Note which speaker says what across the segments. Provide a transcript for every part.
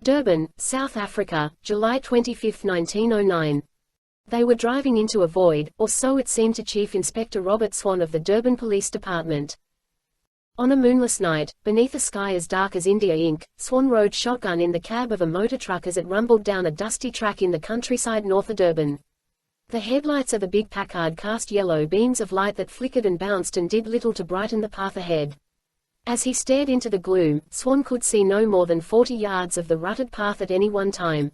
Speaker 1: Durban, South Africa, July 25, 1909. They were driving into a void, or so it seemed to Chief Inspector Robert Swan of the Durban Police Department. On a moonless night, beneath a sky as dark as India ink, Swan rode shotgun in the cab of a motor truck as it rumbled down a dusty track in the countryside north of Durban. The headlights of the big Packard cast yellow beams of light that flickered and bounced and did little to brighten the path ahead. As he stared into the gloom, Swan could see no more than 40 yards of the rutted path at any one time.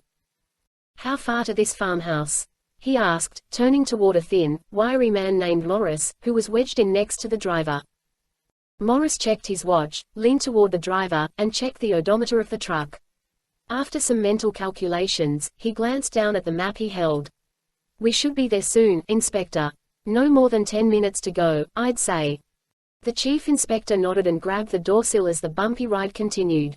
Speaker 1: "How far to this farmhouse?" he asked, turning toward a thin, wiry man named Morris, who was wedged in next to the driver. Morris checked his watch, leaned toward the driver, and checked the odometer of the truck. After some mental calculations, he glanced down at the map he held. "We should be there soon, Inspector. No more than 10 minutes to go, I'd say." The chief inspector nodded and grabbed the doorsill as the bumpy ride continued.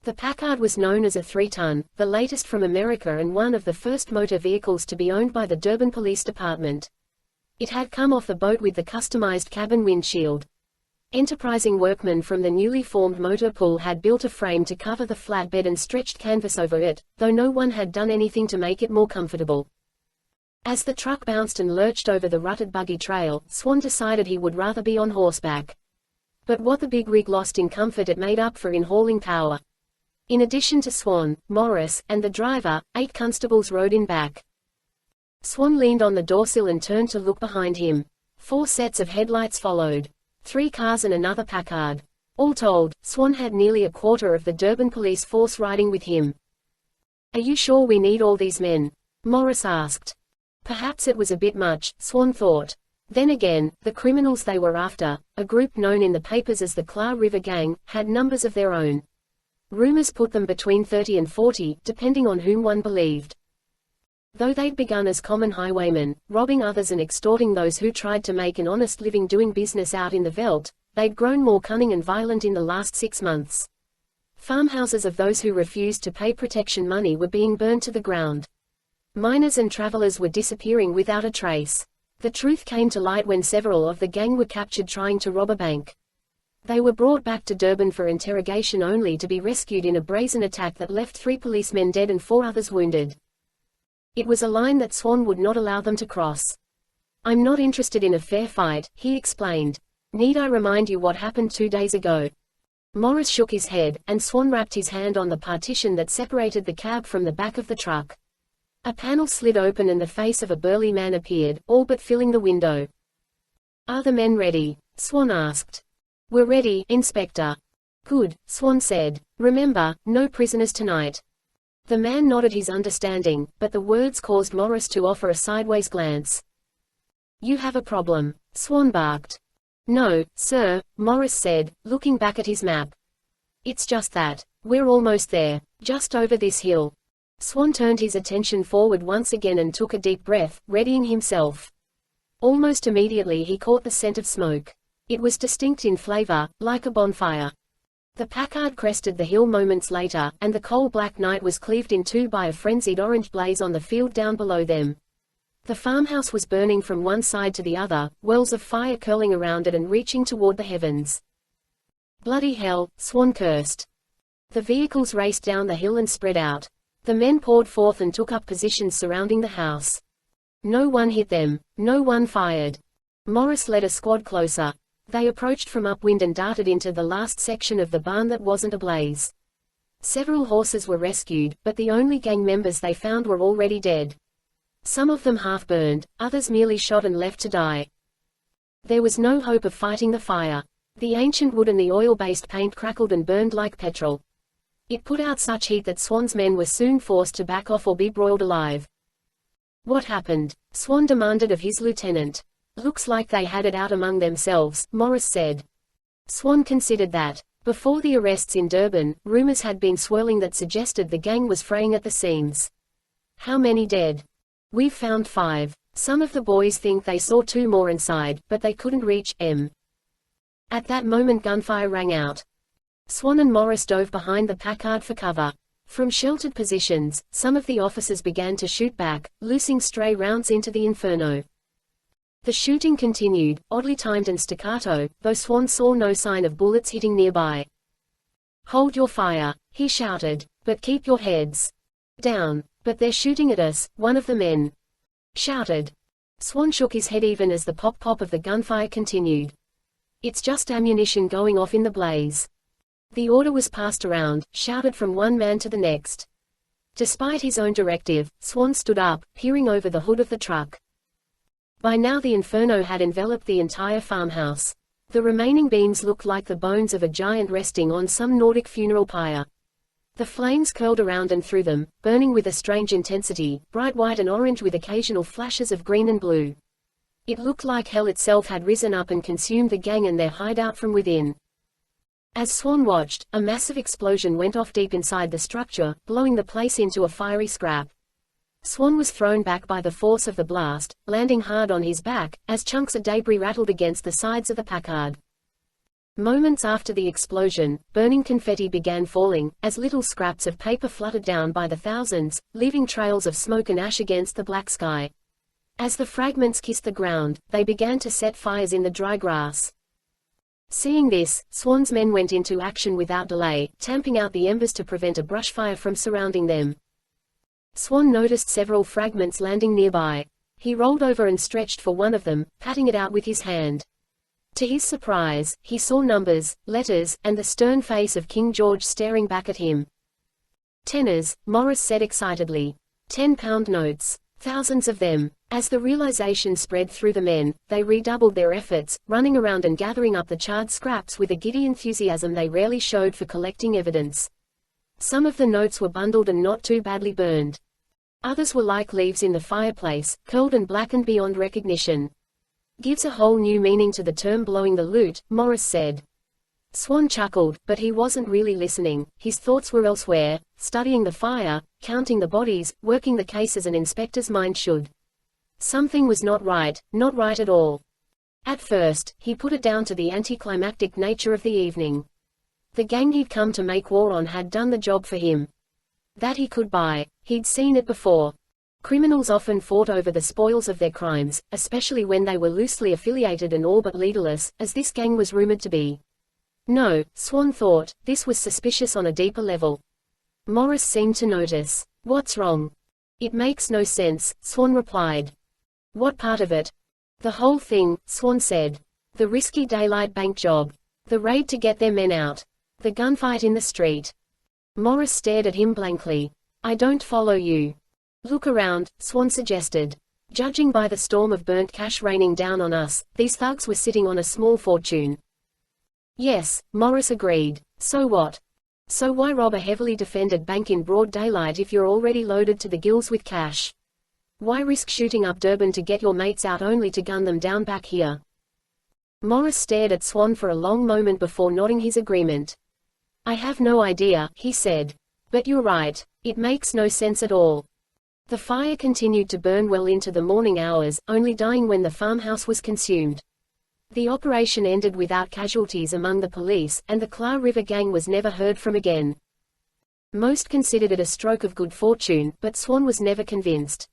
Speaker 1: The Packard was known as a 3-ton, the latest from America and one of the first motor vehicles to be owned by the Durban Police Department. It had come off the boat with the customized cabin windshield. Enterprising workmen from the newly formed motor pool had built a frame to cover the flatbed and stretched canvas over it, though no one had done anything to make it more comfortable. As the truck bounced and lurched over the rutted buggy trail, Swan decided he would rather be on horseback. But what the big rig lost in comfort it made up for in hauling power. In addition to Swan, Morris, and the driver, 8 constables rode in back. Swan leaned on the doorsill and turned to look behind him. 4 sets of headlights followed. 3 cars and another Packard. All told, Swan had nearly a quarter of the Durban police force riding with him. "Are you sure we need all these men?" Morris asked. Perhaps it was a bit much, Swan thought. Then again, the criminals they were after, a group known in the papers as the Kla River Gang, had numbers of their own. Rumors put them between 30 and 40, depending on whom one believed. Though they'd begun as common highwaymen, robbing others and extorting those who tried to make an honest living doing business out in the veldt, they'd grown more cunning and violent in the last 6 months. Farmhouses of those who refused to pay protection money were being burned to the ground. Miners and travelers were disappearing without a trace. The truth came to light when several of the gang were captured trying to rob a bank. They were brought back to Durban for interrogation only to be rescued in a brazen attack that left 3 policemen dead and 4 others wounded. It was a line that Swan would not allow them to cross. "I'm not interested in a fair fight," he explained. "Need I remind you what happened 2 days ago?" Morris shook his head, and Swan wrapped his hand on the partition that separated the cab from the back of the truck. A panel slid open and the face of a burly man appeared, all but filling the window. "Are the men ready?" Swan asked. "We're ready, Inspector." "Good," Swan said. "Remember, no prisoners tonight." The man nodded his understanding, but the words caused Morris to offer a sideways glance. "You have a problem," Swan barked. "No, sir," Morris said, looking back at his map. "It's just that. We're almost there. Just over this hill." Swan turned his attention forward once again and took a deep breath, readying himself. Almost immediately he caught the scent of smoke. It was distinct in flavor, like a bonfire. The Packard crested the hill moments later, and the coal-black night was cleaved in 2 by a frenzied orange blaze on the field down below them. The farmhouse was burning from one side to the other, wells of fire curling around it and reaching toward the heavens. "Bloody hell," Swan cursed. The vehicles raced down the hill and spread out. The men poured forth and took up positions surrounding the house. No one hit them. No one fired. Morris led a squad closer. They approached from upwind and darted into the last section of the barn that wasn't ablaze. Several horses were rescued, but the only gang members they found were already dead. Some of them half-burned, others merely shot and left to die. There was no hope of fighting the fire. The ancient wood and the oil-based paint crackled and burned like petrol. It put out such heat that Swan's men were soon forced to back off or be broiled alive. "What happened?" Swan demanded of his lieutenant. "Looks like they had it out among themselves," Morris said. Swan considered that. Before the arrests in Durban, rumors had been swirling that suggested the gang was fraying at the seams. "How many dead?" "We've found 5. Some of the boys think they saw 2 more inside, but they couldn't reach M." At that moment gunfire rang out. Swan and Morris dove behind the Packard for cover. From sheltered positions, some of the officers began to shoot back, loosing stray rounds into the inferno. The shooting continued, oddly timed and staccato, though Swan saw no sign of bullets hitting nearby. "Hold your fire," he shouted. But keep your heads down. But they're shooting at us, one of the men shouted. Swan shook his head even as the pop-pop of the gunfire continued. It's just ammunition going off in the blaze. The order was passed around, shouted from one man to the next. Despite his own directive, Swan stood up, peering over the hood of the truck. By now the inferno had enveloped the entire farmhouse. The remaining beams looked like the bones of a giant resting on some Nordic funeral pyre. The flames curled around and through them, burning with a strange intensity, bright white and orange with occasional flashes of green and blue. It looked like hell itself had risen up and consumed the gang and their hideout from within. As Swan watched, a massive explosion went off deep inside the structure, blowing the place into a fiery scrap. Swan was thrown back by the force of the blast, landing hard on his back, as chunks of debris rattled against the sides of the Packard. Moments after the explosion, burning confetti began falling, as little scraps of paper fluttered down by the thousands, leaving trails of smoke and ash against the black sky. As the fragments kissed the ground, they began to set fires in the dry grass. Seeing this, Swan's men went into action without delay, tamping out the embers to prevent a brush fire from surrounding them. Swan noticed several fragments landing nearby. He rolled over and stretched for one of them, patting it out with his hand. To his surprise, he saw numbers, letters, and the stern face of King George staring back at him. "Tenors," Morris said excitedly. 10-pound notes. Thousands of them. As the realization spread through the men, they redoubled their efforts, running around and gathering up the charred scraps with a giddy enthusiasm they rarely showed for collecting evidence. Some of the notes were bundled and not too badly burned. Others were like leaves in the fireplace, curled and blackened beyond recognition. "Gives a whole new meaning to the term blowing the loot," Morris said. Swan chuckled, but he wasn't really listening. His thoughts were elsewhere, studying the fire, counting the bodies, working the case as an inspector's mind should. Something was not right at all. At first, he put it down to the anticlimactic nature of the evening. The gang he'd come to make war on had done the job for him. That he could buy. He'd seen it before. Criminals often fought over the spoils of their crimes, especially when they were loosely affiliated and all but leaderless, as this gang was rumored to be. No, Swan thought, this was suspicious on a deeper level. Morris seemed to notice. "What's wrong?" "It makes no sense," Swan replied. "What part of it?" "The whole thing," Swan said. "The risky daylight bank job. The raid to get their men out. The gunfight in the street." Morris stared at him blankly. "I don't follow you." "Look around," Swan suggested. "Judging by the storm of burnt cash raining down on us, these thugs were sitting on a small fortune." "Yes," Morris agreed. "So what? So why rob a heavily defended bank in broad daylight if you're already loaded to the gills with cash? Why risk shooting up Durban to get your mates out only to gun them down back here?" Morris stared at Swan for a long moment before nodding his agreement. "I have no idea," he said. "But you're right. It makes no sense at all." The fire continued to burn well into the morning hours, only dying when the farmhouse was consumed. The operation ended without casualties among the police, and the Klar River gang was never heard from again. Most considered it a stroke of good fortune, but Swan was never convinced.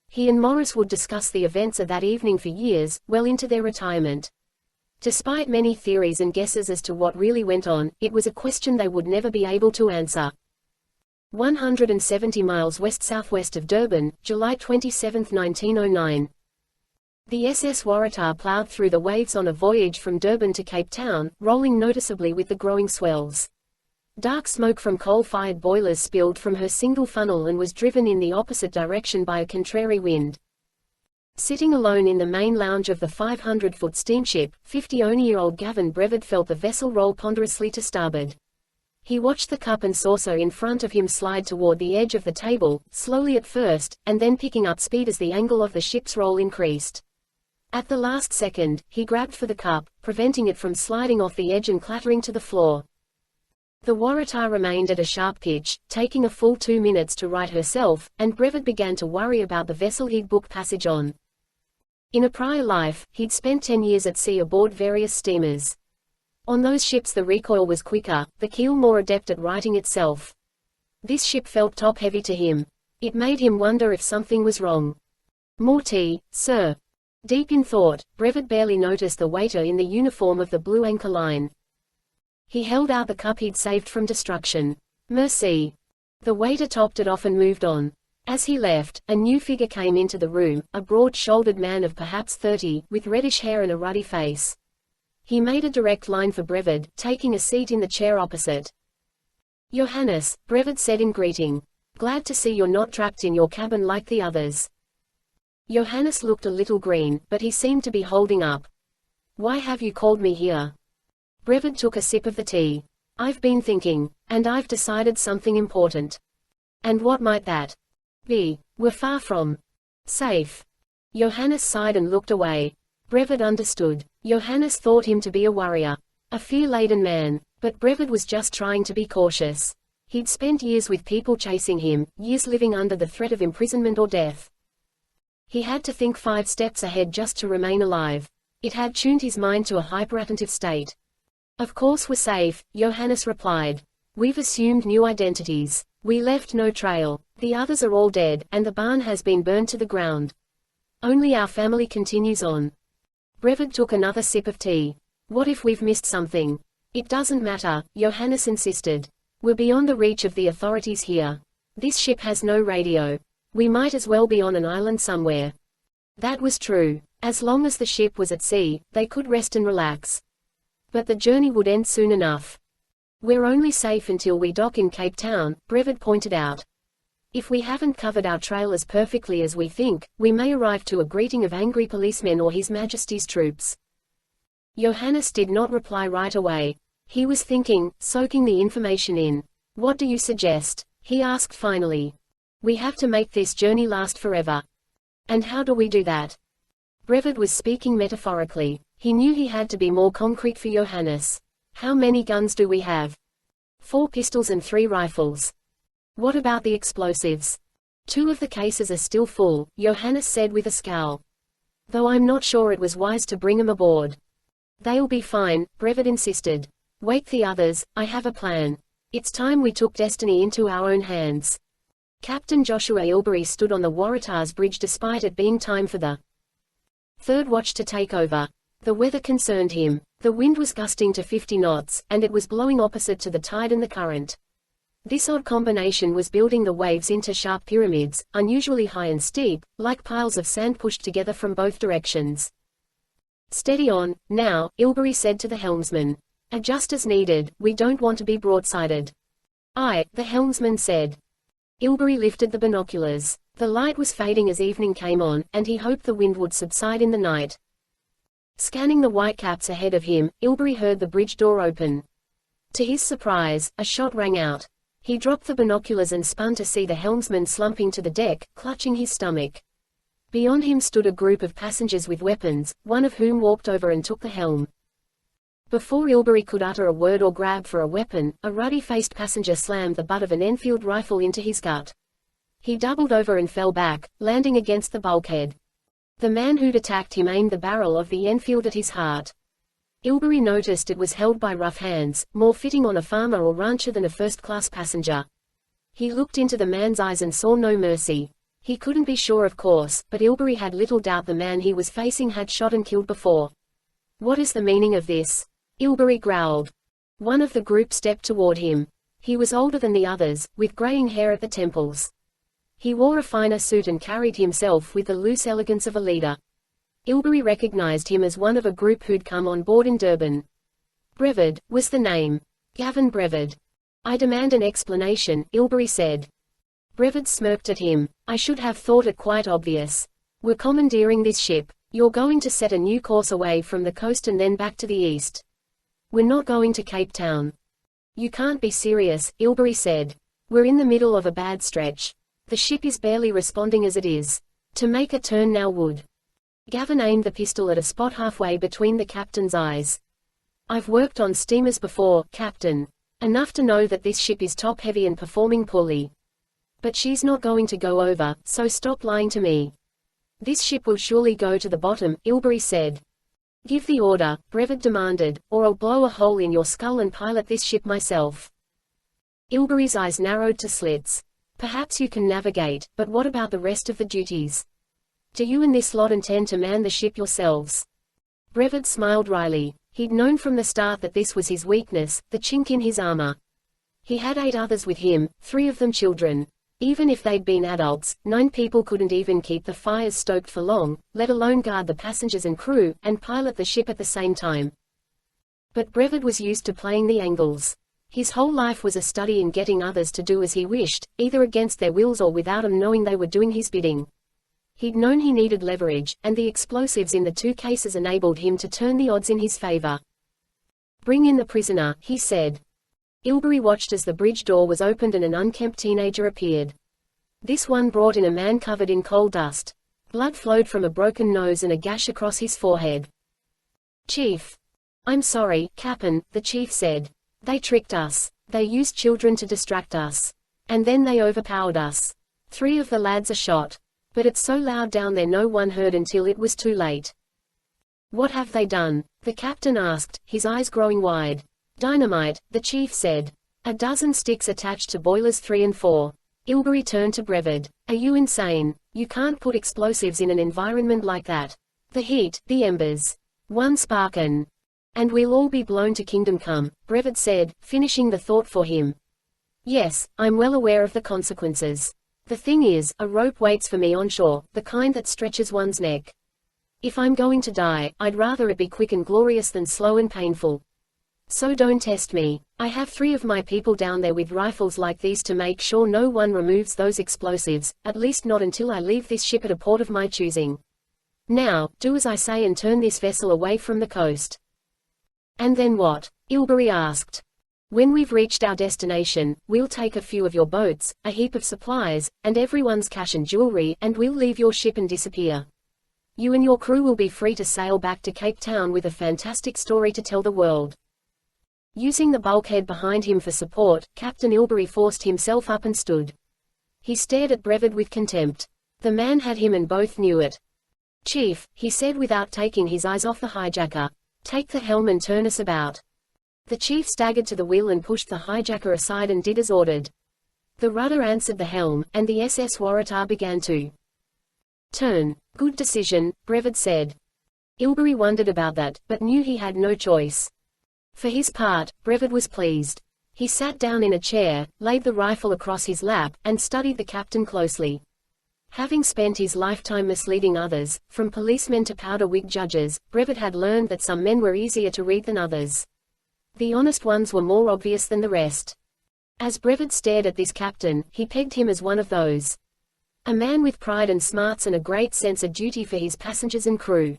Speaker 1: He and Morris would discuss the events of that evening for years, well into their retirement. Despite many theories and guesses as to what really went on, it was a question they would never be able to answer. 170 miles west-southwest of Durban, July 27, 1909. The SS Waratah plowed through the waves on a voyage from Durban to Cape Town, rolling noticeably with the growing swells. Dark smoke from coal-fired boilers spilled from her single funnel and was driven in the opposite direction by a contrary wind. Sitting alone in the main lounge of the 500-foot steamship, 50-year-old Gavin Brevard felt the vessel roll ponderously to starboard. He watched the cup and saucer in front of him slide toward the edge of the table, slowly at first, and then picking up speed as the angle of the ship's roll increased. At the last second, he grabbed for the cup, preventing it from sliding off the edge and clattering to the floor. The Waratah remained at a sharp pitch, taking a full 2 minutes to right herself, and Brevard began to worry about the vessel he'd booked passage on. In a prior life, he'd spent 10 years at sea aboard various steamers. On those ships the recoil was quicker, the keel more adept at righting itself. This ship felt top-heavy to him. It made him wonder if something was wrong. "More tea, sir." Deep in thought, Brevard barely noticed the waiter in the uniform of the Blue Anchor Line. He held out the cup he'd saved from destruction. "Merci." The waiter topped it off and moved on. As he left, a new figure came into the room, a broad-shouldered man of perhaps 30, with reddish hair and a ruddy face. He made a direct line for Brevid, taking a seat in the chair opposite. "Johannes," Brevid said in greeting. "Glad to see you're not trapped in your cabin like the others." Johannes looked a little green, but he seemed to be holding up. "Why have you called me here?" Brevid took a sip of the tea. "I've been thinking, and I've decided something important." "And what might that be?" "We're far from safe." Johannes sighed and looked away. Brevid understood. Johannes thought him to be a worrier, a fear-laden man, but Brevid was just trying to be cautious. He'd spent years with people chasing him, years living under the threat of imprisonment or death. He had to think 5 steps ahead just to remain alive. It had tuned his mind to a hyperattentive state. "Of course we're safe," Johannes replied. "We've assumed new identities. We left no trail. The others are all dead, and the barn has been burned to the ground. Only our family continues on." Brevid took another sip of tea. "What if we've missed something?" "It doesn't matter," Johannes insisted. "We're beyond the reach of the authorities here. This ship has no radio. We might as well be on an island somewhere." That was true. As long as the ship was at sea, they could rest and relax. But the journey would end soon enough. "We're only safe until we dock in Cape Town," Brevid pointed out. "If we haven't covered our trail as perfectly as we think, we may arrive to a greeting of angry policemen or His Majesty's troops." Johannes did not reply right away. He was thinking, soaking the information in. "What do you suggest?" he asked finally. "We have to make this journey last forever." "And how do we do that?" Brevid was speaking metaphorically. He knew he had to be more concrete for Johannes. "How many guns do we have?" 4 pistols and 3 rifles. "What about the explosives?" 2 of the cases are still full," Johannes said with a scowl. "Though I'm not sure it was wise to bring 'em aboard." "They'll be fine," Brevid insisted. "Wake the others, I have a plan. It's time we took destiny into our own hands." Captain Joshua Ilbery stood on the Waratah's bridge despite it being time for the 3rd watch to take over. The weather concerned him. The wind was gusting to 50 knots, and it was blowing opposite to the tide and the current. This odd combination was building the waves into sharp pyramids, unusually high and steep, like piles of sand pushed together from both directions. "Steady on, now," Ilbery said to the helmsman. "Adjust as needed, we don't want to be broadsided." "Aye," the helmsman said. Ilbery lifted the binoculars. The light was fading as evening came on, and he hoped the wind would subside in the night. Scanning the whitecaps ahead of him, Ilbery heard the bridge door open. To his surprise, a shot rang out. He dropped the binoculars and spun to see the helmsman slumping to the deck, clutching his stomach. Beyond him stood a group of passengers with weapons, one of whom walked over and took the helm. Before Ilbery could utter a word or grab for a weapon, a ruddy-faced passenger slammed the butt of an Enfield rifle into his gut. He doubled over and fell back, landing against the bulkhead. The man who'd attacked him aimed the barrel of the Enfield at his heart. Ilbery noticed it was held by rough hands, more fitting on a farmer or rancher than a first-class passenger. He looked into the man's eyes and saw no mercy. He couldn't be sure of course, but Ilbery had little doubt the man he was facing had shot and killed before. "What is the meaning of this?" Ilbery growled. One of the group stepped toward him. He was older than the others, with graying hair at the temples. He wore a finer suit and carried himself with the loose elegance of a leader. Ilbery recognized him as one of a group who'd come on board in Durban. Brevid was the name. Gavin Brevid. "I demand an explanation," Ilbery said. Brevid smirked at him. "I should have thought it quite obvious. We're commandeering this ship. You're going to set a new course away from the coast and then back to the east. We're not going to Cape Town." "You can't be serious," Ilbery said. "We're in the middle of a bad stretch. The ship is barely responding as it is. To make a turn now would." Gavin aimed the pistol at a spot halfway between the captain's eyes. "I've worked on steamers before, Captain. Enough to know that this ship is top-heavy and performing poorly. But she's not going to go over, so stop lying to me." "This ship will surely go to the bottom," Ilbery said. "Give the order," Brevid demanded, "or I'll blow a hole in your skull and pilot this ship myself." Ilbery's eyes narrowed to slits. "Perhaps you can navigate, but what about the rest of the duties? Do you and this lot intend to man the ship yourselves?" Brevid smiled wryly. He'd known from the start that this was his weakness, the chink in his armor. He had 8 others with him, 3 of them children. Even if they'd been adults, 9 people couldn't even keep the fires stoked for long, let alone guard the passengers and crew, and pilot the ship at the same time. But Brevet was used to playing the angles. His whole life was a study in getting others to do as he wished, either against their wills or without him knowing they were doing his bidding. He'd known he needed leverage, and the explosives in the 2 cases enabled him to turn the odds in his favor. "Bring in the prisoner," he said. Ilbery watched as the bridge door was opened and an unkempt teenager appeared. This one brought in a man covered in coal dust. Blood flowed from a broken nose and a gash across his forehead. "Chief." "I'm sorry, Cap'n," the chief said. "They tricked us. They used children to distract us. And then they overpowered us. 3 of the lads are shot. But it's so loud down there no one heard until it was too late." "What have they done?" the captain asked, his eyes growing wide. "Dynamite," the chief said. "A dozen sticks attached to boilers 3 and 4. Ilbery turned to Brevet. "Are you insane? You can't put explosives in an environment like that. The heat, the embers. One spark and we'll all be blown to kingdom come," Brevet said, finishing the thought for him. "Yes, I'm well aware of the consequences. The thing is, a rope waits for me on shore, the kind that stretches one's neck. If I'm going to die, I'd rather it be quick and glorious than slow and painful. So don't test me. I have 3 of my people down there with rifles like these to make sure no one removes those explosives, at least not until I leave this ship at a port of my choosing. Now, do as I say and turn this vessel away from the coast." "And then what?" Ilbery asked. "When we've reached our destination, we'll take a few of your boats, a heap of supplies, and everyone's cash and jewelry, and we'll leave your ship and disappear. You and your crew will be free to sail back to Cape Town with a fantastic story to tell the world." Using the bulkhead behind him for support, Captain Ilbery forced himself up and stood. He stared at Brevet with contempt. The man had him and both knew it. "Chief," he said without taking his eyes off the hijacker, "take the helm and turn us about." The chief staggered to the wheel and pushed the hijacker aside and did as ordered. The rudder answered the helm, and the SS Waratah began to turn. "Good decision," Brevet said. Ilbery wondered about that, but knew he had no choice. For his part, Brevet was pleased. He sat down in a chair, laid the rifle across his lap, and studied the captain closely. Having spent his lifetime misleading others, from policemen to powder-wig judges, Brevet had learned that some men were easier to read than others. The honest ones were more obvious than the rest. As Brevet stared at this captain, he pegged him as one of those. A man with pride and smarts and a great sense of duty for his passengers and crew.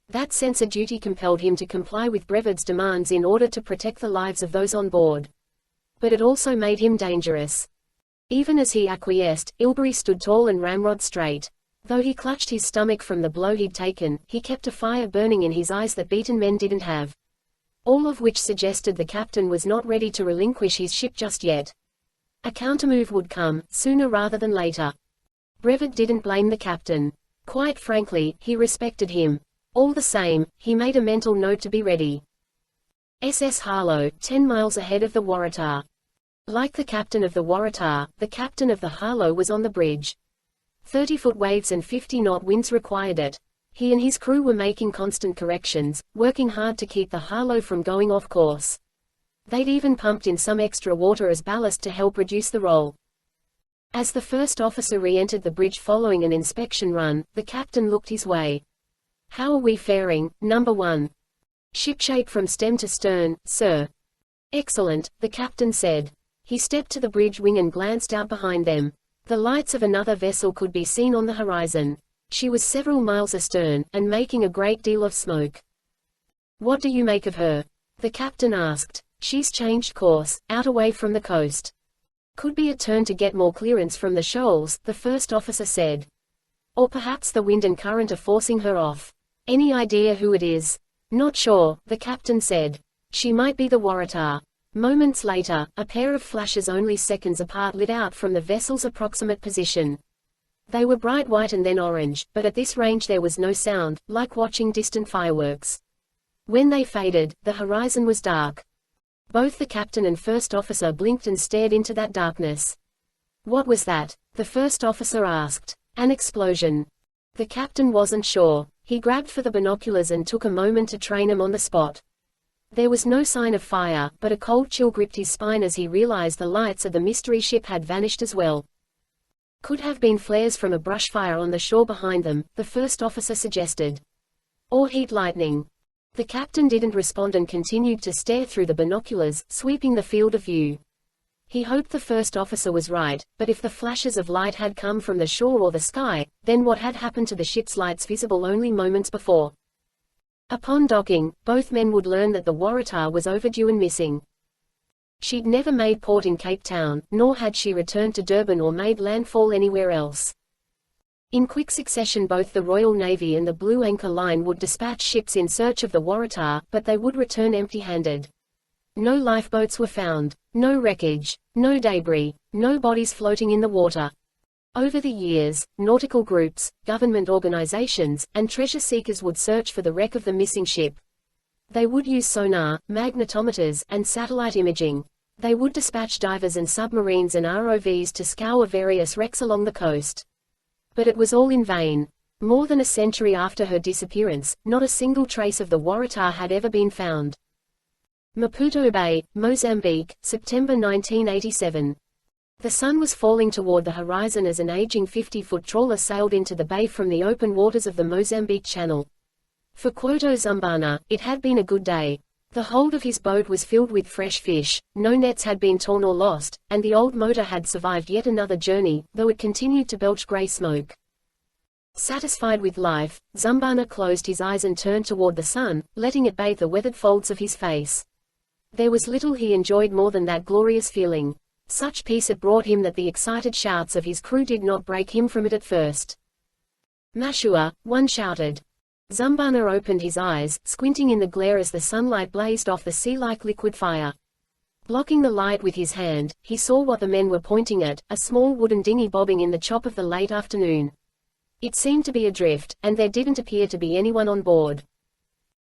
Speaker 1: That sense of duty compelled him to comply with Brevet's demands in order to protect the lives of those on board. But it also made him dangerous. Even as he acquiesced, Ilbery stood tall and ramrod straight. Though he clutched his stomach from the blow he'd taken, he kept a fire burning in his eyes that beaten men didn't have. All of which suggested the captain was not ready to relinquish his ship just yet. A countermove would come, sooner rather than later. Brevet didn't blame the captain. Quite frankly, he respected him. All the same, he made a mental note to be ready. SS Harlow, 10 miles ahead of the Waratah. Like the captain of the Waratah, the captain of the Harlow was on the bridge. 30-foot waves and 50-knot winds required it. He and his crew were making constant corrections, working hard to keep the Harlow from going off course. They'd even pumped in some extra water as ballast to help reduce the roll. As the first officer re-entered the bridge following an inspection run, the captain looked his way. "How are we faring, number 1? "Shipshape from stem to stern, sir." "Excellent," the captain said. He stepped to the bridge wing and glanced out behind them. The lights of another vessel could be seen on the horizon. She was several miles astern, and making a great deal of smoke. "What do you make of her?" the captain asked. "She's changed course, out away from the coast. Could be a turn to get more clearance from the shoals," the first officer said. "Or perhaps the wind and current are forcing her off. Any idea who it is?" "Not sure," the captain said. "She might be the Waratah." Moments later, a pair of flashes only seconds apart lit out from the vessel's approximate position. They were bright white and then orange, but at this range there was no sound, like watching distant fireworks. When they faded, the horizon was dark. Both the captain and first officer blinked and stared into that darkness. "What was that?" the first officer asked. "An explosion." The captain wasn't sure. He grabbed for the binoculars and took a moment to train them on the spot. There was no sign of fire, but a cold chill gripped his spine as he realized the lights of the mystery ship had vanished as well. Could have been flares from a brush fire on the shore behind them, the first officer suggested. Or heat lightning. The captain didn't respond and continued to stare through the binoculars, sweeping the field of view. He hoped the first officer was right, but if the flashes of light had come from the shore or the sky, then what had happened to the ship's lights visible only moments before? Upon docking, both men would learn that the Waratah was overdue and missing. She'd never made port in Cape Town, nor had she returned to Durban or made landfall anywhere else. In quick succession both the Royal Navy and the Blue Anchor Line would dispatch ships in search of the Waratah, but they would return empty-handed. No lifeboats were found, no wreckage, no debris, no bodies floating in the water. Over the years, nautical groups, government organizations, and treasure seekers would search for the wreck of the missing ship. They would use sonar, magnetometers, and satellite imaging. They would dispatch divers and submarines and ROVs to scour various wrecks along the coast. But it was all in vain. More than a century after her disappearance, not a single trace of the Waratah had ever been found. Maputo Bay, Mozambique, September 1987. The sun was falling toward the horizon as an aging 50-foot trawler sailed into the bay from the open waters of the Mozambique Channel. For Quoto Zumbana, it had been a good day. The hold of his boat was filled with fresh fish, no nets had been torn or lost, and the old motor had survived yet another journey, though it continued to belch grey smoke. Satisfied with life, Zumbana closed his eyes and turned toward the sun, letting it bathe the weathered folds of his face. There was little he enjoyed more than that glorious feeling. Such peace it brought him that the excited shouts of his crew did not break him from it at first. Mashua, one shouted. Zumbana opened his eyes, squinting in the glare as the sunlight blazed off the sea-like liquid fire. Blocking the light with his hand, he saw what the men were pointing at, a small wooden dinghy bobbing in the chop of the late afternoon. It seemed to be adrift, and there didn't appear to be anyone on board.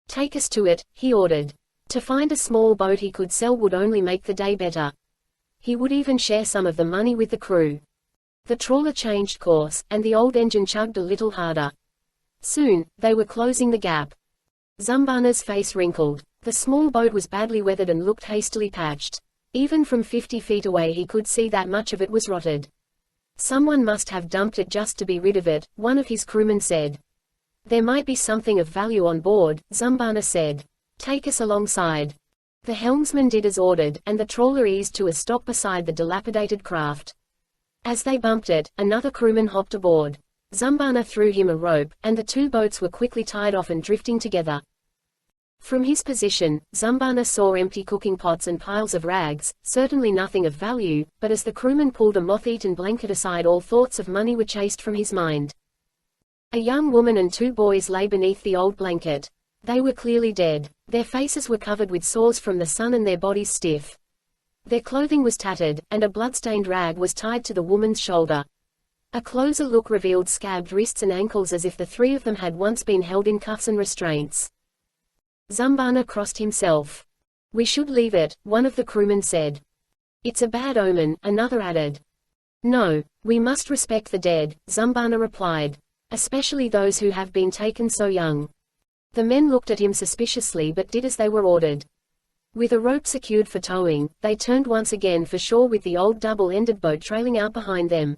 Speaker 1: "Take us to it," he ordered. To find a small boat he could sell would only make the day better. He would even share some of the money with the crew. The trawler changed course, and the old engine chugged a little harder. Soon, they were closing the gap. Zumbana's face wrinkled. The small boat was badly weathered and looked hastily patched. Even from 50 feet away he could see that much of it was rotted. "Someone must have dumped it just to be rid of it," one of his crewmen said. "There might be something of value on board," Zumbana said. "Take us alongside." The helmsman did as ordered, and the trawler eased to a stop beside the dilapidated craft. As they bumped it, another crewman hopped aboard. Zumbana threw him a rope, and the two boats were quickly tied off and drifting together. From his position, Zumbana saw empty cooking pots and piles of rags, certainly nothing of value, but as the crewman pulled a moth-eaten blanket aside all thoughts of money were chased from his mind. A young woman and two boys lay beneath the old blanket. They were clearly dead. Their faces were covered with sores from the sun and their bodies stiff. Their clothing was tattered, and a blood-stained rag was tied to the woman's shoulder. A closer look revealed scabbed wrists and ankles as if the three of them had once been held in cuffs and restraints. Zumbana crossed himself. "We should leave it," one of the crewmen said. "It's a bad omen," another added. "No, we must respect the dead," Zumbana replied. "Especially those who have been taken so young." The men looked at him suspiciously but did as they were ordered. With a rope secured for towing, they turned once again for shore with the old double-ended boat trailing out behind them.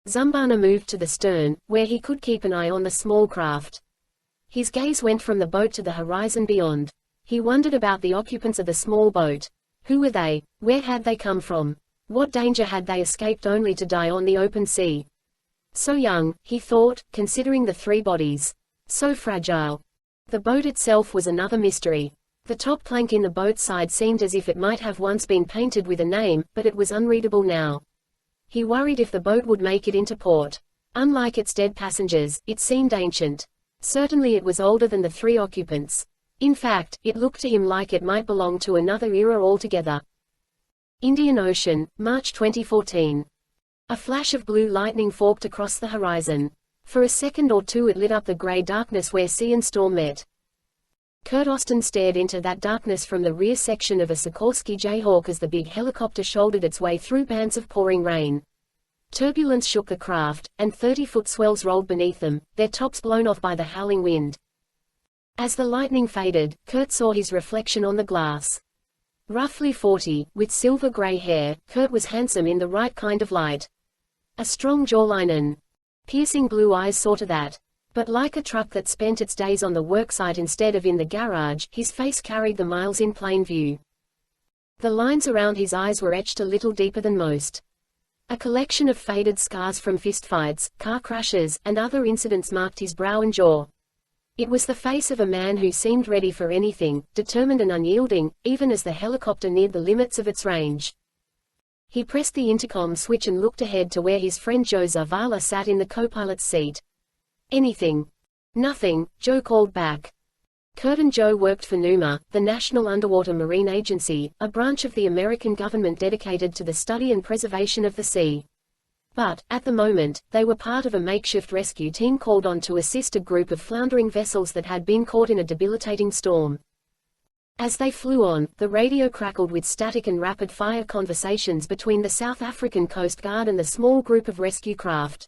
Speaker 1: Zumbana moved to the stern, where he could keep an eye on the small craft. His gaze went from the boat to the horizon beyond. He wondered about the occupants of the small boat. Who were they? Where had they come from? What danger had they escaped only to die on the open sea? So young, he thought, considering the three bodies. So fragile. The boat itself was another mystery. The top plank in the boat's side seemed as if it might have once been painted with a name, but it was unreadable now. He worried if the boat would make it into port. Unlike its dead passengers, it seemed ancient. Certainly it was older than the three occupants. In fact, it looked to him like it might belong to another era altogether. Indian Ocean, March 2014. A flash of blue lightning forked across the horizon. For a second or two it lit up the grey darkness where sea and storm met. Kurt Austin stared into that darkness from the rear section of a Sikorsky Jayhawk as the big helicopter shouldered its way through bands of pouring rain. Turbulence shook the craft, and 30-foot swells rolled beneath them, their tops blown off by the howling wind. As the lightning faded, Kurt saw his reflection on the glass. Roughly 40, with silver-gray hair, Kurt was handsome in the right kind of light. A strong jawline and piercing blue eyes saw to that. But like a truck that spent its days on the worksite instead of in the garage, his face carried the miles in plain view. The lines around his eyes were etched a little deeper than most. A collection of faded scars from fistfights, car crashes, and other incidents marked his brow and jaw. It was the face of a man who seemed ready for anything, determined and unyielding, even as the helicopter neared the limits of its range. He pressed the intercom switch and looked ahead to where his friend Joe Zavala sat in the co-pilot's seat. Anything. Nothing, Joe called back. Kurt and Joe worked for NUMA, the National Underwater Marine Agency, a branch of the American government dedicated to the study and preservation of the sea. But, at the moment, they were part of a makeshift rescue team called on to assist a group of floundering vessels that had been caught in a debilitating storm. As they flew on, the radio crackled with static and rapid-fire conversations between the South African Coast Guard and the small group of rescue craft.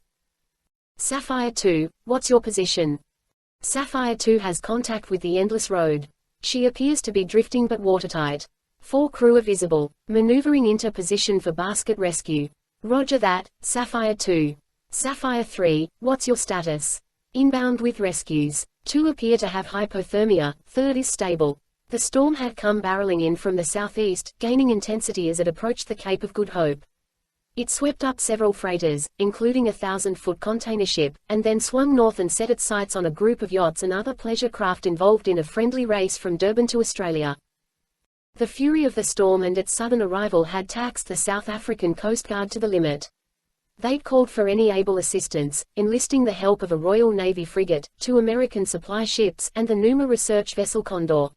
Speaker 1: Sapphire 2, what's your position? Sapphire 2 has contact with the Endless Road. She appears to be drifting but watertight. 4 crew are visible, maneuvering into position for basket rescue. Roger that, Sapphire 2. Sapphire 3, what's your status? Inbound with rescues. 2 appear to have hypothermia, 3rd is stable. The storm had come barreling in from the southeast, gaining intensity as it approached the Cape of Good Hope. It swept up several freighters, including a 1,000-foot container ship, and then swung north and set its sights on a group of yachts and other pleasure craft involved in a friendly race from Durban to Australia. The fury of the storm and its sudden arrival had taxed the South African Coast Guard to the limit. They'd called for any able assistance, enlisting the help of a Royal Navy frigate, 2 American supply ships, and the NUMA research vessel Condor.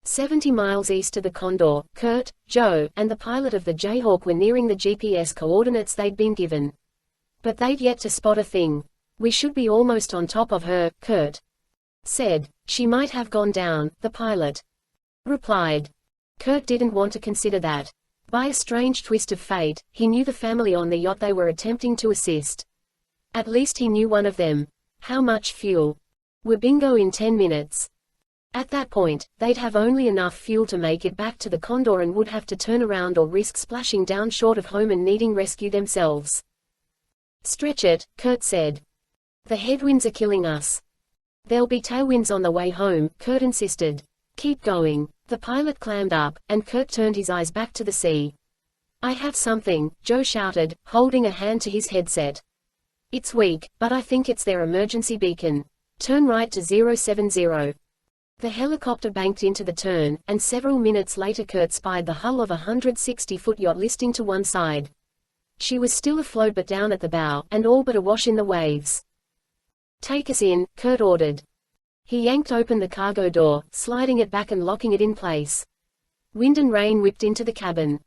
Speaker 1: 70 miles east of the Condor, Kurt, Joe, and the pilot of the Jayhawk were nearing the GPS coordinates they'd been given. But they'd yet to spot a thing. We should be almost on top of her, Kurt said. She might have gone down, the pilot replied. Kurt didn't want to consider that. By a strange twist of fate, he knew the family on the yacht they were attempting to assist. At least he knew one of them. How much fuel? We're bingo in 10 minutes. At that point, they'd have only enough fuel to make it back to the Condor and would have to turn around or risk splashing down short of home and needing rescue themselves. Stretch it, Kurt said. The headwinds are killing us. There'll be tailwinds on the way home, Kurt insisted. Keep going. The pilot clammed up, and Kurt turned his eyes back to the sea. I have something, Joe shouted, holding a hand to his headset. It's weak, but I think it's their emergency beacon. Turn right to 070. The helicopter banked into the turn, and several minutes later Kurt spied the hull of a 160-foot yacht listing to one side. She was still afloat but down at the bow, and all but awash in the waves. Take us in, Kurt ordered. He yanked open the cargo door, sliding it back and locking it in place. Wind and rain whipped into the cabin.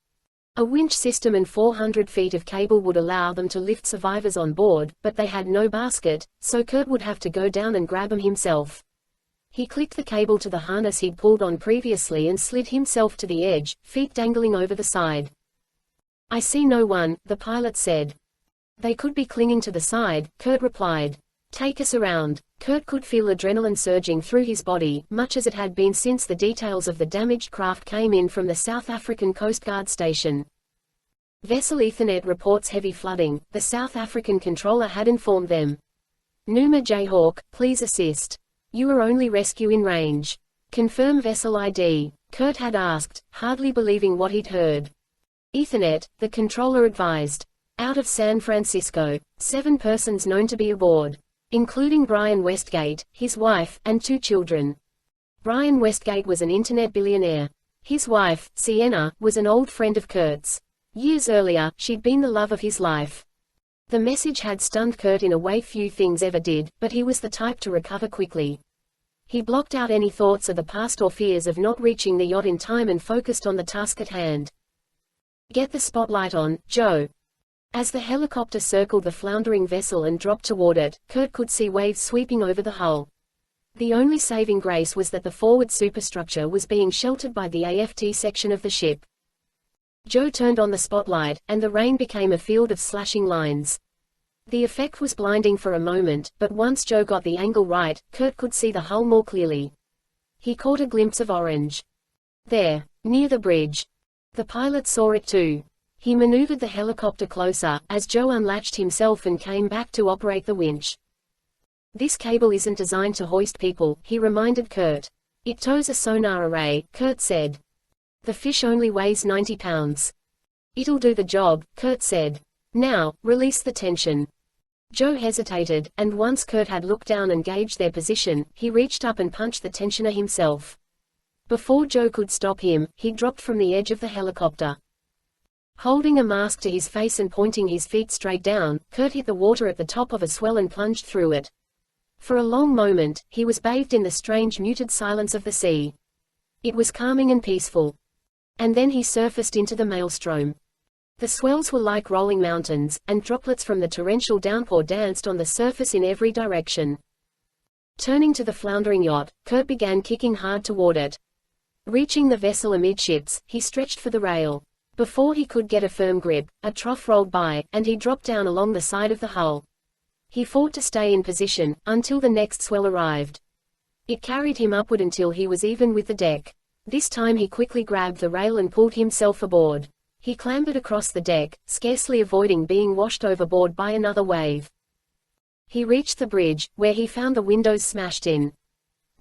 Speaker 1: A winch system and 400 feet of cable would allow them to lift survivors on board, but they had no basket, so Kurt would have to go down and grab them himself. He clicked the cable to the harness he'd pulled on previously and slid himself to the edge, feet dangling over the side. I see no one, the pilot said. They could be clinging to the side, Kurt replied. Take us around. Kurt could feel adrenaline surging through his body, much as it had been since the details of the damaged craft came in from the South African Coast Guard station. Vessel Ethernet reports heavy flooding, the South African controller had informed them. NUMA Jayhawk, please assist. You are only rescue in range. Confirm vessel ID, Kurt had asked, hardly believing what he'd heard. Ethernet, the controller advised. Out of San Francisco, 7 persons known to be aboard, including Brian Westgate, his wife, and 2 children. Brian Westgate was an internet billionaire. His wife, Sienna, was an old friend of Kurt's. Years earlier, she'd been the love of his life. The message had stunned Kurt in a way few things ever did, but he was the type to recover quickly. He blocked out any thoughts of the past or fears of not reaching the yacht in time and focused on the task at hand. Get the spotlight on, Joe. As the helicopter circled the floundering vessel and dropped toward it, Kurt could see waves sweeping over the hull. The only saving grace was that the forward superstructure was being sheltered by the AFT section of the ship. Joe turned on the spotlight, and the rain became a field of slashing lines. The effect was blinding for a moment, but once Joe got the angle right, Kurt could see the hull more clearly. He caught a glimpse of orange. There, near the bridge. The pilot saw it too. He maneuvered the helicopter closer, as Joe unlatched himself and came back to operate the winch. "This cable isn't designed to hoist people," he reminded Kurt. "It tows a sonar array," Kurt said. "The fish only weighs 90 pounds. It'll do the job," Kurt said. "Now, release the tension." Joe hesitated, and once Kurt had looked down and gauged their position, he reached up and punched the tensioner himself. Before Joe could stop him, he dropped from the edge of the helicopter. Holding a mask to his face and pointing his feet straight down, Kurt hit the water at the top of a swell and plunged through it. For a long moment, he was bathed in the strange muted silence of the sea. It was calming and peaceful. And then he surfaced into the maelstrom. The swells were like rolling mountains, and droplets from the torrential downpour danced on the surface in every direction. Turning to the floundering yacht, Kurt began kicking hard toward it. Reaching the vessel amidships, he stretched for the rail. Before he could get a firm grip, a trough rolled by, and he dropped down along the side of the hull. He fought to stay in position, until the next swell arrived. It carried him upward until he was even with the deck. This time he quickly grabbed the rail and pulled himself aboard. He clambered across the deck, scarcely avoiding being washed overboard by another wave. He reached the bridge, where he found the windows smashed in.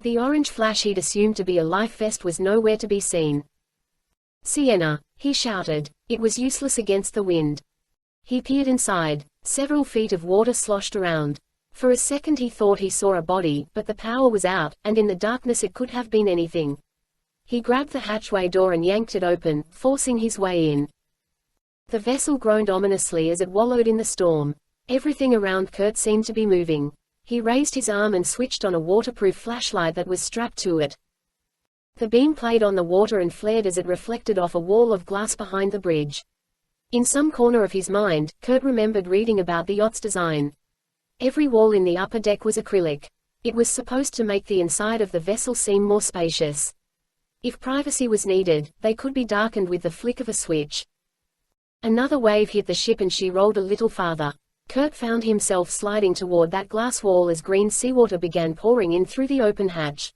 Speaker 1: The orange flash he'd assumed to be a life vest was nowhere to be seen. "Sienna!" he shouted. It was useless against the wind. He peered inside. Several feet of water sloshed around. For a second he thought he saw a body, but the power was out, and in the darkness it could have been anything. He grabbed the hatchway door and yanked it open, forcing his way in. The vessel groaned ominously as it wallowed in the storm. Everything around Kurt seemed to be moving. He raised his arm and switched on a waterproof flashlight that was strapped to it. The beam played on the water and flared as it reflected off a wall of glass behind the bridge. In some corner of his mind, Kurt remembered reading about the yacht's design. Every wall in the upper deck was acrylic. It was supposed to make the inside of the vessel seem more spacious. If privacy was needed, they could be darkened with the flick of a switch. Another wave hit the ship and she rolled a little farther. Kurt found himself sliding toward that glass wall as green seawater began pouring in through the open hatch.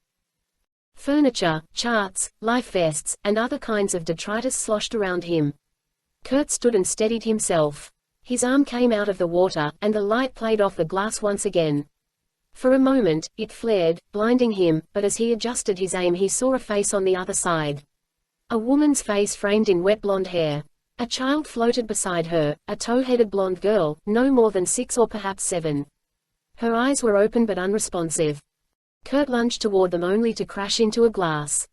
Speaker 1: Furniture, charts, life vests, and other kinds of detritus sloshed around him. Kurt stood and steadied himself. His arm came out of the water, and the light played off the glass once again. For a moment, it flared, blinding him, but as he adjusted his aim he saw a face on the other side. A woman's face framed in wet blonde hair. A child floated beside her, a tow-headed blonde girl, no more than 6 or perhaps 7. Her eyes were open but unresponsive. Kurt lunged toward them only to crash into a glass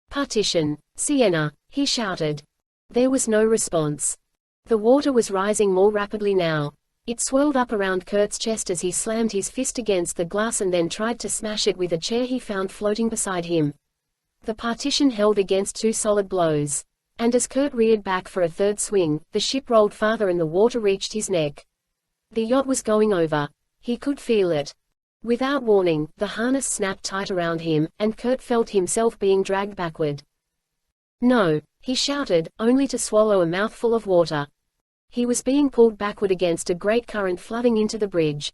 Speaker 1: partition. "Sienna!" he shouted. There was no response. The water was rising more rapidly now. It swirled up around Kurt's chest as he slammed his fist against the glass and then tried to smash it with a chair he found floating beside him. The partition held against 2 solid blows. And as Kurt reared back for a third swing, the ship rolled farther and the water reached his neck. The yacht was going over. He could feel it. Without warning, the harness snapped tight around him, and Kurt felt himself being dragged backward. "No!" he shouted, only to swallow a mouthful of water. He was being pulled backward against a great current flooding into the bridge.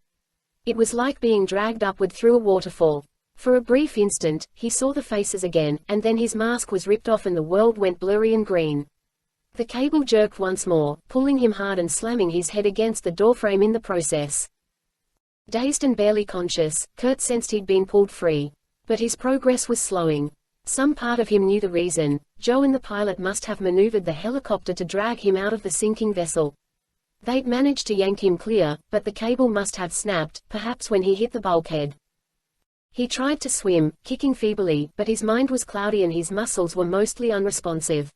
Speaker 1: It was like being dragged upward through a waterfall. For a brief instant, he saw the faces again, and then his mask was ripped off and the world went blurry and green. The cable jerked once more, pulling him hard and slamming his head against the doorframe in the process. Dazed and barely conscious, Kurt sensed he'd been pulled free. But his progress was slowing. Some part of him knew the reason. Joe and the pilot must have maneuvered the helicopter to drag him out of the sinking vessel. They'd managed to yank him clear, but the cable must have snapped, perhaps when he hit the bulkhead. He tried to swim, kicking feebly, but his mind was cloudy and his muscles were mostly unresponsive.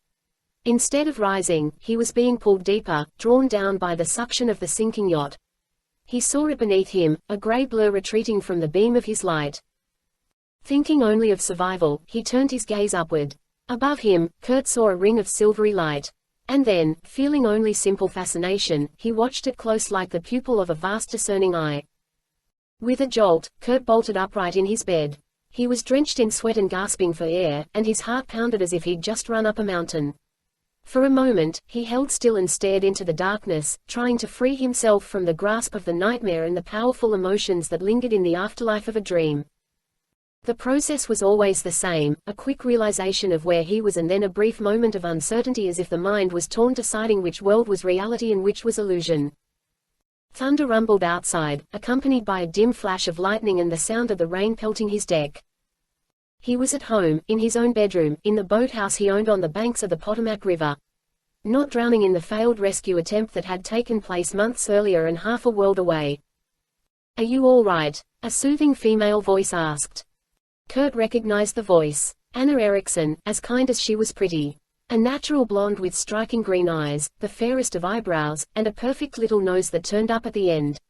Speaker 1: Instead of rising, he was being pulled deeper, drawn down by the suction of the sinking yacht. He saw it beneath him, a gray blur retreating from the beam of his light. Thinking only of survival, he turned his gaze upward. Above him, Kurt saw a ring of silvery light. And then, feeling only simple fascination, he watched it close like the pupil of a vast discerning eye. With a jolt, Kurt bolted upright in his bed. He was drenched in sweat and gasping for air, and his heart pounded as if he'd just run up a mountain. For a moment, he held still and stared into the darkness, trying to free himself from the grasp of the nightmare and the powerful emotions that lingered in the afterlife of a dream. The process was always the same, a quick realization of where he was and then a brief moment of uncertainty, as if the mind was torn deciding which world was reality and which was illusion. Thunder rumbled outside, accompanied by a dim flash of lightning and the sound of the rain pelting his deck. He was at home, in his own bedroom, in the boathouse he owned on the banks of the Potomac River. Not drowning in the failed rescue attempt that had taken place months earlier and half a world away. "Are you all right?" a soothing female voice asked. Kurt recognized the voice. Anna Erickson, as kind as she was pretty. A natural blonde with striking green eyes, the fairest of eyebrows, and a perfect little nose that turned up at the end.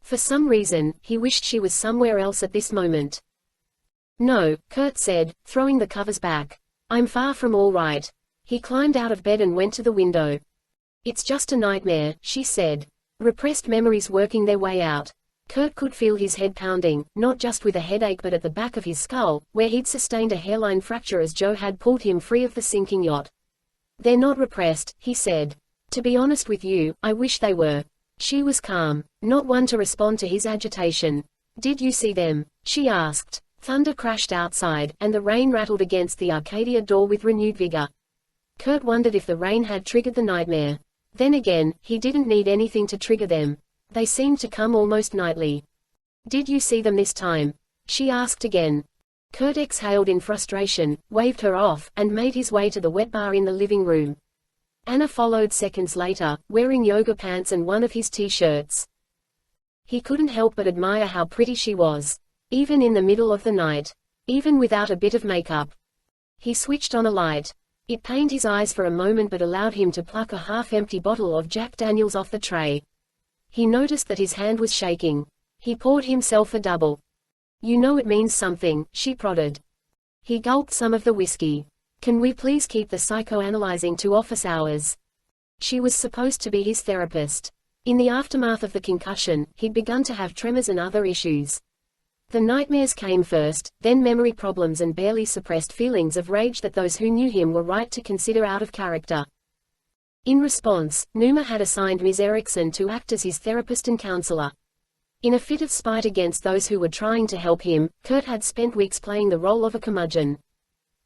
Speaker 1: For some reason, he wished she was somewhere else at this moment. "No," Kurt said, throwing the covers back. "I'm far from all right." He climbed out of bed and went to the window. "It's just a nightmare," she said. Repressed memories working their way out. Kurt could feel his head pounding, not just with a headache but at the back of his skull, where he'd sustained a hairline fracture as Joe had pulled him free of the sinking yacht. "They're not repressed," he said. "To be honest with you, I wish they were." She was calm, not one to respond to his agitation. "Did you see them?" she asked. Thunder crashed outside, and the rain rattled against the Arcadia door with renewed vigor. Kurt wondered if the rain had triggered the nightmare. Then again, he didn't need anything to trigger them. They seemed to come almost nightly. "Did you see them this time?" she asked again. Kurt exhaled in frustration, waved her off, and made his way to the wet bar in the living room. Anna followed seconds later, wearing yoga pants and one of his t-shirts. He couldn't help but admire how pretty she was. Even in the middle of the night. Even without a bit of makeup. He switched on a light. It pained his eyes for a moment but allowed him to pluck a half-empty bottle of Jack Daniels off the tray. He noticed that his hand was shaking. He poured himself a double. "You know it means something," she prodded. He gulped some of the whiskey. "Can we please keep the psychoanalyzing to office hours?" She was supposed to be his therapist. In the aftermath of the concussion, he'd begun to have tremors and other issues. The nightmares came first, then memory problems and barely suppressed feelings of rage that those who knew him were right to consider out of character. In response, Numa had assigned Ms. Erickson to act as his therapist and counselor. In a fit of spite against those who were trying to help him, Kurt had spent weeks playing the role of a curmudgeon.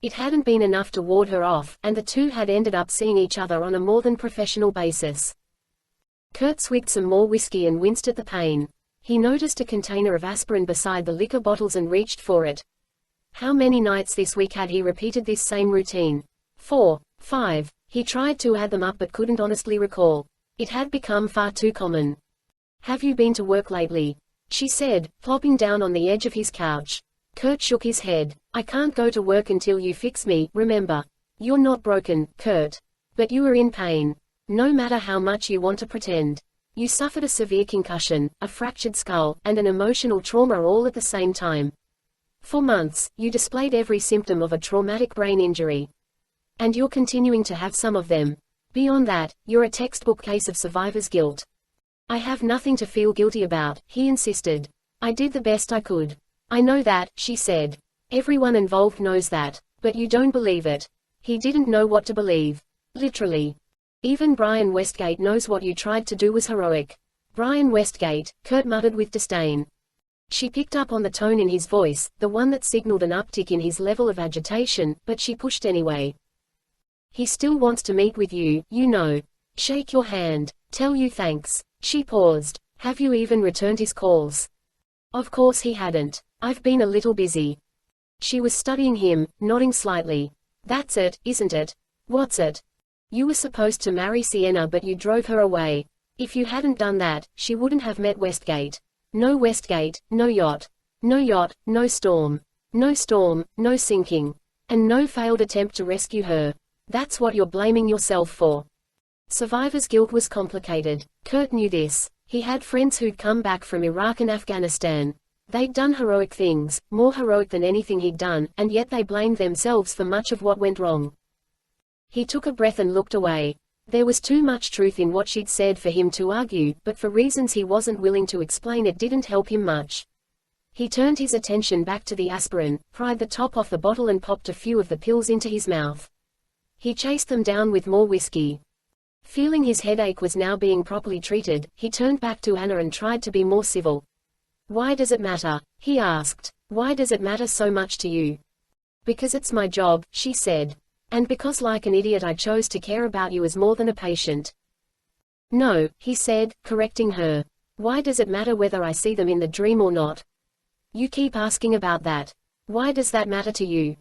Speaker 1: It hadn't been enough to ward her off, and the two had ended up seeing each other on a more than professional basis. Kurt swigged some more whiskey and winced at the pain. He noticed a container of aspirin beside the liquor bottles and reached for it. How many nights this week had he repeated this same routine? 4, 5. He tried to add them up but couldn't honestly recall. It had become far too common. "Have you been to work lately?" she said, plopping down on the edge of his couch. Kurt shook his head. "I can't go to work until you fix me, remember? You're not broken, Kurt. But you are in pain. No matter how much you want to pretend. You suffered a severe concussion, a fractured skull, and an emotional trauma all at the same time. For months, you displayed every symptom of a traumatic brain injury. And you're continuing to have some of them. Beyond that, you're a textbook case of survivor's guilt." "I have nothing to feel guilty about," he insisted. "I did the best I could." "I know that," she said. "Everyone involved knows that. But you don't believe it." He didn't know what to believe. Literally. "Even Brian Westgate knows what you tried to do was heroic." "Brian Westgate," Kurt muttered with disdain. She picked up on the tone in his voice, the one that signaled an uptick in his level of agitation, but she pushed anyway. "He still wants to meet with you, you know. Shake your hand. Tell you thanks." She paused. "Have you even returned his calls?" Of course he hadn't. "I've been a little busy." She was studying him, nodding slightly. "That's it, isn't it?" "What's it?" "You were supposed to marry Sienna but you drove her away. If you hadn't done that, she wouldn't have met Westgate. No Westgate, no yacht. No yacht, no storm. No storm, no sinking. And no failed attempt to rescue her. That's what you're blaming yourself for." Survivor's guilt was complicated. Kurt knew this. He had friends who'd come back from Iraq and Afghanistan. They'd done heroic things, more heroic than anything he'd done, and yet they blamed themselves for much of what went wrong. He took a breath and looked away. There was too much truth in what she'd said for him to argue, but for reasons he wasn't willing to explain it didn't help him much. He turned his attention back to the aspirin, pried the top off the bottle and popped a few of the pills into his mouth. He chased them down with more whiskey. Feeling his headache was now being properly treated, he turned back to Anna and tried to be more civil. "Why does it matter?" he asked. "Why does it matter so much to you?" "Because it's my job," she said. "And because like an idiot I chose to care about you as more than a patient." "No," he said, correcting her. "Why does it matter whether I see them in the dream or not? You keep asking about that. Why does that matter to you?"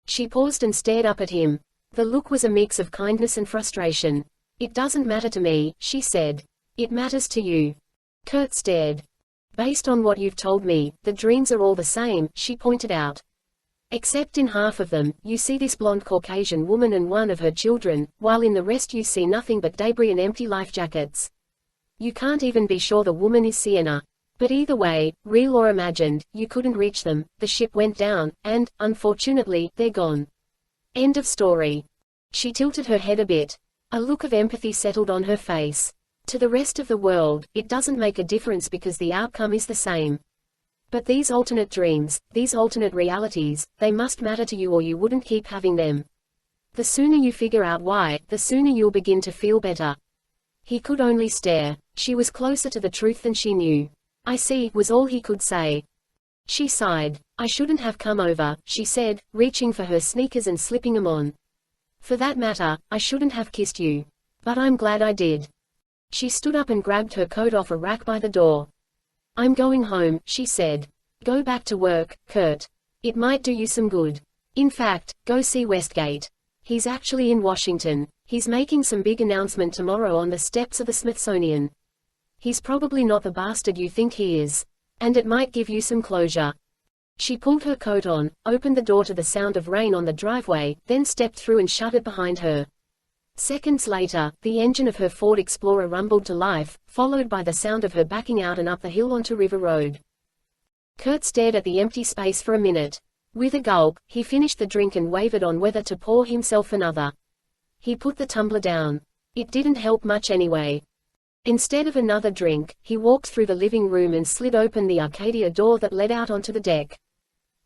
Speaker 1: She paused and stared up at him. The look was a mix of kindness and frustration. "It doesn't matter to me," she said. "It matters to you." Kurt stared. "Based on what you've told me, the dreams are all the same," she pointed out. "Except in half of them, you see this blonde Caucasian woman and one of her children, while in the rest you see nothing but debris and empty life jackets. You can't even be sure the woman is Sienna. But either way, real or imagined, you couldn't reach them, the ship went down, and, unfortunately, they're gone. End of story." She tilted her head a bit. A look of empathy settled on her face. "To the rest of the world, it doesn't make a difference because the outcome is the same. But these alternate dreams, these alternate realities, they must matter to you or you wouldn't keep having them. The sooner you figure out why, the sooner you'll begin to feel better." He could only stare. She was closer to the truth than she knew. "I see," was all he could say. She sighed. "I shouldn't have come over," she said, reaching for her sneakers and slipping them on. "For that matter, I shouldn't have kissed you. But I'm glad I did." She stood up and grabbed her coat off a rack by the door. "I'm going home," she said. "Go back to work, Kurt. It might do you some good. In fact, go see Westgate. He's actually in Washington. He's making some big announcement tomorrow on the steps of the Smithsonian. He's probably not the bastard you think he is. And it might give you some closure." She pulled her coat on, opened the door to the sound of rain on the driveway, then stepped through and shut it behind her. Seconds later, the engine of her Ford Explorer rumbled to life, followed by the sound of her backing out and up the hill onto River Road. Kurt stared at the empty space for a minute. With a gulp, he finished the drink and wavered on whether to pour himself another. He put the tumbler down. It didn't help much anyway. Instead of another drink, he walked through the living room and slid open the Arcadia door that led out onto the deck.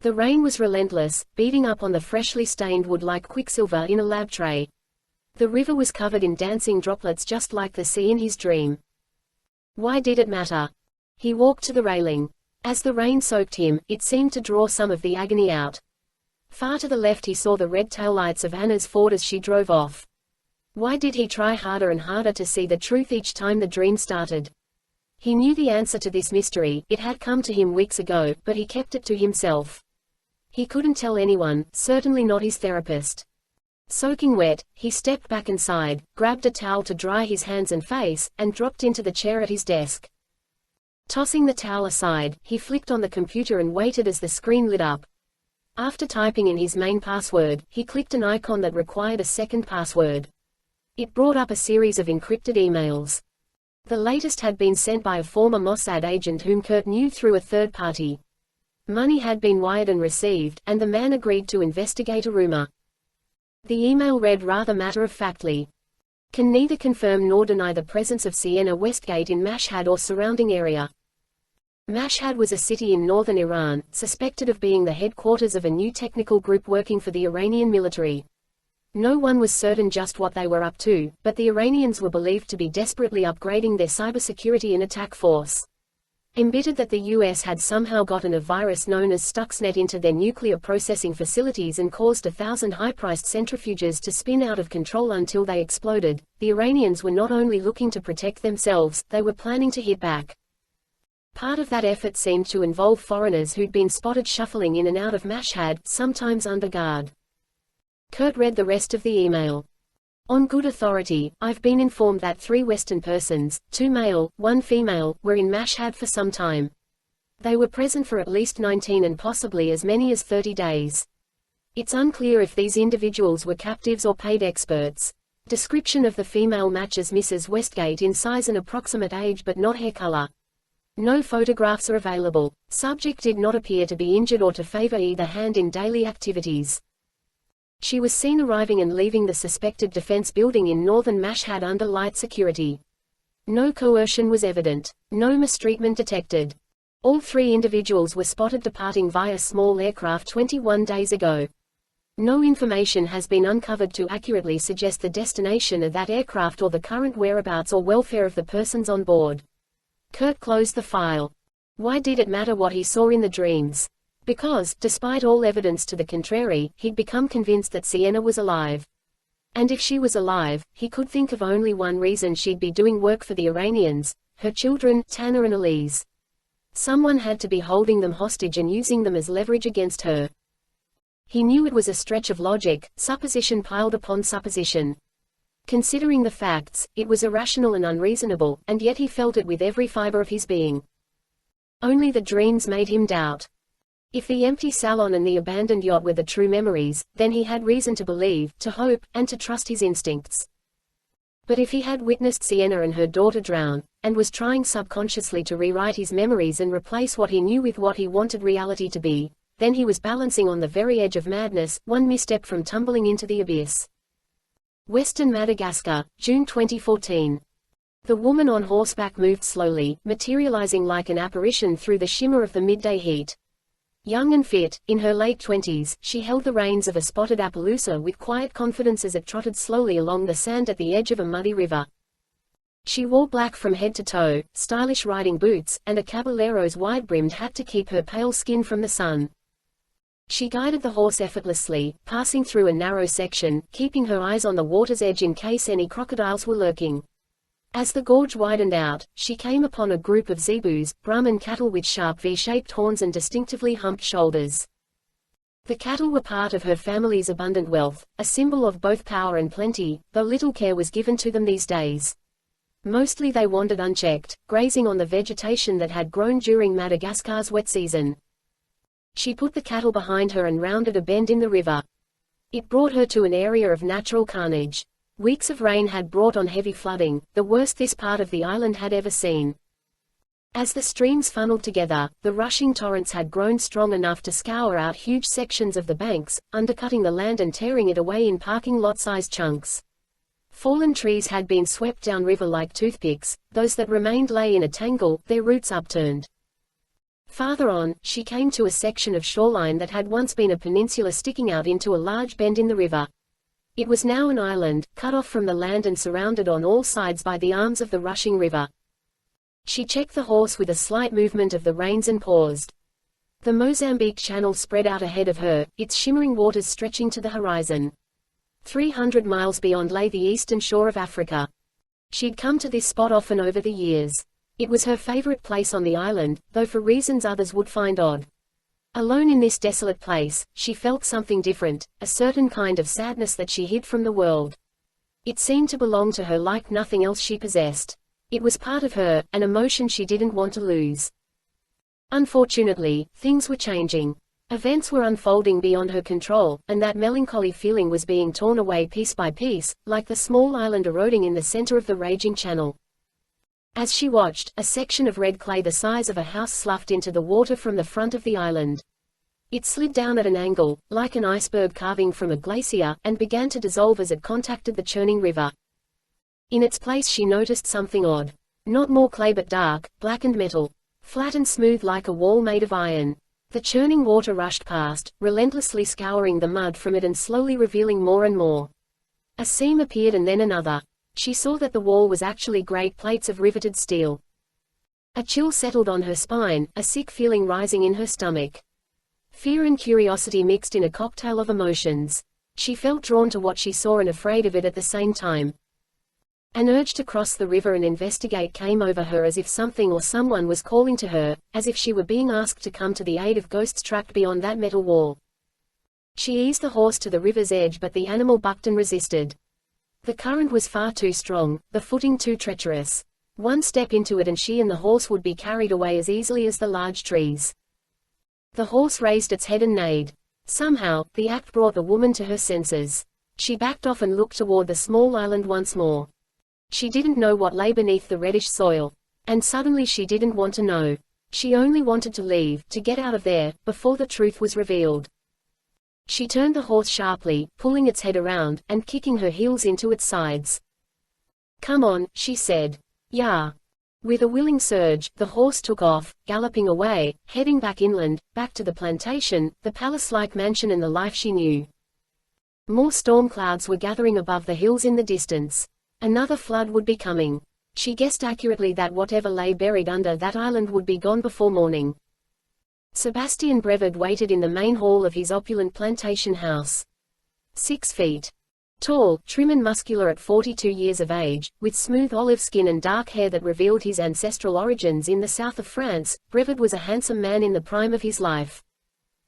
Speaker 1: The rain was relentless, beating up on the freshly stained wood like quicksilver in a lab tray. The river was covered in dancing droplets just like the sea in his dream. Why did it matter? He walked to the railing. As the rain soaked him, it seemed to draw some of the agony out. Far to the left he saw the red taillights of Anna's Ford as she drove off. Why did he try harder and harder to see the truth each time the dream started? He knew the answer to this mystery, it had come to him weeks ago, but he kept it to himself. He couldn't tell anyone, certainly not his therapist. Soaking wet, he stepped back and sighed, grabbed a towel to dry his hands and face, and dropped into the chair at his desk. Tossing the towel aside, he flicked on the computer and waited as the screen lit up. After typing in his main password, he clicked an icon that required a second password. It brought up a series of encrypted emails. The latest had been sent by a former Mossad agent whom Kurt knew through a third party. Money had been wired and received, and the man agreed to investigate a rumor. The email read rather matter-of-factly. Can neither confirm nor deny the presence of Sienna Westgate in Mashhad or surrounding area. Mashhad was a city in northern Iran, suspected of being the headquarters of a new technical group working for the Iranian military. No one was certain just what they were up to, but the Iranians were believed to be desperately upgrading their cybersecurity and attack force. Embittered that the US had somehow gotten a virus known as Stuxnet into their nuclear processing facilities and caused 1,000 high-priced centrifuges to spin out of control until they exploded, the Iranians were not only looking to protect themselves, they were planning to hit back. Part of that effort seemed to involve foreigners who'd been spotted shuffling in and out of Mashhad, sometimes under guard. Kurt read the rest of the email. On good authority, I've been informed that 3 Western persons, 2 male, 1 female, were in Mashhad for some time. They were present for at least 19 and possibly as many as 30 days. It's unclear if these individuals were captives or paid experts. Description of the female matches Mrs. Westgate in size and approximate age but not hair color. No photographs are available. Subject did not appear to be injured or to favor either hand in daily activities. She was seen arriving and leaving the suspected defense building in northern Mashhad under light security. No coercion was evident. No mistreatment detected. All 3 individuals were spotted departing via small aircraft 21 days ago. No information has been uncovered to accurately suggest the destination of that aircraft or the current whereabouts or welfare of the persons on board. Kurt closed the file. Why did it matter what he saw in the dreams? Because, despite all evidence to the contrary, he'd become convinced that Sienna was alive. And if she was alive, he could think of only one reason she'd be doing work for the Iranians: her children, Tanner and Elise. Someone had to be holding them hostage and using them as leverage against her. He knew it was a stretch of logic, supposition piled upon supposition. Considering the facts, it was irrational and unreasonable, and yet he felt it with every fiber of his being. Only the dreams made him doubt. If the empty salon and the abandoned yacht were the true memories, then he had reason to believe, to hope, and to trust his instincts. But if he had witnessed Sienna and her daughter drown, and was trying subconsciously to rewrite his memories and replace what he knew with what he wanted reality to be, then he was balancing on the very edge of madness, one misstep from tumbling into the abyss. Western Madagascar, June 2014. The woman on horseback moved slowly, materializing like an apparition through the shimmer of the midday heat. Young and fit, in her late 20s, she held the reins of a spotted Appaloosa with quiet confidence as it trotted slowly along the sand at the edge of a muddy river. She wore black from head to toe, stylish riding boots, and a caballero's wide-brimmed hat to keep her pale skin from the sun. She guided the horse effortlessly, passing through a narrow section, keeping her eyes on the water's edge in case any crocodiles were lurking. As the gorge widened out, she came upon a group of zebus, Brahman cattle with sharp V-shaped horns and distinctively humped shoulders. The cattle were part of her family's abundant wealth, a symbol of both power and plenty, though little care was given to them these days. Mostly they wandered unchecked, grazing on the vegetation that had grown during Madagascar's wet season. She put the cattle behind her and rounded a bend in the river. It brought her to an area of natural carnage. Weeks of rain had brought on heavy flooding, the worst this part of the island had ever seen. As the streams funneled together, the rushing torrents had grown strong enough to scour out huge sections of the banks, undercutting the land and tearing it away in parking lot-sized chunks. Fallen trees had been swept downriver like toothpicks, those that remained lay in a tangle, their roots upturned. Farther on, she came to a section of shoreline that had once been a peninsula sticking out into a large bend in the river. It was now an island, cut off from the land and surrounded on all sides by the arms of the rushing river. She checked the horse with a slight movement of the reins and paused. The Mozambique Channel spread out ahead of her, its shimmering waters stretching to the horizon. 300 miles beyond lay the eastern shore of Africa. She'd come to this spot often over the years. It was her favorite place on the island, though for reasons others would find odd. Alone in this desolate place, she felt something different, a certain kind of sadness that she hid from the world. It seemed to belong to her like nothing else she possessed. It was part of her, an emotion she didn't want to lose. Unfortunately, things were changing. Events were unfolding beyond her control, and that melancholy feeling was being torn away piece by piece, like the small island eroding in the center of the raging channel. As she watched, a section of red clay the size of a house sloughed into the water from the front of the island. It slid down at an angle, like an iceberg carving from a glacier, and began to dissolve as it contacted the churning river. In its place she noticed something odd. Not more clay but dark, blackened metal. Flat and smooth like a wall made of iron. The churning water rushed past, relentlessly scouring the mud from it and slowly revealing more and more. A seam appeared and then another. She saw that the wall was actually great plates of riveted steel. A chill settled on her spine, a sick feeling rising in her stomach. Fear and curiosity mixed in a cocktail of emotions. She felt drawn to what she saw and afraid of it at the same time. An urge to cross the river and investigate came over her as if something or someone was calling to her, as if she were being asked to come to the aid of ghosts trapped beyond that metal wall. She eased the horse to the river's edge but the animal bucked and resisted. The current was far too strong, the footing too treacherous. One step into it and she and the horse would be carried away as easily as the large trees. The horse raised its head and neighed. Somehow, the act brought the woman to her senses. She backed off and looked toward the small island once more. She didn't know what lay beneath the reddish soil. And suddenly she didn't want to know. She only wanted to leave, to get out of there, before the truth was revealed. She turned the horse sharply, pulling its head around, and kicking her heels into its sides. "Come on," she said. "Yeah." With a willing surge, the horse took off, galloping away, heading back inland, back to the plantation, the palace-like mansion and the life she knew. More storm clouds were gathering above the hills in the distance. Another flood would be coming. She guessed accurately that whatever lay buried under that island would be gone before morning. Sebastian Brevard waited in the main hall of his opulent plantation house. 6 feet tall, trim and muscular at 42 years of age, with smooth olive skin and dark hair that revealed his ancestral origins in the south of France, Brevard was a handsome man in the prime of his life.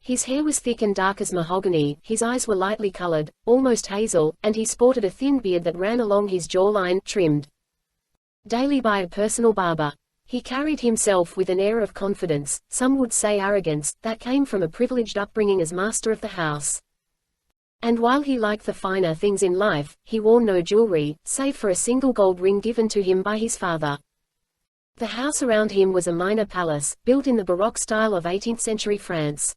Speaker 1: His hair was thick and dark as mahogany, his eyes were lightly colored, almost hazel, and he sported a thin beard that ran along his jawline, trimmed daily by a personal barber. He carried himself with an air of confidence, some would say arrogance, that came from a privileged upbringing as master of the house. And while he liked the finer things in life, he wore no jewelry, save for a single gold ring given to him by his father. The house around him was a minor palace, built in the Baroque style of 18th-century France.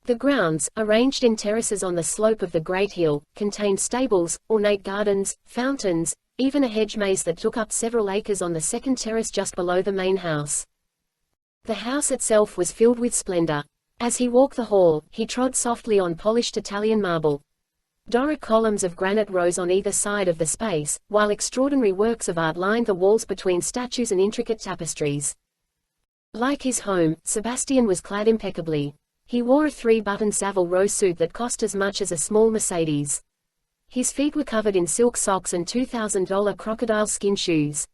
Speaker 1: The grounds, arranged in terraces on the slope of the great hill, contained stables, ornate gardens, fountains, even a hedge maze that took up several acres on the second terrace just below the main house. The house itself was filled with splendor. As he walked the hall, he trod softly on polished Italian marble. Doric columns of granite rose on either side of the space, while extraordinary works of art lined the walls between statues and intricate tapestries. Like his home, Sebastian was clad impeccably. He wore a 3-button Savile Row suit that cost as much as a small Mercedes. His feet were covered in silk socks and $2,000 crocodile skin shoes.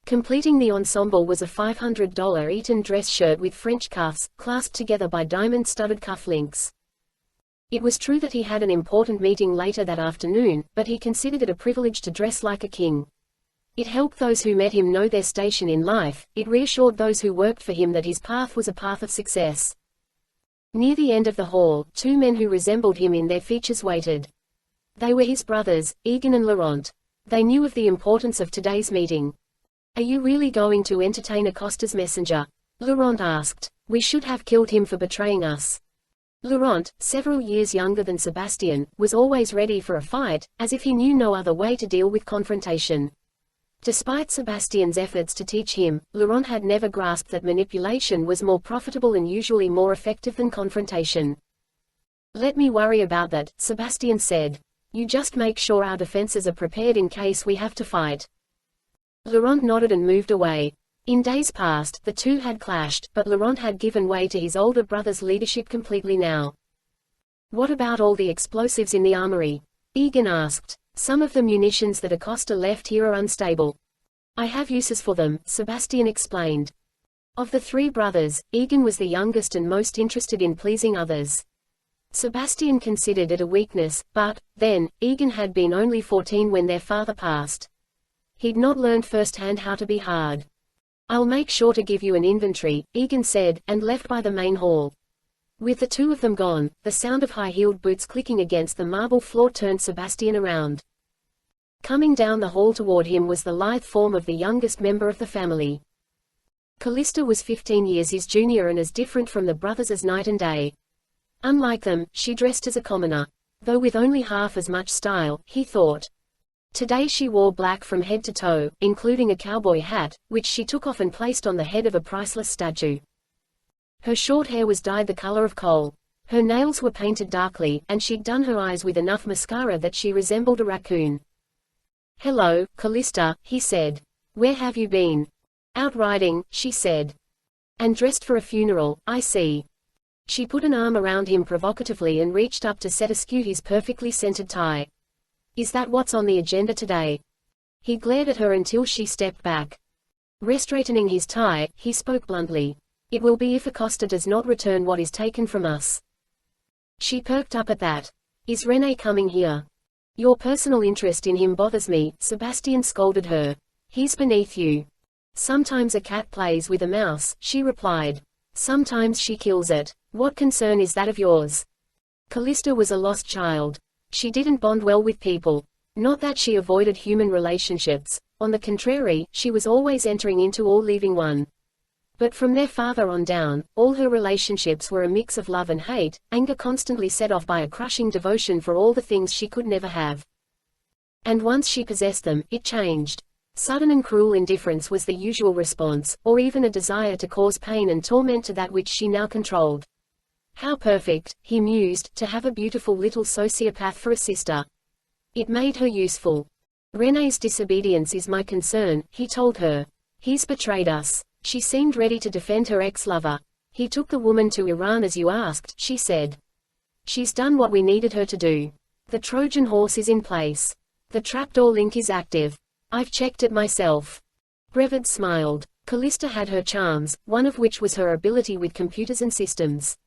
Speaker 1: Completing the ensemble was a $500 Eton dress shirt with French cuffs, clasped together by diamond-studded cufflinks. It was true that he had an important meeting later that afternoon, but he considered it a privilege to dress like a king. It helped those who met him know their station in life, it reassured those who worked for him that his path was a path of success. Near the end of the hall, 2 men who resembled him in their features waited. They were his brothers, Egan and Laurent. They knew of the importance of today's meeting. "Are you really going to entertain Acosta's messenger?" Laurent asked. "We should have killed him for betraying us." Laurent, several years younger than Sebastian, was always ready for a fight, as if he knew no other way to deal with confrontation. Despite Sebastian's efforts to teach him, Laurent had never grasped that manipulation was more profitable and usually more effective than confrontation. "Let me worry about that," Sebastian said. "You just make sure our defenses are prepared in case we have to fight." Laurent nodded and moved away. In days past, the two had clashed, but Laurent had given way to his older brother's leadership completely now. "What about all the explosives in the armory?" Egan asked. "Some of the munitions that Acosta left here are unstable." "I have uses for them," Sebastian explained. Of the 3 brothers, Egan was the youngest and most interested in pleasing others. Sebastian considered it a weakness, but, then, Egan had been only 14 when their father passed. He'd not learned firsthand how to be hard. "I'll make sure to give you an inventory," Egan said, and left by the main hall. With the 2 of them gone, the sound of high-heeled boots clicking against the marble floor turned Sebastian around. Coming down the hall toward him was the lithe form of the youngest member of the family. Callista was 15 years his junior and as different from the brothers as night and day. Unlike them, she dressed as a commoner. Though with only half as much style, he thought. Today she wore black from head to toe, including a cowboy hat, which she took off and placed on the head of a priceless statue. Her short hair was dyed the color of coal. Her nails were painted darkly, and she'd done her eyes with enough mascara that she resembled a raccoon. "Hello, Callista," he said. "Where have you been?" "Out riding," she said. "And dressed for a funeral, I see." She put an arm around him provocatively and reached up to set askew his perfectly scented tie. "Is that what's on the agenda today?" He glared at her until she stepped back. Restraightening his tie, he spoke bluntly. "It will be if Acosta does not return what is taken from us." She perked up at that. "Is René coming here?" "Your personal interest in him bothers me," Sebastian scolded her. "He's beneath you." "Sometimes a cat plays with a mouse," she replied. "Sometimes she kills it. What concern is that of yours?" Callista was a lost child. She didn't bond well with people. Not that she avoided human relationships. On the contrary, she was always entering into or leaving one. But from their father on down, all her relationships were a mix of love and hate, anger constantly set off by a crushing devotion for all the things she could never have. And once she possessed them, it changed. Sudden and cruel indifference was the usual response, or even a desire to cause pain and torment to that which she now controlled. How perfect, he mused, to have a beautiful little sociopath for a sister. It made her useful. René's disobedience is my concern, he told her. He's betrayed us. She seemed ready to defend her ex-lover. He took the woman to Iran as you asked, she said. She's done what we needed her to do. The Trojan horse is in place. The trapdoor link is active. I've checked it myself. Brevid smiled. Callista had her charms, one of which was her ability with computers and systems.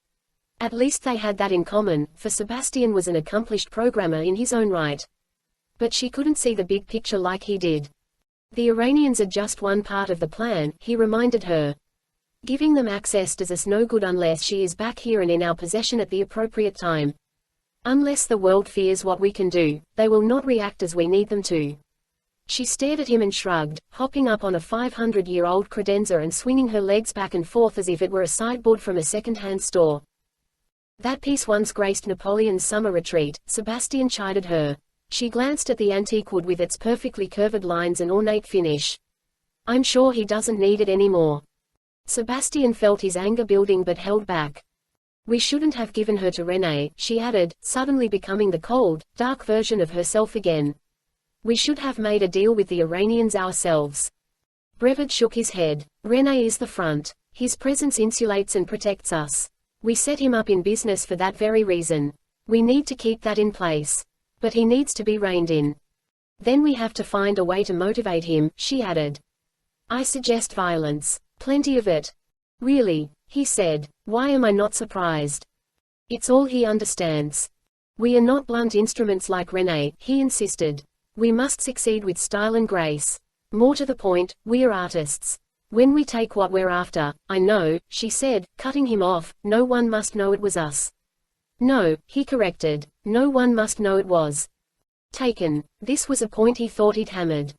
Speaker 1: At least they had that in common, for Sebastian was an accomplished programmer in his own right. But she couldn't see the big picture like he did. The Iranians are just one part of the plan, he reminded her. Giving them access does us no good unless she is back here and in our possession at the appropriate time. Unless the world fears what we can do, they will not react as we need them to. She stared at him and shrugged, hopping up on a 500-year-old credenza and swinging her legs back and forth as if it were a sideboard from a second-hand store. That piece once graced Napoleon's summer retreat, Sebastian chided her. She glanced at the antique wood with its perfectly curved lines and ornate finish. I'm sure he doesn't need it anymore. Sebastian felt his anger building but held back. We shouldn't have given her to René, she added, suddenly becoming the cold, dark version of herself again. We should have made a deal with the Iranians ourselves. Brevid shook his head. René is the front. His presence insulates and protects us. We set him up in business for that very reason. We need to keep that in place. But he needs to be reined in. Then we have to find a way to motivate him, she added. I suggest violence. Plenty of it. Really, he said. Why am I not surprised? It's all he understands. We are not blunt instruments like René, he insisted. We must succeed with style and grace. More to the point, we are artists. When we take what we're after, I know, she said, cutting him off, no one must know it was us. No, he corrected, no one must know it was taken. This was a point he thought he'd hammered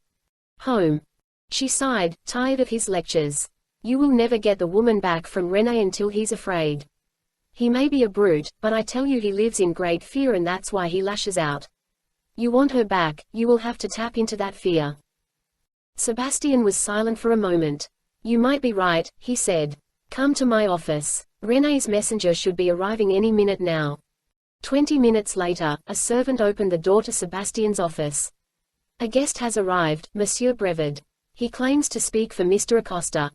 Speaker 1: home. She sighed, tired of his lectures. You will never get the woman back from René until he's afraid. He may be a brute, but I tell you he lives in great fear and that's why he lashes out. You want her back, you will have to tap into that fear. Sebastian was silent for a moment. You might be right, he said. Come to my office. René's messenger should be arriving any minute now. 20 minutes later, a servant opened the door to Sebastian's office. A guest has arrived, Monsieur Brevid. He claims to speak for Mr. Acosta.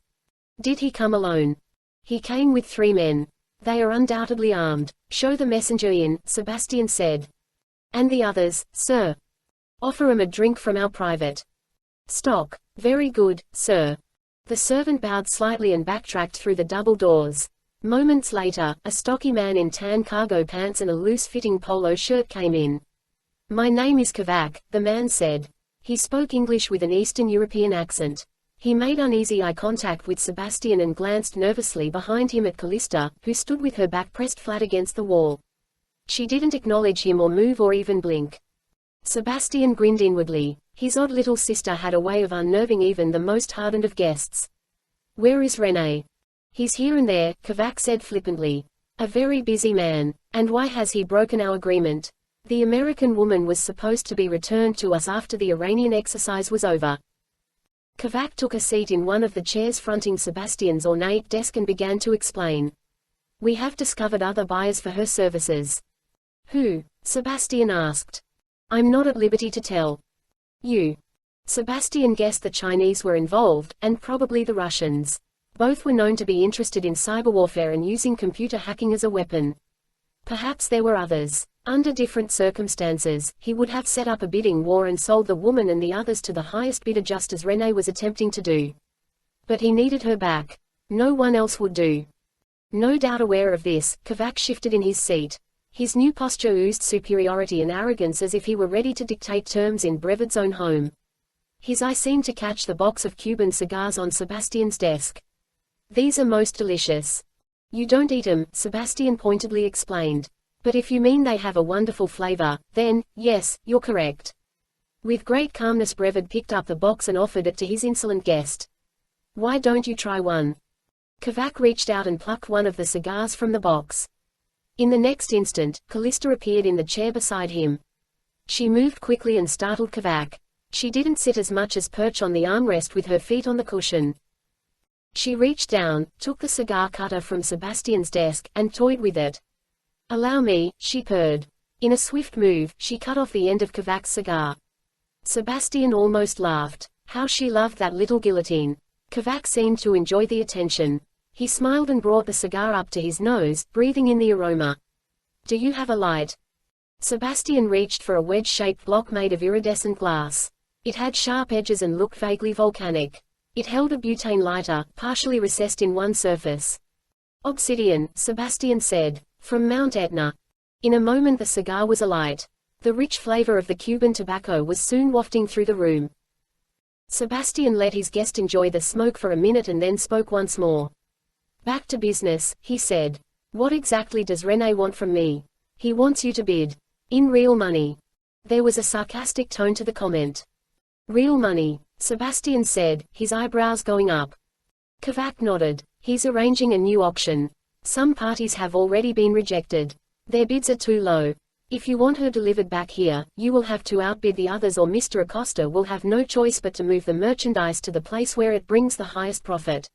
Speaker 1: Did he come alone? He came with 3 men. They are undoubtedly armed. Show the messenger in, Sebastian said. And the others, sir? Offer 'em a drink from our private stock. Very good, sir. The servant bowed slightly and backtracked through the double doors. Moments later, a stocky man in tan cargo pants and a loose-fitting polo shirt came in. My name is Kovac, the man said. He spoke English with an Eastern European accent. He made uneasy eye contact with Sebastian and glanced nervously behind him at Callista, who stood with her back pressed flat against the wall. She didn't acknowledge him or move or even blink. Sebastian grinned inwardly. His odd little sister had a way of unnerving even the most hardened of guests. Where is René? He's here and there, Kovac said flippantly. A very busy man. And why has he broken our agreement? The American woman was supposed to be returned to us after the Iranian exercise was over. Kovac took a seat in one of the chairs fronting Sebastian's ornate desk and began to explain. We have discovered other buyers for her services. Who? Sebastian asked. I'm not at liberty to tell. You. Sebastian guessed the Chinese were involved, and probably the Russians. Both were known to be interested in cyber warfare and using computer hacking as a weapon. Perhaps there were others. Under different circumstances, he would have set up a bidding war and sold the woman and the others to the highest bidder just as René was attempting to do. But he needed her back. No one else would do. No doubt aware of this, Kovac shifted in his seat. His new posture oozed superiority and arrogance as if he were ready to dictate terms in Brevid's own home. His eye seemed to catch the box of Cuban cigars on Sebastian's desk. These are most delicious. You don't eat 'em, Sebastian pointedly explained. But if you mean they have a wonderful flavor, then, yes, you're correct. With great calmness Brevid picked up the box and offered it to his insolent guest. Why don't you try one? Kovac reached out and plucked one of the cigars from the box. In the next instant, Callista appeared in the chair beside him. She moved quickly and startled Kovac. She didn't sit as much as perch on the armrest with her feet on the cushion. She reached down, took the cigar cutter from Sebastian's desk, and toyed with it. "Allow me," she purred. In a swift move, she cut off the end of Kavak's cigar. Sebastian almost laughed. How she loved that little guillotine. Kavak seemed to enjoy the attention. He smiled and brought the cigar up to his nose, breathing in the aroma. "Do you have a light?" Sebastian reached for a wedge-shaped block made of iridescent glass. It had sharp edges and looked vaguely volcanic. It held a butane lighter, partially recessed in one surface. "Obsidian," Sebastian said. "From Mount Etna." In a moment the cigar was alight. The rich flavor of the Cuban tobacco was soon wafting through the room. Sebastian let his guest enjoy the smoke for a minute and then spoke once more. "Back to business," he said. "What exactly does René want from me?" "He wants you to bid. In real money." There was a sarcastic tone to the comment. "Real money," Sebastian said, his eyebrows going up. Kavak nodded. "He's arranging a new auction. Some parties have already been rejected. Their bids are too low. If you want her delivered back here, you will have to outbid the others, or Mr. Acosta will have no choice but to move the merchandise to the place where it brings the highest profit."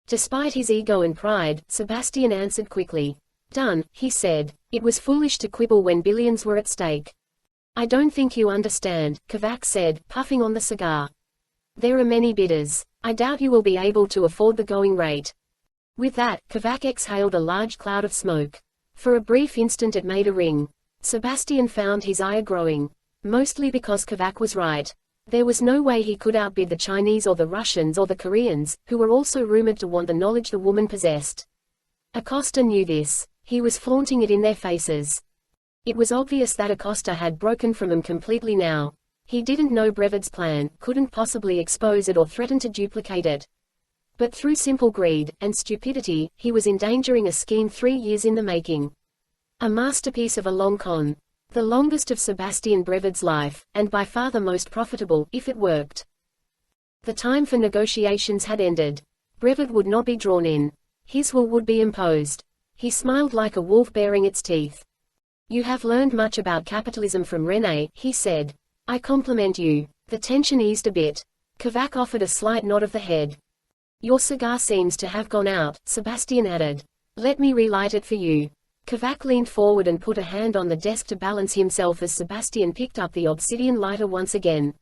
Speaker 1: Despite his ego and pride, Sebastian answered quickly. "Done," he said. It was foolish to quibble when billions were at stake. "I don't think you understand," Kavak said, puffing on the cigar. "There are many bidders. I doubt you will be able to afford the going rate." With that, Kavak exhaled a large cloud of smoke. For a brief instant it made a ring. Sebastian found his ire growing. Mostly because Kavak was right. There was no way he could outbid the Chinese or the Russians or the Koreans, who were also rumored to want the knowledge the woman possessed. Acosta knew this. He was flaunting it in their faces. It was obvious that Acosta had broken from him completely now. He didn't know Brevid's plan, couldn't possibly expose it or threaten to duplicate it. But through simple greed and stupidity, he was endangering a scheme 3 years in the making. A masterpiece of a long con. The longest of Sebastian Brevid's life, and by far the most profitable, if it worked. The time for negotiations had ended. Brevid would not be drawn in. His will would be imposed. He smiled like a wolf baring its teeth. "You have learned much about capitalism from René," he said. "I compliment you." The tension eased a bit. Kavak offered a slight nod of the head. "Your cigar seems to have gone out," Sebastian added. "Let me relight it for you." Kavak leaned forward and put a hand on the desk to balance himself as Sebastian picked up the obsidian lighter once again.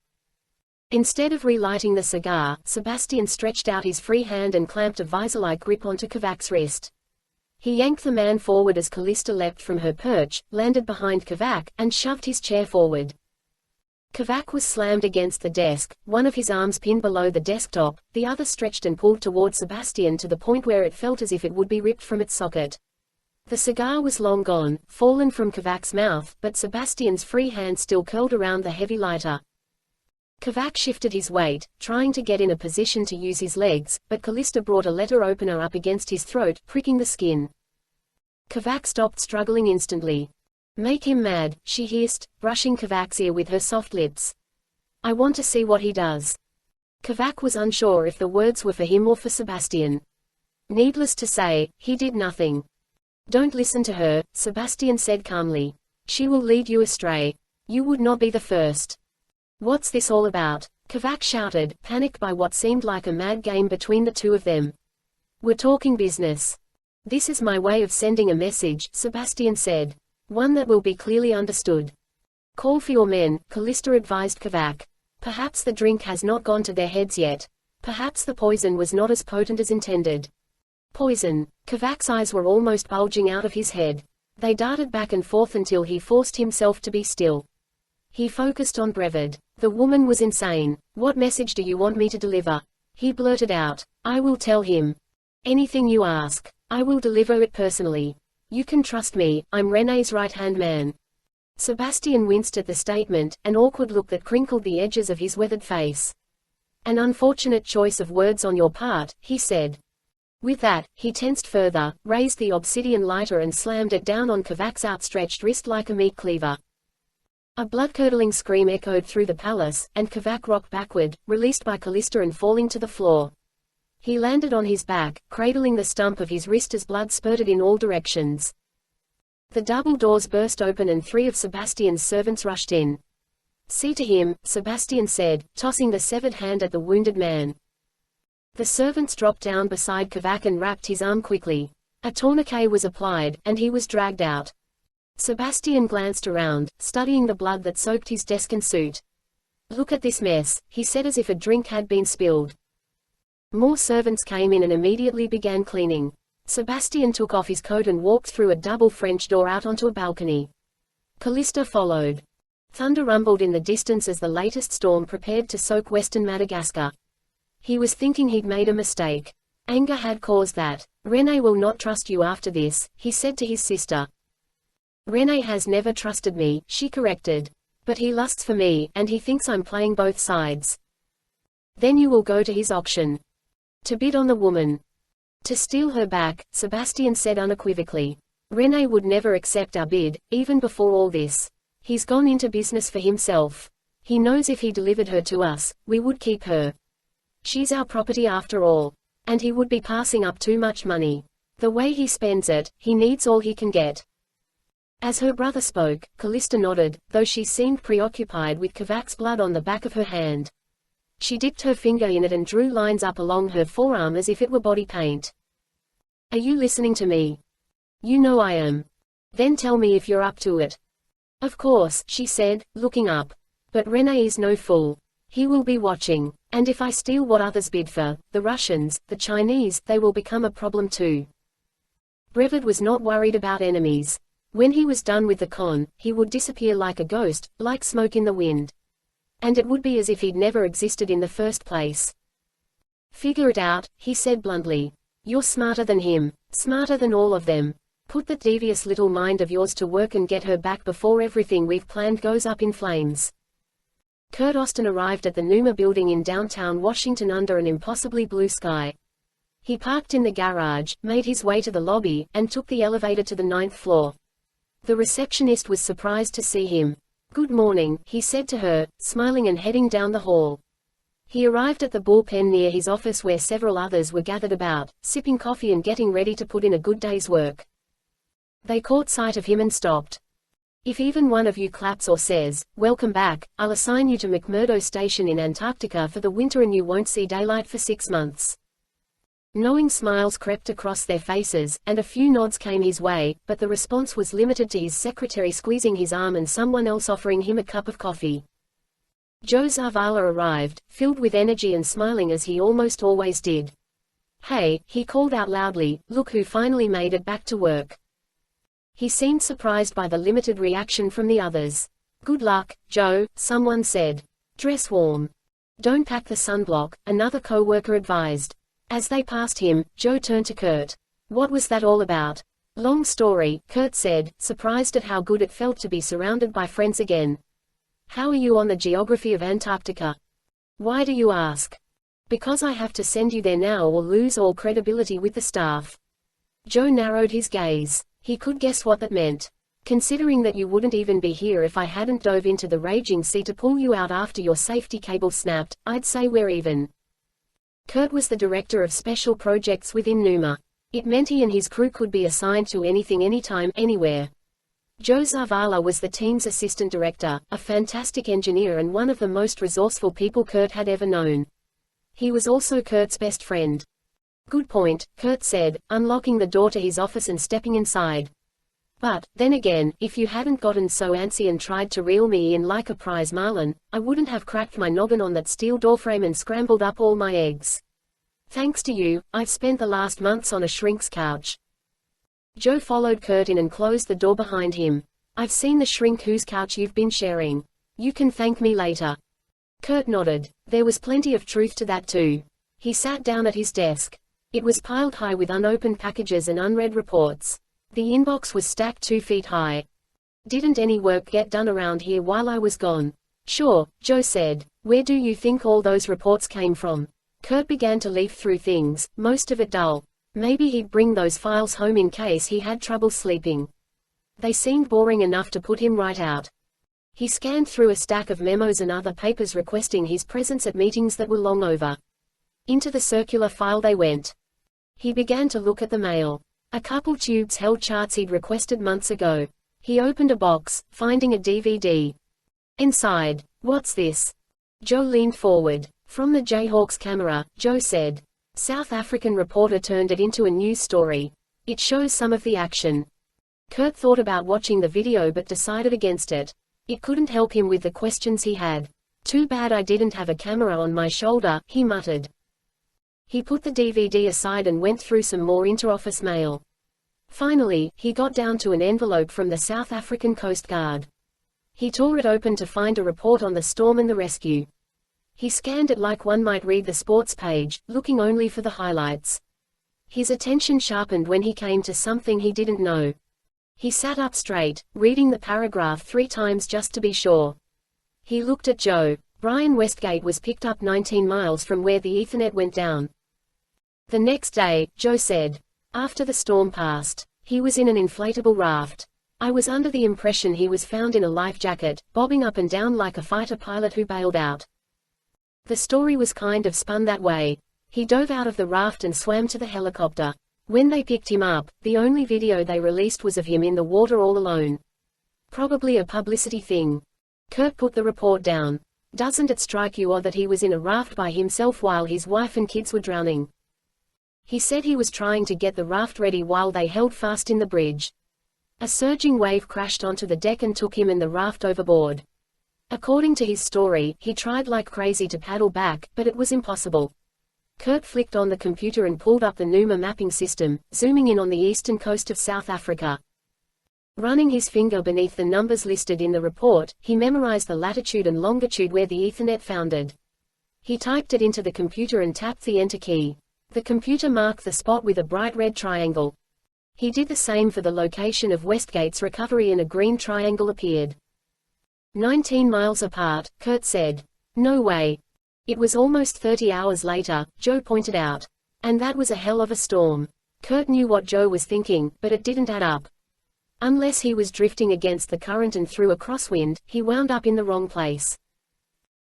Speaker 1: Instead of relighting the cigar, Sebastian stretched out his free hand and clamped a visor-like grip onto Kavak's wrist. He yanked the man forward as Callista leapt from her perch, landed behind Kavak, and shoved his chair forward. Kavak was slammed against the desk, one of his arms pinned below the desktop, the other stretched and pulled toward Sebastian to the point where it felt as if it would be ripped from its socket. The cigar was long gone, fallen from Kavak's mouth, but Sebastian's free hand still curled around the heavy lighter. Kavak shifted his weight, trying to get in a position to use his legs, but Callista brought a letter opener up against his throat, pricking the skin. Kavak stopped struggling instantly. "Make him mad," she hissed, brushing Kavak's ear with her soft lips. "I want to see what he does." Kavak was unsure if the words were for him or for Sebastian. Needless to say, he did nothing. "Don't listen to her," Sebastian said calmly. "She will lead you astray. You would not be the first." "What's this all about?" Kavak shouted, panicked by what seemed like a mad game between the two of them. "We're talking business." "This is my way of sending a message," Sebastian said. "One that will be clearly understood." "Call for your men," Callista advised Kavak. "Perhaps the drink has not gone to their heads yet. Perhaps the poison was not as potent as intended." "Poison?" Kavak's eyes were almost bulging out of his head. They darted back and forth until he forced himself to be still. He focused on Brevid. The woman was insane. "What message do you want me to deliver?" He blurted out. "I will tell him. Anything you ask. I will deliver it personally. You can trust me, I'm René's right-hand man." Sebastian winced at the statement, an awkward look that crinkled the edges of his weathered face. "An unfortunate choice of words on your part," he said. With that, he tensed further, raised the obsidian lighter and slammed it down on Kavak's outstretched wrist like a meat cleaver. A blood-curdling scream echoed through the palace, and Kavak rocked backward, released by Callista and falling to the floor. He landed on his back, cradling the stump of his wrist as blood spurted in all directions. The double doors burst open and 3 of Sebastian's servants rushed in. "See to him," Sebastian said, tossing the severed hand at the wounded man. The servants dropped down beside Kovac and wrapped his arm quickly. A tourniquet was applied, and he was dragged out. Sebastian glanced around, studying the blood that soaked his desk and suit. "Look at this mess," he said as if a drink had been spilled. More servants came in and immediately began cleaning. Sebastian took off his coat and walked through a double French door out onto a balcony. Callista followed. Thunder rumbled in the distance as the latest storm prepared to soak western Madagascar. He was thinking he'd made a mistake. Anger had caused that. "René will not trust you after this," he said to his sister. "René has never trusted me," she corrected. "But he lusts for me, and he thinks I'm playing both sides." "Then you will go to his auction. To bid on the woman. To steal her back," Sebastian said unequivocally. "René would never accept our bid, even before all this. He's gone into business for himself. He knows if he delivered her to us, we would keep her. She's our property after all. And he would be passing up too much money. The way he spends it, he needs all he can get." As her brother spoke, Callista nodded, though she seemed preoccupied with Kovac's blood on the back of her hand. She dipped her finger in it and drew lines up along her forearm as if it were body paint. "Are you listening to me?" "You know I am." "Then tell me if you're up to it." "Of course," she said, looking up. "But René is no fool. He will be watching. And if I steal what others bid for, the Russians, the Chinese, they will become a problem too." Brevid was not worried about enemies. When he was done with the con, he would disappear like a ghost, like smoke in the wind. And it would be as if he'd never existed in the first place. "Figure it out," he said bluntly. "You're smarter than him. Smarter than all of them. Put that devious little mind of yours to work and get her back before everything we've planned goes up in flames." Kurt Austin arrived at the Numa building in downtown Washington under an impossibly blue sky. He parked in the garage, made his way to the lobby, and took the elevator to the 9th floor. The receptionist was surprised to see him. "Good morning," he said to her, smiling and heading down the hall. He arrived at the bullpen near his office where several others were gathered about, sipping coffee and getting ready to put in a good day's work. They caught sight of him and stopped. "If even one of you claps or says, 'Welcome back,' I'll assign you to McMurdo Station in Antarctica for the winter and you won't see daylight for 6 months." Knowing smiles crept across their faces, and a few nods came his way, but the response was limited to his secretary squeezing his arm and someone else offering him a cup of coffee. Joe Zavala arrived, filled with energy and smiling as he almost always did. "Hey," he called out loudly, "look who finally made it back to work." He seemed surprised by the limited reaction from the others. "Good luck, Joe," someone said. "Dress warm. Don't pack the sunblock," another co-worker advised. As they passed him, Joe turned to Kurt. "What was that all about?" "Long story," Kurt said, surprised at how good it felt to be surrounded by friends again. "How are you on the geography of Antarctica?" "Why do you ask?" "Because I have to send you there now or lose all credibility with the staff." Joe narrowed his gaze. He could guess what that meant. "Considering that you wouldn't even be here if I hadn't dove into the raging sea to pull you out after your safety cable snapped, I'd say we're even." Kurt was the director of special projects within Numa. It meant he and his crew could be assigned to anything anytime, anywhere. Joe Zavala was the team's assistant director, a fantastic engineer and one of the most resourceful people Kurt had ever known. He was also Kurt's best friend. "Good point," Kurt said, unlocking the door to his office and stepping inside. "But, then again, if you hadn't gotten so antsy and tried to reel me in like a prize marlin, I wouldn't have cracked my noggin on that steel doorframe and scrambled up all my eggs. Thanks to you, I've spent the last months on a shrink's couch." Joe followed Kurt in and closed the door behind him. "I've seen the shrink whose couch you've been sharing. You can thank me later." Kurt nodded. There was plenty of truth to that too. He sat down at his desk. It was piled high with unopened packages and unread reports. The inbox was stacked 2 feet high. "Didn't any work get done around here while I was gone?" "Sure," Joe said. "Where do you think all those reports came from?" Kurt began to leaf through things, most of it dull. Maybe he'd bring those files home in case he had trouble sleeping. They seemed boring enough to put him right out. He scanned through a stack of memos and other papers requesting his presence at meetings that were long over. Into the circular file they went. He began to look at the mail. A couple tubes held charts he'd requested months ago. He opened a box, finding a DVD. Inside, "What's this?" Joe leaned forward. "From the Jayhawks camera," Joe said. South African reporter turned it into a news story. It shows some of the action. Kurt thought about watching the video but decided against it. It couldn't help him with the questions he had. Too bad I didn't have a camera on my shoulder, he muttered. He put the DVD aside and went through some more inter-office mail. Finally, he got down to an envelope from the South African Coast Guard. He tore it open to find a report on the storm and the rescue. He scanned it like one might read the sports page, looking only for the highlights. His attention sharpened when he came to something he didn't know. He sat up straight, reading the paragraph 3 times just to be sure. He looked at Joe. Brian Westgate was picked up 19 miles from where the Ethernet went down. The next day, Joe said, after the storm passed, he was in an inflatable raft. I was under the impression he was found in a life jacket, bobbing up and down like a fighter pilot who bailed out. The story was kind of spun that way. He dove out of the raft and swam to the helicopter. When they picked him up, the only video they released was of him in the water all alone. Probably a publicity thing. Kurt put the report down. Doesn't it strike you odd that he was in a raft by himself while his wife and kids were drowning? He said he was trying to get the raft ready while they held fast in the bridge. A surging wave crashed onto the deck and took him and the raft overboard. According to his story, he tried like crazy to paddle back, but it was impossible. Kurt flicked on the computer and pulled up the NUMA mapping system, zooming in on the eastern coast of South Africa. Running his finger beneath the numbers listed in the report, he memorized the latitude and longitude where the Ethernet foundered. He typed it into the computer and tapped the Enter key. The computer marked the spot with a bright red triangle. He did the same for the location of Westgate's recovery and a green triangle appeared. 19 miles apart, Kurt said. No way. It was almost 30 hours later, Joe pointed out. And that was a hell of a storm. Kurt knew what Joe was thinking, but it didn't add up. Unless he was drifting against the current and through a crosswind, he wound up in the wrong place.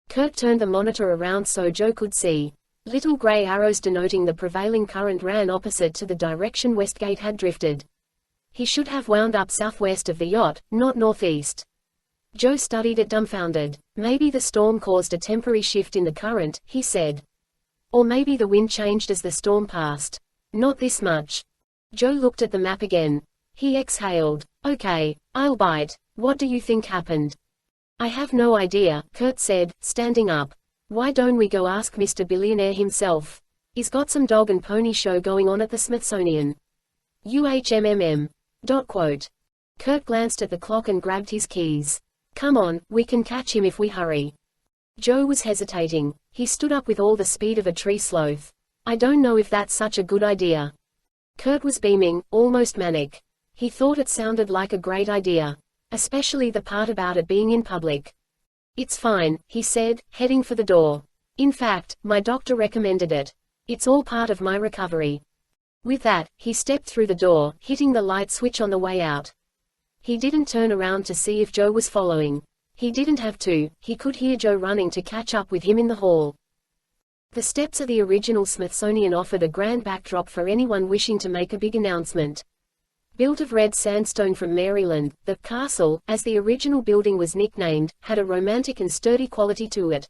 Speaker 1: Kurt turned the monitor around so Joe could see. Little gray arrows denoting the prevailing current ran opposite to the direction Westgate had drifted. He should have wound up southwest of the yacht, not northeast. Joe studied it dumbfounded. Maybe the storm caused a temporary shift in the current, he said. Or maybe the wind changed as the storm passed. Not this much. Joe looked at the map again. He exhaled. Okay, I'll bite. What do you think happened? I have no idea, Kurt said, standing up. Why don't we go ask Mr. Billionaire himself? He's got some dog and pony show going on at the Smithsonian. UHMMM. Kurt glanced at the clock and grabbed his keys. Come on, we can catch him if we hurry. Joe was hesitating. He stood up with all the speed of a tree sloth. I don't know if that's such a good idea. Kurt was beaming, almost manic. He thought it sounded like a great idea. Especially the part about it being in public. It's fine, he said, heading for the door. In fact, my doctor recommended it. It's all part of my recovery. With that, he stepped through the door, hitting the light switch on the way out. He didn't turn around to see if Joe was following. He didn't have to, he could hear Joe running to catch up with him in the hall. The steps of the original Smithsonian offered a grand backdrop for anyone wishing to make a big announcement. Built of red sandstone from Maryland, the castle, as the original building was nicknamed, had a romantic and sturdy quality to it.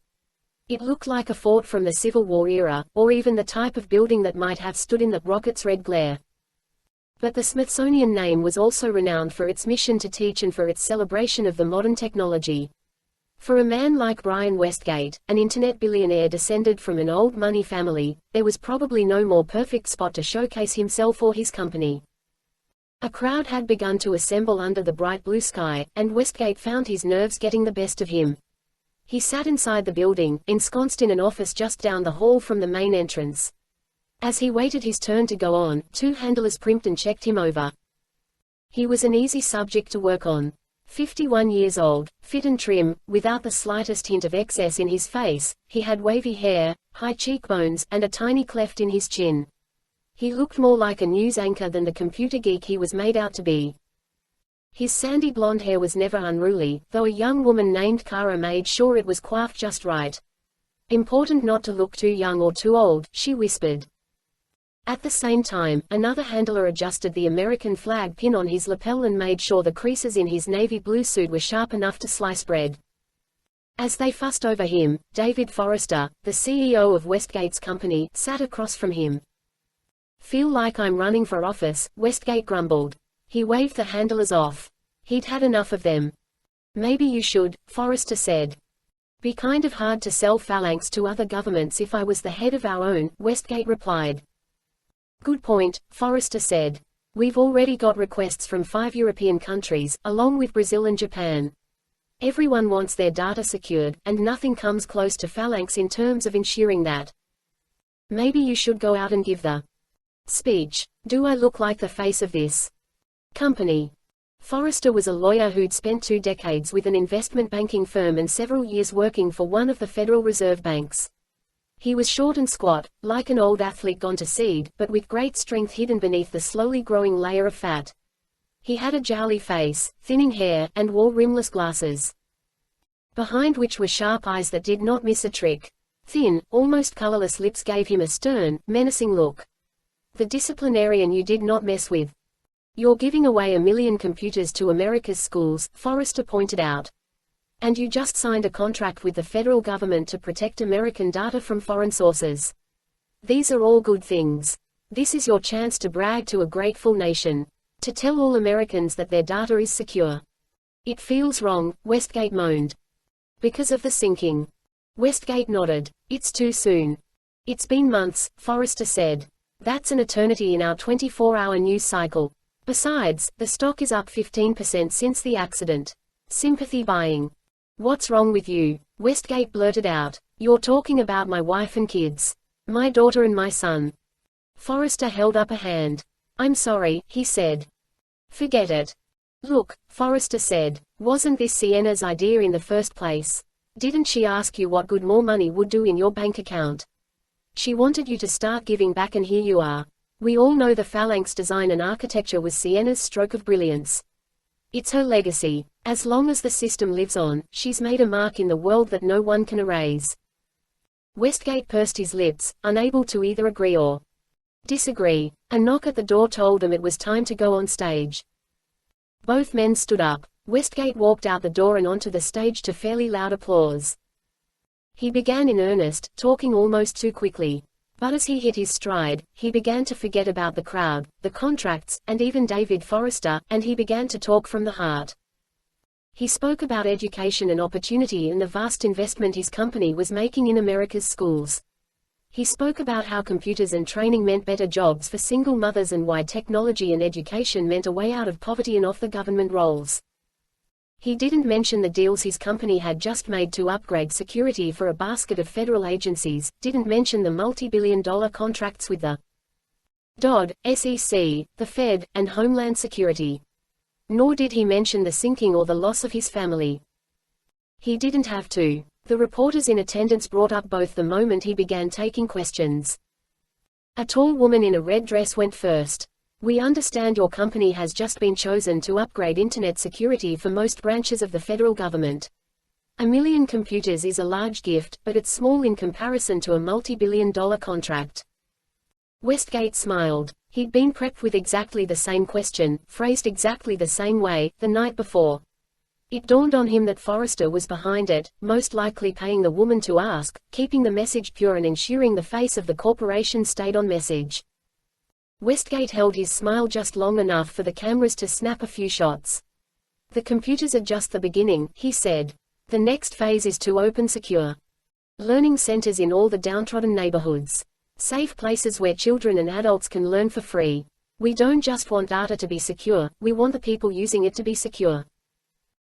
Speaker 1: It looked like a fort from the Civil War era, or even the type of building that might have stood in the rocket's red glare. But the Smithsonian name was also renowned for its mission to teach and for its celebration of the modern technology. For a man like Brian Westgate, an internet billionaire descended from an old money family, there was probably no more perfect spot to showcase himself or his company. A crowd had begun to assemble under the bright blue sky, and Westgate found his nerves getting the best of him. He sat inside the building, ensconced in an office just down the hall from the main entrance. As he waited his turn to go on, 2 handlers primped and checked him over. He was an easy subject to work on. 51 years old, fit and trim, without the slightest hint of excess in his face, he had wavy hair, high cheekbones, and a tiny cleft in his chin. He looked more like a news anchor than the computer geek he was made out to be. His sandy blonde hair was never unruly, though a young woman named Kara made sure it was coiffed just right. Important not to look too young or too old, she whispered. At the same time, another handler adjusted the American flag pin on his lapel and made sure the creases in his navy blue suit were sharp enough to slice bread. As they fussed over him, David Forrester, the CEO of Westgate's company, sat across from him. "Feel like I'm running for office," Westgate grumbled. He waved the handlers off. He'd had enough of them. "Maybe you should," Forrester said. "Be kind of hard to sell Phalanx to other governments if I was the head of our own," Westgate replied. "Good point," Forrester said. "We've already got requests from 5 European countries, along with Brazil and Japan. Everyone wants their data secured, and nothing comes close to Phalanx in terms of ensuring that. Maybe you should go out and give the speech. Do I look like the face of this company?" Forrester was a lawyer who'd spent 2 decades with an investment banking firm and several years working for one of the Federal Reserve banks. He was short and squat, like an old athlete gone to seed, but with great strength hidden beneath the slowly growing layer of fat. He had a jowly face, thinning hair, and wore rimless glasses, behind which were sharp eyes that did not miss a trick. Thin, almost colorless lips gave him a stern, menacing look. "The disciplinarian you did not mess with. You're giving away 1 million computers to America's schools," Forrester pointed out. "And you just signed a contract with the federal government to protect American data from foreign sources. These are all good things. This is your chance to brag to a grateful nation. To tell all Americans that their data is secure." "It feels wrong," Westgate moaned. "Because of the sinking." Westgate nodded. "It's too soon." "It's been months," Forrester said. "That's an eternity in our 24-hour news cycle. Besides, the stock is up 15% since the accident. Sympathy buying." "What's wrong with you?" Westgate blurted out. "You're talking about my wife and kids. My daughter and my son." Forrester held up a hand. "I'm sorry," he said. "Forget it." "Look," Forrester said, "wasn't this Sienna's idea in the first place? Didn't she ask you what good more money would do in your bank account? She wanted you to start giving back, and here you are. We all know the Phalanx design and architecture was Sienna's stroke of brilliance. It's her legacy. As long as the system lives on, she's made a mark in the world that no one can erase." Westgate pursed his lips, unable to either agree or disagree. A knock at the door told them it was time to go on stage. Both men stood up. Westgate walked out the door and onto the stage to fairly loud applause. He began in earnest, talking almost too quickly. But as he hit his stride, he began to forget about the crowd, the contracts, and even David Forrester, and he began to talk from the heart. He spoke about education and opportunity and the vast investment his company was making in America's schools. He spoke about how computers and training meant better jobs for single mothers and why technology and education meant a way out of poverty and off the government rolls. He didn't mention the deals his company had just made to upgrade security for a basket of federal agencies, didn't mention the multi-billion-dollar contracts with the DOD, SEC, the Fed, and Homeland Security. Nor did he mention the sinking or the loss of his family. He didn't have to. The reporters in attendance brought up both the moment he began taking questions. A tall woman in a red dress went first. "We understand your company has just been chosen to upgrade Internet security for most branches of the federal government. 1 million computers is a large gift, but it's small in comparison to a multi-billion-dollar contract." Westgate smiled. He'd been prepped with exactly the same question, phrased exactly the same way, the night before. It dawned on him that Forrester was behind it, most likely paying the woman to ask, keeping the message pure and ensuring the face of the corporation stayed on message. Westgate held his smile just long enough for the cameras to snap a few shots. "The computers are just the beginning," he said. "The next phase is to open secure learning centers in all the downtrodden neighborhoods. Safe places where children and adults can learn for free. We don't just want data to be secure, we want the people using it to be secure."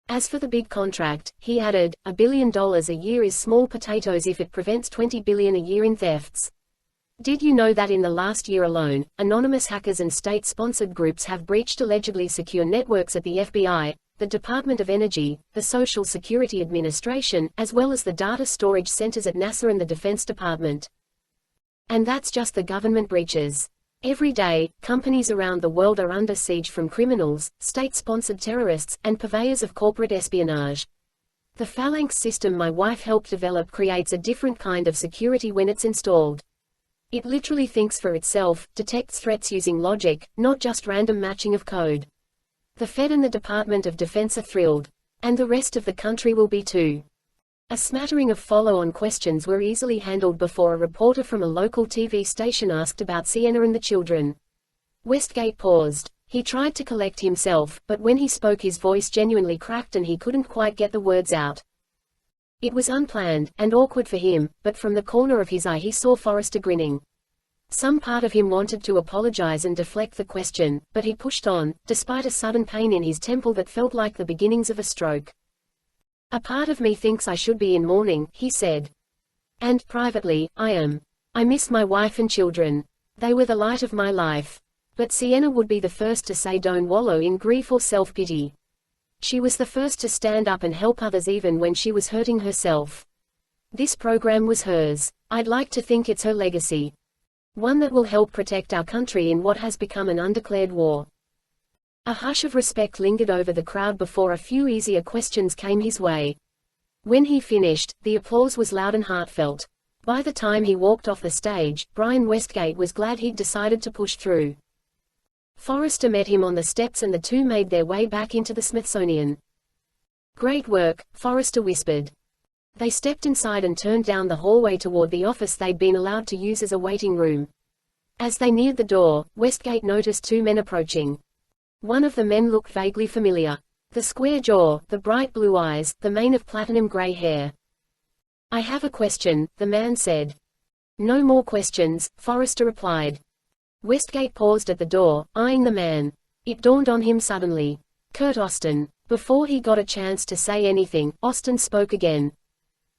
Speaker 1: As for the big contract, he added, $1 billion a year is small potatoes if it prevents $20 billion a year in thefts. Did you know that in the last year alone, anonymous hackers and state-sponsored groups have breached allegedly secure networks at the FBI, the Department of Energy, the Social Security Administration, as well as the data storage centers at NASA and the Defense Department? And that's just the government breaches. Every day, companies around the world are under siege from criminals, state-sponsored terrorists, and purveyors of corporate espionage. The Phalanx system my wife helped develop creates a different kind of security when it's installed. It literally thinks for itself, detects threats using logic, not just random matching of code. The Fed and the Department of Defense are thrilled. And the rest of the country will be too. A smattering of follow-on questions were easily handled before a reporter from a local TV station asked about Sienna and the children. Westgate paused. He tried to collect himself, but when he spoke his voice genuinely cracked and he couldn't quite get the words out. It was unplanned, and awkward for him, but from the corner of his eye he saw Forrester grinning. Some part of him wanted to apologize and deflect the question, but he pushed on, despite a sudden pain in his temple that felt like the beginnings of a stroke. A part of me thinks I should be in mourning, he said. And, privately, I am. I miss my wife and children. They were the light of my life. But Sienna would be the first to say don't wallow in grief or self-pity. She was the first to stand up and help others even when she was hurting herself. This program was hers. I'd like to think it's her legacy. One that will help protect our country in what has become an undeclared war. A hush of respect lingered over the crowd before a few easier questions came his way. When he finished, the applause was loud and heartfelt. By the time he walked off the stage, Brian Westgate was glad he'd decided to push through. Forrester met him on the steps and the two made their way back into the Smithsonian. Great work, Forrester whispered. They stepped inside and turned down the hallway toward the office they'd been allowed to use as a waiting room. As they neared the door, Westgate noticed two men approaching. One of the men looked vaguely familiar. The square jaw, the bright blue eyes, the mane of platinum gray hair. I have a question, the man said. No more questions, Forrester replied. Westgate paused at the door, eyeing the man. It dawned on him suddenly. Kurt Austin. Before he got a chance to say anything, Austin spoke again.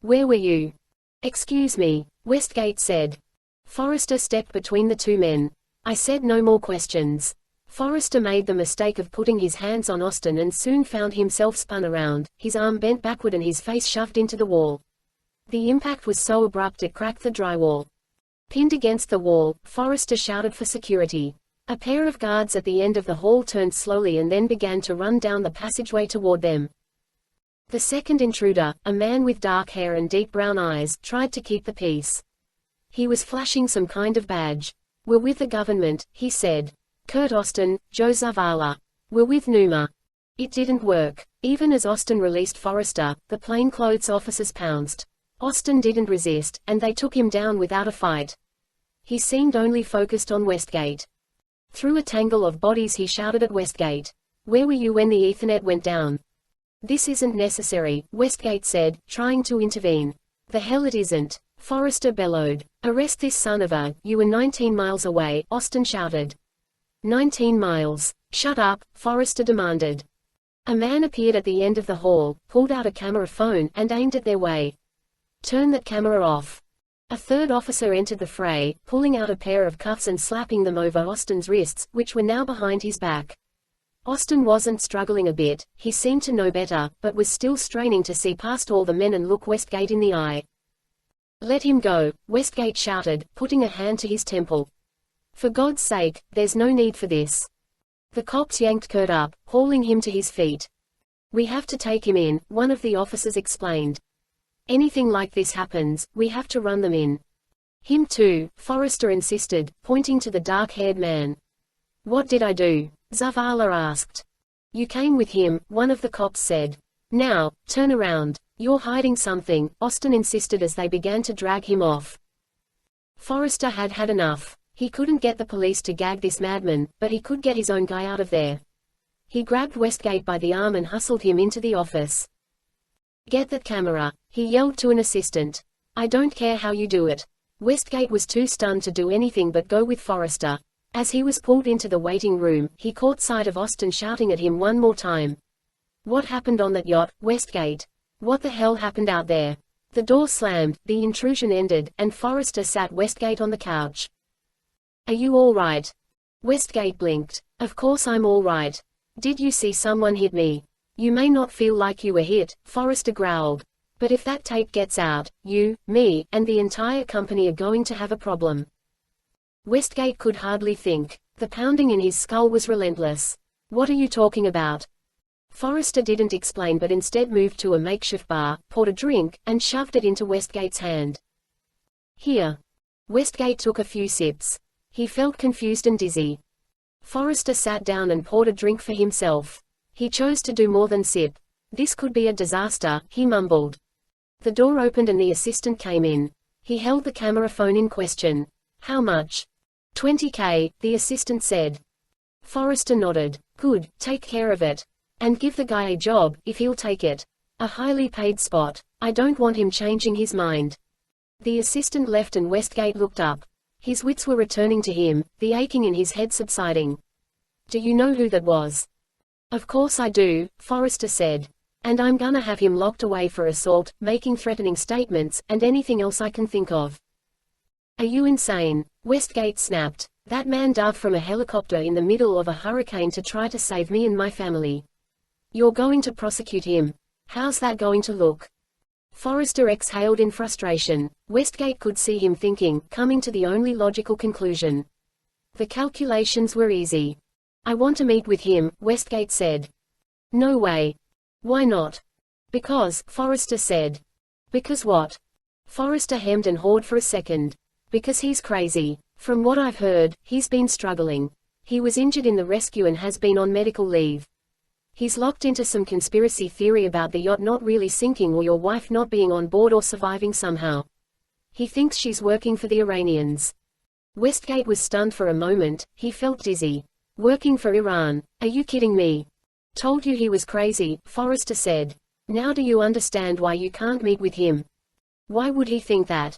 Speaker 1: Where were you? Excuse me, Westgate said. Forrester stepped between the two men. I said no more questions. Forrester made the mistake of putting his hands on Austin and soon found himself spun around, his arm bent backward and his face shoved into the wall. The impact was so abrupt it cracked the drywall. Pinned against the wall, Forrester shouted for security. A pair of guards at the end of the hall turned slowly and then began to run down the passageway toward them. The second intruder, a man with dark hair and deep brown eyes, tried to keep the peace. He was flashing some kind of badge. We're with the government, he said. Kurt Austin, Joe Zavala. We're with Numa. It didn't work. Even as Austin released Forrester, the plainclothes officers pounced. Austin didn't resist, and they took him down without a fight. He seemed only focused on Westgate. Through a tangle of bodies he shouted at Westgate. Where were you when the Ethernet went down? This isn't necessary, Westgate said, trying to intervene. The hell it isn't. Forrester bellowed. Arrest this son of a, you were 19 miles away, Austin shouted. 19 miles. Shut up, Forrester demanded. A man appeared at the end of the hall, pulled out a camera phone, and aimed it their way. Turn that camera off. A third officer entered the fray, pulling out a pair of cuffs and slapping them over Austin's wrists, which were now behind his back. Austin wasn't struggling a bit, he seemed to know better, but was still straining to see past all the men and look Westgate in the eye. Let him go, Westgate shouted, putting a hand to his temple. For God's sake, there's no need for this. The cops yanked Kurt up, hauling him to his feet. We have to take him in, one of the officers explained. Anything like this happens, we have to run them in. Him too, Forrester insisted, pointing to the dark-haired man. What did I do? Zavala asked. You came with him, one of the cops said. Now, turn around. You're hiding something, Austin insisted as they began to drag him off. Forrester had had enough. He couldn't get the police to gag this madman, but he could get his own guy out of there. He grabbed Westgate by the arm and hustled him into the office. Get that camera, he yelled to an assistant. I don't care how you do it. Westgate was too stunned to do anything but go with Forrester. As he was pulled into the waiting room, he caught sight of Austin shouting at him one more time. What happened on that yacht, Westgate? What the hell happened out there? The door slammed, the intrusion ended, and Forrester sat Westgate on the couch. Are you all right? Westgate blinked. Of course I'm all right. Did you see someone hit me? You may not feel like you were hit, Forrester growled. But if that tape gets out, you, me, and the entire company are going to have a problem. Westgate could hardly think. The pounding in his skull was relentless. What are you talking about? Forrester didn't explain but instead moved to a makeshift bar, poured a drink, and shoved it into Westgate's hand. Here. Westgate took a few sips. He felt confused and dizzy. Forrester sat down and poured a drink for himself. He chose to do more than sip. This could be a disaster, he mumbled. The door opened and the assistant came in. He held the camera phone in question. How much? $20K, the assistant said. Forrester nodded. Good, take care of it. And give the guy a job, if he'll take it. A highly paid spot. I don't want him changing his mind. The assistant left and Westgate looked up. His wits were returning to him, the aching in his head subsiding. Do you know who that was? Of course I do, Forrester said. And I'm gonna have him locked away for assault, making threatening statements, and anything else I can think of. Are you insane? Westgate snapped. That man dove from a helicopter in the middle of a hurricane to try to save me and my family. You're going to prosecute him. How's that going to look? Forrester exhaled in frustration. Westgate could see him thinking, coming to the only logical conclusion. The calculations were easy. I want to meet with him, Westgate said. No way. Why not? Because, Forrester said. Because what? Forrester hemmed and hawed for a second. Because he's crazy. From what I've heard, he's been struggling. He was injured in the rescue and has been on medical leave. He's locked into some conspiracy theory about the yacht not really sinking or your wife not being on board or surviving somehow. He thinks she's working for the Iranians. Westgate was stunned for a moment, he felt dizzy. Working for Iran? Are you kidding me? Told you he was crazy, Forrester said. Now do you understand why you can't meet with him? Why would he think that?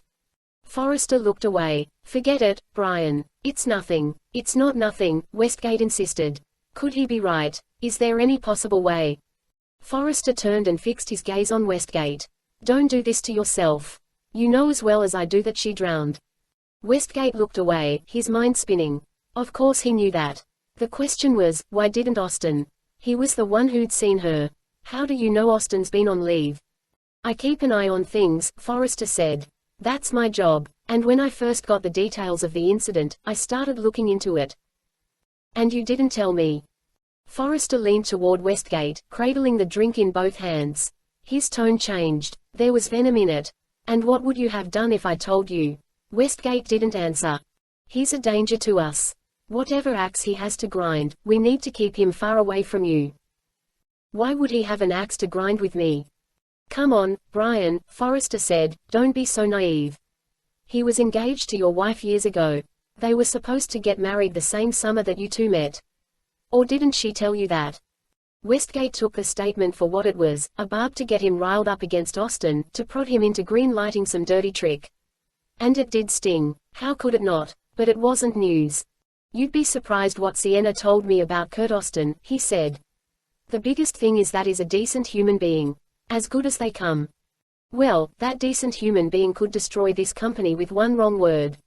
Speaker 1: Forrester looked away. Forget it, Brian. It's nothing. It's not nothing, Westgate insisted. Could he be right? Is there any possible way? Forrester turned and fixed his gaze on Westgate. Don't do this to yourself. You know as well as I do that she drowned. Westgate looked away, his mind spinning. Of course he knew that. The question was, why didn't Austin? He was the one who'd seen her. How do you know Austin's been on leave? I keep an eye on things, Forrester said. That's my job. And when I first got the details of the incident, I started looking into it. And you didn't tell me. Forrester leaned toward Westgate, cradling the drink in both hands. His tone changed. There was venom in it. And what would you have done if I told you? Westgate didn't answer. He's a danger to us. Whatever axe he has to grind, we need to keep him far away from you. Why would he have an axe to grind with me? Come on, Brian, Forrester said, don't be so naive. He was engaged to your wife years ago. They were supposed to get married the same summer that you two met. Or didn't she tell you that? Westgate took the statement for what it was, a barb to get him riled up against Austin, to prod him into green-lighting some dirty trick. And it did sting. How could it not? But it wasn't news. You'd be surprised what Sienna told me about Kurt Austin, he said. The biggest thing is that he's a decent human being. As good as they come. Well, that decent human being could destroy this company with one wrong word.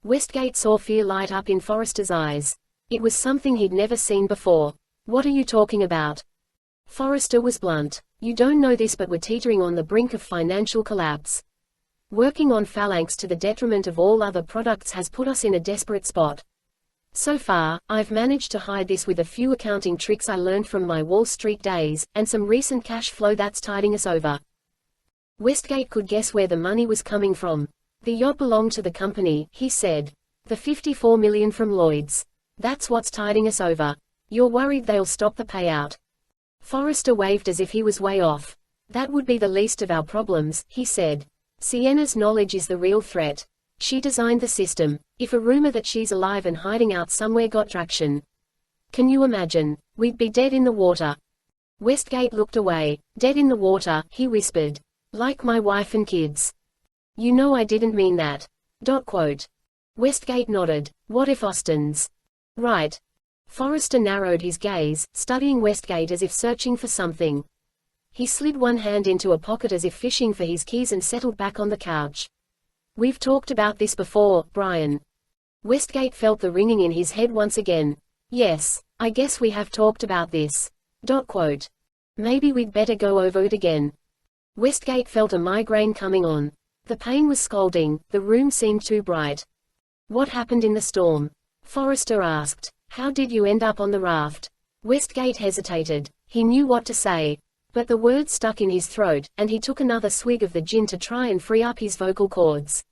Speaker 1: Westgate saw fear light up in Forrester's eyes. It was something he'd never seen before. What are you talking about? Forrester was blunt. You don't know this, but we're teetering on the brink of financial collapse. Working on Phalanx to the detriment of all other products has put us in a desperate spot. So far, I've managed to hide this with a few accounting tricks I learned from my Wall Street days, and some recent cash flow that's tiding us over. Westgate could guess where the money was coming from. The yacht belonged to the company, he said. The $54 million from Lloyd's. That's what's tiding us over. You're worried they'll stop the payout. Forrester waved as if he was way off. That would be the least of our problems, he said. Sienna's knowledge is the real threat. She designed the system. If a rumor that she's alive and hiding out somewhere got traction. Can you imagine? We'd be dead in the water. Westgate looked away. Dead in the water, he whispered. Like my wife and kids. You know I didn't mean that. Quote. Westgate nodded. What if Austin's? Right. Forrester narrowed his gaze, studying Westgate as if searching for something. He slid one hand into a pocket as if fishing for his keys and settled back on the couch. We've talked about this before, Brian. Westgate felt the ringing in his head once again. Yes, I guess we have talked about this. Quote. Maybe we'd better go over it again. Westgate felt a migraine coming on. The pain was scalding, the room seemed too bright. What happened in the storm? Forrester asked. How did you end up on the raft? Westgate hesitated. He knew what to say. But the words stuck in his throat, and he took another swig of the gin to try and free up his vocal cords.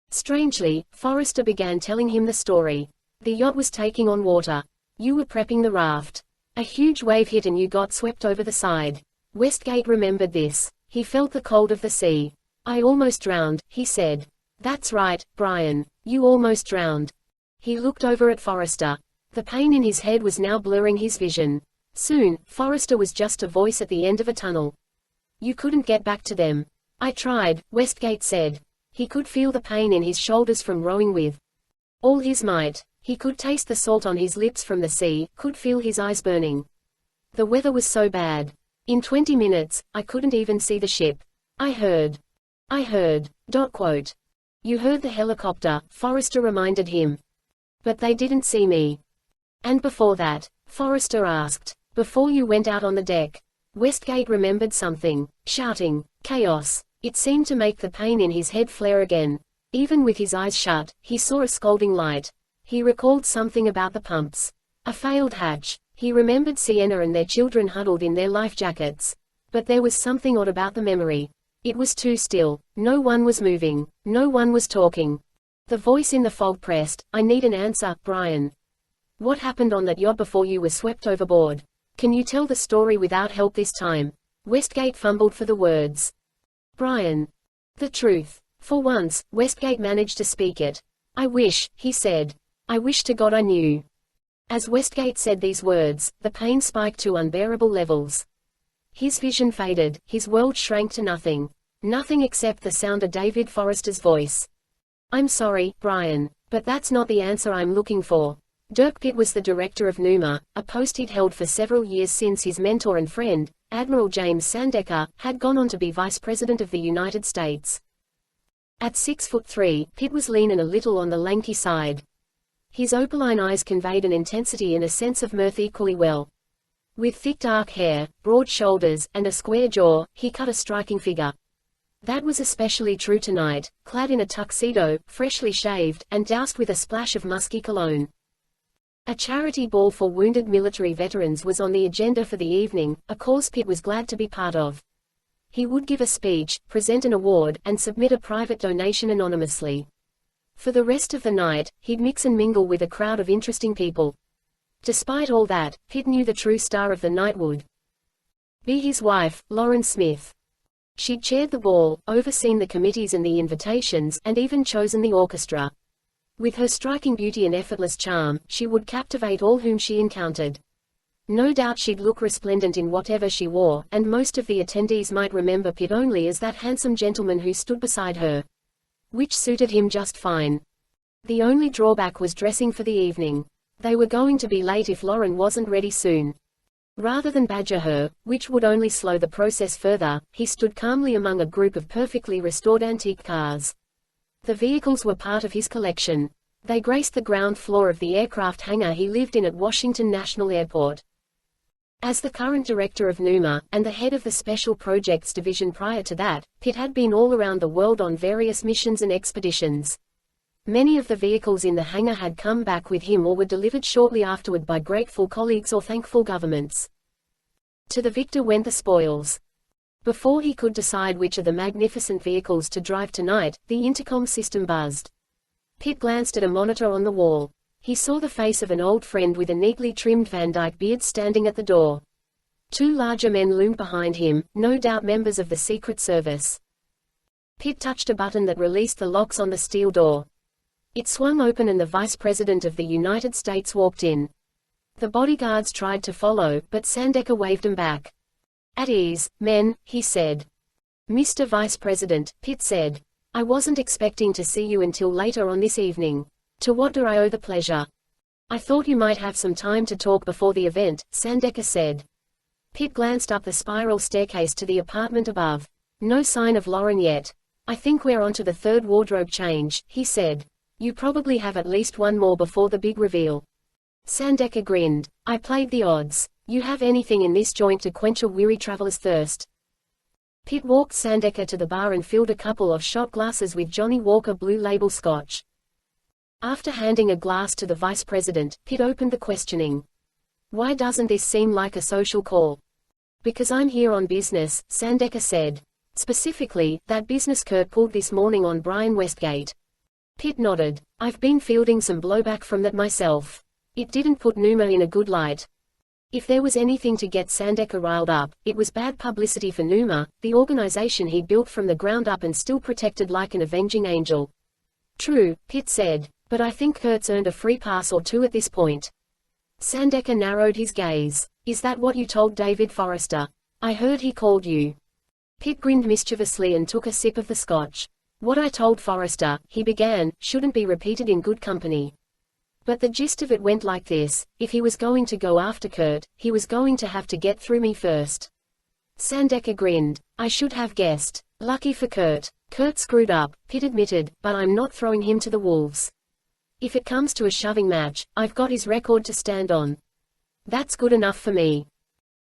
Speaker 1: Strangely, Forrester began telling him the story. The yacht was taking on water. You were prepping the raft. A huge wave hit and you got swept over the side. Westgate remembered this. He felt the cold of the sea. I almost drowned, he said. That's right, Brian. You almost drowned. He looked over at Forrester. The pain in his head was now blurring his vision. Soon, Forrester was just a voice at the end of a tunnel. You couldn't get back to them. I tried, Westgate said. He could feel the pain in his shoulders from rowing with all his might. He could taste the salt on his lips from the sea, could feel his eyes burning. The weather was so bad. In 20 minutes, I couldn't even see the ship. I heard. Quote. You heard the helicopter, Forrester reminded him. But they didn't see me. And before that? Forrester asked. Before you went out on the deck. Westgate remembered something. Shouting. Chaos. It seemed to make the pain in his head flare again. Even with his eyes shut, he saw a scalding light. He recalled something about the pumps. A failed hatch. He remembered Sienna and their children huddled in their life jackets. But there was something odd about the memory. It was too still. No one was moving. No one was talking. The voice in the fog pressed, I need an answer, Brian. What happened on that yacht before you were swept overboard? Can you tell the story without help this time? Westgate fumbled for the words. Brian. The truth. For once, Westgate managed to speak it. I wish, he said. I wish to God I knew. As Westgate said these words, the pain spiked to unbearable levels. His vision faded, his world shrank to nothing. Nothing except the sound of David Forrester's voice. I'm sorry, Brian. But that's not the answer I'm looking for. Dirk Pitt was the director of NUMA, a post he'd held for several years since his mentor and friend, Admiral James Sandecker, had gone on to be Vice President of the United States. At 6'3", Pitt was lean and a little on the lanky side. His opaline eyes conveyed an intensity and a sense of mirth equally well. With thick dark hair, broad shoulders, and a square jaw, he cut a striking figure. That was especially true tonight, clad in a tuxedo, freshly shaved, and doused with a splash of musky cologne. A charity ball for wounded military veterans was on the agenda for the evening, a cause Pitt was glad to be part of. He would give a speech, present an award, and submit a private donation anonymously. For the rest of the night, he'd mix and mingle with a crowd of interesting people. Despite all that, Pitt knew the true star of the night would be his wife, Lauren Smith. She'd chaired the ball, overseen the committees and the invitations, and even chosen the orchestra. With her striking beauty and effortless charm, she would captivate all whom she encountered. No doubt she'd look resplendent in whatever she wore, and most of the attendees might remember Pitt only as that handsome gentleman who stood beside her. Which suited him just fine. The only drawback was dressing for the evening. They were going to be late if Lauren wasn't ready soon. Rather than badger her, which would only slow the process further, he stood calmly among a group of perfectly restored antique cars. The vehicles were part of his collection. They graced the ground floor of the aircraft hangar he lived in at Washington National Airport. As the current director of NUMA, and the head of the Special Projects Division prior to that, Pitt had been all around the world on various missions and expeditions. Many of the vehicles in the hangar had come back with him or were delivered shortly afterward by grateful colleagues or thankful governments. To the victor went the spoils. Before he could decide which of the magnificent vehicles to drive tonight, the intercom system buzzed. Pitt glanced at a monitor on the wall. He saw the face of an old friend with a neatly trimmed Van Dyke beard standing at the door. Two larger men loomed behind him, no doubt members of the Secret Service. Pitt touched a button that released the locks on the steel door. It swung open and the Vice President of the United States walked in. The bodyguards tried to follow, but Sandecker waved them back. At ease, men, he said. Mr. Vice President, Pitt said. I wasn't expecting to see you until later on this evening. To what do I owe the pleasure? I thought you might have some time to talk before the event, Sandecker said. Pitt glanced up the spiral staircase to the apartment above. No sign of Lauren yet. I think we're onto the third wardrobe change, he said. You probably have at least one more before the big reveal. Sandecker grinned. I played the odds. You have anything in this joint to quench a weary traveler's thirst? Pitt walked Sandecker to the bar and filled a couple of shot glasses with Johnny Walker Blue Label Scotch. After handing a glass to the Vice President, Pitt opened the questioning. Why doesn't this seem like a social call? Because I'm here on business, Sandecker said. Specifically, that business Kurt pulled this morning on Brian Westgate. Pitt nodded. I've been fielding some blowback from that myself. It didn't put NUMA in a good light. If there was anything to get Sandecker riled up, it was bad publicity for Numa, the organization he built from the ground up and still protected like an avenging angel. True, Pitt said, but I think Kurt's earned a free pass or two at this point. Sandecker narrowed his gaze. Is that what you told David Forrester? I heard he called you. Pitt grinned mischievously and took a sip of the scotch. What I told Forrester, he began, shouldn't be repeated in good company. But the gist of it went like this: if he was going to go after Kurt, he was going to have to get through me first. Sandecker grinned. I should have guessed. Lucky for Kurt. Kurt screwed up, Pitt admitted, but I'm not throwing him to the wolves. If it comes to a shoving match, I've got his record to stand on. That's good enough for me.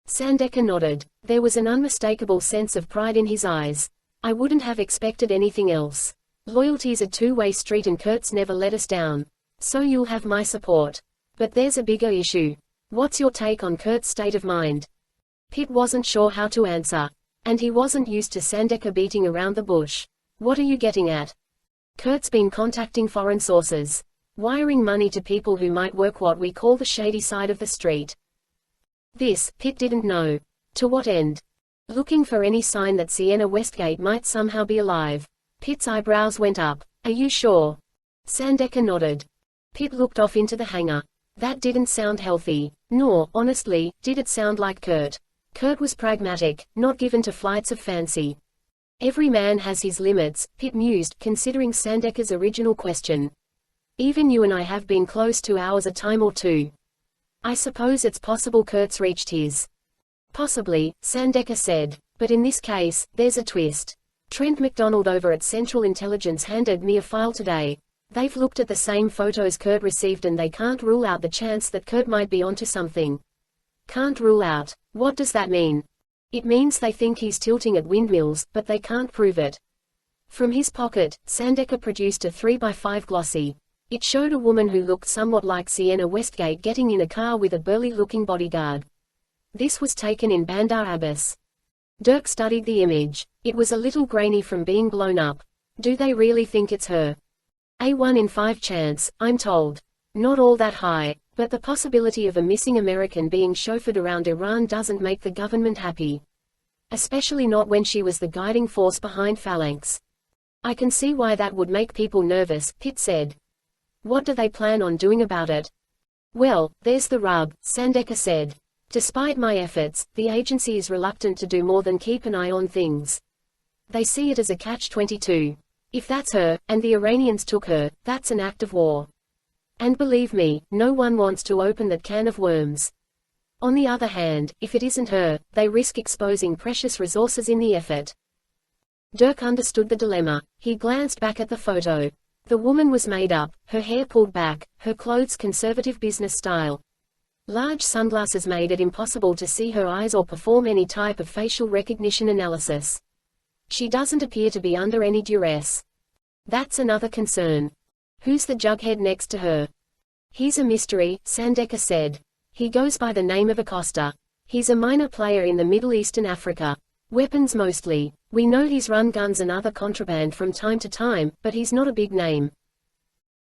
Speaker 1: Sandecker nodded. There was an unmistakable sense of pride in his eyes. I wouldn't have expected anything else. Loyalty's a two-way street and Kurt's never let us down. So you'll have my support. But there's a bigger issue. What's your take on Kurt's state of mind? Pitt wasn't sure how to answer. And he wasn't used to Sandecker beating around the bush. What are you getting at? Kurt's been contacting foreign sources. Wiring money to people who might work what we call the shady side of the street. This, Pitt didn't know. To what end? Looking for any sign that Sienna Westgate might somehow be alive. Pitt's eyebrows went up. Are you sure? Sandecker nodded. Pitt looked off into the hangar. That didn't sound healthy. Nor, honestly, did it sound like Kurt. Kurt was pragmatic, not given to flights of fancy. Every man has his limits, Pitt mused, considering Sandecker's original question. Even you and I have been close to ours a time or two. I suppose it's possible Kurt's reached his. Possibly, Sandecker said. But in this case, there's a twist. Trent McDonald over at Central Intelligence handed me a file today. They've looked at the same photos Kurt received and they can't rule out the chance that Kurt might be onto something. Can't rule out. What does that mean? It means they think he's tilting at windmills, but they can't prove it. From his pocket, Sandecker produced a 3x5 glossy. It showed a woman who looked somewhat like Sienna Westgate getting in a car with a burly-looking bodyguard. This was taken in Bandar Abbas. Dirk studied the image. It was a little grainy from being blown up. Do they really think it's her? A 1 in 5 chance, I'm told. Not all that high, but the possibility of a missing American being chauffeured around Iran doesn't make the government happy. Especially not when she was the guiding force behind Phalanx. I can see why that would make people nervous, Pitt said. What do they plan on doing about it? Well, there's the rub, Sandecker said. Despite my efforts, the agency is reluctant to do more than keep an eye on things. They see it as a catch-22. If that's her, and the Iranians took her, that's an act of war. And believe me, no one wants to open that can of worms. On the other hand, if it isn't her, they risk exposing precious resources in the effort. Dirk understood the dilemma. He glanced back at the photo. The woman was made up, her hair pulled back, her clothes conservative business style. Large sunglasses made it impossible to see her eyes or perform any type of facial recognition analysis. She doesn't appear to be under any duress. That's another concern. Who's the jughead next to her? He's a mystery, Sandecker said. He goes by the name of Acosta. He's a minor player in the Middle East and Africa. Weapons mostly. We know he's run guns and other contraband from time to time, but he's not a big name.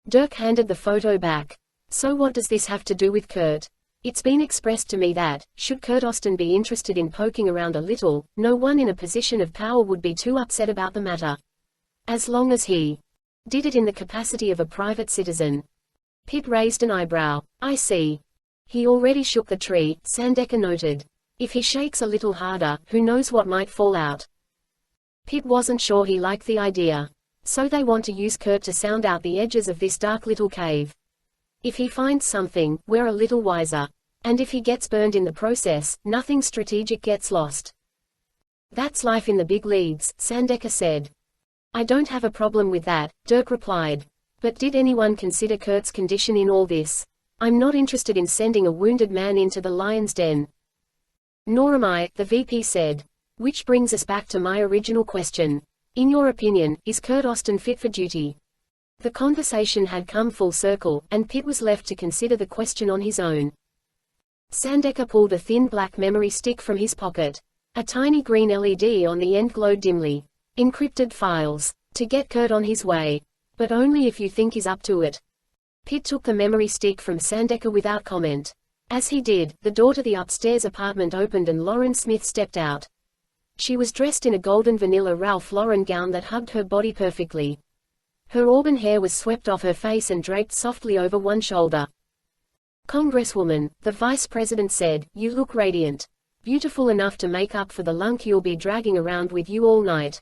Speaker 1: Dirk handed the photo back. So what does this have to do with Kurt? It's been expressed to me that, should Kurt Austin be interested in poking around a little, no one in a position of power would be too upset about the matter. As long as he did it in the capacity of a private citizen. Pitt raised an eyebrow. I see. He already shook the tree, Sandecker noted. If he shakes a little harder, who knows what might fall out. Pitt wasn't sure he liked the idea. So they want to use Kurt to sound out the edges of this dark little cave. If he finds something, we're a little wiser. And if he gets burned in the process, nothing strategic gets lost. That's life in the big leagues, Sandecker said. I don't have a problem with that, Dirk replied. But did anyone consider Kurt's condition in all this? I'm not interested in sending a wounded man into the lion's den. Nor am I, the VP said. Which brings us back to my original question. In your opinion, is Kurt Austin fit for duty? The conversation had come full circle, and Pitt was left to consider the question on his own. Sandecker pulled a thin black memory stick from his pocket. A tiny green LED on the end glowed dimly. Encrypted files. To get Kurt on his way. But only if you think he's up to it. Pitt took the memory stick from Sandecker without comment. As he did, the door to the upstairs apartment opened and Lauren Smith stepped out. She was dressed in a golden vanilla Ralph Lauren gown that hugged her body perfectly. Her auburn hair was swept off her face and draped softly over one shoulder. "Congresswoman," the vice president said, "you look radiant. Beautiful enough to make up for the lunk you'll be dragging around with you all night."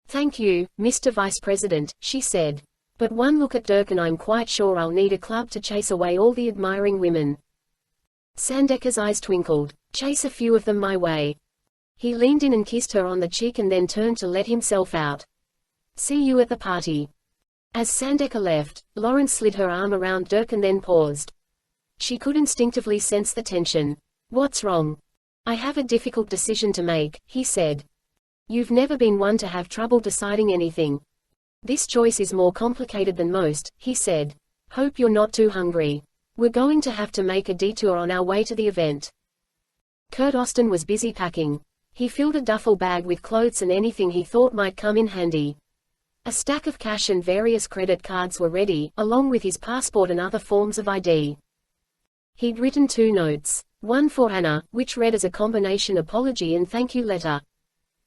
Speaker 1: "Thank you, Mr. Vice President," she said. "But one look at Dirk and I'm quite sure I'll need a club to chase away all the admiring women." Sandeker's eyes twinkled. "Chase a few of them my way." He leaned in and kissed her on the cheek and then turned to let himself out. "See you at the party." As Sandeker left, Lauren slid her arm around Dirk and then paused. She could instinctively sense the tension. "What's wrong?" "I have a difficult decision to make," he said. "You've never been one to have trouble deciding anything." "This choice is more complicated than most," he said. "Hope you're not too hungry. We're going to have to make a detour on our way to the event." Kurt Austin was busy packing. He filled a duffel bag with clothes and anything he thought might come in handy. A stack of cash and various credit cards were ready, along with his passport and other forms of ID. He'd written 2 notes. One for Anna, which read as a combination apology and thank you letter.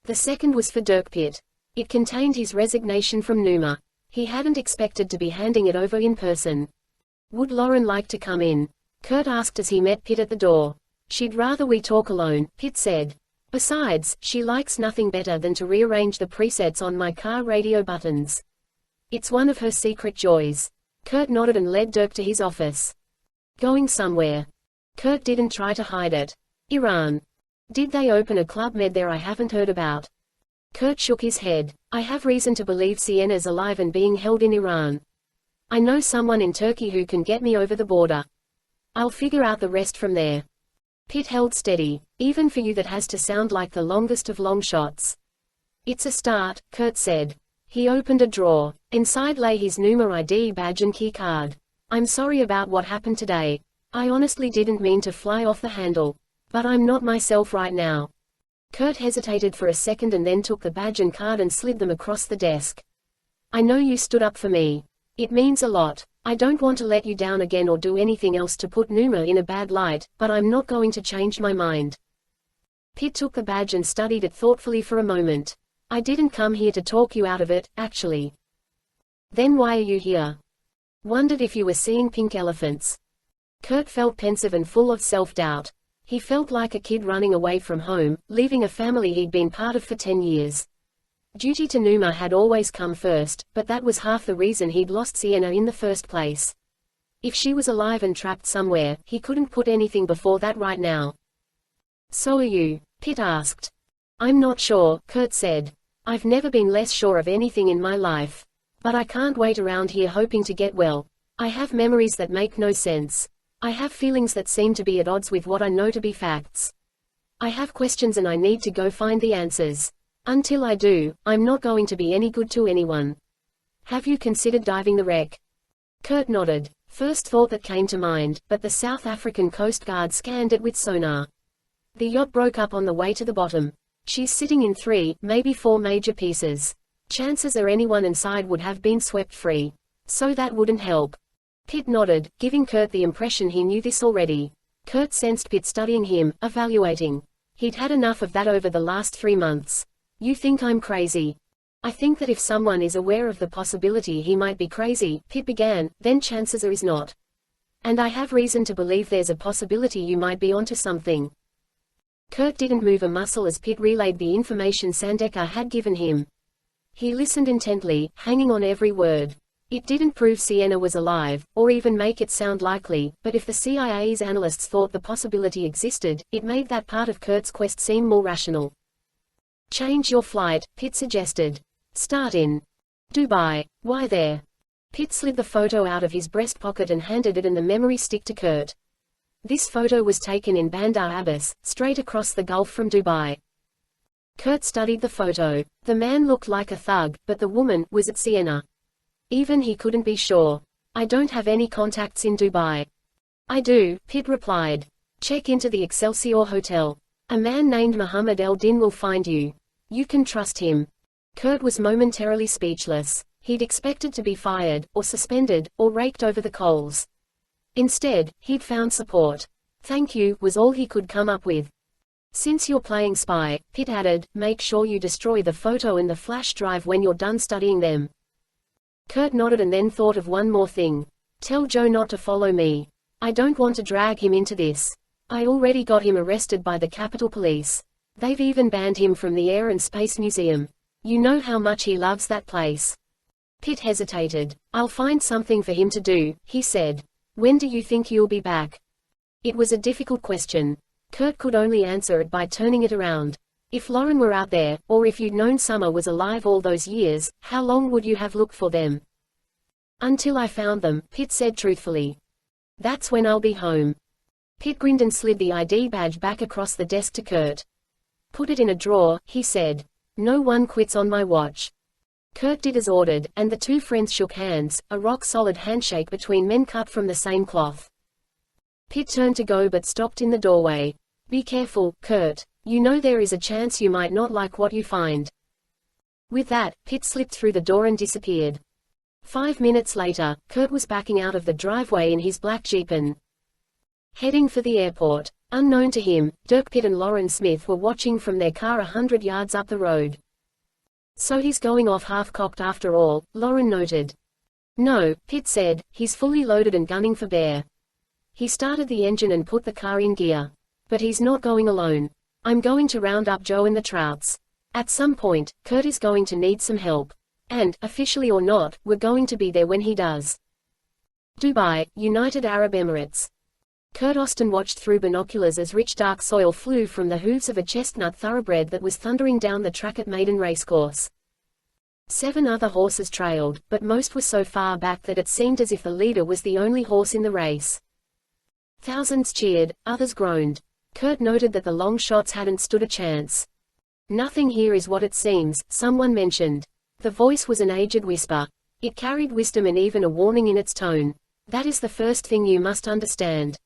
Speaker 1: The second was for Dirk Pitt. It contained his resignation from Numa. He hadn't expected to be handing it over in person. "Would Lauren like to come in?" Kurt asked as he met Pitt at the door. "She'd rather we talk alone," Pitt said. "Besides, she likes nothing better than to rearrange the presets on my car radio buttons. It's one of her secret joys." Kurt nodded and led Dirk to his office. "Going somewhere?" Kurt didn't try to hide it. "Iran." "Did they open a Club Med there I haven't heard about?" Kurt shook his head. "I have reason to believe Sienna's alive and being held in Iran. I know someone in Turkey who can get me over the border. I'll figure out the rest from there." Pitt held steady. "Even for you that has to sound like the longest of long shots." "It's a start," Kurt said. He opened a drawer. Inside lay his Numa ID badge and key card. "I'm sorry about what happened today. I honestly didn't mean to fly off the handle. But I'm not myself right now." Kurt hesitated for a second and then took the badge and card and slid them across the desk. "I know you stood up for me. It means a lot. I don't want to let you down again or do anything else to put Numa in a bad light, but I'm not going to change my mind." Pitt took the badge and studied it thoughtfully for a moment. "I didn't come here to talk you out of it, actually." "Then why are you here?" "Wondered if you were seeing pink elephants." Kurt felt pensive and full of self-doubt. He felt like a kid running away from home, leaving a family he'd been part of for 10 years. Duty to Numa had always come first, but that was half the reason he'd lost Sienna in the first place. If she was alive and trapped somewhere, he couldn't put anything before that right now. "So are you?" Pitt asked. "I'm not sure," Kurt said. "I've never been less sure of anything in my life. But I can't wait around here hoping to get well. I have memories that make no sense. I have feelings that seem to be at odds with what I know to be facts. I have questions and I need to go find the answers. Until I do, I'm not going to be any good to anyone. Have you considered diving the wreck?" Kurt nodded. First thought that came to mind, but the South African Coast Guard scanned it with sonar. The yacht broke up on the way to the bottom. She's sitting in 3, maybe 4 major pieces. Chances are anyone inside would have been swept free. So that wouldn't help. Pitt nodded, giving Kurt the impression he knew this already. Kurt sensed Pitt studying him, evaluating. He'd had enough of that over the last 3 months. "You think I'm crazy?" "I think that if someone is aware of the possibility he might be crazy," Pitt began, "then chances are he's not. And I have reason to believe there's a possibility you might be onto something." Kurt didn't move a muscle as Pitt relayed the information Sandeker had given him. He listened intently, hanging on every word. It didn't prove Sienna was alive, or even make it sound likely, but if the CIA's analysts thought the possibility existed, it made that part of Kurt's quest seem more rational. "Change your flight," Pitt suggested. "Start in Dubai." "Why there?" Pitt slid the photo out of his breast pocket and handed it and the memory stick to Kurt. This photo was taken in Bandar Abbas, straight across the Gulf from Dubai. Kurt studied the photo. The man looked like a thug, but the woman was it Sienna? Even he couldn't be sure. "I don't have any contacts in Dubai." "I do," Pitt replied. "Check into the Excelsior Hotel. A man named Muhammad El-Din will find you. You can trust him." Kurt was momentarily speechless. He'd expected to be fired, or suspended, or raked over the coals. Instead, he'd found support. "Thank you," was all he could come up with. "Since you're playing spy," Pitt added, "make sure you destroy the photo and the flash drive when you're done studying them." Kurt nodded and then thought of one more thing. "Tell Joe not to follow me. I don't want to drag him into this. I already got him arrested by the Capitol Police. They've even banned him from the Air and Space Museum. You know how much he loves that place." Pitt hesitated. "I'll find something for him to do," he said. "When do you think you'll be back?" It was a difficult question. Kurt could only answer it by turning it around. If Lauren were out there, or if you'd known Summer was alive all those years, how long would you have looked for them? "Until I found them," Pitt said truthfully. "That's when I'll be home." Pitt grinned and slid the ID badge back across the desk to Kurt. "Put it in a drawer," he said. "No one quits on my watch." Kurt did as ordered, and the two friends shook hands, a rock-solid handshake between men cut from the same cloth. Pitt turned to go but stopped in the doorway. "Be careful, Kurt. You know there is a chance you might not like what you find." With that, Pitt slipped through the door and disappeared. 5 minutes later, Kurt was backing out of the driveway in his black Jeep and heading for the airport. Unknown to him, Dirk Pitt and Lauren Smith were watching from their car 100 yards up the road. "So he's going off half-cocked after all," Lauren noted. "No," Pitt said, "he's fully loaded and gunning for bear. He started the engine and put the car in gear. But he's not going alone. I'm going to round up Joe and the Trouts. At some point, Kurt is going to need some help. And, officially or not, we're going to be there when he does." Dubai, United Arab Emirates. Kurt Austin watched through binoculars as rich dark soil flew from the hooves of a chestnut thoroughbred that was thundering down the track at Maiden Racecourse. 7 other horses trailed, but most were so far back that it seemed as if the leader was the only horse in the race. Thousands cheered, others groaned. Kurt noted that the long shots hadn't stood a chance. "Nothing here is what it seems," someone mentioned. The voice was an aged whisper. It carried wisdom and even a warning in its tone. "That is the first thing you must understand."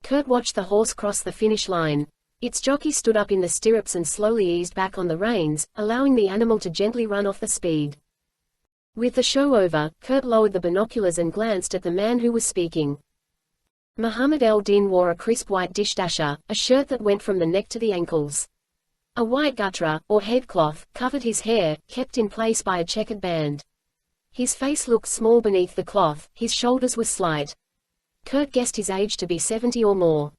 Speaker 1: Kurt watched the horse cross the finish line. Its jockey stood up in the stirrups and slowly eased back on the reins, allowing the animal to gently run off the speed. With the show over, Kurt lowered the binoculars and glanced at the man who was speaking. Muhammad El-Din wore a crisp white dish dasher, a shirt that went from the neck to the ankles. A white gutra, or headcloth, covered his hair, kept in place by a checkered band. His face looked small beneath the cloth, his shoulders were slight. Kurt guessed his age to be 70 or more.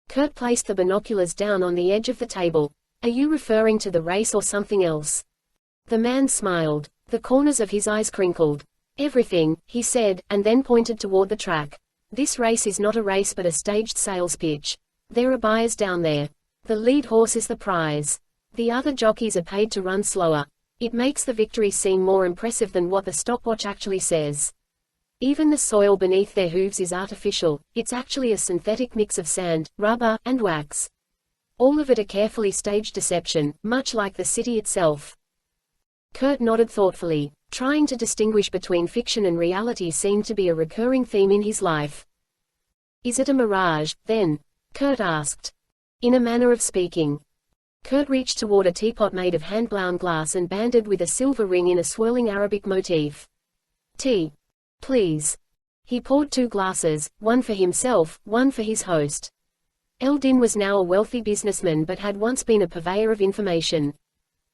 Speaker 1: Kurt placed the binoculars down on the edge of the table. "Are you referring to the race or something else?" The man smiled. The corners of his eyes crinkled. "Everything," he said, and then pointed toward the track. "This race is not a race but a staged sales pitch. There are buyers down there. The lead horse is the prize. The other jockeys are paid to run slower. It makes the victory seem more impressive than what the stopwatch actually says. Even the soil beneath their hooves is artificial, it's actually a synthetic mix of sand, rubber, and wax. All of it a carefully staged deception, much like the city itself." Kurt nodded thoughtfully. Trying to distinguish between fiction and reality seemed to be a recurring theme in his life. "Is it a mirage, then?" Kurt asked. In a manner of speaking. Kurt reached toward a teapot made of hand-blown glass and banded with a silver ring in a swirling Arabic motif. "Tea. Please." He poured 2 glasses, one for himself, one for his host. El-Din was now a wealthy businessman but had once been a purveyor of information.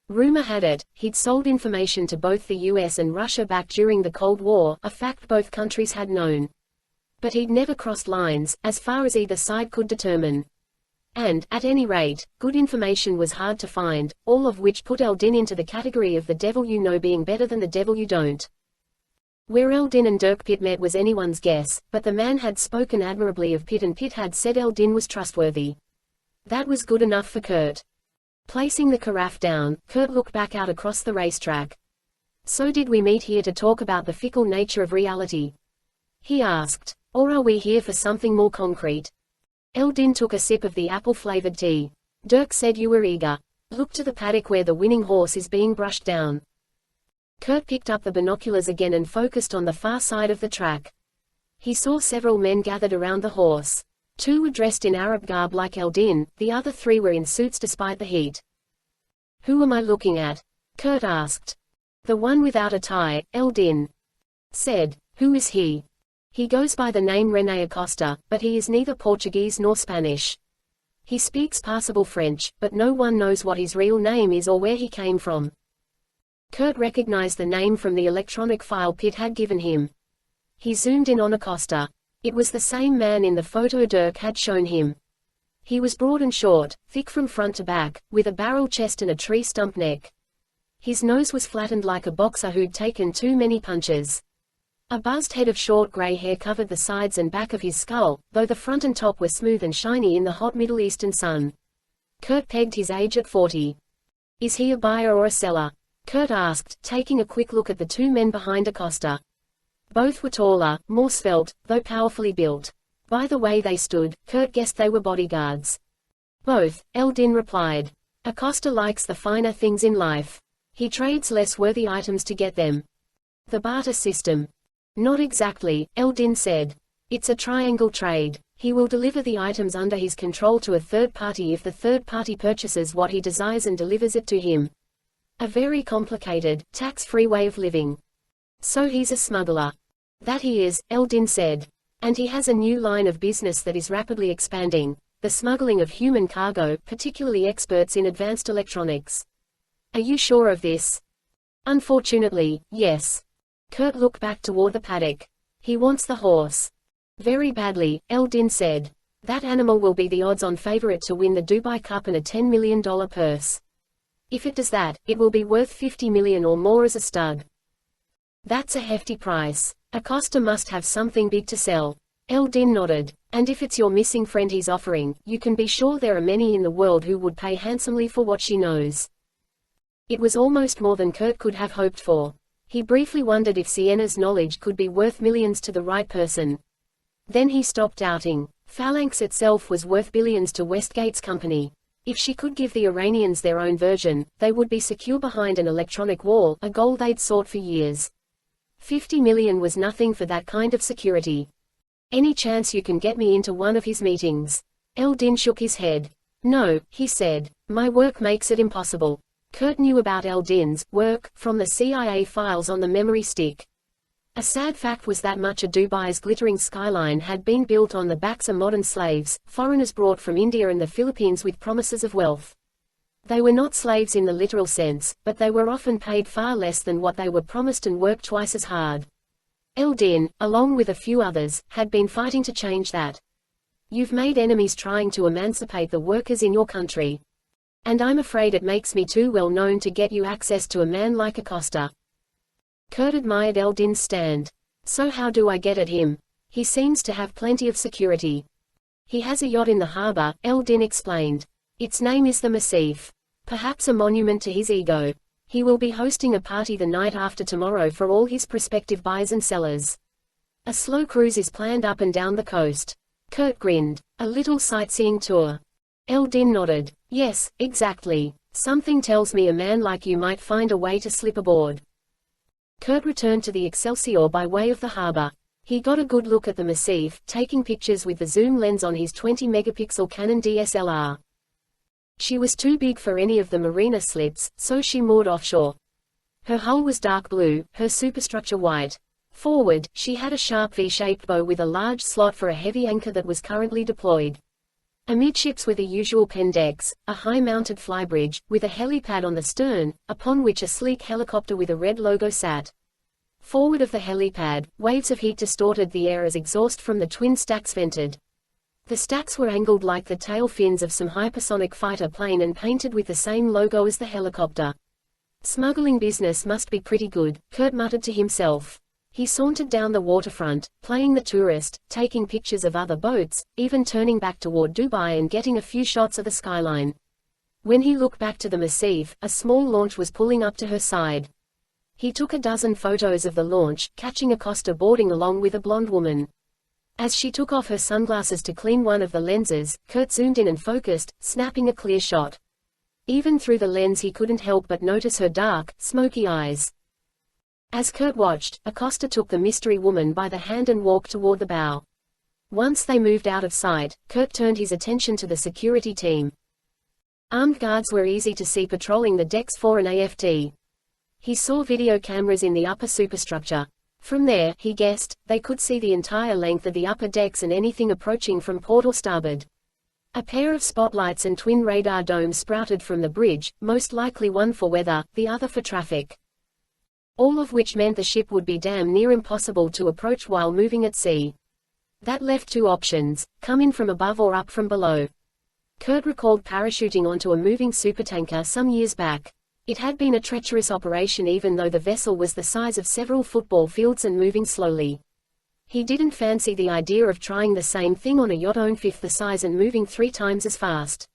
Speaker 1: Rumor had it, he'd sold information to both the US and Russia back during the Cold War, a fact both countries had known. But he'd never crossed lines, as far as either side could determine. And, at any rate, good information was hard to find, all of which put El-Din into the category of the devil you know being better than the devil you don't. Where El-Din and Dirk Pitt met was anyone's guess, but the man had spoken admirably of Pitt and Pitt had said El-Din was trustworthy. That was good enough for Kurt. Placing the carafe down, Kurt looked back out across the racetrack. "So did we meet here to talk about the fickle nature of reality?" he asked. "Or are we here for something more concrete?" El-Din took a sip of the apple-flavored tea. "Dirk said you were eager. Look to the paddock where the winning horse is being brushed down." Kurt picked up the binoculars again and focused on the far side of the track. He saw several men gathered around the horse. 2 were dressed in Arab garb like El-Din, the other 3 were in suits despite the heat. "Who am I looking at?" Kurt asked. "The one without a tie," El-Din said. "Who is he?" He goes by the name René Acosta, but he is neither Portuguese nor Spanish. He speaks passable French, but no one knows what his real name is or where he came from. Kurt recognized the name from the electronic file Pitt had given him. He zoomed in on Acosta. It was the same man in the photo Dirk had shown him. He was broad and short, thick from front to back, with a barrel chest and a tree stump neck. His nose was flattened like a boxer who'd taken too many punches. A buzzed head of short grey hair covered the sides and back of his skull, though the front and top were smooth and shiny in the hot Middle Eastern sun. Kurt pegged his age at 40. "Is he a buyer or a seller?" Kurt asked, taking a quick look at the two men behind Acosta. Both were taller, more svelte, though powerfully built. By the way they stood, Kurt guessed they were bodyguards. "Both," Eldin replied. "Acosta likes the finer things in life. He trades less worthy items to get them." "The barter system." "Not exactly," Eldin said. "It's a triangle trade. He will deliver the items under his control to a third party if the third party purchases what he desires and delivers it to him. A very complicated, tax-free way of living." "So he's a smuggler." "That he is," Eldin said. "And he has a new line of business that is rapidly expanding, the smuggling of human cargo, particularly experts in advanced electronics." "Are you sure of this?" "Unfortunately, yes." Kurt looked back toward the paddock. "He wants the horse." "Very badly," Eldin said. "That animal will be the odds-on favorite to win the Dubai Cup and a $10 million purse. If it does that, it will be worth $50 million or more as a stud." "That's a hefty price. Acosta must have something big to sell." Eldin nodded. "And if it's your missing friend he's offering, you can be sure there are many in the world who would pay handsomely for what she knows." It was almost more than Kurt could have hoped for. He briefly wondered if Sienna's knowledge could be worth millions to the right person. Then he stopped doubting. Phalanx itself was worth billions to Westgate's company. If she could give the Iranians their own version, they would be secure behind an electronic wall, a goal they'd sought for years. 50 million was nothing for that kind of security. "Any chance you can get me into one of his meetings?" Eldin shook his head. "No," he said. "My work makes it impossible." Kurt knew about Eldin's work from the CIA files on the memory stick. A sad fact was that much of Dubai's glittering skyline had been built on the backs of modern slaves, foreigners brought from India and the Philippines with promises of wealth. They were not slaves in the literal sense, but they were often paid far less than what they were promised and worked twice as hard. Eldin, along with a few others, had been fighting to change that. "You've made enemies trying to emancipate the workers in your country. And I'm afraid it makes me too well known to get you access to a man like Acosta." Kurt admired Eldin's stand. "So how do I get at him? He seems to have plenty of security." "He has a yacht in the harbor," Eldin explained. "Its name is the Massif. Perhaps a monument to his ego. He will be hosting a party the night after tomorrow for all his prospective buyers and sellers. A slow cruise is planned up and down the coast." Kurt grinned. "A little sightseeing tour." Eldin nodded. "Yes, exactly. Something tells me a man like you might find a way to slip aboard." Kurt returned to the Excelsior by way of the harbor. He got a good look at the Massif, taking pictures with the zoom lens on his 20-megapixel Canon DSLR. She was too big for any of the marina slips, so she moored offshore. Her hull was dark blue, her superstructure white. Forward, she had a sharp V-shaped bow with a large slot for a heavy anchor that was currently deployed. Amidships were the usual pen decks, a high-mounted flybridge, with a helipad on the stern, upon which a sleek helicopter with a red logo sat. Forward of the helipad, waves of heat distorted the air as exhaust from the twin stacks vented. The stacks were angled like the tail fins of some hypersonic fighter plane and painted with the same logo as the helicopter. "Smuggling business must be pretty good," Kurt muttered to himself. He sauntered down the waterfront, playing the tourist, taking pictures of other boats, even turning back toward Dubai and getting a few shots of the skyline. When he looked back to the Massif, a small launch was pulling up to her side. He took a dozen photos of the launch, catching Acosta boarding along with a blonde woman. As she took off her sunglasses to clean one of the lenses, Kurt zoomed in and focused, snapping a clear shot. Even through the lens he couldn't help but notice her dark, smoky eyes. As Kurt watched, Acosta took the mystery woman by the hand and walked toward the bow. Once they moved out of sight, Kurt turned his attention to the security team. Armed guards were easy to see patrolling the decks for an AFT. He saw video cameras in the upper superstructure. From there, he guessed, they could see the entire length of the upper decks and anything approaching from port or starboard. A pair of spotlights and twin radar domes sprouted from the bridge, most likely one for weather, the other for traffic. All of which meant the ship would be damn near impossible to approach while moving at sea. That left two options: come in from above or up from below. Kurt recalled parachuting onto a moving supertanker some years back. It had been a treacherous operation even though the vessel was the size of several football fields and moving slowly. He didn't fancy the idea of trying the same thing on a yacht owned fifth the size and moving 3 times as fast.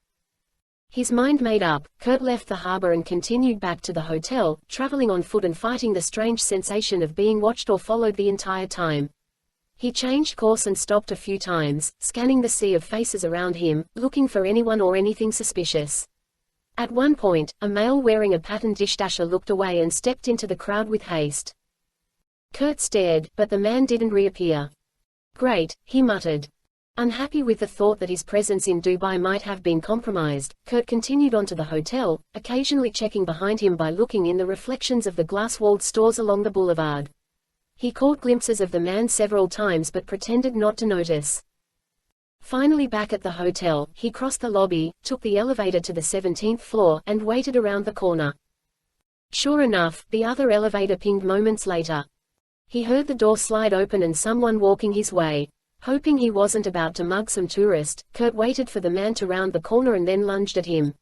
Speaker 1: His mind made up, Kurt left the harbor and continued back to the hotel, traveling on foot and fighting the strange sensation of being watched or followed the entire time. He changed course and stopped a few times, scanning the sea of faces around him, looking for anyone or anything suspicious. At one point, a male wearing a patterned dishdasher looked away and stepped into the crowd with haste. Kurt stared, but the man didn't reappear. Great, he muttered. Unhappy with the thought that his presence in Dubai might have been compromised, Kurt continued on to the hotel, occasionally checking behind him by looking in the reflections of the glass-walled stores along the boulevard. He caught glimpses of the man several times but pretended not to notice. Finally back at the hotel, he crossed the lobby, took the elevator to the 17th floor, and waited around the corner. Sure enough, the other elevator pinged moments later. He heard the door slide open and someone walking his way. Hoping he wasn't about to mug some tourist, Kurt waited for the man to round the corner and then lunged at him.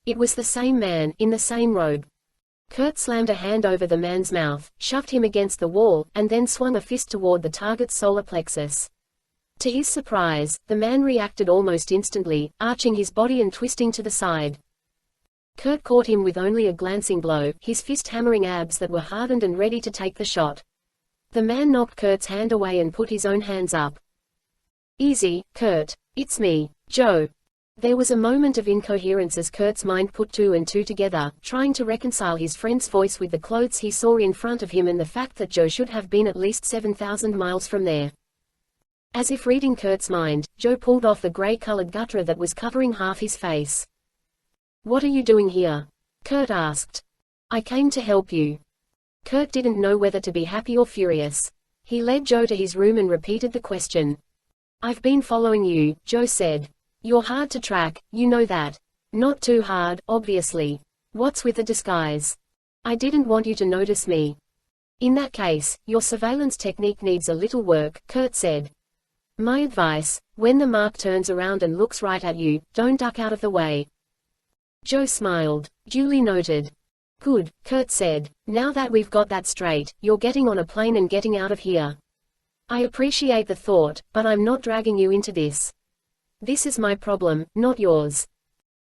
Speaker 1: It was the same man, in the same robe. Kurt slammed a hand over the man's mouth, shoved him against the wall, and then swung a fist toward the target's solar plexus. To his surprise, the man reacted almost instantly, arching his body and twisting to the side. Kurt caught him with only a glancing blow, his fist hammering abs that were hardened and ready to take the shot. The man knocked Kurt's hand away and put his own hands up. Easy, Kurt. It's me, Joe. There was a moment of incoherence as Kurt's mind put 2 and 2 together, trying to reconcile his friend's voice with the clothes he saw in front of him and the fact that Joe should have been at least 7,000 miles from there. As if reading Kurt's mind, Joe pulled off the gray-colored gutra that was covering half his face. "What are you doing here?" Kurt asked. "I came to help you." Kurt didn't know whether to be happy or furious. He led Joe to his room and repeated the question. "I've been following you," Joe said. "You're hard to track, you know that." "Not too hard, obviously. What's with the disguise?" "I didn't want you to notice me." "In that case, your surveillance technique needs a little work," Kurt said. "My advice, when the mark turns around and looks right at you, don't duck out of the way." Joe smiled. "Duly noted." "Good," Kurt said. "Now that we've got that straight, you're getting on a plane and getting out of here. I appreciate the thought, but I'm not dragging you into this. This is my problem, not yours."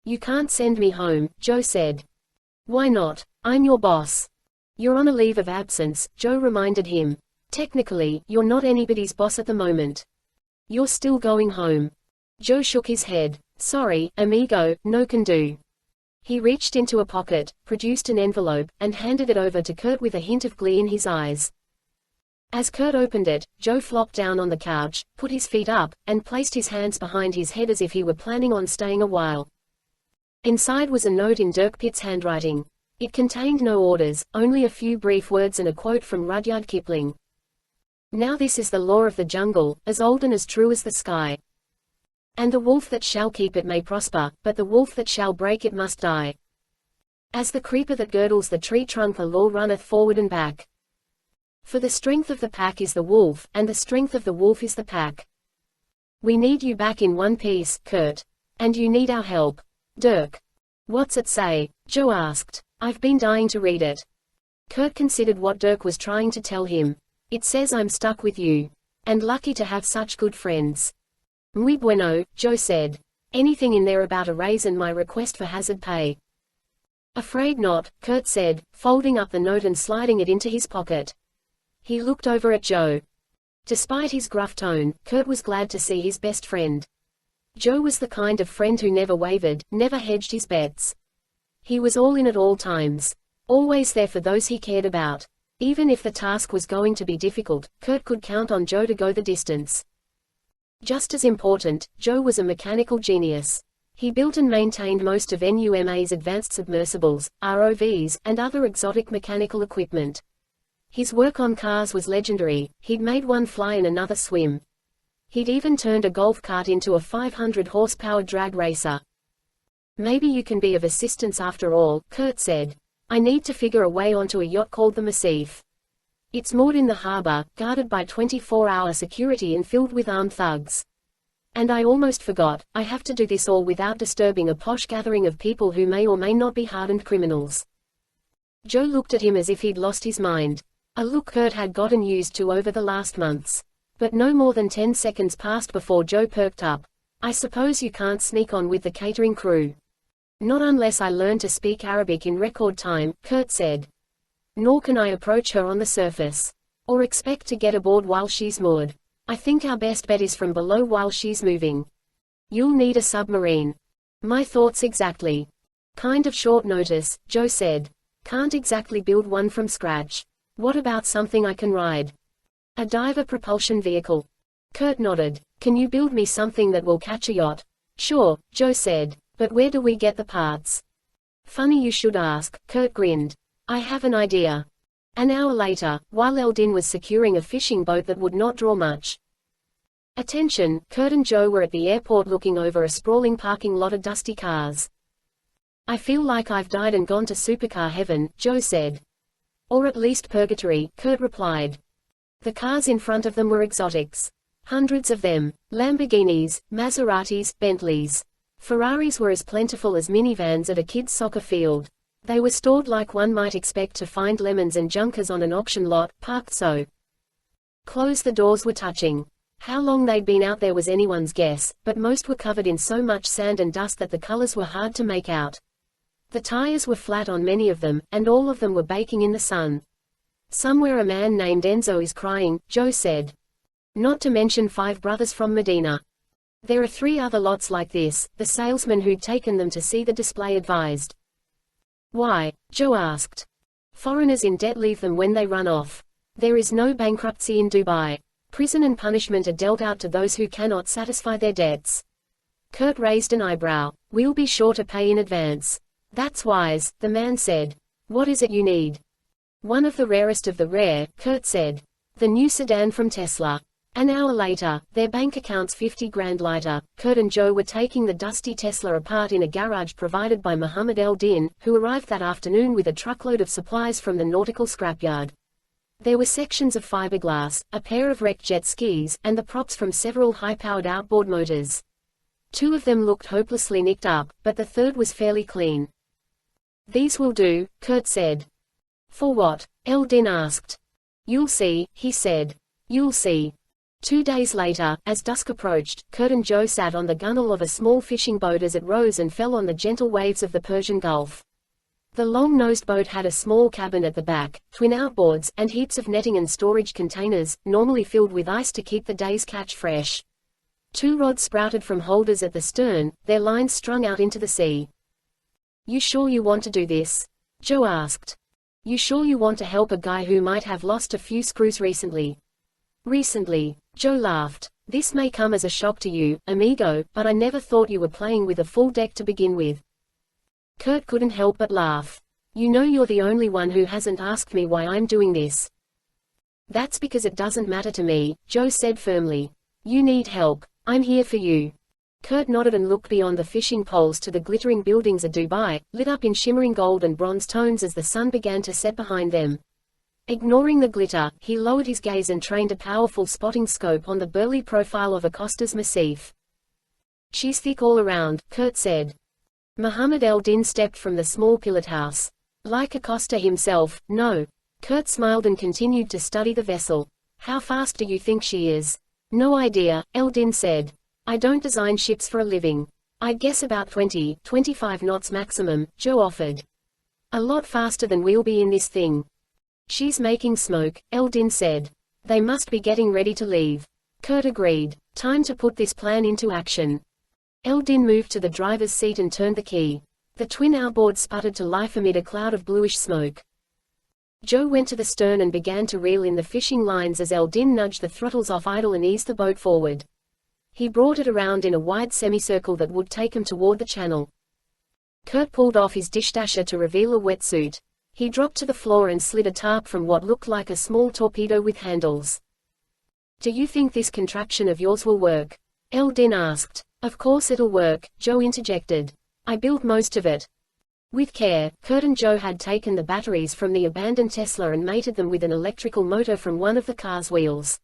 Speaker 1: "You can't send me home," Joe said. "Why not? I'm your boss." "You're on a leave of absence," Joe reminded him. "Technically, you're not anybody's boss at the moment. You're still going home." Joe shook his head. "Sorry, amigo, no can do." He reached into a pocket, produced an envelope, and handed it over to Kurt with a hint of glee in his eyes. As Kurt opened it, Joe flopped down on the couch, put his feet up, and placed his hands behind his head as if he were planning on staying a while. Inside was a note in Dirk Pitt's handwriting. It contained no orders, only a few brief words and a quote from Rudyard Kipling. "Now this is the law of the jungle, as old and as true as the sky. And the wolf that shall keep it may prosper, but the wolf that shall break it must die. As the creeper that girdles the tree trunk the law runneth forward and back. For the strength of the pack is the wolf, and the strength of the wolf is the pack. We need you back in one piece, Kurt. And you need our help. Dirk." "What's it say?" Joe asked. "I've been dying to read it." Kurt considered what Dirk was trying to tell him. "It says I'm stuck with you. And lucky to have such good friends." "Muy bueno," Joe said. "Anything in there about a raise and my request for hazard pay?" "Afraid not," Kurt said, folding up the note and sliding it into his pocket. He looked over at Joe. Despite his gruff tone, Kurt was glad to see his best friend. Joe was the kind of friend who never wavered, never hedged his bets. He was all in at all times. Always there for those he cared about. Even if the task was going to be difficult, Kurt could count on Joe to go the distance. Just as important, Joe was a mechanical genius. He built and maintained most of NUMA's advanced submersibles, ROVs, and other exotic mechanical equipment. His work on cars was legendary. He'd made one fly and another swim. He'd even turned a golf cart into a 500-horsepower drag racer. Maybe you can be of assistance after all, Kurt said. I need to figure a way onto a yacht called the Massif. It's moored in the harbor, guarded by 24-hour security and filled with armed thugs. And I almost forgot, I have to do this all without disturbing a posh gathering of people who may or may not be hardened criminals. Joe looked at him as if he'd lost his mind. A look Kurt had gotten used to over the last months. But no more than 10 seconds passed before Joe perked up. I suppose you can't sneak on with the catering crew. Not unless I learn to speak Arabic in record time, Kurt said. Nor can I approach her on the surface. Or expect to get aboard while she's moored. I think our best bet is from below while she's moving. You'll need a submarine. My thoughts exactly. Kind of short notice, Joe said. Can't exactly build one from scratch. What about something I can ride? A diver propulsion vehicle. Kurt nodded. Can you build me something that will catch a yacht? Sure, Joe said. But where do we get the parts? Funny you should ask, Kurt grinned. I have an idea. An hour later, while Eldin was securing a fishing boat that would not draw much attention, Kurt and Joe were at the airport looking over a sprawling parking lot of dusty cars. I feel like I've died and gone to supercar heaven, Joe said. Or at least purgatory, Kurt replied. The cars in front of them were exotics. Hundreds of them. Lamborghinis, Maseratis, Bentleys. Ferraris were as plentiful as minivans at a kid's soccer field. They were stored like one might expect to find lemons and junkers on an auction lot, parked so close the doors were touching. How long they'd been out there was anyone's guess, but most were covered in so much sand and dust that the colors were hard to make out. The tires were flat on many of them, and all of them were baking in the sun. Somewhere a man named Enzo is crying, Joe said. Not to mention 5 brothers from Medina. There are 3 other lots like this, the salesman who'd taken them to see the display advised. Why? Joe asked. Foreigners in debt leave them when they run off. There is no bankruptcy in Dubai. Prison and punishment are dealt out to those who cannot satisfy their debts. Kurt raised an eyebrow. We'll be sure to pay in advance. That's wise, the man said. What is it you need? One of the rarest of the rare, Kurt said. The new sedan from Tesla. An hour later, their bank accounts 50 grand lighter, Kurt and Joe were taking the dusty Tesla apart in a garage provided by Muhammad El-Din, who arrived that afternoon with a truckload of supplies from the nautical scrapyard. There were sections of fiberglass, a pair of wrecked jet skis, and the props from several high-powered outboard motors. 2 of them looked hopelessly nicked up, but the third was fairly clean. These will do, Kurt said. For what? El-Din asked. You'll see, he said. You'll see. 2 days later, as dusk approached, Kurt and Joe sat on the gunwale of a small fishing boat as it rose and fell on the gentle waves of the Persian Gulf. The long-nosed boat had a small cabin at the back, twin outboards, and heaps of netting and storage containers, normally filled with ice to keep the day's catch fresh. 2 rods sprouted from holders at the stern, their lines strung out into the sea. You sure you want to do this? Joe asked. You sure you want to help a guy who might have lost a few screws recently? Recently, Joe laughed. This may come as a shock to you, amigo, but I never thought you were playing with a full deck to begin with. Kurt couldn't help but laugh. You know you're the only one who hasn't asked me why I'm doing this. That's because it doesn't matter to me, Joe said firmly. You need help. I'm here for you. Kurt nodded and looked beyond the fishing poles to the glittering buildings of Dubai, lit up in shimmering gold and bronze tones as the sun began to set behind them. Ignoring the glitter, he lowered his gaze and trained a powerful spotting scope on the burly profile of Acosta's Massif. She's thick all around, Kurt said. Muhammad El-Din stepped from the small pilot house. Like Acosta himself, no. Kurt smiled and continued to study the vessel. How fast do you think she is? No idea, El-Din said. I don't design ships for a living. I'd guess about 20-25 knots maximum, Joe offered. A lot faster than we'll be in this thing. She's making smoke, El-Din said. They must be getting ready to leave. Kurt agreed. Time to put this plan into action. El-Din moved to the driver's seat and turned the key. The twin outboard sputtered to life amid a cloud of bluish smoke. Joe went to the stern and began to reel in the fishing lines as El-Din nudged the throttles off idle and eased the boat forward. He brought it around in a wide semicircle that would take him toward the channel. Kurt pulled off his dish dasher to reveal a wetsuit. He dropped to the floor and slid a tarp from what looked like a small torpedo with handles. "Do you think this contraption of yours will work?" Eldin asked. "Of course it'll work," Joe interjected. "I built most of it." With care, Kurt and Joe had taken the batteries from the abandoned Tesla and mated them with an electrical motor from one of the car's wheels.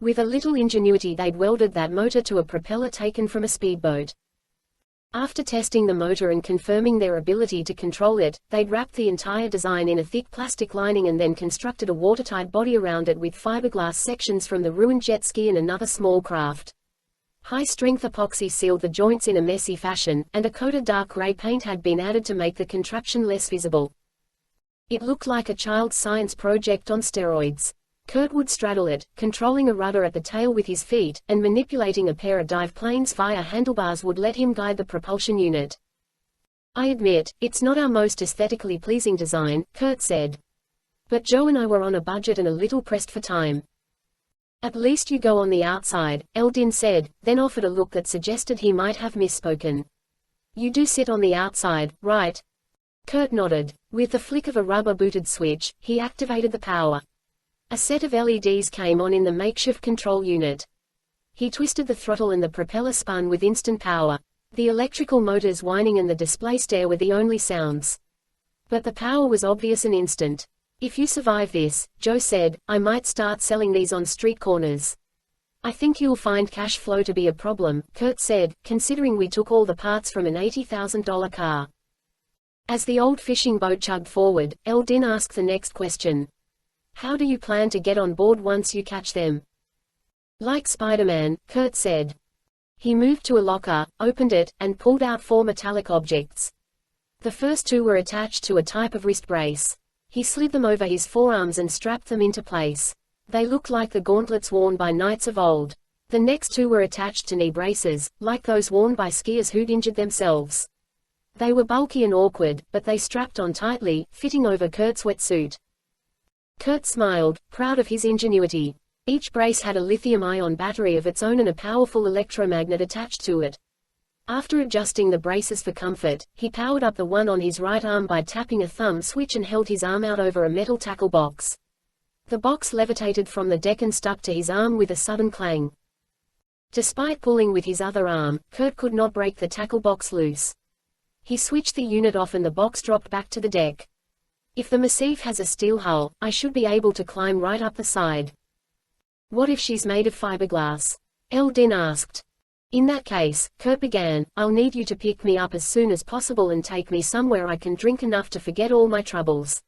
Speaker 1: With a little ingenuity they'd welded that motor to a propeller taken from a speedboat. After testing the motor and confirming their ability to control it, they'd wrapped the entire design in a thick plastic lining and then constructed a watertight body around it with fiberglass sections from the ruined jet ski and another small craft. High-strength epoxy sealed the joints in a messy fashion, and a coat of dark gray paint had been added to make the contraption less visible. It looked like a child's science project on steroids. Kurt would straddle it, controlling a rudder at the tail with his feet, and manipulating a pair of dive planes via handlebars would let him guide the propulsion unit. "I admit, it's not our most aesthetically pleasing design," Kurt said. "But Joe and I were on a budget and a little pressed for time." "At least you go on the outside," Eldin said, then offered a look that suggested he might have misspoken. "You do sit on the outside, right?" Kurt nodded. With the flick of a rubber-booted switch, he activated the power. A set of LEDs came on in the makeshift control unit. He twisted the throttle and the propeller spun with instant power. The electrical motors whining and the display stare were the only sounds. But the power was obvious and instant. "If you survive this," Joe said, "I might start selling these on street corners." "I think you'll find cash flow to be a problem," Kurt said, "considering we took all the parts from an $80,000 car." As the old fishing boat chugged forward, Eldin asked the next question. "How do you plan to get on board once you catch them?" "Like Spider-Man," Kurt said. He moved to a locker, opened it, and pulled out 4 metallic objects. The first 2 were attached to a type of wrist brace. He slid them over his forearms and strapped them into place. They looked like the gauntlets worn by knights of old. The next 2 were attached to knee braces, like those worn by skiers who'd injured themselves. They were bulky and awkward, but they strapped on tightly, fitting over Kurt's wetsuit. Kurt smiled, proud of his ingenuity. Each brace had a lithium-ion battery of its own and a powerful electromagnet attached to it. After adjusting the braces for comfort, he powered up the one on his right arm by tapping a thumb switch and held his arm out over a metal tackle box. The box levitated from the deck and stuck to his arm with a sudden clang. Despite pulling with his other arm, Kurt could not break the tackle box loose. He switched the unit off and the box dropped back to the deck. "If the Massif has a steel hull, I should be able to climb right up the side." "What if she's made of fiberglass?" Eldin asked. "In that case," Kurt began, "I'll need you to pick me up as soon as possible and take me somewhere I can drink enough to forget all my troubles."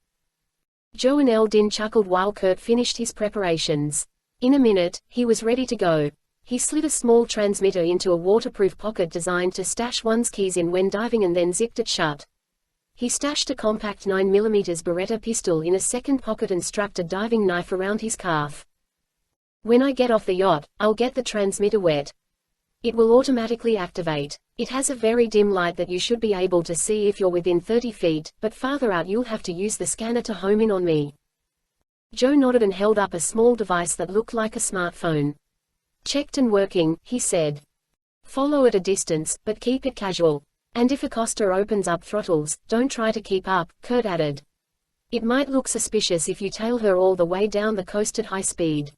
Speaker 1: Joe and Eldin chuckled while Kurt finished his preparations. In a minute, he was ready to go. He slid a small transmitter into a waterproof pocket designed to stash one's keys in when diving and then zipped it shut. He stashed a compact 9mm Beretta pistol in a second pocket and strapped a diving knife around his calf. "When I get off the yacht, I'll get the transmitter wet. It will automatically activate. It has a very dim light that you should be able to see if you're within 30 feet, but farther out you'll have to use the scanner to home in on me." Joe nodded and held up a small device that looked like a smartphone. "Checked and working," he said. "Follow at a distance, but keep it casual. And if Acosta opens up throttles, don't try to keep up," Kurt added. "It might look suspicious if you tail her all the way down the coast at high speed."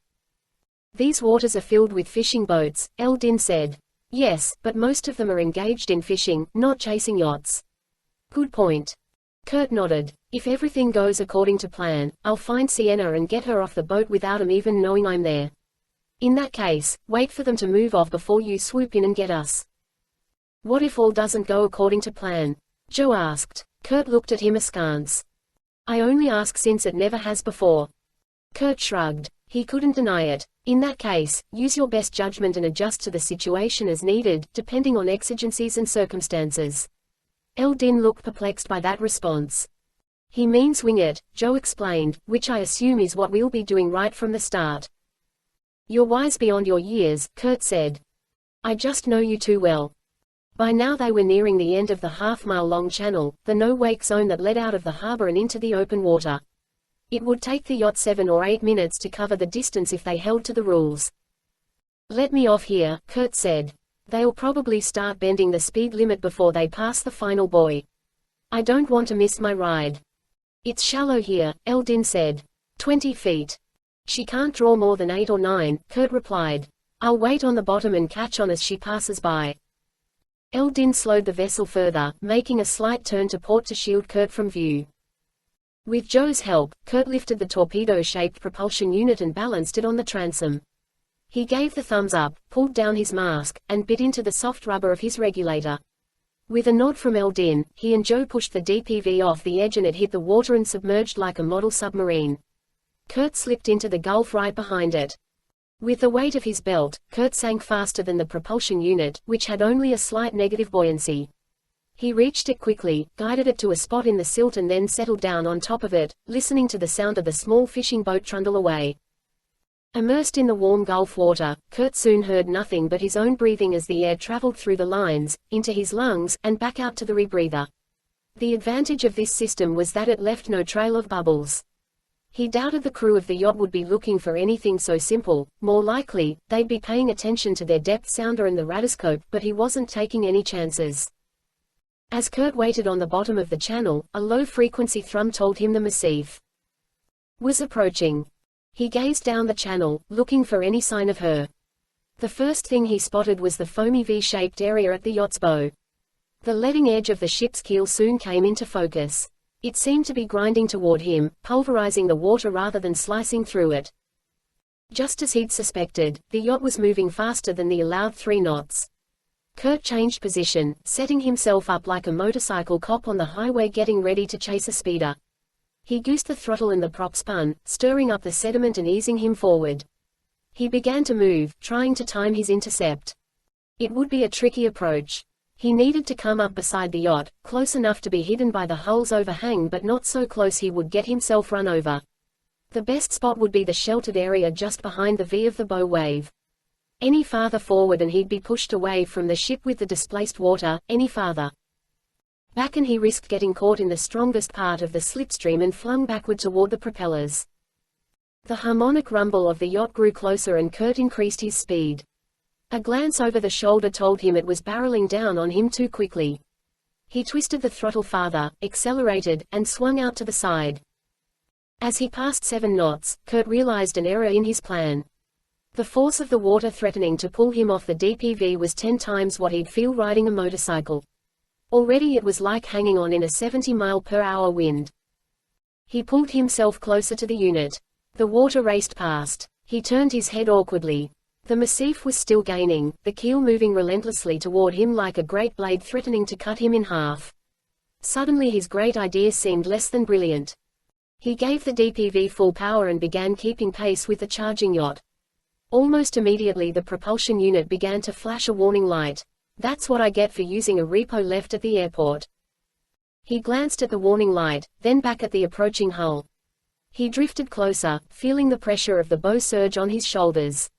Speaker 1: "These waters are filled with fishing boats," Eldin said. "Yes, but most of them are engaged in fishing, not chasing yachts." "Good point." Kurt nodded. "If everything goes according to plan, I'll find Sienna and get her off the boat without 'em even knowing I'm there. In that case, wait for them to move off before you swoop in and get us." "What if all doesn't go according to plan?" Joe asked. Kurt looked at him askance. "I only ask since it never has before." Kurt shrugged. He couldn't deny it. "In that case, use your best judgment and adjust to the situation as needed, depending on exigencies and circumstances." Eldin looked perplexed by that response. "He means wing it," Joe explained, "which I assume is what we'll be doing right from the start." "You're wise beyond your years," Kurt said. "I just know you too well." By now they were nearing the end of the half-mile-long channel, the no-wake zone that led out of the harbor and into the open water. It would take the yacht 7 or 8 minutes to cover the distance if they held to the rules. "Let me off here," Kurt said. "They'll probably start bending the speed limit before they pass the final buoy. I don't want to miss my ride." It's shallow here, Eldin said. 20 feet. She can't draw more than 8 or 9, Kurt replied. I'll wait on the bottom and catch on as she passes by. Eldin slowed the vessel further, making a slight turn to port to shield Kurt from view. With Joe's help, Kurt lifted the torpedo-shaped propulsion unit and balanced it on the transom. He gave the thumbs up, pulled down his mask, and bit into the soft rubber of his regulator. With a nod from Eldin, he and Joe pushed the DPV off the edge and it hit the water and submerged like a model submarine. Kurt slipped into the gulf right behind it. With the weight of his belt, Kurt sank faster than the propulsion unit, which had only a slight negative buoyancy. He reached it quickly, guided it to a spot in the silt and then settled down on top of it, listening to the sound of the small fishing boat trundle away. Immersed in the warm Gulf water, Kurt soon heard nothing but his own breathing as the air traveled through the lines, into his lungs, and back out to the rebreather. The advantage of this system was that it left no trail of bubbles. He doubted the crew of the yacht would be looking for anything so simple. More likely, they'd be paying attention to their depth sounder and the radarscope, but he wasn't taking any chances. As Kurt waited on the bottom of the channel, a low-frequency thrum told him the Massif was approaching. He gazed down the channel, looking for any sign of her. The first thing he spotted was the foamy V-shaped area at the yacht's bow. The leading edge of the ship's keel soon came into focus. It seemed to be grinding toward him, pulverizing the water rather than slicing through it. Just as he'd suspected, the yacht was moving faster than the allowed 3 knots. Kurt changed position, setting himself up like a motorcycle cop on the highway getting ready to chase a speeder. He goosed the throttle and the prop spun, stirring up the sediment and easing him forward. He began to move, trying to time his intercept. It would be a tricky approach. He needed to come up beside the yacht, close enough to be hidden by the hull's overhang but not so close he would get himself run over. The best spot would be the sheltered area just behind the V of the bow wave. Any farther forward and he'd be pushed away from the ship with the displaced water, any farther back and he risked getting caught in the strongest part of the slipstream and flung backward toward the propellers. The harmonic rumble of the yacht grew closer and Kurt increased his speed. A glance over the shoulder told him it was barreling down on him too quickly. He twisted the throttle farther, accelerated, and swung out to the side. As he passed 7 knots, Kurt realized an error in his plan. The force of the water threatening to pull him off the DPV was 10 times what he'd feel riding a motorcycle. Already it was like hanging on in a 70-mile-per-hour wind. He pulled himself closer to the unit. The water raced past. He turned his head awkwardly. The Massif was still gaining, the keel moving relentlessly toward him like a great blade threatening to cut him in half. Suddenly his great idea seemed less than brilliant. He gave the DPV full power and began keeping pace with the charging yacht. Almost immediately the propulsion unit began to flash a warning light. That's what I get for using a repo left at the airport. He glanced at the warning light, then back at the approaching hull. He drifted closer, feeling the pressure of the bow surge on his shoulders.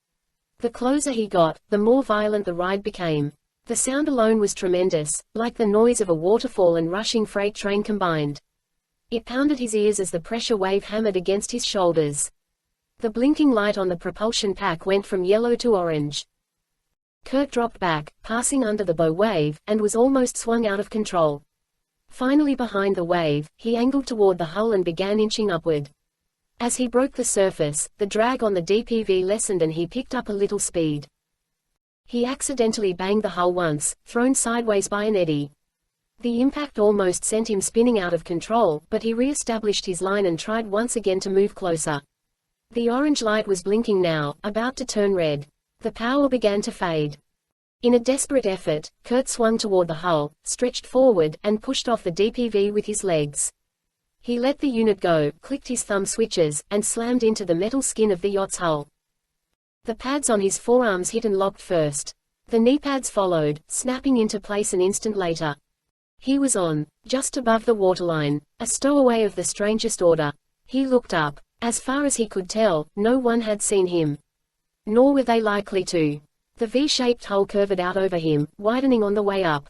Speaker 1: The closer he got, the more violent the ride became. The sound alone was tremendous, like the noise of a waterfall and rushing freight train combined. It pounded his ears as the pressure wave hammered against his shoulders. The blinking light on the propulsion pack went from yellow to orange. Kurt dropped back, passing under the bow wave, and was almost swung out of control. Finally behind the wave, he angled toward the hull and began inching upward. As he broke the surface, the drag on the DPV lessened and he picked up a little speed. He accidentally banged the hull once, thrown sideways by an eddy. The impact almost sent him spinning out of control, but he re-established his line and tried once again to move closer. The orange light was blinking now, about to turn red. The power began to fade. In a desperate effort, Kurt swung toward the hull, stretched forward, and pushed off the DPV with his legs. He let the unit go, clicked his thumb switches, and slammed into the metal skin of the yacht's hull. The pads on his forearms hit and locked first. The knee pads followed, snapping into place an instant later. He was on, just above the waterline, a stowaway of the strangest order. He looked up. As far as he could tell, no one had seen him. Nor were they likely to. The V-shaped hull curved out over him, widening on the way up.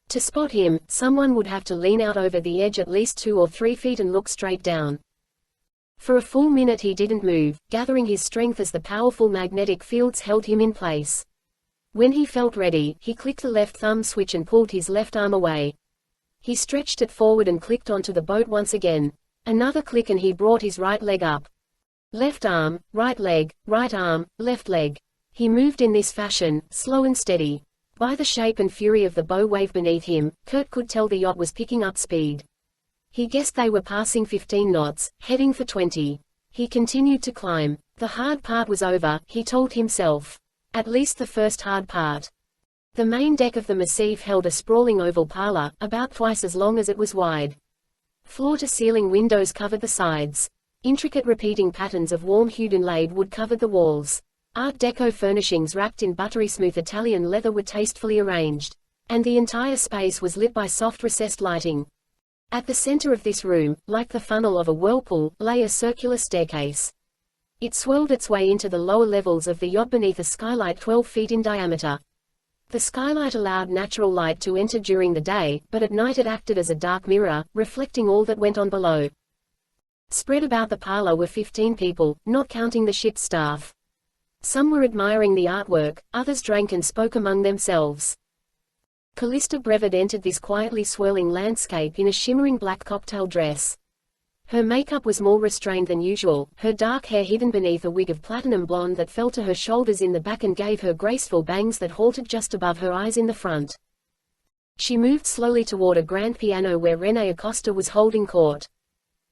Speaker 1: To spot him, someone would have to lean out over the edge at least 2 or 3 feet and look straight down. For a full minute he didn't move, gathering his strength as the powerful magnetic fields held him in place. When he felt ready, he clicked the left thumb switch and pulled his left arm away. He stretched it forward and clicked onto the boat once again. Another click and he brought his right leg up. Left arm, right leg, right arm, left leg. He moved in this fashion, slow and steady. By the shape and fury of the bow wave beneath him, Kurt could tell the yacht was picking up speed. He guessed they were passing 15 knots, heading for 20. He continued to climb. The hard part was over, he told himself. At least the first hard part. The main deck of the Massif held a sprawling oval parlor, about twice as long as it was wide. Floor-to-ceiling windows covered the sides. Intricate repeating patterns of warm-hued inlaid wood covered the walls. Art Deco furnishings wrapped in buttery-smooth Italian leather were tastefully arranged. And the entire space was lit by soft recessed lighting. At the center of this room, like the funnel of a whirlpool, lay a circular staircase. It swirled its way into the lower levels of the yacht beneath a skylight 12 feet in diameter. The skylight allowed natural light to enter during the day, but at night it acted as a dark mirror, reflecting all that went on below. Spread about the parlor were 15 people, not counting the ship's staff. Some were admiring the artwork, others drank and spoke among themselves. Callista Brevard entered this quietly swirling landscape in a shimmering black cocktail dress. Her makeup was more restrained than usual, her dark hair hidden beneath a wig of platinum blonde that fell to her shoulders in the back and gave her graceful bangs that halted just above her eyes in the front. She moved slowly toward a grand piano where Rene Acosta was holding court.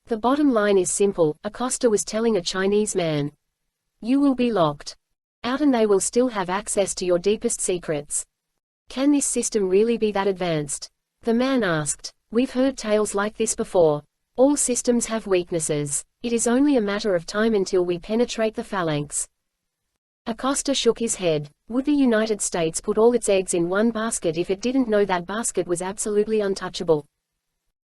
Speaker 1: The bottom line is simple, Acosta was telling a Chinese man. You will be locked out and they will still have access to your deepest secrets. Can this system really be that advanced? The man asked. We've heard tales like this before. All systems have weaknesses. It is only a matter of time until we penetrate the phalanx. Acosta shook his head. Would the United States put all its eggs in one basket if it didn't know that basket was absolutely untouchable?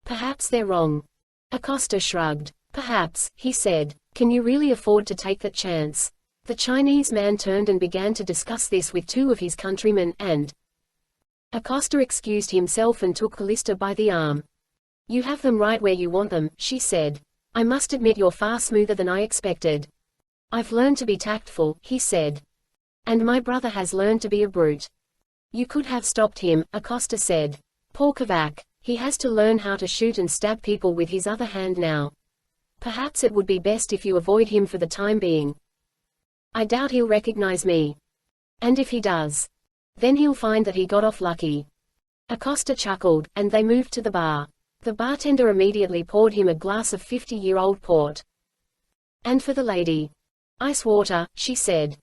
Speaker 1: Perhaps they're wrong. Acosta shrugged. Perhaps, he said. Can you really afford to take that chance? The Chinese man turned and began to discuss this with two of his countrymen, and Acosta excused himself and took Callista by the arm. You have them right where you want them, she said. I must admit you're far smoother than I expected. I've learned to be tactful, he said. And my brother has learned to be a brute. You could have stopped him, Acosta said. Poor Kovac. He has to learn how to shoot and stab people with his other hand now. Perhaps it would be best if you avoid him for the time being. I doubt he'll recognize me. And if he does, then he'll find that he got off lucky. Acosta chuckled, and they moved to the bar. The bartender immediately poured him a glass of 50-year-old port. And for the lady. Ice water, she said.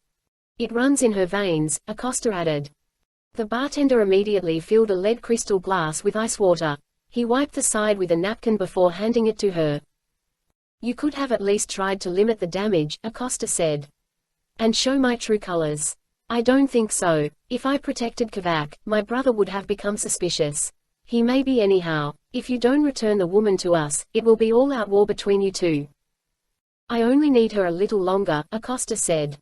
Speaker 1: It runs in her veins, Acosta added. The bartender immediately filled a lead crystal glass with ice water. He wiped the side with a napkin before handing it to her. You could have at least tried to limit the damage, Acosta said. And show my true colors. I don't think so. If I protected Kovac, my brother would have become suspicious. He may be anyhow. If you don't return the woman to us, it will be all-out war between you two. I only need her a little longer, Acosta said.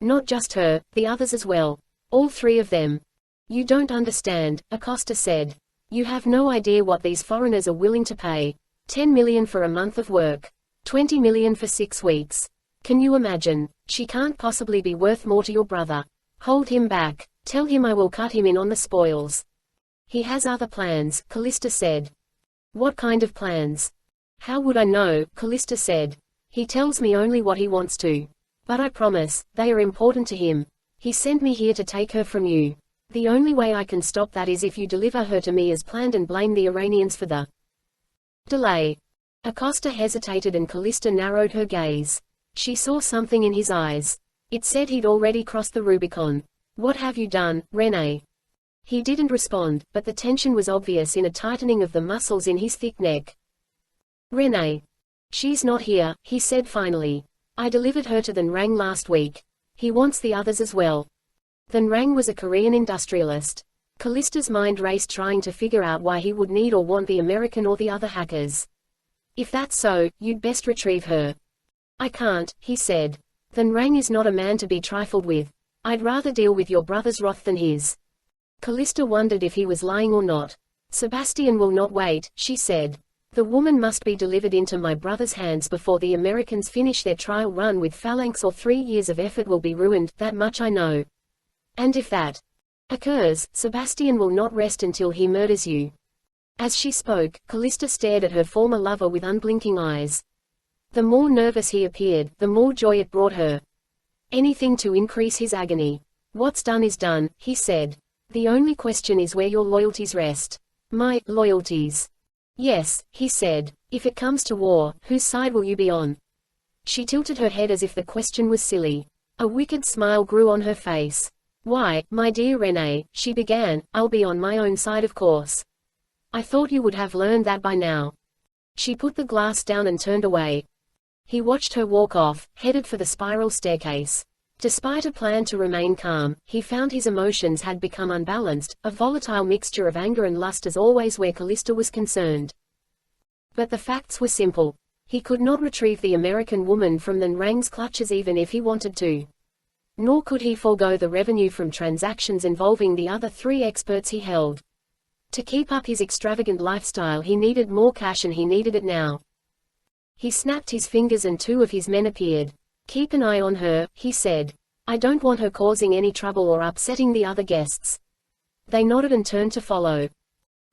Speaker 1: Not just her, the others as well. All three of them. You don't understand, Acosta said. You have no idea what these foreigners are willing to pay. 10 million for a month of work. 20 million for 6 weeks. Can you imagine? She can't possibly be worth more to your brother. Hold him back. Tell him I will cut him in on the spoils. He has other plans, Callista said. What kind of plans? How would I know, Callista said. He tells me only what he wants to. But I promise, they are important to him. He sent me here to take her from you. The only way I can stop that is if you deliver her to me as planned and blame the Iranians for the delay. Acosta hesitated and Callista narrowed her gaze. She saw something in his eyes. It said he'd already crossed the Rubicon. What have you done, Rene? He didn't respond, but the tension was obvious in a tightening of the muscles in his thick neck. Rene. She's not here, he said finally. I delivered her to Than Rang last week. He wants the others as well. Than Rang was a Korean industrialist. Callista's mind raced trying to figure out why he would need or want the American or the other hackers. If that's so, you'd best retrieve her. I can't, he said. Than Rang is not a man to be trifled with. I'd rather deal with your brother's wrath than his. Callista wondered if he was lying or not. Sebastian will not wait, she said. The woman must be delivered into my brother's hands before the Americans finish their trial run with Phalanx, or 3 years of effort will be ruined, that much I know. And if that occurs, Sebastian will not rest until he murders you. As she spoke, Callista stared at her former lover with unblinking eyes. The more nervous he appeared, the more joy it brought her. Anything to increase his agony. What's done is done, he said. The only question is where your loyalties rest. My loyalties. Yes, he said. If it comes to war, whose side will you be on? She tilted her head as if the question was silly. A wicked smile grew on her face. Why, my dear Renee, she began, I'll be on my own side of course. I thought you would have learned that by now. She put the glass down and turned away. He watched her walk off, headed for the spiral staircase. Despite a plan to remain calm, he found his emotions had become unbalanced, a volatile mixture of anger and lust as always where Callista was concerned. But the facts were simple. He could not retrieve the American woman from the Nrang's clutches even if he wanted to. Nor could he forego the revenue from transactions involving the other 3 experts he held. To keep up his extravagant lifestyle he needed more cash and he needed it now. He snapped his fingers and 2 of his men appeared. Keep an eye on her, he said. I don't want her causing any trouble or upsetting the other guests. They nodded and turned to follow.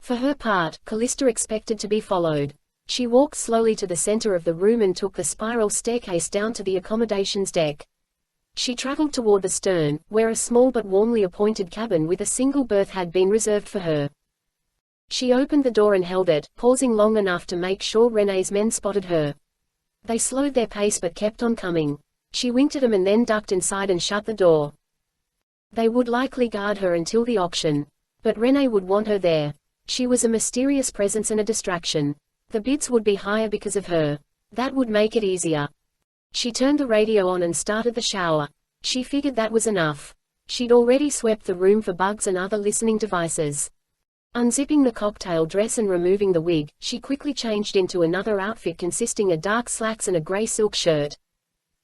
Speaker 1: For her part, Callista expected to be followed. She walked slowly to the center of the room and took the spiral staircase down to the accommodations deck. She traveled toward the stern, where a small but warmly appointed cabin with a single berth had been reserved for her. She opened the door and held it, pausing long enough to make sure Renee's men spotted her. They slowed their pace but kept on coming. She winked at them and then ducked inside and shut the door. They would likely guard her until the auction. But Renee would want her there. She was a mysterious presence and a distraction. The bids would be higher because of her. That would make it easier. She turned the radio on and started the shower. She figured that was enough. She'd already swept the room for bugs and other listening devices. Unzipping the cocktail dress and removing the wig, she quickly changed into another outfit consisting of dark slacks and a gray silk shirt.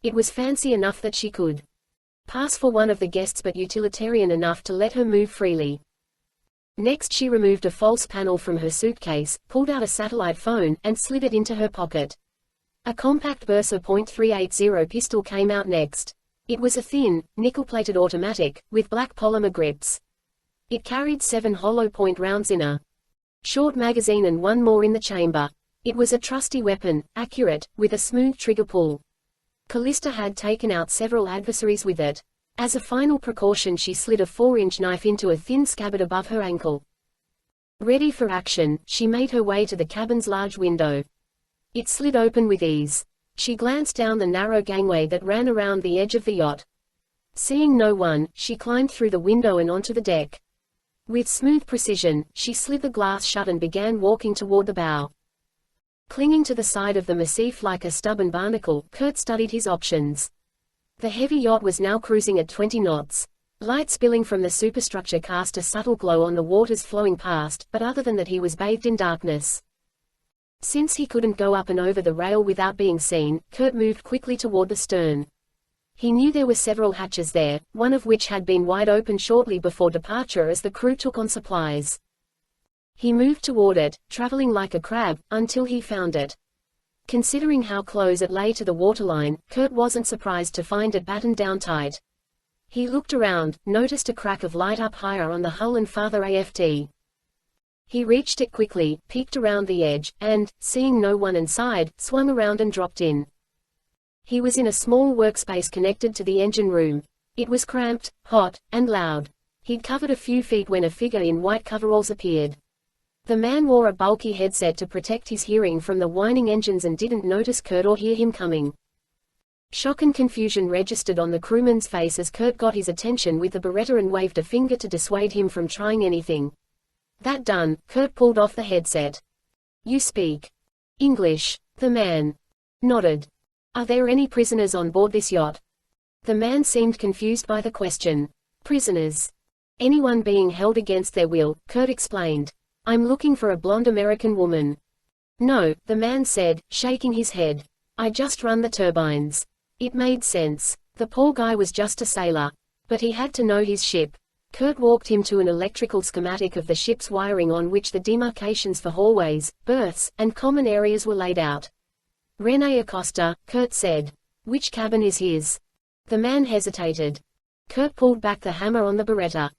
Speaker 1: It was fancy enough that she could pass for one of the guests but utilitarian enough to let her move freely. Next she removed a false panel from her suitcase, pulled out a satellite phone, and slid it into her pocket. A compact Bersa .380 pistol came out next. It was a thin, nickel-plated automatic, with black polymer grips. It carried 7 hollow-point rounds in a short magazine and 1 more in the chamber. It was a trusty weapon, accurate, with a smooth trigger pull. Callista had taken out several adversaries with it. As a final precaution she slid a 4-inch knife into a thin scabbard above her ankle. Ready for action, she made her way to the cabin's large window. It slid open with ease. She glanced down the narrow gangway that ran around the edge of the yacht. Seeing no one, she climbed through the window and onto the deck. With smooth precision, she slid the glass shut and began walking toward the bow. Clinging to the side of the Massif like a stubborn barnacle, Kurt studied his options. The heavy yacht was now cruising at 20 knots. Light spilling from the superstructure cast a subtle glow on the waters flowing past, but other than that he was bathed in darkness. Since he couldn't go up and over the rail without being seen, Kurt moved quickly toward the stern. He knew there were several hatches there, one of which had been wide open shortly before departure as the crew took on supplies. He moved toward it, traveling like a crab, until he found it. Considering how close it lay to the waterline, Kurt wasn't surprised to find it battened down tight. He looked around, noticed a crack of light up higher on the hull and farther aft. He reached it quickly, peeked around the edge, and, seeing no one inside, swung around and dropped in. He was in a small workspace connected to the engine room. It was cramped, hot, and loud. He'd covered a few feet when a figure in white coveralls appeared. The man wore a bulky headset to protect his hearing from the whining engines and didn't notice Kurt or hear him coming. Shock and confusion registered on the crewman's face as Kurt got his attention with the Beretta and waved a finger to dissuade him from trying anything. That done, Kurt pulled off the headset. "You speak English?" The man nodded. "Are there any prisoners on board this yacht?" The man seemed confused by the question. "Prisoners? Anyone being held against their will," Kurt explained. "I'm looking for a blonde American woman." "No," the man said, shaking his head. "I just run the turbines." It made sense. The poor guy was just a sailor. But he had to know his ship. Kurt walked him to an electrical schematic of the ship's wiring on which the demarcations for hallways, berths, and common areas were laid out. "Rene Acosta," Kurt said. "Which cabin is his?" The man hesitated. Kurt pulled back the hammer on the Beretta.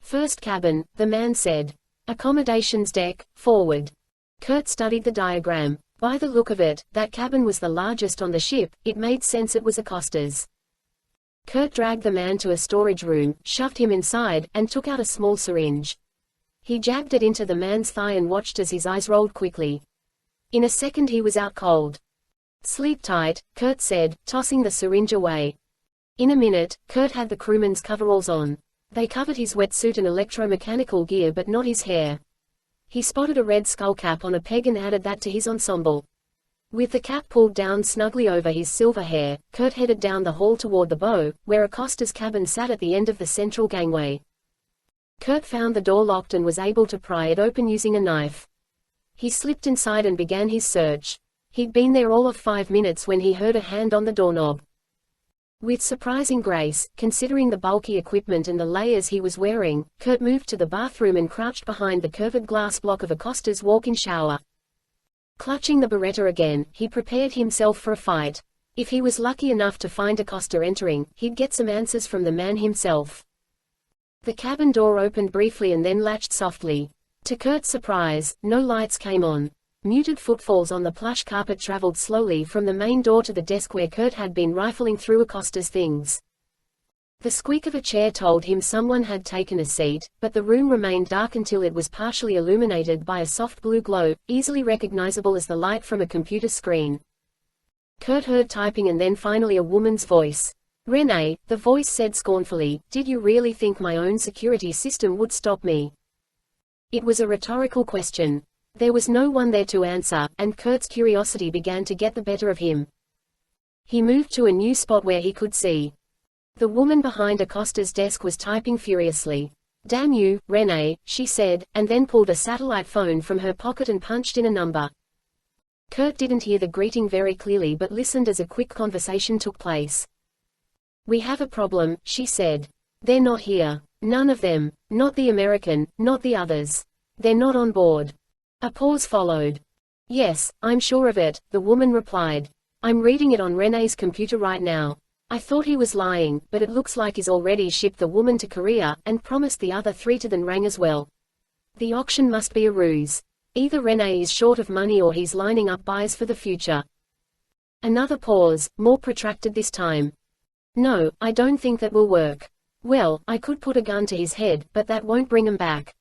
Speaker 1: "First cabin," the man said. Accommodations deck, forward. Kurt studied the diagram. By the look of it, that cabin was the largest on the ship. It made sense it was Acosta's. Kurt dragged the man to a storage room, shoved him inside, and took out a small syringe. He jabbed it into the man's thigh and watched as his eyes rolled quickly. In a second he was out cold. "Sleep tight," Kurt said, tossing the syringe away. In a minute, Kurt had the crewman's coveralls on. They covered his wetsuit and electromechanical gear but not his hair. He spotted a red skull cap on a peg and added that to his ensemble. With the cap pulled down snugly over his silver hair, Kurt headed down the hall toward the bow, where Acosta's cabin sat at the end of the central gangway. Kurt found the door locked and was able to pry it open using a knife. He slipped inside and began his search. He'd been there all of 5 minutes when he heard a hand on the doorknob. With surprising grace, considering the bulky equipment and the layers he was wearing, Kurt moved to the bathroom and crouched behind the curved glass block of Acosta's walk-in shower. Clutching the Beretta again, he prepared himself for a fight. If he was lucky enough to find Acosta entering, he'd get some answers from the man himself. The cabin door opened briefly and then latched softly. To Kurt's surprise, no lights came on. Muted footfalls on the plush carpet traveled slowly from the main door to the desk where Kurt had been rifling through Acosta's things. The squeak of a chair told him someone had taken a seat, but the room remained dark until it was partially illuminated by a soft blue glow, easily recognizable as the light from a computer screen. Kurt heard typing and then finally a woman's voice. "Renee," the voice said scornfully, "did you really think my own security system would stop me?" It was a rhetorical question. There was no one there to answer, and Kurt's curiosity began to get the better of him. He moved to a new spot where he could see. The woman behind Acosta's desk was typing furiously. "Damn you, Renee," she said, and then pulled a satellite phone from her pocket and punched in a number. Kurt didn't hear the greeting very clearly but listened as a quick conversation took place. "We have a problem," she said. "They're not here. None of them. Not the American, not the others. They're not on board." A pause followed. "Yes, I'm sure of it," the woman replied. "I'm reading it on Renee's computer right now. I thought he was lying, but it looks like he's already shipped the woman to Korea, and promised the other 3 to Then Rang as well. The auction must be a ruse. Either Renee is short of money or he's lining up buys for the future." Another pause, more protracted this time. "No, I don't think that will work. Well, I could put a gun to his head, but that won't bring him back.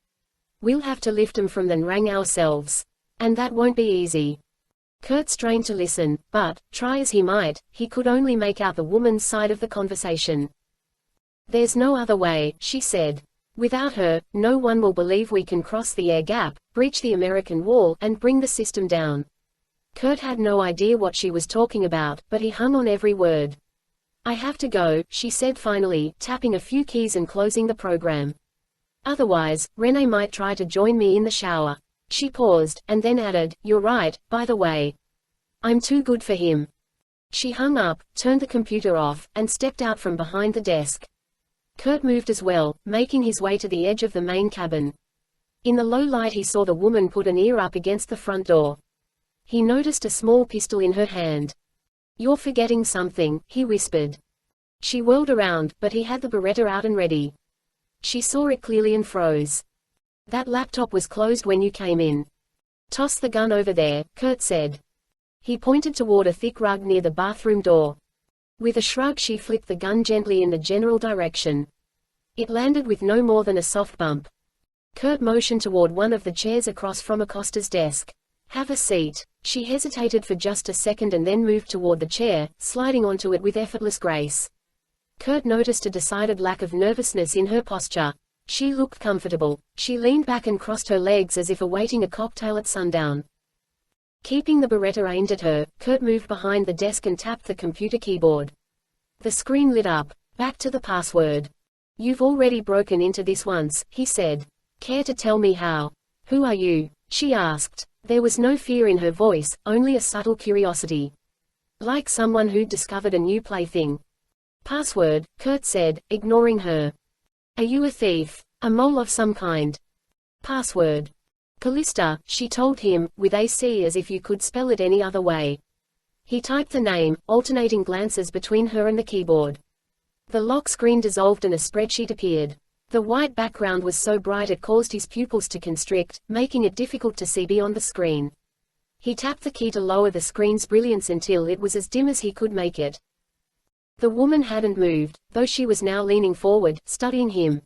Speaker 1: We'll have to lift him from Then Rang ourselves. And that won't be easy." Kurt strained to listen, but, try as he might, he could only make out the woman's side of the conversation. "There's no other way," she said. "Without her, no one will believe we can cross the air gap, breach the American wall, and bring the system down." Kurt had no idea what she was talking about, but he hung on every word. "I have to go," she said finally, tapping a few keys and closing the program. "Otherwise, Renee might try to join me in the shower." She paused, and then added, "You're right, by the way. I'm too good for him." She hung up, turned the computer off, and stepped out from behind the desk. Kurt moved as well, making his way to the edge of the main cabin. In the low light he saw the woman put an ear up against the front door. He noticed a small pistol in her hand. "You're forgetting something," he whispered. She whirled around, but he had the Beretta out and ready. She saw it clearly and froze. "That laptop was closed when you came in." "Toss the gun over there," Kurt said. He pointed toward a thick rug near the bathroom door. With a shrug she flicked the gun gently in the general direction. It landed with no more than a soft bump. Kurt motioned toward one of the chairs across from Acosta's desk. "Have a seat." She hesitated for just a second and then moved toward the chair, sliding onto it with effortless grace. Kurt noticed a decided lack of nervousness in her posture. She looked comfortable. She leaned back and crossed her legs as if awaiting a cocktail at sundown. Keeping the Beretta aimed at her, Kurt moved behind the desk and tapped the computer keyboard. The screen lit up. "Back to the password." "You've already broken into this once," he said. "Care to tell me how?" "Who are you?" she asked. There was no fear in her voice, only a subtle curiosity. Like someone who'd discovered a new plaything. "Password," Kurt said, ignoring her. "Are you a thief? A mole of some kind?" "Password." "Callista," she told him, with AC as if you could spell it any other way. He typed the name, alternating glances between her and the keyboard. The lock screen dissolved and a spreadsheet appeared. The white background was so bright it caused his pupils to constrict, making it difficult to see beyond the screen. He tapped the key to lower the screen's brilliance until it was as dim as he could make it. The woman hadn't moved, though she was now leaning forward, studying him.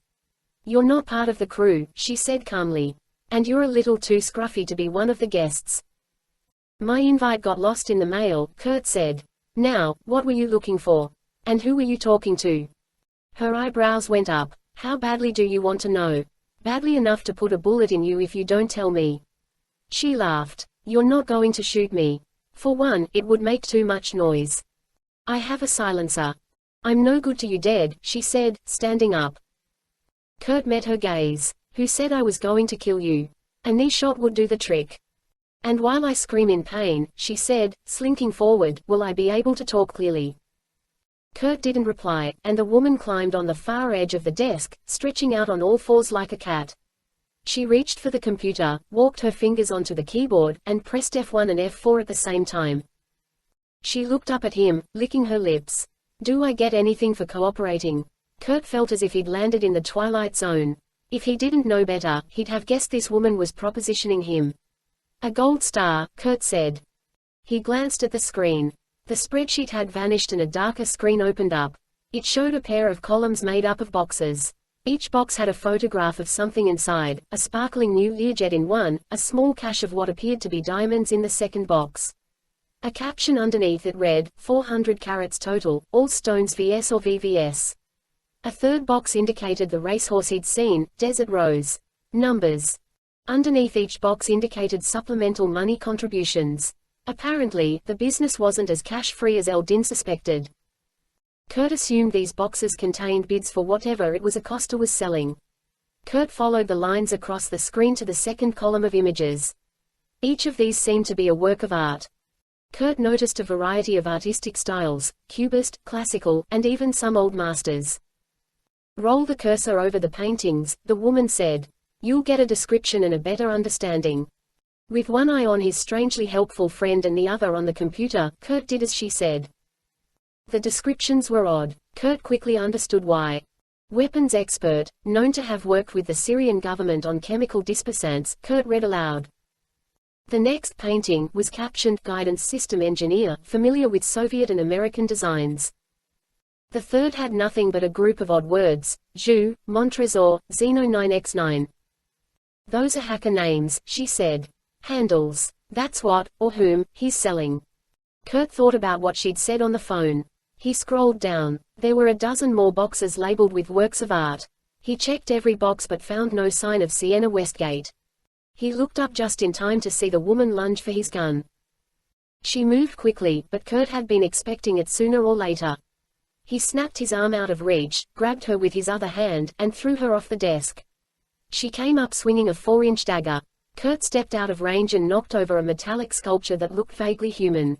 Speaker 1: "You're not part of the crew," she said calmly. "And you're a little too scruffy to be one of the guests." "My invite got lost in the mail," Kurt said. "Now, what were you looking for? And who were you talking to?" Her eyebrows went up. "How badly do you want to know?" "Badly enough to put a bullet in you if you don't tell me." She laughed. "You're not going to shoot me. For one, it would make too much noise. I have a silencer. I'm no good to you dead," she said, standing up. Kurt met her gaze. "Who said I was going to kill you? A knee shot would do the trick." "And while I scream in pain," she said, slinking forward, "will I be able to talk clearly?" Kurt didn't reply, and the woman climbed on the far edge of the desk, stretching out on all fours like a cat. She reached for the computer, walked her fingers onto the keyboard, and pressed F1 and F4 at the same time. She looked up at him, licking her lips. "Do I get anything for cooperating?" Kurt felt as if he'd landed in the Twilight Zone. If he didn't know better, he'd have guessed this woman was propositioning him. "A gold star," Kurt said. He glanced at the screen. The spreadsheet had vanished and a darker screen opened up. It showed a pair of columns made up of boxes. Each box had a photograph of something inside, a sparkling new Learjet in one, a small cache of what appeared to be diamonds in the second box. A caption underneath it read, 400 carats total, all stones VS or VVS. A third box indicated the racehorse he'd seen, Desert Rose. Numbers underneath each box indicated supplemental money contributions. Apparently, the business wasn't as cash-free as Eldin suspected. Kurt assumed these boxes contained bids for whatever it was Acosta was selling. Kurt followed the lines across the screen to the second column of images. Each of these seemed to be a work of art. Kurt noticed a variety of artistic styles, cubist, classical, and even some old masters. "Roll the cursor over the paintings," the woman said. "You'll get a description and a better understanding." With one eye on his strangely helpful friend and the other on the computer, Kurt did as she said. The descriptions were odd. Kurt quickly understood why. "Weapons expert, known to have worked with the Syrian government on chemical dispersants," Kurt read aloud. The next painting was captioned "Guidance System Engineer, familiar with Soviet and American designs." The third had nothing but a group of odd words, Zhu, Montrezor, Xeno 9x9. "Those are hacker names," she said. "Handles. That's what, or whom, he's selling." Kurt thought about what she'd said on the phone. He scrolled down. There were a dozen more boxes labeled with works of art. He checked every box but found no sign of Sienna Westgate. He looked up just in time to see the woman lunge for his gun. She moved quickly, but Kurt had been expecting it sooner or later. He snapped his arm out of reach, grabbed her with his other hand, and threw her off the desk. She came up swinging a 4-inch dagger. Kurt stepped out of range and knocked over a metallic sculpture that looked vaguely human.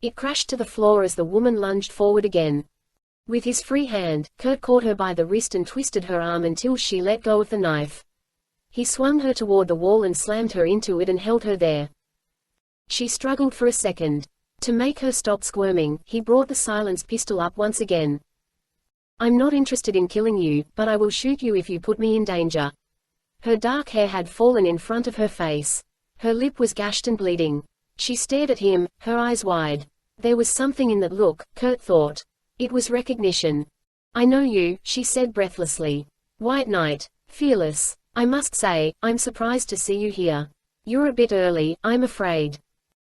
Speaker 1: It crashed to the floor as the woman lunged forward again. With his free hand, Kurt caught her by the wrist and twisted her arm until she let go of the knife. He swung her toward the wall and slammed her into it and held her there. She struggled for a second. To make her stop squirming, he brought the silenced pistol up once again. "I'm not interested in killing you, but I will shoot you if you put me in danger." Her dark hair had fallen in front of her face. Her lip was gashed and bleeding. She stared at him, her eyes wide. There was something in that look, Kurt thought. It was recognition. "I know you," she said breathlessly. "White Knight. Fearless. I must say, I'm surprised to see you here. You're a bit early, I'm afraid."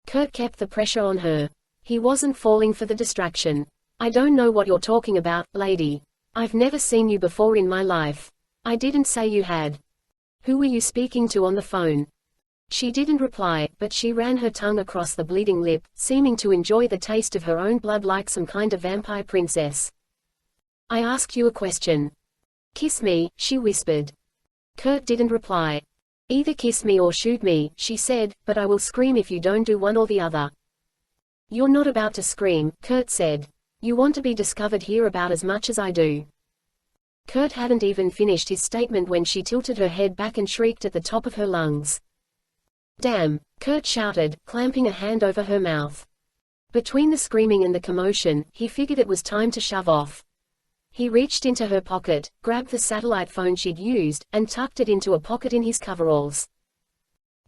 Speaker 1: Kurt kept the pressure on her. He wasn't falling for the distraction. "I don't know what you're talking about, lady. I've never seen you before in my life." "I didn't say you had." "Who were you speaking to on the phone?" She didn't reply, but she ran her tongue across the bleeding lip, seeming to enjoy the taste of her own blood like some kind of vampire princess. "I asked you a question." "Kiss me," she whispered. Kurt didn't reply. "Either kiss me or shoot me," she said, "but I will scream if you don't do one or the other." "You're not about to scream," Kurt said. "You want to be discovered here about as much as I do." Kurt hadn't even finished his statement when she tilted her head back and shrieked at the top of her lungs. "Damn!" Kurt shouted, clamping a hand over her mouth. Between the screaming and the commotion, he figured it was time to shove off. He reached into her pocket, grabbed the satellite phone she'd used, and tucked it into a pocket in his coveralls.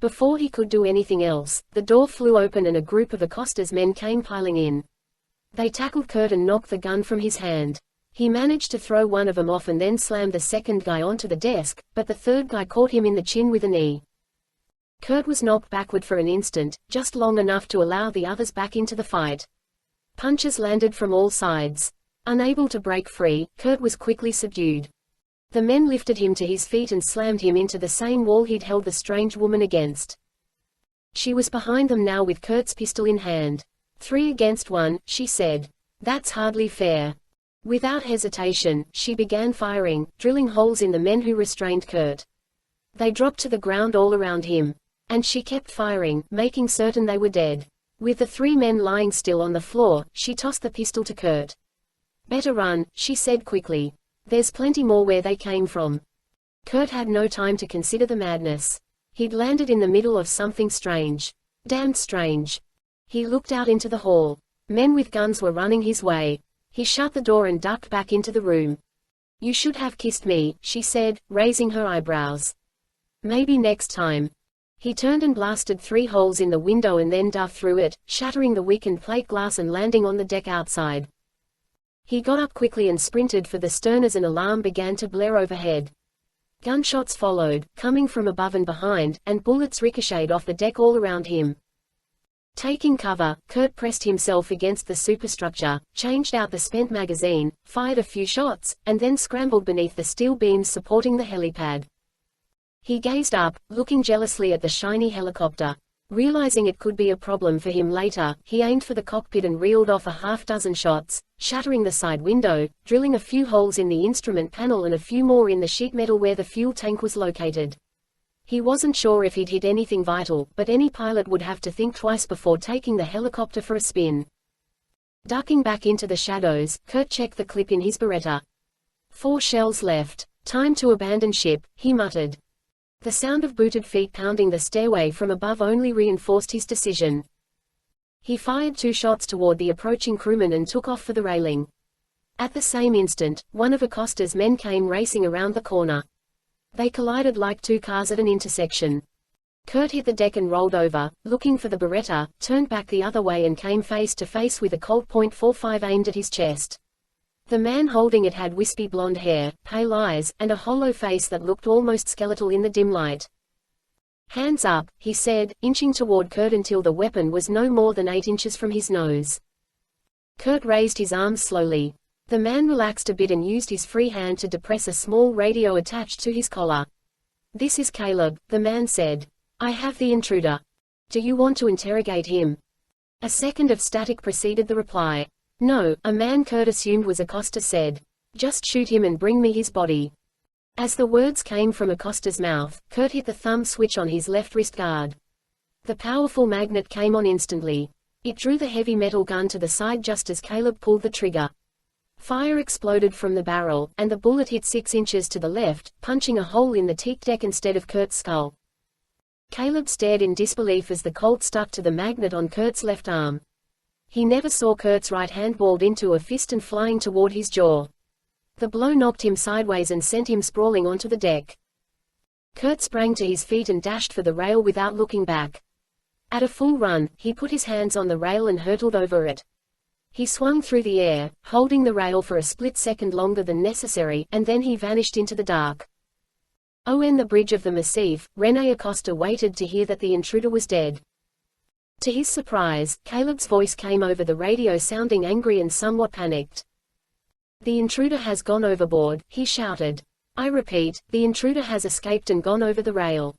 Speaker 1: Before he could do anything else, the door flew open and a group of Acosta's men came piling in. They tackled Kurt and knocked the gun from his hand. He managed to throw one of them off and then slammed the second guy onto the desk, but the third guy caught him in the chin with a knee. Kurt was knocked backward for an instant, just long enough to allow the others back into the fight. Punches landed from all sides. Unable to break free, Kurt was quickly subdued. The men lifted him to his feet and slammed him into the same wall he'd held the strange woman against. She was behind them now with Kurt's pistol in hand. 3 against 1, she said. That's hardly fair. Without hesitation, she began firing, drilling holes in the men who restrained Kurt. They dropped to the ground all around him. And she kept firing, making certain they were dead. With the 3 men lying still on the floor, she tossed the pistol to Kurt. Better run, she said quickly. There's plenty more where they came from. Kurt had no time to consider the madness. He'd landed in the middle of something strange. Damned strange. He looked out into the hall. Men with guns were running his way. He shut the door and ducked back into the room. You should have kissed me, she said, raising her eyebrows. Maybe next time. He turned and blasted 3 holes in the window and then dove through it, shattering the wick and plate glass and landing on the deck outside. He got up quickly and sprinted for the stern as an alarm began to blare overhead. Gunshots followed, coming from above and behind, and bullets ricocheted off the deck all around him. Taking cover, Kurt pressed himself against the superstructure, changed out the spent magazine, fired a few shots, and then scrambled beneath the steel beams supporting the helipad. He gazed up, looking jealously at the shiny helicopter. Realizing it could be a problem for him later, he aimed for the cockpit and reeled off a half-dozen shots, shattering the side window, drilling a few holes in the instrument panel and a few more in the sheet metal where the fuel tank was located. He wasn't sure if he'd hit anything vital, but any pilot would have to think twice before taking the helicopter for a spin. Ducking back into the shadows, Kurt checked the clip in his Beretta. 4 shells left. Time to abandon ship, he muttered. The sound of booted feet pounding the stairway from above only reinforced his decision. He fired 2 shots toward the approaching crewman and took off for the railing. At the same instant, one of Acosta's men came racing around the corner. They collided like 2 cars at an intersection. Kurt hit the deck and rolled over, looking for the Beretta, turned back the other way and came face to face with a Colt .45 aimed at his chest. The man holding it had wispy blonde hair, pale eyes, and a hollow face that looked almost skeletal in the dim light. Hands up, he said, inching toward Kurt until the weapon was no more than 8 inches from his nose. Kurt raised his arms slowly. The man relaxed a bit and used his free hand to depress a small radio attached to his collar. This is Caleb, the man said. I have the intruder. Do you want to interrogate him? A second of static preceded the reply. No, a man Kurt assumed was Acosta said. Just shoot him and bring me his body. As the words came from Acosta's mouth, Kurt hit the thumb switch on his left wrist guard. The powerful magnet came on instantly. It drew the heavy metal gun to the side just as Caleb pulled the trigger. Fire exploded from the barrel, and the bullet hit 6 inches to the left, punching a hole in the teak deck instead of Kurt's skull. Caleb stared in disbelief as the Colt stuck to the magnet on Kurt's left arm. He never saw Kurt's right hand balled into a fist and flying toward his jaw. The blow knocked him sideways and sent him sprawling onto the deck. Kurt sprang to his feet and dashed for the rail without looking back. At a full run, he put his hands on the rail and hurtled over it. He swung through the air, holding the rail for a split second longer than necessary, and then he vanished into the dark. On the bridge of the Massif, René Acosta waited to hear that the intruder was dead. To his surprise, Caleb's voice came over the radio sounding angry and somewhat panicked. The intruder has gone overboard, he shouted. I repeat, the intruder has escaped and gone over the rail.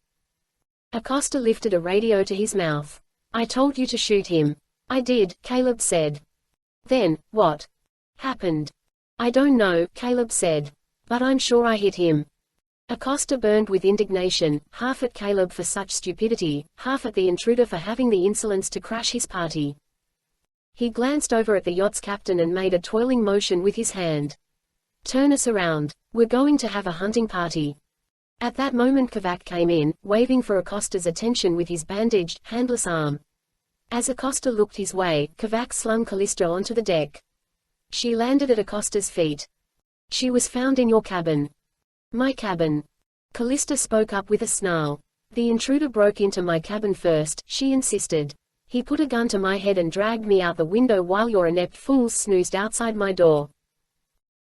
Speaker 1: Acosta lifted a radio to his mouth. I told you to shoot him. I did, Caleb said. Then, what happened? I don't know, Caleb said. But I'm sure I hit him. Acosta burned with indignation, half at Caleb for such stupidity, half at the intruder for having the insolence to crash his party. He glanced over at the yacht's captain and made a twirling motion with his hand. Turn us around. We're going to have a hunting party. At that moment Kovac came in, waving for Acosta's attention with his bandaged, handless arm. As Acosta looked his way, Kovac slung Callista onto the deck. She landed at Acosta's feet. She was found in your cabin. My cabin. Callista spoke up with a snarl. The intruder broke into my cabin first, she insisted. He put a gun to my head and dragged me out the window while your inept fools snoozed outside my door.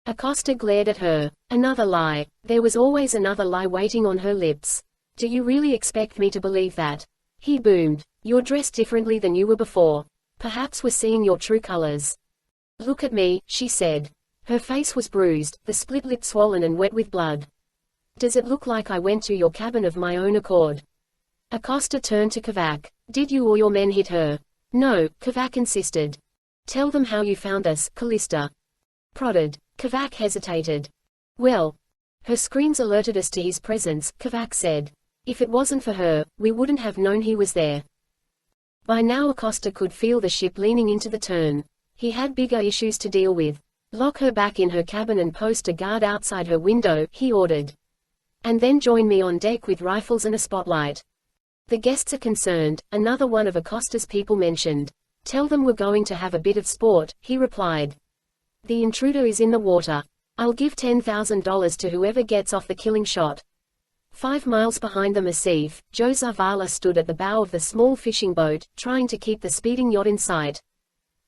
Speaker 1: Acosta glared at her. Another lie. There was always another lie waiting on her lips. Do you really expect me to believe that? He boomed. You're dressed differently than you were before. Perhaps we're seeing your true colors. Look at me, she said. Her face was bruised, the split lip swollen and wet with blood. Does it look like I went to your cabin of my own accord? Acosta turned to Kovac. Did you or your men hit her? No, Kovac insisted. Tell them how you found us, Callista prodded. Kovac hesitated. Well, her screams alerted us to his presence, Kovac said. If it wasn't for her, we wouldn't have known he was there. By now Acosta could feel the ship leaning into the turn. He had bigger issues to deal with. Lock her back in her cabin and post a guard outside her window, he ordered. And then join me on deck with rifles and a spotlight. The guests are concerned, another one of Acosta's people mentioned. Tell them we're going to have a bit of sport, he replied. The intruder is in the water. I'll give $10,000 to whoever gets off the killing shot. 5 miles behind the Massif, Joe Zavala stood at the bow of the small fishing boat, trying to keep the speeding yacht in sight.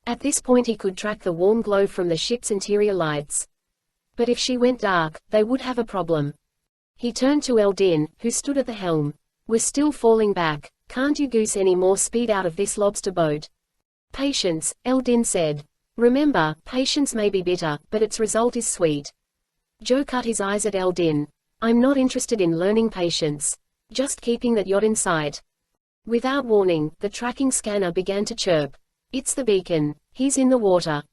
Speaker 1: At this point he could track the warm glow from the ship's interior lights. But if she went dark, they would have a problem. He turned to Eldin, who stood at the helm. We're still falling back. Can't you goose any more speed out of this lobster boat? Patience, Eldin said. Remember, patience may be bitter, but its result is sweet. Joe cut his eyes at Eldin. I'm not interested in learning patience. Just keeping that yacht in sight. Without warning, the tracking scanner began to chirp. It's the beacon. He's in the water.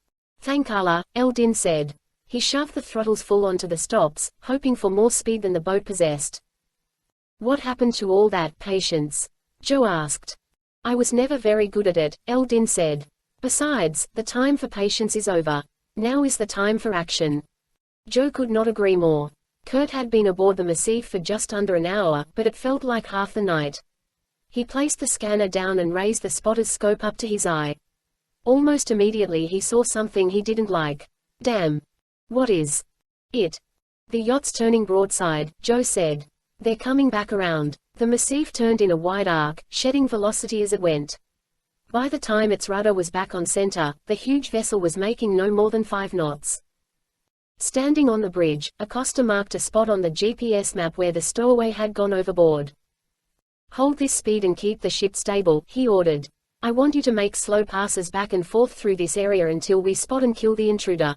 Speaker 1: Thank Allah, Eldin said. He shoved the throttles full onto the stops, hoping for more speed than the boat possessed. What happened to all that patience? Joe asked. I was never very good at it, Eldin said. Besides, the time for patience is over. Now is the time for action. Joe could not agree more. Kurt had been aboard the Massif for just under an hour, but it felt like half the night. He placed the scanner down and raised the spotter's scope up to his eye. Almost immediately he saw something he didn't like. Damn. What is it? The yacht's turning broadside, Joe said. They're coming back around. The Massif turned in a wide arc, shedding velocity as it went. By the time its rudder was back on center, the huge vessel was making no more than 5 knots. Standing on the bridge, Acosta marked a spot on the GPS map where the stowaway had gone overboard. Hold this speed and keep the ship stable, he ordered. I want you to make slow passes back and forth through this area until we spot and kill the intruder.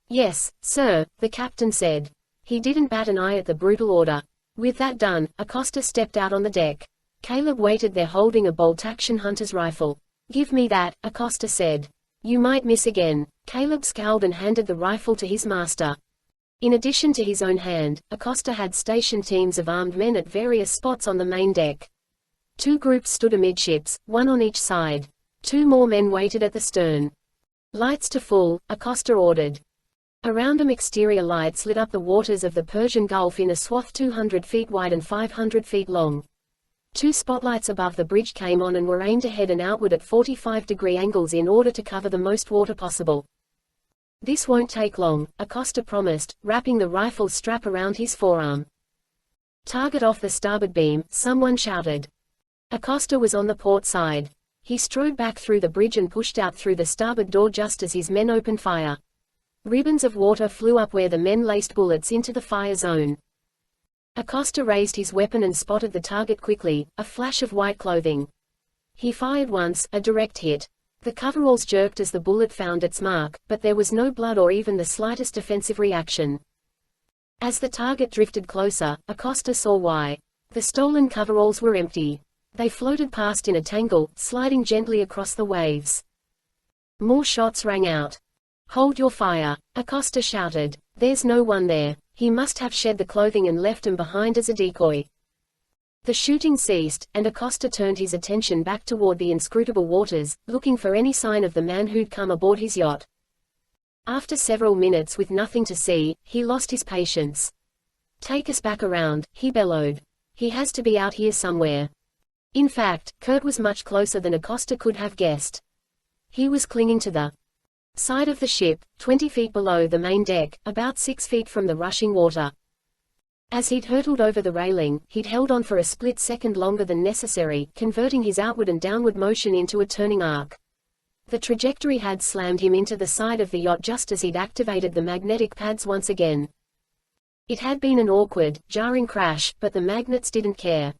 Speaker 1: Yes, sir, the captain said. He didn't bat an eye at the brutal order. With that done, Acosta stepped out on the deck. Caleb waited there holding a bolt-action hunter's rifle. Give me that, Acosta said. You might miss again. Caleb scowled and handed the rifle to his master. In addition to his own hand, Acosta had stationed teams of armed men at various spots on the main deck. 2 groups stood amidships, 1 on each side. 2 more men waited at the stern. Lights to full, Acosta ordered. Around them exterior lights lit up the waters of the Persian Gulf in a swath 200 feet wide and 500 feet long. 2 spotlights above the bridge came on and were aimed ahead and outward at 45-degree angles in order to cover the most water possible. This won't take long, Acosta promised, wrapping the rifle strap around his forearm. Target off the starboard beam, someone shouted. Acosta was on the port side. He strode back through the bridge and pushed out through the starboard door just as his men opened fire. Ribbons of water flew up where the men laced bullets into the fire zone. Acosta raised his weapon and spotted the target quickly, a flash of white clothing. He fired once, a direct hit. The coveralls jerked as the bullet found its mark, but there was no blood or even the slightest defensive reaction. As the target drifted closer, Acosta saw why. The stolen coveralls were empty. They floated past in a tangle, sliding gently across the waves. More shots rang out. Hold your fire, Acosta shouted. There's no one there. He must have shed the clothing and left them behind as a decoy. The shooting ceased, and Acosta turned his attention back toward the inscrutable waters, looking for any sign of the man who'd come aboard his yacht. After several minutes with nothing to see, he lost his patience. Take us back around, he bellowed. He has to be out here somewhere. In fact, Kurt was much closer than Acosta could have guessed. He was clinging to the Side of the ship, 20 feet below the main deck, about 6 feet from the rushing water. As he'd hurtled over the railing, he'd held on for a split second longer than necessary, converting his outward and downward motion into a turning arc. The trajectory had slammed him into the side of the yacht just as he'd activated the magnetic pads once again. It had been an awkward, jarring crash, but the magnets didn't care.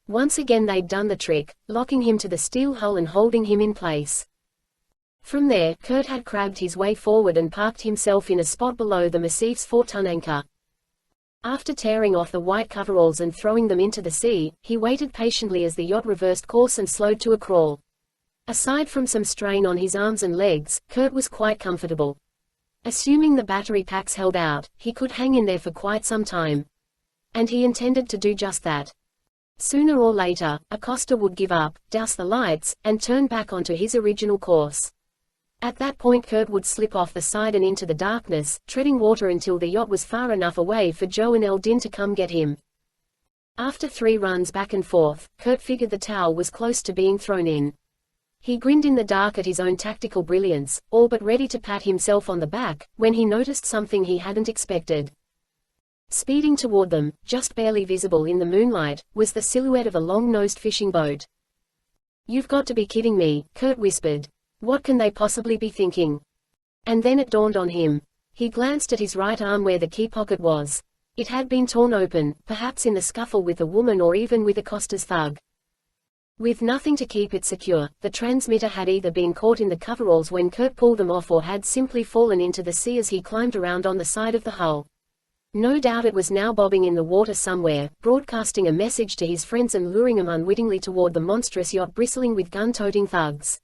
Speaker 1: Once again they'd done the trick, locking him to the steel hull and holding him in place. From there, Kurt had crabbed his way forward and parked himself in a spot below the Massif's 4-ton anchor. After tearing off the white coveralls and throwing them into the sea, he waited patiently as the yacht reversed course and slowed to a crawl. Aside from some strain on his arms and legs, Kurt was quite comfortable. Assuming the battery packs held out, he could hang in there for quite some time. And he intended to do just that. Sooner or later, Acosta would give up, douse the lights, and turn back onto his original course. At that point Kurt would slip off the side and into the darkness, treading water until the yacht was far enough away for Joe and Eldin to come get him. After 3 runs back and forth, Kurt figured the towel was close to being thrown in. He grinned in the dark at his own tactical brilliance, all but ready to pat himself on the back, when he noticed something he hadn't expected. Speeding toward them, just barely visible in the moonlight, was the silhouette of a long-nosed fishing boat. "You've got to be kidding me," Kurt whispered. "What can they possibly be thinking?" And then it dawned on him. He glanced at his right arm where the key pocket was. It had been torn open, perhaps in the scuffle with the woman or even with Acosta's thug. With nothing to keep it secure, the transmitter had either been caught in the coveralls when Kurt pulled them off or had simply fallen into the sea as he climbed around on the side of the hull. No doubt it was now bobbing in the water somewhere, broadcasting a message to his friends and luring them unwittingly toward the monstrous yacht bristling with gun-toting thugs.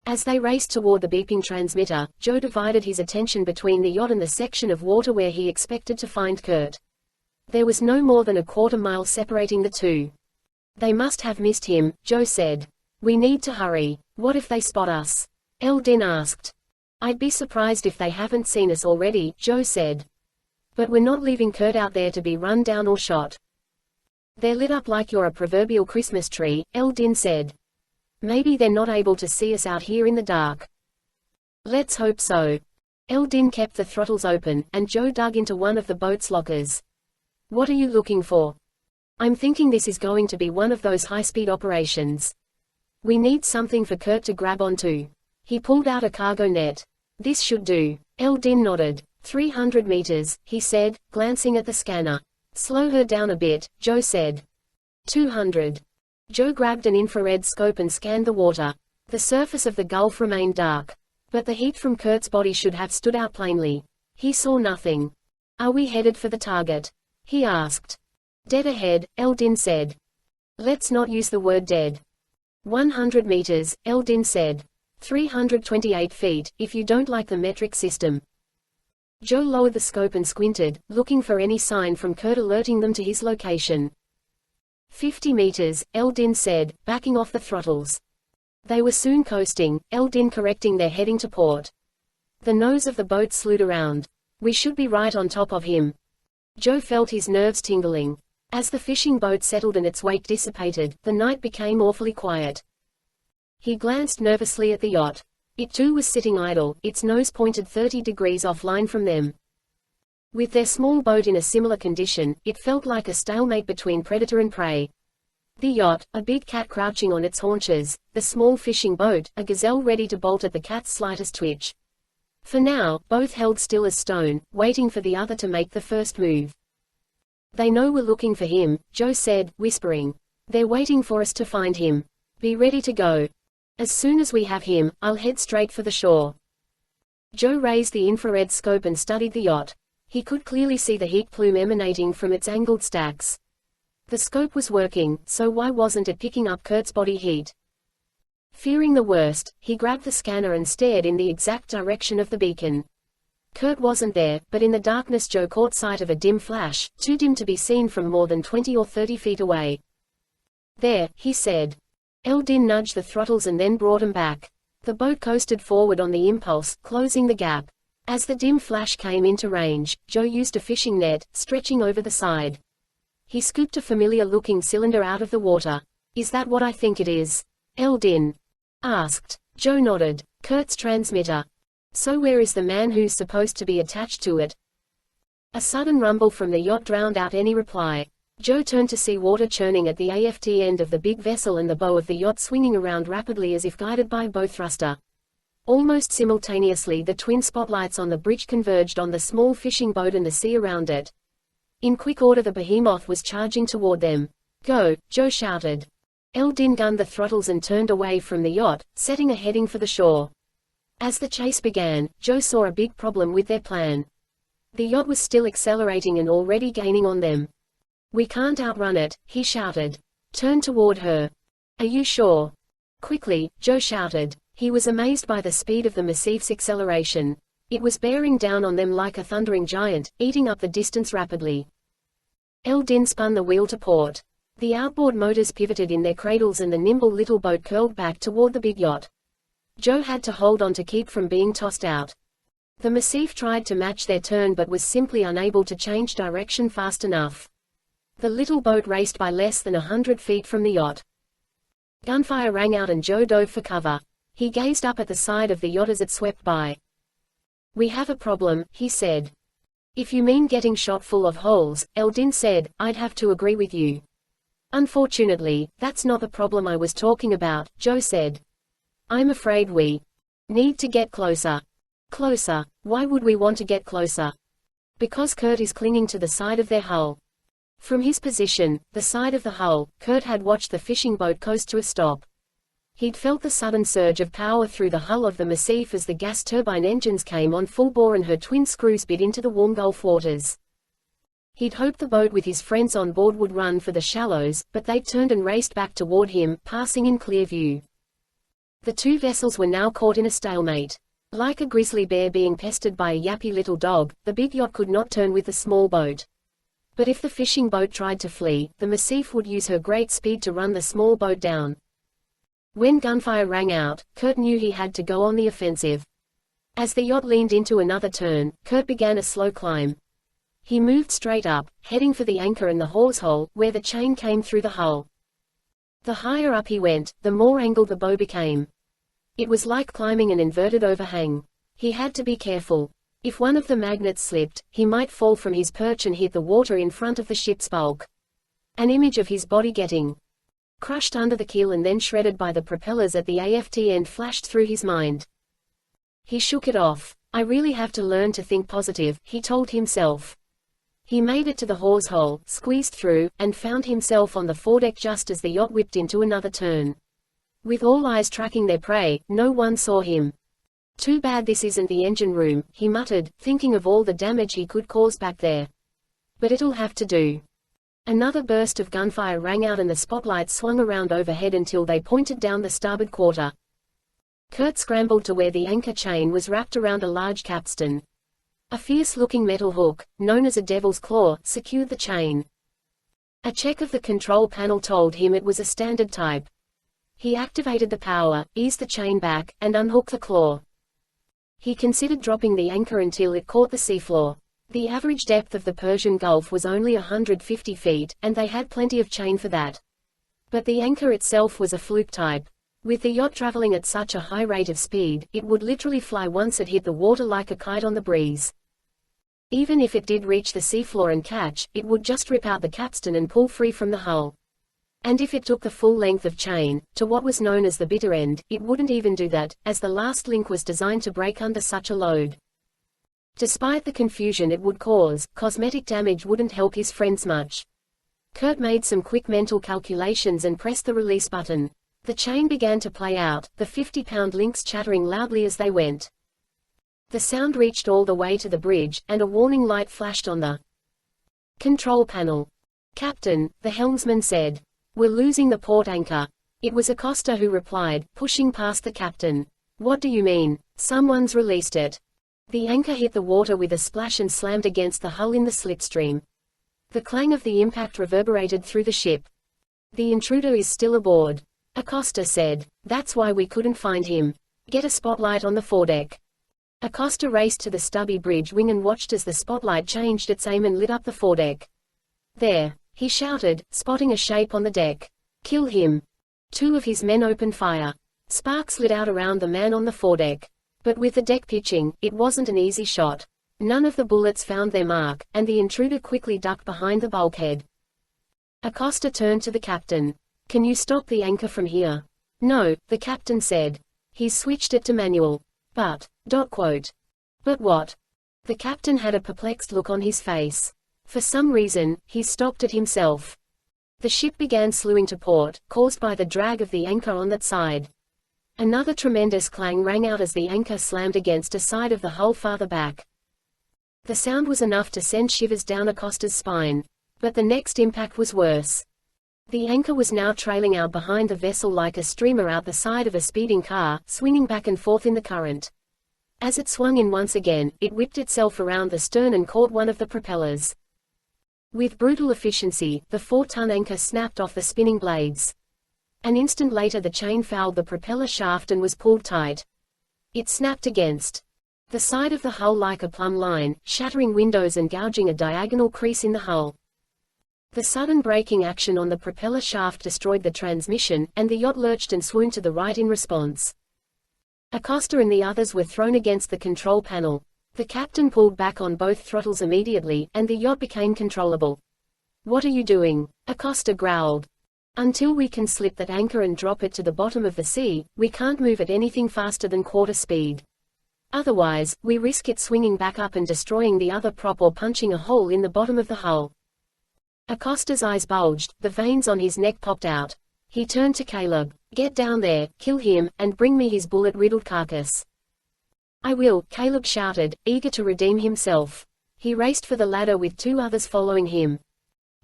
Speaker 1: As they raced toward the beeping transmitter, Joe divided his attention between the yacht and the section of water where he expected to find Kurt. There was no more than a quarter-mile separating the two. "They must have missed him," Joe said. "We need to hurry. What if they spot us?" Eldin asked. "I'd be surprised if they haven't seen us already," Joe said. "But we're not leaving Kurt out there to be run down or shot." "They're lit up like you're a proverbial Christmas tree," Eldin said. "Maybe they're not able to see us out here in the dark." "Let's hope so." Eldin kept the throttles open, and Joe dug into one of the boat's lockers. "What are you looking for?" "I'm thinking this is going to be one of those high-speed operations. We need something for Kurt to grab onto." He pulled out a cargo net. "This should do." Eldin nodded. 300 meters, he said, glancing at the scanner. "Slow her down a bit," Joe said. 200. Joe grabbed an infrared scope and scanned the water. The surface of the Gulf remained dark. But the heat from Kurt's body should have stood out plainly. He saw nothing. "Are we headed for the target?" he asked. "Dead ahead," Eldin said. "Let's not use the word dead." 100 meters, Eldin said. 328 feet, if you don't like the metric system. Joe lowered the scope and squinted, looking for any sign from Kurt alerting them to his location. 50 meters, Eldin said, backing off the throttles. They were soon coasting, Eldin correcting their heading to port. The nose of the boat slewed around. "We should be right on top of him." Joe felt his nerves tingling. As the fishing boat settled and its weight dissipated, the night became awfully quiet. He glanced nervously at the yacht. It too was sitting idle, its nose pointed 30 degrees offline from them. With their small boat in a similar condition, it felt like a stalemate between predator and prey. The yacht, a big cat crouching on its haunches, the small fishing boat, a gazelle ready to bolt at the cat's slightest twitch. For now, both held still as stone, waiting for the other to make the first move. "They know we're looking for him," Joe said, whispering. "They're waiting for us to find him. Be ready to go. As soon as we have him, I'll head straight for the shore." Joe raised the infrared scope and studied the yacht. He could clearly see the heat plume emanating from its angled stacks. The scope was working, so why wasn't it picking up Kurt's body heat? Fearing the worst, he grabbed the scanner and stared in the exact direction of the beacon. Kurt wasn't there, but in the darkness Joe caught sight of a dim flash, too dim to be seen from more than 20 or 30 feet away. "There," he said. Eldin nudged the throttles and then brought him back. The boat coasted forward on the impulse, closing the gap. As the dim flash came into range, Joe used a fishing net, stretching over the side. He scooped a familiar-looking cylinder out of the water. "Is that what I think it is?" Eldin asked. Joe nodded. "Kurt's transmitter." So where is the man who's supposed to be attached to it? A sudden rumble from the yacht drowned out any reply. Joe turned to see water churning at the aft end of the big vessel and the bow of the yacht swinging around rapidly as if guided by bow thruster. Almost simultaneously the twin spotlights on the bridge converged on the small fishing boat and the sea around it. In quick order the behemoth was charging toward them. "Go!" Joe shouted. Eldin gunned the throttles and turned away from the yacht, setting a heading for the shore. As the chase began, Joe saw a big problem with their plan. The yacht was still accelerating and already gaining on them. "We can't outrun it," he shouted. "Turn toward her." "Are you sure?" "Quickly," Joe shouted. He was amazed by the speed of the Macif's acceleration. It was bearing down on them like a thundering giant, eating up the distance rapidly. Eldin spun the wheel to port. The outboard motors pivoted in their cradles and the nimble little boat curled back toward the big yacht. Joe had to hold on to keep from being tossed out. The Macif tried to match their turn but was simply unable to change direction fast enough. The little boat raced by less than 100 feet from the yacht. Gunfire rang out and Joe dove for cover. He gazed up at the side of the yacht as it swept by. "We have a problem," he said. "If you mean getting shot full of holes," Eldin said, "I'd have to agree with you." "Unfortunately, that's not the problem I was talking about," Joe said. "I'm afraid we need to get closer." "Closer? Why would we want to get closer?" "Because Kurt is clinging to the side of their hull." From his position, the side of the hull, Kurt had watched the fishing boat coast to a stop. He'd felt the sudden surge of power through the hull of the Macif as the gas turbine engines came on full bore and her twin screws bit into the warm Gulf waters. He'd hoped the boat with his friends on board would run for the shallows, but they'd turned and raced back toward him, passing in clear view. The two vessels were now caught in a stalemate. Like a grizzly bear being pestered by a yappy little dog, the big yacht could not turn with the small boat. But if the fishing boat tried to flee, the Macif would use her great speed to run the small boat down. When gunfire rang out, Kurt knew he had to go on the offensive. As the yacht leaned into another turn, Kurt began a slow climb. He moved straight up, heading for the anchor and the hawse hole, where the chain came through the hull. The higher up he went, the more angled the bow became. It was like climbing an inverted overhang. He had to be careful. If one of the magnets slipped, he might fall from his perch and hit the water in front of the ship's bulk. An image of his body getting crushed under the keel and then shredded by the propellers at the aft end flashed through his mind. He shook it off. "I really have to learn to think positive," he told himself. He made it to the hawse hole, squeezed through, and found himself on the foredeck just as the yacht whipped into another turn. With all eyes tracking their prey, no one saw him. "Too bad this isn't the engine room," he muttered, thinking of all the damage he could cause back there. "But it'll have to do." Another burst of gunfire rang out and the spotlights swung around overhead until they pointed down the starboard quarter. Kurt scrambled to where the anchor chain was wrapped around a large capstan. A fierce-looking metal hook, known as a devil's claw, secured the chain. A check of the control panel told him it was a standard type. He activated the power, eased the chain back, and unhooked the claw. He considered dropping the anchor until it caught the seafloor. The average depth of the Persian Gulf was only 150 feet, and they had plenty of chain for that. But the anchor itself was a fluke type. With the yacht traveling at such a high rate of speed, it would literally fly once it hit the water like a kite on the breeze. Even if it did reach the seafloor and catch, it would just rip out the capstan and pull free from the hull. And if it took the full length of chain, to what was known as the bitter end, it wouldn't even do that, as the last link was designed to break under such a load. Despite the confusion it would cause, cosmetic damage wouldn't help his friends much. Kurt made some quick mental calculations and pressed the release button. The chain began to play out, the 50-pound links chattering loudly as they went. The sound reached all the way to the bridge, and a warning light flashed on the control panel. "Captain," the helmsman said. "We're losing the port anchor." It was Acosta who replied, pushing past the captain. "What do you mean? Someone's released it." The anchor hit the water with a splash and slammed against the hull in the slipstream. The clang of the impact reverberated through the ship. "The intruder is still aboard," Acosta said. "That's why we couldn't find him. Get a spotlight on the foredeck." Acosta raced to the stubby bridge wing and watched as the spotlight changed its aim and lit up the foredeck. "There!" he shouted, spotting a shape on the deck. "Kill him." Two of his men opened fire. Sparks lit out around the man on the foredeck. But with the deck pitching, it wasn't an easy shot. None of the bullets found their mark, and the intruder quickly ducked behind the bulkhead. Acosta turned to the captain. "Can you stop the anchor from here?" "No," the captain said. He's switched it to manual. But what? The captain had a perplexed look on his face. For some reason, he stopped it himself. The ship began slewing to port, caused by the drag of the anchor on that side. Another tremendous clang rang out as the anchor slammed against a side of the hull farther back. The sound was enough to send shivers down Acosta's spine. But the next impact was worse. The anchor was now trailing out behind the vessel like a streamer out the side of a speeding car, swinging back and forth in the current. As it swung in once again, it whipped itself around the stern and caught one of the propellers. With brutal efficiency, the 4-ton anchor snapped off the spinning blades. An instant later the chain fouled the propeller shaft and was pulled tight. It snapped against the side of the hull like a plumb line, shattering windows and gouging a diagonal crease in the hull. The sudden braking action on the propeller shaft destroyed the transmission, and the yacht lurched and swooned to the right in response. Acosta and the others were thrown against the control panel. The captain pulled back on both throttles immediately, and the yacht became controllable. "What are you doing?" Acosta growled. "Until we can slip that anchor and drop it to the bottom of the sea, we can't move at anything faster than quarter speed. Otherwise, we risk it swinging back up and destroying the other prop or punching a hole in the bottom of the hull." Acosta's eyes bulged, the veins on his neck popped out. He turned to Caleb. "Get down there, kill him, and bring me his bullet-riddled carcass." "I will," Caleb shouted, eager to redeem himself. He raced for the ladder with 2 others following him.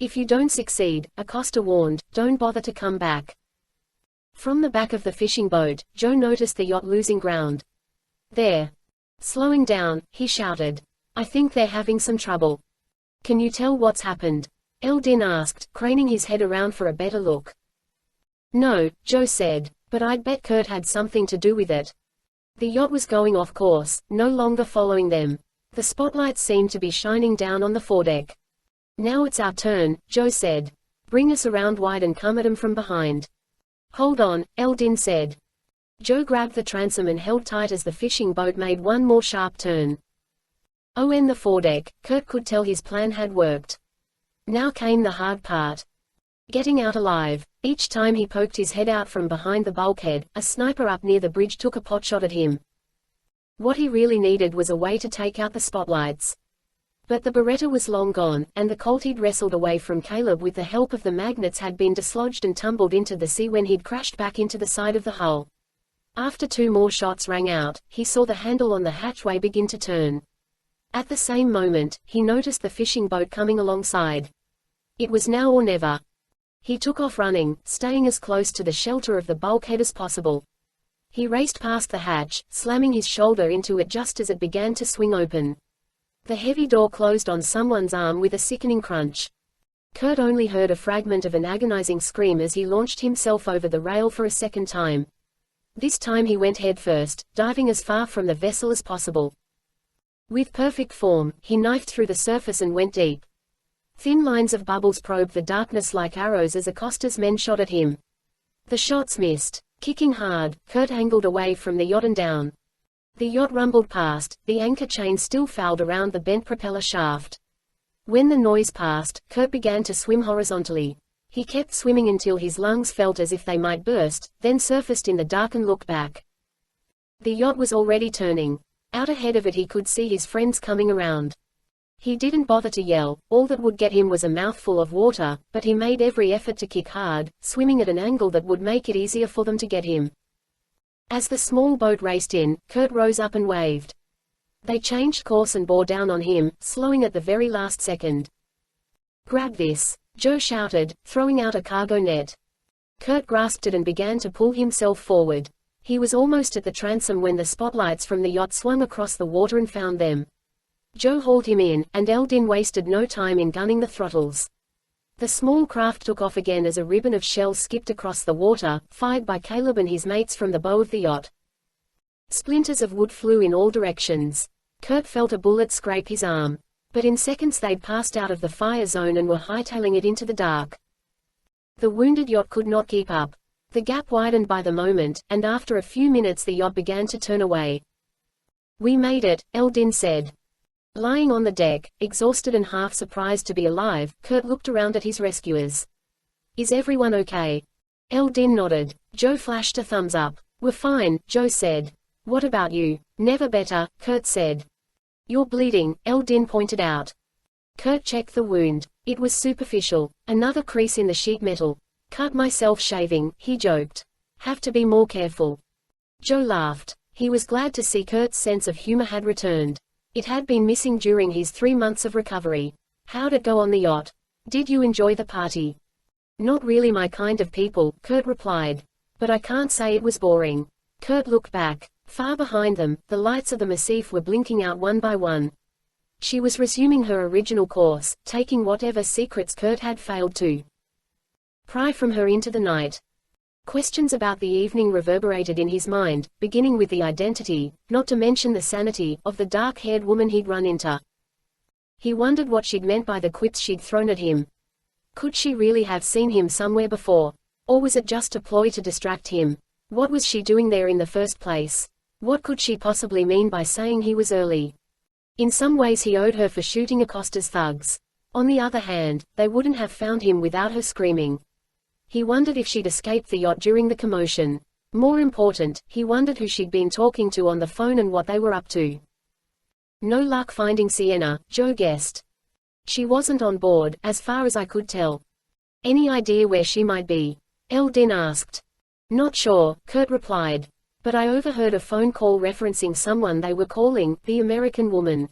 Speaker 1: "If you don't succeed," Acosta warned, "don't bother to come back." From the back of the fishing boat, Joe noticed the yacht losing ground. "There. Slowing down," he shouted. "I think they're having some trouble." "Can you tell what's happened?" Eldin asked, craning his head around for a better look. "No," Joe said, "but I'd bet Kurt had something to do with it." The yacht was going off course, no longer following them. The spotlights seemed to be shining down on the foredeck. "Now it's our turn," Joe said. "Bring us around wide and come at 'em from behind." "Hold on," Eldin said. Joe grabbed the transom and held tight as the fishing boat made one more sharp turn. On the foredeck, Kurt could tell his plan had worked. Now came the hard part. Getting out alive. Each time he poked his head out from behind the bulkhead, a sniper up near the bridge took a potshot at him. What he really needed was a way to take out the spotlights. But the Beretta was long gone, and the Colt he'd wrestled away from Caleb with the help of the magnets had been dislodged and tumbled into the sea when he'd crashed back into the side of the hull. After 2 more shots rang out, he saw the handle on the hatchway begin to turn. At the same moment, he noticed the fishing boat coming alongside. It was now or never. He took off running, staying as close to the shelter of the bulkhead as possible. He raced past the hatch, slamming his shoulder into it just as it began to swing open. The heavy door closed on someone's arm with a sickening crunch. Kurt only heard a fragment of an agonizing scream as he launched himself over the rail for a second time. This time he went headfirst, diving as far from the vessel as possible. With perfect form, he knifed through the surface and went deep. Thin lines of bubbles probed the darkness like arrows as Acosta's men shot at him. The shots missed. Kicking hard, Kurt angled away from the yacht and down. The yacht rumbled past, the anchor chain still fouled around the bent propeller shaft. When the noise passed, Kurt began to swim horizontally. He kept swimming until his lungs felt as if they might burst, then surfaced in the dark and looked back. The yacht was already turning. Out ahead of it he could see his friends coming around. He didn't bother to yell, all that would get him was a mouthful of water, but he made every effort to kick hard, swimming at an angle that would make it easier for them to get him. As the small boat raced in, Kurt rose up and waved. They changed course and bore down on him, slowing at the very last second. "Grab this," Joe shouted, throwing out a cargo net. Kurt grasped it and began to pull himself forward. He was almost at the transom when the spotlights from the yacht swung across the water and found them. Joe hauled him in, and Eldin wasted no time in gunning the throttles. The small craft took off again as a ribbon of shells skipped across the water, fired by Caleb and his mates from the bow of the yacht. Splinters of wood flew in all directions. Kurt felt a bullet scrape his arm. But in seconds they'd passed out of the fire zone and were hightailing it into the dark. The wounded yacht could not keep up. The gap widened by the moment, and after a few minutes the yacht began to turn away. We made it, Eldin said. Lying on the deck, exhausted and half surprised to be alive, Kurt looked around at his rescuers. Is everyone okay? Eldin nodded. Joe flashed a thumbs up. We're fine, Joe said. What about you? Never better, Kurt said. You're bleeding, Eldin pointed out. Kurt checked the wound. It was superficial. Another crease in the sheet metal. Cut myself shaving, he joked. Have to be more careful. Joe laughed. He was glad to see Kurt's sense of humor had returned. It had been missing during his 3 months of recovery. How'd it go on the yacht? Did you enjoy the party? Not really my kind of people, Kurt replied. But I can't say it was boring. Kurt looked back. Far behind them, the lights of the Massif were blinking out one by one. She was resuming her original course, taking whatever secrets Kurt had failed to pry from her into the night. Questions about the evening reverberated in his mind, beginning with the identity, not to mention the sanity, of the dark-haired woman he'd run into. He wondered what she'd meant by the quips she'd thrown at him. Could she really have seen him somewhere before? Or was it just a ploy to distract him? What was she doing there in the first place? What could she possibly mean by saying he was early? In some ways he owed her for shooting Acosta's thugs. On the other hand, they wouldn't have found him without her screaming. He wondered if she'd escaped the yacht during the commotion. More important, he wondered who she'd been talking to on the phone and what they were up to. No luck finding Sienna, Joe guessed. She wasn't on board, as far as I could tell. Any idea where she might be? Eldin asked. Not sure, Kurt replied. But I overheard a phone call referencing someone they were calling the American woman.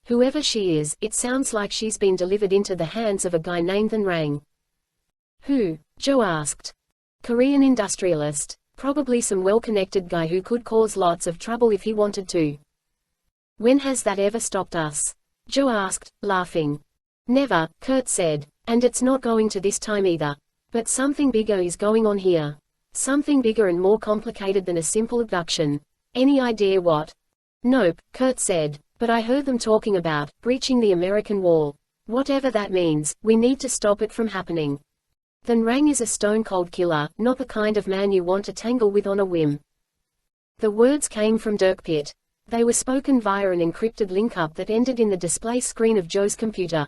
Speaker 1: Whoever she is, it sounds like she's been delivered into the hands of a guy named Than Rang. Who? Joe asked. Korean industrialist. Probably some well-connected guy who could cause lots of trouble if he wanted to. When has that ever stopped us? Joe asked, laughing. Never, Kurt said. And it's not going to this time either. But something bigger is going on here. Something bigger and more complicated than a simple abduction. Any idea what? Nope, Kurt said. But I heard them talking about breaching the American wall. Whatever that means, we need to stop it from happening. Than Rang is a stone-cold killer, not the kind of man you want to tangle with on a whim. The words came from Dirk Pitt. They were spoken via an encrypted link-up that ended in the display screen of Joe's computer.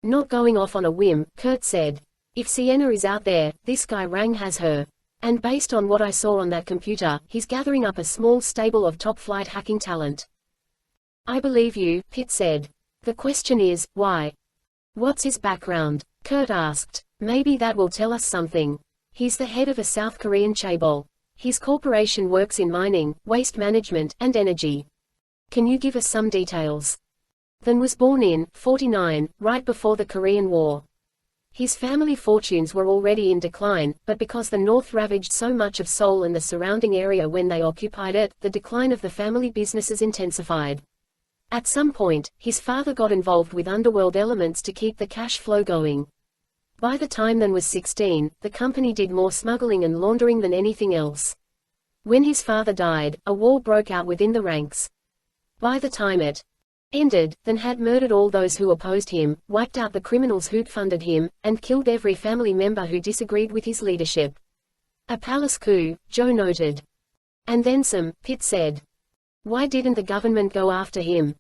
Speaker 1: Not going off on a whim, Kurt said. If Sienna is out there, this guy Rang has her. And based on what I saw on that computer, he's gathering up a small stable of top-flight hacking talent. I believe you, Pitt said. The question is, why? What's his background? Kurt asked. Maybe that will tell us something. He's the head of a South Korean chaebol. His corporation works in mining, waste management, and energy. Can you give us some details? Than was born in 49, right before the Korean War. His family fortunes were already in decline, but because the North ravaged so much of Seoul and the surrounding area when they occupied it, the decline of the family businesses intensified. At some point, his father got involved with underworld elements to keep the cash flow going. By the time Than was 16, the company did more smuggling and laundering than anything else. When his father died, a war broke out within the ranks. By the time it ended, Than had murdered all those who opposed him, wiped out the criminals who'd funded him, and killed every family member who disagreed with his leadership. A palace coup, Joe noted. And then some, Pitt said. Why didn't the government go after him?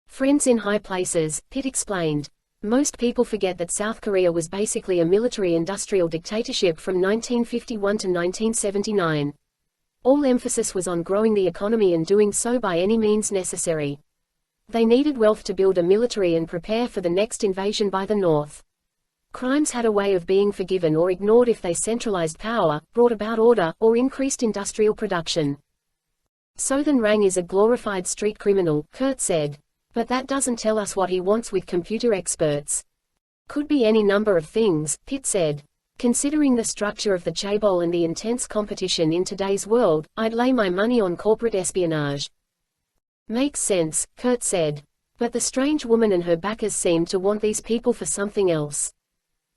Speaker 1: Friends in high places, Pitt explained. Most people forget that South Korea was basically a military-industrial dictatorship from 1951 to 1979. All emphasis was on growing the economy and doing so by any means necessary. They needed wealth to build a military and prepare for the next invasion by the North. Crimes had a way of being forgiven or ignored if they centralized power, brought about order, or increased industrial production. So Than Rang is a glorified street criminal, Kurt said. But that doesn't tell us what he wants with computer experts. Could be any number of things, Pitt said. Considering the structure of the chaebol and the intense competition in today's world, I'd lay my money on corporate espionage. Makes sense, Kurt said. But the strange woman and her backers seemed to want these people for something else.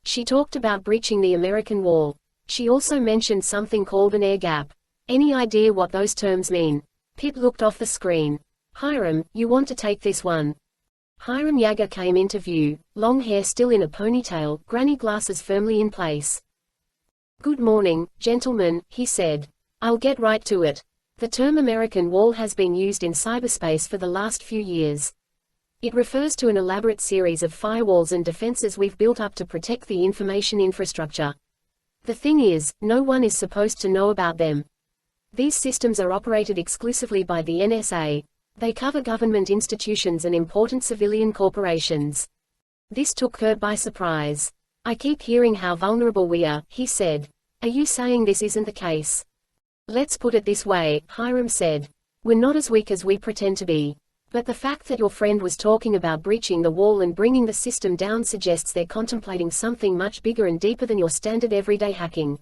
Speaker 1: She talked about breaching the American wall. She also mentioned something called an air gap. Any idea what those terms mean? Pitt looked off the screen. Hiram, you want to take this one? Hiram Yager came into view, long hair still in a ponytail, granny glasses firmly in place. Good morning, gentlemen, he said. I'll get right to it. The term American Wall has been used in cyberspace for the last few years. It refers to an elaborate series of firewalls and defenses we've built up to protect the information infrastructure. The thing is, no one is supposed to know about them. These systems are operated exclusively by the NSA. They cover government institutions and important civilian corporations. This took Kurt by surprise. I keep hearing how vulnerable we are, he said. Are you saying this isn't the case? Let's put it this way, Hiram said. We're not as weak as we pretend to be. But the fact that your friend was talking about breaching the wall and bringing the system down suggests they're contemplating something much bigger and deeper than your standard everyday hacking.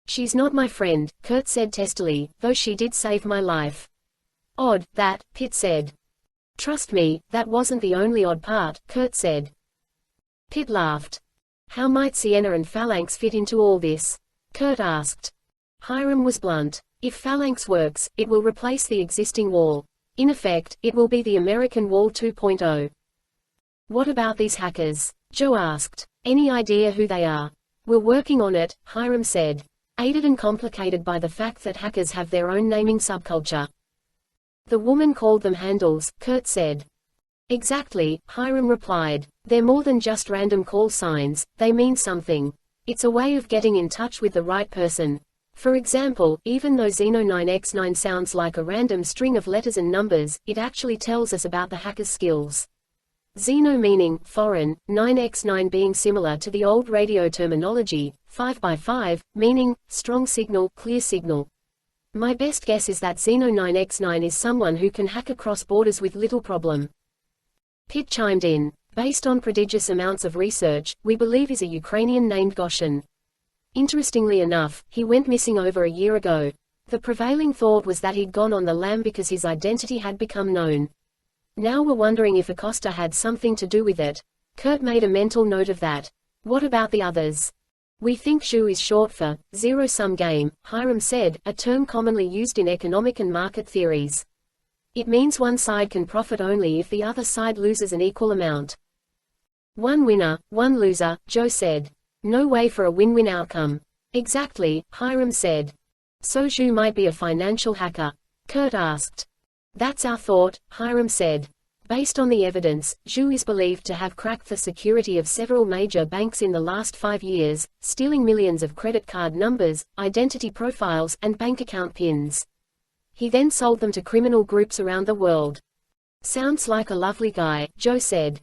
Speaker 1: She's not my friend, Kurt said testily, though she did save my life. Odd, that, Pitt said. Trust me, that wasn't the only odd part, Kurt said. Pitt laughed. How might Sienna and Phalanx fit into all this? Kurt asked. Hiram was blunt. If Phalanx works, it will replace the existing wall. In effect, it will be the American Wall 2.0. What about these hackers? Joe asked. Any idea who they are? We're working on it, Hiram said. Aided and complicated by the fact that hackers have their own naming subculture. The woman called them handles, Kurt said. Exactly, Hiram replied. They're more than just random call signs, they mean something. It's a way of getting in touch with the right person. For example, even though Xeno 9x9 sounds like a random string of letters and numbers, it actually tells us about the hacker's skills. Xeno meaning foreign, 9x9 being similar to the old radio terminology, 5x5, meaning strong signal, clear signal. My best guess is that Xeno 9x9 is someone who can hack across borders with little problem. Pitt chimed in. Based on prodigious amounts of research, we believe is a Ukrainian named Goshen. Interestingly enough, he went missing over a year ago. The prevailing thought was that he'd gone on the lam because his identity had become known. Now we're wondering if Acosta had something to do with it. Kurt made a mental note of that. What about the others? We think ZHU is short for zero-sum game, Hiram said, a term commonly used in economic and market theories. It means one side can profit only if the other side loses an equal amount. One winner, one loser, Joe said. No way for a win-win outcome. Exactly, Hiram said. So ZHU might be a financial hacker? Kurt asked. That's our thought, Hiram said. Based on the evidence, ZHU is believed to have cracked the security of several major banks in the last 5 years, stealing millions of credit card numbers, identity profiles, and bank account pins. He then sold them to criminal groups around the world. Sounds like a lovely guy, Joe said.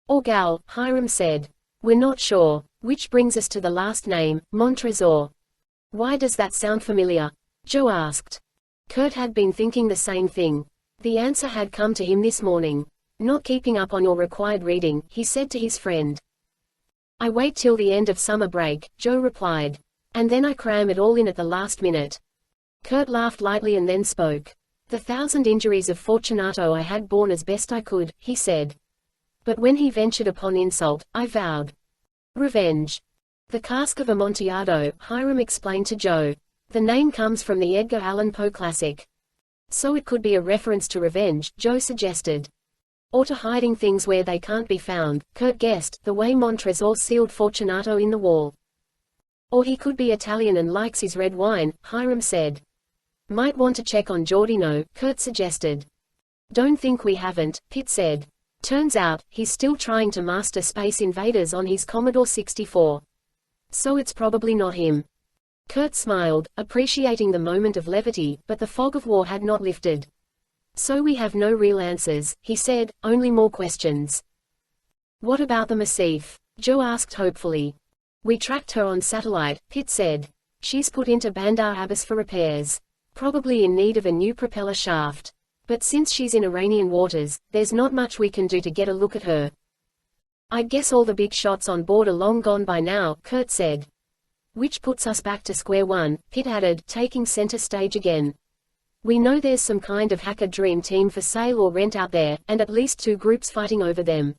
Speaker 1: Or gal, Hiram said. We're not sure. Which brings us to the last name, Montrezor. Why does that sound familiar? Joe asked. Kurt had been thinking the same thing. The answer had come to him this morning. Not keeping up on your required reading, he said to his friend. I wait till the end of summer break, Joe replied. And then I cram it all in at the last minute. Kurt laughed lightly and then spoke. The 1,000 injuries of Fortunato I had borne as best I could, he said. But when he ventured upon insult, I vowed. Revenge. The Cask of Amontillado, Hiram explained to Joe. The name comes from the Edgar Allan Poe classic. So it could be a reference to revenge, Joe suggested. Or to hiding things where they can't be found, Kurt guessed, the way Montrezor sealed Fortunato in the wall. Or he could be Italian and likes his red wine, Hiram said. Might want to check on Giordino, Kurt suggested. Don't think we haven't, Pitt said. Turns out, he's still trying to master Space Invaders on his Commodore 64. So it's probably not him. Kurt smiled, appreciating the moment of levity, but the fog of war had not lifted. So we have no real answers, he said, only more questions. What about the Massif? Joe asked hopefully. We tracked her on satellite, Pitt said. She's put into Bandar Abbas for repairs. Probably in need of a new propeller shaft. But since she's in Iranian waters, there's not much we can do to get a look at her. I'd guess all the big shots on board are long gone by now, Kurt said. Which puts us back to square one, Pitt added, taking center stage again. We know there's some kind of hacker dream team for sale or rent out there, and at least 2 groups fighting over them.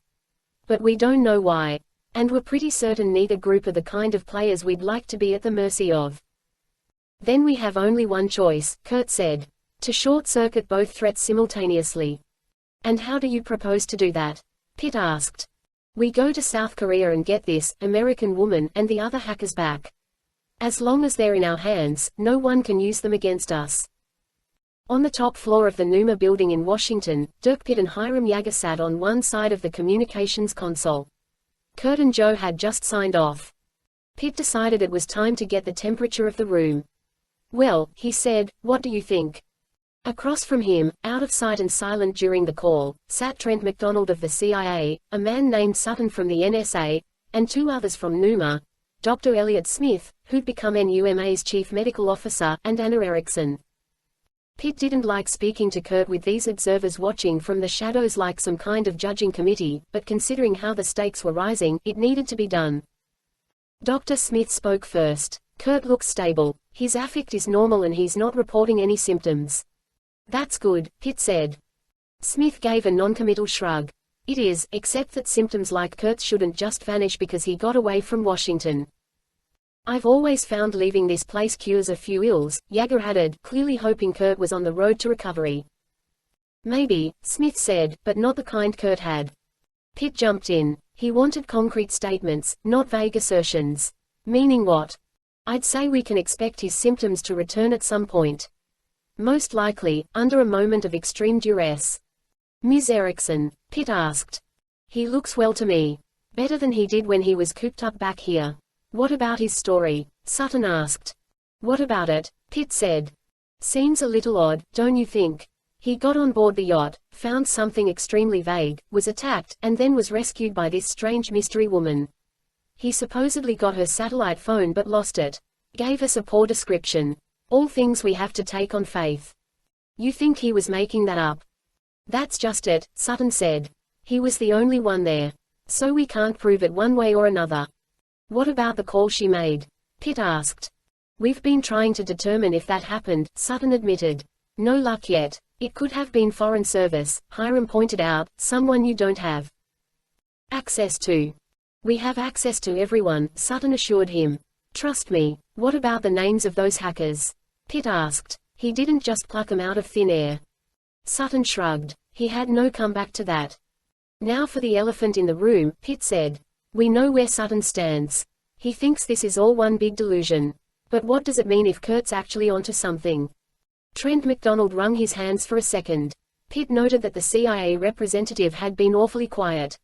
Speaker 1: But we don't know why. And we're pretty certain neither group are the kind of players we'd like to be at the mercy of. Then we have only one choice, Kurt said. To short-circuit both threats simultaneously. And how do you propose to do that? Pitt asked. We go to South Korea and get this American woman and the other hackers back. As long as they're in our hands, no one can use them against us. On the top floor of the Numa building in Washington, Dirk Pitt and Hiram Yager sat on one side of the communications console. Kurt and Joe had just signed off. Pitt decided it was time to get the temperature of the room. "Well," he said, "what do you think?" Across from him, out of sight and silent during the call, sat Trent McDonald of the CIA, a man named Sutton from the NSA, and two others from Numa, Dr. Elliot Smith, who'd become NUMA's chief medical officer, and Anna Erickson. Pitt didn't like speaking to Kurt with these observers watching from the shadows like some kind of judging committee, but considering how the stakes were rising, it needed to be done. Dr. Smith spoke first. "Kurt looks stable. His affect is normal and he's not reporting any symptoms." "That's good," Pitt said. Smith gave a non-committal shrug. "It is, except that symptoms like Kurt's shouldn't just vanish because he got away from Washington. I've always found leaving this place cures a few ills," Yager added, clearly hoping Kurt was on the road to recovery. "Maybe," Smith said, "but not the kind Kurt had." Pitt jumped in. He wanted concrete statements, not vague assertions. "Meaning what?" "I'd say we can expect his symptoms to return at some point. Most likely, under a moment of extreme duress." "Ms. Erickson?" Pitt asked. "He looks well to me. Better than he did when he was cooped up back here." "What about his story?" Sutton asked. "What about it?" Pitt said. "Seems a little odd, don't you think? He got on board the yacht, found something extremely vague, was attacked, and then was rescued by this strange mystery woman. He supposedly got her satellite phone but lost it. Gave us a poor description. All things we have to take on faith." "You think he was making that up?" "That's just it," Sutton said. "He was the only one there. So we can't prove it one way or another." "What about the call she made?" Pitt asked. "We've been trying to determine if that happened," Sutton admitted. "No luck yet. It could have been Foreign Service," Hiram pointed out, "someone you don't have access to." "We have access to everyone," Sutton assured him. "Trust me." "What about the names of those hackers?" Pitt asked. "He didn't just pluck them out of thin air." Sutton shrugged. "He had no comeback to that." "Now for the elephant in the room," Pitt said. "We know where Sutton stands. He thinks this is all one big delusion. But what does it mean if Kurt's actually onto something?" Trent McDonald wrung his hands for a second. Pitt noted that the CIA representative had been awfully quiet.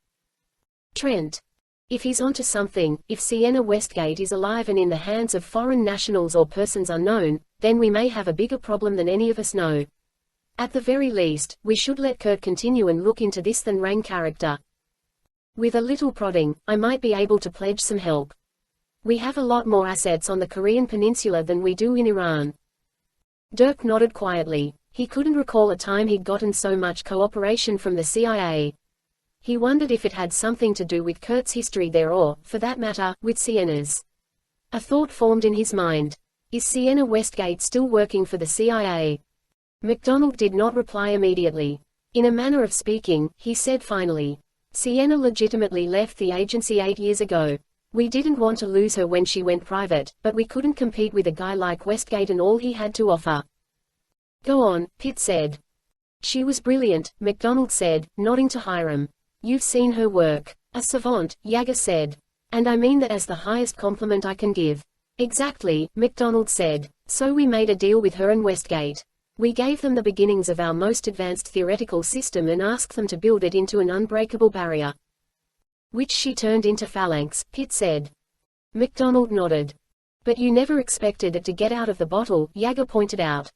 Speaker 1: "Trent. If he's onto something, if Sienna Westgate is alive and in the hands of foreign nationals or persons unknown, then we may have a bigger problem than any of us know. At the very least, we should let Kurt continue and look into this than Rang character. With a little prodding, I might be able to pledge some help. We have a lot more assets on the Korean peninsula than we do in Iran." Dirk nodded quietly. He couldn't recall a time he'd gotten so much cooperation from the CIA. He wondered if it had something to do with Kurt's history there or, for that matter, with Sienna's. A thought formed in his mind. Is Sienna Westgate still working for the CIA? McDonald did not reply immediately. In a manner of speaking, he said finally, "Sienna legitimately left the agency 8 years ago. We didn't want to lose her when she went private, but we couldn't compete with a guy like Westgate and all he had to offer." "Go on," Pitt said. "She was brilliant," McDonald said, nodding to Hiram. "You've seen her work. A savant," Yager said. "And I mean that as the highest compliment I can give." "Exactly," McDonald said. "So we made a deal with her and Westgate. We gave them the beginnings of our most advanced theoretical system and asked them to build it into an unbreakable barrier." "Which she turned into Phalanx," Pitt said. McDonald nodded. "But you never expected it to get out of the bottle," Yager pointed out.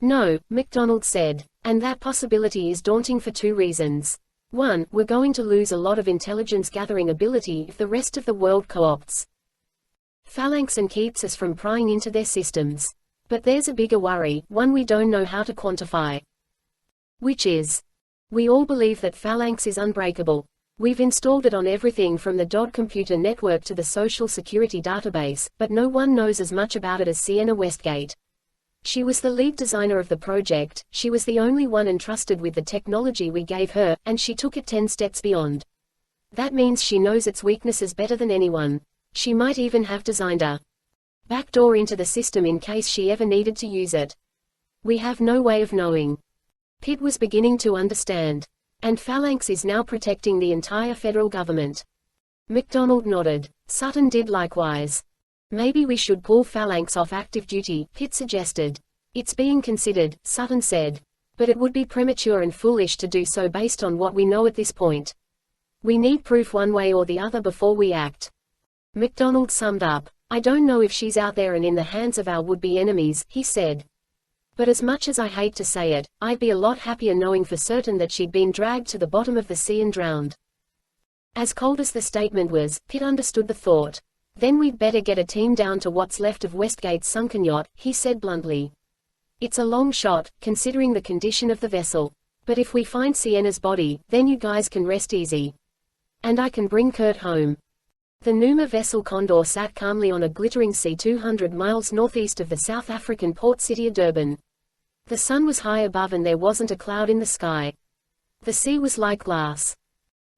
Speaker 1: "No," McDonald said. "And that possibility is daunting for two reasons. One, we're going to lose a lot of intelligence gathering ability if the rest of the world co-opts Phalanx and keeps us from prying into their systems. But there's a bigger worry, one we don't know how to quantify. Which is, we all believe that Phalanx is unbreakable. We've installed it on everything from the DOD computer network to the Social Security database, but no one knows as much about it as Sienna Westgate. She was the lead designer of the project, she was the only one entrusted with the technology we gave her, and she took it 10 steps beyond. That means she knows its weaknesses better than anyone. She might even have designed a backdoor into the system in case she ever needed to use it. We have no way of knowing." Pitt was beginning to understand. "And Phalanx is now protecting the entire federal government." McDonald nodded. Sutton did likewise. "Maybe we should pull Phalanx off active duty," Pitt suggested. It's being considered, Sutton said. But it would be premature and foolish to do so based on what we know at this point. We need proof one way or the other before we act. MacDonald summed up. I don't know if she's out there and in the hands of our would-be enemies, he said. But as much as I hate to say it, I'd be a lot happier knowing for certain that she'd been dragged to the bottom of the sea and drowned. As cold as the statement was, Pitt understood the thought. Then we'd better get a team down to what's left of Westgate's sunken yacht, he said bluntly. It's a long shot, considering the condition of the vessel. But if we find Sienna's body, then you guys can rest easy. And I can bring Kurt home. The Numa vessel Condor sat calmly on a glittering sea 200 miles northeast of the South African port city of Durban. The sun was high above and there wasn't a cloud in the sky. The sea was like glass.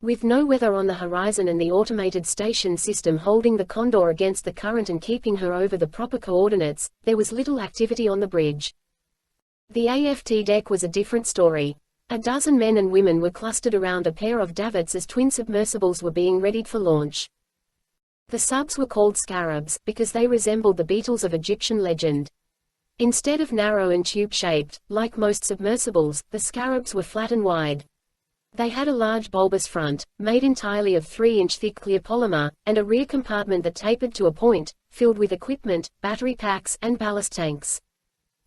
Speaker 1: With no weather on the horizon and the automated station system holding the Condor against the current and keeping her over the proper coordinates, there was little activity on the bridge. The AFT deck was a different story. A dozen men and women were clustered around a pair of davits as twin submersibles were being readied for launch. The subs were called scarabs, because they resembled the beetles of Egyptian legend. Instead of narrow and tube-shaped, like most submersibles, the scarabs were flat and wide. They had a large bulbous front, made entirely of 3-inch thick clear polymer, and a rear compartment that tapered to a point, filled with equipment, battery packs, and ballast tanks.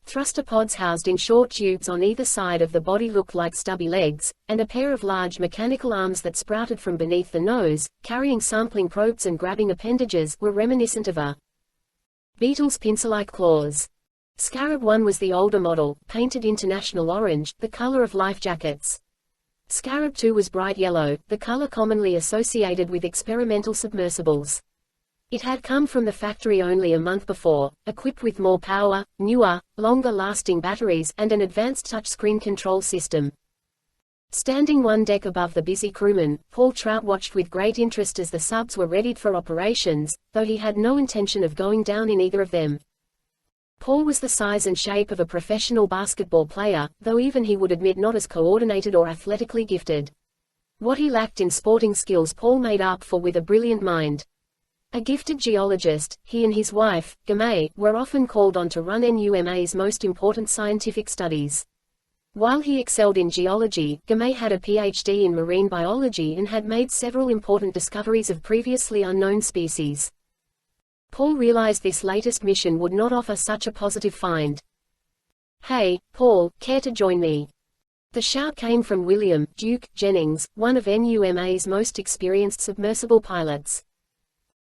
Speaker 1: Thruster pods housed in short tubes on either side of the body looked like stubby legs, and a pair of large mechanical arms that sprouted from beneath the nose, carrying sampling probes and grabbing appendages, were reminiscent of a beetle's pincer-like claws. Scarab 1 was the older model, painted international orange, the color of life jackets. Scarab 2 was bright yellow, the color commonly associated with experimental submersibles. It had come from the factory only a month before, equipped with more power, newer, longer-lasting batteries, and an advanced touchscreen control system. Standing one deck above the busy crewmen, Paul Trout watched with great interest as the subs were readied for operations, though he had no intention of going down in either of them. Paul was the size and shape of a professional basketball player, though even he would admit not as coordinated or athletically gifted. What he lacked in sporting skills Paul made up for with a brilliant mind. A gifted geologist, he and his wife, Gamay, were often called on to run NUMA's most important scientific studies. While he excelled in geology, Gamay had a PhD in marine biology and had made several important discoveries of previously unknown species. Paul realized this latest mission would not offer such a positive find. "Hey, Paul, care to join me?" The shout came from William Duke Jennings, one of NUMA's most experienced submersible pilots.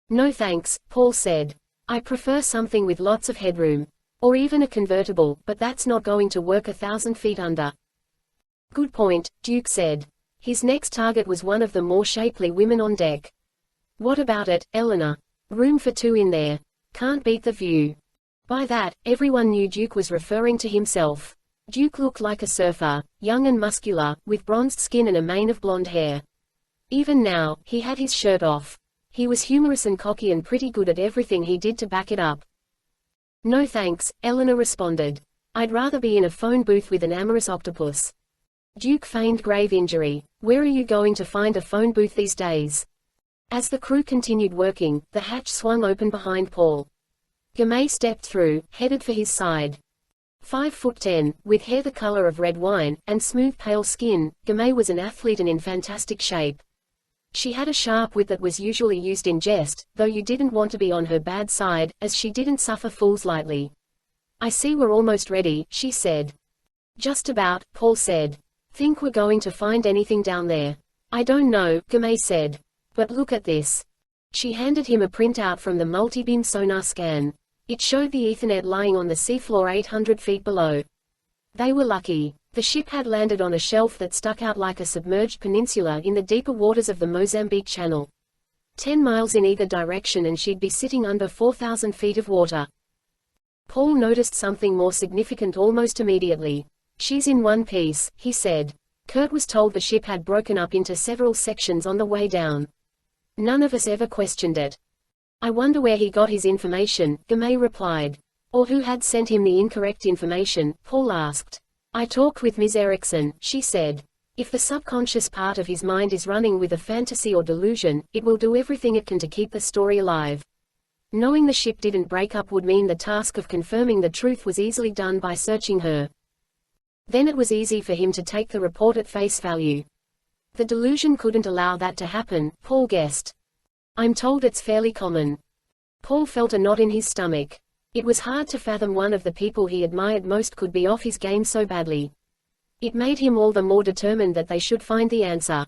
Speaker 1: "No thanks," Paul said. "I prefer something with lots of headroom. Or even a convertible, but that's not going to work 1,000 feet under." "Good point," Duke said. His next target was one of the more shapely women on deck. "What about it, Eleanor? Room for 2 in there. Can't beat the view." By that, everyone knew Duke was referring to himself. Duke looked like a surfer, young and muscular, with bronzed skin and a mane of blonde hair. Even now, he had his shirt off. He was humorous and cocky and pretty good at everything he did to back it up. "No thanks," Eleanor responded. "I'd rather be in a phone booth with an amorous octopus." Duke feigned grave injury. "Where are you going to find a phone booth these days?" As the crew continued working, the hatch swung open behind Paul. Gamay stepped through, headed for his side. 5'10", with hair the color of red wine, and smooth pale skin, Gamay was an athlete and in fantastic shape. She had a sharp wit that was usually used in jest, though you didn't want to be on her bad side, as she didn't suffer fools lightly. "I see we're almost ready," she said. "Just about," Paul said. "Think we're going to find anything down there?" "I don't know," Gamay said. "But look at this." She handed him a printout from the multi-beam sonar scan. It showed the Ethernet lying on the seafloor 800 feet below. They were lucky. The ship had landed on a shelf that stuck out like a submerged peninsula in the deeper waters of the Mozambique Channel. 10 miles in either direction and she'd be sitting under 4,000 feet of water. Paul noticed something more significant almost immediately. "She's in one piece," he said. Kurt was told the ship had broken up into several sections on the way down. None of us ever questioned it. "I wonder where he got his information," Gamay replied. "Or who had sent him the incorrect information," Paul asked. "I talked with Ms. Erickson," she said. "If the subconscious part of his mind is running with a fantasy or delusion, it will do everything it can to keep the story alive. Knowing the ship didn't break up would mean the task of confirming the truth was easily done by searching her. Then it was easy for him to take the report at face value. The delusion couldn't allow that to happen, Paul guessed. I'm told it's fairly common. Paul felt a knot in his stomach. It was hard to fathom one of the people he admired most could be off his game so badly. It made him all the more determined that they should find the answer.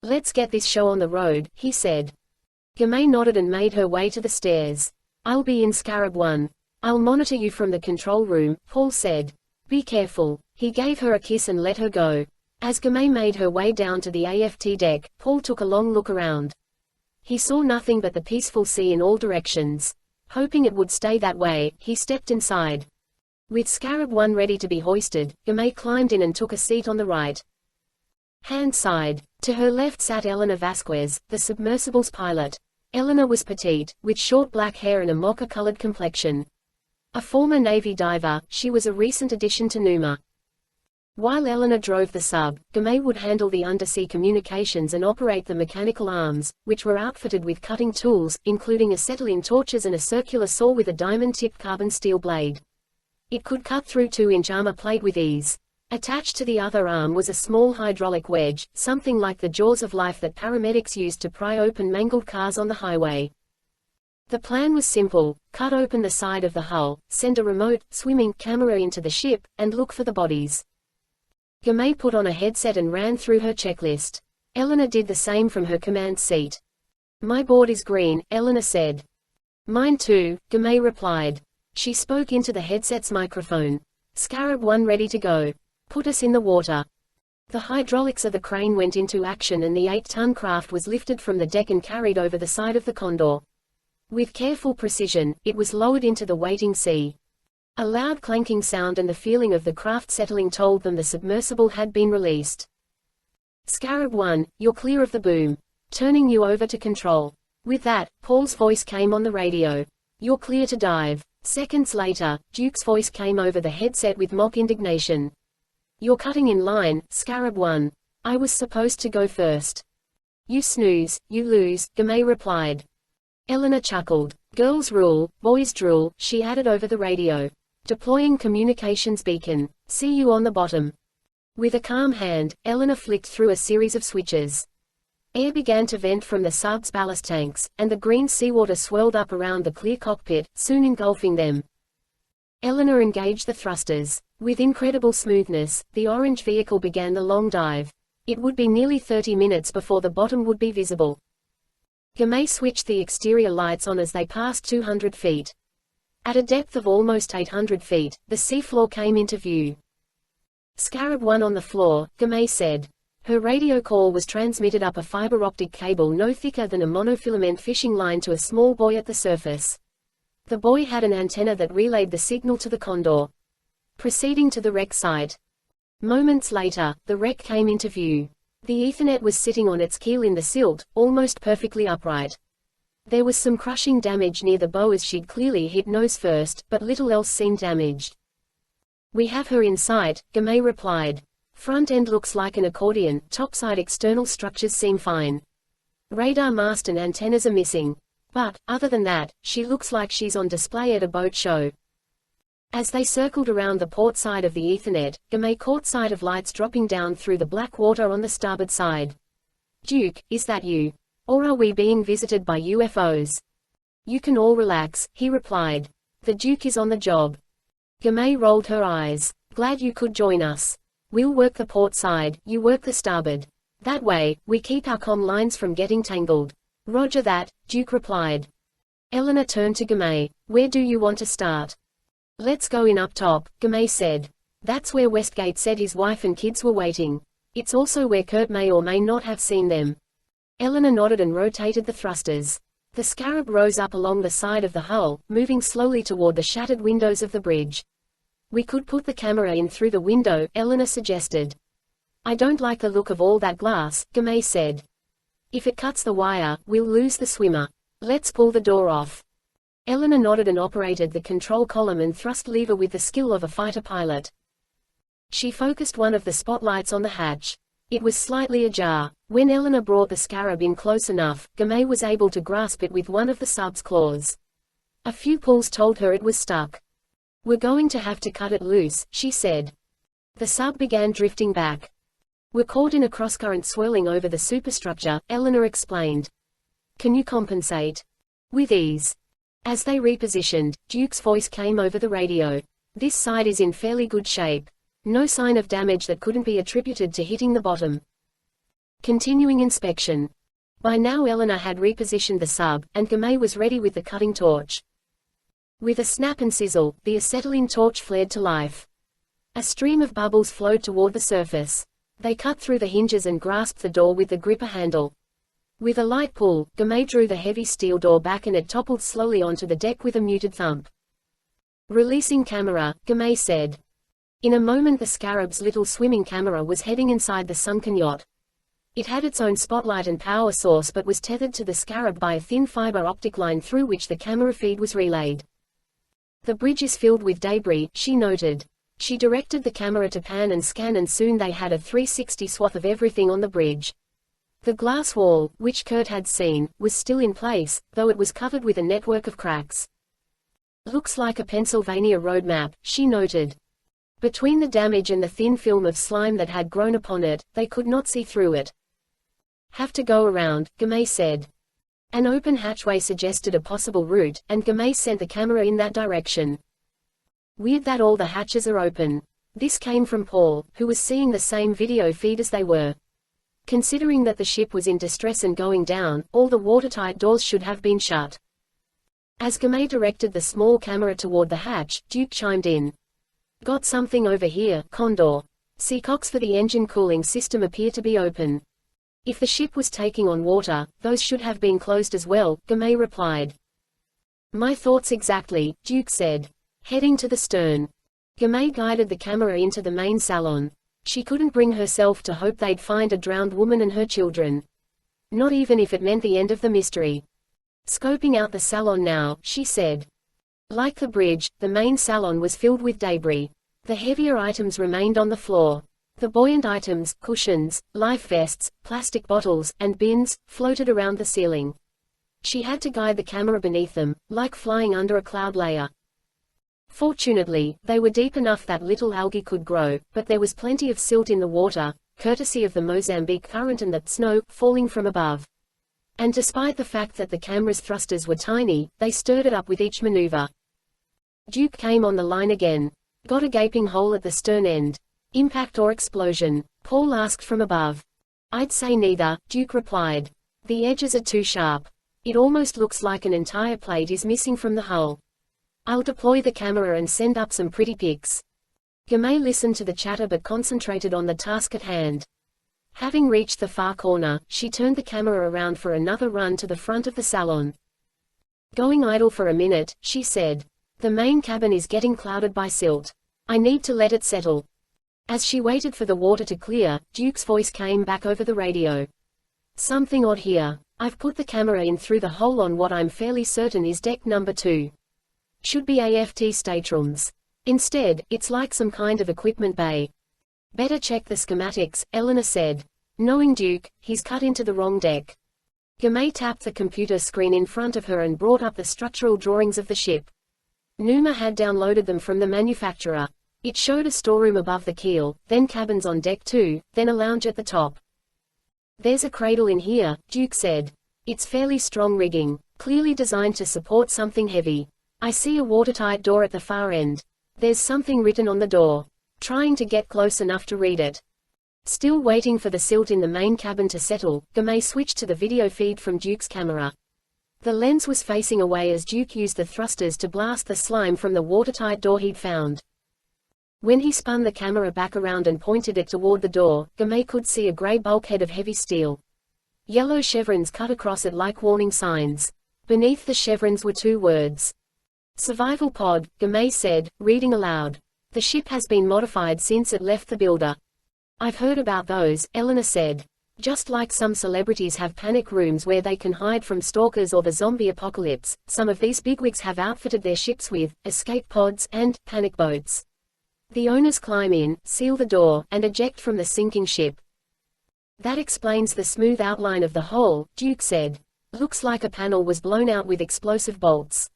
Speaker 1: Let's get this show on the road, he said. Gamay nodded and made her way to the stairs. I'll be in Scarab 1. I'll monitor you from the control room, Paul said. Be careful. He gave her a kiss and let her go. As Gamay made her way down to the AFT deck, Paul took a long look around. He saw nothing but the peaceful sea in all directions. Hoping it would stay that way, he stepped inside. With Scarab 1 ready to be hoisted, Gamay climbed in and took a seat on the right hand side. To her left sat Elena Vasquez, the submersible's pilot. Elena was petite, with short black hair and a mocha-colored complexion. A former Navy diver, she was a recent addition to Numa. While Elena drove the sub, Gamay would handle the undersea communications and operate the mechanical arms, which were outfitted with cutting tools, including acetylene torches and a circular saw with a diamond-tipped carbon steel blade. It could cut through 2-inch armor plate with ease. Attached to the other arm was a small hydraulic wedge, something like the jaws of life that paramedics used to pry open mangled cars on the highway. The plan was simple: cut open the side of the hull, send a remote, swimming camera into the ship, and look for the bodies. Gamay put on a headset and ran through her checklist. Elena did the same from her command seat. My board is green, Elena said. Mine too, Gamay replied. She spoke into the headset's microphone. Scarab 1 ready to go. Put us in the water. The hydraulics of the crane went into action and the 8-ton craft was lifted from the deck and carried over the side of the Condor. With careful precision, it was lowered into the waiting sea. A loud clanking sound and the feeling of the craft settling told them the submersible had been released. Scarab 1, you're clear of the boom. Turning you over to control. With that, Paul's voice came on the radio. You're clear to dive. Seconds later, Duke's voice came over the headset with mock indignation. You're cutting in line, Scarab 1. I was supposed to go first. You snooze, you lose, Gamay replied. Elena chuckled. Girls rule, boys drool, she added over the radio. Deploying communications beacon. See you on the bottom. With a calm hand, Elena flicked through a series of switches. Air began to vent from the sub's ballast tanks, and the green seawater swirled up around the clear cockpit, soon engulfing them. Elena engaged the thrusters. With incredible smoothness, the orange vehicle began the long dive. It would be nearly 30 minutes before the bottom would be visible. Gamay switched the exterior lights on as they passed 200 feet. At a depth of almost 800 feet, the seafloor came into view. Scarab 1 on the floor, Gamay said. Her radio call was transmitted up a fiber optic cable no thicker than a monofilament fishing line to a small buoy at the surface. The buoy had an antenna that relayed the signal to the Condor. Proceeding to the wreck site. Moments later, the wreck came into view. The Ethernet was sitting on its keel in the silt, almost perfectly upright. There was some crushing damage near the bow as she'd clearly hit nose first, but little else seemed damaged. We have her in sight, Gamay replied. Front end looks like an accordion, topside external structures seem fine. Radar mast and antennas are missing. But, other than that, she looks like she's on display at a boat show. As they circled around the port side of the Ethernet, Gamay caught sight of lights dropping down through the black water on the starboard side. Duke, is that you? Or are we being visited by UFOs? You can all relax, he replied. The Duke is on the job. Gamay rolled her eyes. Glad you could join us. We'll work the port side, you work the starboard. That way, we keep our comm lines from getting tangled. Roger that, Duke replied. Elena turned to Gamay. Where do you want to start? Let's go in up top, Gamay said. That's where Westgate said his wife and kids were waiting. It's also where Kurt may or may not have seen them. Elena nodded and rotated the thrusters. The Scarab rose up along the side of the hull, moving slowly toward the shattered windows of the bridge. We could put the camera in through the window, Elena suggested. I don't like the look of all that glass, Gamay said. If it cuts the wire, we'll lose the swimmer. Let's pull the door off. Elena nodded and operated the control column and thrust lever with the skill of a fighter pilot. She focused one of the spotlights on the hatch. It was slightly ajar. When Eleanor brought the scarab in close enough, Gamay was able to grasp it with one of the sub's claws. A few pulls told her it was stuck. "We're going to have to cut it loose," she said. The sub began drifting back. "We're caught in a crosscurrent swirling over the superstructure," Eleanor explained. "Can you compensate?" "With ease." As they repositioned, Duke's voice came over the radio. "This side is in fairly good shape. No sign of damage that couldn't be attributed to hitting the bottom. Continuing inspection." By now Eleanor had repositioned the sub, and Gamay was ready with the cutting torch. With a snap and sizzle, the acetylene torch flared to life. A stream of bubbles flowed toward the surface. They cut through the hinges and grasped the door with the gripper handle. With a light pull, Gamay drew the heavy steel door back and it toppled slowly onto the deck with a muted thump. Releasing camera, Gamay said. In a moment the scarab's little swimming camera was heading inside the sunken yacht. It had its own spotlight and power source but was tethered to the scarab by a thin fiber optic line through which the camera feed was relayed. "The bridge is filled with debris," she noted. She directed the camera to pan and scan and soon they had a 360 swath of everything on the bridge. The glass wall, which Kurt had seen, was still in place, though it was covered with a network of cracks. "Looks like a Pennsylvania road map," she noted. Between the damage and the thin film of slime that had grown upon it, they could not see through it. "Have to go around," Gamay said. An open hatchway suggested a possible route, and Gamay sent the camera in that direction. "Weird that all the hatches are open." This came from Paul, who was seeing the same video feed as they were. Considering that the ship was in distress and going down, all the watertight doors should have been shut. As Gamay directed the small camera toward the hatch, Duke chimed in. "Got something over here, Condor. Seacocks for the engine cooling system appear to be open." "If the ship was taking on water, those should have been closed as well," Gamay replied. "My thoughts exactly," Duke said. Heading to the stern. Gamay guided the camera into the main salon. She couldn't bring herself to hope they'd find a drowned woman and her children. Not even if it meant the end of the mystery. Scoping out the salon now, she said. Like the bridge, the main salon was filled with debris. The heavier items remained on the floor. The buoyant items, cushions, life vests, plastic bottles, and bins, floated around the ceiling. She had to guide the camera beneath them, like flying under a cloud layer. Fortunately, they were deep enough that little algae could grow, but there was plenty of silt in the water, courtesy of the Mozambique current and the snow falling from above. And despite the fact that the camera's thrusters were tiny, they stirred it up with each maneuver. Duke came on the line again. "Got a gaping hole at the stern end. Impact or explosion?" Paul asked from above. "I'd say neither," Duke replied. "The edges are too sharp. It almost looks like an entire plate is missing from the hull. I'll deploy the camera and send up some pretty pics." Gamay listened to the chatter but concentrated on the task at hand. Having reached the far corner, she turned the camera around for another run to the front of the salon. "Going idle for a minute," she said. "The main cabin is getting clouded by silt. I need to let it settle." As she waited for the water to clear, Duke's voice came back over the radio. "Something odd here. I've put the camera in through the hole on what I'm fairly certain is deck number 2. Should be AFT staterooms. Instead, it's like some kind of equipment bay. Better check the schematics," Eleanor said. Knowing Duke, he's cut into the wrong deck. Gamay tapped the computer screen in front of her and brought up the structural drawings of the ship. Numa had downloaded them from the manufacturer. It showed a storeroom above the keel, then cabins on deck 2, then a lounge at the top. "There's a cradle in here," Duke said. "It's fairly strong rigging, clearly designed to support something heavy. I see a watertight door at the far end. There's something written on the door." Trying to get close enough to read it. Still waiting for the silt in the main cabin to settle, Gamay switched to the video feed from Duke's camera. The lens was facing away as Duke used the thrusters to blast the slime from the watertight door he'd found. When he spun the camera back around and pointed it toward the door, Gamay could see a gray bulkhead of heavy steel. Yellow chevrons cut across it like warning signs. Beneath the chevrons were 2 words. "Survival pod," Gamay said, reading aloud. "The ship has been modified since it left the builder." "I've heard about those," Eleanor said. "Just like some celebrities have panic rooms where they can hide from stalkers or the zombie apocalypse, some of these bigwigs have outfitted their ships with escape pods and panic boats. The owners climb in, seal the door, and eject from the sinking ship. That explains the smooth outline of the hole, Duke said. Looks like a panel was blown out with explosive bolts.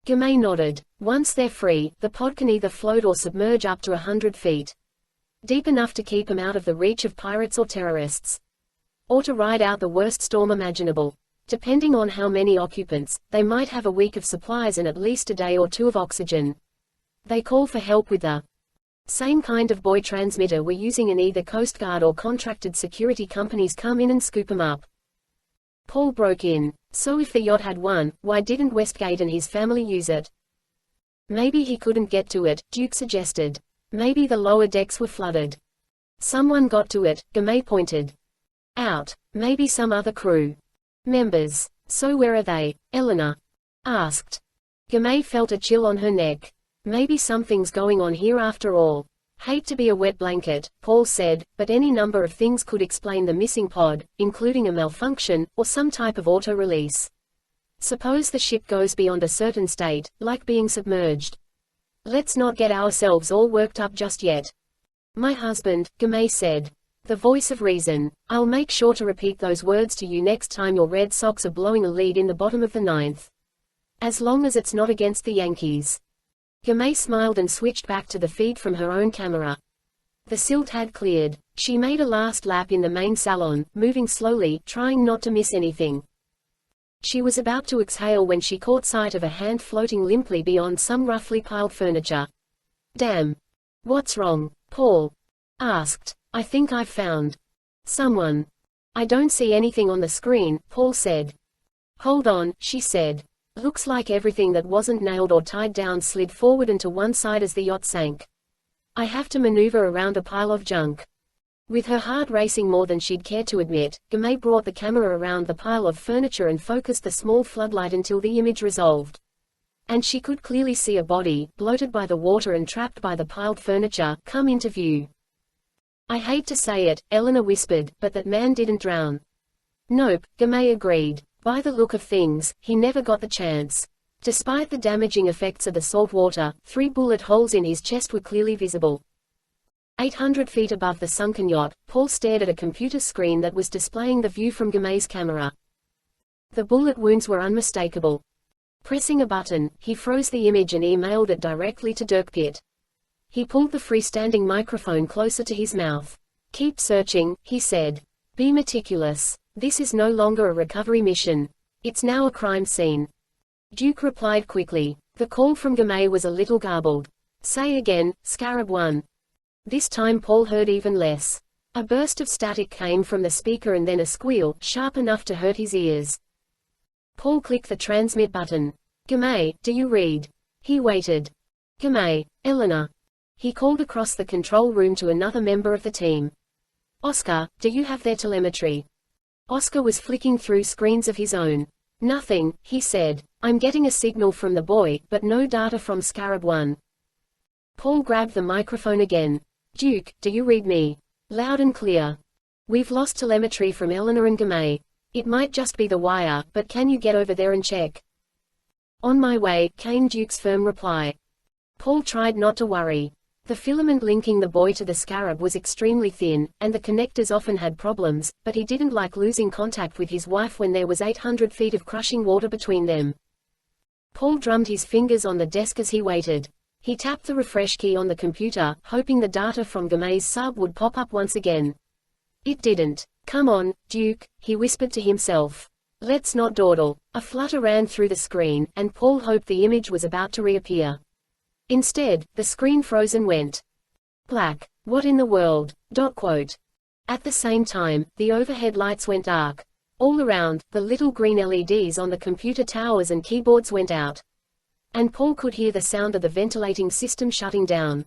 Speaker 1: Gamay nodded. Once they're free, the pod can either float or submerge up to 100 feet. Deep enough to keep them out of the reach of pirates or terrorists. Or to ride out the worst storm imaginable. Depending on how many occupants, they might have a week of supplies and at least a day or two of oxygen. They call for help with the same kind of buoy transmitter we're using, and either Coast Guard or contracted security companies come in and scoop them up. Paul broke in. So if the yacht had one, why didn't Westgate and his family use it? Maybe he couldn't get to it, Duke suggested. Maybe the lower decks were flooded. Someone got to it, Gamay pointed out. Maybe some other crew members. So where are they? Eleanor asked. Gamay felt a chill on her neck. Maybe something's going on here after all. Hate to be a wet blanket, Paul said, but any number of things could explain the missing pod, including a malfunction, or some type of auto-release. Suppose the ship goes beyond a certain state, like being submerged. Let's not get ourselves all worked up just yet. My husband, Gamay said. The voice of reason. I'll make sure to repeat those words to you next time your Red Sox are blowing a lead in the bottom of the ninth. As long as it's not against the Yankees. Gamay smiled and switched back to the feed from her own camera. The silt had cleared. She made a last lap in the main salon, moving slowly, trying not to miss anything. She was about to exhale when she caught sight of a hand floating limply beyond some roughly piled furniture. Damn. What's wrong? Paul asked. I think I've found someone. I don't see anything on the screen, Paul said. Hold on, she said. Looks like everything that wasn't nailed or tied down slid forward and to one side as the yacht sank. I have to maneuver around a pile of junk. With her heart racing more than she'd care to admit, Gamay brought the camera around the pile of furniture and focused the small floodlight until the image resolved. And she could clearly see a body, bloated by the water and trapped by the piled furniture, come into view. I hate to say it, Eleanor whispered, but that man didn't drown. Nope, Gamay agreed. By the look of things, he never got the chance. Despite the damaging effects of the salt water, 3 bullet holes in his chest were clearly visible. 800 feet above the sunken yacht, Paul stared at a computer screen that was displaying the view from Gamay's camera. The bullet wounds were unmistakable. Pressing a button, he froze the image and emailed it directly to Dirk Pitt. He pulled the freestanding microphone closer to his mouth. Keep searching, he said. Be meticulous. This is no longer a recovery mission. It's now a crime scene. Duke replied quickly. The call from Gamay was a little garbled. Say again, Scarab 1. This time Paul heard even less. A burst of static came from the speaker and then a squeal, sharp enough to hurt his ears. Paul clicked the transmit button. Gamay, do you read? He waited. Gamay, Eleanor. He called across the control room to another member of the team. Oscar, do you have their telemetry? Oscar was flicking through screens of his own. Nothing, he said. I'm getting a signal from the buoy, but no data from Scarab 1. Paul grabbed the microphone again. Duke, do you read me? Loud and clear. We've lost telemetry from Eleanor and Gamay. It might just be the wire, but can you get over there and check? On my way, came Duke's firm reply. Paul tried not to worry. The filament linking the buoy to the Scarab was extremely thin, and the connectors often had problems, but he didn't like losing contact with his wife when there was 800 feet of crushing water between them. Paul drummed his fingers on the desk as he waited. He tapped the refresh key on the computer, hoping the data from Gamay's sub would pop up once again. It didn't. Come on, Duke, he whispered to himself. Let's not dawdle. A flutter ran through the screen, and Paul hoped the image was about to reappear. Instead, the screen froze and went black. What in the world? At the same time, the overhead lights went dark. All around, the little green LEDs on the computer towers and keyboards went out. And Paul could hear the sound of the ventilating system shutting down.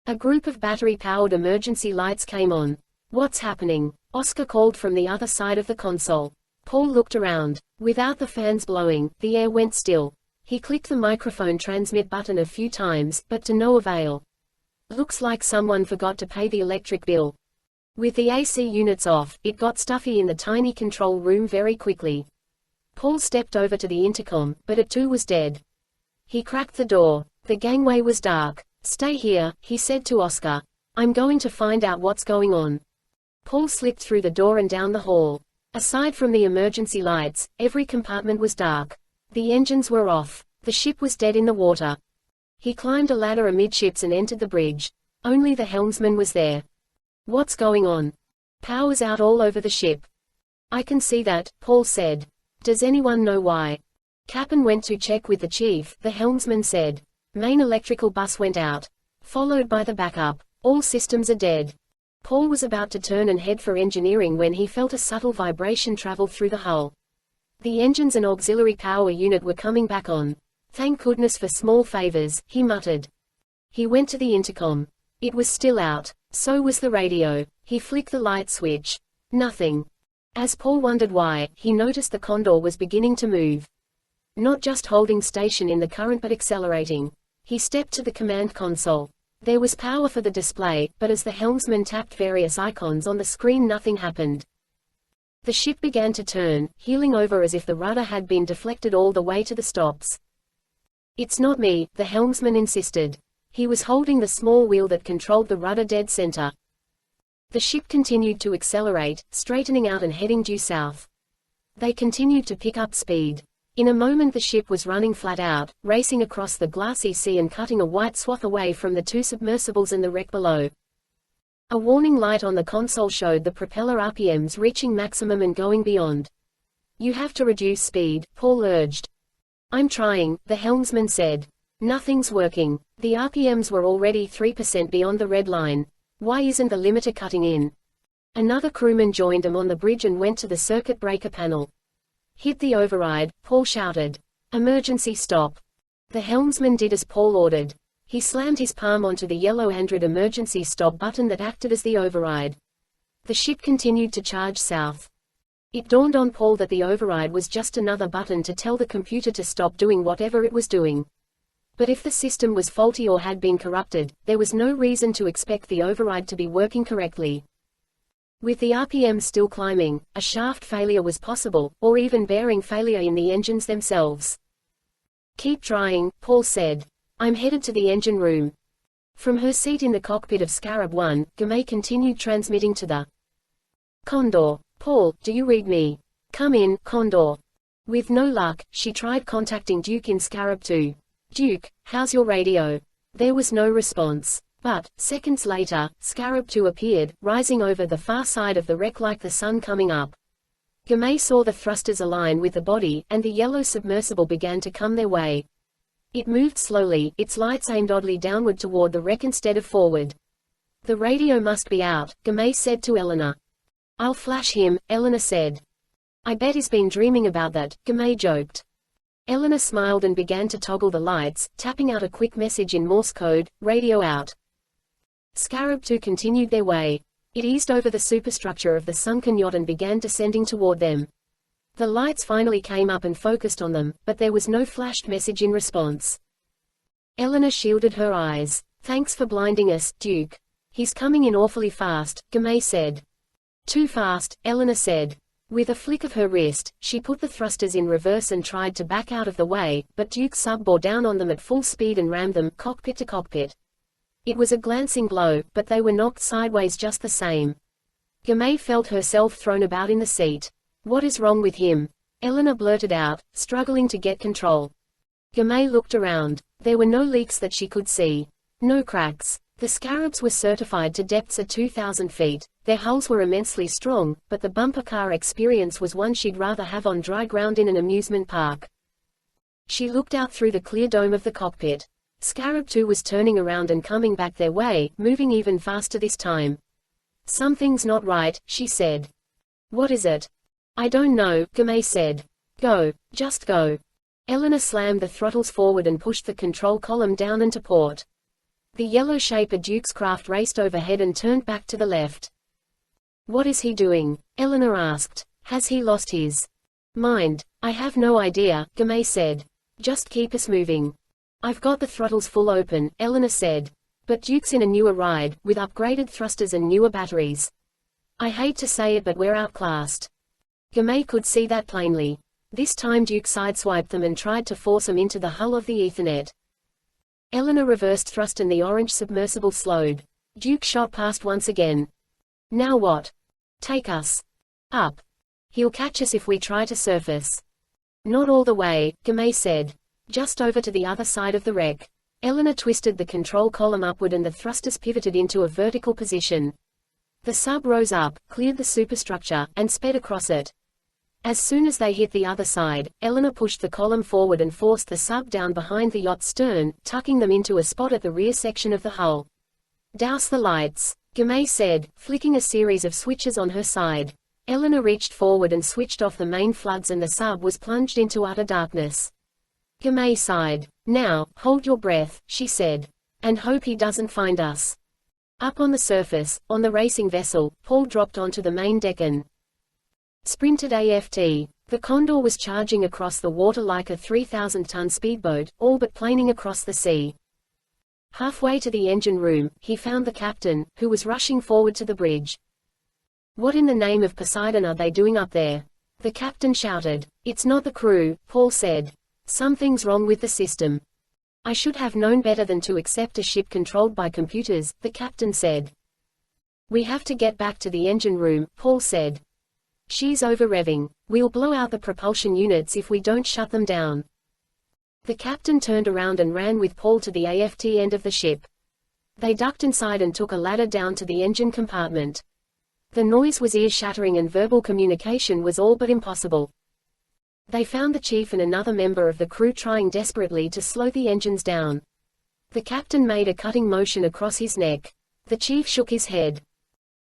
Speaker 1: A group of battery-powered emergency lights came on. What's happening? Oscar called from the other side of the console. Paul looked around. Without the fans blowing, the air went still. He clicked the microphone transmit button a few times, but to no avail. Looks like someone forgot to pay the electric bill. With the AC units off, it got stuffy in the tiny control room very quickly. Paul stepped over to the intercom, but it too was dead. He cracked the door. The gangway was dark. Stay here, he said to Oscar. I'm going to find out what's going on. Paul slipped through the door and down the hall. Aside from the emergency lights, every compartment was dark. The engines were off. The ship was dead in the water. He climbed a ladder amidships and entered the bridge. Only the helmsman was there. "What's going on?" "Power's out all over the ship." "I can see that," Paul said. "Does anyone know why?" "Cap'n went to check with the chief," the helmsman said. "Main electrical bus went out. Followed by the backup. All systems are dead." Paul was about to turn and head for engineering when he felt a subtle vibration travel through the hull. The engines and auxiliary power unit were coming back on. "Thank goodness for small favors," he muttered. He went to the intercom. It was still out. So was the radio. He flicked the light switch. Nothing. As Paul wondered why, he noticed the Condor was beginning to move. Not just holding station in the current but accelerating. He stepped to the command console. There was power for the display, but as the helmsman tapped various icons on the screen, nothing happened. The ship began to turn, heeling over as if the rudder had been deflected all the way to the stops. "It's not me," the helmsman insisted. He was holding the small wheel that controlled the rudder dead center. The ship continued to accelerate, straightening out and heading due south. They continued to pick up speed. In a moment the ship was running flat out, racing across the glassy sea and cutting a white swath away from the two submersibles and the wreck below. A warning light on the console showed the propeller RPMs reaching maximum and going beyond. "You have to reduce speed," Paul urged. "I'm trying," the helmsman said. "Nothing's working. The RPMs were already 3% beyond the red line. Why isn't the limiter cutting in?" Another crewman joined him on the bridge and went to the circuit breaker panel. "Hit the override," Paul shouted. "Emergency stop." The helmsman did as Paul ordered. He slammed his palm onto the yellow Android emergency stop button that acted as the override. The ship continued to charge south. It dawned on Paul that the override was just another button to tell the computer to stop doing whatever it was doing. But if the system was faulty or had been corrupted, there was no reason to expect the override to be working correctly. With the RPM still climbing, a shaft failure was possible, or even bearing failure in the engines themselves. "Keep trying," Paul said. "I'm headed to the engine room." From her seat in the cockpit of Scarab 1, Gamay continued transmitting to the Condor. "Paul, do you read me? Come in, Condor." With no luck, she tried contacting Duke in Scarab 2. "Duke, how's your radio?" There was no response. But, seconds later, Scarab 2 appeared, rising over the far side of the wreck like the sun coming up. Gamay saw the thrusters align with the body, and the yellow submersible began to come their way. It moved slowly, its lights aimed oddly downward toward the wreck instead of forward. "The radio must be out," Gamay said to Eleanor. "I'll flash him," Eleanor said. "I bet he's been dreaming about that," Gamay joked. Eleanor smiled and began to toggle the lights, tapping out a quick message in Morse code, "Radio out." Scarab 2 continued their way. It eased over the superstructure of the sunken yacht and began descending toward them. The lights finally came up and focused on them, but there was no flashed message in response. Eleanor shielded her eyes. "Thanks for blinding us, Duke. He's coming in awfully fast," Gamay said. "Too fast," Eleanor said. With a flick of her wrist, she put the thrusters in reverse and tried to back out of the way, but Duke's sub bore down on them at full speed and rammed them, cockpit to cockpit. It was a glancing blow, but they were knocked sideways just the same. Gamay felt herself thrown about in the seat. "What is wrong with him?" Eleanor blurted out, struggling to get control. Gamay looked around. There were no leaks that she could see. No cracks. The Scarabs were certified to depths at 2,000 feet. Their hulls were immensely strong, but the bumper car experience was one she'd rather have on dry ground in an amusement park. She looked out through the clear dome of the cockpit. Scarab 2 was turning around and coming back their way, moving even faster this time. "Something's not right," she said. "What is it?" "I don't know," Gamay said. "Go. Just go." Eleanor slammed the throttles forward and pushed the control column down into port. The yellow shape of Duke's craft raced overhead and turned back to the left. "What is he doing?" Eleanor asked. "Has he lost his mind?" "I have no idea," Gamay said. "Just keep us moving." "I've got the throttles full open," Eleanor said. "But Duke's in a newer ride, with upgraded thrusters and newer batteries. I hate to say it, but we're outclassed." Gamay could see that plainly. This time Duke sideswiped them and tried to force them into the hull of the Ethernet. Eleanor reversed thrust and the orange submersible slowed. Duke shot past once again. "Now what?" Take us up. He'll catch us if we try to surface. Not all the way, Gamay said. Just over to the other side of the wreck. Eleanor twisted the control column upward and the thrusters pivoted into a vertical position. The sub rose up, cleared the superstructure, and sped across it. As soon as they hit the other side, Eleanor pushed the column forward and forced the sub down behind the yacht's stern, tucking them into a spot at the rear section of the hull. Douse the lights, Gamay said, flicking a series of switches on her side. Eleanor reached forward and switched off the main floods and the sub was plunged into utter darkness. Gamay sighed. Now, hold your breath, she said. And hope he doesn't find us. Up on the surface, on the racing vessel, Paul dropped onto the main deck and sprinted AFT. The Condor was charging across the water like a 3,000-ton speedboat, all but planing across the sea. Halfway to the engine room, he found the captain, who was rushing forward to the bridge. What in the name of Poseidon are they doing up there? The captain shouted. It's not the crew, Paul said. Something's wrong with the system. I should have known better than to accept a ship controlled by computers, the captain said. We have to get back to the engine room, Paul said. She's over-revving. We'll blow out the propulsion units if we don't shut them down. The captain turned around and ran with Paul to the AFT end of the ship. They ducked inside and took a ladder down to the engine compartment. The noise was ear-shattering and verbal communication was all but impossible. They found the chief and another member of the crew trying desperately to slow the engines down. The captain made a cutting motion across his neck. The chief shook his head.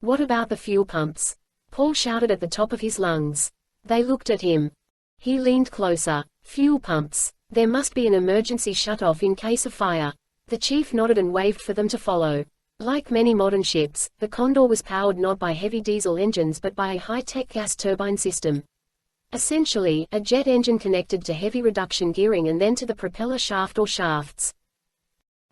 Speaker 1: What about the fuel pumps? Paul shouted at the top of his lungs. They looked at him. He leaned closer. Fuel pumps. There must be an emergency shut-off in case of fire. The chief nodded and waved for them to follow. Like many modern ships, the Condor was powered not by heavy diesel engines but by a high-tech gas turbine system. Essentially, a jet engine connected to heavy reduction gearing and then to the propeller shaft or shafts.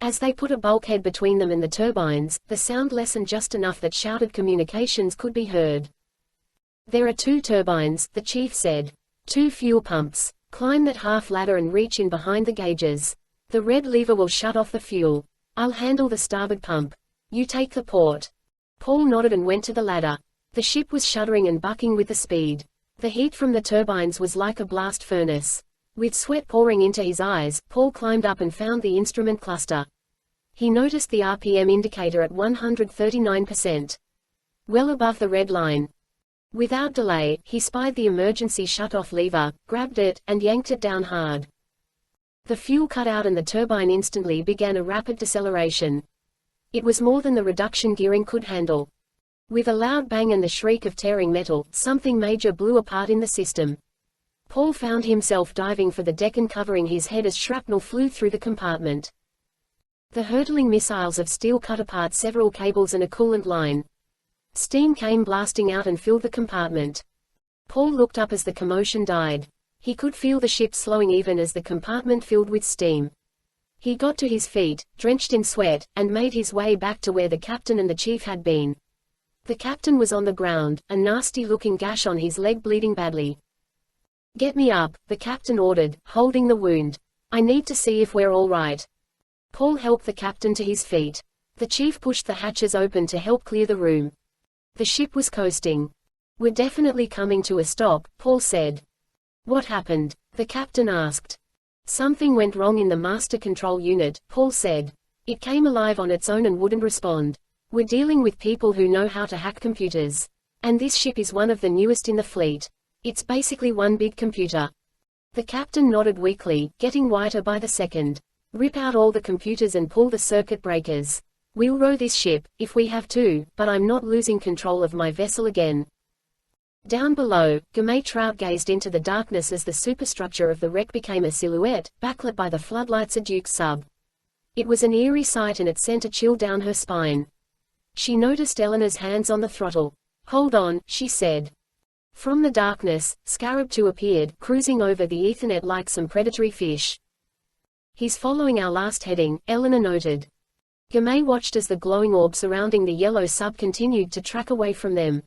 Speaker 1: As they put a bulkhead between them and the turbines, the sound lessened just enough that shouted communications could be heard. There are 2 turbines, the chief said. 2 fuel pumps. Climb that half ladder and reach in behind the gauges. The red lever will shut off the fuel. I'll handle the starboard pump. You take the port. Paul nodded and went to the ladder. The ship was shuddering and bucking with the speed. The heat from the turbines was like a blast furnace. With sweat pouring into his eyes, Paul climbed up and found the instrument cluster. He noticed the RPM indicator at 139%. Well above the red line. Without delay, he spied the emergency shut-off lever, grabbed it, and yanked it down hard. The fuel cut out and the turbine instantly began a rapid deceleration. It was more than the reduction gearing could handle. With a loud bang and the shriek of tearing metal, something major blew apart in the system. Paul found himself diving for the deck and covering his head as shrapnel flew through the compartment. The hurtling missiles of steel cut apart several cables and a coolant line. Steam came blasting out and filled the compartment. Paul looked up as the commotion died. He could feel the ship slowing even as the compartment filled with steam. He got to his feet, drenched in sweat, and made his way back to where the captain and the chief had been. The captain was on the ground, a nasty-looking gash on his leg bleeding badly. Get me up, the captain ordered, holding the wound. I need to see if we're all right. Paul helped the captain to his feet. The chief pushed the hatches open to help clear the room. The ship was coasting. We're definitely coming to a stop, Paul said. What happened? The captain asked. Something went wrong in the master control unit, Paul said. It came alive on its own and wouldn't respond. We're dealing with people who know how to hack computers. And this ship is one of the newest in the fleet. It's basically one big computer. The captain nodded weakly, getting whiter by the second. Rip out all the computers and pull the circuit breakers. We'll row this ship, if we have to, but I'm not losing control of my vessel again. Down below, Gamay Trout gazed into the darkness as the superstructure of the wreck became a silhouette, backlit by the floodlights of Duke's sub. It was an eerie sight and it sent a chill down her spine. She noticed Eleanor's hands on the throttle. Hold on, she said. From the darkness, Scarab 2 appeared, cruising over the Ethernet like some predatory fish. He's following our last heading, Eleanor noted. Gamay watched as the glowing orb surrounding the yellow sub continued to track away from them.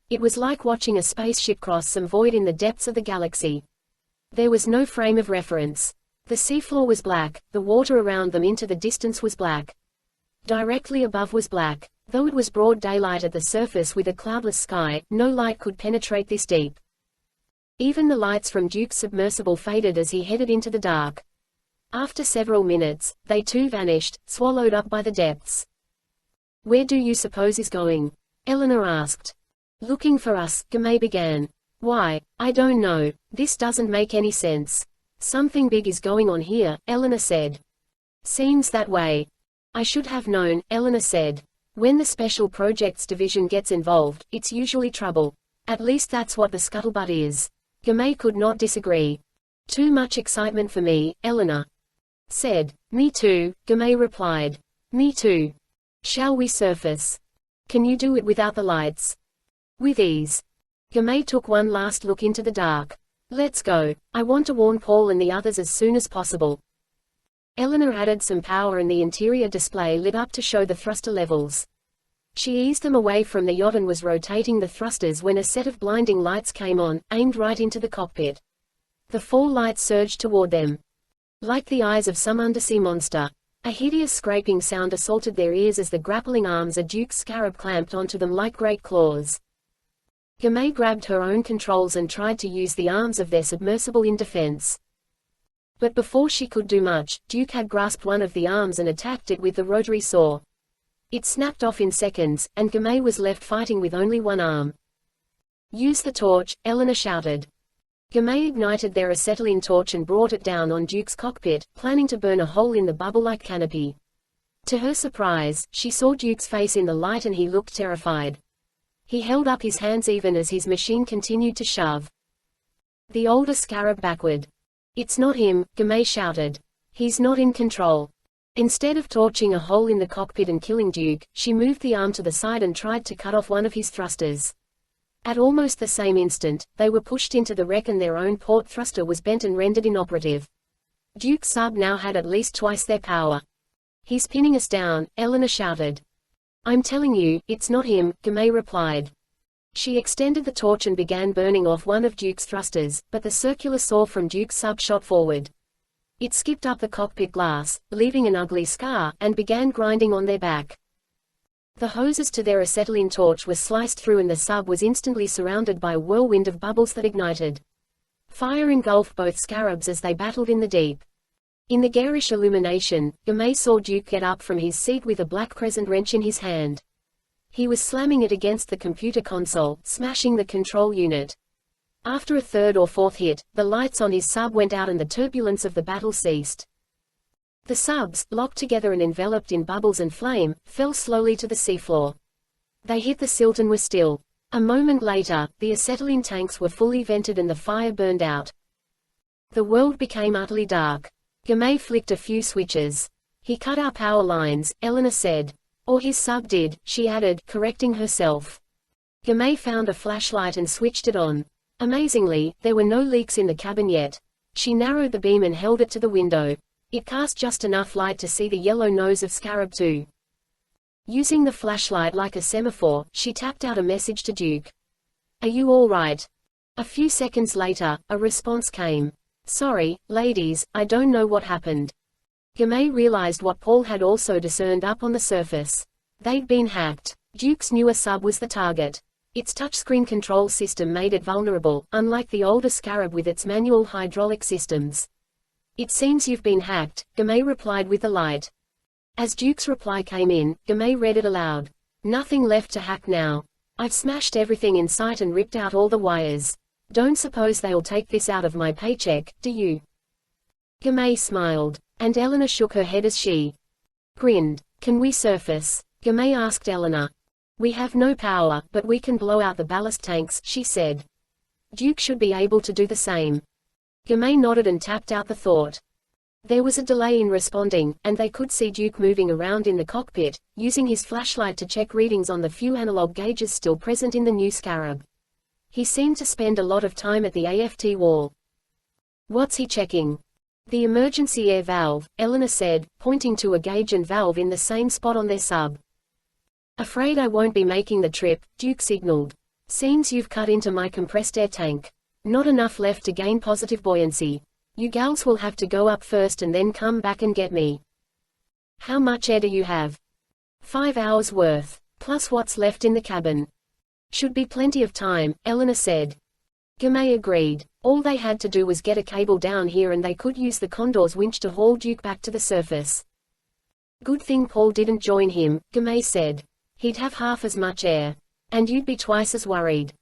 Speaker 1: It was like watching a spaceship cross some void in the depths of the galaxy. There was no frame of reference. The seafloor was black, the water around them into the distance was black. Directly above was black. Though it was broad daylight at the surface with a cloudless sky, no light could penetrate this deep. Even the lights from Duke's submersible faded as he headed into the dark. After several minutes, they too vanished, swallowed up by the depths. "Where do you suppose he's going?" Eleanor asked. "Looking for us," Gamay began. "Why, I don't know. This doesn't make any sense." "Something big is going on here," Eleanor said. "Seems that way." "I should have known," Eleanor said. "When the Special Projects Division gets involved, it's usually trouble. At least that's what the scuttlebutt is." Gamay could not disagree. "Too much excitement for me," Eleanor said. "Me too," Gamay replied. "Me too. Shall we surface? Can you do it without the lights?" "With ease." Gamay took one last look into the dark. "Let's go. I want to warn Paul and the others as soon as possible." Eleanor added some power and the interior display lit up to show the thruster levels. She eased them away from the yacht and was rotating the thrusters when a set of blinding lights came on, aimed right into the cockpit. The 4 lights surged toward them. Like the eyes of some undersea monster. A hideous scraping sound assaulted their ears as the grappling arms of Duke's Scarab clamped onto them like great claws. Gamay grabbed her own controls and tried to use the arms of their submersible in defense. But before she could do much, Duke had grasped one of the arms and attacked it with the rotary saw. It snapped off in seconds, and Gamay was left fighting with only one arm. "Use the torch," Eleanor shouted. Gamay ignited their acetylene torch and brought it down on Duke's cockpit, planning to burn a hole in the bubble-like canopy. To her surprise, she saw Duke's face in the light and he looked terrified. He held up his hands even as his machine continued to shove the older Scarab backward. "It's not him," Gamay shouted. "He's not in control." Instead of torching a hole in the cockpit and killing Duke, she moved the arm to the side and tried to cut off one of his thrusters. At almost the same instant, they were pushed into the wreck and their own port thruster was bent and rendered inoperative. Duke's sub now had at least twice their power. "He's pinning us down," Eleanor shouted. "I'm telling you, it's not him," Gamay replied. She extended the torch and began burning off one of Duke's thrusters, but the circular saw from Duke's sub shot forward. It skipped up the cockpit glass, leaving an ugly scar, and began grinding on their back. The hoses to their acetylene torch were sliced through and the sub was instantly surrounded by a whirlwind of bubbles that ignited. Fire engulfed both Scarabs as they battled in the deep. In the garish illumination, Gamay saw Duke get up from his seat with a black crescent wrench in his hand. He was slamming it against the computer console, smashing the control unit. After a third or fourth hit, the lights on his sub went out and the turbulence of the battle ceased. The subs, locked together and enveloped in bubbles and flame, fell slowly to the seafloor. They hit the silt and were still. A moment later, the acetylene tanks were fully vented and the fire burned out. The world became utterly dark. Gamay flicked a few switches. "He cut our power lines," Eleanor said. "Or his sub did," she added, correcting herself. Gamay found a flashlight and switched it on. Amazingly, there were no leaks in the cabin yet. She narrowed the beam and held it to the window. It cast just enough light to see the yellow nose of Scarab 2. Using the flashlight like a semaphore, she tapped out a message to Duke. "Are you all right?" A few seconds later, a response came. "Sorry, ladies, I don't know what happened." Gamay realized what Paul had also discerned up on the surface. They'd been hacked. Duke's newer sub was the target. Its touchscreen control system made it vulnerable, unlike the older Scarab with its manual hydraulic systems. "It seems you've been hacked," Gamay replied with the light. As Duke's reply came in, Gamay read it aloud. "Nothing left to hack now. I've smashed everything in sight and ripped out all the wires. Don't suppose they'll take this out of my paycheck, do you?" Gamay smiled. And Eleanor shook her head as she grinned. "Can we surface?" Gamay asked Eleanor. "We have no power, but we can blow out the ballast tanks," she said. "Duke should be able to do the same." Gamay nodded and tapped out the thought. There was a delay in responding, and they could see Duke moving around in the cockpit, using his flashlight to check readings on the few analog gauges still present in the new Scarab. He seemed to spend a lot of time at the AFT wall. "What's he checking?" "The emergency air valve," Eleanor said, pointing to a gauge and valve in the same spot on their sub. "Afraid I won't be making the trip," Duke signaled. "Seems you've cut into my compressed air tank. Not enough left to gain positive buoyancy. You gals will have to go up first and then come back and get me." "How much air do you have?" 5 hours worth. Plus what's left in the cabin. Should be plenty of time, Eleanor said. Gamay agreed. All they had to do was get a cable down here and they could use the Condor's winch to haul Duke back to the surface. Good thing Paul didn't join him, Gamay said. He'd have half as much air. And you'd be twice as worried.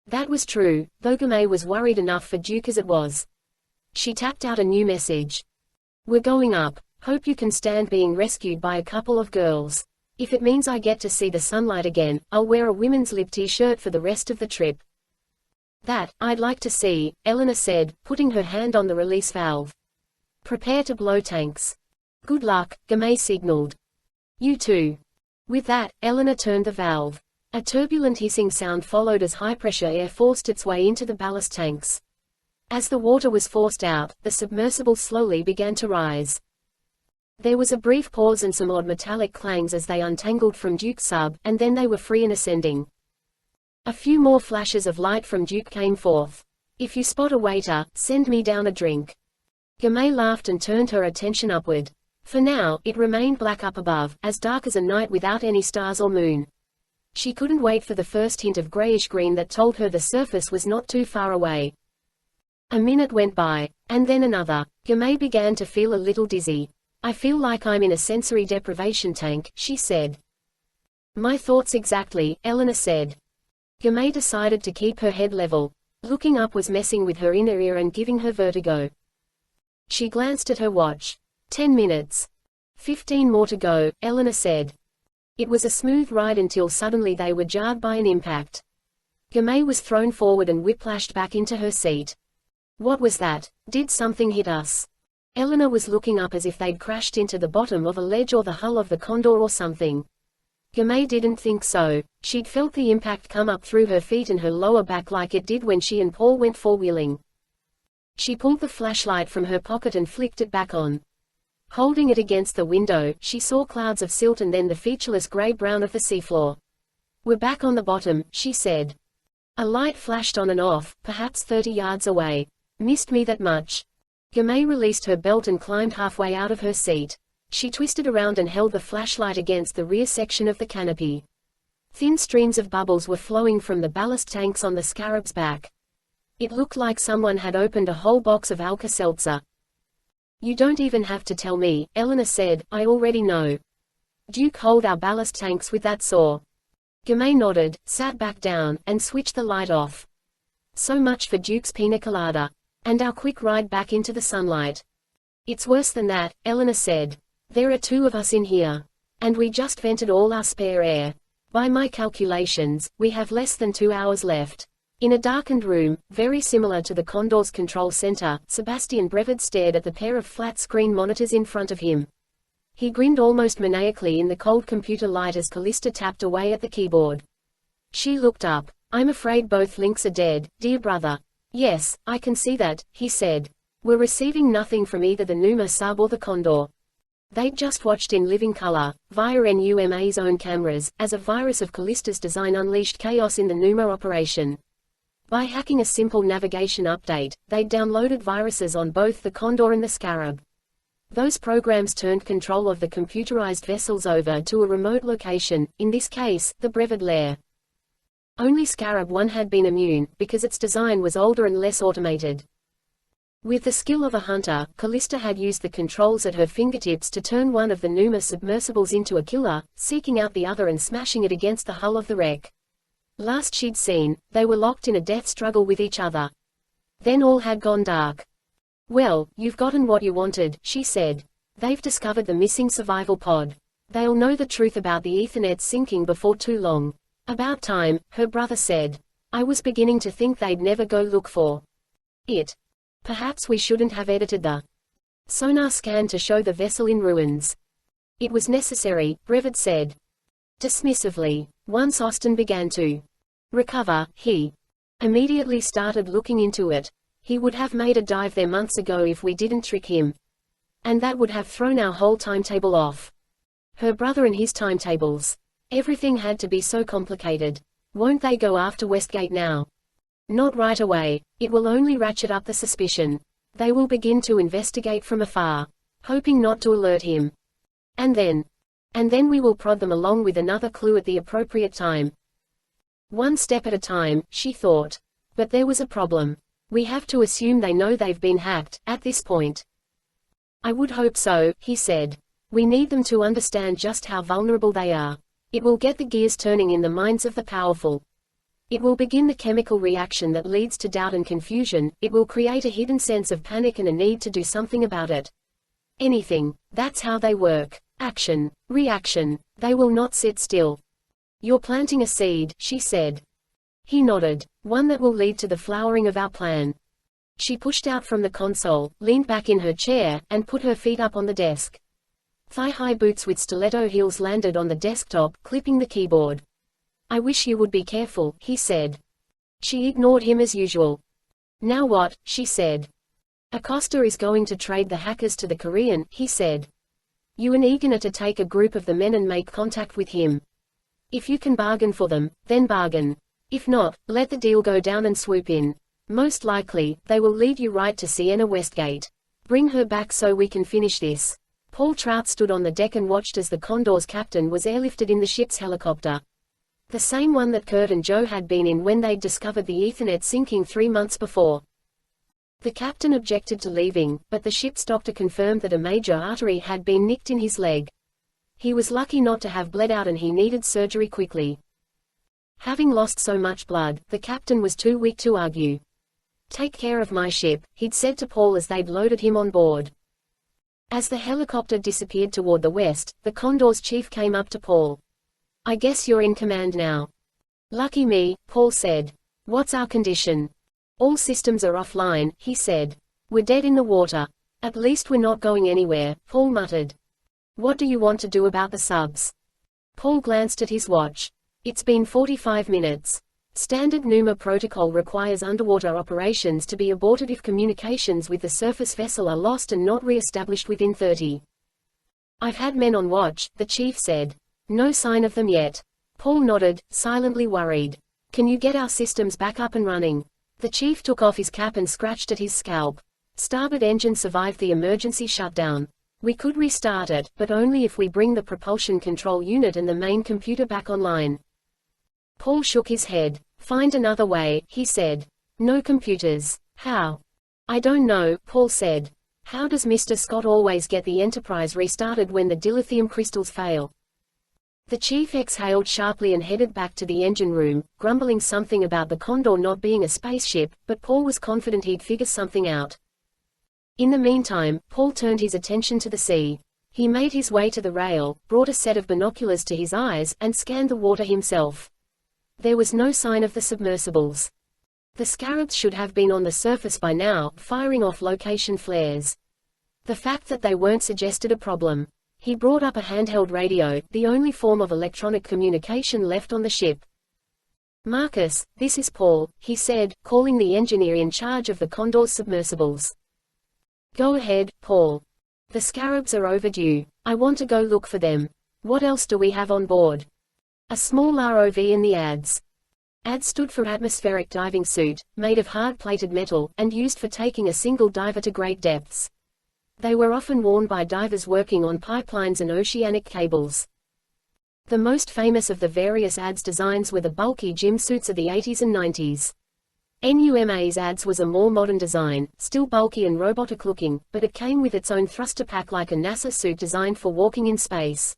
Speaker 1: That was true, though Gamay was worried enough for Duke as it was. She tapped out a new message. We're going up. Hope you can stand being rescued by a couple of girls. If it means I get to see the sunlight again, I'll wear a women's lib t-shirt for the rest of the trip. That, I'd like to see, Eleanor said, putting her hand on the release valve. Prepare to blow tanks. Good luck, Gamay signaled. You too. With that, Eleanor turned the valve. A turbulent hissing sound followed as high-pressure air forced its way into the ballast tanks. As the water was forced out, the submersible slowly began to rise. There was a brief pause and some odd metallic clangs as they untangled from Duke's sub, and then they were free and ascending. A few more flashes of light from Duke came forth. If you spot a waiter, send me down a drink. Gamay laughed and turned her attention upward. For now, it remained black up above, as dark as a night without any stars or moon. She couldn't wait for the first hint of grayish-green that told her the surface was not too far away. A minute went by, and then another. Gamay began to feel a little dizzy. I feel like I'm in a sensory deprivation tank, she said. My thoughts exactly, Eleanor said. Gamay decided to keep her head level. Looking up was messing with her inner ear and giving her vertigo. She glanced at her watch. 10 minutes. 15 more to go, Eleanor said. It was a smooth ride until suddenly they were jarred by an impact. Gamay was thrown forward and whiplashed back into her seat. What was that? Did something hit us? Eleanor was looking up as if they'd crashed into the bottom of a ledge or the hull of the Condor or something. Gamay didn't think so. She'd felt the impact come up through her feet and her lower back like it did when she and Paul went four-wheeling. She pulled the flashlight from her pocket and flicked it back on. Holding it against the window, she saw clouds of silt and then the featureless gray-brown of the seafloor. We're back on the bottom, she said. A light flashed on and off, perhaps 30 yards away. Missed me that much. Gamay released her belt and climbed halfway out of her seat. She twisted around and held the flashlight against the rear section of the canopy. Thin streams of bubbles were flowing from the ballast tanks on the Scarab's back. It looked like someone had opened a whole box of Alka-Seltzer. You don't even have to tell me, Eleanor said, I already know. Duke, hold our ballast tanks with that saw. Gamay nodded, sat back down, and switched the light off. So much for Duke's pina colada. And our quick ride back into the sunlight. It's worse than that, Eleanor said. There are 2 of us in here. And we just vented all our spare air. By my calculations, we have less than 2 hours left. In a darkened room, very similar to the Condor's control center, Sebastian Brevard stared at the pair of flat-screen monitors in front of him. He grinned almost maniacally in the cold computer light as Callista tapped away at the keyboard. She looked up. I'm afraid both links are dead, dear brother. Yes, I can see that, he said. We're receiving nothing from either the Numa sub or the Condor. They'd just watched in living color, via NUMA's own cameras, as a virus of Callista's design unleashed chaos in the Numa operation. By hacking a simple navigation update, they'd downloaded viruses on both the Condor and the Scarab. Those programs turned control of the computerized vessels over to a remote location, in this case, the Brevard lair. Only Scarab 1 had been immune, because its design was older and less automated. With the skill of a hunter, Callista had used the controls at her fingertips to turn one of the Numa submersibles into a killer, seeking out the other and smashing it against the hull of the wreck. Last she'd seen, they were locked in a death struggle with each other. Then all had gone dark. Well, you've gotten what you wanted, she said. They've discovered the missing survival pod. They'll know the truth about the Ethernet sinking before too long. About time, her brother said. I was beginning to think they'd never go look for it. Perhaps we shouldn't have edited the sonar scan to show the vessel in ruins. It was necessary, Brevard said dismissively. Once Austin began to recover, he immediately started looking into it. He would have made a dive there months ago if we didn't trick him. And that would have thrown our whole timetable off. Her brother and his timetables. Everything had to be so complicated. Won't they go after Westgate now? Not right away. It will only ratchet up the suspicion. They will begin to investigate from afar, hoping not to alert him. And then, And then we will prod them along with another clue at the appropriate time. One step at a time, she thought. But there was a problem. We have to assume they know they've been hacked, at this point. I would hope so, he said. We need them to understand just how vulnerable they are. It will get the gears turning in the minds of the powerful. It will begin the chemical reaction that leads to doubt and confusion. It will create a hidden sense of panic and a need to do something about it. Anything. That's how they work. Action. Reaction. They will not sit still. You're planting a seed, she said. He nodded. One that will lead to the flowering of our plan. She pushed out from the console, leaned back in her chair, and put her feet up on the desk. Thigh-high boots with stiletto heels landed on the desktop, clipping the keyboard. I wish you would be careful, he said. She ignored him as usual. Now what, she said. Acosta is going to trade the hackers to the Korean, he said. You and Egan are to take a group of the men and make contact with him. If you can bargain for them, then bargain. If not, let the deal go down and swoop in. Most likely, they will lead you right to Sienna Westgate. Bring her back so we can finish this. Paul Trout stood on the deck and watched as the Condor's captain was airlifted in the ship's helicopter. The same one that Kurt and Joe had been in when they'd discovered the Ethernet sinking 3 months before. The captain objected to leaving, but the ship's doctor confirmed that a major artery had been nicked in his leg. He was lucky not to have bled out and he needed surgery quickly. Having lost so much blood, the captain was too weak to argue. Take care of my ship, he'd said to Paul as they'd loaded him on board. As the helicopter disappeared toward the west, the Condor's chief came up to Paul. I guess you're in command now. Lucky me, Paul said. What's our condition? All systems are offline, he said. We're dead in the water. At least we're not going anywhere, Paul muttered. What do you want to do about the subs? Paul glanced at his watch. It's been 45 minutes. Standard NUMA protocol requires underwater operations to be aborted if communications with the surface vessel are lost and not re-established within 30. I've had men on watch, the chief said. No sign of them yet. Paul nodded, silently worried. Can you get our systems back up and running? The chief took off his cap and scratched at his scalp. Starboard engine survived the emergency shutdown. We could restart it, but only if we bring the propulsion control unit and the main computer back online. Paul shook his head. Find another way, he said. No computers. How? I don't know, Paul said. How does Mr. Scott always get the Enterprise restarted when the dilithium crystals fail? The chief exhaled sharply and headed back to the engine room, grumbling something about the Condor not being a spaceship, but Paul was confident he'd figure something out. In the meantime, Paul turned his attention to the sea. He made his way to the rail, brought a set of binoculars to his eyes, and scanned the water himself. There was no sign of the submersibles. The Scarabs should have been on the surface by now, firing off location flares. The fact that they weren't suggested a problem. He brought up a handheld radio, the only form of electronic communication left on the ship. Marcus, this is Paul, he said, calling the engineer in charge of the Condor's submersibles. Go ahead, Paul. The Scarabs are overdue. I want to go look for them. What else do we have on board? A small ROV and the ADS. ADS stood for atmospheric diving suit, made of hard-plated metal, and used for taking a single diver to great depths. They were often worn by divers working on pipelines and oceanic cables. The most famous of the various ADS designs were the bulky gym suits of the 80s and 90s. NUMA's ADS was a more modern design, still bulky and robotic-looking, but it came with its own thruster pack like a NASA suit designed for walking in space.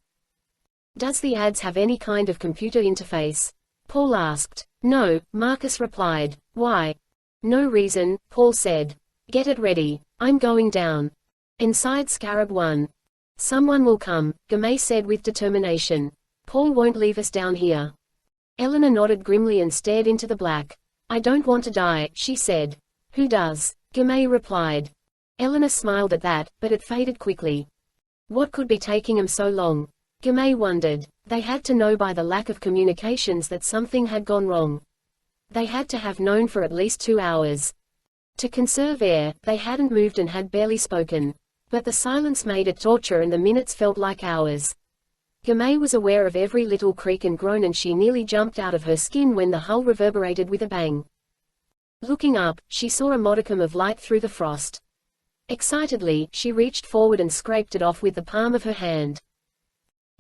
Speaker 1: Does the ADS have any kind of computer interface? Paul asked. No, Marcus replied. Why? No reason, Paul said. Get it ready. I'm going down. Inside Scarab 1. Someone will come, Gamay said with determination. Paul won't leave us down here. Eleanor nodded grimly and stared into the black. I don't want to die, she said. Who does? Gamay replied. Eleanor smiled at that, but it faded quickly. What could be taking them so long? Gamay wondered. They had to know by the lack of communications that something had gone wrong. They had to have known for at least 2 hours. To conserve air, they hadn't moved and had barely spoken. But the silence made it torture and the minutes felt like hours. Gamay was aware of every little creak and groan and she nearly jumped out of her skin when the hull reverberated with a bang. Looking up, she saw a modicum of light through the frost. Excitedly, she reached forward and scraped it off with the palm of her hand.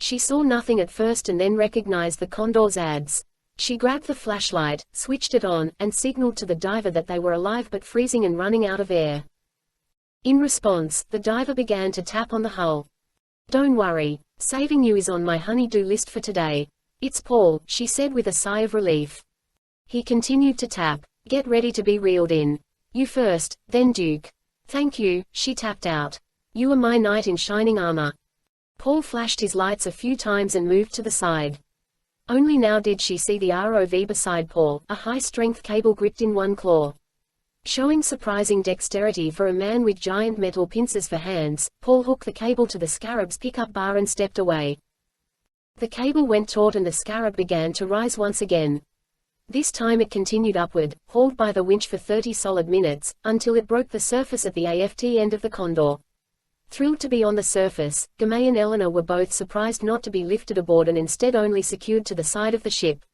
Speaker 1: She saw nothing at first and then recognized the Condor's ads. She grabbed the flashlight, switched it on, and signaled to the diver that they were alive but freezing and running out of air. In response, the diver began to tap on the hull. "Don't worry. Saving you is on my honey-do list for today. It's Paul," she said with a sigh of relief. He continued to tap. "Get ready to be reeled in. You first, then Duke." "Thank you," she tapped out. "You are my knight in shining armor." Paul flashed his lights a few times and moved to the side. Only now did she see the ROV beside Paul, a high-strength cable gripped in one claw. Showing surprising dexterity for a man with giant metal pincers for hands, Paul hooked the cable to the Scarab's pickup bar and stepped away. The cable went taut and the Scarab began to rise once again. This time it continued upward, hauled by the winch for 30 solid minutes, until it broke the surface at the aft end of the Condor. Thrilled to be on the surface, Gamay and Eleanor were both surprised not to be lifted aboard and instead only secured to the side of the ship.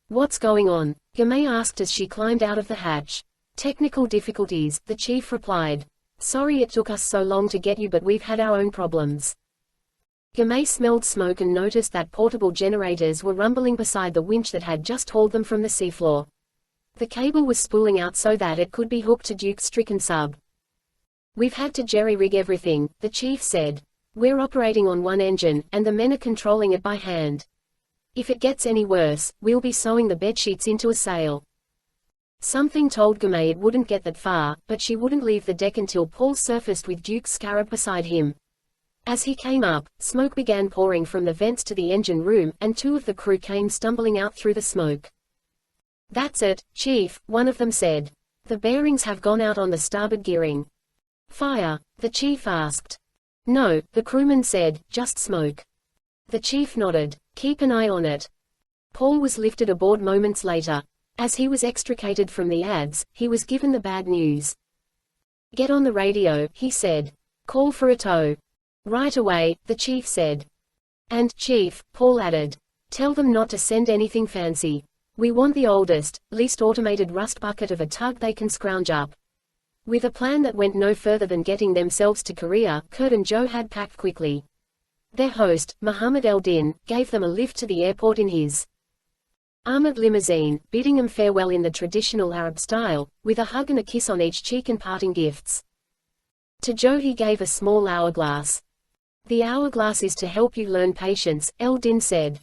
Speaker 1: "What's going on?" Gamay asked as she climbed out of the hatch. "Technical difficulties," the chief replied. "Sorry it took us so long to get you, but we've had our own problems." Gamay smelled smoke and noticed that portable generators were rumbling beside the winch that had just hauled them from the seafloor. The cable was spooling out so that it could be hooked to Duke's stricken sub. "We've had to jerry-rig everything," the chief said. "We're operating on one engine, and the men are controlling it by hand. If it gets any worse, we'll be sewing the bedsheets into a sail." Something told Gamay it wouldn't get that far, but she wouldn't leave the deck until Paul surfaced with Duke's Scarab beside him. As he came up, smoke began pouring from the vents to the engine room, and two of the crew came stumbling out through the smoke. "That's it, Chief," one of them said. "The bearings have gone out on the starboard gearing." "Fire?" the chief asked. "No," the crewman said, "just smoke." The chief nodded. "Keep an eye on it." Paul was lifted aboard moments later. As he was extricated from the ads, he was given the bad news. "Get on the radio," he said. "Call for a tow." "Right away," the chief said. "And, Chief," Paul added, "tell them not to send anything fancy. We want the oldest, least automated rust bucket of a tug they can scrounge up." With a plan that went no further than getting themselves to Korea, Kurt and Joe had packed quickly. Their host, Muhammad El-Din, gave them a lift to the airport in his armored limousine, bidding them farewell in the traditional Arab style, with a hug and a kiss on each cheek and parting gifts. To Joe he gave a small hourglass. "The hourglass is to help you learn patience," El-Din said.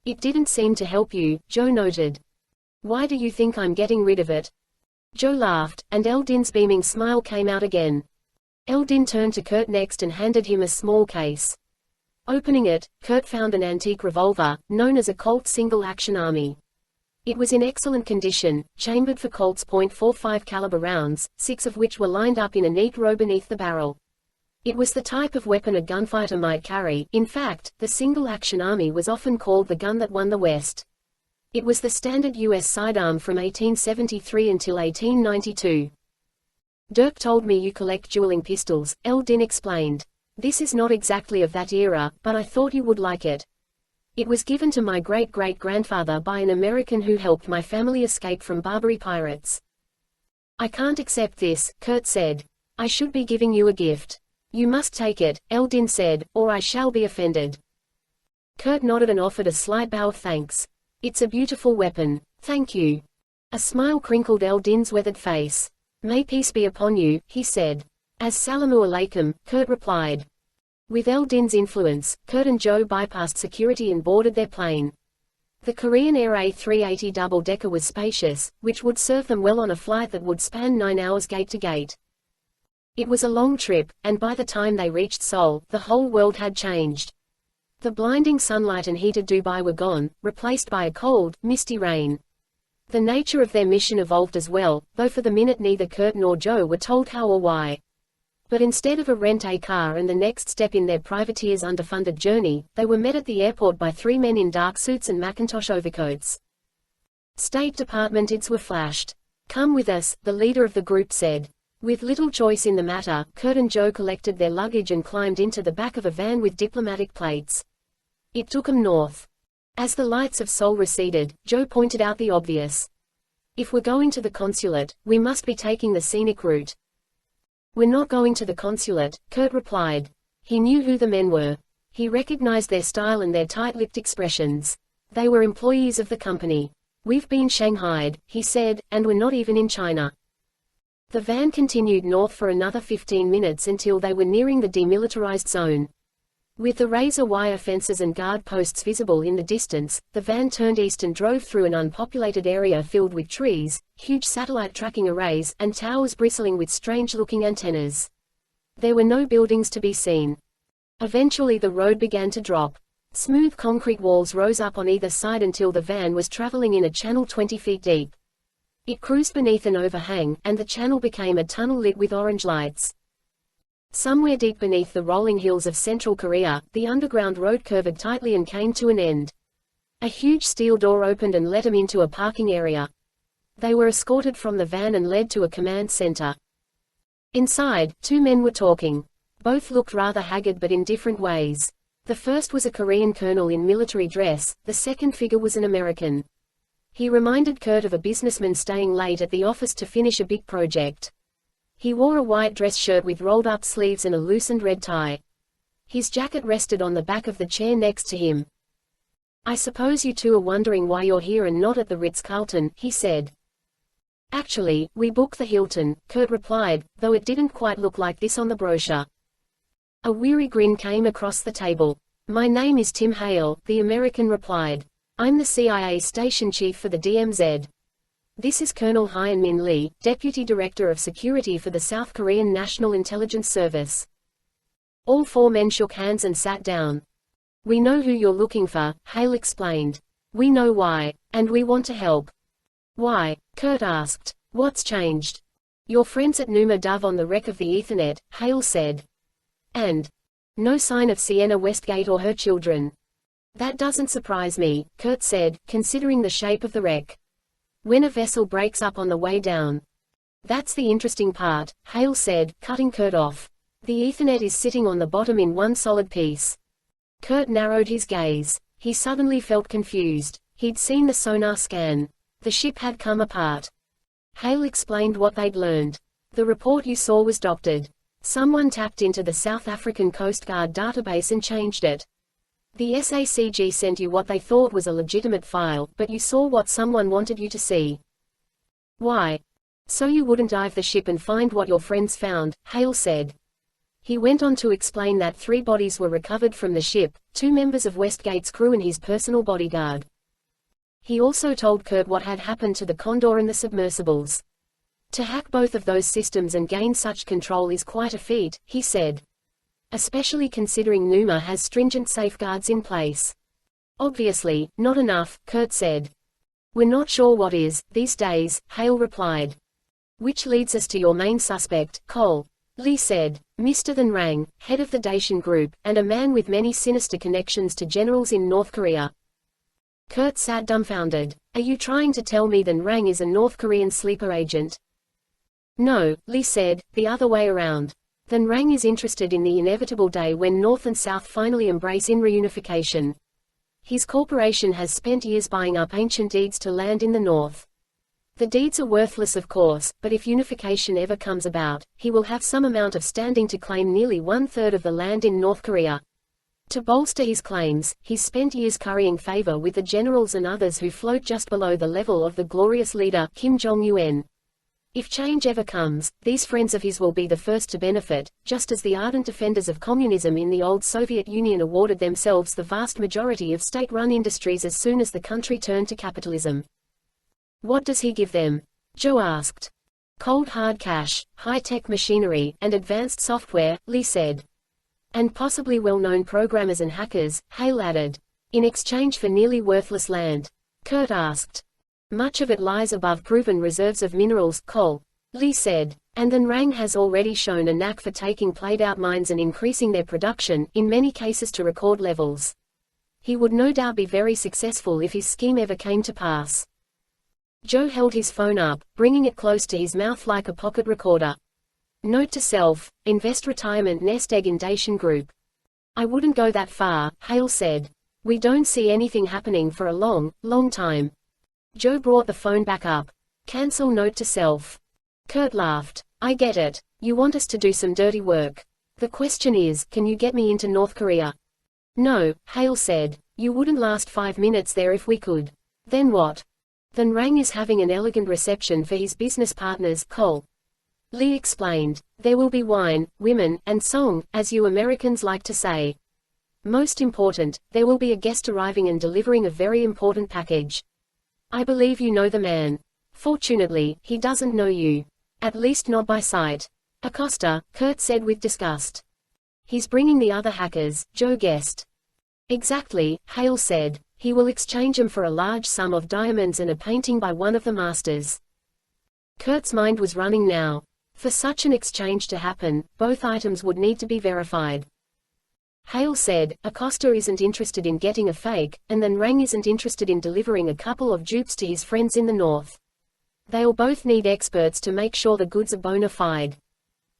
Speaker 1: "It didn't seem to help you," Joe noted. "Why do you think I'm getting rid of it?" Joe laughed, and El-Din's beaming smile came out again. El-Din turned to Kurt next and handed him a small case. Opening it, Kurt found an antique revolver, known as a Colt single-action army. It was in excellent condition, chambered for Colt's .45 caliber rounds, 6 of which were lined up in a neat row beneath the barrel. It was the type of weapon a gunfighter might carry. In fact, the single-action army was often called the gun that won the West. It was the standard U.S. sidearm from 1873 until 1892. "Dirk told me you collect dueling pistols," El-Din explained. "This is not exactly of that era, but I thought you would like it. It was given to my great-great-grandfather by an American who helped my family escape from Barbary pirates." "I can't accept this," Kurt said. "I should be giving you a gift." "You must take it," El-Din said, "or I shall be offended." Kurt nodded and offered a slight bow of thanks. "It's a beautiful weapon. Thank you." A smile crinkled El-Din's weathered face. "May peace be upon you," he said. "As Salamu alaikum," Kurt replied. With El-Din's influence, Kurt and Joe bypassed security and boarded their plane. The Korean Air A380 double-decker was spacious, which would serve them well on a flight that would span 9 hours gate to gate. It was a long trip, and by the time they reached Seoul, the whole world had changed. The blinding sunlight and heated Dubai were gone, replaced by a cold, misty rain. The nature of their mission evolved as well, though for the minute neither Kurt nor Joe were told how or why. But instead of a rent-a-car and the next step in their privateer's underfunded journey, they were met at the airport by 3 men in dark suits and Macintosh overcoats. State Department IDs were flashed. "Come with us," the leader of the group said. With little choice in the matter, Kurt and Joe collected their luggage and climbed into the back of a van with diplomatic plates. It took them north. As the lights of Seoul receded, Joe pointed out the obvious. "If we're going to the consulate, we must be taking the scenic route." "We're not going to the consulate," Kurt replied. He knew who the men were. He recognized their style and their tight-lipped expressions. They were employees of the company. "We've been shanghaied," he said, "and we're not even in China." The van continued north for another 15 minutes until they were nearing the demilitarized zone. With the razor wire fences and guard posts visible in the distance, the van turned east and drove through an unpopulated area filled with trees, huge satellite tracking arrays, and towers bristling with strange-looking antennas. There were no buildings to be seen. Eventually the road began to drop. Smooth concrete walls rose up on either side until the van was traveling in a channel 20 feet deep. It cruised beneath an overhang, and the channel became a tunnel lit with orange lights. Somewhere deep beneath the rolling hills of central Korea, the underground road curved tightly and came to an end. A huge steel door opened and led them into a parking area. They were escorted from the van and led to a command center. Inside, two men were talking. Both looked rather haggard but in different ways. The first was a Korean colonel in military dress, the second figure was an American. He reminded Kurt of a businessman staying late at the office to finish a big project. He wore a white dress shirt with rolled-up sleeves and a loosened red tie. His jacket rested on the back of the chair next to him. "I suppose you two are wondering why you're here and not at the Ritz-Carlton," he said. "Actually, we booked the Hilton," Kurt replied, though it didn't quite look like this on the brochure. A weary grin came across the table. "My name is Tim Hale," the American replied. "I'm the CIA station chief for the DMZ. This is Colonel Hyun-Min Lee, Deputy Director of Security for the South Korean National Intelligence Service." All four men shook hands and sat down. "We know who you're looking for," Hale explained. "We know why. And we want to help." "Why?" Kurt asked. "What's changed?" "Your friends at Numa Dove on the wreck of the Ethernet," Hale said. "And no sign of Sienna Westgate or her children." "That doesn't surprise me," Kurt said, considering the shape of the wreck. "When a vessel breaks up on the way down." "That's the interesting part," Hale said, cutting Kurt off. "The Ethernet is sitting on the bottom in one solid piece." Kurt narrowed his gaze. He suddenly felt confused. He'd seen the sonar scan. The ship had come apart. Hale explained what they'd learned. "The report you saw was doctored. Someone tapped into the South African Coast Guard database and changed it. The SACG sent you what they thought was a legitimate file, but you saw what someone wanted you to see." "Why?" "So you wouldn't dive the ship and find what your friends found," Hale said. He went on to explain that 3 bodies were recovered from the ship, 2 members of Westgate's crew and his personal bodyguard. He also told Kurt what had happened to the Condor and the submersibles. "To hack both of those systems and gain such control is quite a feat," he said. "Especially considering Numa has stringent safeguards in place." "Obviously, not enough," Kurt said. "We're not sure what is, these days," Hale replied. "Which leads us to your main suspect, Cole," Lee said. "Mr. Than Rang, head of the Daishin Group, and a man with many sinister connections to generals in North Korea." Kurt sat dumbfounded. "Are you trying to tell me Than Rang is a North Korean sleeper agent?" "No," Lee said, "the other way around. Than Rang is interested in the inevitable day when North and South finally embrace in reunification. His corporation has spent years buying up ancient deeds to land in the North. The deeds are worthless of course, but if unification ever comes about, he will have some amount of standing to claim nearly 1/3 of the land in North Korea. To bolster his claims, he's spent years currying favor with the generals and others who float just below the level of the glorious leader, Kim Jong-un. If change ever comes, these friends of his will be the first to benefit, just as the ardent defenders of communism in the old Soviet Union awarded themselves the vast majority of state-run industries as soon as the country turned to capitalism." "What does he give them?" Joe asked. "Cold hard cash, high-tech machinery, and advanced software," Lee said. "And possibly well-known programmers and hackers," Hale added. "In exchange for nearly worthless land?" Kurt asked. "Much of it lies above proven reserves of minerals, coal," Lee said. "And Than Rang has already shown a knack for taking played-out mines and increasing their production, in many cases to record levels. He would no doubt be very successful if his scheme ever came to pass." Joe held his phone up, bringing it close to his mouth like a pocket recorder. "Note to self, invest retirement nest egg in Daishin Group." "I wouldn't go that far," Hale said. "We don't see anything happening for a long, long time." Joe brought the phone back up. "Cancel note to self." Kurt laughed. "I get it. You want us to do some dirty work. The question is, can you get me into North Korea?" No, Hale said. You wouldn't last 5 minutes there if we could. Then what? Then Rang is having an elegant reception for his business partners, Cole. Lee explained. There will be wine, women, and song, as you Americans like to say. Most important, there will be a guest arriving and delivering a very important package. I believe you know the man. Fortunately, he doesn't know you. At least not by sight. Acosta, Kurt said with disgust. He's bringing the other hackers, Joe guessed. Exactly, Hale said. He will exchange them for a large sum of diamonds and a painting by one of the masters. Kurt's mind was running now. For such an exchange to happen, both items would need to be verified. Hale said, Acosta isn't interested in getting a fake, and then Rang isn't interested in delivering a couple of dupes to his friends in the north. They'll both need experts to make sure the goods are bona fide.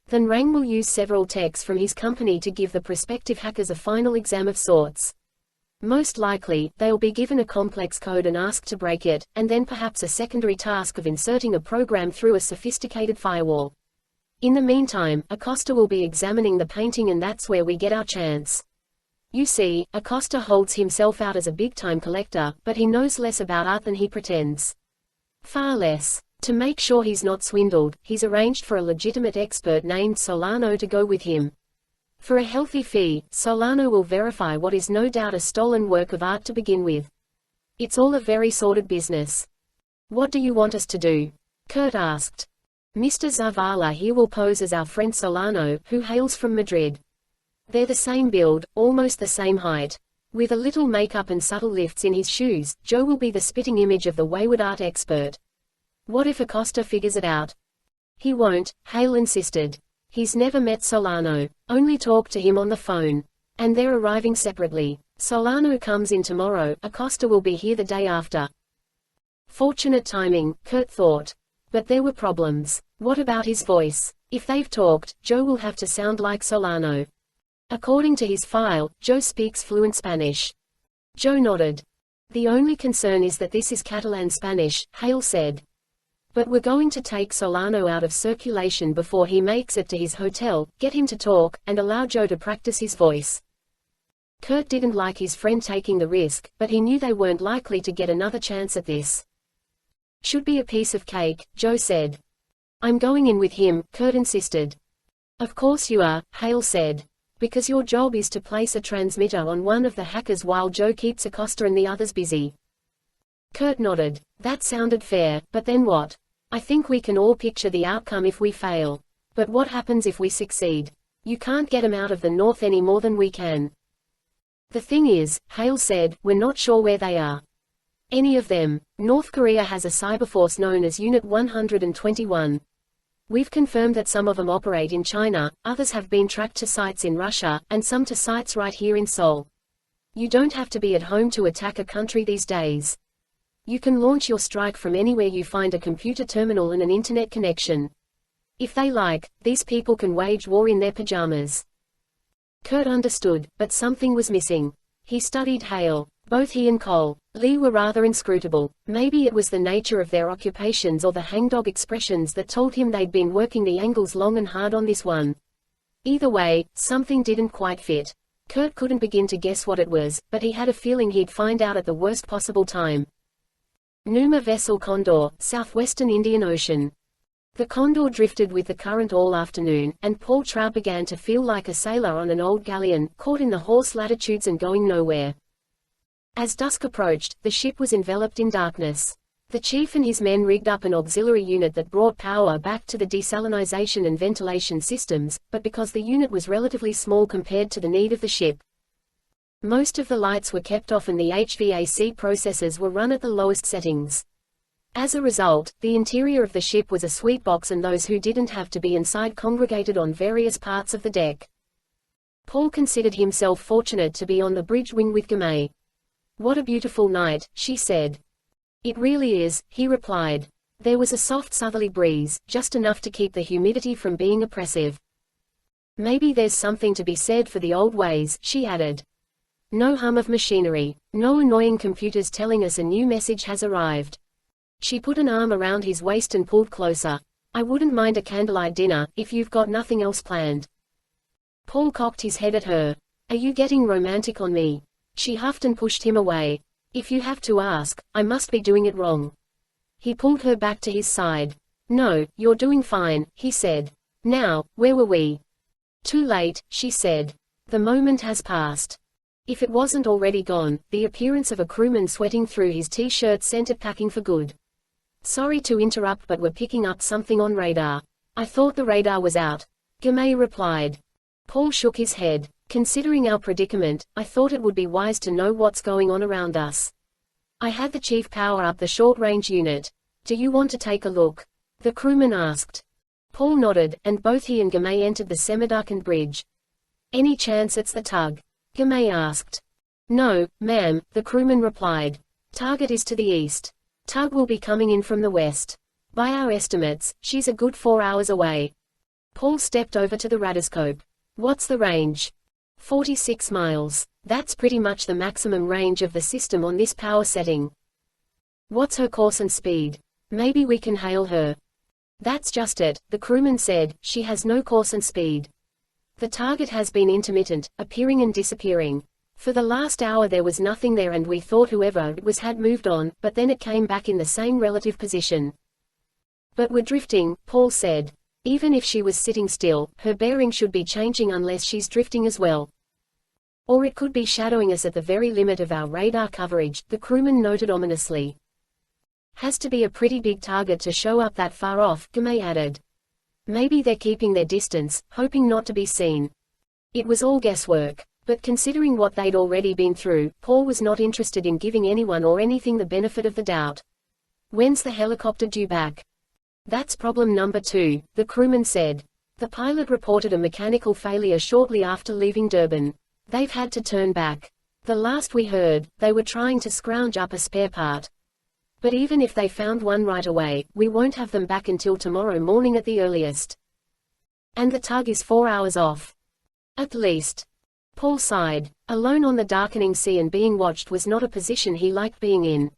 Speaker 1: Then Rang will use several techs from his company to give the prospective hackers a final exam of sorts. Most likely, they'll be given a complex code and asked to break it, and then perhaps a secondary task of inserting a program through a sophisticated firewall. In the meantime, Acosta will be examining the painting, and that's where we get our chance. You see, Acosta holds himself out as a big-time collector, but he knows less about art than he pretends. Far less. To make sure he's not swindled, he's arranged for a legitimate expert named Solano to go with him. For a healthy fee, Solano will verify what is no doubt a stolen work of art to begin with. It's all a very sordid business. What do you want us to do? Kurt asked. Mr. Zavala here will pose as our friend Solano, who hails from Madrid. They're the same build, almost the same height. With a little makeup and subtle lifts in his shoes, Joe will be the spitting image of the wayward art expert. What if Acosta figures it out? He won't, Hale insisted. He's never met Solano, only talked to him on the phone. And they're arriving separately. Solano comes in tomorrow, Acosta will be here the day after. Fortunate timing, Kurt thought. But there were problems. What about his voice? If they've talked, Joe will have to sound like Solano. According to his file, Joe speaks fluent Spanish. Joe nodded. The only concern is that this is Catalan Spanish, Hale said. But we're going to take Solano out of circulation before he makes it to his hotel, get him to talk, and allow Joe to practice his voice. Kurt didn't like his friend taking the risk, but he knew they weren't likely to get another chance at this. Should be a piece of cake, Joe said. I'm going in with him, Kurt insisted. Of course you are, Hale said. Because your job is to place a transmitter on one of the hackers while Joe keeps Acosta and the others busy. Kurt nodded. That sounded fair, but then what? I think we can all picture the outcome if we fail. But what happens if we succeed? You can't get them out of the north any more than we can. The thing is, Hale said, we're not sure where they are. Any of them. North Korea has a cyberforce known as Unit 121. We've confirmed that some of them operate in China, others have been tracked to sites in Russia, and some to sites right here in Seoul. You don't have to be at home to attack a country these days. You can launch your strike from anywhere you find a computer terminal and an internet connection. If they like, these people can wage war in their pajamas. Kurt understood, but something was missing. He studied Hale. Both he and Cole Lee were rather inscrutable. Maybe it was the nature of their occupations or the hangdog expressions that told him they'd been working the angles long and hard on this one. Either way, something didn't quite fit. Kurt couldn't begin to guess what it was, but he had a feeling he'd find out at the worst possible time. Numa vessel Condor, southwestern Indian Ocean. The Condor drifted with the current all afternoon, and Paul Trout began to feel like a sailor on an old galleon, caught in the horse latitudes and going nowhere. As dusk approached, the ship was enveloped in darkness. The chief and his men rigged up an auxiliary unit that brought power back to the desalinization and ventilation systems, but because the unit was relatively small compared to the need of the ship, most of the lights were kept off and the HVAC processes were run at the lowest settings. As a result, the interior of the ship was a sweet box and those who didn't have to be inside congregated on various parts of the deck. Paul considered himself fortunate to be on the bridge wing with Gamay. What a beautiful night, she said. It really is, he replied. There was a soft southerly breeze, just enough to keep the humidity from being oppressive. Maybe there's something to be said for the old ways, she added. No hum of machinery, no annoying computers telling us a new message has arrived. She put an arm around his waist and pulled closer. I wouldn't mind a candlelight dinner, if you've got nothing else planned. Paul cocked his head at her. Are you getting romantic on me? She huffed and pushed him away. If you have to ask, I must be doing it wrong. He pulled her back to his side. No, you're doing fine, he said. Now, where were we? Too late, she said. The moment has passed. If it wasn't already gone, the appearance of a crewman sweating through his t-shirt sent it packing for good. Sorry to interrupt, but we're picking up something on radar. I thought the radar was out. Gamay replied. Paul shook his head. Considering our predicament, I thought it would be wise to know what's going on around us. I had the chief power up the short-range unit. Do you want to take a look? The crewman asked. Paul nodded, and both he and Gamay entered the semi-darkened bridge. Any chance it's the tug? Gamay asked. No, ma'am, the crewman replied. Target is to the east. Tug will be coming in from the west. By our estimates, she's a good 4 hours away. Paul stepped over to the radarscope. What's the range? 46 miles. That's pretty much the maximum range of the system on this power setting. What's her course and speed? Maybe we can hail her. That's just it, the crewman said, she has no course and speed. The target has been intermittent, appearing and disappearing. For the last hour there was nothing there and we thought whoever it was had moved on, but then it came back in the same relative position. But we're drifting, Paul said. Even if she was sitting still, her bearing should be changing unless she's drifting as well. Or it could be shadowing us at the very limit of our radar coverage, the crewman noted ominously. Has to be a pretty big target to show up that far off, Gamay added. Maybe they're keeping their distance, hoping not to be seen. It was all guesswork. But considering what they'd already been through, Paul was not interested in giving anyone or anything the benefit of the doubt. When's the helicopter due back? That's problem number 2, the crewman said. The pilot reported a mechanical failure shortly after leaving Durban. They've had to turn back. The last we heard, they were trying to scrounge up a spare part. But even if they found one right away, we won't have them back until tomorrow morning at the earliest. And the tug is 4 hours off. At least. Paul sighed. Alone on the darkening sea and being watched was not a position he liked being in.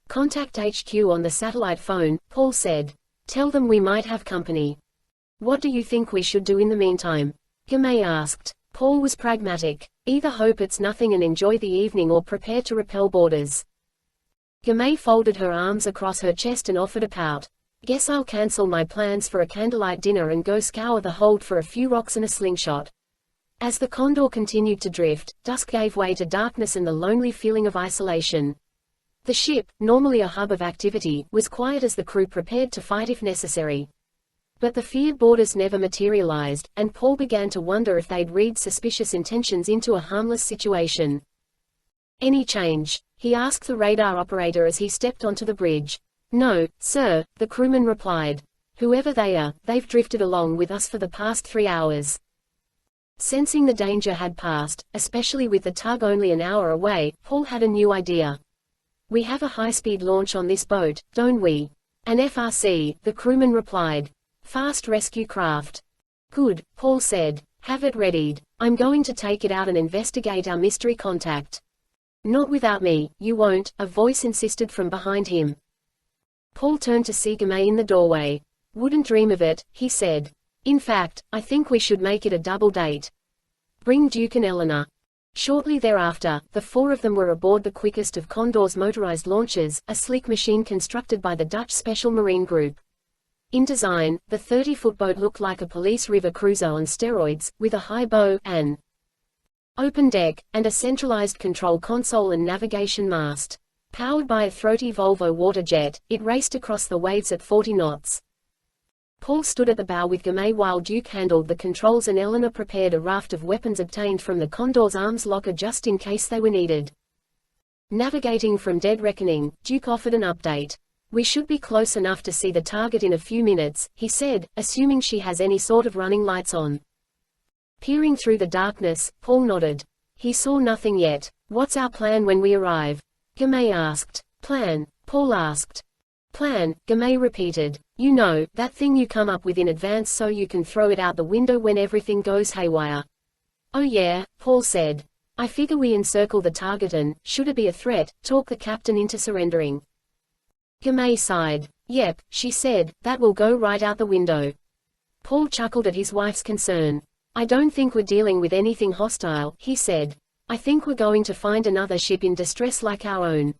Speaker 1: Contact HQ on the satellite phone, Paul said. Tell them we might have company. What do you think we should do in the meantime? Gamay asked. Paul was pragmatic. Either hope it's nothing and enjoy the evening or prepare to repel boarders. Gamay folded her arms across her chest and offered a pout. Guess I'll cancel my plans for a candlelight dinner and go scour the hold for a few rocks and a slingshot. As the Condor continued to drift, dusk gave way to darkness and the lonely feeling of isolation. The ship, normally a hub of activity, was quiet as the crew prepared to fight if necessary. But the feared boarders never materialized, and Paul began to wonder if they'd read suspicious intentions into a harmless situation. Any change? He asked the radar operator as he stepped onto the bridge. No, sir, the crewman replied. Whoever they are, they've drifted along with us for the past 3 hours. Sensing the danger had passed, especially with the tug only an hour away, Paul had a new idea. We have a high-speed launch on this boat, don't we? An FRC, the crewman replied. Fast rescue craft. Good, Paul said. Have it readied. I'm going to take it out and investigate our mystery contact. Not without me, you won't, a voice insisted from behind him. Paul turned to see Gamay in the doorway. Wouldn't dream of it, he said. In fact, I think we should make it a double date. Bring Duke and Eleanor. Shortly thereafter, the 4 of them were aboard the quickest of Condor's motorized launches, a sleek machine constructed by the Dutch Special Marine Group. In design, the 30-foot boat looked like a police river cruiser on steroids, with a high bow, an open deck, and a centralized control console and navigation mast. Powered by a throaty Volvo water jet, it raced across the waves at 40 knots. Paul stood at the bow with Gamay while Duke handled the controls and Eleanor prepared a raft of weapons obtained from the Condor's arms locker just in case they were needed. Navigating from Dead Reckoning, Duke offered an update. We should be close enough to see the target in a few minutes, he said, assuming she has any sort of running lights on. Peering through the darkness, Paul nodded. He saw nothing yet. What's our plan when we arrive? Gamay asked. Plan? Paul asked. Plan, Gamay repeated. You know, that thing you come up with in advance so you can throw it out the window when everything goes haywire. Oh yeah, Paul said. I figure we encircle the target and, should it be a threat, talk the captain into surrendering. Gamay sighed. Yep, she said, that will go right out the window. Paul chuckled at his wife's concern. I don't think we're dealing with anything hostile, he said. I think we're going to find another ship in distress like our own.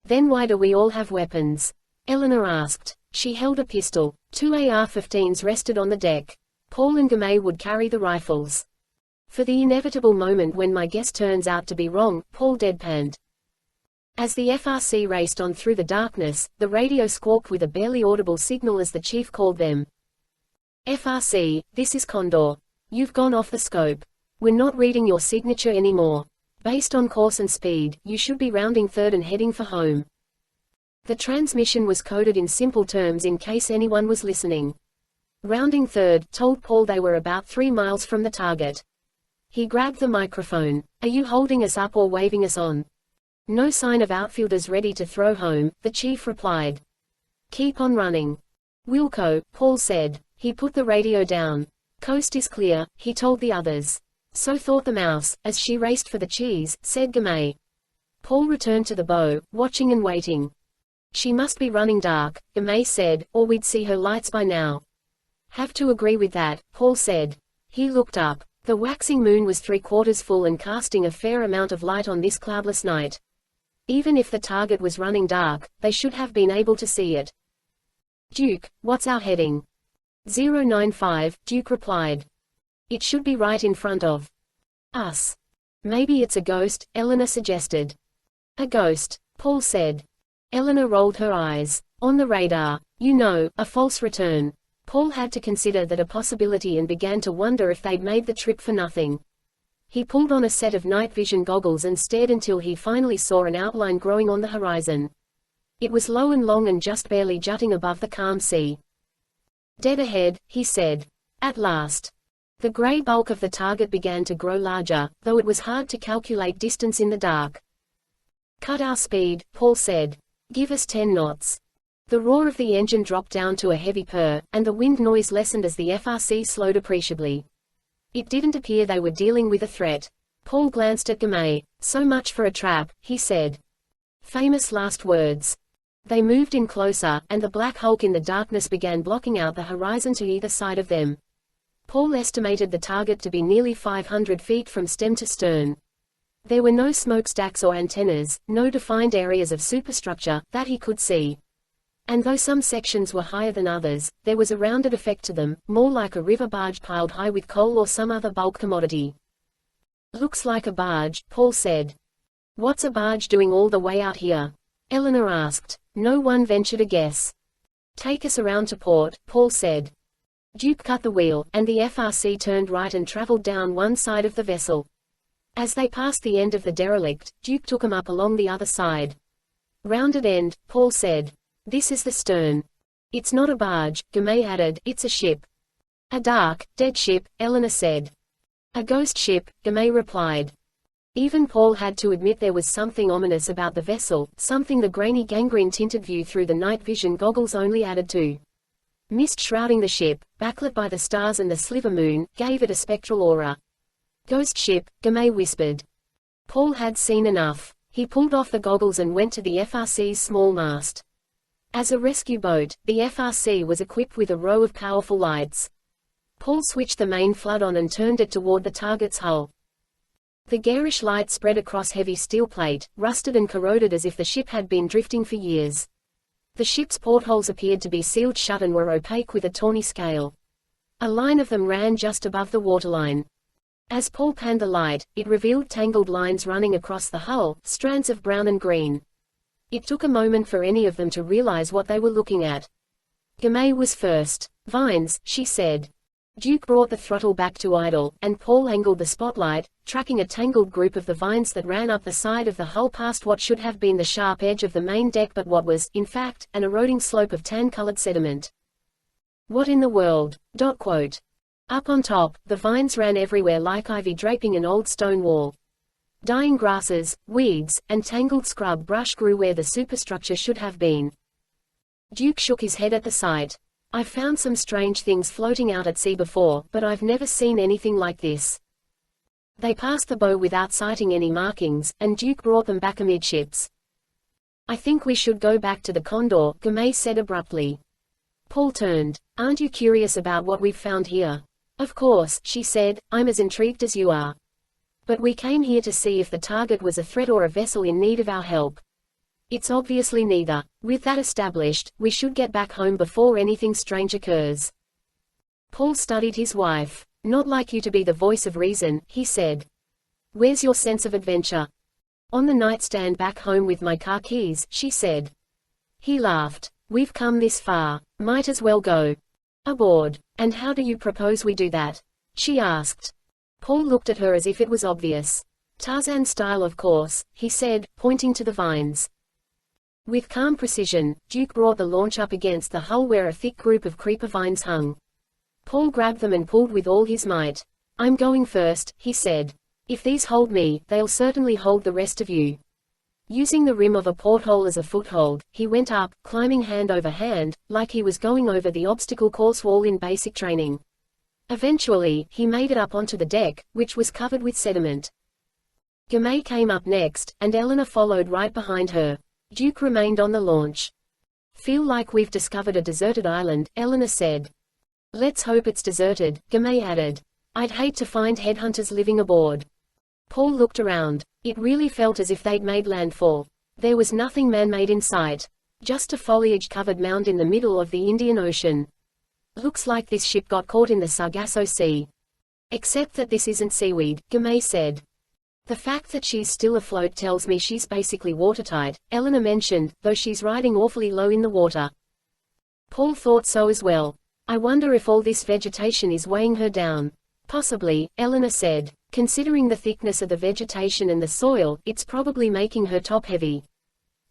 Speaker 1: Then why do we all have weapons? Eleanor asked. She held a pistol. 2 AR-15s rested on the deck. Paul and Gamay would carry the rifles. For the inevitable moment when my guess turns out to be wrong, Paul deadpanned. As the FRC raced on through the darkness, the radio squawked with a barely audible signal as the chief called them. FRC, this is Condor. You've gone off the scope. We're not reading your signature anymore. Based on course and speed, you should be rounding third and heading for home. The transmission was coded in simple terms in case anyone was listening. Rounding third told Paul they were about 3 miles from the target. He grabbed the microphone. Are you holding us up or waving us on? No sign of outfielders ready to throw home, the chief replied. Keep on running. Wilco, Paul said. He put the radio down. Coast is clear, he told the others. So thought the mouse, as she raced for the cheese, said Gamay. Paul returned to the bow, watching and waiting. She must be running dark, Gamay said, or we'd see her lights by now. Have to agree with that, Paul said. He looked up. The waxing moon was 3/4 full and casting a fair amount of light on this cloudless night. Even if the target was running dark, they should have been able to see it. Duke, what's our heading? 095, Duke replied. It should be right in front of us. Maybe it's a ghost, Eleanor suggested. A ghost, Paul said. Eleanor rolled her eyes. On the radar, you know, a false return. Paul had to consider that a possibility and began to wonder if they'd made the trip for nothing. He pulled on a set of night vision goggles and stared until he finally saw an outline growing on the horizon. It was low and long and just barely jutting above the calm sea. Dead ahead, he said. At last. The gray bulk of the target began to grow larger, though it was hard to calculate distance in the dark. Cut our speed, Paul said. Give us 10 knots. The roar of the engine dropped down to a heavy purr, and the wind noise lessened as the FRC slowed appreciably. It didn't appear they were dealing with a threat. Paul glanced at Gamay. So much for a trap, he said. Famous last words. They moved in closer, and the black hulk in the darkness began blocking out the horizon to either side of them. Paul estimated the target to be nearly 500 feet from stem to stern. There were no smokestacks or antennas, no defined areas of superstructure, that he could see. And though some sections were higher than others, there was a rounded effect to them, more like a river barge piled high with coal or some other bulk commodity. Looks like a barge, Paul said. What's a barge doing all the way out here? Eleanor asked. No one ventured a guess. Take us around to port, Paul said. Duke cut the wheel, and the FRC turned right and traveled down one side of the vessel. As they passed the end of the derelict, Duke took him up along the other side. Rounded end, Paul said. This is the stern. It's not a barge, Gamay added, it's a ship. A dark, dead ship, Eleanor said. A ghost ship, Gamay replied. Even Paul had to admit there was something ominous about the vessel, something the grainy gangrene-tinted view through the night vision goggles only added to. Mist shrouding the ship, backlit by the stars and the sliver moon, gave it a spectral aura. Ghost ship, Gamay whispered. Paul had seen enough. He pulled off the goggles and went to the FRC's small mast. As a rescue boat, the FRC was equipped with a row of powerful lights. Paul switched the main flood on and turned it toward the target's hull. The garish light spread across heavy steel plate, rusted and corroded as if the ship had been drifting for years. The ship's portholes appeared to be sealed shut and were opaque with a tawny scale. A line of them ran just above the waterline. As Paul panned the light, it revealed tangled lines running across the hull, strands of brown and green. It took a moment for any of them to realize what they were looking at. Gamay was first. Vines, she said. Duke brought the throttle back to idle, and Paul angled the spotlight, tracking a tangled group of the vines that ran up the side of the hull past what should have been the sharp edge of the main deck but what was, in fact, an eroding slope of tan-colored sediment. What in the world? Up on top, the vines ran everywhere like ivy draping an old stone wall. Dying grasses, weeds, and tangled scrub brush grew where the superstructure should have been. Duke shook his head at the sight. I've found some strange things floating out at sea before, but I've never seen anything like this. They passed the bow without sighting any markings, and Duke brought them back amidships. I think we should go back to the Condor, Gamay said abruptly. Paul turned. Aren't you curious about what we've found here? Of course, she said, I'm as intrigued as you are. But we came here to see if the target was a threat or a vessel in need of our help. It's obviously neither. With that established, we should get back home before anything strange occurs. Paul studied his wife. Not like you to be the voice of reason, he said. Where's your sense of adventure? On the nightstand back home with my car keys, she said. He laughed. We've come this far. Might as well go. Aboard. And how do you propose we do that? She asked. Paul looked at her as if it was obvious. Tarzan style of course, he said, pointing to the vines. With calm precision, Duke brought the launch up against the hull where a thick group of creeper vines hung. Paul grabbed them and pulled with all his might. I'm going first, he said. If these hold me, they'll certainly hold the rest of you. Using the rim of a porthole as a foothold, he went up, climbing hand over hand, like he was going over the obstacle course wall in basic training. Eventually, he made it up onto the deck, which was covered with sediment. Gamay came up next, and Eleanor followed right behind her. Duke remained on the launch. Feel like we've discovered a deserted island, Eleanor said. Let's hope it's deserted, Gamay added. I'd hate to find headhunters living aboard. Paul looked around. It really felt as if they'd made landfall. There was nothing man-made in sight. Just a foliage-covered mound in the middle of the Indian Ocean. Looks like this ship got caught in the Sargasso Sea. Except that this isn't seaweed, Gamay said. The fact that she's still afloat tells me she's basically watertight, Eleanor mentioned, though she's riding awfully low in the water. Paul thought so as well. I wonder if all this vegetation is weighing her down. Possibly, Eleanor said. Considering the thickness of the vegetation and the soil, it's probably making her top heavy.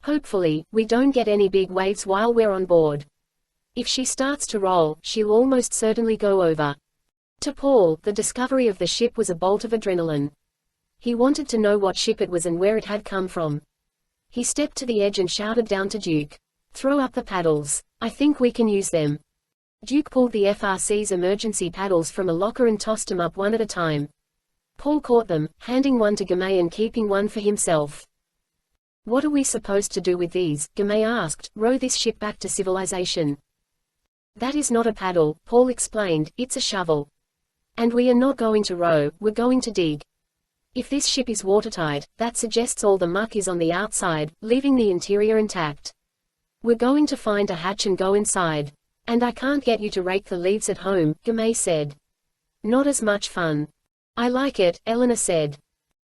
Speaker 1: Hopefully, we don't get any big waves while we're on board. If she starts to roll, she'll almost certainly go over. To Paul, the discovery of the ship was a bolt of adrenaline. He wanted to know what ship it was and where it had come from. He stepped to the edge and shouted down to Duke. Throw up the paddles. I think we can use them. Duke pulled the FRC's emergency paddles from a locker and tossed them up one at a time. Paul caught them, handing one to Gamay and keeping one for himself. What are we supposed to do with these? Gamay asked. Row this ship back to civilization. That is not a paddle, Paul explained, it's a shovel. And we are not going to row, we're going to dig. If this ship is watertight, that suggests all the muck is on the outside, leaving the interior intact. We're going to find a hatch and go inside. And I can't get you to rake the leaves at home, Gamay said. Not as much fun. I like it, Eleanor said.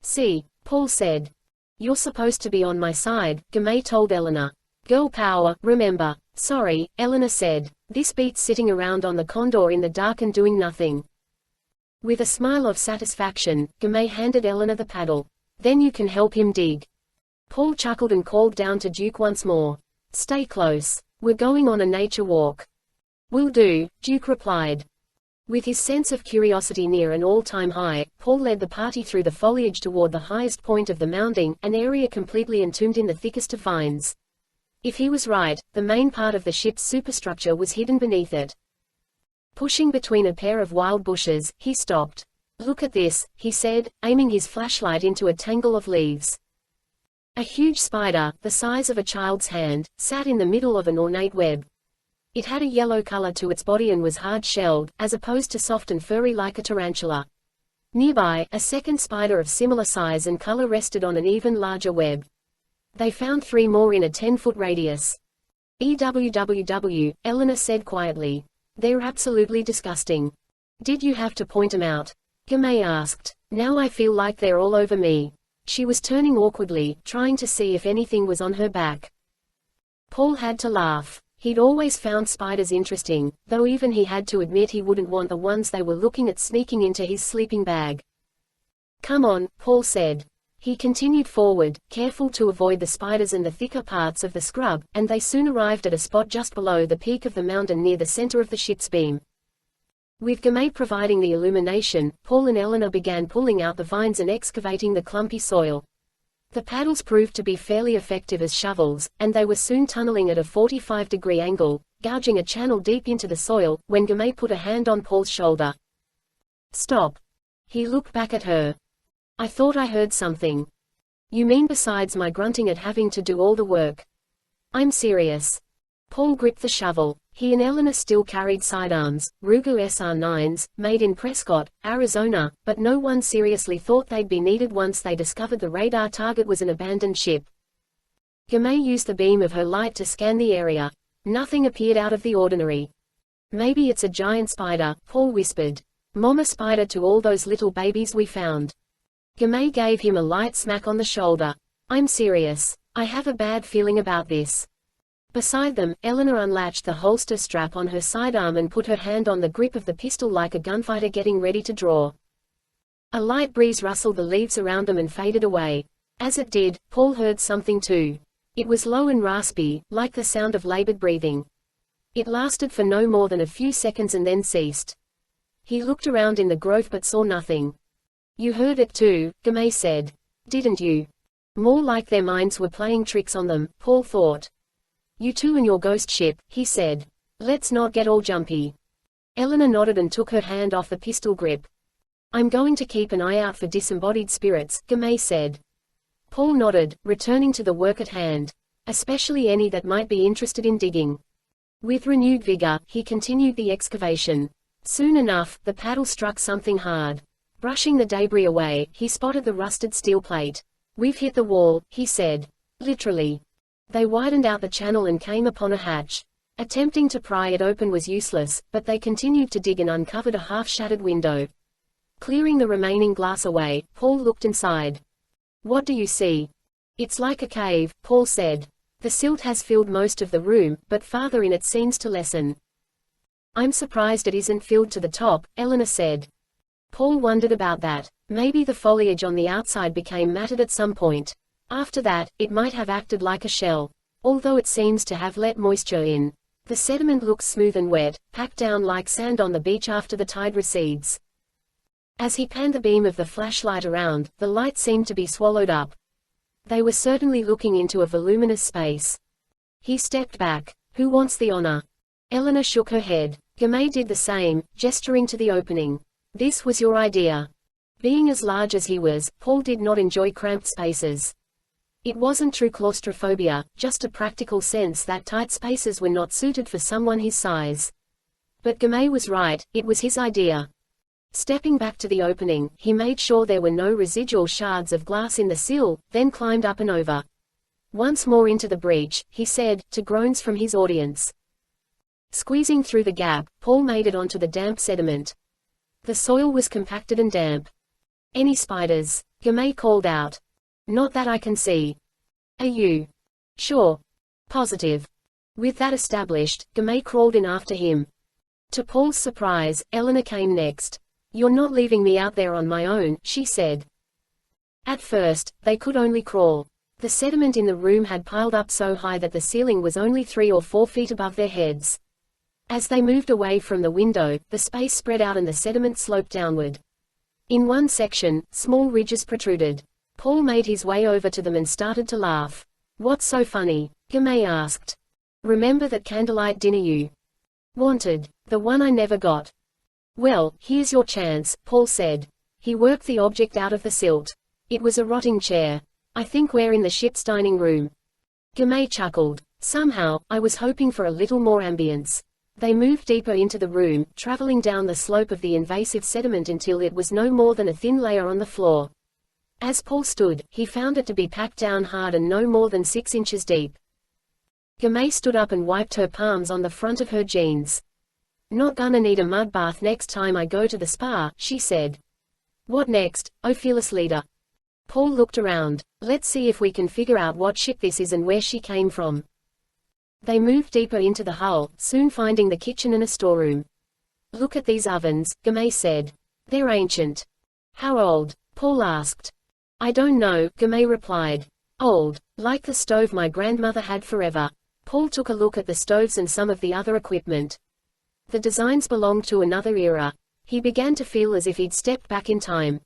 Speaker 1: See, Paul said. You're supposed to be on my side, Gamay told Eleanor. Girl power, remember. Sorry, Eleanor said. This beats sitting around on the Condor in the dark and doing nothing. With a smile of satisfaction, Gamay handed Eleanor the paddle. Then you can help him dig. Paul chuckled and called down to Duke once more. Stay close. We're going on a nature walk. Will do, Duke replied. With his sense of curiosity near an all-time high, Paul led the party through the foliage toward the highest point of the mounding, an area completely entombed in the thickest of vines. If he was right, the main part of the ship's superstructure was hidden beneath it. Pushing between a pair of wild bushes, he stopped. Look at this, he said, aiming his flashlight into a tangle of leaves. A huge spider, the size of a child's hand, sat in the middle of an ornate web. It had a yellow color to its body and was hard-shelled, as opposed to soft and furry like a tarantula. Nearby, a second spider of similar size and color rested on an even larger web. They found 3 more in a 10-foot radius. EWWW, Eleanor said quietly. They're absolutely disgusting. Did you have to point them out? Gamay asked. Now I feel like they're all over me. She was turning awkwardly, trying to see if anything was on her back. Paul had to laugh. He'd always found spiders interesting, though even he had to admit he wouldn't want the ones they were looking at sneaking into his sleeping bag. Come on, Paul said. He continued forward, careful to avoid the spiders and the thicker parts of the scrub, and they soon arrived at a spot just below the peak of the mountain near the center of the ship's beam. With Gamay providing the illumination, Paul and Eleanor began pulling out the vines and excavating the clumpy soil. The paddles proved to be fairly effective as shovels, and they were soon tunneling at a 45-degree angle, gouging a channel deep into the soil, when Gamay put a hand on Paul's shoulder. Stop. He looked back at her. I thought I heard something. You mean besides my grunting at having to do all the work? I'm serious. Paul gripped the shovel. He and Eleanor still carried sidearms, Ruger SR-9s, made in Prescott, Arizona, but no one seriously thought they'd be needed once they discovered the radar target was an abandoned ship. Gamay used the beam of her light to scan the area. Nothing appeared out of the ordinary. Maybe it's a giant spider, Paul whispered. Mama spider to all those little babies we found. Gamay gave him a light smack on the shoulder. I'm serious. I have a bad feeling about this. Beside them, Eleanor unlatched the holster strap on her sidearm and put her hand on the grip of the pistol like a gunfighter getting ready to draw. A light breeze rustled the leaves around them and faded away. As it did, Paul heard something too. It was low and raspy, like the sound of labored breathing. It lasted for no more than a few seconds and then ceased. He looked around in the grove but saw nothing. You heard it too, Gamay said. Didn't you? More like their minds were playing tricks on them, Paul thought. You two and your ghost ship, he said. Let's not get all jumpy. Eleanor nodded and took her hand off the pistol grip. I'm going to keep an eye out for disembodied spirits, Gamay said. Paul nodded, returning to the work at hand. Especially any that might be interested in digging. With renewed vigor, he continued the excavation. Soon enough, the paddle struck something hard. Brushing the debris away, he spotted the rusted steel plate. We've hit the wall, he said. Literally. They widened out the channel and came upon a hatch. Attempting to pry it open was useless, but they continued to dig and uncovered a half-shattered window. Clearing the remaining glass away, Paul looked inside. What do you see? It's like a cave, Paul said. The silt has filled most of the room, but farther in it seems to lessen. I'm surprised it isn't filled to the top, Eleanor said. Paul wondered about that. Maybe the foliage on the outside became matted at some point. After that, it might have acted like a shell. Although it seems to have let moisture in. The sediment looks smooth and wet, packed down like sand on the beach after the tide recedes. As he panned the beam of the flashlight around, the light seemed to be swallowed up. They were certainly looking into a voluminous space. He stepped back. Who wants the honor? Eleanor shook her head. Gamay did the same, gesturing to the opening. This was your idea. Being as large as he was, Paul did not enjoy cramped spaces. It wasn't true claustrophobia, just a practical sense that tight spaces were not suited for someone his size. But Gamay was right, it was his idea. Stepping back to the opening, he made sure there were no residual shards of glass in the sill, then climbed up and over. Once more into the breach, he said, to groans from his audience. Squeezing through the gap, Paul made it onto the damp sediment. The soil was compacted and damp. Any spiders? Gamay called out. Not that I can see. Are you sure? Positive. With that established, Gamay crawled in after him. To Paul's surprise, Eleanor came next. You're not leaving me out there on my own, she said. At first, they could only crawl. The sediment in the room had piled up so high that the ceiling was only 3 or 4 feet above their heads. As they moved away from the window, the space spread out and the sediment sloped downward. In one section, small ridges protruded. Paul made his way over to them and started to laugh. What's so funny? Gamay asked. Remember that candlelight dinner you wanted? The one I never got. Well, here's your chance, Paul said. He worked the object out of the silt. It was a rotting chair. I think we're in the ship's dining room. Gamay chuckled. Somehow, I was hoping for a little more ambience. They moved deeper into the room, traveling down the slope of the invasive sediment until it was no more than a thin layer on the floor. As Paul stood, he found it to be packed down hard and no more than 6 inches deep. Gamay stood up and wiped her palms on the front of her jeans. Not gonna need a mud bath next time I go to the spa, she said. What next, oh fearless leader? Paul looked around. Let's see if we can figure out what ship this is and where she came from. They moved deeper into the hull, soon finding the kitchen and a storeroom. Look at these ovens, Gamay said. They're ancient. How old? Paul asked. I don't know, Gamay replied. Old, like the stove my grandmother had forever. Paul took a look at the stoves and some of the other equipment. The designs belonged to another era. He began to feel as if he'd stepped back in time.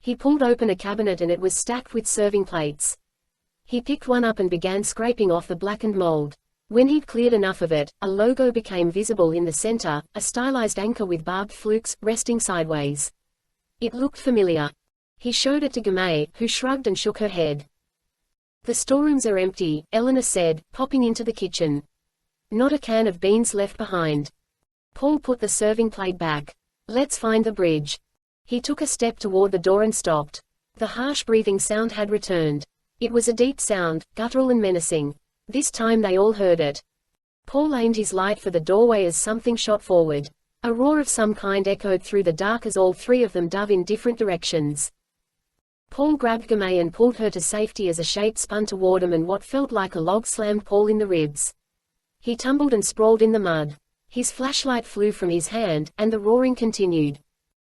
Speaker 1: He pulled open a cabinet and it was stacked with serving plates. He picked one up and began scraping off the blackened mold. When he'd cleared enough of it, a logo became visible in the center, a stylized anchor with barbed flukes, resting sideways. It looked familiar. He showed it to Gamay, who shrugged and shook her head. The storerooms are empty, Eleanor said, popping into the kitchen. Not a can of beans left behind. Paul put the serving plate back. Let's find the bridge. He took a step toward the door and stopped. The harsh breathing sound had returned. It was a deep sound, guttural and menacing. This time they all heard it. Paul aimed his light for the doorway as something shot forward. A roar of some kind echoed through the dark as all three of them dove in different directions. Paul grabbed Gamay and pulled her to safety as a shape spun toward him and what felt like a log slammed Paul in the ribs. He tumbled and sprawled in the mud. His flashlight flew from his hand, and the roaring continued.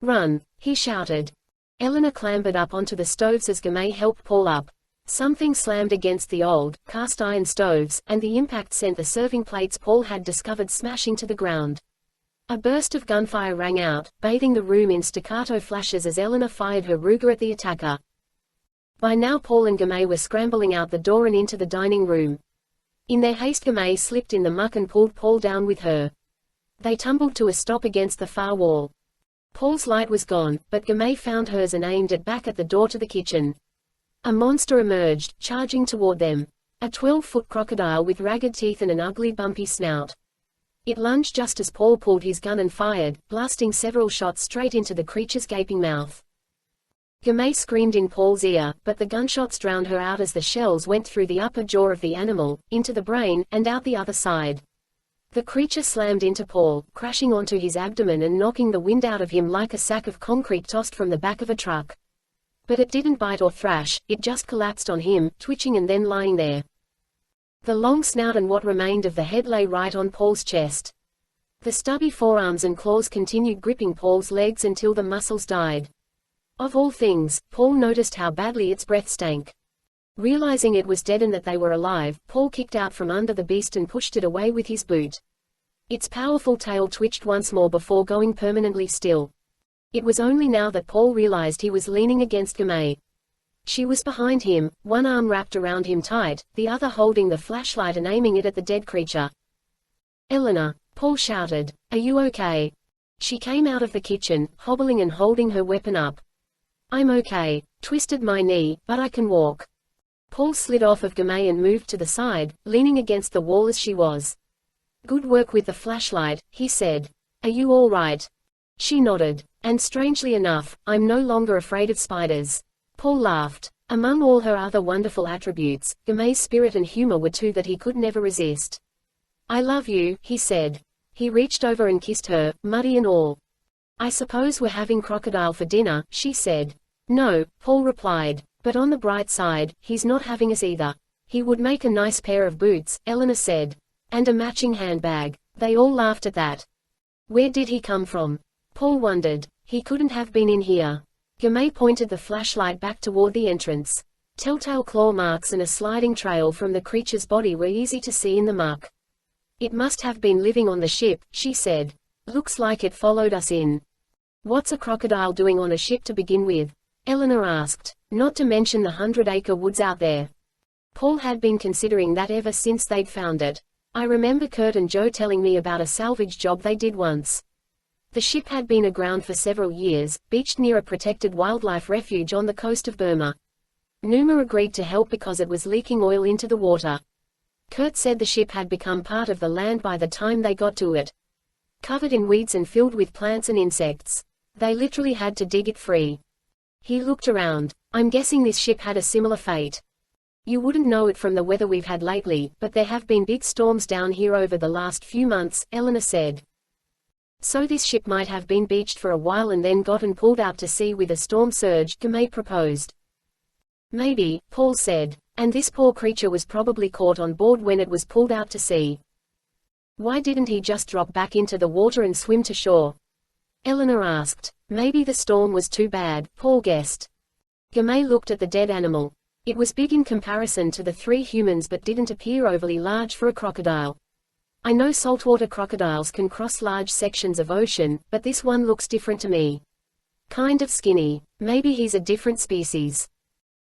Speaker 1: "Run!" he shouted. Eleanor clambered up onto the stoves as Gamay helped Paul up. Something slammed against the old, cast-iron stoves, and the impact sent the serving plates Paul had discovered smashing to the ground. A burst of gunfire rang out, bathing the room in staccato flashes as Eleanor fired her Ruger at the attacker. By now Paul and Gamay were scrambling out the door and into the dining room. In their haste Gamay slipped in the muck and pulled Paul down with her. They tumbled to a stop against the far wall. Paul's light was gone, but Gamay found hers and aimed it back at the door to the kitchen. A monster emerged, charging toward them. A 12-foot crocodile with ragged teeth and an ugly bumpy snout. It lunged just as Paul pulled his gun and fired, blasting several shots straight into the creature's gaping mouth. Gamay screamed in Paul's ear, but the gunshots drowned her out as the shells went through the upper jaw of the animal, into the brain, and out the other side. The creature slammed into Paul, crashing onto his abdomen and knocking the wind out of him like a sack of concrete tossed from the back of a truck. But it didn't bite or thrash, it just collapsed on him, twitching and then lying there. The long snout and what remained of the head lay right on Paul's chest. The stubby forearms and claws continued gripping Paul's legs until the muscles died. Of all things, Paul noticed how badly its breath stank. Realizing it was dead and that they were alive, Paul kicked out from under the beast and pushed it away with his boot. Its powerful tail twitched once more before going permanently still. It was only now that Paul realized he was leaning against Gamay. She was behind him, one arm wrapped around him tight, the other holding the flashlight and aiming it at the dead creature. "Eleanor," Paul shouted, "are you okay?" She came out of the kitchen, hobbling and holding her weapon up. "I'm okay. Twisted my knee, but I can walk." Paul slid off of Gamay and moved to the side, leaning against the wall as she was. "Good work with the flashlight," he said. "Are you all right?" She nodded. "And strangely enough, I'm no longer afraid of spiders." Paul laughed. Among all her other wonderful attributes, Gamay's spirit and humor were two that he could never resist. "I love you," he said. He reached over and kissed her, muddy and all. "I suppose we're having crocodile for dinner," she said. "No," Paul replied. "But on the bright side, he's not having us either. He would make a nice pair of boots," Eleanor said. "And a matching handbag." They all laughed at that. "Where did he come from?" Paul wondered. "He couldn't have been in here." Gamay pointed the flashlight back toward the entrance. Telltale claw marks and a sliding trail from the creature's body were easy to see in the muck. "It must have been living on the ship," she said. "Looks like it followed us in." "What's a crocodile doing on a ship to begin with?" Eleanor asked. "Not to mention the 100-acre woods out there." Paul had been considering that ever since they'd found it. "I remember Kurt and Joe telling me about a salvage job they did once. The ship had been aground for several years, beached near a protected wildlife refuge on the coast of Burma. Numa agreed to help because it was leaking oil into the water. Kurt said the ship had become part of the land by the time they got to it. Covered in weeds and filled with plants and insects. They literally had to dig it free." He looked around. "I'm guessing this ship had a similar fate. You wouldn't know it from the weather we've had lately, but there have been big storms down here over the last few months," Eleanor said. "So this ship might have been beached for a while and then gotten pulled out to sea with a storm surge," Gamay proposed. "Maybe," Paul said. "And this poor creature was probably caught on board when it was pulled out to sea. Why didn't he just drop back into the water and swim to shore?" Eleanor asked. "Maybe the storm was too bad," Paul guessed. Gamay looked at the dead animal. It was big in comparison to the three humans but didn't appear overly large for a crocodile. "I know saltwater crocodiles can cross large sections of ocean, but this one looks different to me. Kind of skinny. Maybe he's a different species."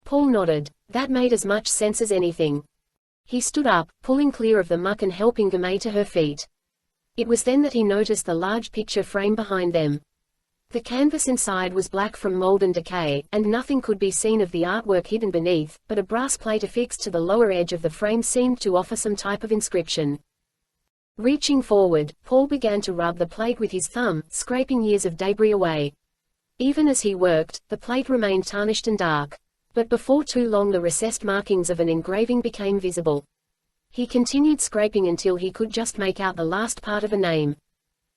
Speaker 1: Paul nodded. That made as much sense as anything. He stood up, pulling clear of the muck and helping Gamay to her feet. It was then that he noticed the large picture frame behind them. The canvas inside was black from mold and decay, and nothing could be seen of the artwork hidden beneath, but a brass plate affixed to the lower edge of the frame seemed to offer some type of inscription. Reaching forward, Paul began to rub the plate with his thumb, scraping years of debris away. Even as he worked, the plate remained tarnished and dark. But before too long the recessed markings of an engraving became visible. He continued scraping until he could just make out the last part of a name.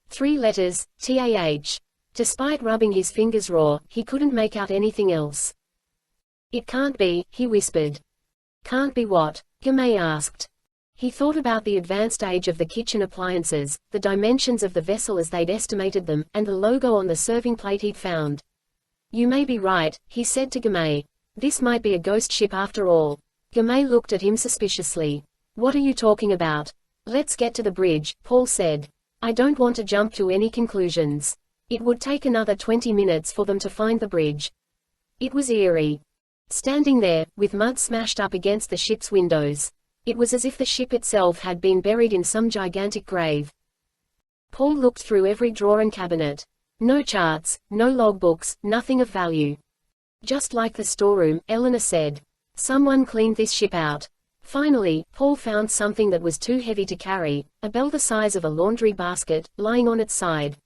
Speaker 1: 3 letters, TAH. Despite rubbing his fingers raw, he couldn't make out anything else. "It can't be," he whispered. "Can't be what?" Gamay asked. He thought about the advanced age of the kitchen appliances, the dimensions of the vessel as they'd estimated them, and the logo on the serving plate he'd found. "You may be right," he said to Gamay. "This might be a ghost ship after all." Gamay looked at him suspiciously. "What are you talking about?" "Let's get to the bridge," Paul said. "I don't want to jump to any conclusions. It would take another 20 minutes for them to find the bridge." It was eerie. Standing there, with mud smashed up against the ship's windows. It was as if the ship itself had been buried in some gigantic grave. Paul looked through every drawer and cabinet. No charts, no logbooks, nothing of value. "Just like the storeroom," Eleanor said. "Someone cleaned this ship out." Finally, Paul found something that was too heavy to carry, a bell the size of a laundry basket, lying on its side.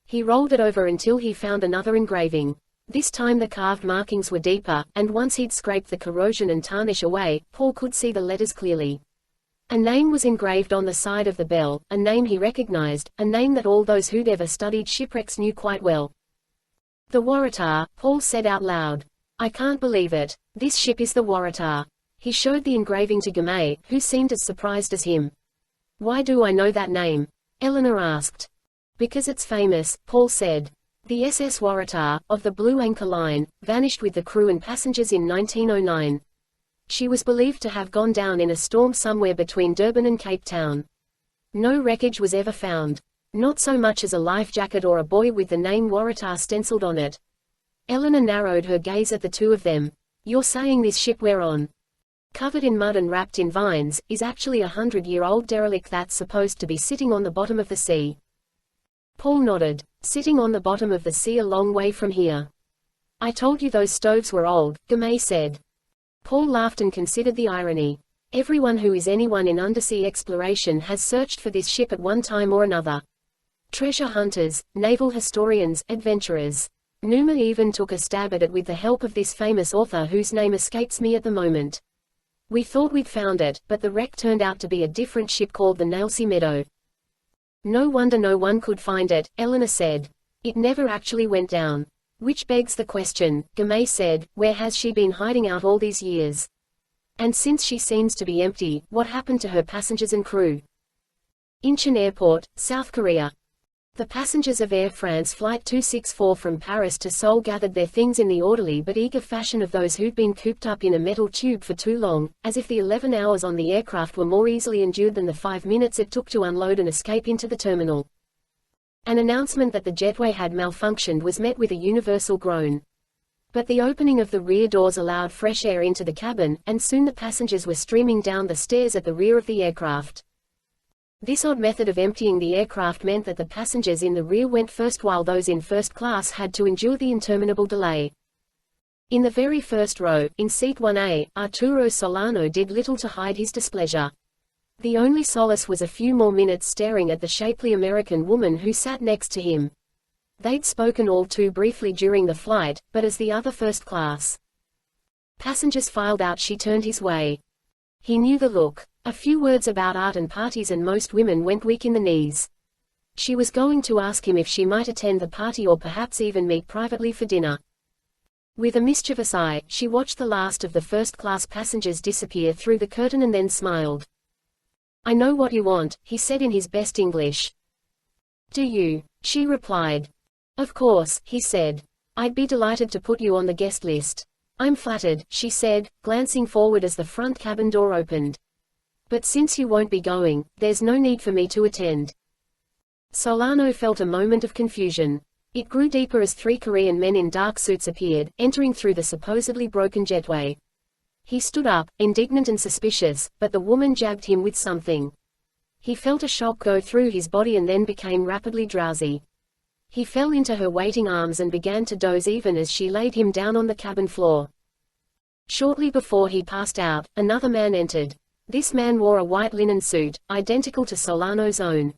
Speaker 1: He rolled it over until he found another engraving. This time the carved markings were deeper, and once he'd scraped the corrosion and tarnish away, Paul could see the letters clearly. A name was engraved on the side of the bell, a name he recognized, a name that all those who'd ever studied shipwrecks knew quite well. "The Waratah," Paul said out loud. "I can't believe it. This ship is the Waratah." He showed the engraving to Gamay, who seemed as surprised as him. "Why do I know that name?" Eleanor asked. "Because it's famous," Paul said. The SS Waratah, of the Blue Anchor Line, vanished with the crew and passengers in 1909. She was believed to have gone down in a storm somewhere between Durban and Cape Town. No wreckage was ever found. Not so much as a life jacket or a buoy with the name Waratah stenciled on it. Eleanor narrowed her gaze at the two of them. "You're saying this ship we're on, covered in mud and wrapped in vines, is actually a 100-year-old derelict that's supposed to be sitting on the bottom of the sea?" Paul nodded. "Sitting on the bottom of the sea a long way from here." "I told you those stoves were old," Gamay said. Paul laughed and considered the irony. Everyone who is anyone in undersea exploration has searched for this ship at one time or another. Treasure hunters, naval historians, adventurers. Numa even took a stab at it with the help of this famous author whose name escapes me at the moment. "We thought we'd found it, but the wreck turned out to be a different ship called the Nailsea Meadow." "No wonder no one could find it," Eleanor said. "It never actually went down." "Which begs the question," Gamay said, "where has she been hiding out all these years? And since she seems to be empty, what happened to her passengers and crew?" Incheon Airport, South Korea. The passengers of Air France Flight 264 from Paris to Seoul gathered their things in the orderly but eager fashion of those who'd been cooped up in a metal tube for too long, as if the 11 hours on the aircraft were more easily endured than the 5 minutes it took to unload and escape into the terminal. An announcement that the jetway had malfunctioned was met with a universal groan. But the opening of the rear doors allowed fresh air into the cabin, and soon the passengers were streaming down the stairs at the rear of the aircraft. This odd method of emptying the aircraft meant that the passengers in the rear went first while those in first class had to endure the interminable delay. In the very first row, in seat 1A, Arturo Solano did little to hide his displeasure. The only solace was a few more minutes staring at the shapely American woman who sat next to him. They'd spoken all too briefly during the flight, but as the other first class passengers filed out she turned his way. He knew the look. A few words about art and parties and most women went weak in the knees. She was going to ask him if she might attend the party or perhaps even meet privately for dinner. With a mischievous eye, she watched the last of the first-class passengers disappear through the curtain and then smiled. "I know what you want," he said in his best English. "Do you?" she replied. "Of course," he said. "I'd be delighted to put you on the guest list." "I'm flattered," she said, glancing forward as the front cabin door opened. "But since you won't be going, there's no need for me to attend." Solano felt a moment of confusion. It grew deeper as 3 Korean men in dark suits appeared, entering through the supposedly broken jetway. He stood up, indignant and suspicious, but the woman jabbed him with something. He felt a shock go through his body and then became rapidly drowsy. He fell into her waiting arms and began to doze even as she laid him down on the cabin floor. Shortly before he passed out, another man entered. This man wore a white linen suit, identical to Solano's own.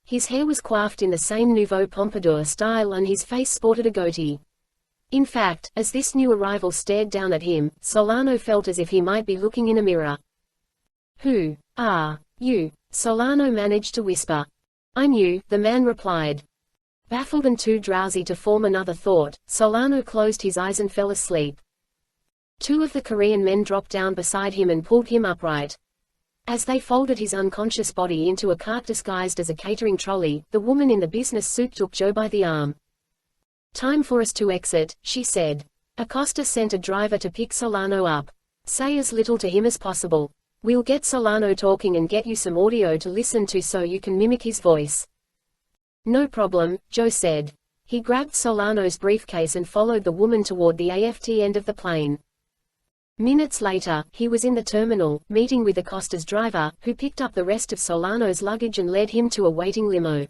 Speaker 1: His hair was coiffed in the same Nouveau Pompadour style and his face sported a goatee. In fact, as this new arrival stared down at him, Solano felt as if he might be looking in a mirror. "Who are you?" Solano managed to whisper. "I'm you," the man replied. Baffled and too drowsy to form another thought, Solano closed his eyes and fell asleep. Two of the Korean men dropped down beside him and pulled him upright. As they folded his unconscious body into a cart disguised as a catering trolley, the woman in the business suit took Joe by the arm. "Time for us to exit," she said. Acosta sent a driver to pick Solano up. "Say as little to him as possible. We'll get Solano talking and get you some audio to listen to so you can mimic his voice." "No problem," Joe said. He grabbed Solano's briefcase and followed the woman toward the aft end of the plane. Minutes later, he was in the terminal, meeting with Acosta's driver, who picked up the rest of Solano's luggage and led him to a waiting limo.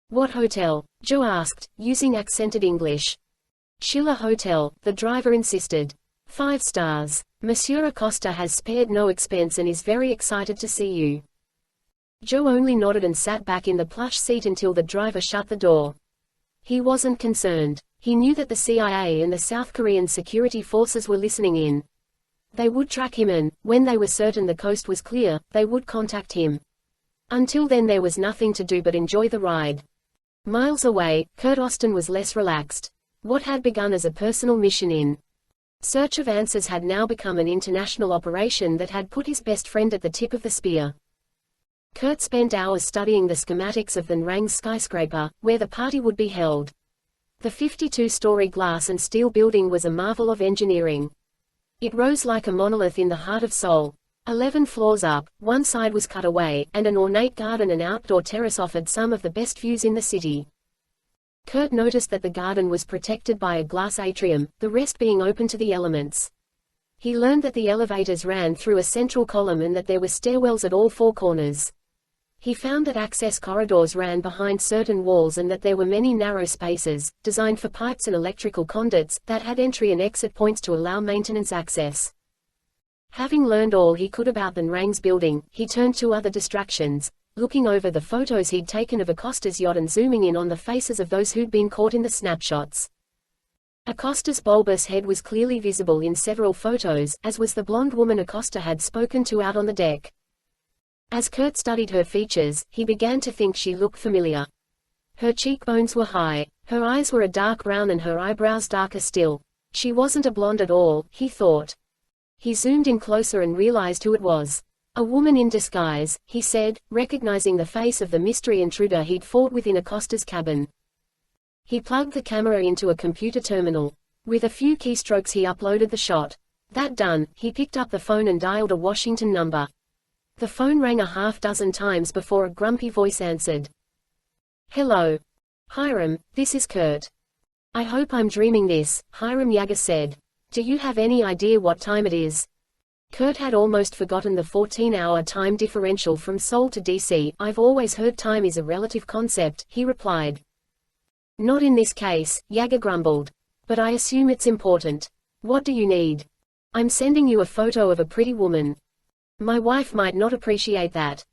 Speaker 1: "What hotel?" Joe asked, using accented English. "Schiller Hotel," the driver insisted. 5 stars. Monsieur Acosta has spared no expense and is very excited to see you." Joe only nodded and sat back in the plush seat until the driver shut the door. He wasn't concerned. He knew that the CIA and the South Korean security forces were listening in. They would track him and, when they were certain the coast was clear, they would contact him. Until then there was nothing to do but enjoy the ride. Miles away, Kurt Austin was less relaxed. What had begun as a personal mission in search of answers had now become an international operation that had put his best friend at the tip of the spear. Kurt spent hours studying the schematics of the Nrang's skyscraper, where the party would be held. The 52-story glass and steel building was a marvel of engineering. It rose like a monolith in the heart of Seoul. 11 floors up, one side was cut away, and an ornate garden and outdoor terrace offered some of the best views in the city. Kurt noticed that the garden was protected by a glass atrium, the rest being open to the elements. He learned that the elevators ran through a central column and that there were stairwells at all 4 corners. He found that access corridors ran behind certain walls and that there were many narrow spaces, designed for pipes and electrical conduits, that had entry and exit points to allow maintenance access. Having learned all he could about the Nrang's building, he turned to other distractions, looking over the photos he'd taken of Acosta's yacht and zooming in on the faces of those who'd been caught in the snapshots. Acosta's bulbous head was clearly visible in several photos, as was the blonde woman Acosta had spoken to out on the deck. As Kurt studied her features, he began to think she looked familiar. Her cheekbones were high, her eyes were a dark brown and her eyebrows darker still. She wasn't a blonde at all, he thought. He zoomed in closer and realized who it was. "A woman in disguise," he said, recognizing the face of the mystery intruder he'd fought with in Acosta's cabin. He plugged the camera into a computer terminal. With a few keystrokes he uploaded the shot. That done, he picked up the phone and dialed a Washington number. The phone rang a half-dozen times before a grumpy voice answered. "Hello. Hiram, this is Kurt." "I hope I'm dreaming this," Hiram Yager said. "Do you have any idea what time it is?" Kurt had almost forgotten the 14-hour time differential from Seoul to DC. "I've always heard time is a relative concept," he replied. "Not in this case," Yager grumbled. "But I assume it's important. What do you need?" "I'm sending you a photo of a pretty woman. My wife might not appreciate that.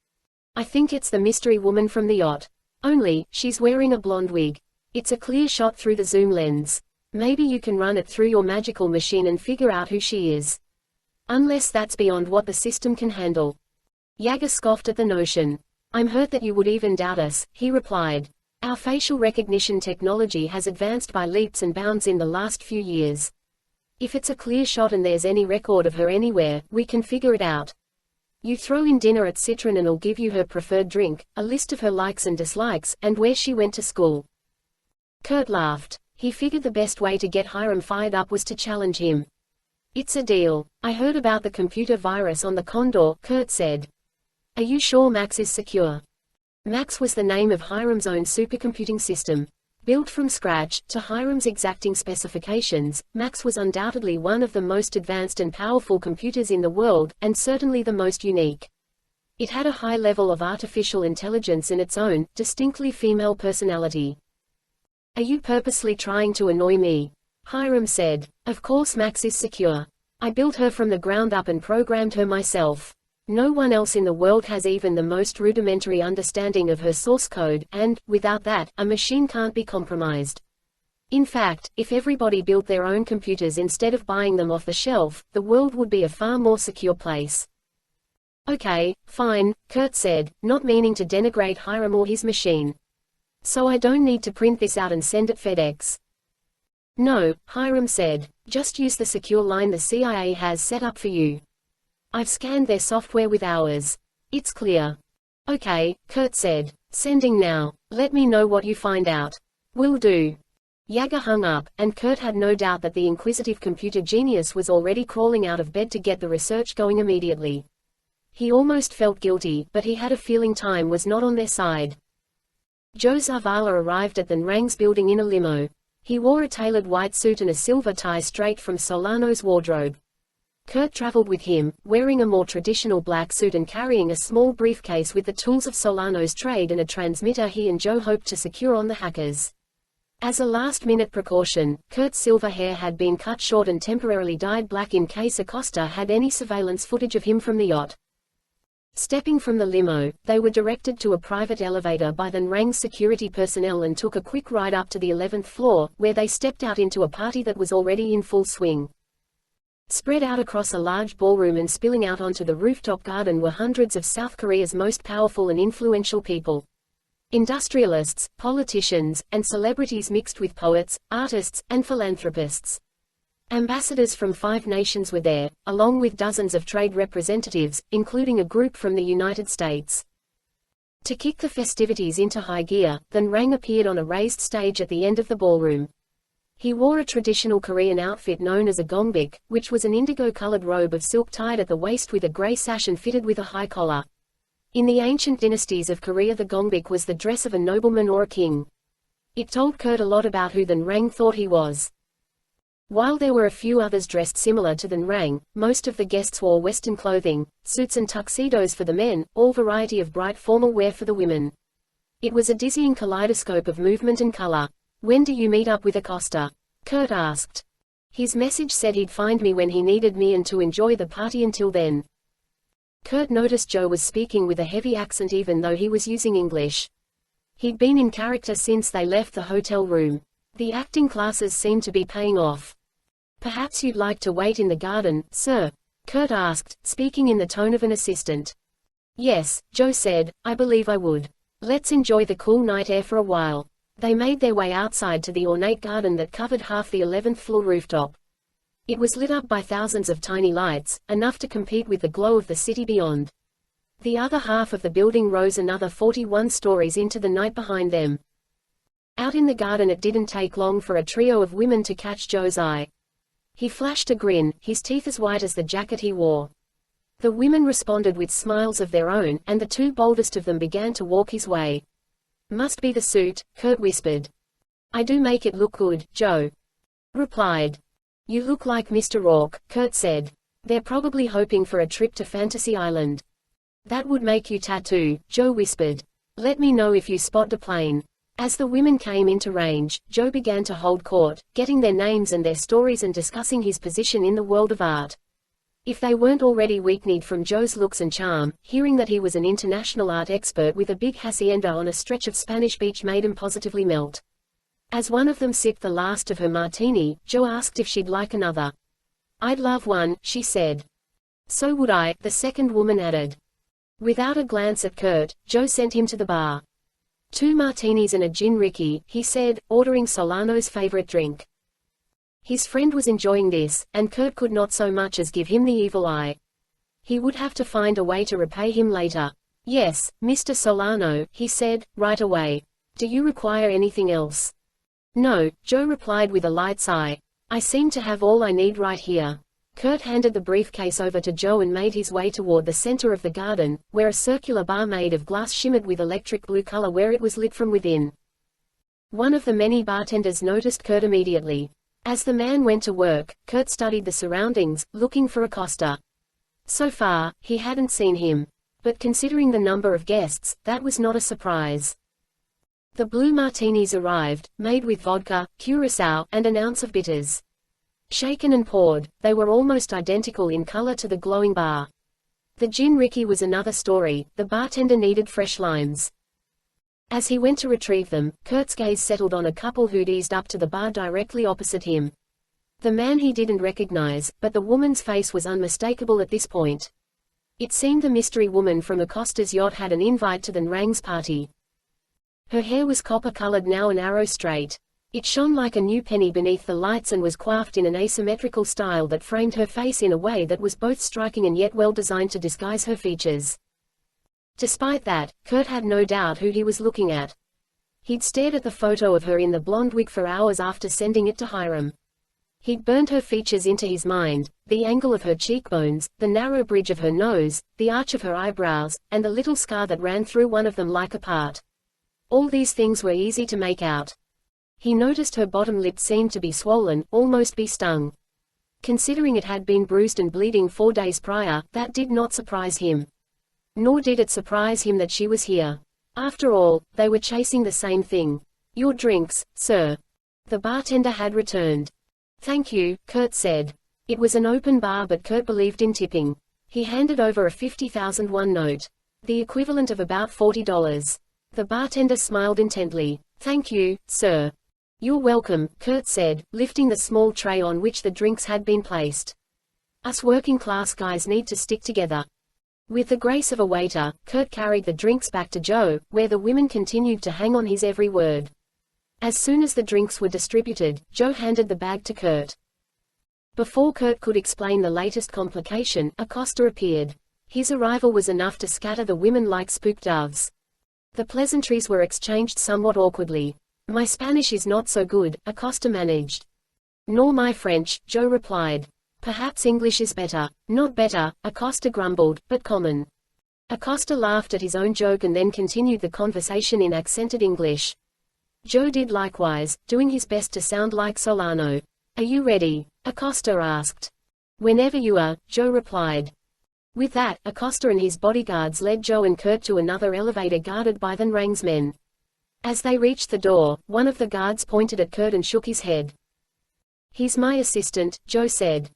Speaker 1: I think it's the mystery woman from the yacht. Only, she's wearing a blonde wig. It's a clear shot through the zoom lens. Maybe you can run it through your magical machine and figure out who she is. Unless that's beyond what the system can handle." Yager scoffed at the notion. "I'm hurt that you would even doubt us," he replied. "Our facial recognition technology has advanced by leaps and bounds in the last few years. If it's a clear shot and there's any record of her anywhere, we can figure it out. You throw in dinner at Citron and it'll give you her preferred drink, a list of her likes and dislikes, and where she went to school." Kurt laughed. He figured the best way to get Hiram fired up was to challenge him. "It's a deal. I heard about the computer virus on the Condor," Kurt said. "Are you sure Max is secure?" Max was the name of Hiram's own supercomputing system. Built from scratch, to Hiram's exacting specifications, Max was undoubtedly one of the most advanced and powerful computers in the world, and certainly the most unique. It had a high level of artificial intelligence and its own, distinctly female personality. "Are you purposely trying to annoy me?" Hiram said. "Of course Max is secure. I built her from the ground up and programmed her myself. No one else in the world has even the most rudimentary understanding of her source code, and, without that, a machine can't be compromised. In fact, if everybody built their own computers instead of buying them off the shelf, the world would be a far more secure place. Okay, fine, Kurt said, not meaning to denigrate Hiram or his machine. So I don't need to print this out and send it FedEx. No, Hiram said. Just use the secure line the CIA has set up for you. I've scanned their software with ours. It's clear. Okay, Kurt said. Sending now. Let me know what you find out. Will do. Yager hung up, and Kurt had no doubt that the inquisitive computer genius was already crawling out of bed to get the research going immediately. He almost felt guilty, but he had a feeling time was not on their side. Joe Zavala arrived at the Nrang's building in a limo. He wore a tailored white suit and a silver tie straight from Solano's wardrobe. Kurt traveled with him, wearing a more traditional black suit and carrying a small briefcase with the tools of Solano's trade and a transmitter he and Joe hoped to secure on the hackers. As a last-minute precaution, Kurt's silver hair had been cut short and temporarily dyed black in case Acosta had any surveillance footage of him from the yacht. Stepping from the limo, they were directed to a private elevator by the Nrang's security personnel and took a quick ride up to the 11th floor, where they stepped out into a party that was already in full swing. Spread out across a large ballroom and spilling out onto the rooftop garden were hundreds of South Korea's most powerful and influential people. Industrialists, politicians, and celebrities mixed with poets, artists, and philanthropists. Ambassadors from 5 nations were there, along with dozens of trade representatives, including a group from the United States. To kick the festivities into high gear, the Nrang appeared on a raised stage at the end of the ballroom. He wore a traditional Korean outfit known as a gongbik, which was an indigo-colored robe of silk tied at the waist with a gray sash and fitted with a high collar. In the ancient dynasties of Korea, the gongbik was the dress of a nobleman or a king. It told Kurt a lot about who the Nrang thought he was. While there were a few others dressed similar to the Nrang, most of the guests wore Western clothing, suits and tuxedos for the men, all variety of bright formal wear for the women. It was a dizzying kaleidoscope of movement and color. When do you meet up with Acosta? Kurt asked. His message said he'd find me when he needed me and to enjoy the party until then. Kurt noticed Joe was speaking with a heavy accent even though he was using English. He'd been in character since they left the hotel room. The acting classes seemed to be paying off. Perhaps you'd like to wait in the garden, sir? Kurt asked, speaking in the tone of an assistant. Yes, Joe said, I believe I would. Let's enjoy the cool night air for a while. They made their way outside to the ornate garden that covered half the 11th floor rooftop. It was lit up by thousands of tiny lights, enough to compete with the glow of the city beyond. The other half of the building rose another 41 stories into the night behind them. Out in the garden, it didn't take long for a trio of women to catch Joe's eye. He flashed a grin, his teeth as white as the jacket he wore. The women responded with smiles of their own, and the 2 boldest of them began to walk his way. Must be the suit, Kurt whispered. I do make it look good, Joe replied. You look like Mr. Rourke, Kurt said. They're probably hoping for a trip to Fantasy Island. That would make you tattoo, Joe whispered. Let me know if you spot the plane. As the women came into range, Joe began to hold court, getting their names and their stories and discussing his position in the world of art. If they weren't already weak-kneed from Joe's looks and charm, hearing that he was an international art expert with a big hacienda on a stretch of Spanish beach made him positively melt. As one of them sipped the last of her martini, Joe asked if she'd like another. I'd love one, she said. So would I, the second woman added. Without a glance at Kurt, Joe sent him to the bar. 2 martinis and a gin Ricky, he said, ordering Solano's favorite drink. His friend was enjoying this, and Kurt could not so much as give him the evil eye. He would have to find a way to repay him later. Yes, Mr. Solano, he said, right away. Do you require anything else? No, Joe replied with a light sigh. I seem to have all I need right here. Kurt handed the briefcase over to Joe and made his way toward the center of the garden, where a circular bar made of glass shimmered with electric blue color where it was lit from within. One of the many bartenders noticed Kurt immediately. As the man went to work, Kurt studied the surroundings, looking for Acosta. So far, he hadn't seen him. But considering the number of guests, that was not a surprise. The blue martinis arrived, made with vodka, curacao, and an ounce of bitters. Shaken and poured, they were almost identical in color to the glowing bar. The gin Ricky was another story. The bartender needed fresh limes. As he went to retrieve them, Kurt's gaze settled on a couple who'd eased up to the bar directly opposite him. The man he didn't recognize, but the woman's face was unmistakable at this point. It seemed the mystery woman from Acosta's yacht had an invite to the Nrang's party. Her hair was copper-colored, now an arrow straight. It shone like a new penny beneath the lights and was coiffed in an asymmetrical style that framed her face in a way that was both striking and yet well designed to disguise her features. Despite that, Kurt had no doubt who he was looking at. He'd stared at the photo of her in the blonde wig for hours after sending it to Hiram. He'd burned her features into his mind, the angle of her cheekbones, the narrow bridge of her nose, the arch of her eyebrows, and the little scar that ran through one of them like a part. All these things were easy to make out. He noticed her bottom lip seemed to be swollen, almost be stung. Considering it had been bruised and bleeding 4 days prior, that did not surprise him. Nor did it surprise him that she was here. After all, they were chasing the same thing. "Your drinks, sir." The bartender had returned. "Thank you," Kurt said. It was an open bar, but Kurt believed in tipping. He handed over a 50,001 note. The equivalent of about $40. The bartender smiled intently. "Thank you, sir." "You're welcome," Kurt said, lifting the small tray on which the drinks had been placed. "Us working-class guys need to stick together." With the grace of a waiter, Kurt carried the drinks back to Joe, where the women continued to hang on his every word. As soon as the drinks were distributed, Joe handed the bag to Kurt. Before Kurt could explain the latest complication, Acosta appeared. His arrival was enough to scatter the women like spooked doves. The pleasantries were exchanged somewhat awkwardly. "My Spanish is not so good," Acosta managed. "Nor my French," Joe replied. "Perhaps English is better." "Not better," Acosta grumbled, "but common." Acosta laughed at his own joke and then continued the conversation in accented English. Joe did likewise, doing his best to sound like Solano. "Are you ready?" Acosta asked. "Whenever you are," Joe replied. With that, Acosta and his bodyguards led Joe and Kurt to another elevator guarded by the Nrang's men. As they reached the door, one of the guards pointed at Kurt and shook his head. "He's my assistant," Joe said.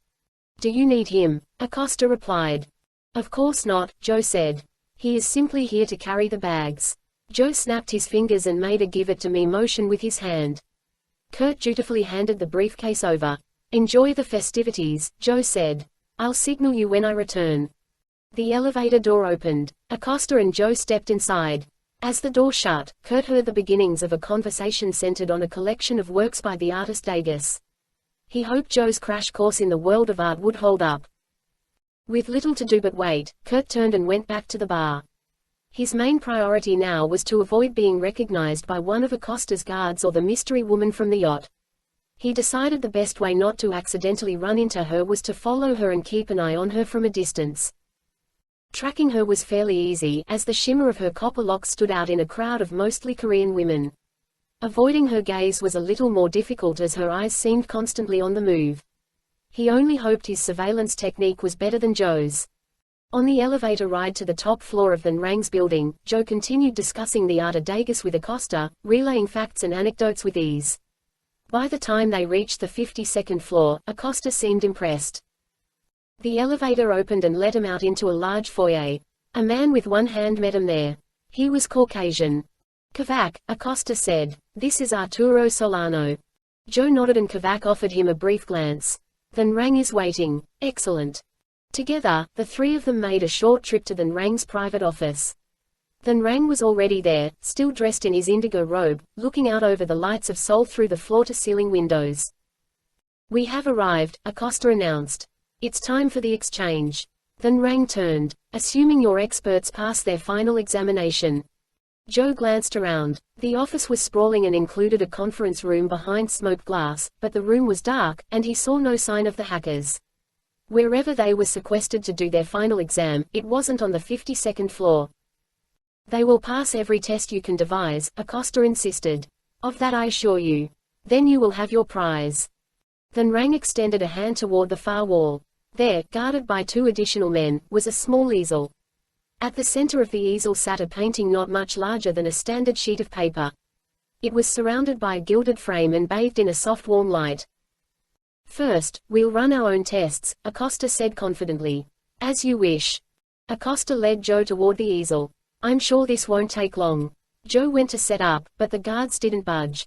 Speaker 1: "Do you need him?" Acosta replied. "Of course not," Joe said. "He is simply here to carry the bags." Joe snapped his fingers and made a give it to me motion with his hand. Kurt dutifully handed the briefcase over. "Enjoy the festivities," Joe said. "I'll signal you when I return." The elevator door opened. Acosta and Joe stepped inside. As the door shut, Kurt heard the beginnings of a conversation centered on a collection of works by the artist Degas. He hoped Joe's crash course in the world of art would hold up. With little to do but wait, Kurt turned and went back to the bar. His main priority now was to avoid being recognized by one of Acosta's guards or the mystery woman from the yacht. He decided the best way not to accidentally run into her was to follow her and keep an eye on her from a distance. Tracking her was fairly easy, as the shimmer of her copper locks stood out in a crowd of mostly Korean women. Avoiding her gaze was a little more difficult as her eyes seemed constantly on the move. He only hoped his surveillance technique was better than Joe's. On the elevator ride to the top floor of the Nrang's building, Joe continued discussing the art of Degas with Acosta, relaying facts and anecdotes with ease. By the time they reached the 52nd floor, Acosta seemed impressed. The elevator opened and let him out into a large foyer. A man with one hand met him there. He was Caucasian. "Kovac," Acosta said. "This is Arturo Solano." Joe nodded and Kovac offered him a brief glance. "The Nrang is waiting." "Excellent." Together, the three of them made a short trip to the Nrang's private office. The Nrang was already there, still dressed in his indigo robe, looking out over the lights of Seoul through the floor-to-ceiling windows. "We have arrived," Acosta announced. "It's time for the exchange." The Nrang turned. "Assuming your experts pass their final examination." Joe glanced around. The office was sprawling and included a conference room behind smoked glass, but the room was dark, and he saw no sign of the hackers. Wherever they were sequestered to do their final exam, it wasn't on the 52nd floor. "They will pass every test you can devise," Acosta insisted. "Of that I assure you. Then you will have your prize." The Nrang extended a hand toward the far wall. There, guarded by two additional men, was a small easel. At the center of the easel sat a painting not much larger than a standard sheet of paper. It was surrounded by a gilded frame and bathed in a soft warm light. "First, we'll run our own tests," Acosta said confidently. "As you wish." Acosta led Joe toward the easel. I'm sure this won't take long. Joe went to set up, but the guards didn't budge.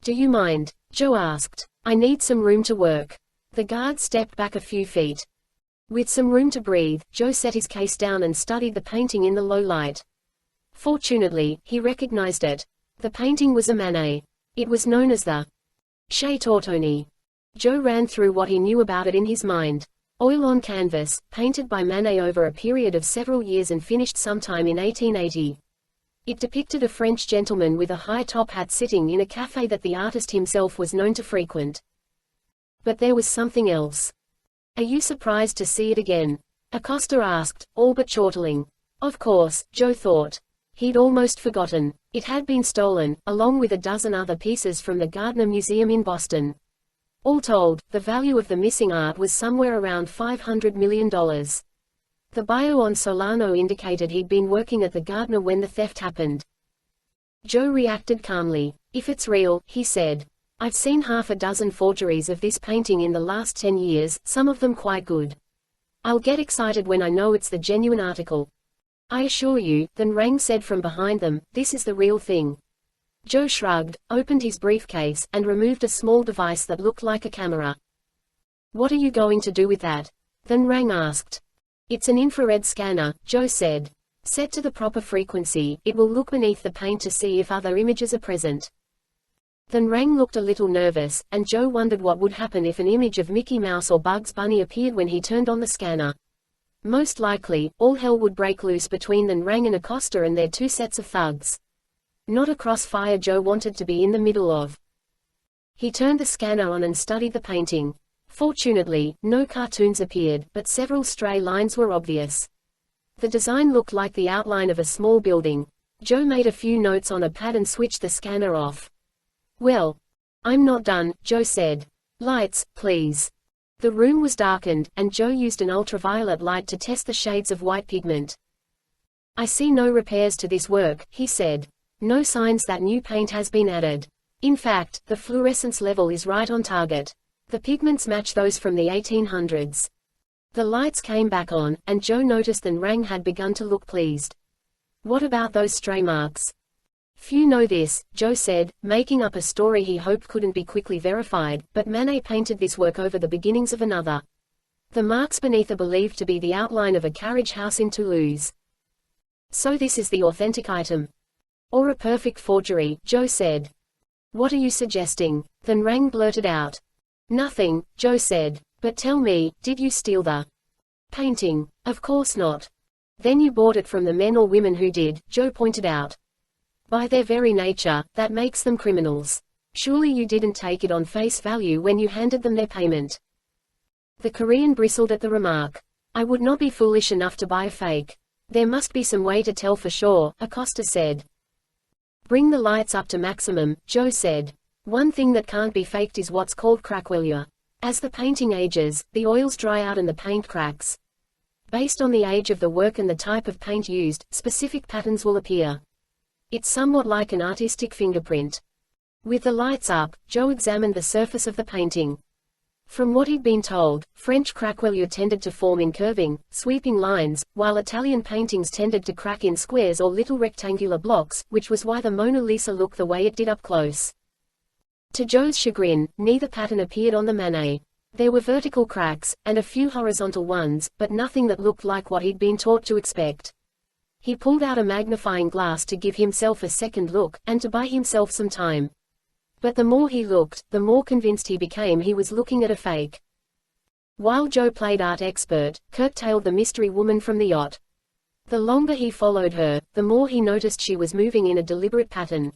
Speaker 1: Do you mind? Joe asked. I need some room to work. The guard stepped back a few feet. With some room to breathe, Joe set his case down and studied the painting in the low light. Fortunately, he recognized it. The painting was a Manet. It was known as the Chez Tortoni. Joe ran through what he knew about it in his mind. Oil on canvas, painted by Manet over a period of several years and finished sometime in 1880. It depicted a French gentleman with a high top hat sitting in a café that the artist himself was known to frequent. But there was something else. Are you surprised to see it again? Acosta asked, all but chortling. Of course, Joe thought. He'd almost forgotten. It had been stolen, along with a dozen other pieces from the Gardner Museum in Boston. All told, the value of the missing art was somewhere around $500 million. The bio on Solano indicated he'd been working at the Gardner when the theft happened. Joe reacted calmly. If it's real, he said. I've seen half a dozen forgeries of this painting in the last 10 years, some of them quite good. I'll get excited when I know it's the genuine article. I assure you, then Rang said from behind them, this is the real thing. Joe shrugged, opened his briefcase, and removed a small device that looked like a camera. What are you going to do with that? Then Rang asked. It's an infrared scanner, Joe said. Set to the proper frequency, it will look beneath the paint to see if other images are present. Then Rang looked a little nervous, and Joe wondered what would happen if an image of Mickey Mouse or Bugs Bunny appeared when he turned on the scanner. Most likely, all hell would break loose between then Rang and Acosta and their two sets of thugs. Not a crossfire Joe wanted to be in the middle of. He turned the scanner on and studied the painting. Fortunately, no cartoons appeared, but several stray lines were obvious. The design looked like the outline of a small building. Joe made a few notes on a pad and switched the scanner off. Well, I'm not done, Joe said. Lights, please. The room was darkened, and Joe used an ultraviolet light to test the shades of white pigment. I see no repairs to this work, he said. No signs that new paint has been added. In fact, the fluorescence level is right on target. The pigments match those from the 1800s. The lights came back on, and Joe noticed that Rang had begun to look pleased. What about those stray marks? Few know this, Joe said, making up a story he hoped couldn't be quickly verified, but Manet painted this work over the beginnings of another. The marks beneath are believed to be the outline of a carriage house in Toulouse. So this is the authentic item. Or a perfect forgery, Joe said. What are you suggesting? Then Rang blurted out. Nothing, Joe said. But tell me, did you steal the painting? Of course not. Then you bought it from the men or women who did, Joe pointed out. By their very nature, that makes them criminals. Surely you didn't take it on face value when you handed them their payment. The Korean bristled at the remark. I would not be foolish enough to buy a fake. There must be some way to tell for sure, Acosta said. Bring the lights up to maximum, Joe said. One thing that can't be faked is what's called craquelure. As the painting ages, the oils dry out and the paint cracks. Based on the age of the work and the type of paint used, specific patterns will appear. It's somewhat like an artistic fingerprint. With the lights up, Joe examined the surface of the painting. From what he'd been told, French craquelure tended to form in curving, sweeping lines, while Italian paintings tended to crack in squares or little rectangular blocks, which was why the Mona Lisa looked the way it did up close. To Joe's chagrin, neither pattern appeared on the Manet. There were vertical cracks, and a few horizontal ones, but nothing that looked like what he'd been taught to expect. He pulled out a magnifying glass to give himself a second look, and to buy himself some time. But the more he looked, the more convinced he became he was looking at a fake. While Joe played art expert, curtailed the mystery woman from the yacht. The longer he followed her, the more he noticed she was moving in a deliberate pattern.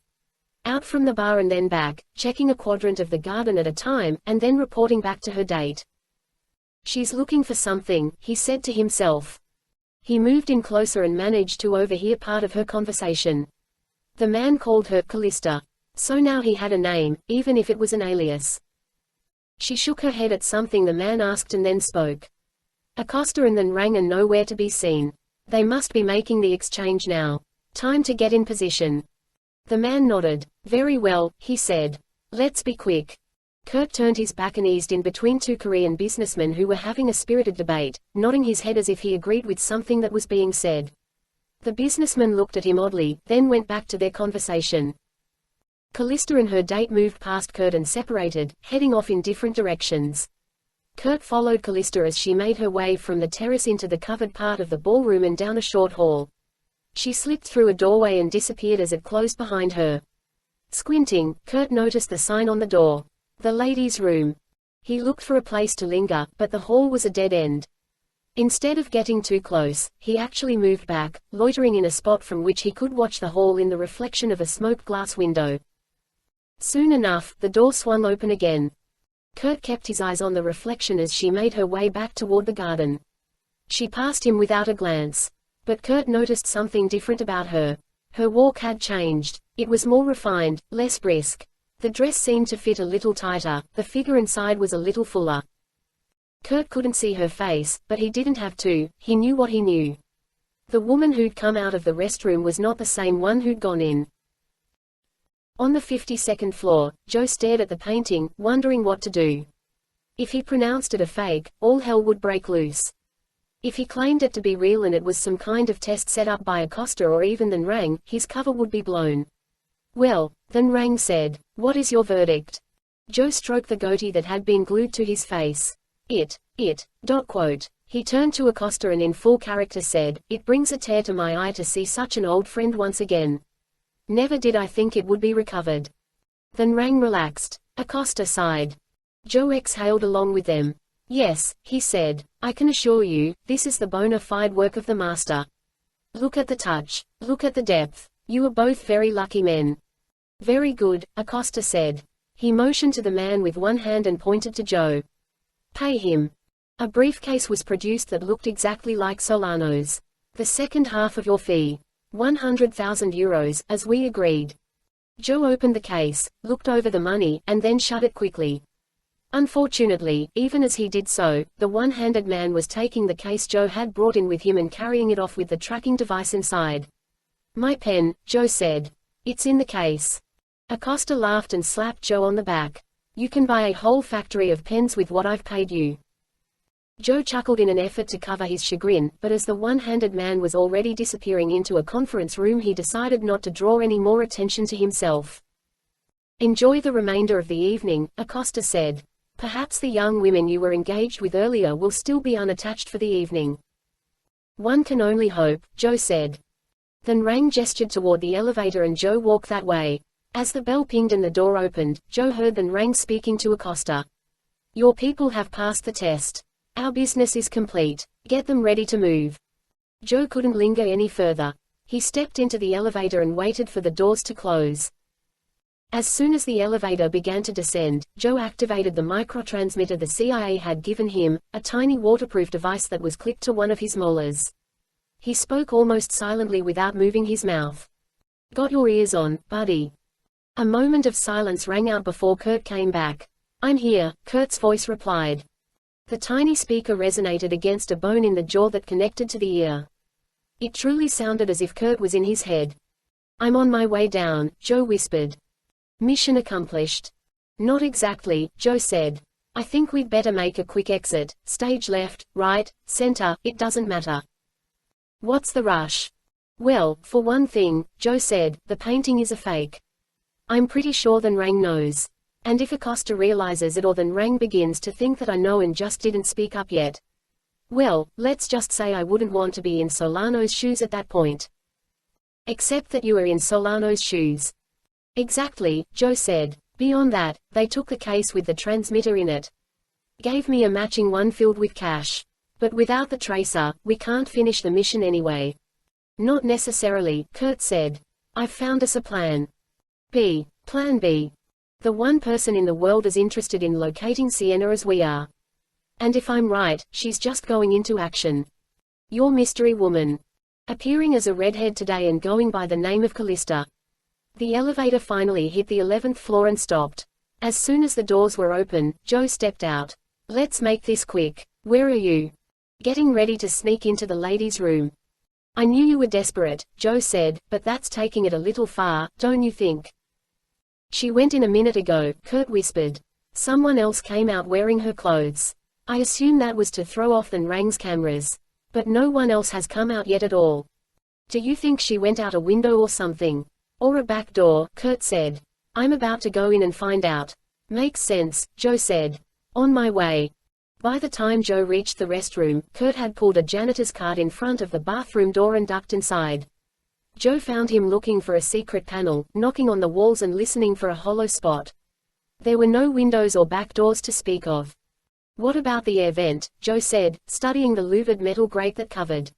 Speaker 1: Out from the bar and then back, checking a quadrant of the garden at a time, and then reporting back to her date. She's looking for something, he said to himself. He moved in closer and managed to overhear part of her conversation. The man called her Callista. So now he had a name, even if it was an alias. She shook her head at something the man asked and then spoke. Acosta and then Rang are nowhere to be seen. They must be making the exchange now. Time to get in position. The man nodded. Very well, he said. Let's be quick. Kurt turned his back and eased in between two Korean businessmen who were having a spirited debate, nodding his head as if he agreed with something that was being said. The businessmen looked at him oddly, then went back to their conversation. Callista and her date moved past Kurt and separated, heading off in different directions. Kurt followed Callista as she made her way from the terrace into the covered part of the ballroom and down a short hall. She slipped through a doorway and disappeared as it closed behind her. Squinting, Kurt noticed the sign on the door. The ladies' room. He looked for a place to linger, but the hall was a dead end. Instead of getting too close, he actually moved back, loitering in a spot from which he could watch the hall in the reflection of a smoked glass window. Soon enough, the door swung open again. Kurt kept his eyes on the reflection as she made her way back toward the garden. She passed him without a glance. But Kurt noticed something different about her. Her walk had changed. It was more refined, less brisk. The dress seemed to fit a little tighter, the figure inside was a little fuller. Kurt couldn't see her face, but he didn't have to, he knew what he knew. The woman who'd come out of the restroom was not the same one who'd gone in. On the 52nd floor, Joe stared at the painting, wondering what to do. If he pronounced it a fake, all hell would break loose. If he claimed it to be real and it was some kind of test set up by Acosta or even Then Rang, his cover would be blown. Well, Then Rang said, "What is your verdict?" Joe stroked the goatee that had been glued to his face. He turned to Acosta and in full character said, "It brings a tear to my eye to see such an old friend once again. Never did I think it would be recovered." Then Rang relaxed. Acosta sighed. Joe exhaled along with them. "Yes," he said, "I can assure you, this is the bona fide work of the master. Look at the touch. Look at the depth. You are both very lucky men." "Very good," Acosta said. He motioned to the man with one hand and pointed to Joe. "Pay him." A briefcase was produced that looked exactly like Solano's. "The second half of your fee. 100,000 euros, as we agreed." Joe opened the case, looked over the money, and then shut it quickly. Unfortunately, even as he did so, the one-handed man was taking the case Joe had brought in with him and carrying it off with the tracking device inside. "My pen," Joe said. "It's in the case." Acosta laughed and slapped Joe on the back. "You can buy a whole factory of pens with what I've paid you." Joe chuckled in an effort to cover his chagrin, but as the one-handed man was already disappearing into a conference room he decided not to draw any more attention to himself. "Enjoy the remainder of the evening," Acosta said. "Perhaps the young women you were engaged with earlier will still be unattached for the evening." "One can only hope," Joe said. Then Rang gestured toward the elevator and Joe walked that way. As the bell pinged and the door opened, Joe heard Then Rang speaking to Acosta. "Your people have passed the test. Our business is complete. Get them ready to move." Joe couldn't linger any further. He stepped into the elevator and waited for the doors to close. As soon as the elevator began to descend, Joe activated the microtransmitter the CIA had given him, a tiny waterproof device that was clipped to one of his molars. He spoke almost silently without moving his mouth. "Got your ears on, buddy?" A moment of silence rang out before Kurt came back. "I'm here," Kurt's voice replied. The tiny speaker resonated against a bone in the jaw that connected to the ear. It truly sounded as if Kurt was in his head. "I'm on my way down," Joe whispered. "Mission accomplished." "Not exactly," Joe said. "I think we'd better make a quick exit, stage left, right, center, it doesn't matter." "What's the rush?" "Well, for one thing," Joe said, "the painting is a fake. I'm pretty sure Then Rang knows. And if Acosta realizes it or Then Rang begins to think that I know and just didn't speak up yet, well, let's just say I wouldn't want to be in Solano's shoes at that point." "Except that you are in Solano's shoes." "Exactly," Joe said. "Beyond that, they took the case with the transmitter in it. Gave me a matching one filled with cash. But without the tracer, we can't finish the mission anyway." "Not necessarily," Kurt said. "I've found us a plan. Plan B. The one person in the world as interested in locating Sienna as we are. And if I'm right, she's just going into action. Your mystery woman. Appearing as a redhead today and going by the name of Callista." The elevator finally hit the 11th floor and stopped. As soon as the doors were open, Joe stepped out. "Let's make this quick. Where are you?" "Getting ready to sneak into the ladies' room." "I knew you were desperate," Joe said, "but that's taking it a little far, don't you think?" "She went in a minute ago," Kurt whispered. Someone else came out wearing her clothes. I assume that was to throw off the Nrang's cameras. But no one else has come out yet at all. Do you think she went out a window or something? Or a back door, Kurt said. I'm about to go in and find out. Makes sense, Joe said. On my way. By the time Joe reached the restroom, Kurt had pulled a janitor's cart in front of the bathroom door and ducked inside. Joe found him looking for a secret panel, knocking on the walls and listening for a hollow spot. There were no windows or back doors to speak of. What about the air vent? Joe said, studying the louvered metal grate that covered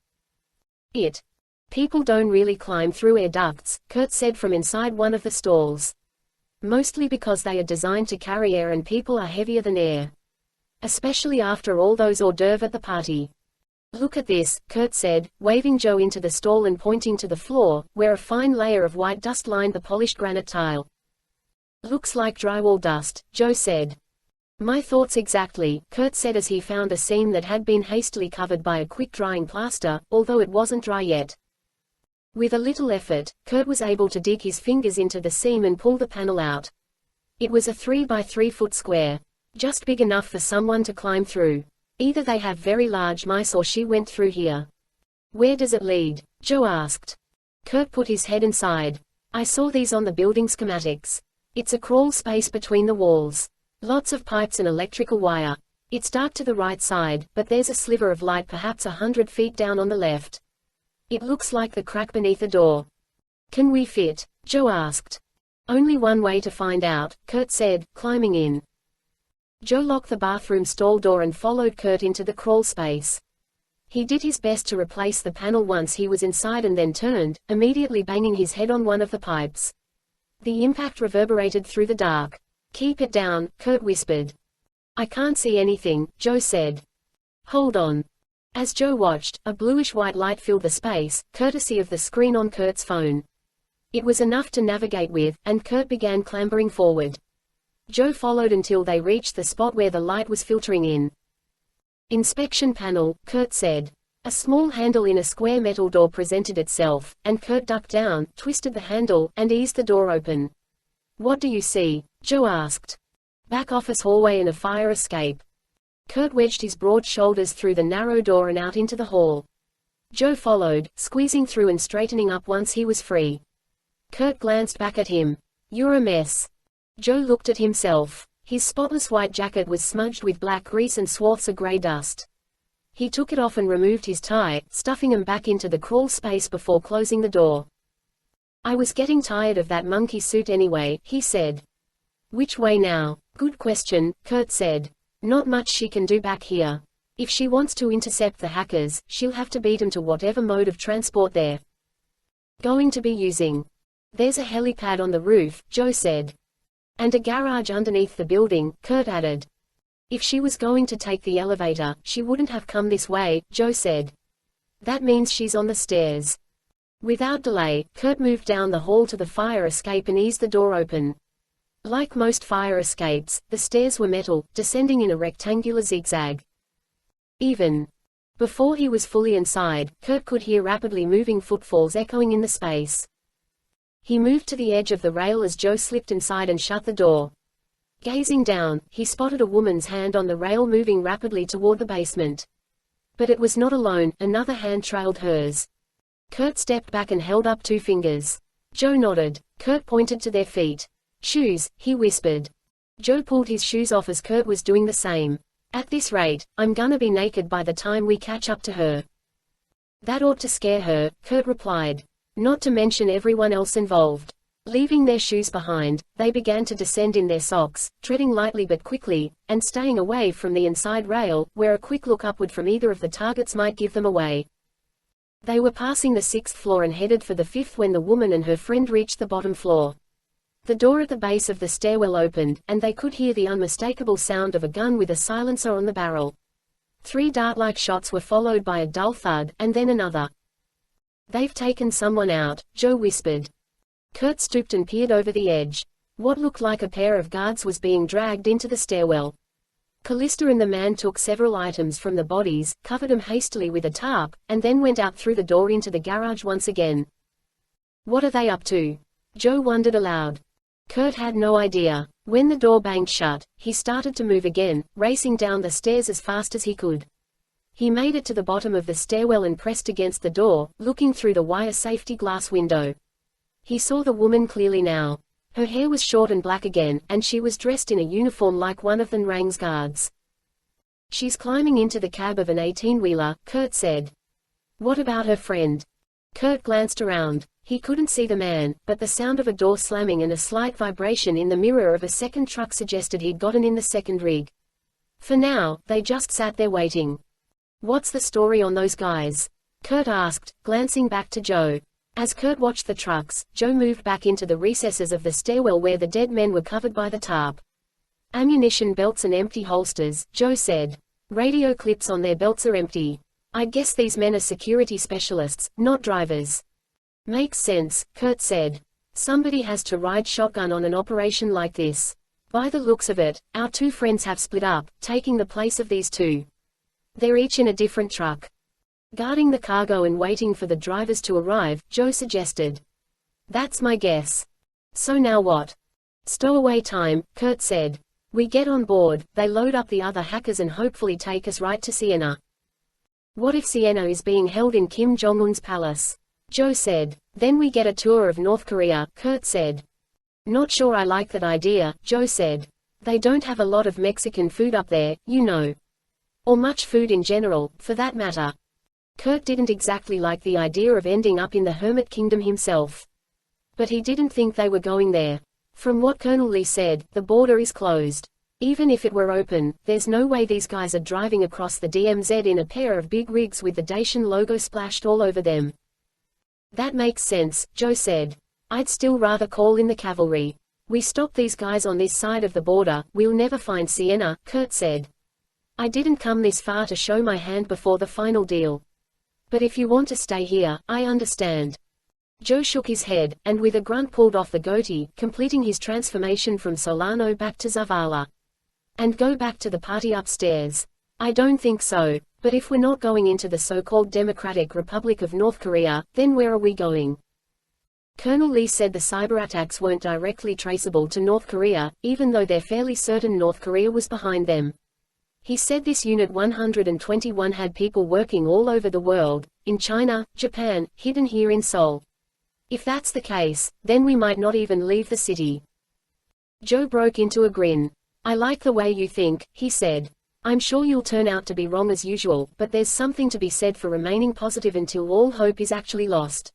Speaker 1: it. People don't really climb through air ducts, Kurt said from inside one of the stalls. Mostly because they are designed to carry air and people are heavier than air. Especially after all those hors d'oeuvres at the party. Look at this, Kurt said, waving Joe into the stall and pointing to the floor, where a fine layer of white dust lined the polished granite tile. Looks like drywall dust, Joe said. My thoughts exactly, Kurt said as he found a seam that had been hastily covered by a quick-drying plaster, although it wasn't dry yet. With a little effort, Kurt was able to dig his fingers into the seam and pull the panel out. It was a 3 by 3 foot square. Just big enough for someone to climb through. Either they have very large mice or she went through here. Where does it lead? Joe asked. Kurt put his head inside. I saw these on the building schematics. It's a crawl space between the walls. Lots of pipes and electrical wire. It's dark to the right side, but there's a sliver of light perhaps 100 feet down on the left. It looks like the crack beneath a door. Can we fit? Joe asked. Only one way to find out, Kurt said, climbing in. Joe locked the bathroom stall door and followed Kurt into the crawl space. He did his best to replace the panel once he was inside and then turned, immediately banging his head on one of the pipes. The impact reverberated through the dark. Keep it down, Kurt whispered. I can't see anything, Joe said. Hold on. As Joe watched, a bluish-white light filled the space, courtesy of the screen on Kurt's phone. It was enough to navigate with, and Kurt began clambering forward. Joe followed until they reached the spot where the light was filtering in. Inspection panel, Kurt said. A small handle in a square metal door presented itself, and Kurt ducked down, twisted the handle, and eased the door open. What do you see? Joe asked. Back office hallway and a fire escape. Kurt wedged his broad shoulders through the narrow door and out into the hall. Joe followed, squeezing through and straightening up once he was free. Kurt glanced back at him. You're a mess. Joe looked at himself. His spotless white jacket was smudged with black grease and swaths of gray dust. He took it off and removed his tie, stuffing him back into the crawl space before closing the door. I was getting tired of that monkey suit anyway, he said. Which way now? Good question, Kurt said. Not much she can do back here. If she wants to intercept the hackers, she'll have to beat them to whatever mode of transport they're going to be using. There's a helipad on the roof, Joe said. And a garage underneath the building, Kurt added. If she was going to take the elevator, she wouldn't have come this way, Joe said. That means she's on the stairs. Without delay, Kurt moved down the hall to the fire escape and eased the door open. Like most fire escapes, the stairs were metal, descending in a rectangular zigzag. Even before he was fully inside, Kurt could hear rapidly moving footfalls echoing in the space. He moved to the edge of the rail as Joe slipped inside and shut the door. Gazing down, he spotted a woman's hand on the rail moving rapidly toward the basement. But it was not alone, another hand trailed hers. Kurt stepped back and held up 2 fingers. Joe nodded. Kurt pointed to their feet. Shoes, he whispered. Joe pulled his shoes off as Kurt was doing the same. At this rate, I'm gonna be naked by the time we catch up to her. That ought to scare her, Kurt replied. Not to mention everyone else involved. Leaving their shoes behind, they began to descend in their socks, treading lightly but quickly, and staying away from the inside rail, where a quick look upward from either of the targets might give them away. They were passing the 6th floor and headed for the 5th when the woman and her friend reached the bottom floor. The door at the base of the stairwell opened, and they could hear the unmistakable sound of a gun with a silencer on the barrel. 3 dart-like shots were followed by a dull thud, and then another. They've taken someone out, Joe whispered. Kurt stooped and peered over the edge. What looked like a pair of guards was being dragged into the stairwell. Callista and the man took several items from the bodies, covered them hastily with a tarp, and then went out through the door into the garage once again. What are they up to? Joe wondered aloud. Kurt had no idea. When the door banged shut, he started to move again, racing down the stairs as fast as he could. He made it to the bottom of the stairwell and pressed against the door, looking through the wire safety glass window. He saw the woman clearly now. Her hair was short and black again, and she was dressed in a uniform like one of the Nrang's guards. "She's climbing into the cab of an 18-wheeler, Kurt said. "What about her friend?" Kurt glanced around. He couldn't see the man, but the sound of a door slamming and a slight vibration in the mirror of a second truck suggested he'd gotten in the second rig. For now, they just sat there waiting. "What's the story on those guys?" Kurt asked, glancing back to Joe. As Kurt watched the trucks, Joe moved back into the recesses of the stairwell where the dead men were covered by the tarp. "Ammunition belts and empty holsters," Joe said. "Radio clips on their belts are empty. I guess these men are security specialists, not drivers." "Makes sense," Kurt said. "Somebody has to ride shotgun on an operation like this. By the looks of it, our two friends have split up, taking the place of these two. They're each in a different truck." "Guarding the cargo and waiting for the drivers to arrive," Joe suggested. "That's my guess. So now what?" "Stowaway time," Kurt said. "We get on board, they load up the other hackers and hopefully take us right to Sienna." "What if Sienna is being held in Kim Jong-un's palace?" Joe said. "Then we get a tour of North Korea," Kurt said. "Not sure I like that idea," Joe said. "They don't have a lot of Mexican food up there, you know. Or much food in general, for that matter." Kurt didn't exactly like the idea of ending up in the Hermit Kingdom himself. But he didn't think they were going there. From what Colonel Lee said, the border is closed. Even if it were open, there's no way these guys are driving across the DMZ in a pair of big rigs with the Dacian logo splashed all over them. "That makes sense," Joe said. "I'd still rather call in the cavalry. We stop these guys on this side of the border, we'll never find Sienna," Kurt said. "I didn't come this far to show my hand before the final deal. But if you want to stay here, I understand." Joe shook his head, and with a grunt pulled off the goatee, completing his transformation from Solano back to Zavala. "And go back to the party upstairs?" "I don't think so. But if we're not going into the so-called Democratic Republic of North Korea, then where are we going?" Colonel Lee said the cyberattacks weren't directly traceable to North Korea, even though they're fairly certain North Korea was behind them. He said this Unit 121 had people working all over the world, in China, Japan, hidden here in Seoul. "If that's the case, then we might not even leave the city." Joe broke into a grin. "I like the way you think," he said. "I'm sure you'll turn out to be wrong as usual, but there's something to be said for remaining positive until all hope is actually lost."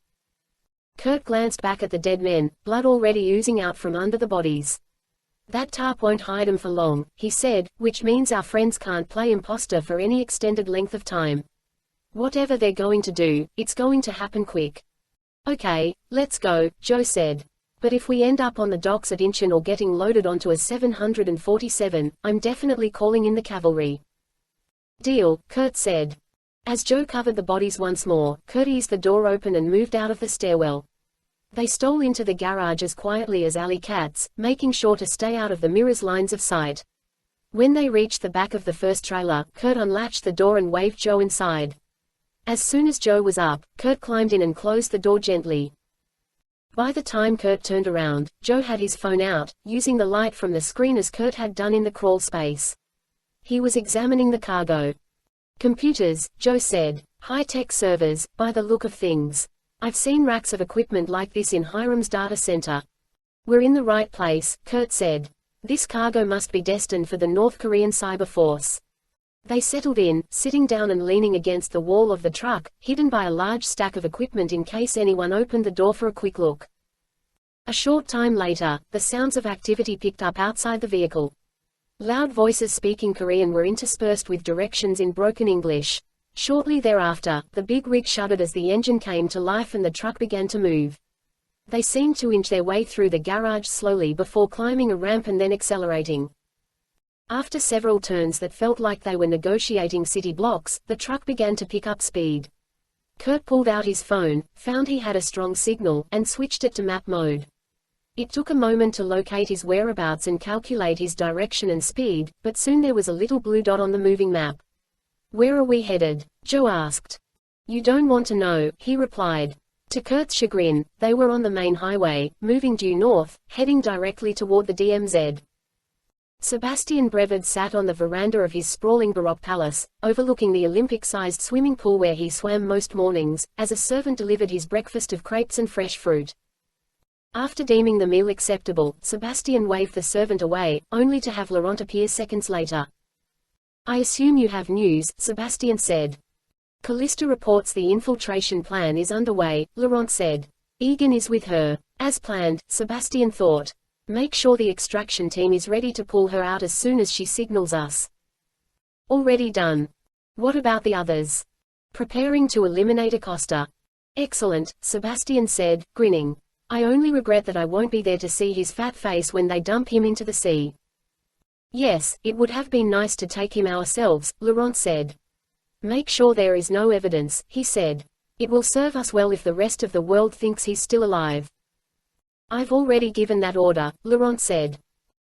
Speaker 1: Kurt glanced back at the dead men, blood already oozing out from under the bodies. "That tarp won't hide 'em for long," he said, "which means our friends can't play imposter for any extended length of time. Whatever they're going to do, it's going to happen quick." "Okay, let's go," Joe said. "But if we end up on the docks at Incheon or getting loaded onto a 747, I'm definitely calling in the cavalry." "Deal," Kurt said. As Joe covered the bodies once more, Kurt eased the door open and moved out of the stairwell. They stole into the garage as quietly as alley cats, making sure to stay out of the mirror's lines of sight. When they reached the back of the first trailer, Kurt unlatched the door and waved Joe inside. As soon as Joe was up, Kurt climbed in and closed the door gently. By the time Kurt turned around, Joe had his phone out, using the light from the screen as Kurt had done in the crawl space. He was examining the cargo. "Computers," Joe said. "High-tech servers, by the look of things. I've seen racks of equipment like this in Hiram's data center." "We're in the right place," Kurt said. "This cargo must be destined for the North Korean cyber force." They settled in, sitting down and leaning against the wall of the truck, hidden by a large stack of equipment in case anyone opened the door for a quick look. A short time later, the sounds of activity picked up outside the vehicle. Loud voices speaking Korean were interspersed with directions in broken English. Shortly thereafter, the big rig shuddered as the engine came to life and the truck began to move. They seemed to inch their way through the garage slowly before climbing a ramp and then accelerating. After several turns that felt like they were negotiating city blocks, the truck began to pick up speed. Kurt pulled out his phone, found he had a strong signal, and switched it to map mode. It took a moment to locate his whereabouts and calculate his direction and speed, but soon there was a little blue dot on the moving map. "Where are we headed?" Joe asked. "You don't want to know," he replied. To Kurt's chagrin, they were on the main highway, moving due north, heading directly toward the DMZ. Sebastian Brevid sat on the veranda of his sprawling Baroque palace, overlooking the Olympic-sized swimming pool where he swam most mornings, as a servant delivered his breakfast of crepes and fresh fruit. After deeming the meal acceptable, Sebastian waved the servant away, only to have Laurent appear seconds later. "I assume you have news," Sebastian said. "Callista reports the infiltration plan is underway," Laurent said. "Egan is with her. As planned," Sebastian thought. "Make sure the extraction team is ready to pull her out as soon as she signals us." "Already done. What about the others?" "Preparing to eliminate Acosta." "Excellent," Sebastian said, grinning. "I only regret that I won't be there to see his fat face when they dump him into the sea." "Yes, it would have been nice to take him ourselves," Laurent said. "Make sure there is no evidence," he said. "It will serve us well if the rest of the world thinks he's still alive." "I've already given that order," Laurent said.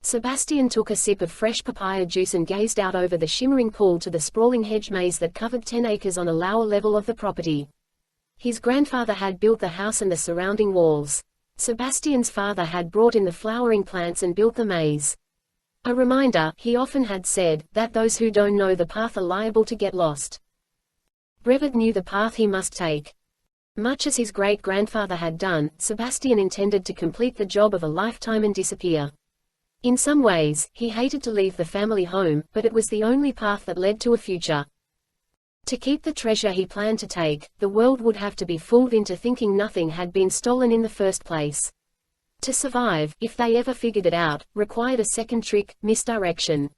Speaker 1: Sebastian took a sip of fresh papaya juice and gazed out over the shimmering pool to the sprawling hedge maze that covered 10 acres on a lower level of the property. His grandfather had built the house and the surrounding walls. Sebastian's father had brought in the flowering plants and built the maze. A reminder, he often had said, that those who don't know the path are liable to get lost. Brevid knew the path he must take. Much as his great-grandfather had done, Sebastian intended to complete the job of a lifetime and disappear. In some ways, he hated to leave the family home, but it was the only path that led to a future. To keep the treasure he planned to take, the world would have to be fooled into thinking nothing had been stolen in the first place. To survive, if they ever figured it out, required a second trick, misdirection.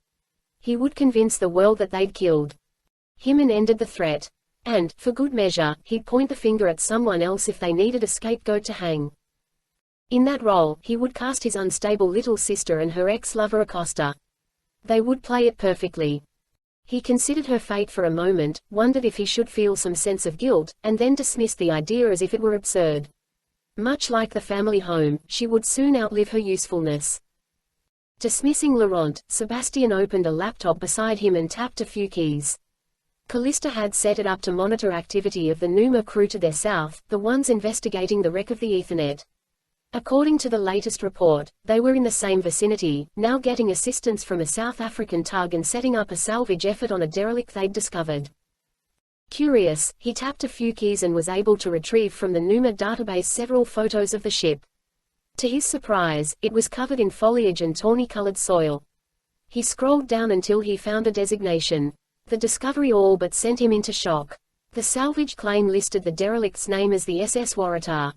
Speaker 1: He would convince the world that they'd killed him and ended the threat. And, for good measure, he'd point the finger at someone else if they needed a scapegoat to hang. In that role, he would cast his unstable little sister and her ex-lover Acosta. They would play it perfectly. He considered her fate for a moment, wondered if he should feel some sense of guilt, and then dismissed the idea as if it were absurd. Much like the family home, she would soon outlive her usefulness. Dismissing Laurent, Sebastian opened a laptop beside him and tapped a few keys. Callista had set it up to monitor activity of the Numa crew to their south, the ones investigating the wreck of the Ethernet. According to the latest report, they were in the same vicinity, now getting assistance from a South African tug and setting up a salvage effort on a derelict they'd discovered. Curious, he tapped a few keys and was able to retrieve from the Numa database several photos of the ship. To his surprise, it was covered in foliage and tawny-colored soil. He scrolled down until he found a designation. The discovery all but sent him into shock. The salvage claim listed the derelict's name as the SS Waratah.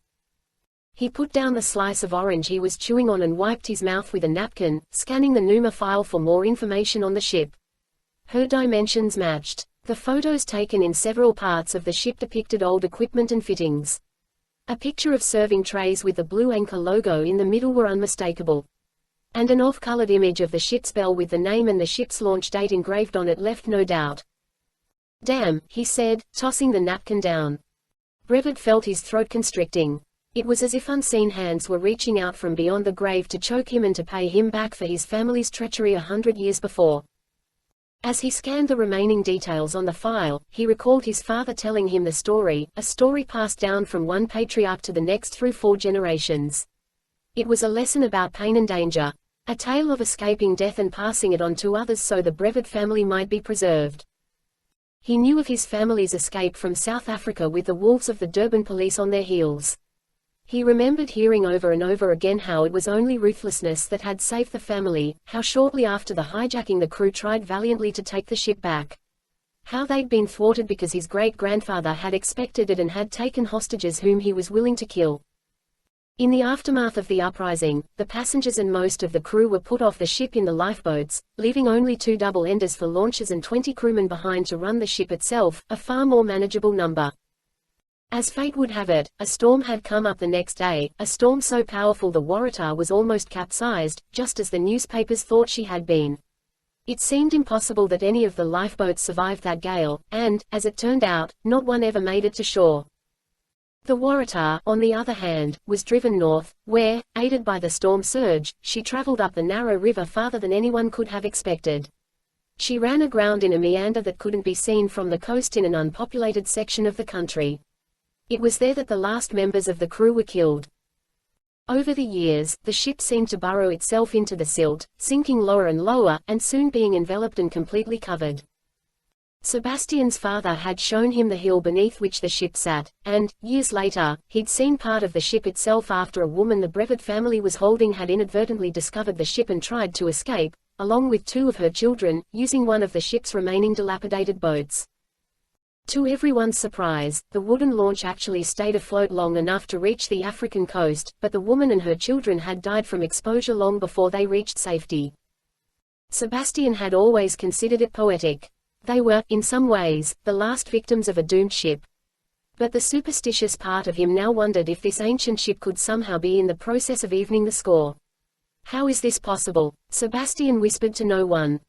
Speaker 1: He put down the slice of orange he was chewing on and wiped his mouth with a napkin, scanning the Numa file for more information on the ship. Her dimensions matched. The photos taken in several parts of the ship depicted old equipment and fittings. A picture of serving trays with the Blue Anchor logo in the middle were unmistakable. And an off-colored image of the ship's bell with the name and the ship's launch date engraved on it left no doubt. "Damn," he said, tossing the napkin down. Brevid felt his throat constricting. It was as if unseen hands were reaching out from beyond the grave to choke him and to pay him back for his family's treachery 100 years before. As he scanned the remaining details on the file, he recalled his father telling him the story, a story passed down from one patriarch to the next through 4 generations. It was a lesson about pain and danger. A tale of escaping death and passing it on to others so the Brevid family might be preserved. He knew of his family's escape from South Africa with the wolves of the Durban police on their heels. He remembered hearing over and over again how it was only ruthlessness that had saved the family, how shortly after the hijacking the crew tried valiantly to take the ship back. How they'd been thwarted because his great-grandfather had expected it and had taken hostages whom he was willing to kill. In the aftermath of the uprising, the passengers and most of the crew were put off the ship in the lifeboats, leaving only 2 double-enders for launchers and 20 crewmen behind to run the ship itself, a far more manageable number. As fate would have it, a storm had come up the next day, a storm so powerful the Waratah was almost capsized, just as the newspapers thought she had been. It seemed impossible that any of the lifeboats survived that gale, and, as it turned out, not one ever made it to shore. The Waratah, on the other hand, was driven north, where, aided by the storm surge, she traveled up the narrow river farther than anyone could have expected. She ran aground in a meander that couldn't be seen from the coast in an unpopulated section of the country. It was there that the last members of the crew were killed. Over the years, the ship seemed to burrow itself into the silt, sinking lower and lower, and soon being enveloped and completely covered. Sebastian's father had shown him the hill beneath which the ship sat, and, years later, he'd seen part of the ship itself after a woman the Brevet family was holding had inadvertently discovered the ship and tried to escape, along with 2 of her children, using one of the ship's remaining dilapidated boats. To everyone's surprise, the wooden launch actually stayed afloat long enough to reach the African coast, but the woman and her children had died from exposure long before they reached safety. Sebastian had always considered it poetic. They were, in some ways, the last victims of a doomed ship. But the superstitious part of him now wondered if this ancient ship could somehow be in the process of evening the score. How is this possible? Sebastian whispered to no one.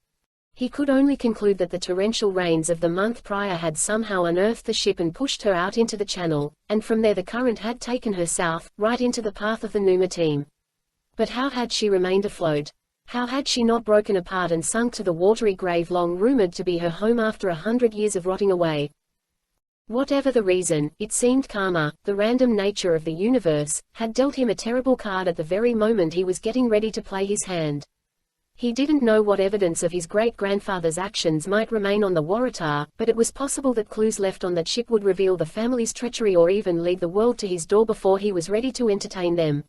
Speaker 1: He could only conclude that the torrential rains of the month prior had somehow unearthed the ship and pushed her out into the channel, and from there the current had taken her south, right into the path of the Numa team. But how had she remained afloat? How had she not broken apart and sunk to the watery grave long rumored to be her home after 100 years of rotting away? Whatever the reason, it seemed karma, the random nature of the universe, had dealt him a terrible card at the very moment he was getting ready to play his hand. He didn't know what evidence of his great-grandfather's actions might remain on the Waratah, but it was possible that clues left on that ship would reveal the family's treachery or even lead the world to his door before he was ready to entertain them.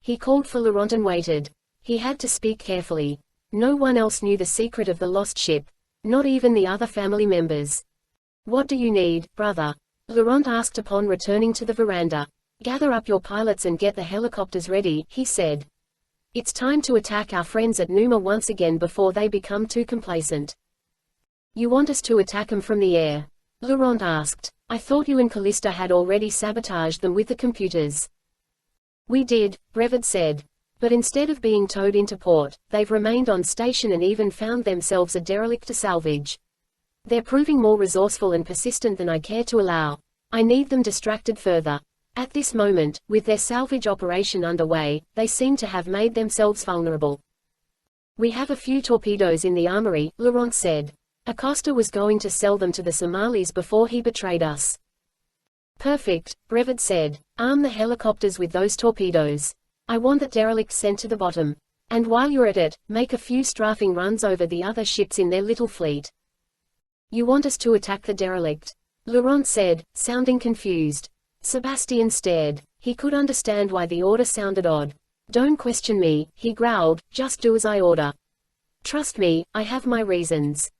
Speaker 1: He called for Laurent and waited. He had to speak carefully. No one else knew the secret of the lost ship. Not even the other family members. "What do you need, brother?" Laurent asked upon returning to the veranda. "Gather up your pilots and get the helicopters ready," he said. "It's time to attack our friends at Numa once again before they become too complacent." "You want us to attack them from the air?" Laurent asked. "I thought you and Callista had already sabotaged them with the computers." "We did," Brevet said. "But instead of being towed into port, they've remained on station and even found themselves a derelict to salvage. They're proving more resourceful and persistent than I care to allow. I need them distracted further. At this moment, with their salvage operation underway, they seem to have made themselves vulnerable." "We have a few torpedoes in the armory," Laurent said. "Acosta was going to sell them to the Somalis before he betrayed us." "Perfect," Brevet said. "Arm the helicopters with those torpedoes. I want that derelict sent to the bottom. And while you're at it, make a few strafing runs over the other ships in their little fleet." "You want us to attack the derelict?" Laurent said, sounding confused. Sebastian stared. He could understand why the order sounded odd. "Don't question me," he growled, "just do as I order. Trust me, I have my reasons."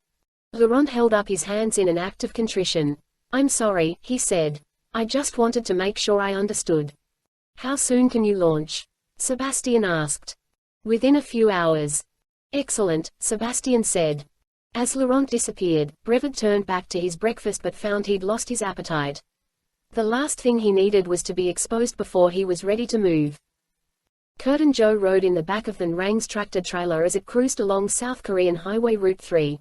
Speaker 1: Laurent held up his hands in an act of contrition. "I'm sorry," he said. "I just wanted to make sure I understood." "How soon can you launch?" Sebastian asked. "Within a few hours." "Excellent," Sebastian said. As Laurent disappeared, Brevet turned back to his breakfast but found he'd lost his appetite. The last thing he needed was to be exposed before he was ready to move. Kurt and Joe rode in the back of the Nrang's tractor-trailer as it cruised along South Korean Highway Route 3.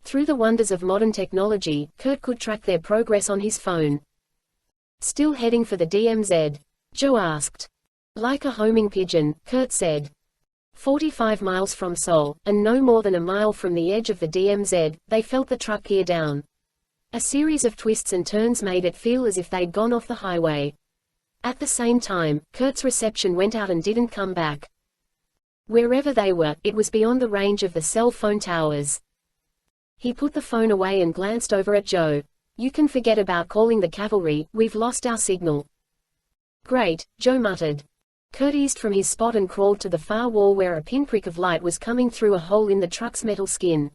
Speaker 1: Through the wonders of modern technology, Kurt could track their progress on his phone. "Still heading for the DMZ?" Joe asked. "Like a homing pigeon," Kurt said. 45 miles from Seoul, and no more than a mile from the edge of the DMZ, they felt the truck gear down. A series of twists and turns made it feel as if they'd gone off the highway. At the same time, Kurt's reception went out and didn't come back. Wherever they were, it was beyond the range of the cell phone towers. He put the phone away and glanced over at Joe. "You can forget about calling the cavalry, we've lost our signal." "Great," Joe muttered. Kurt eased from his spot and crawled to the far wall where a pinprick of light was coming through a hole in the truck's metal skin.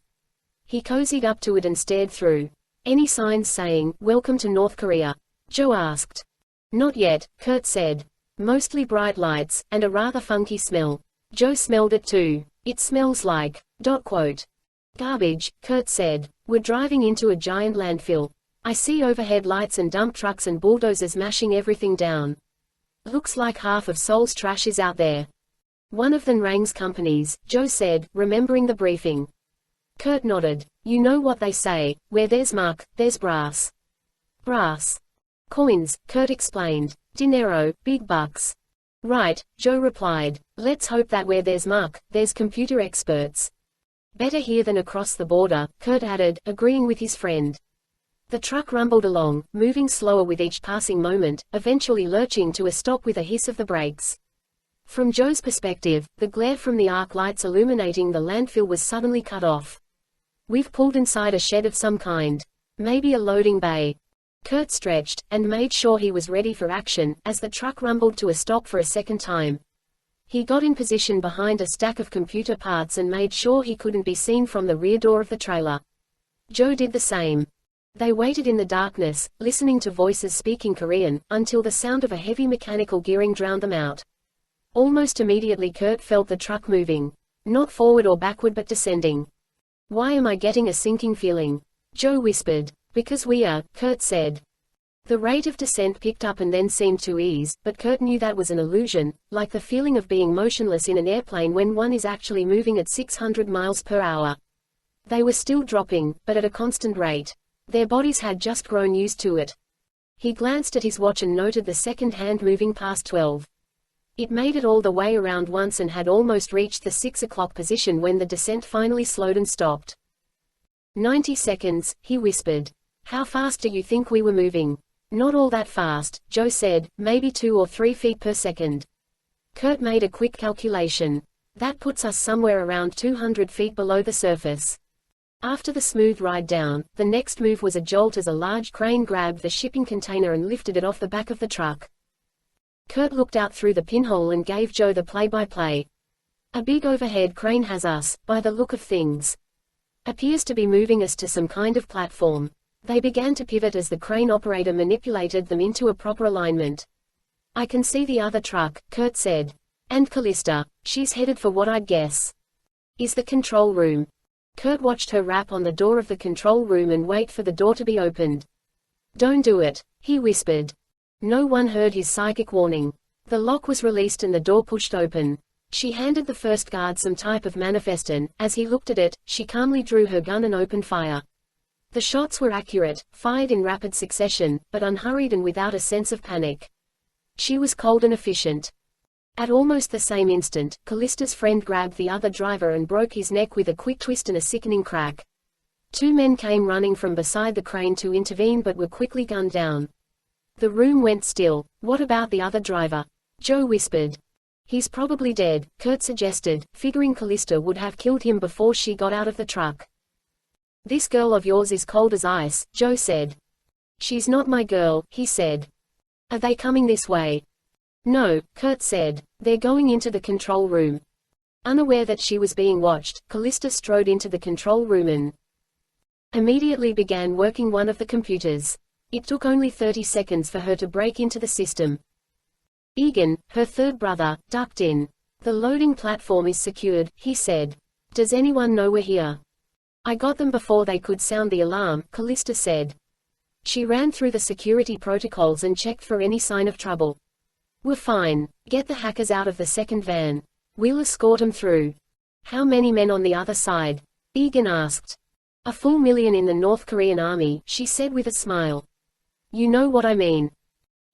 Speaker 1: He cozied up to it and stared through. "Any signs saying, 'Welcome to North Korea'?" Joe asked. "Not yet," Kurt said. "Mostly bright lights, and a rather funky smell." Joe smelled it too. "It smells like, garbage," Kurt said. "We're driving into a giant landfill. I see overhead lights and dump trucks and bulldozers mashing everything down. Looks like half of Seoul's trash is out there." "One of the Nrang's companies," Joe said, remembering the briefing. Kurt nodded. "You know what they say, where there's muck, there's brass." "Brass. Coins," Kurt explained. "Dinero, big bucks." "Right," Joe replied. "Let's hope that where there's muck, there's computer experts." "Better here than across the border," Kurt added, agreeing with his friend. The truck rumbled along, moving slower with each passing moment, eventually lurching to a stop with a hiss of the brakes. From Joe's perspective, the glare from the arc lights illuminating the landfill was suddenly cut off. We've pulled inside a shed of some kind. Maybe a loading bay. Kurt stretched, and made sure he was ready for action, as the truck rumbled to a stop for a second time. He got in position behind a stack of computer parts and made sure he couldn't be seen from the rear door of the trailer. Joe did the same. They waited in the darkness, listening to voices speaking Korean, until the sound of a heavy mechanical gearing drowned them out. Almost immediately Kurt felt the truck moving. Not forward or backward but descending. "Why am I getting a sinking feeling?" Joe whispered. "Because we are," Kurt said. The rate of descent picked up and then seemed to ease, but Kurt knew that was an illusion, like the feeling of being motionless in an airplane when one is actually moving at 600 miles per hour. They were still dropping, but at a constant rate. Their bodies had just grown used to it. He glanced at his watch and noted the second hand moving past 12. It made it all the way around once and had almost reached the 6 o'clock position when the descent finally slowed and stopped. 90 seconds, he whispered. "How fast do you think we were moving?" "Not all that fast," Joe said, "maybe 2 or 3 feet per second." Kurt made a quick calculation. "That puts us somewhere around 200 feet below the surface." After the smooth ride down, the next move was a jolt as a large crane grabbed the shipping container and lifted it off the back of the truck. Kurt looked out through the pinhole and gave Joe the play-by-play. "A big overhead crane has us, by the look of things. Appears to be moving us to some kind of platform." They began to pivot as the crane operator manipulated them into a proper alignment. "I can see the other truck," Kurt said. "And Callista. She's headed for what I'd guess is the control room." Kurt watched her rap on the door of the control room and wait for the door to be opened. "Don't do it," he whispered. No one heard his psychic warning. The lock was released and the door pushed open. She handed the first guard some type of manifest and, as he looked at it, she calmly drew her gun and opened fire. The shots were accurate, fired in rapid succession, but unhurried and without a sense of panic. She was cold and efficient. At almost the same instant, Callista's friend grabbed the other driver and broke his neck with a quick twist and a sickening crack. 2 men came running from beside the crane to intervene but were quickly gunned down. The room went still. "What about the other driver?" Joe whispered. "He's probably dead," Kurt suggested, figuring Callista would have killed him before she got out of the truck. "This girl of yours is cold as ice," Joe said. "She's not my girl," he said. "Are they coming this way?" "No," Kurt said. "They're going into the control room." Unaware that she was being watched, Callista strode into the control room and immediately began working one of the computers. It took only 30 seconds for her to break into the system. Egan, her third brother, ducked in. "The loading platform is secured," he said. "Does anyone know we're here?" "I got them before they could sound the alarm," Callista said. She ran through the security protocols and checked for any sign of trouble. "We're fine. Get the hackers out of the second van. We'll escort them through." "How many men on the other side?" Egan asked. "A full million in the North Korean army," she said with a smile. "You know what I mean."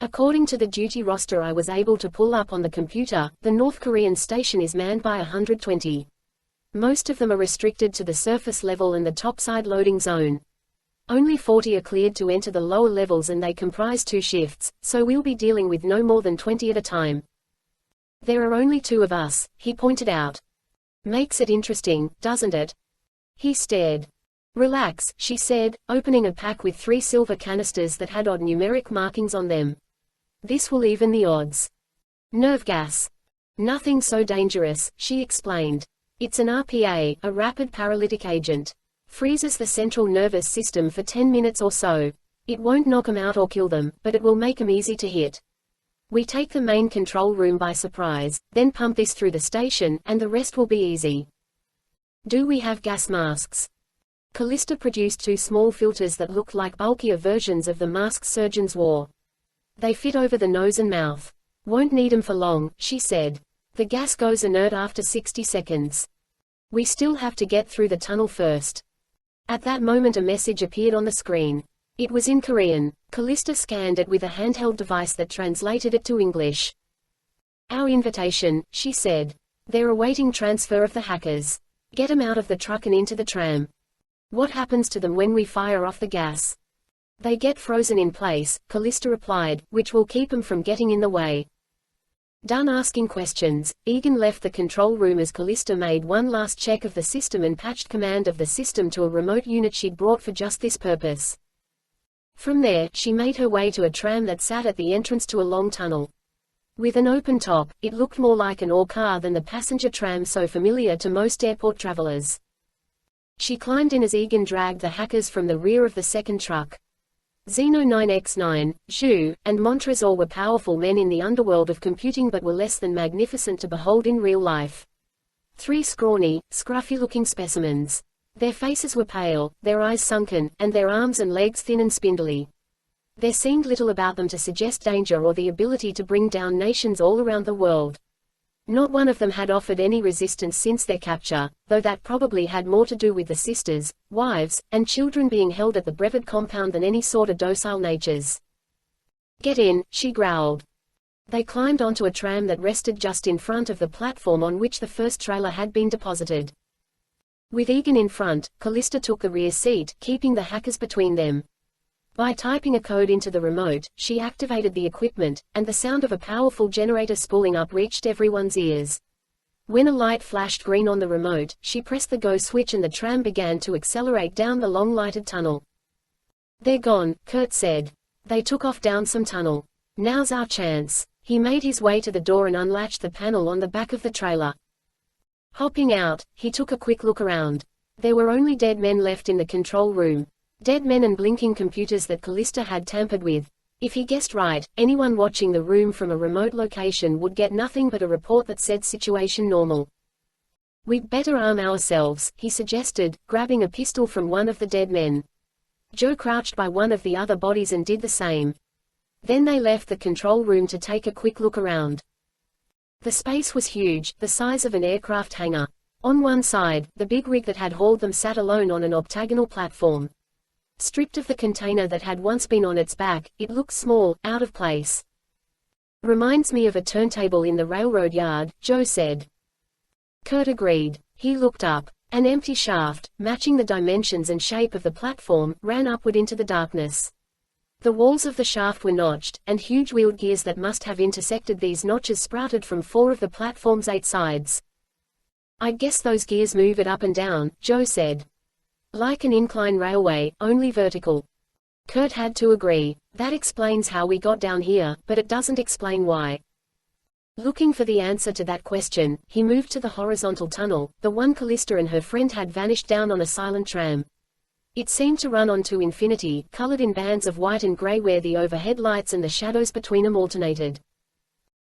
Speaker 1: According to the duty roster I was able to pull up on the computer, the North Korean station is manned by 120. Most of them are restricted to the surface level and the topside loading zone. Only 40 are cleared to enter the lower levels and they comprise 2 shifts, so we'll be dealing with no more than 20 at a time. "There are only 2 of us," he pointed out. "Makes it interesting, doesn't it?" He stared. "Relax," she said, opening a pack with 3 silver canisters that had odd numeric markings on them. "This will even the odds." "Nerve gas. Nothing so dangerous," she explained. "It's an RPA, a rapid paralytic agent. Freezes the central nervous system for 10 minutes or so. It won't knock them out or kill them, but it will make them easy to hit. We take the main control room by surprise, then pump this through the station, and the rest will be easy." "Do we have gas masks?" Callista produced 2 small filters that looked like bulkier versions of the masks surgeons wore. "They fit over the nose and mouth. Won't need 'em for long," she said. "The gas goes inert after 60 seconds. We still have to get through the tunnel first." At that moment a message appeared on the screen. It was in Korean. Callista scanned it with a handheld device that translated it to English. "Our invitation," she said. "They're awaiting transfer of the hackers. Get 'em out of the truck and into the tram." "What happens to them when we fire off the gas?" "They get frozen in place," Callista replied, "which will keep 'em from getting in the way." Done asking questions, Egan left the control room as Callista made one last check of the system and patched command of the system to a remote unit she'd brought for just this purpose. From there, she made her way to a tram that sat at the entrance to a long tunnel. With an open top, it looked more like an ore car than the passenger tram so familiar to most airport travelers. She climbed in as Egan dragged the hackers from the rear of the second truck. Xeno 9X9, Zhu, and Montresor were powerful men in the underworld of computing but were less than magnificent to behold in real life. Three scrawny, scruffy-looking specimens. Their faces were pale, their eyes sunken, and their arms and legs thin and spindly. There seemed little about them to suggest danger or the ability to bring down nations all around the world. Not one of them had offered any resistance since their capture, though that probably had more to do with the sisters, wives, and children being held at the Brevid compound than any sort of docile natures. "Get in," she growled. They climbed onto a tram that rested just in front of the platform on which the first trailer had been deposited. With Egan in front, Callista took the rear seat, keeping the hackers between them. By typing a code into the remote, she activated the equipment, and the sound of a powerful generator spooling up reached everyone's ears. When a light flashed green on the remote, she pressed the go switch and the tram began to accelerate down the long lighted tunnel. "They're gone," Kurt said. "They took off down some tunnel. Now's our chance." He made his way to the door and unlatched the panel on the back of the trailer. Hopping out, he took a quick look around. There were only dead men left in the control room. Dead men and blinking computers that Callista had tampered with. If he guessed right, anyone watching the room from a remote location would get nothing but a report that said situation normal. "We'd better arm ourselves," he suggested, grabbing a pistol from one of the dead men. Joe crouched by one of the other bodies and did the same. Then they left the control room to take a quick look around. The space was huge, the size of an aircraft hangar. On one side, the big rig that had hauled them sat alone on an octagonal platform. Stripped of the container that had once been on its back, it looked small, out of place. "Reminds me of a turntable in the railroad yard," Joe said. Kurt agreed. He looked up. An empty shaft, matching the dimensions and shape of the platform, ran upward into the darkness. The walls of the shaft were notched, and huge wheeled gears that must have intersected these notches sprouted from 4 of the platform's 8 sides. "I guess those gears move it up and down," Joe said. "Like an incline railway, only vertical." Kurt had to agree. "That explains how we got down here, but it doesn't explain why." Looking for the answer to that question, he moved to the horizontal tunnel, the one Callista and her friend had vanished down on a silent tram. It seemed to run on to infinity, colored in bands of white and gray where the overhead lights and the shadows between them alternated.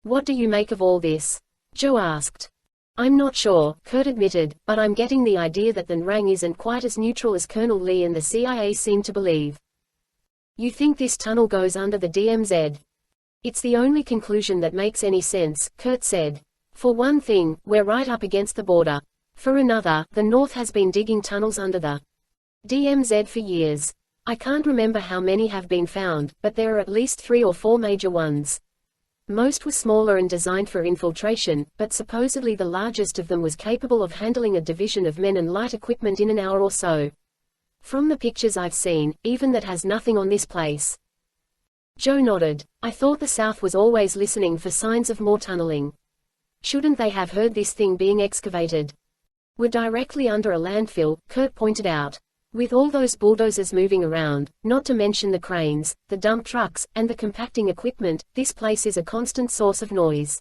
Speaker 1: "What do you make of all this?" Joe asked. "I'm not sure," Kurt admitted, "but I'm getting the idea that the Nrang isn't quite as neutral as Colonel Lee and the CIA seem to believe." "You think this tunnel goes under the DMZ?" "It's the only conclusion that makes any sense," Kurt said. "For one thing, we're right up against the border. For another, the North has been digging tunnels under the DMZ for years. I can't remember how many have been found, but there are at least 3 or 4 major ones. Most were smaller and designed for infiltration, but supposedly the largest of them was capable of handling a division of men and light equipment in an hour or so. From the pictures I've seen, even that has nothing on this place." Joe nodded. "I thought the South was always listening for signs of more tunneling. Shouldn't they have heard this thing being excavated?" "We're directly under a landfill," Kurt pointed out. "With all those bulldozers moving around, not to mention the cranes, the dump trucks, and the compacting equipment, this place is a constant source of noise.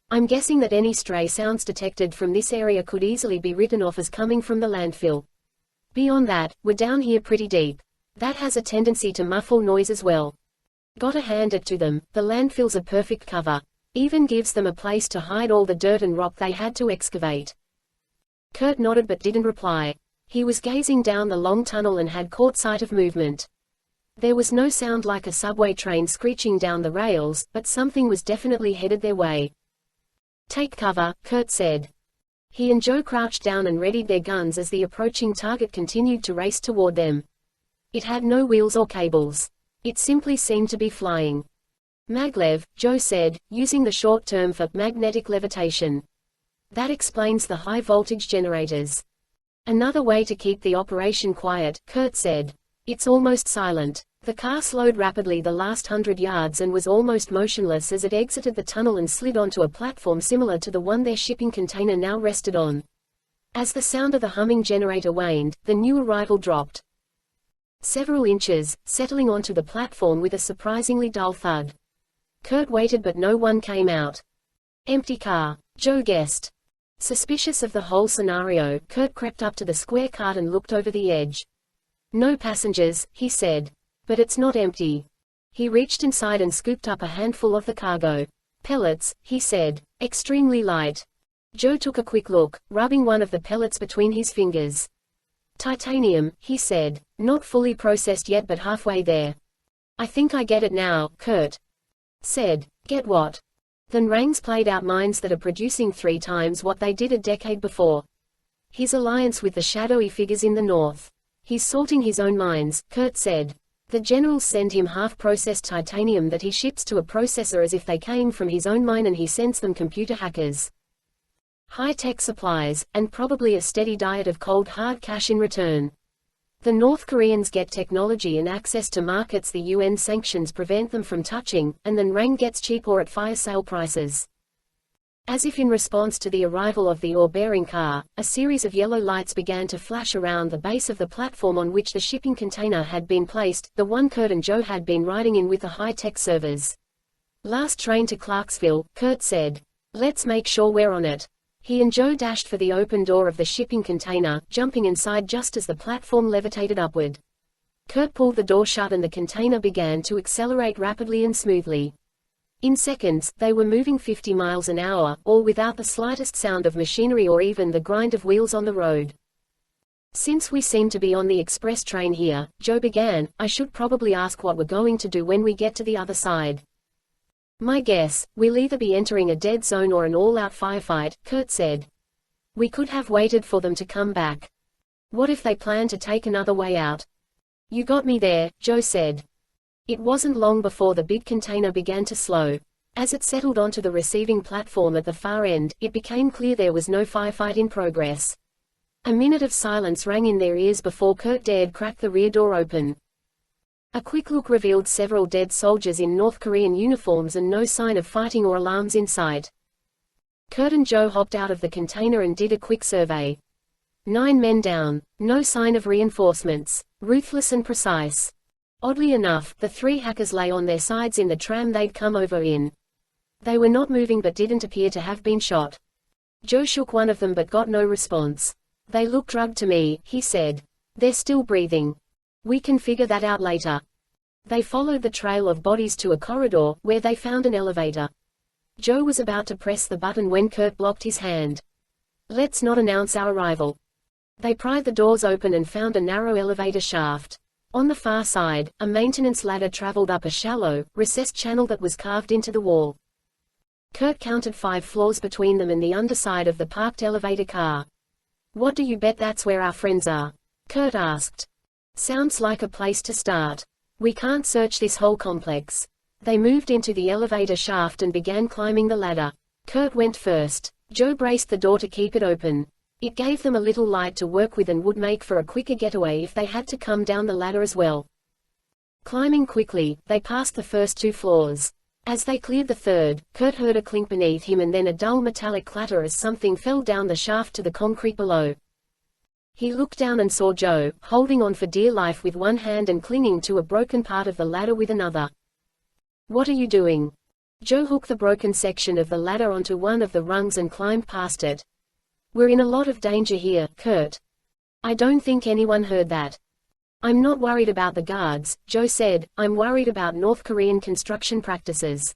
Speaker 1: I'm guessing that any stray sounds detected from this area could easily be written off as coming from the landfill. Beyond that, we're down here pretty deep. That has a tendency to muffle noise as well. Gotta hand it to them, the landfill's a perfect cover. Even gives them a place to hide all the dirt and rock they had to excavate." Kurt nodded but didn't reply. He was gazing down the long tunnel and had caught sight of movement. There was no sound like a subway train screeching down the rails, but something was definitely headed their way. "Take cover," Kurt said. He and Joe crouched down and readied their guns as the approaching target continued to race toward them. It had no wheels or cables. It simply seemed to be flying. "Maglev," Joe said, using the short term for magnetic levitation. "That explains the high voltage generators." "Another way to keep the operation quiet," Kurt said. "It's almost silent. The car slowed rapidly the last 100 yards and was almost motionless as it exited the tunnel and slid onto a platform similar to the one their shipping container now rested on. As the sound of the humming generator waned, the new arrival dropped several inches, settling onto the platform with a surprisingly dull thud. Kurt waited but no one came out. Empty car, Joe guessed. Suspicious of the whole scenario, Kurt crept up to the square cart and looked over the edge. No passengers, he said. But it's not empty. He reached inside and scooped up a handful of the cargo. Pellets, he said. Extremely light. Joe took a quick look, rubbing one of the pellets between his fingers. Titanium, he said. Not fully processed yet but halfway there. I think I get it now, Kurt said. Get what? The Nrangs played out mines that are producing 3 times what they did a decade before. His alliance with the shadowy figures in the north. He's sorting his own mines, Kurt said. The generals send him half-processed titanium that he ships to a processor as if they came from his own mine, and he sends them computer hackers. High-tech supplies, and probably a steady diet of cold hard cash in return. The North Koreans get technology and access to markets the UN sanctions prevent them from touching, and the Nrang gets cheap or at fire sale prices. As if in response to the arrival of the ore-bearing car, a series of yellow lights began to flash around the base of the platform on which the shipping container had been placed, the one Kurt and Joe had been riding in with the high-tech servers. Last train to Clarksville, Kurt said. Let's make sure we're on it. He and Joe dashed for the open door of the shipping container, jumping inside just as the platform levitated upward. Kurt pulled the door shut and the container began to accelerate rapidly and smoothly. In seconds, they were moving 50 miles an hour, all without the slightest sound of machinery or even the grind of wheels on the road. Since we seem to be on the express train here, Joe began, I should probably ask what we're going to do when we get to the other side. My guess, we'll either be entering a dead zone or an all-out firefight, Kurt said. We could have waited for them to come back. What if they plan to take another way out? You got me there, Joe said. It wasn't long before the big container began to slow. As it settled onto the receiving platform at the far end, it became clear there was no firefight in progress. A minute of silence rang in their ears before Kurt dared crack the rear door open. A quick look revealed several dead soldiers in North Korean uniforms and no sign of fighting or alarms in sight. Kurt and Joe hopped out of the container and did a quick survey. 9 men down, no sign of reinforcements, ruthless and precise. Oddly enough, the 3 hackers lay on their sides in the tram they'd come over in. They were not moving but didn't appear to have been shot. Joe shook one of them but got no response. They look drugged to me, he said. They're still breathing. We can figure that out later. They followed the trail of bodies to a corridor, where they found an elevator. Joe was about to press the button when Kurt blocked his hand. Let's not announce our arrival. They pried the doors open and found a narrow elevator shaft. On the far side, a maintenance ladder traveled up a shallow, recessed channel that was carved into the wall. Kurt counted 5 floors between them and the underside of the parked elevator car. What do you bet that's where our friends are? Kurt asked. Sounds like a place to start. We can't search this whole complex. They moved into the elevator shaft and began climbing the ladder. Kurt went first. Joe braced the door to keep it open. It gave them a little light to work with and would make for a quicker getaway if they had to come down the ladder as well. Climbing quickly, they passed the first 2 floors. As they cleared the third, Kurt heard a clink beneath him and then a dull metallic clatter as something fell down the shaft to the concrete below. He looked down and saw Joe, holding on for dear life with one hand and clinging to a broken part of the ladder with another. What are you doing? Joe hooked the broken section of the ladder onto one of the rungs and climbed past it. We're in a lot of danger here, Kurt. I don't think anyone heard that. I'm not worried about the guards, Joe said, I'm worried about North Korean construction practices.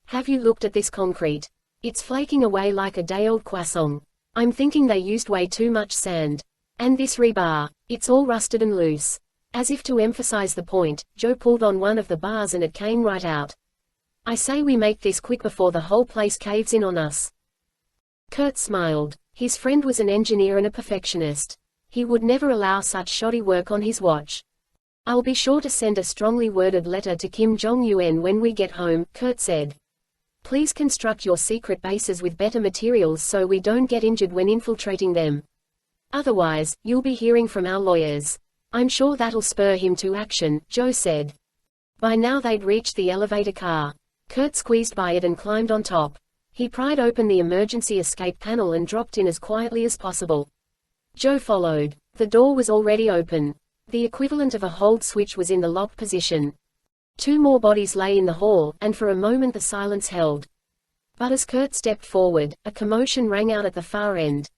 Speaker 1: Have you looked at this concrete? It's flaking away like a day-old croissant. I'm thinking they used way too much sand. And this rebar, it's all rusted and loose. As if to emphasize the point, Joe pulled on one of the bars and it came right out. I say we make this quick before the whole place caves in on us. Kurt smiled. His friend was an engineer and a perfectionist. He would never allow such shoddy work on his watch. I'll be sure to send a strongly worded letter to Kim Jong-un when we get home, Kurt said. Please construct your secret bases with better materials so we don't get injured when infiltrating them. Otherwise, you'll be hearing from our lawyers. I'm sure that'll spur him to action, Joe said. By now they'd reached the elevator car. Kurt squeezed by it and climbed on top. He pried open the emergency escape panel and dropped in as quietly as possible. Joe followed. The door was already open. The equivalent of a hold switch was in the lock position. 2 more bodies lay in the hall, and for a moment the silence held. But as Kurt stepped forward, a commotion rang out at the far end.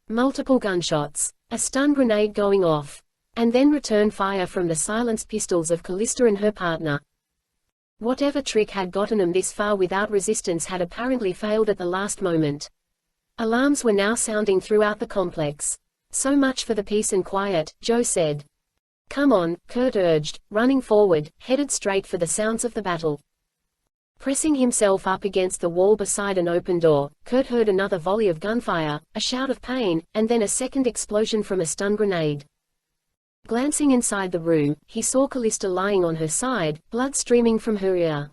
Speaker 1: Multiple gunshots, a stun grenade going off, and then return fire from the silenced pistols of Callista and her partner. Whatever trick had gotten them this far without resistance had apparently failed at the last moment. Alarms were now sounding throughout the complex. So much for the peace and quiet, Joe said. Come on, Kurt urged, running forward, headed straight for the sounds of the battle. Pressing himself up against the wall beside an open door, Kurt heard another volley of gunfire, a shout of pain, and then a second explosion from a stun grenade. Glancing inside the room, he saw Callista lying on her side, blood streaming from her ear.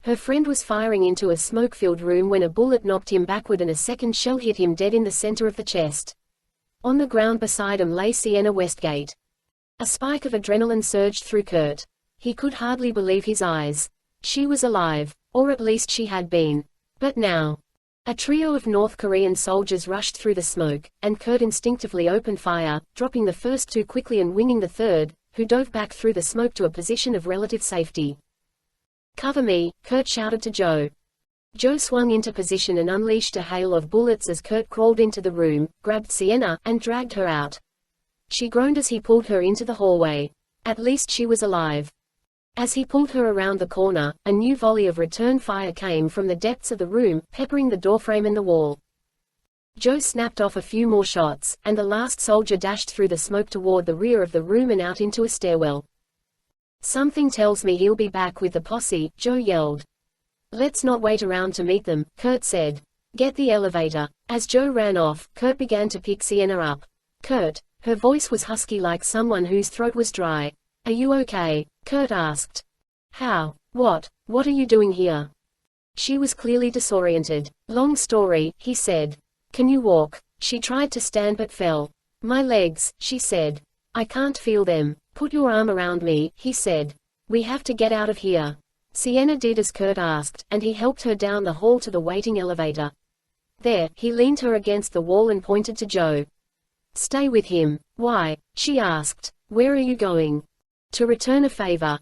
Speaker 1: Her friend was firing into a smoke-filled room when a bullet knocked him backward and a second shell hit him dead in the center of the chest. On the ground beside him lay Sienna Westgate. A spike of adrenaline surged through Kurt. He could hardly believe his eyes. She was alive, or at least she had been. But now, a trio of North Korean soldiers rushed through the smoke, and Kurt instinctively opened fire, dropping the first 2 quickly and winging the third, who dove back through the smoke to a position of relative safety. Cover me, Kurt shouted to Joe. Joe swung into position and unleashed a hail of bullets as Kurt crawled into the room, grabbed Sienna, and dragged her out. She groaned as he pulled her into the hallway. At least she was alive. As he pulled her around the corner, a new volley of return fire came from the depths of the room, peppering the doorframe and the wall. Joe snapped off a few more shots, and the last soldier dashed through the smoke toward the rear of the room and out into a stairwell. Something tells me he'll be back with the posse, Joe yelled. Let's not wait around to meet them, Kurt said. Get the elevator. As Joe ran off, Kurt began to pick Sienna up. Kurt. Her voice was husky like someone whose throat was dry. Are you okay? Kurt asked. How? What are you doing here? She was clearly disoriented. Long story, he said. Can you walk? She tried to stand but fell. My legs, she said. I can't feel them. Put your arm around me, he said. We have to get out of here. Sienna did as Kurt asked, and he helped her down the hall to the waiting elevator. There, he leaned her against the wall and pointed to Joe. Stay with him. Why? She asked. Where are you going? To return a favor.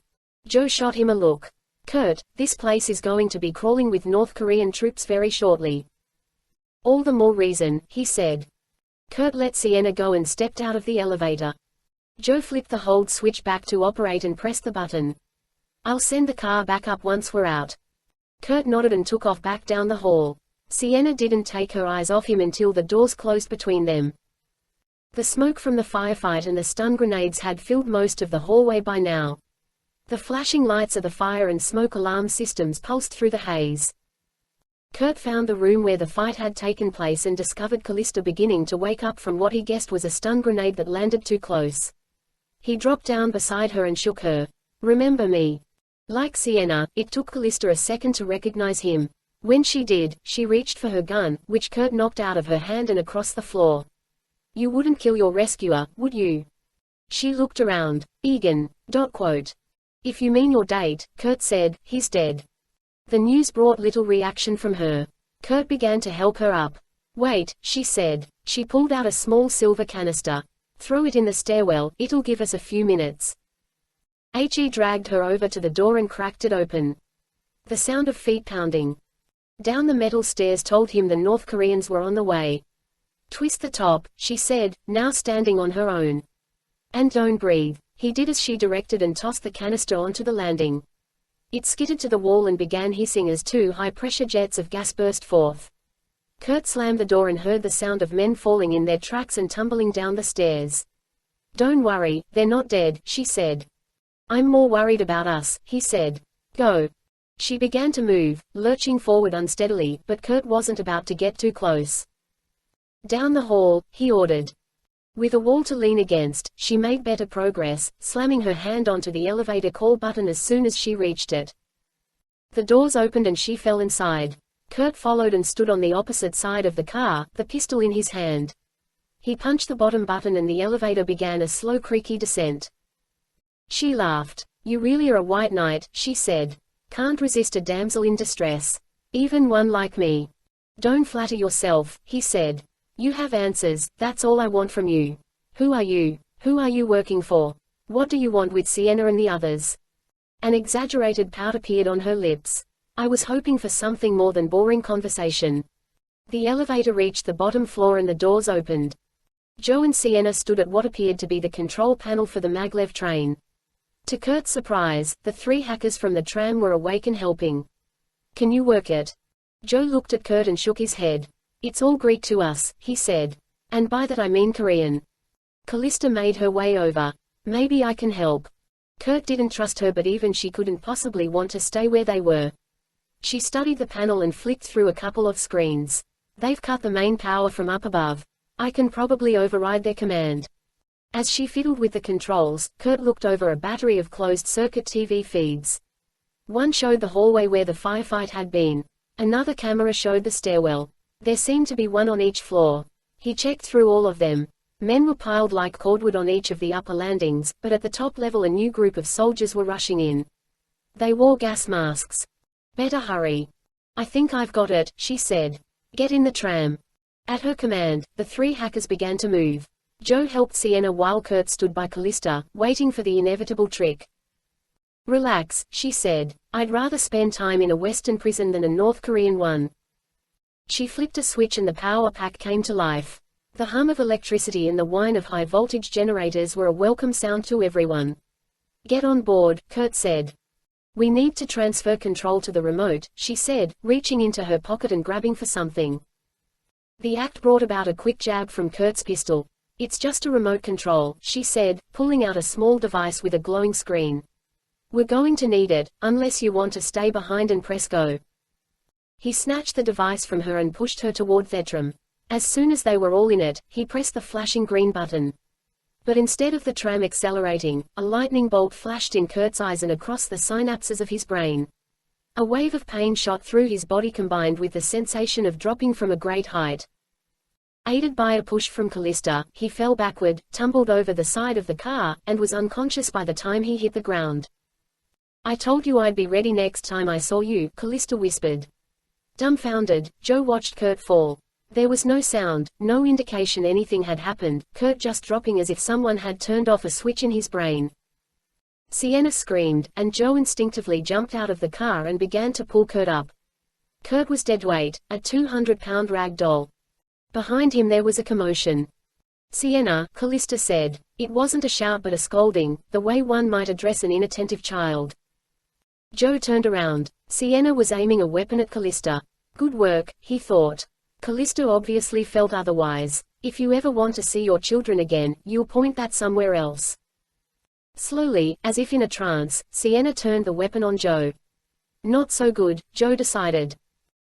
Speaker 1: Joe shot him a look. Kurt, this place is going to be crawling with North Korean troops very shortly. All the more reason, he said. Kurt let Sienna go and stepped out of the elevator. Joe flipped the hold switch back to operate and pressed the button. I'll send the car back up once we're out. Kurt nodded and took off back down the hall. Sienna didn't take her eyes off him until the doors closed between them. The smoke from the firefight and the stun grenades had filled most of the hallway by now. The flashing lights of the fire and smoke alarm systems pulsed through the haze. Kurt found the room where the fight had taken place and discovered Callista beginning to wake up from what he guessed was a stun grenade that landed too close. He dropped down beside her and shook her. Remember me? Like Sienna, it took Callista a second to recognize him. When she did, she reached for her gun, which Kurt knocked out of her hand and across the floor. You wouldn't kill your rescuer, would you? She looked around. Egan. If you mean your date, Kurt said, he's dead. The news brought little reaction from her. Kurt began to help her up. Wait, she said. She pulled out a small silver canister. Throw it in the stairwell, it'll give us a few minutes. He dragged her over to the door and cracked it open. The sound of feet pounding down the metal stairs told him the North Koreans were on the way. Twist the top, she said, now standing on her own. And don't breathe. He did as she directed and tossed the canister onto the landing. It skittered to the wall and began hissing as 2 high-pressure jets of gas burst forth. Kurt slammed the door and heard the sound of men falling in their tracks and tumbling down the stairs. Don't worry, they're not dead, she said. I'm more worried about us, he said. Go. She began to move, lurching forward unsteadily, but Kurt wasn't about to get too close. Down the hall, he ordered. With a wall to lean against, she made better progress, slamming her hand onto the elevator call button as soon as she reached it. The doors opened and she fell inside. Kurt followed and stood on the opposite side of the car, the pistol in his hand. He punched the bottom button and the elevator began a slow creaky descent. She laughed. "You really are a white knight," she said. "Can't resist a damsel in distress. Even one like me." "Don't flatter yourself," he said. "You have answers, that's all I want from you. Who are you? Who are you working for? What do you want with Sienna and the others?" An exaggerated pout appeared on her lips. "I was hoping for something more than boring conversation." The elevator reached the bottom floor and the doors opened. Joe and Sienna stood at what appeared to be the control panel for the maglev train. To Kurt's surprise, the three hackers from the tram were awake and helping. "Can you work it?" Joe looked at Kurt and shook his head. "It's all Greek to us," he said. "And by that I mean Korean." Callista made her way over. "Maybe I can help." Kurt didn't trust her, but even she couldn't possibly want to stay where they were. She studied the panel and flicked through a couple of screens. "They've cut the main power from up above. I can probably override their command." As she fiddled with the controls, Kurt looked over a battery of closed-circuit TV feeds. One showed the hallway where the firefight had been. Another camera showed the stairwell. There seemed to be one on each floor. He checked through all of them. Men were piled like cordwood on each of the upper landings, but at the top level a new group of soldiers were rushing in. They wore gas masks. "Better hurry." "I think I've got it," she said. "Get in the tram." At her command, the three hackers began to move. Joe helped Sienna while Kurt stood by Callista, waiting for the inevitable trick. "Relax," she said. "I'd rather spend time in a Western prison than a North Korean one." She flipped a switch and the power pack came to life. The hum of electricity and the whine of high-voltage generators were a welcome sound to everyone. "Get on board," Kurt said. "We need to transfer control to the remote," she said, reaching into her pocket and grabbing for something. The act brought about a quick jab from Kurt's pistol. "It's just a remote control," she said, pulling out a small device with a glowing screen. "We're going to need it, unless you want to stay behind and press go." He snatched the device from her and pushed her toward Thetram. As soon as they were all in it, he pressed the flashing green button. But instead of the tram accelerating, a lightning bolt flashed in Kurt's eyes and across the synapses of his brain. A wave of pain shot through his body combined with the sensation of dropping from a great height. Aided by a push from Callista, he fell backward, tumbled over the side of the car, and was unconscious by the time he hit the ground. "I told you I'd be ready next time I saw you," Callista whispered. Dumbfounded, Joe watched Kurt fall. There was no sound, no indication anything had happened, Kurt just dropping as if someone had turned off a switch in his brain. Sienna screamed, and Joe instinctively jumped out of the car and began to pull Kurt up. Kurt was deadweight, a 200-pound rag doll. Behind him there was a commotion. "Sienna," Callista said. It wasn't a shout but a scolding, the way one might address an inattentive child. Joe turned around. Sienna was aiming a weapon at Callista. Good work, he thought. Callista obviously felt otherwise. If you ever want to see your children again, you'll point that somewhere else. Slowly, as if in a trance, Sienna turned the weapon on Joe. Not so good, Joe decided.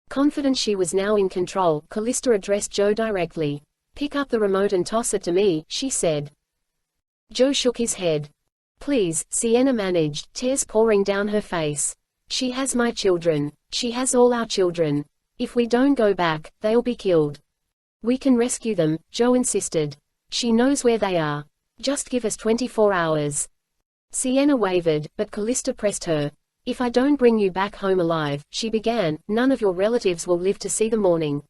Speaker 1: Confident she was now in control, Callista addressed Joe directly. "Pick up the remote and toss it to me," she said. Joe shook his head. "Please," Sienna managed, tears pouring down her face. "She has my children. She has all our children. If we don't go back, they'll be killed." "We can rescue them," Joe insisted. "She knows where they are. Just give us 24 hours. Sienna wavered, but Callista pressed her. "If I don't bring you back home alive," she began, "none of your relatives will live to see the morning."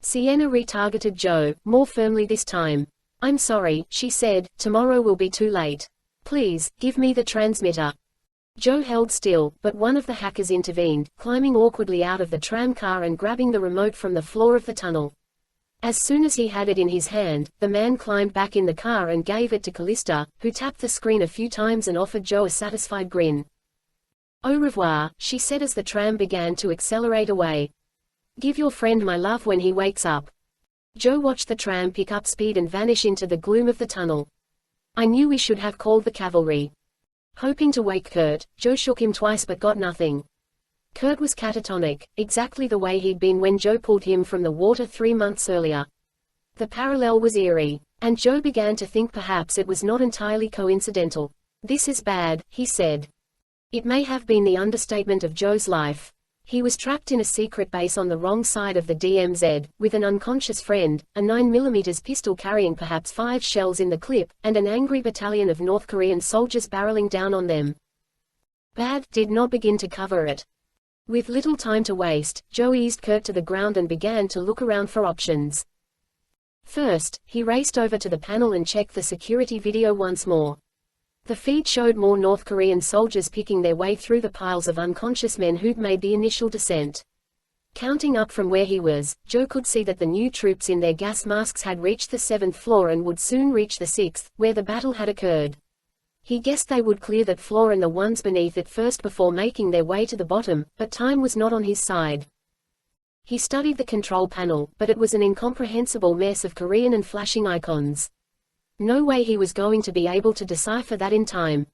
Speaker 1: Sienna retargeted Joe, more firmly this time. "I'm sorry," she said, "tomorrow will be too late. Please, give me the transmitter." Joe held still, but one of the hackers intervened, climbing awkwardly out of the tram car and grabbing the remote from the floor of the tunnel. As soon as he had it in his hand, the man climbed back in the car and gave it to Callista, who tapped the screen a few times and offered Joe a satisfied grin. "Au revoir," she said as the tram began to accelerate away. "Give your friend my love when he wakes up." Joe watched the tram pick up speed and vanish into the gloom of the tunnel. "I knew we should have called the cavalry." Hoping to wake Kurt, Joe shook him twice but got nothing. Kurt was catatonic, exactly the way he'd been when Joe pulled him from the water 3 months earlier. The parallel was eerie, and Joe began to think perhaps it was not entirely coincidental. "This is bad," he said. It may have been the understatement of Joe's life. He was trapped in a secret base on the wrong side of the DMZ, with an unconscious friend, a 9mm pistol carrying perhaps 5 shells in the clip, and an angry battalion of North Korean soldiers barreling down on them. Bad did not begin to cover it. With little time to waste, Joe eased Kurt to the ground and began to look around for options. First, he raced over to the panel and checked the security video once more. The feed showed more North Korean soldiers picking their way through the piles of unconscious men who'd made the initial descent. Counting up from where he was, Joe could see that the new troops in their gas masks had reached the 7th floor and would soon reach the 6th, where the battle had occurred. He guessed they would clear that floor and the ones beneath it first before making their way to the bottom, but time was not on his side. He studied the control panel, but it was an incomprehensible mess of Korean and flashing icons. No way he was going to be able to decipher that in time.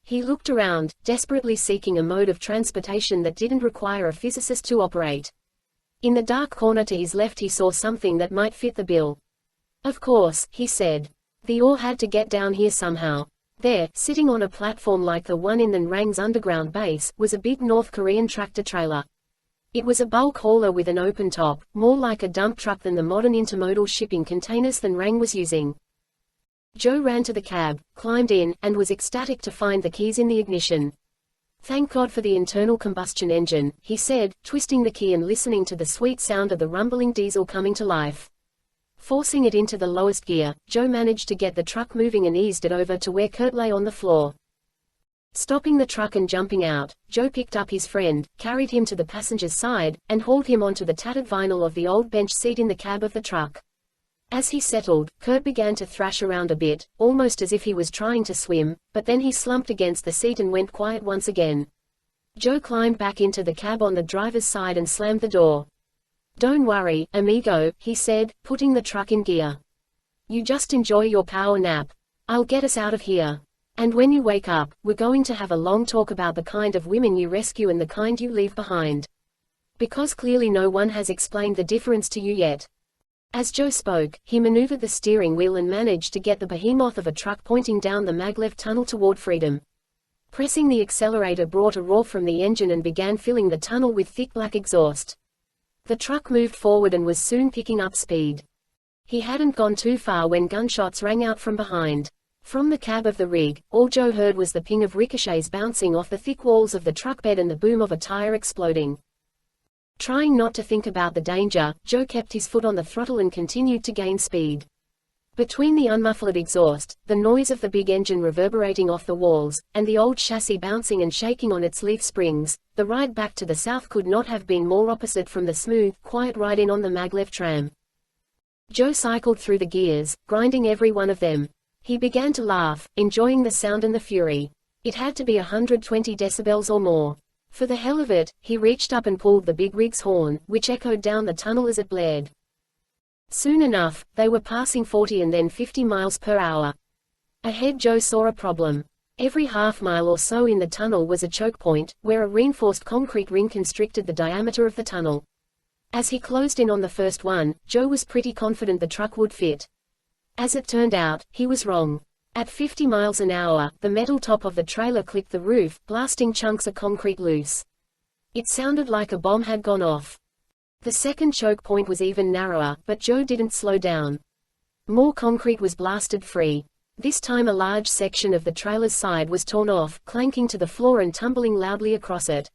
Speaker 1: He looked around, desperately seeking a mode of transportation that didn't require a physicist to operate. In the dark corner to his left he saw something that might fit the bill. Of course, he said. The ore had to get down here somehow. There, sitting on a platform like the one in the Nrang's underground base, was a big North Korean tractor-trailer. It was a bulk hauler with an open top, more like a dump truck than the modern intermodal shipping containers the Nrang was using. Joe ran to the cab, climbed in, and was ecstatic to find the keys in the ignition. "Thank God for the internal combustion engine," he said, twisting the key and listening to the sweet sound of the rumbling diesel coming to life. Forcing it into the lowest gear, Joe managed to get the truck moving and eased it over to where Kurt lay on the floor. Stopping the truck and jumping out, Joe picked up his friend, carried him to the passenger's side, and hauled him onto the tattered vinyl of the old bench seat in the cab of the truck. As he settled, Kurt began to thrash around a bit, almost as if he was trying to swim, but then he slumped against the seat and went quiet once again. Joe climbed back into the cab on the driver's side and slammed the door. "Don't worry, amigo," he said, putting the truck in gear. "You just enjoy your power nap. I'll get us out of here. And when you wake up, we're going to have a long talk about the kind of women you rescue and the kind you leave behind. Because clearly no one has explained the difference to you yet." As Joe spoke, he maneuvered the steering wheel and managed to get the behemoth of a truck pointing down the maglev tunnel toward freedom. Pressing the accelerator brought a roar from the engine and began filling the tunnel with thick black exhaust. The truck moved forward and was soon picking up speed. He hadn't gone too far when gunshots rang out from behind. From the cab of the rig, all Joe heard was the ping of ricochets bouncing off the thick walls of the truck bed and the boom of a tire exploding. Trying not to think about the danger, Joe kept his foot on the throttle and continued to gain speed. Between the unmuffled exhaust, the noise of the big engine reverberating off the walls, and the old chassis bouncing and shaking on its leaf springs, the ride back to the south could not have been more opposite from the smooth, quiet ride-in on the maglev tram. Joe cycled through the gears, grinding every one of them. He began to laugh, enjoying the sound and the fury. It had to be 120 decibels or more. For the hell of it, he reached up and pulled the big rig's horn, which echoed down the tunnel as it blared. Soon enough, they were passing 40 and then 50 miles per hour. Ahead Joe saw a problem. Every half-mile or so in the tunnel was a choke point, where a reinforced concrete ring constricted the diameter of the tunnel. As he closed in on the first one, Joe was pretty confident the truck would fit. As it turned out, he was wrong. At 50 miles an hour, the metal top of the trailer clipped the roof, blasting chunks of concrete loose. It sounded like a bomb had gone off. The second choke point was even narrower, but Joe didn't slow down. More concrete was blasted free. This time a large section of the trailer's side was torn off, clanking to the floor and tumbling loudly across it.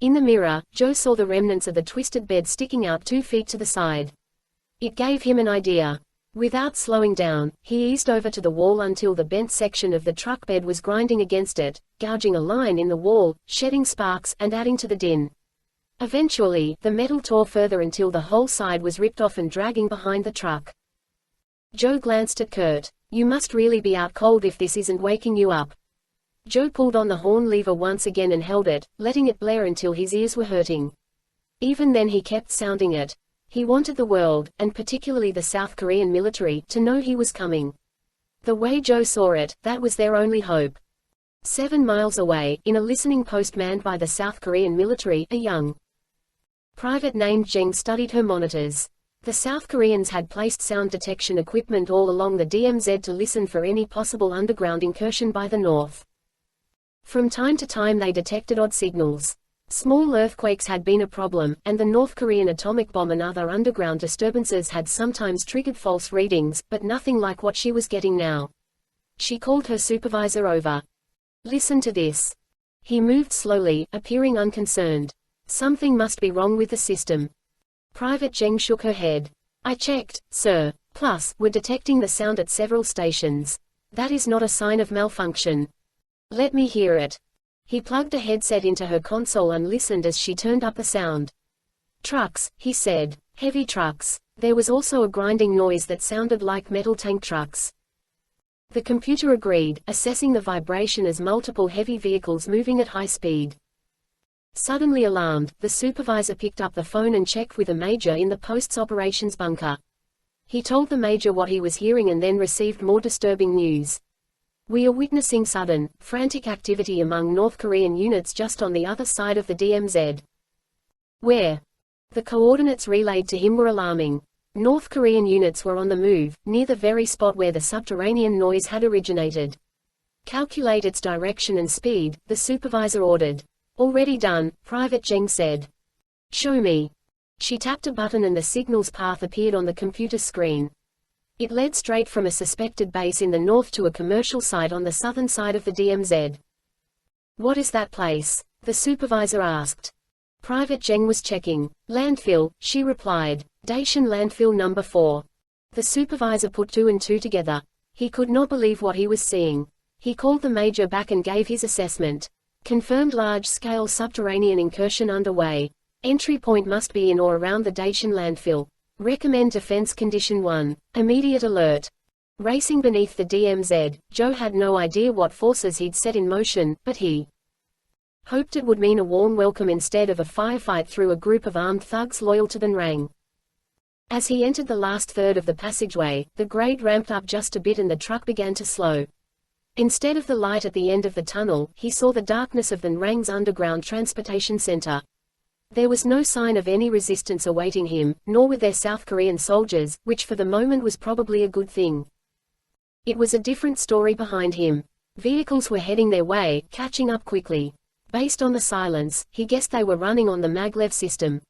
Speaker 1: In the mirror, Joe saw the remnants of the twisted bed sticking out 2 feet to the side. It gave him an idea. Without slowing down, he eased over to the wall until the bent section of the truck bed was grinding against it, gouging a line in the wall, shedding sparks, and adding to the din. Eventually, the metal tore further until the whole side was ripped off and dragging behind the truck. Joe glanced at Kurt. "You must really be out cold if this isn't waking you up." Joe pulled on the horn lever once again and held it, letting it blare until his ears were hurting. Even then he kept sounding it. He wanted the world, and particularly the South Korean military, to know he was coming. The way Joe saw it, that was their only hope. 7 miles away, in a listening post manned by the South Korean military, a young private named Jeng studied her monitors. The South Koreans had placed sound detection equipment all along the DMZ to listen for any possible underground incursion by the North. From time to time they detected odd signals. Small earthquakes had been a problem, and the North Korean atomic bomb and other underground disturbances had sometimes triggered false readings, but nothing like what she was getting now. She called her supervisor over. "Listen to this." He moved slowly, appearing unconcerned. "Something must be wrong with the system." Private Zheng shook her head. "I checked, sir. Plus, we're detecting the sound at several stations. That is not a sign of malfunction." "Let me hear it." He plugged a headset into her console and listened as she turned up the sound. "Trucks," he said. "Heavy trucks." There was also a grinding noise that sounded like metal tank trucks. The computer agreed, assessing the vibration as multiple heavy vehicles moving at high speed. Suddenly alarmed, the supervisor picked up the phone and checked with a major in the post's operations bunker. He told the major what he was hearing and then received more disturbing news. "We are witnessing sudden, frantic activity among North Korean units just on the other side of the DMZ." "Where?" The coordinates relayed to him were alarming. North Korean units were on the move, near the very spot where the subterranean noise had originated. "Calculate its direction and speed," the supervisor ordered. "Already done," Private Zheng said. "Show me." She tapped a button and the signal's path appeared on the computer screen. It led straight from a suspected base in the north to a commercial site on the southern side of the DMZ. "What is that place?" the supervisor asked. Private Zheng was checking. "Landfill," she replied. "Daishin Landfill number 4. The supervisor put two and two together. He could not believe what he was seeing. He called the major back and gave his assessment. Confirmed large-scale subterranean incursion underway. Entry point must be in or around the Daishin landfill. Recommend defense condition 1. Immediate alert. Racing beneath the DMZ, Joe had no idea what forces he'd set in motion, but he hoped it would mean a warm welcome instead of a firefight through a group of armed thugs loyal to the Nrang. As he entered the last third of the passageway, the grade ramped up just a bit and the truck began to slow. Instead of the light at the end of the tunnel, he saw the darkness of the Nrang's underground transportation center. There was no sign of any resistance awaiting him, nor were there South Korean soldiers, which for the moment was probably a good thing. It was a different story behind him. Vehicles were heading their way, catching up quickly. Based on the silence, he guessed they were running on the maglev system.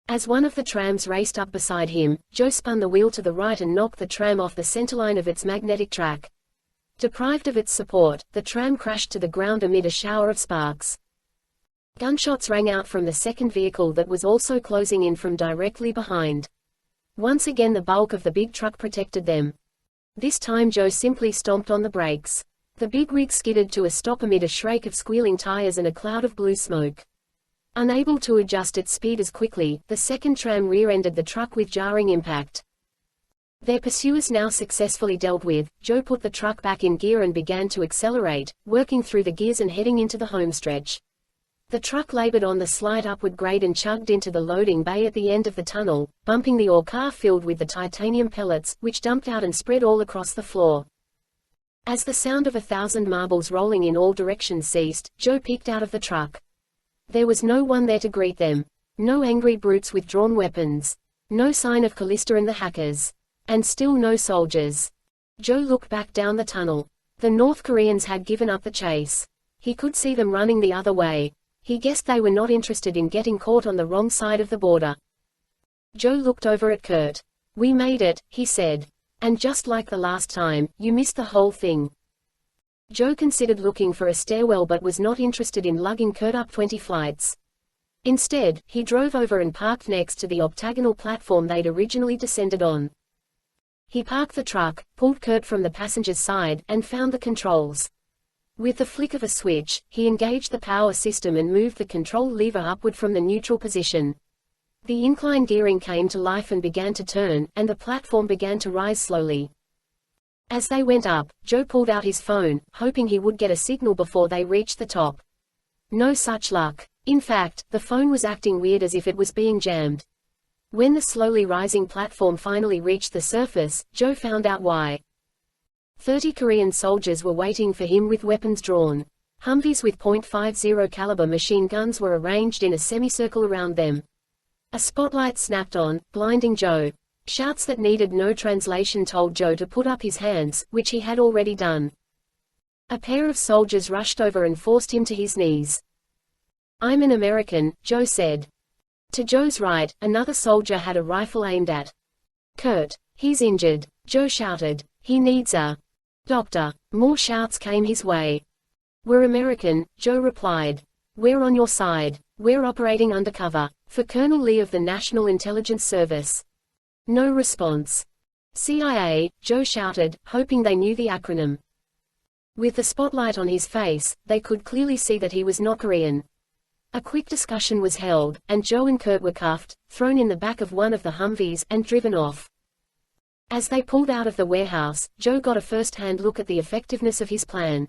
Speaker 1: As one of the trams raced up beside him, Joe spun the wheel to the right and knocked the tram off the centerline of its magnetic track. Deprived of its support, the tram crashed to the ground amid a shower of sparks. Gunshots rang out from the second vehicle that was also closing in from directly behind. Once again the bulk of the big truck protected them. This time Joe simply stomped on the brakes. The big rig skidded to a stop amid a shriek of squealing tires and a cloud of blue smoke. Unable to adjust its speed as quickly, the second tram rear-ended the truck with jarring impact. Their pursuers now successfully dealt with, Joe put the truck back in gear and began to accelerate, working through the gears and heading into the homestretch. The truck labored on the slight upward grade and chugged into the loading bay at the end of the tunnel, bumping the ore car filled with the titanium pellets, which dumped out and spread all across the floor. As the sound of 1,000 marbles rolling in all directions ceased, Joe peeked out of the truck. There was no one there to greet them. No angry brutes with drawn weapons. No sign of Callista and the hackers. And still no soldiers. Joe looked back down the tunnel. The North Koreans had given up the chase. He could see them running the other way. He guessed they were not interested in getting caught on the wrong side of the border. Joe looked over at Kurt. "We made it," he said. "And just like the last time, you missed the whole thing." Joe considered looking for a stairwell but was not interested in lugging Kurt up 20 flights. Instead, he drove over and parked next to the octagonal platform they'd originally descended on. He parked the truck, pulled Kurt from the passenger's side, and found the controls. With the flick of a switch, he engaged the power system and moved the control lever upward from the neutral position. The incline gearing came to life and began to turn, and the platform began to rise slowly. As they went up, Joe pulled out his phone, hoping he would get a signal before they reached the top. No such luck. In fact, the phone was acting weird as if it was being jammed. When the slowly rising platform finally reached the surface, Joe found out why. 30 Korean soldiers were waiting for him with weapons drawn. Humvees with .50 caliber machine guns were arranged in a semicircle around them. A spotlight snapped on, blinding Joe. Shouts that needed no translation told Joe to put up his hands, which he had already done. A pair of soldiers rushed over and forced him to his knees. I'm an American, Joe said. To Joe's right, another soldier had a rifle aimed at Kurt. He's injured, Joe shouted. He needs a doctor. More shouts came his way. We're American, Joe replied. We're on your side. We're operating undercover for Colonel Lee of the National Intelligence Service. No response. CIA, Joe shouted, hoping they knew the acronym. With the spotlight on his face, they could clearly see that he was not Korean. A quick discussion was held, and Joe and Kurt were cuffed, thrown in the back of one of the Humvees, and driven off. As they pulled out of the warehouse, Joe got a first-hand look at the effectiveness of his plan.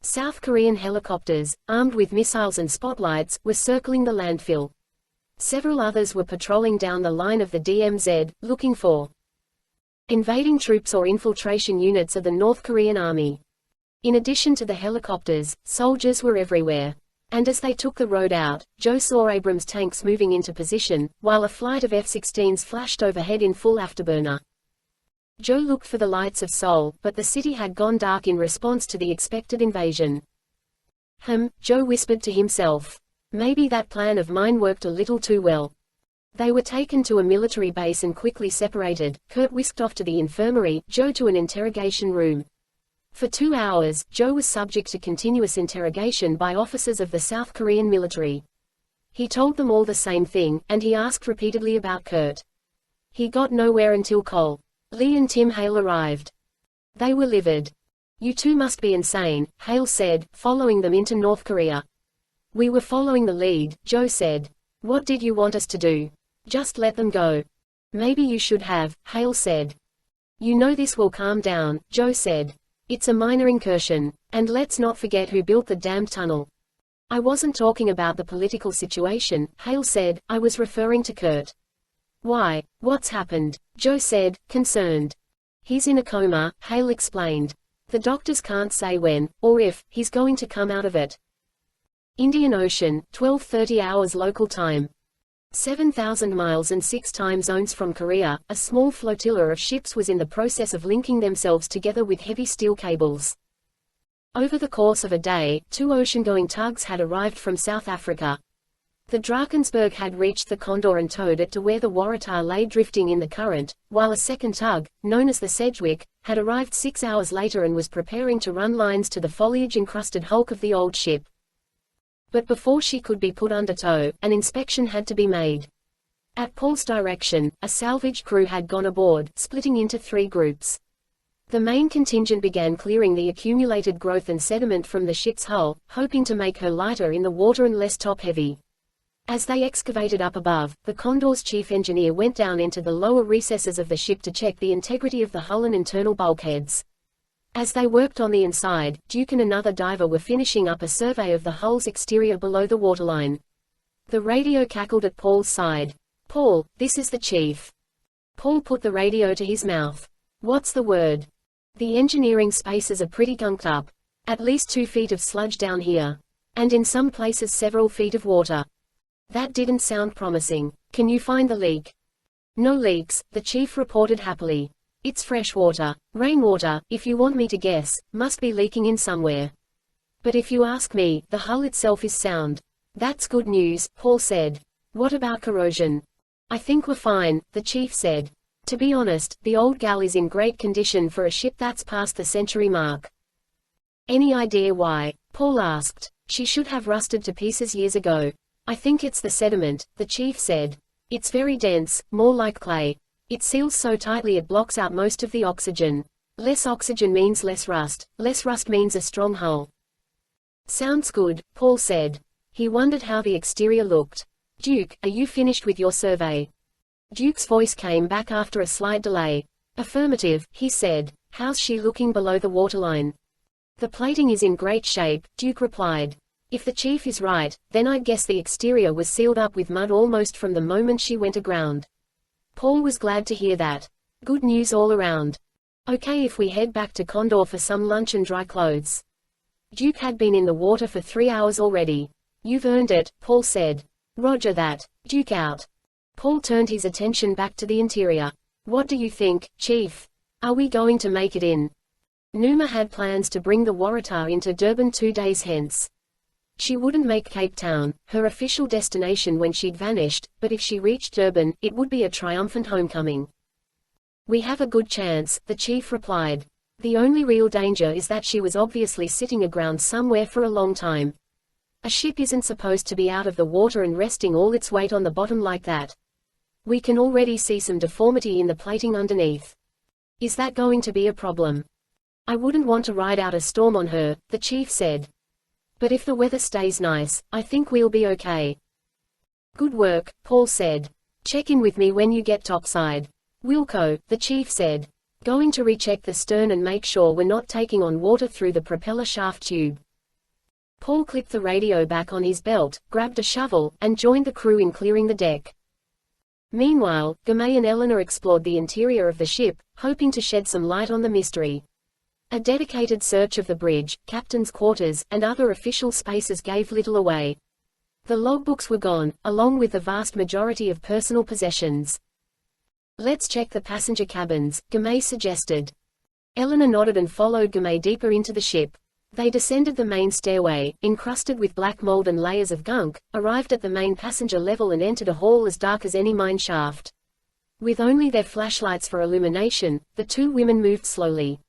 Speaker 1: South Korean helicopters, armed with missiles and spotlights, were circling the landfill. Several others were patrolling down the line of the DMZ, looking for invading troops or infiltration units of the North Korean army. In addition to the helicopters, soldiers were everywhere. And as they took the road out, Joe saw Abrams tanks moving into position, while a flight of F-16s flashed overhead in full afterburner. Joe looked for the lights of Seoul, but the city had gone dark in response to the expected invasion. Joe whispered to himself. Maybe that plan of mine worked a little too well. They were taken to a military base and quickly separated. Kurt whisked off to the infirmary, Joe to an interrogation room. For 2 hours, Joe was subject to continuous interrogation by officers of the South Korean military. He told them all the same thing, and he asked repeatedly about Kurt. He got nowhere until Cole, Lee and Tim Hale arrived. They were livid. You two must be insane, Hale said, following them into North Korea. We were following the lead, Joe said. What did you want us to do? Just let them go. Maybe you should have, Hale said. You know this will calm down, Joe said. It's a minor incursion. And let's not forget who built the damned tunnel. I wasn't talking about the political situation, Hale said, I was referring to Kurt. Why, what's happened? Joe said, concerned. He's in a coma, Hale explained. The doctors can't say when, or if, he's going to come out of it. Indian Ocean, 12:30 hours local time. 7,000 miles and 6 time zones from Korea, a small flotilla of ships was in the process of linking themselves together with heavy steel cables. Over the course of a day, 2 ocean-going tugs had arrived from South Africa. The Drakensberg had reached the Condor and towed it to where the Waratah lay drifting in the current, while a second tug, known as the Sedgwick, had arrived 6 hours later and was preparing to run lines to the foliage-encrusted hulk of the old ship. But before she could be put under tow, an inspection had to be made. At Paul's direction, a salvage crew had gone aboard, splitting into 3 groups. The main contingent began clearing the accumulated growth and sediment from the ship's hull, hoping to make her lighter in the water and less top-heavy. As they excavated up above, the Condor's chief engineer went down into the lower recesses of the ship to check the integrity of the hull and internal bulkheads. As they worked on the inside, Duke and another diver were finishing up a survey of the hull's exterior below the waterline. The radio cackled at Paul's side. Paul, this is the chief. Paul put the radio to his mouth. What's the word? The engineering spaces are pretty gunked up. At least 2 feet of sludge down here. And in some places several feet of water. That didn't sound promising. Can you find the leak? No leaks, the chief reported happily. It's fresh water. Rainwater, if you want me to guess, must be leaking in somewhere. But if you ask me, the hull itself is sound. That's good news, Paul said. What about corrosion? I think we're fine, the chief said. To be honest, the old gal is in great condition for a ship that's past the century mark. Any idea why? Paul asked. She should have rusted to pieces years ago. I think it's the sediment, the chief said. It's very dense, more like clay. It seals so tightly it blocks out most of the oxygen. Less oxygen means less rust means a strong hull. Sounds good, Paul said. He wondered how the exterior looked. Duke, are you finished with your survey? Duke's voice came back after a slight delay. Affirmative, he said. How's she looking below the waterline? The plating is in great shape, Duke replied. If the chief is right, then I'd guess the exterior was sealed up with mud almost from the moment she went aground. Paul was glad to hear that. Good news all around. Okay, if we head back to Condor for some lunch and dry clothes. Duke had been in the water for 3 hours already. You've earned it, Paul said. Roger that. Duke out. Paul turned his attention back to the interior. What do you think, Chief? Are we going to make it in? Numa had plans to bring the Waratah into Durban 2 days hence. She wouldn't make Cape Town, her official destination when she'd vanished, but if she reached Durban, it would be a triumphant homecoming. We have a good chance, the chief replied. The only real danger is that she was obviously sitting aground somewhere for a long time. A ship isn't supposed to be out of the water and resting all its weight on the bottom like that. We can already see some deformity in the plating underneath. Is that going to be a problem? I wouldn't want to ride out a storm on her, the chief said. But if the weather stays nice, I think we'll be okay. Good work, Paul said. Check in with me when you get topside. Wilco, the chief said. Going to recheck the stern and make sure we're not taking on water through the propeller shaft tube. Paul clipped the radio back on his belt, grabbed a shovel, and joined the crew in clearing the deck. Meanwhile, Gamay and Eleanor explored the interior of the ship, hoping to shed some light on the mystery. A dedicated search of the bridge, captain's quarters, and other official spaces gave little away. The logbooks were gone, along with the vast majority of personal possessions. Let's check the passenger cabins, Gamay suggested. Eleanor nodded and followed Gamay deeper into the ship. They descended the main stairway, encrusted with black mold and layers of gunk, arrived at the main passenger level and entered a hall as dark as any mine shaft. With only their flashlights for illumination, the two women moved slowly.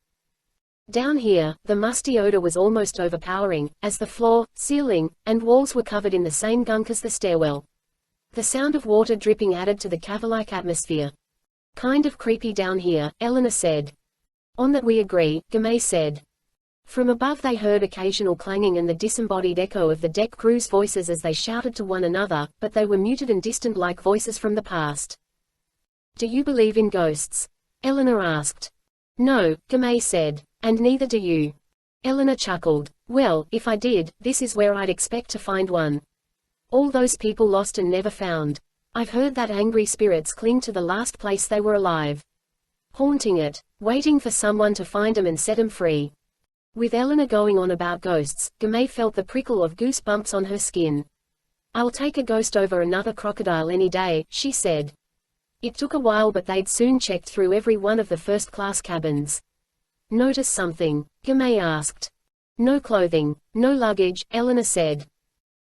Speaker 1: Down here, the musty odor was almost overpowering, as the floor, ceiling, and walls were covered in the same gunk as the stairwell. The sound of water dripping added to the cave-like atmosphere. Kind of creepy down here, Eleanor said. On that we agree, Gamay said. From above they heard occasional clanging and the disembodied echo of the deck crew's voices as they shouted to one another, but they were muted and distant like voices from the past. Do you believe in ghosts? Eleanor asked. No, Gamay said. And neither do you. Eleanor chuckled. Well, if I did, this is where I'd expect to find one. All those people lost and never found. I've heard that angry spirits cling to the last place they were alive. Haunting it, waiting for someone to find 'em and set 'em free. With Eleanor going on about ghosts, Gamay felt the prickle of goosebumps on her skin. I'll take a ghost over another crocodile any day, she said. It took a while but they'd soon checked through every one of the first-class cabins. Notice something? Gamay asked. No clothing, no luggage, Eleanor said.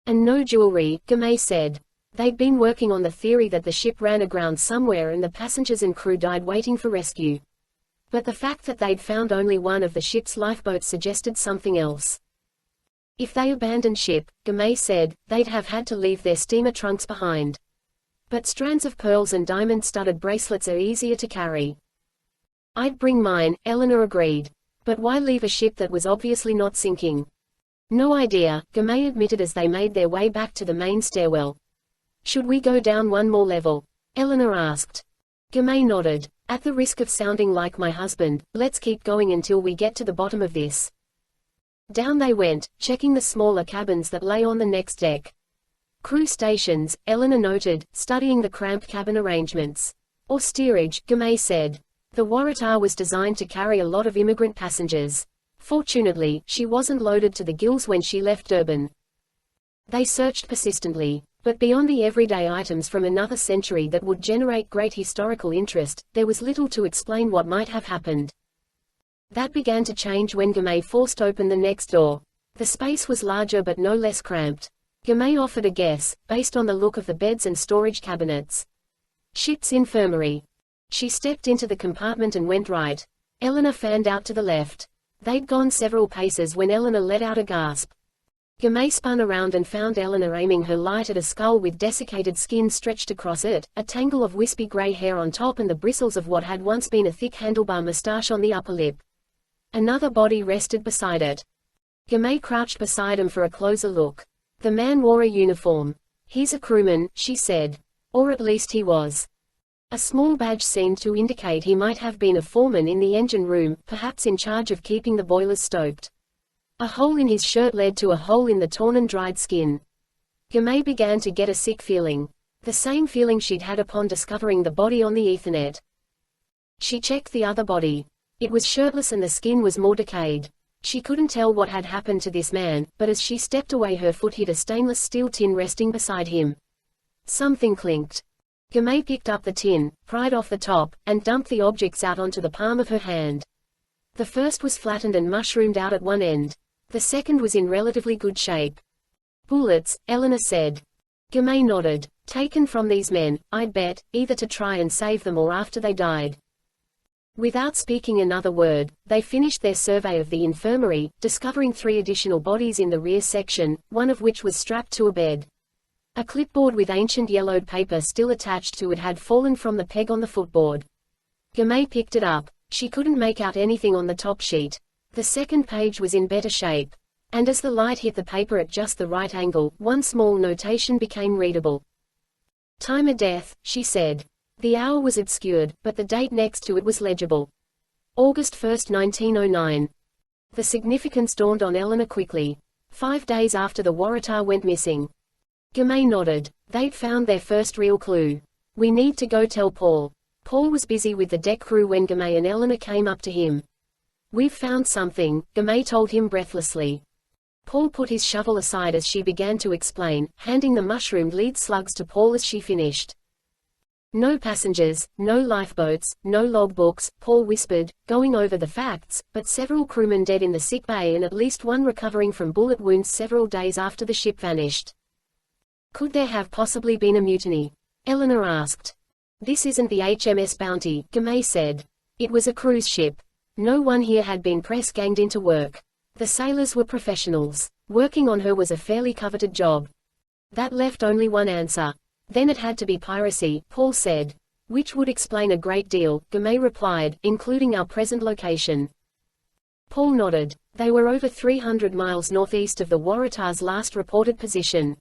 Speaker 1: And no jewelry, Gamay said. They'd been working on the theory that the ship ran aground somewhere and the passengers and crew died waiting for rescue. But the fact that they'd found only one of the ship's lifeboats suggested something else. If they abandoned ship, Gamay said, they'd have had to leave their steamer trunks behind. But strands of pearls and diamond-studded bracelets are easier to carry. I'd bring mine, Eleanor agreed. But why leave a ship that was obviously not sinking? No idea, Gamay admitted as they made their way back to the main stairwell. Should we go down one more level? Eleanor asked. Gamay nodded. At the risk of sounding like my husband, let's keep going until we get to the bottom of this. Down they went, checking the smaller cabins that lay on the next deck. Crew stations, Eleanor noted, studying the cramped cabin arrangements. Or steerage, Gamay said. The Waratah was designed to carry a lot of immigrant passengers. Fortunately, she wasn't loaded to the gills when she left Durban. They searched persistently. But beyond the everyday items from another century that would generate great historical interest, there was little to explain what might have happened. That began to change when Gamay forced open the next door. The space was larger but no less cramped. Gamay offered a guess, based on the look of the beds and storage cabinets. Ship's infirmary. She stepped into the compartment and went right. Eleanor fanned out to the left. They'd gone several paces when Eleanor let out a gasp. Gamay spun around and found Eleanor aiming her light at a skull with desiccated skin stretched across it, a tangle of wispy grey hair on top and the bristles of what had once been a thick handlebar moustache on the upper lip. Another body rested beside it. Gamay crouched beside him for a closer look. The man wore a uniform. He's a crewman, she said. Or at least he was. A small badge seemed to indicate he might have been a foreman in the engine room, perhaps in charge of keeping the boilers stoked. A hole in his shirt led to a hole in the torn and dried skin. Gamay began to get a sick feeling. The same feeling she'd had upon discovering the body on the Ethernet. She checked the other body. It was shirtless and the skin was more decayed. She couldn't tell what had happened to this man, but as she stepped away her foot hit a stainless steel tin resting beside him. Something clinked. Gamay picked up the tin, pried off the top, and dumped the objects out onto the palm of her hand. The first was flattened and mushroomed out at one end. The second was in relatively good shape. Bullets, Eleanor said. Gamay nodded. Taken from these men, I'd bet, either to try and save them or after they died. Without speaking another word, they finished their survey of the infirmary, discovering 3 additional bodies in the rear section, one of which was strapped to a bed. A clipboard with ancient yellowed paper still attached to it had fallen from the peg on the footboard. Gamay picked it up. She couldn't make out anything on the top sheet. The second page was in better shape. And as the light hit the paper at just the right angle, one small notation became readable. Time of death, she said. The hour was obscured, but the date next to it was legible. August 1, 1909. The significance dawned on Eleanor quickly. 5 days after the Waratah went missing. Gamay nodded. They'd found their first real clue. We need to go tell Paul. Paul was busy with the deck crew when Gamay and Eleanor came up to him. We've found something, Gamay told him breathlessly. Paul put his shovel aside as she began to explain, handing the mushroomed lead slugs to Paul as she finished. No passengers, no lifeboats, no logbooks, Paul whispered, going over the facts, but several crewmen dead in the sick bay and at least one recovering from bullet wounds several days after the ship vanished. Could there have possibly been a mutiny? Eleanor asked. This isn't the HMS Bounty, Gamay said. It was a cruise ship. No one here had been press-ganged into work. The sailors were professionals. Working on her was a fairly coveted job. That left only one answer. Then it had to be piracy, Paul said. Which would explain a great deal, Gamay replied, including our present location. Paul nodded. They were over 300 miles northeast of the Waratah's last reported position.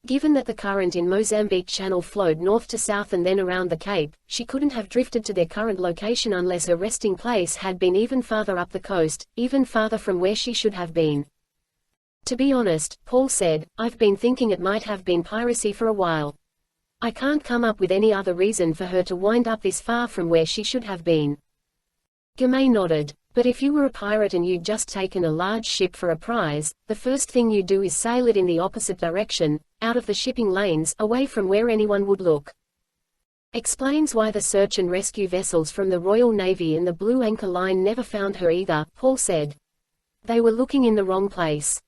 Speaker 1: Given that the current in Mozambique Channel flowed north to south and then around the Cape, she couldn't have drifted to their current location unless her resting place had been even farther up the coast, even farther from where she should have been. To be honest, Paul said, I've been thinking it might have been piracy for a while. I can't come up with any other reason for her to wind up this far from where she should have been. Gamay nodded. But if you were a pirate and you'd just taken a large ship for a prize, the first thing you do is sail it in the opposite direction, out of the shipping lanes, away from where anyone would look. Explains why the search and rescue vessels from the Royal Navy and the Blue Anchor Line never found her either, Paul said. They were looking in the wrong place.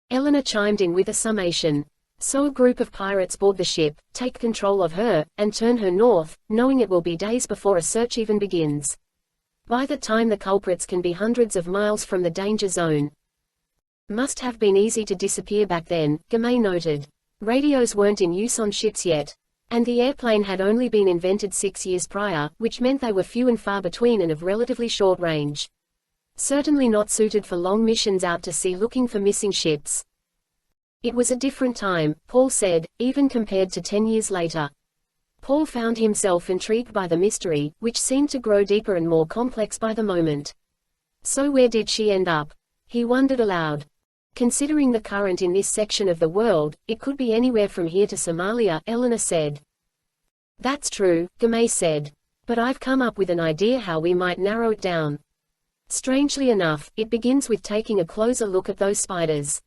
Speaker 1: Eleanor chimed in with a summation. So a group of pirates board the ship, take control of her, and turn her north, knowing it will be days before a search even begins. By the time the culprits can be hundreds of miles from the danger zone. Must have been easy to disappear back then, Gamay noted. Radios weren't in use on ships yet. And the airplane had only been invented 6 years prior, which meant they were few and far between and of relatively short range. Certainly not suited for long missions out to sea looking for missing ships. It was a different time, Paul said, even compared to 10 years later. Paul found himself intrigued by the mystery, which seemed to grow deeper and more complex by the moment. So where did she end up? He wondered aloud. Considering the current in this section of the world, it could be anywhere from here to Somalia, Eleanor said. That's true, Gamay said. But I've come up with an idea how we might narrow it down. Strangely enough, it begins with taking a closer look at those spiders.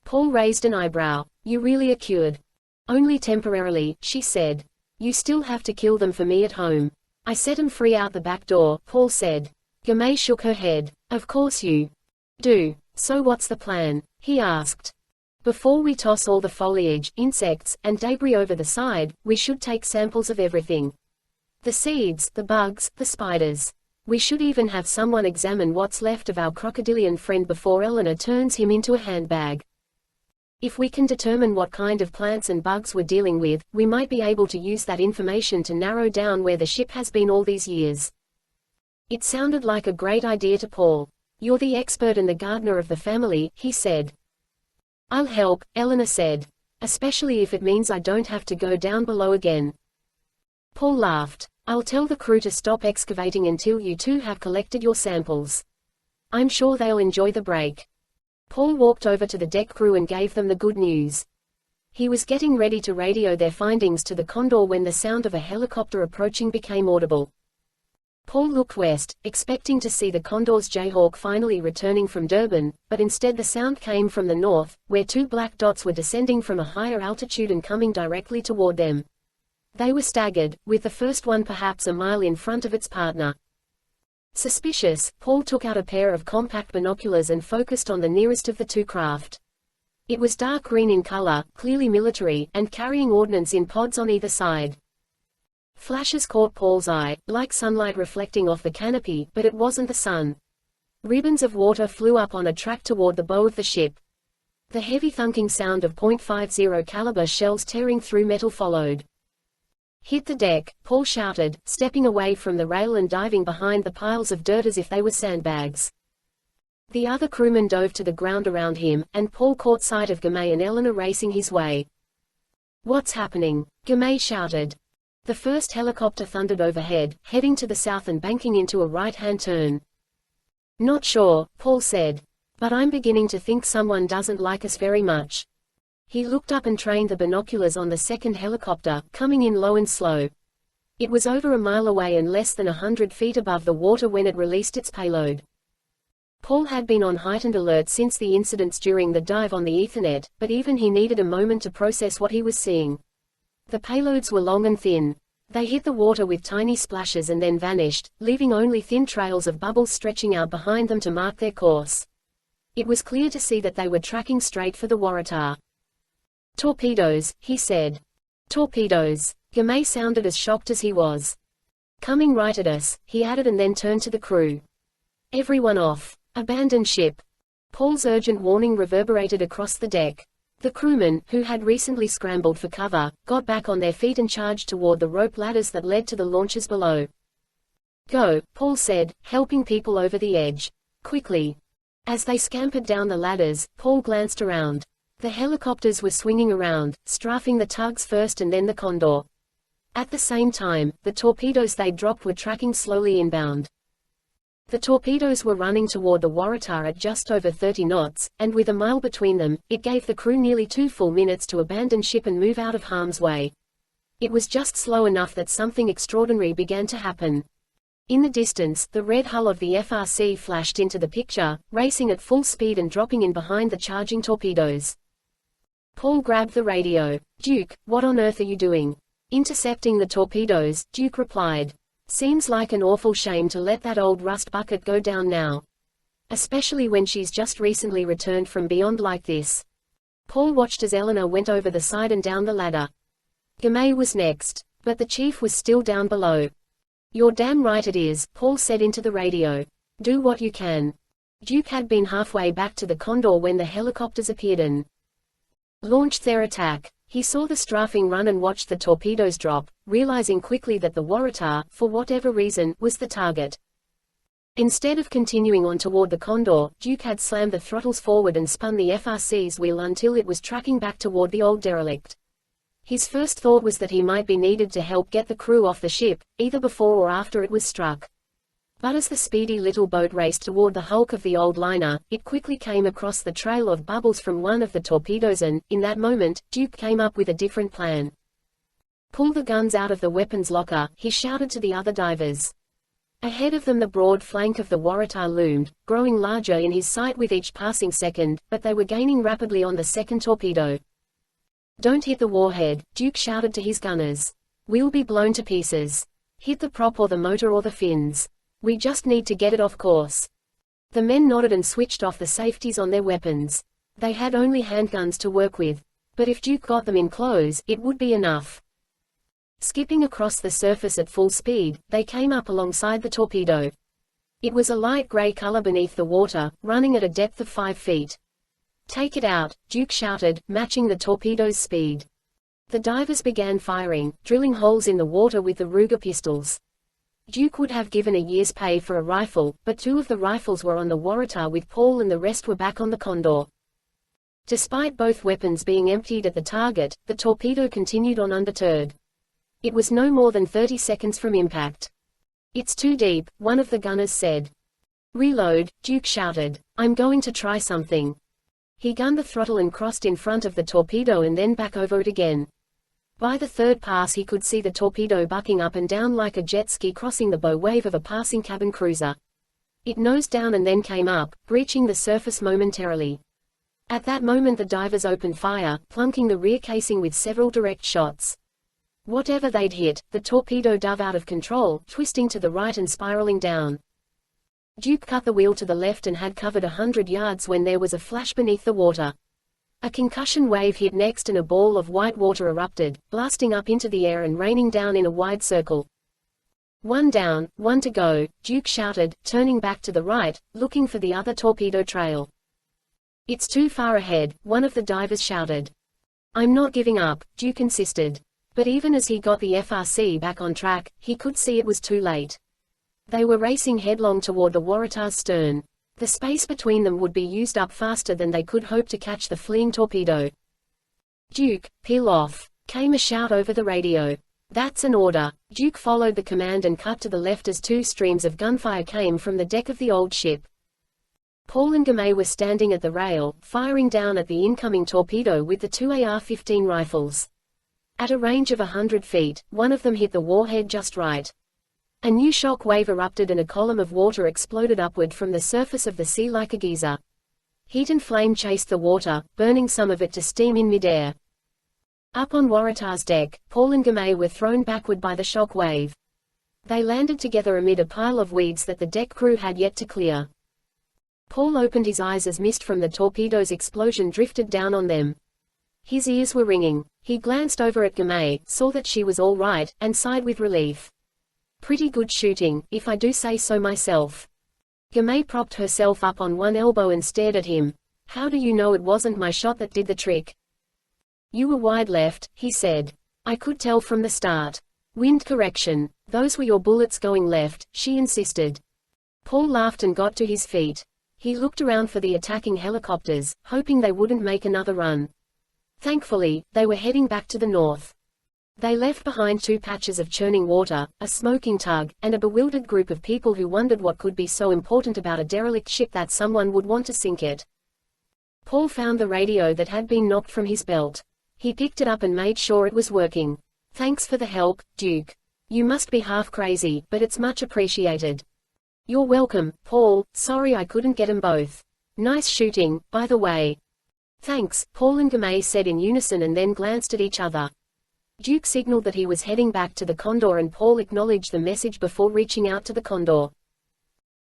Speaker 1: Paul raised an eyebrow. You really are cured. Only temporarily, she said. You still have to kill them for me at home. I set 'em free out the back door, Paul said. Gamay shook her head. Of course you do. So what's the plan? He asked. Before we toss all the foliage, insects, and debris over the side, we should take samples of everything. The seeds, the bugs, the spiders. We should even have someone examine what's left of our crocodilian friend before Eleanor turns him into a handbag. If we can determine what kind of plants and bugs we're dealing with, we might be able to use that information to narrow down where the ship has been all these years. It sounded like a great idea to Paul. You're the expert and the gardener of the family, he said. I'll help, Eleanor said. Especially if it means I don't have to go down below again. Paul laughed. I'll tell the crew to stop excavating until you two have collected your samples. I'm sure they'll enjoy the break. Paul walked over to the deck crew and gave them the good news. He was getting ready to radio their findings to the Condor when the sound of a helicopter approaching became audible. Paul looked west, expecting to see the Condor's Jayhawk finally returning from Durban, but instead the sound came from the north, where 2 black dots were descending from a higher altitude and coming directly toward them. They were staggered, with the first one perhaps a mile in front of its partner. Suspicious, Paul took out a pair of compact binoculars and focused on the nearest of the 2 craft. It was dark green in color, clearly military, and carrying ordnance in pods on either side. Flashes caught Paul's eye, like sunlight reflecting off the canopy, but it wasn't the sun. Ribbons of water flew up on a track toward the bow of the ship. The heavy thunking sound of .50 caliber shells tearing through metal followed. "Hit the deck," Paul shouted, stepping away from the rail and diving behind the piles of dirt as if they were sandbags. The other crewmen dove to the ground around him, and Paul caught sight of Gamay and Eleanor racing his way. "What's happening?" Gamay shouted. The first helicopter thundered overhead, heading to the south and banking into a right-hand turn. "Not sure," Paul said. "But I'm beginning to think someone doesn't like us very much." He looked up and trained the binoculars on the second helicopter, coming in low and slow. It was over a mile away and less than 100 feet above the water when it released its payload. Paul had been on heightened alert since the incidents during the dive on the Ethernet, but even he needed a moment to process what he was seeing. The payloads were long and thin. They hit the water with tiny splashes and then vanished, leaving only thin trails of bubbles stretching out behind them to mark their course. It was clear to see that they were tracking straight for the Waratah. "Torpedoes," he said. "Torpedoes." Gamay sounded as shocked as he was. "Coming right at us," he added and then turned to the crew. "Everyone off. Abandon ship." Paul's urgent warning reverberated across the deck. The crewmen, who had recently scrambled for cover, got back on their feet and charged toward the rope ladders that led to the launches below. "Go," Paul said, helping people over the edge. "Quickly." As they scampered down the ladders, Paul glanced around. The helicopters were swinging around, strafing the tugs first and then the Condor. At the same time, the torpedoes they dropped were tracking slowly inbound. The torpedoes were running toward the Waratah at just over 30 knots, and with a mile between them, it gave the crew nearly 2 full minutes to abandon ship and move out of harm's way. It was just slow enough that something extraordinary began to happen. In the distance, the red hull of the FRC flashed into the picture, racing at full speed and dropping in behind the charging torpedoes. Paul grabbed the radio. "Duke, what on earth are you doing?" "Intercepting the torpedoes," Duke replied. "Seems like an awful shame to let that old rust bucket go down now. Especially when she's just recently returned from beyond like this." Paul watched as Eleanor went over the side and down the ladder. Gamay was next. But the chief was still down below. "You're damn right it is," Paul said into the radio. "Do what you can." Duke had been halfway back to the Condor when the helicopters appeared and launched their attack. He saw the strafing run and watched the torpedoes drop, realizing quickly that the Waratah, for whatever reason, was the target. Instead of continuing on toward the Condor, Duke had slammed the throttles forward and spun the FRC's wheel until it was tracking back toward the old derelict. His first thought was that he might be needed to help get the crew off the ship, either before or after it was struck. But as the speedy little boat raced toward the hulk of the old liner, it quickly came across the trail of bubbles from one of the torpedoes and, in that moment, Duke came up with a different plan. "Pull the guns out of the weapons locker," he shouted to the other divers. Ahead of them the broad flank of the Waratah loomed, growing larger in his sight with each passing second, but they were gaining rapidly on the second torpedo. "Don't hit the warhead," Duke shouted to his gunners. "We'll be blown to pieces. Hit the prop or the motor or the fins. We just need to get it off course." The men nodded and switched off the safeties on their weapons. They had only handguns to work with. But if Duke got them in close, it would be enough. Skipping across the surface at full speed, they came up alongside the torpedo. It was a light gray color beneath the water, running at a depth of 5 feet. "Take it out," Duke shouted, matching the torpedo's speed. The divers began firing, drilling holes in the water with the Ruger pistols. Duke would have given a year's pay for a rifle, but 2 of the rifles were on the Waratah with Paul and the rest were back on the Condor. Despite both weapons being emptied at the target, the torpedo continued on undeterred. It was no more than 30 seconds from impact. "It's too deep," one of the gunners said. "Reload," Duke shouted. "I'm going to try something." He gunned the throttle and crossed in front of the torpedo and then back over it again. By the third pass he could see the torpedo bucking up and down like a jet ski crossing the bow wave of a passing cabin cruiser. It nosed down and then came up, breaching the surface momentarily. At that moment the divers opened fire, plunking the rear casing with several direct shots. Whatever they'd hit, the torpedo dove out of control, twisting to the right and spiraling down. Duke cut the wheel to the left and had covered 100 yards when there was a flash beneath the water. A concussion wave hit next and a ball of white water erupted, blasting up into the air and raining down in a wide circle. "One down, one to go," Duke shouted, turning back to the right, looking for the other torpedo trail. "It's too far ahead," one of the divers shouted. "I'm not giving up," Duke insisted. But even as he got the FRC back on track, he could see it was too late. They were racing headlong toward the Waratah's stern. The space between them would be used up faster than they could hope to catch the fleeing torpedo. "Duke, peel off," came a shout over the radio. "That's an order." Duke followed the command and cut to the left as two streams of gunfire came from the deck of the old ship. Paul and Gamay were standing at the rail, firing down at the incoming torpedo with the two AR-15 rifles. At a range of 100 feet, one of them hit the warhead just right. A new shock wave erupted and a column of water exploded upward from the surface of the sea like a geyser. Heat and flame chased the water, burning some of it to steam in midair. Up on Waratah's deck, Paul and Gamay were thrown backward by the shock wave. They landed together amid a pile of weeds that the deck crew had yet to clear. Paul opened his eyes as mist from the torpedo's explosion drifted down on them. His ears were ringing. He glanced over at Gamay, saw that she was all right, and sighed with relief. "Pretty good shooting, if I do say so myself." Gamay propped herself up on one elbow and stared at him. "How do you know it wasn't my shot that did the trick?" "You were wide left," he said. "I could tell from the start." "Wind correction. Those were your bullets going left," she insisted. Paul laughed and got to his feet. He looked around for the attacking helicopters, hoping they wouldn't make another run. Thankfully, they were heading back to the north. They left behind two patches of churning water, a smoking tug, and a bewildered group of people who wondered what could be so important about a derelict ship that someone would want to sink it. Paul found the radio that had been knocked from his belt. He picked it up and made sure it was working. "Thanks for the help, Duke. You must be half crazy, but it's much appreciated." "You're welcome, Paul. Sorry I couldn't get 'em both. Nice shooting, by the way." "Thanks," Paul and Gamay said in unison and then glanced at each other. Duke signaled that he was heading back to the Condor and Paul acknowledged the message before reaching out to the Condor.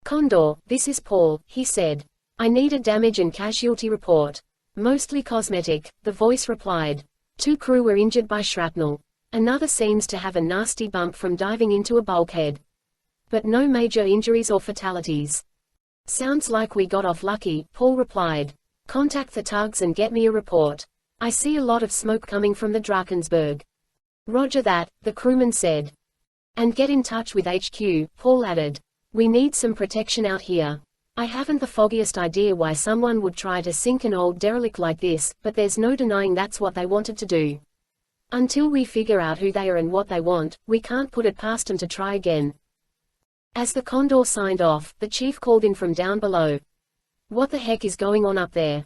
Speaker 1: "Condor, this is Paul," he said. "I need a damage and casualty report." "Mostly cosmetic," the voice replied. "Two crew were injured by shrapnel. Another seems to have a nasty bump from diving into a bulkhead. But no major injuries or fatalities." "Sounds like we got off lucky," Paul replied. "Contact the tugs and get me a report. I see a lot of smoke coming from the Drakensberg." "Roger that," the crewman said. "And get in touch with HQ," Paul added. "We need some protection out here. I haven't the foggiest idea why someone would try to sink an old derelict like this, but there's no denying that's what they wanted to do. Until we figure out who they are and what they want, we can't put it past them to try again." As the Condor signed off, the chief called in from down below. "What the heck is going on up there?"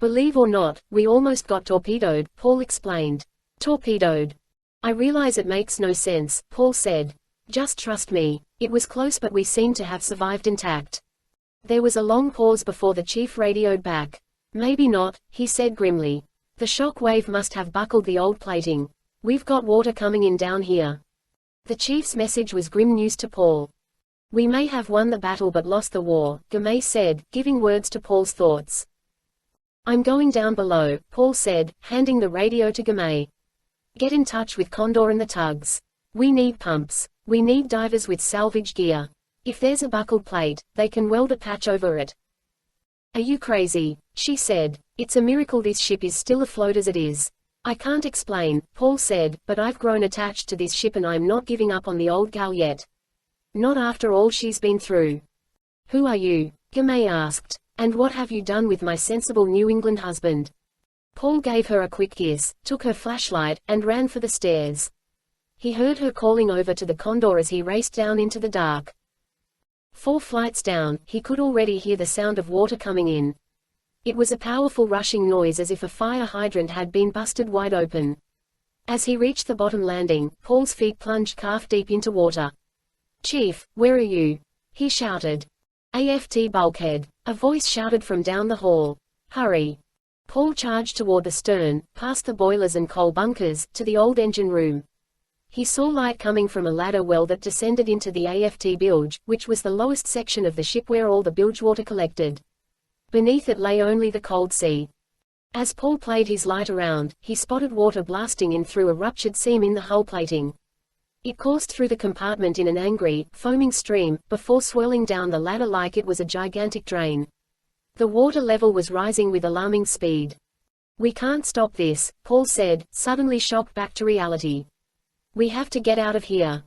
Speaker 1: "Believe or not, we almost got torpedoed," Paul explained. "Torpedoed? I realize it makes no sense," Paul said. "Just trust me. It was close but we seem to have survived intact." There was a long pause before the chief radioed back. "Maybe not," he said grimly. "The shock wave must have buckled the old plating. We've got water coming in down here." The chief's message was grim news to Paul. "We may have won the battle but lost the war," Gamay said, giving words to Paul's thoughts. "I'm going down below," Paul said, handing the radio to Gamay. "Get in touch with Condor and the tugs. We need pumps. We need divers with salvage gear. If there's a buckled plate, they can weld a patch over it." "Are you crazy?" she said. "It's a miracle this ship is still afloat as it is." "I can't explain," Paul said, "but I've grown attached to this ship and I'm not giving up on the old gal yet. Not after all she's been through." "Who are you?" Gamay asked. "And what have you done with my sensible New England husband?" Paul gave her a quick kiss, took her flashlight, and ran for the stairs. He heard her calling over to the Condor as he raced down into the dark. 4 flights down, he could already hear the sound of water coming in. It was a powerful rushing noise as if a fire hydrant had been busted wide open. As he reached the bottom landing, Paul's feet plunged calf-deep into water. "Chief, where are you?" he shouted. "AFT bulkhead," a voice shouted from down the hall. "Hurry." Paul charged toward the stern, past the boilers and coal bunkers, to the old engine room. He saw light coming from a ladder well that descended into the AFT bilge, which was the lowest section of the ship where all the bilge water collected. Beneath it lay only the cold sea. As Paul played his light around, he spotted water blasting in through a ruptured seam in the hull plating. It coursed through the compartment in an angry, foaming stream, before swirling down the ladder like it was a gigantic drain. The water level was rising with alarming speed. "We can't stop this," Paul said, suddenly shocked back to reality. "We have to get out of here."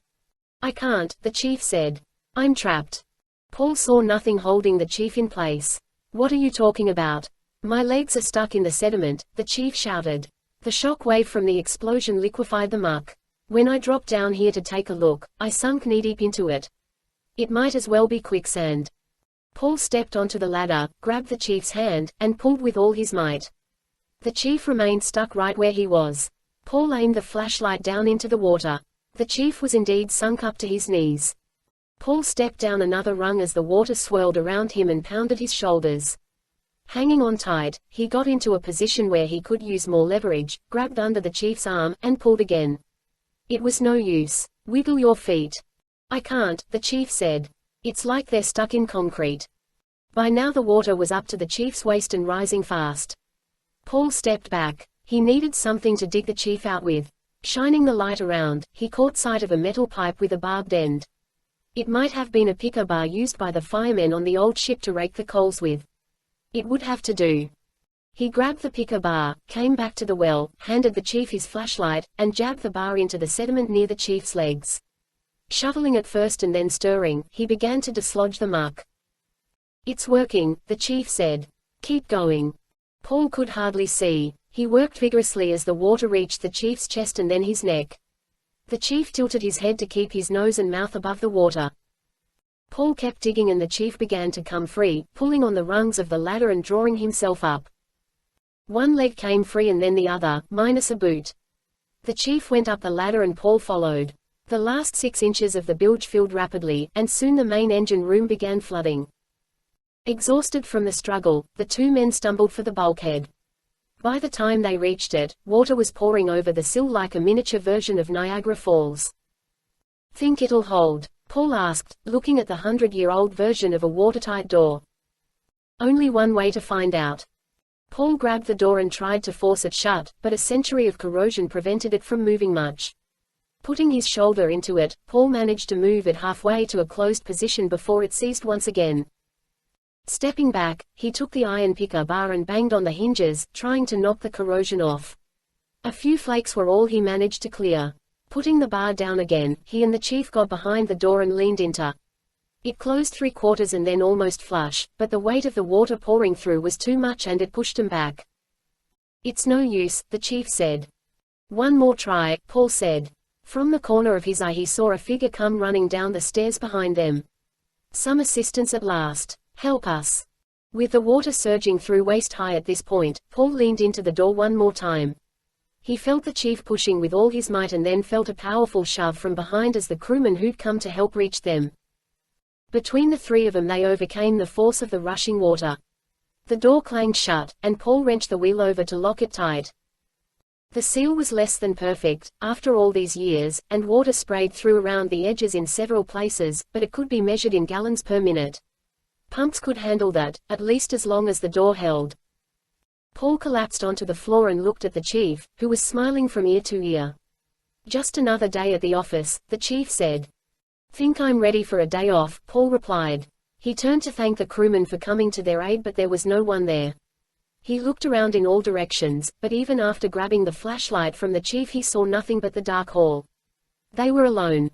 Speaker 1: "I can't," the chief said. "I'm trapped." Paul saw nothing holding the chief in place. "What are you talking about?" "My legs are stuck in the sediment," the chief shouted. "The shock wave from the explosion liquefied the muck. When I dropped down here to take a look, I sunk knee-deep into it. It might as well be quicksand." Paul stepped onto the ladder, grabbed the chief's hand, and pulled with all his might. The chief remained stuck right where he was. Paul aimed the flashlight down into the water. The chief was indeed sunk up to his knees. Paul stepped down another rung as the water swirled around him and pounded his shoulders. Hanging on tight, he got into a position where he could use more leverage, grabbed under the chief's arm, and pulled again. It was no use. "Wiggle your feet." "I can't," the chief said. "It's like they're stuck in concrete." By now the water was up to the chief's waist and rising fast. Paul stepped back. He needed something to dig the chief out with. Shining the light around, he caught sight of a metal pipe with a barbed end. It might have been a picker bar used by the firemen on the old ship to rake the coals with. It would have to do. He grabbed the picker bar, came back to the well, handed the chief his flashlight, and jabbed the bar into the sediment near the chief's legs. Shoveling at first and then stirring, he began to dislodge the muck. "It's working," the chief said. "Keep going." Paul could hardly see. He worked vigorously as the water reached the chief's chest and then his neck. The chief tilted his head to keep his nose and mouth above the water. Paul kept digging and the chief began to come free, pulling on the rungs of the ladder and drawing himself up. One leg came free and then the other, minus a boot. The chief went up the ladder and Paul followed. The last 6 inches of the bilge filled rapidly, and soon the main engine room began flooding. Exhausted from the struggle, the two men stumbled for the bulkhead. By the time they reached it, water was pouring over the sill like a miniature version of Niagara Falls. "Think it'll hold?" Paul asked, looking at the 100-year-old version of a watertight door. "Only one way to find out." Paul grabbed the door and tried to force it shut, but a century of corrosion prevented it from moving much. Putting his shoulder into it, Paul managed to move it halfway to a closed position before it seized once again. Stepping back, he took the iron picker bar and banged on the hinges, trying to knock the corrosion off. A few flakes were all he managed to clear. Putting the bar down again, he and the chief got behind the door and leaned into it. Closed 3/4 and then almost flush, but the weight of the water pouring through was too much and it pushed him back. "It's no use," the chief said. "One more try," Paul said. From the corner of his eye he saw a figure come running down the stairs behind them. Some assistance at last. "Help us." With the water surging through waist-high at this point, Paul leaned into the door one more time. He felt the chief pushing with all his might and then felt a powerful shove from behind as the crewman who'd come to help reached them. Between the three of them they overcame the force of the rushing water. The door clanged shut, and Paul wrenched the wheel over to lock it tight. The seal was less than perfect, after all these years, and water sprayed through around the edges in several places, but it could be measured in gallons per minute. Pumps could handle that, at least as long as the door held. Paul collapsed onto the floor and looked at the chief, who was smiling from ear to ear. "Just another day at the office," the chief said. "Think I'm ready for a day off," Paul replied. He turned to thank the crewmen for coming to their aid, but there was no one there. He looked around in all directions, but even after grabbing the flashlight from the chief he saw nothing but the dark hall. They were alone.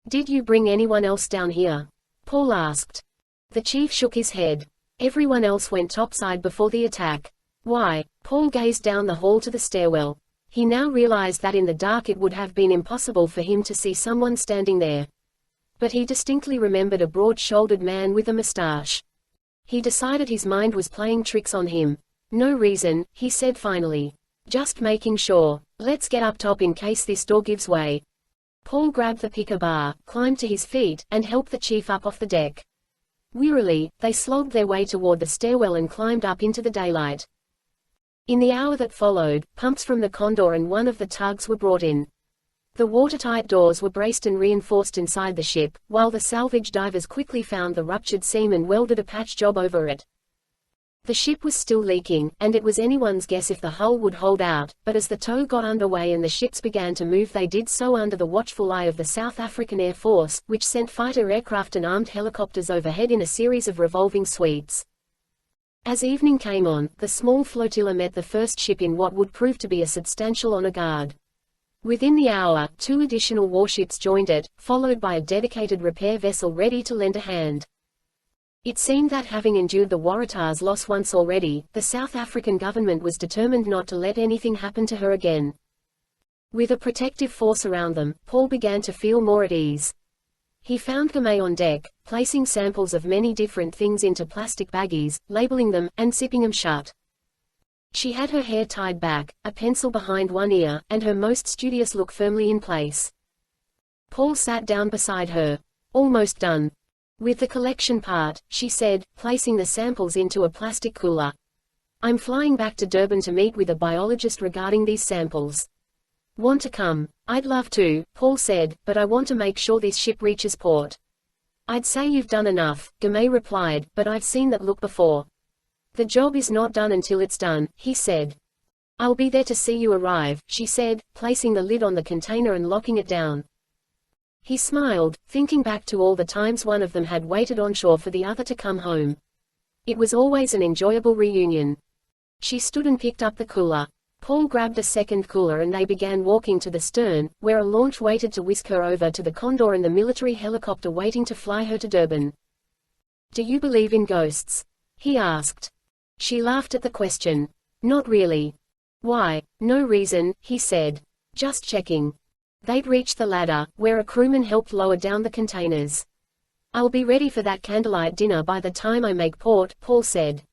Speaker 1: "Did you bring anyone else down here?" Paul asked. The chief shook his head. "Everyone else went topside before the attack." "Why?" Paul gazed down the hall to the stairwell. He now realized that in the dark it would have been impossible for him to see someone standing there. But he distinctly remembered a broad-shouldered man with a mustache. He decided his mind was playing tricks on him. "No reason," he said finally. "Just making sure. Let's get up top in case this door gives way." Paul grabbed the picker bar, climbed to his feet, and helped the chief up off the deck. Wearily, they slogged their way toward the stairwell and climbed up into the daylight. In the hour that followed, pumps from the Condor and one of the tugs were brought in. The watertight doors were braced and reinforced inside the ship, while the salvage divers quickly found the ruptured seam and welded a patch job over it. The ship was still leaking, and it was anyone's guess if the hull would hold out, but as the tow got underway and the ships began to move, they did so under the watchful eye of the South African Air Force, which sent fighter aircraft and armed helicopters overhead in a series of revolving sweeps. As evening came on, the small flotilla met the first ship in what would prove to be a substantial honor guard. Within the hour, 2 additional warships joined it, followed by a dedicated repair vessel ready to lend a hand. It seemed that having endured the Waratah's loss once already, the South African government was determined not to let anything happen to her again. With a protective force around them, Paul began to feel more at ease. He found Gamay on deck, placing samples of many different things into plastic baggies, labeling them, and zipping them shut. She had her hair tied back, a pencil behind one ear, and her most studious look firmly in place. Paul sat down beside her. "Almost done with the collection part," she said, placing the samples into a plastic cooler. "I'm flying back to Durban to meet with a biologist regarding these samples." "Want to come?" "I'd love to," Paul said, "but I want to make sure this ship reaches port." "I'd say you've done enough," Gamay replied, "but I've seen that look before." "The job is not done until it's done," he said. "I'll be there to see you arrive," she said, placing the lid on the container and locking it down. He smiled, thinking back to all the times one of them had waited on shore for the other to come home. It was always an enjoyable reunion. She stood and picked up the cooler. Paul grabbed a second cooler and they began walking to the stern, where a launch waited to whisk her over to the Condor and the military helicopter waiting to fly her to Durban. "Do you believe in ghosts?" he asked. She laughed at the question. "Not really." "Why?" "No reason," he said. "Just checking." They'd reached the ladder, where a crewman helped lower down the containers. "I'll be ready for that candlelight dinner by the time I make port," Paul said.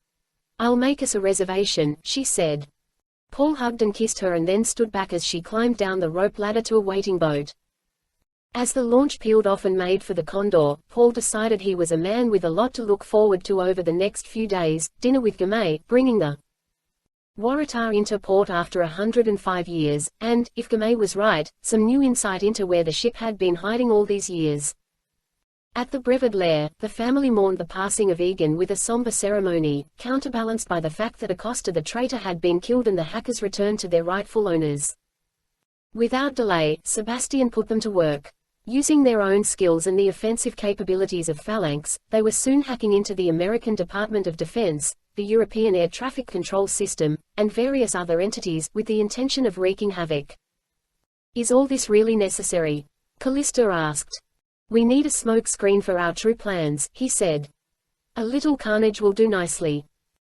Speaker 1: "I'll make us a reservation," she said. Paul hugged and kissed her and then stood back as she climbed down the rope ladder to a waiting boat. As the launch peeled off and made for the Condor, Paul decided he was a man with a lot to look forward to over the next few days: dinner with Gamay, bringing the Waratah into port after 105 years, and, if Gamay was right, some new insight into where the ship had been hiding all these years. At the Brevard Lair, the family mourned the passing of Egan with a somber ceremony, counterbalanced by the fact that Acosta the traitor had been killed and the hackers returned to their rightful owners. Without delay, Sebastian put them to work. Using their own skills and the offensive capabilities of Phalanx, they were soon hacking into the American Department of Defense, the European Air Traffic Control System, and various other entities, with the intention of wreaking havoc. "Is all this really necessary?" Callista asked. "We need a smoke screen for our true plans," he said. "A little carnage will do nicely."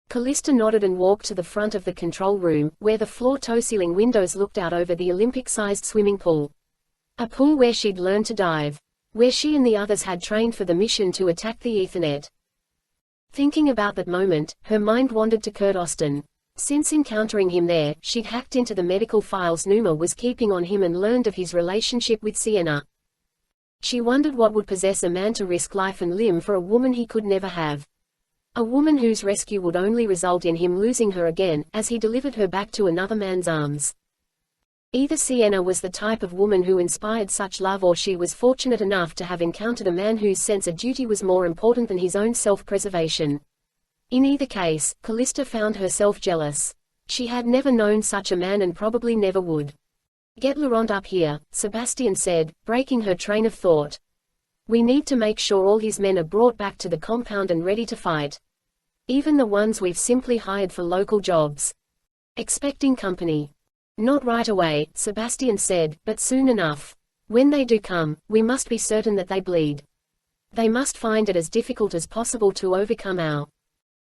Speaker 1: Callista nodded and walked to the front of the control room, where the floor-to-ceiling windows looked out over the Olympic-sized swimming pool. A pool where she'd learned to dive. Where she and the others had trained for the mission to attack the Ethernet. Thinking about that moment, her mind wandered to Kurt Austin. Since encountering him there, she'd hacked into the medical files Numa was keeping on him and learned of his relationship with Sienna. She wondered what would possess a man to risk life and limb for a woman he could never have. A woman whose rescue would only result in him losing her again, as he delivered her back to another man's arms. Either Sienna was the type of woman who inspired such love, or she was fortunate enough to have encountered a man whose sense of duty was more important than his own self-preservation. In either case, Callista found herself jealous. She had never known such a man and probably never would. "Get Laurent up here," Sebastian said, breaking her train of thought. "We need to make sure all his men are brought back to the compound and ready to fight. Even the ones we've simply hired for local jobs. Expecting company." "Not right away," Sebastian said, "but soon enough. When they do come, we must be certain that they bleed. They must find it as difficult as possible to overcome our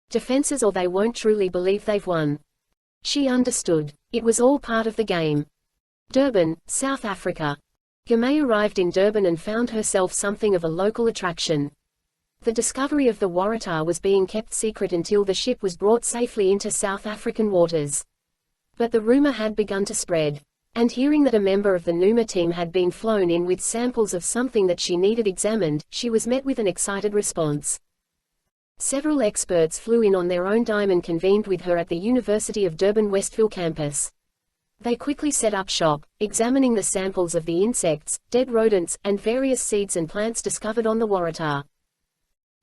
Speaker 1: defenses, or they won't truly believe they've won." She understood. It was all part of the game. Durban, South Africa. Gamay arrived in Durban and found herself something of a local attraction. The discovery of the Waratah was being kept secret until the ship was brought safely into South African waters. But the rumor had begun to spread. And hearing that a member of the Numa team had been flown in with samples of something that she needed examined, she was met with an excited response. Several experts flew in on their own dime and convened with her at the University of Durban Westville campus. They quickly set up shop, examining the samples of the insects, dead rodents, and various seeds and plants discovered on the Waratah.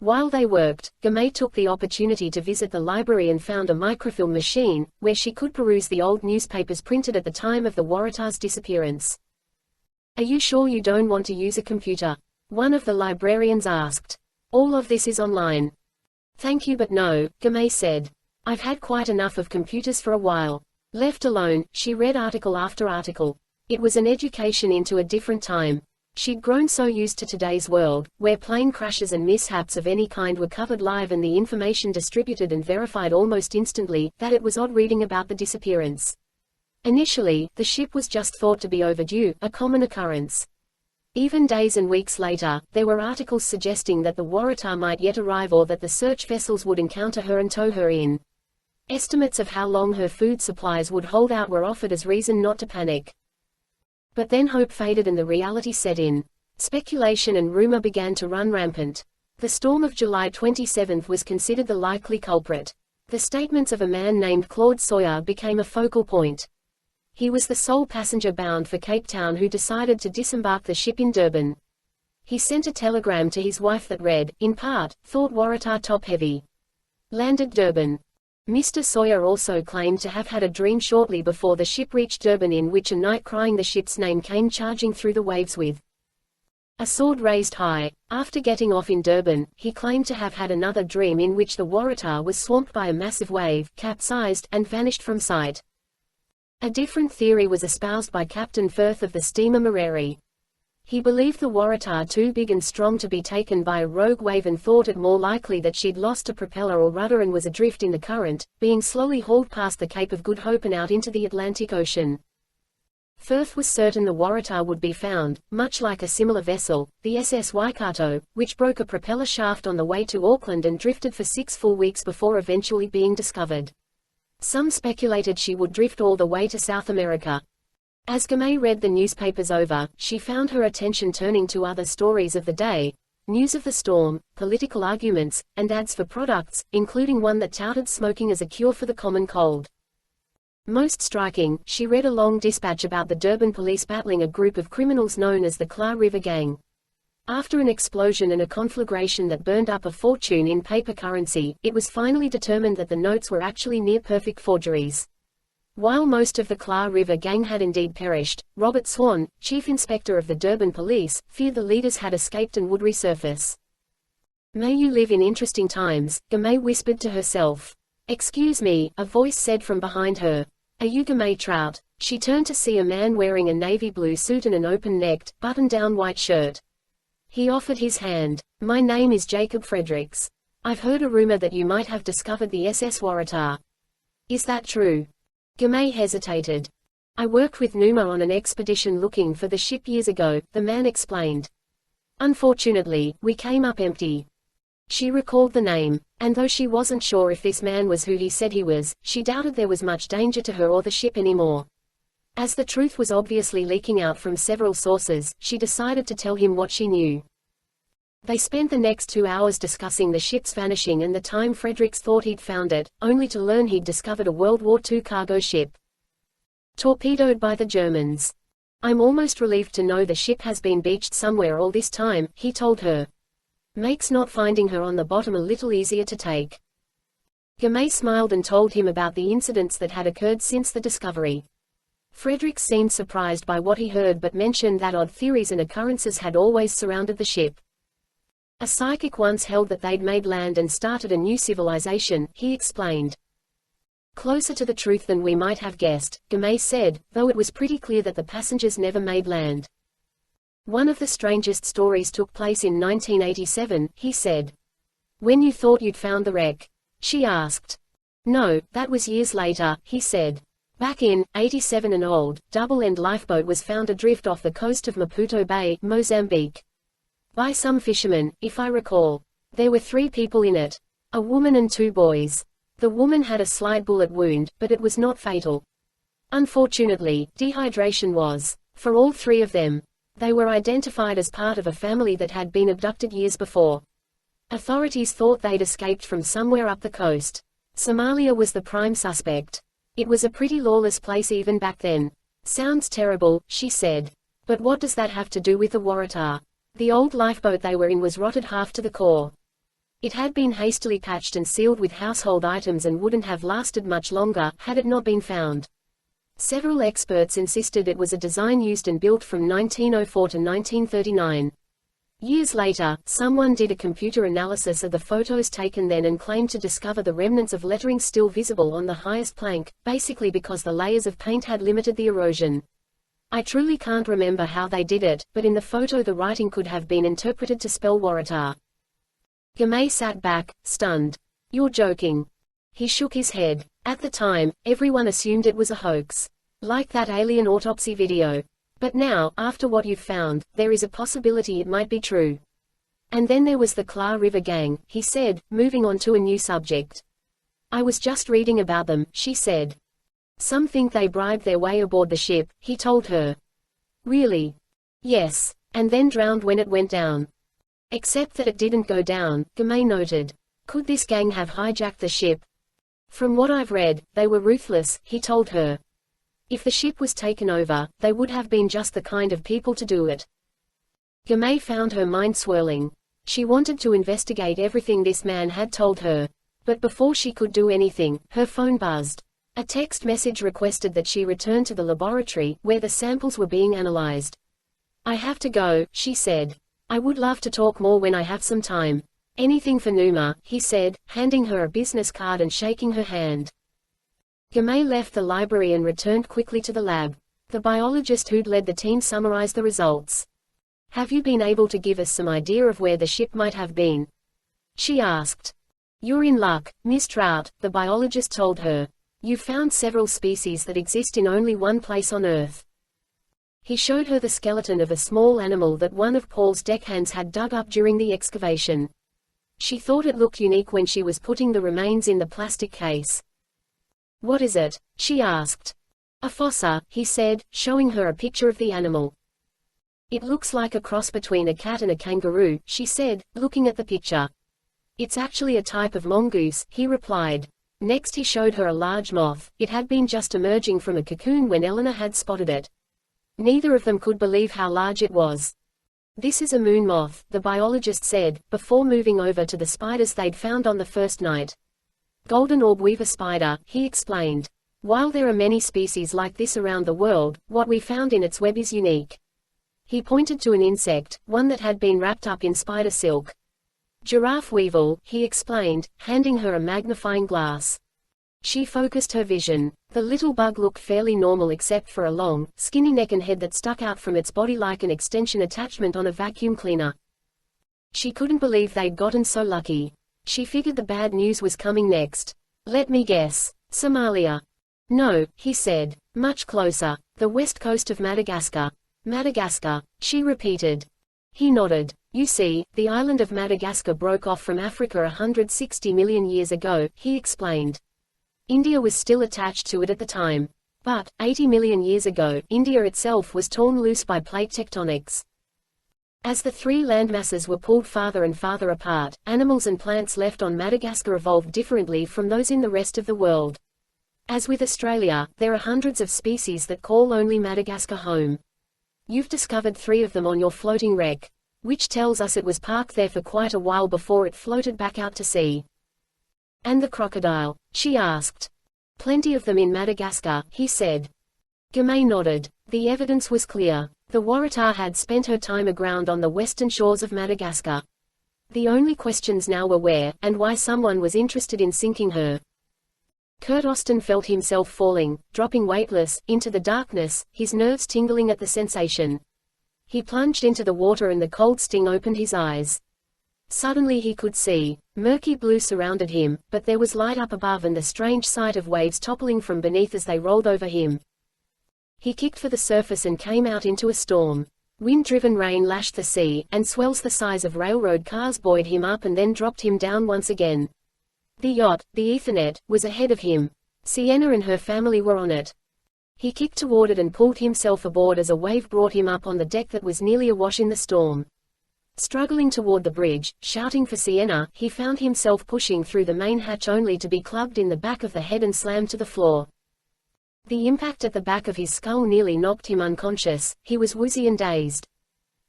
Speaker 1: While they worked, Gamay took the opportunity to visit the library and found a microfilm machine, where she could peruse the old newspapers printed at the time of the Waratah's disappearance. "Are you sure you don't want to use a computer?" one of the librarians asked. "All of this is online." "Thank you, but no," Gamay said. "I've had quite enough of computers for a while." Left alone, she read article after article. It was an education into a different time. She'd grown so used to today's world, where plane crashes and mishaps of any kind were covered live and the information distributed and verified almost instantly, that it was odd reading about the disappearance. Initially, the ship was just thought to be overdue, a common occurrence. Even days and weeks later, there were articles suggesting that the Waratah might yet arrive or that the search vessels would encounter her and tow her in. Estimates of how long her food supplies would hold out were offered as reason not to panic. But then hope faded and the reality set in. Speculation and rumor began to run rampant. The storm of July 27 was considered the likely culprit. The statements of a man named Claude Sawyer became a focal point. He was the sole passenger bound for Cape Town who decided to disembark the ship in Durban. He sent a telegram to his wife that read, in part, "Thought Waratah top-heavy. Landed Durban." Mr. Sawyer also claimed to have had a dream shortly before the ship reached Durban in which a knight crying the ship's name came charging through the waves with a sword raised high. After getting off in Durban, he claimed to have had another dream in which the Waratah was swamped by a massive wave, capsized, and vanished from sight. A different theory was espoused by Captain Firth of the steamer Mareri. He believed the Waratah too big and strong to be taken by a rogue wave and thought it more likely that she'd lost a propeller or rudder and was adrift in the current, being slowly hauled past the Cape of Good Hope and out into the Atlantic Ocean. Firth was certain the Waratah would be found, much like a similar vessel, the SS Waikato, which broke a propeller shaft on the way to Auckland and drifted for 6 full weeks before eventually being discovered. Some speculated she would drift all the way to South America. As Gamay read the newspapers over, she found her attention turning to other stories of the day, news of the storm, political arguments, and ads for products, including one that touted smoking as a cure for the common cold. Most striking, she read a long dispatch about the Durban police battling a group of criminals known as the Kla River Gang. After an explosion and a conflagration that burned up a fortune in paper currency, it was finally determined that the notes were actually near-perfect forgeries. While most of the Kla River Gang had indeed perished, Robert Swan, chief inspector of the Durban police, feared the leaders had escaped and would resurface. "May you live in interesting times," Gamay whispered to herself. "Excuse me," a voice said from behind her. "Are you Gamay Trout?" She turned to see a man wearing a navy blue suit and an open-necked, button-down white shirt. He offered his hand. "My name is Jacob Fredericks. I've heard a rumor that you might have discovered the SS Waratah. Is that true?" Gamay hesitated. "I worked with Numa on an expedition looking for the ship years ago," the man explained. "Unfortunately, we came up empty." She recalled the name, and though she wasn't sure if this man was who he said he was, she doubted there was much danger to her or the ship anymore. As the truth was obviously leaking out from several sources, she decided to tell him what she knew. They spent the next 2 hours discussing the ship's vanishing and the time Fredericks thought he'd found it, only to learn he'd discovered a World War II cargo ship. Torpedoed by the Germans. "I'm almost relieved to know the ship has been beached somewhere all this time," he told her. "Makes not finding her on the bottom a little easier to take." Gamay smiled and told him about the incidents that had occurred since the discovery. Fredericks seemed surprised by what he heard but mentioned that odd theories and occurrences had always surrounded the ship. "A psychic once held that they'd made land and started a new civilization," he explained. "Closer to the truth than we might have guessed," Gamay said, though it was pretty clear that the passengers never made land. "One of the strangest stories took place in 1987, he said. "When you thought you'd found the wreck?" she asked. "No, that was years later," he said. "Back in 87 an old, double-end lifeboat was found adrift off the coast of Maputo Bay, Mozambique. By some fishermen, if I recall. There were 3 people in it. A woman and 2 boys. The woman had a slight bullet wound, but it was not fatal. Unfortunately, dehydration was. For all 3 of them. They were identified as part of a family that had been abducted years before. Authorities thought they'd escaped from somewhere up the coast. Somalia was the prime suspect. It was a pretty lawless place even back then." "Sounds terrible," she said. "But what does that have to do with the Waratah? The old lifeboat they were in was rotted half to the core. It had been hastily patched and sealed with household items and wouldn't have lasted much longer, had it not been found. Several experts insisted it was a design used and built from 1904 to 1939. Years later, someone did a computer analysis of the photos taken then and claimed to discover the remnants of lettering still visible on the highest plank, basically because the layers of paint had limited the erosion. I truly can't remember how they did it, but in the photo the writing could have been interpreted to spell Waratah. Gamay sat back, stunned. You're joking. He shook his head. At the time, everyone assumed it was a hoax. Like that alien autopsy video. But now, after what you've found, there is a possibility it might be true. And then there was the Kla River Gang, he said, moving on to a new subject. I was just reading about them, she said. Some think they bribed their way aboard the ship, he told her. Really? Yes. And then drowned when it went down. Except that it didn't go down, Gamay noted. Could this gang have hijacked the ship? From what I've read, they were ruthless, he told her. If the ship was taken over, they would have been just the kind of people to do it. Gamay found her mind swirling. She wanted to investigate everything this man had told her. But before she could do anything, her phone buzzed. A text message requested that she return to the laboratory, where the samples were being analyzed. I have to go, she said. I would love to talk more when I have some time. Anything for Numa, he said, handing her a business card and shaking her hand. Gamay left the library and returned quickly to the lab. The biologist who'd led the team summarized the results. Have you been able to give us some idea of where the ship might have been? She asked. You're in luck, Miss Trout, the biologist told her. You've found several species that exist in only one place on Earth. He showed her the skeleton of a small animal that one of Paul's deckhands had dug up during the excavation. She thought it looked unique when she was putting the remains in the plastic case. What is it? She asked. A fossa, he said, showing her a picture of the animal. It looks like a cross between a cat and a kangaroo, she said, looking at the picture. It's actually a type of mongoose, he replied. Next he showed her a large moth. It had been just emerging from a cocoon when Eleanor had spotted it. Neither of them could believe how large it was. This is a moon moth, the biologist said, before moving over to the spiders they'd found on the first night. Golden orb weaver spider, he explained. While there are many species like this around the world, what we found in its web is unique. He pointed to an insect, one that had been wrapped up in spider silk. Giraffe weevil, he explained, handing her a magnifying glass. She focused her vision. The little bug looked fairly normal except for a long, skinny neck and head that stuck out from its body like an extension attachment on a vacuum cleaner. She couldn't believe they'd gotten so lucky. She figured the bad news was coming next. Let me guess. Somalia. No, he said. Much closer. The west coast of Madagascar. Madagascar, she repeated. He nodded. You see, the island of Madagascar broke off from Africa 160 million years ago, he explained. India was still attached to it at the time. But, 80 million years ago, India itself was torn loose by plate tectonics. As the three landmasses were pulled farther and farther apart, animals and plants left on Madagascar evolved differently from those in the rest of the world. As with Australia, there are hundreds of species that call only Madagascar home. You've discovered 3 of them on your floating wreck. Which tells us it was parked there for quite a while before it floated back out to sea. And the crocodile? She asked. Plenty of them in Madagascar, he said. Gamay nodded. The evidence was clear. The Waratah had spent her time aground on the western shores of Madagascar. The only questions now were where, and why someone was interested in sinking her. Kurt Austin felt himself falling, dropping weightless, into the darkness, his nerves tingling at the sensation. He plunged into the water and the cold sting opened his eyes. Suddenly he could see. Murky blue surrounded him, but there was light up above and the strange sight of waves toppling from beneath as they rolled over him. He kicked for the surface and came out into a storm. Wind-driven rain lashed the sea, and swells the size of railroad cars buoyed him up and then dropped him down once again. The yacht, the Ethernet, was ahead of him. Sienna and her family were on it. He kicked toward it and pulled himself aboard as a wave brought him up on the deck that was nearly awash in the storm. Struggling toward the bridge, shouting for Sienna, he found himself pushing through the main hatch only to be clubbed in the back of the head and slammed to the floor. The impact at the back of his skull nearly knocked him unconscious. He was woozy and dazed.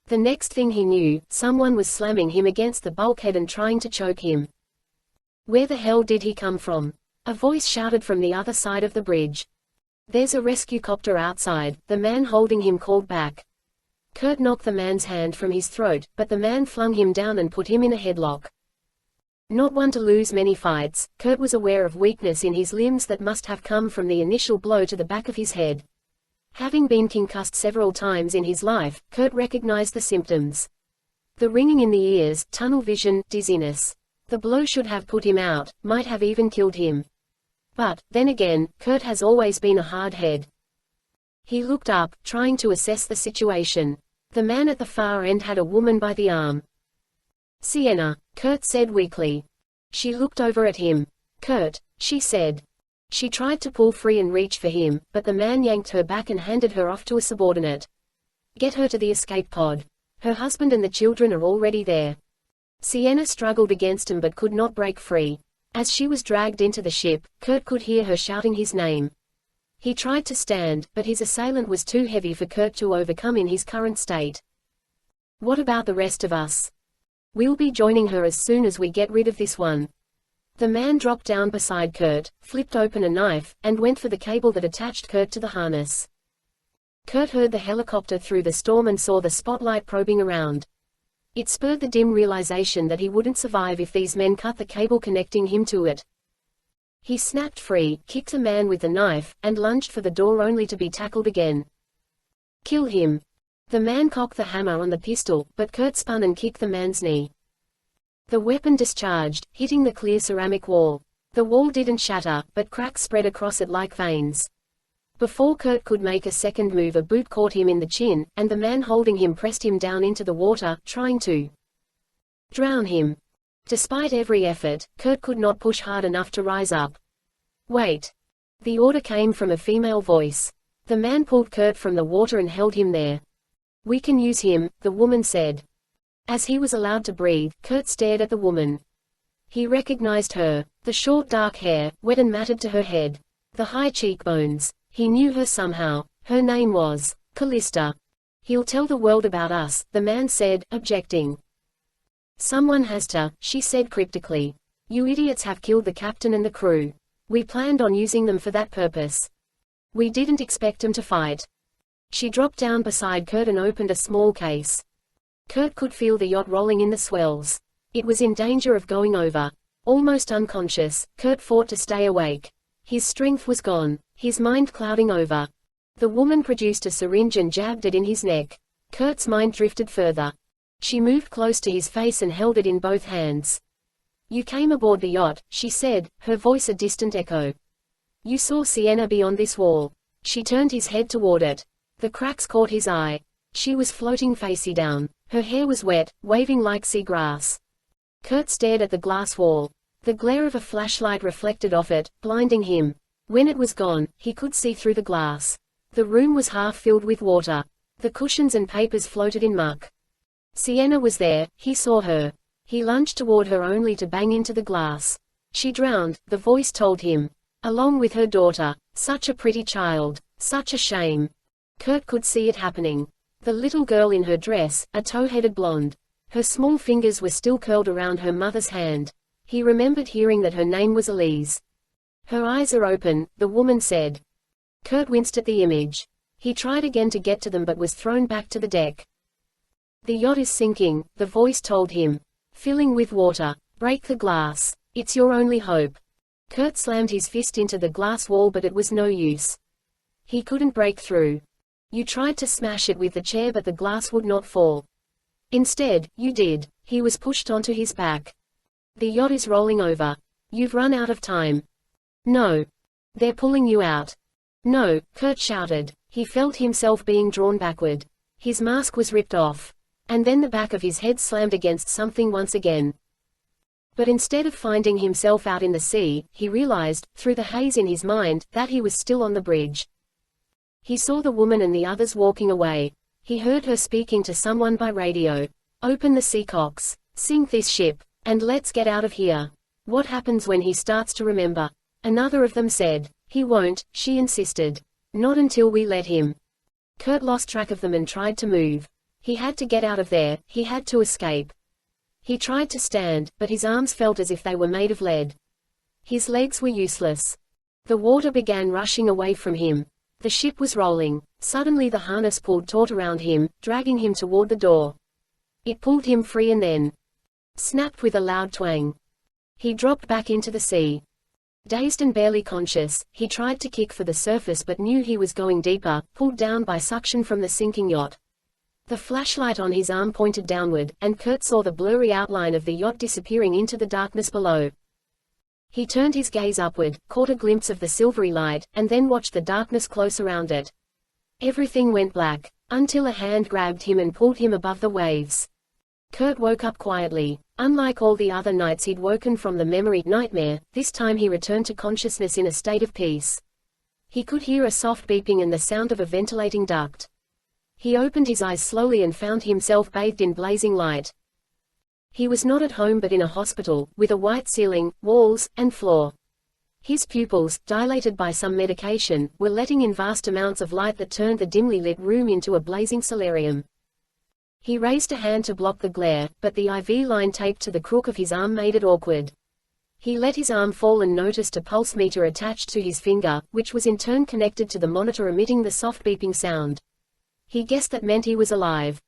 Speaker 1: The next thing he knew, someone was slamming him against the bulkhead and trying to choke him. Where the hell did he come from? A voice shouted from the other side of the bridge. There's a rescue copter outside, the man holding him called back. Kurt knocked the man's hand from his throat, but the man flung him down and put him in a headlock. Not one to lose many fights, Kurt was aware of weakness in his limbs that must have come from the initial blow to the back of his head. Having been concussed several times in his life, Kurt recognized the symptoms. The ringing in the ears, tunnel vision, dizziness. The blow should have put him out, might have even killed him. But, then again, Kurt has always been a hard head. He looked up, trying to assess the situation. The man at the far end had a woman by the arm. Sienna, Kurt said weakly. She looked over at him. Kurt, she said. She tried to pull free and reach for him, but the man yanked her back and handed her off to a subordinate. Get her to the escape pod. Her husband and the children are already there. Sienna struggled against him but could not break free. As she was dragged into the ship, Kurt could hear her shouting his name. He tried to stand, but his assailant was too heavy for Kurt to overcome in his current state. What about the rest of us? We'll be joining her as soon as we get rid of this one. The man dropped down beside Kurt, flipped open a knife, and went for the cable that attached Kurt to the harness. Kurt heard the helicopter through the storm and saw the spotlight probing around. It spurred the dim realization that he wouldn't survive if these men cut the cable connecting him to it. He snapped free, kicked the man with the knife, and lunged for the door only to be tackled again. Kill him. The man cocked the hammer on the pistol, but Kurt spun and kicked the man's knee. The weapon discharged, hitting the clear ceramic wall. The wall didn't shatter, but cracks spread across it like veins. Before Kurt could make a second move, a boot caught him in the chin, and the man holding him pressed him down into the water, trying to drown him. Despite every effort, Kurt could not push hard enough to rise up. Wait. The order came from a female voice. The man pulled Kurt from the water and held him there. We can use him, the woman said. As he was allowed to breathe, Kurt stared at the woman. He recognized her. The short dark hair, wet and matted to her head. The high cheekbones. He knew her somehow. Her name was Callista. He'll tell the world about us, the man said, objecting. Someone has to, she said cryptically. You idiots have killed the captain and the crew. We planned on using them for that purpose. We didn't expect them to fight. She dropped down beside Kurt and opened a small case. Kurt could feel the yacht rolling in the swells. It was in danger of going over. Almost unconscious, Kurt fought to stay awake. His strength was gone, his mind clouding over. The woman produced a syringe and jabbed it in his neck. Kurt's mind drifted further. She moved close to his face and held it in both hands. You came aboard the yacht, she said, her voice a distant echo. You saw Sienna beyond this wall. She turned his head toward it. The cracks caught his eye. She was floating facey down. Her hair was wet, waving like seagrass. Kurt stared at the glass wall. The glare of a flashlight reflected off it, blinding him. When it was gone, he could see through the glass. The room was half filled with water. The cushions and papers floated in muck. Sienna was there, he saw her. He lunged toward her only to bang into the glass. She drowned, the voice told him. Along with her daughter. Such a pretty child. Such a shame. Kurt could see it happening. The little girl in her dress, a tow-headed blonde. Her small fingers were still curled around her mother's hand. He remembered hearing that her name was Elise. Her eyes are open, the woman said. Kurt winced at the image. He tried again to get to them but was thrown back to the deck. The yacht is sinking, the voice told him. Filling with water. Break the glass. It's your only hope. Kurt slammed his fist into the glass wall but it was no use. He couldn't break through. You tried to smash it with the chair but the glass would not fall. Instead, you did. He was pushed onto his back. The yacht is rolling over. You've run out of time. No. They're pulling you out. No, Kurt shouted. He felt himself being drawn backward. His mask was ripped off. And then the back of his head slammed against something once again. But instead of finding himself out in the sea, he realized, through the haze in his mind, that he was still on the bridge. He saw the woman and the others walking away. He heard her speaking to someone by radio. Open the seacocks. Sink this ship. And let's get out of here. What happens when he starts to remember? Another of them said. He won't, she insisted. Not until we let him. Kurt lost track of them and tried to move. He had to get out of there, he had to escape. He tried to stand, but his arms felt as if they were made of lead. His legs were useless. The water began rushing away from him. The ship was rolling. Suddenly the harness pulled taut around him, dragging him toward the door. It pulled him free and then snapped with a loud twang. He dropped back into the sea. Dazed and barely conscious, he tried to kick for the surface but knew he was going deeper, pulled down by suction from the sinking yacht. The flashlight on his arm pointed downward, and Kurt saw the blurry outline of the yacht disappearing into the darkness below. He turned his gaze upward, caught a glimpse of the silvery light, and then watched the darkness close around it. Everything went black, until a hand grabbed him and pulled him above the waves. Kurt woke up quietly. Unlike all the other nights he'd woken from the memory nightmare, this time he returned to consciousness in a state of peace. He could hear a soft beeping and the sound of a ventilating duct. He opened his eyes slowly and found himself bathed in blazing light. He was not at home but in a hospital, with a white ceiling, walls, and floor. His pupils, dilated by some medication, were letting in vast amounts of light that turned the dimly lit room into a blazing solarium. He raised a hand to block the glare, but the IV line taped to the crook of his arm made it awkward. He let his arm fall and noticed a pulse meter attached to his finger, which was in turn connected to the monitor emitting the soft beeping sound. He guessed that meant he was alive.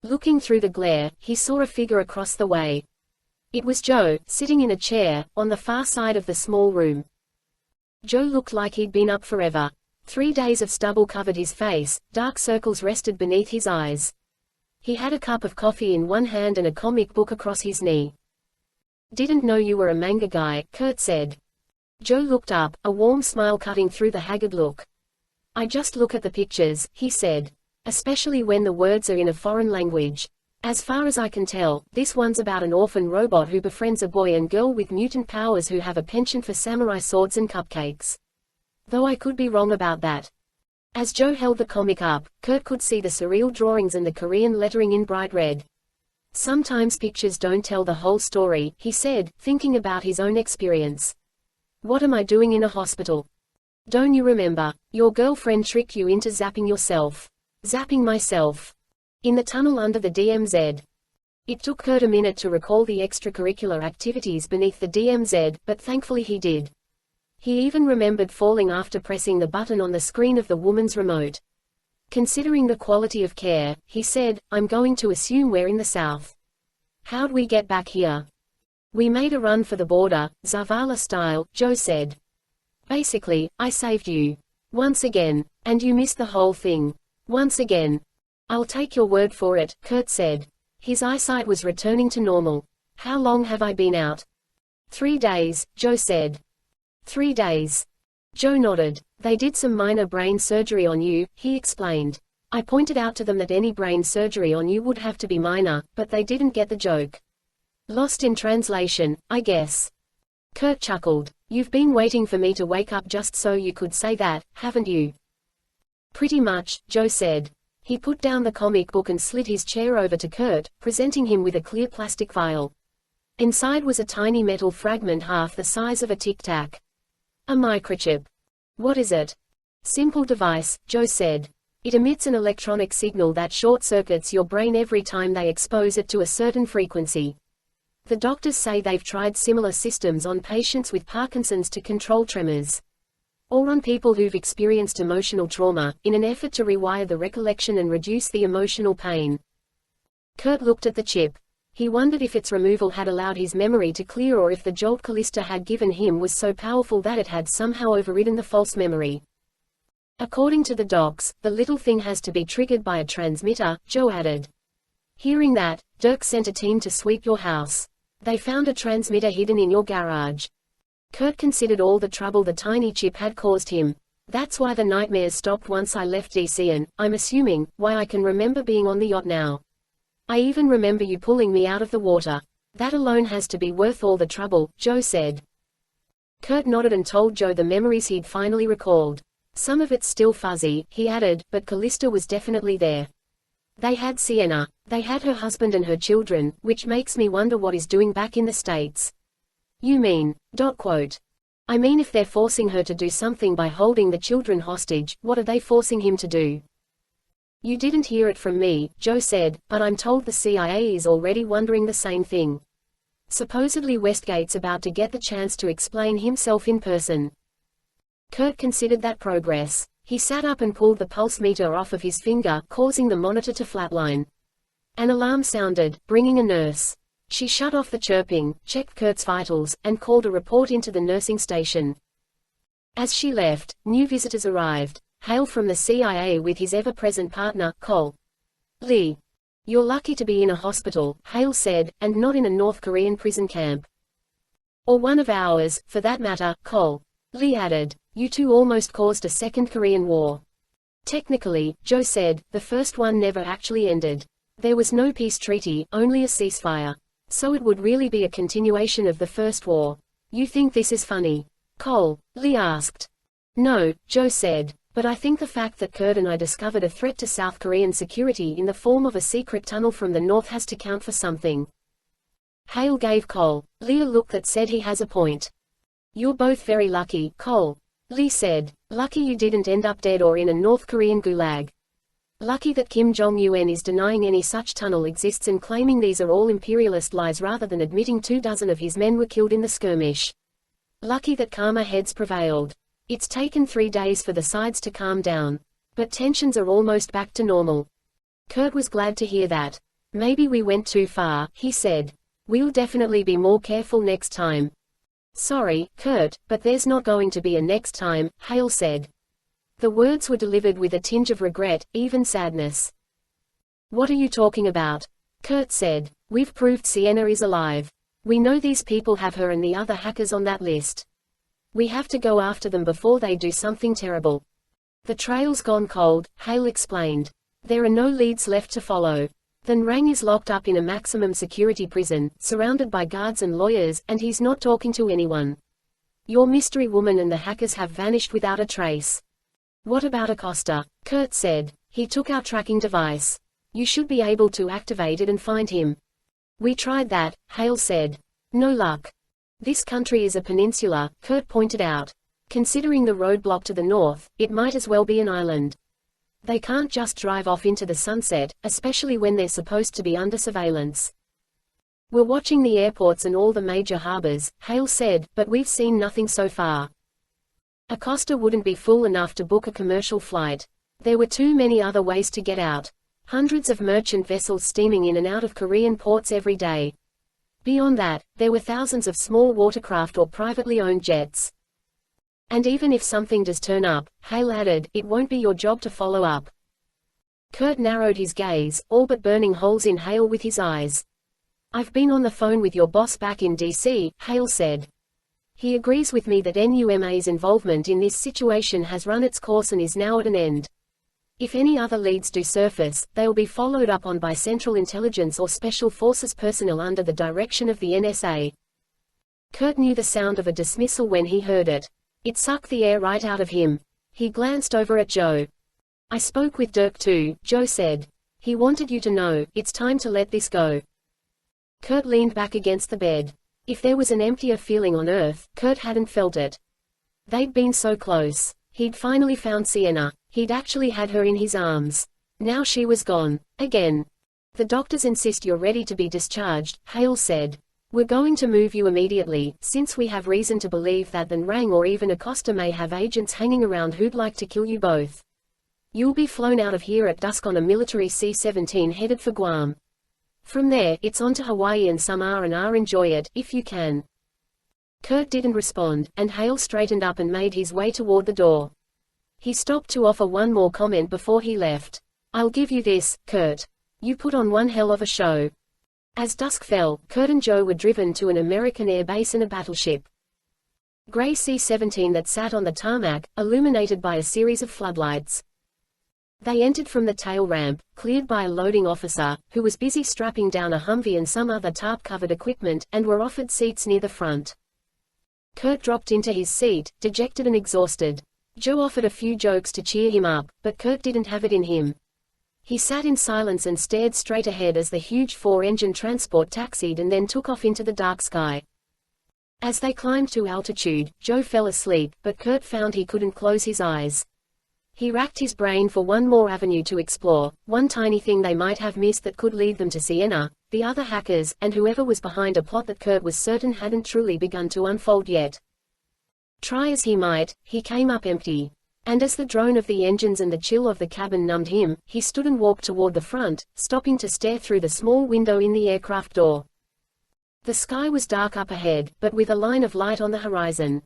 Speaker 1: Looking through the glare, he saw a figure across the way. It was Joe, sitting in a chair, on the far side of the small room. Joe looked like he'd been up forever. 3 days of stubble covered his face, dark circles rested beneath his eyes. He had a cup of coffee in one hand and a comic book across his knee. "Didn't know you were a manga guy," Kurt said. Joe looked up, a warm smile cutting through the haggard look. "I just look at the pictures," he said. "Especially when the words are in a foreign language. As far as I can tell, this one's about an orphan robot who befriends a boy and girl with mutant powers who have a penchant for samurai swords and cupcakes. Though I could be wrong about that." As Joe held the comic up, Kurt could see the surreal drawings and the Korean lettering in bright red. "Sometimes pictures don't tell the whole story," he said, thinking about his own experience. "What am I doing in a hospital? Don't you remember? Your girlfriend tricked you into zapping yourself." "Zapping myself. In the tunnel under the DMZ." It took Kurt a minute to recall the extracurricular activities beneath the DMZ, but thankfully he did. He even remembered falling after pressing the button on the screen of the woman's remote. "Considering the quality of care," he said, "I'm going to assume we're in the south. How'd we get back here?" "We made a run for the border, Zavala style," Joe said. "Basically, I saved you. Once again. And you missed the whole thing. Once again." "I'll take your word for it," Kurt said. His eyesight was returning to normal. "How long have I been out?" 3 days, Joe said. 3 days. Joe nodded. "They did some minor brain surgery on you," he explained. "I pointed out to them that any brain surgery on you would have to be minor, but they didn't get the joke. Lost in translation, I guess." Kurt chuckled. "You've been waiting for me to wake up just so you could say that, haven't you?" "Pretty much," Joe said. He put down the comic book and slid his chair over to Kurt, presenting him with a clear plastic vial. Inside was a tiny metal fragment half the size of a tic-tac. "A microchip." "What is it?" "Simple device," Joe said. "It emits an electronic signal that short-circuits your brain every time they expose it to a certain frequency. The doctors say they've tried similar systems on patients with Parkinson's to control tremors. Or on people who've experienced emotional trauma, in an effort to rewire the recollection and reduce the emotional pain." Kurt looked at the chip. He wondered if its removal had allowed his memory to clear or if the jolt Callista had given him was so powerful that it had somehow overridden the false memory. "According to the docs, the little thing has to be triggered by a transmitter," Joe added. Hearing that, Dirk sent a team to sweep your house. They found a transmitter hidden in your garage. Kurt considered all the trouble the tiny chip had caused him. "That's why the nightmares stopped once I left DC and, I'm assuming, why I can remember being on the yacht now. I even remember you pulling me out of the water. That alone has to be worth all the trouble," Joe said. Kurt nodded and told Joe the memories he'd finally recalled. "Some of it's still fuzzy," he added, "but Callista was definitely there. They had Sienna. They had her husband and her children, which makes me wonder what he's doing back in the States." "You mean, quote. I mean if they're forcing her to do something by holding the children hostage, what are they forcing him to do?" You didn't hear it from me, Joe said, but I'm told the CIA is already wondering the same thing. Supposedly Westgate's about to get the chance to explain himself in person. Kurt considered that progress. He sat up and pulled the pulse meter off of his finger, causing the monitor to flatline. An alarm sounded, bringing a nurse. She shut off the chirping, checked Kurt's vitals, and called a report into the nursing station. As she left, new visitors arrived. Hale from the CIA with his ever-present partner, Col. Lee. You're lucky to be in a hospital, Hale said, and not in a North Korean prison camp. Or one of ours, for that matter, Col. Lee added. You two almost caused a second Korean War. Technically, Joe said, the first one never actually ended. There was no peace treaty, only a ceasefire. So it would really be a continuation of the first war. You think this is funny? Col. Lee asked. No, Joe said. But I think the fact that Kurt and I discovered a threat to South Korean security in the form of a secret tunnel from the north has to count for something. Hale gave Col. Lee a look that said he has a point. You're both very lucky, Col. Lee said. Lucky you didn't end up dead or in a North Korean gulag. Lucky that Kim Jong-un is denying any such tunnel exists and claiming these are all imperialist lies rather than admitting 24 of his men were killed in the skirmish. Lucky that calmer heads prevailed. It's taken 3 days for the sides to calm down. But tensions are almost back to normal. Kurt was glad to hear that. Maybe we went too far, he said. We'll definitely be more careful next time. Sorry, Kurt, but there's not going to be a next time, Hale said. The words were delivered with a tinge of regret, even sadness. What are you talking about? Kurt said. We've proved Sienna is alive. We know these people have her and the other hackers on that list. We have to go after them before they do something terrible. The trail's gone cold, Hale explained. There are no leads left to follow. Then Rang is locked up in a maximum security prison, surrounded by guards and lawyers, and he's not talking to anyone. Your mystery woman and the hackers have vanished without a trace. What about Acosta? Kurt said. He took our tracking device. You should be able to activate it and find him. We tried that, Hale said. No luck. This country is a peninsula, Kurt pointed out. Considering the roadblock to the north, it might as well be an island. They can't just drive off into the sunset, especially when they're supposed to be under surveillance. We're watching the airports and all the major harbors, Hale said, but we've seen nothing so far. Acosta wouldn't be fool enough to book a commercial flight. There were too many other ways to get out. Hundreds of merchant vessels steaming in and out of Korean ports every day. Beyond that, there were thousands of small watercraft or privately owned jets. And even if something does turn up, Hale added, it won't be your job to follow up. Kurt narrowed his gaze, all but burning holes in Hale with his eyes. I've been on the phone with your boss back in DC, Hale said. He agrees with me that NUMA's involvement in this situation has run its course and is now at an end. If any other leads do surface, they'll be followed up on by Central Intelligence or Special Forces personnel under the direction of the NSA. Kurt knew the sound of a dismissal when he heard it. It sucked the air right out of him. He glanced over at Joe. I spoke with Dirk too, Joe said. He wanted you to know, it's time to let this go. Kurt leaned back against the bed. If there was an emptier feeling on Earth, Kurt hadn't felt it. They'd been so close. He'd finally found Sienna. He'd actually had her in his arms. Now she was gone. Again. The doctors insist you're ready to be discharged, Hale said. We're going to move you immediately, since we have reason to believe that Van Rang or even Acosta may have agents hanging around who'd like to kill you both. You'll be flown out of here at dusk on a military C-17 headed for Guam. From there, it's on to Hawaii and some R&R. Enjoy it, if you can. Kurt didn't respond, and Hale straightened up and made his way toward the door. He stopped to offer one more comment before he left. I'll give you this, Kurt. You put on one hell of a show. As dusk fell, Kurt and Joe were driven to an American air base in a battleship. Gray C-17 that sat on the tarmac, illuminated by a series of floodlights. They entered from the tail ramp, cleared by a loading officer, who was busy strapping down a Humvee and some other tarp-covered equipment, and were offered seats near the front. Kurt dropped into his seat, dejected and exhausted. Joe offered a few jokes to cheer him up, but Kurt didn't have it in him. He sat in silence and stared straight ahead as the huge four-engine transport taxied and then took off into the dark sky. As they climbed to altitude, Joe fell asleep, but Kurt found he couldn't close his eyes. He racked his brain for one more avenue to explore, one tiny thing they might have missed that could lead them to Sienna, the other hackers, and whoever was behind a plot that Kurt was certain hadn't truly begun to unfold yet. Try as he might, he came up empty. And as the drone of the engines and the chill of the cabin numbed him, he stood and walked toward the front, stopping to stare through the small window in the aircraft door. The sky was dark up ahead, but with a line of light on the horizon.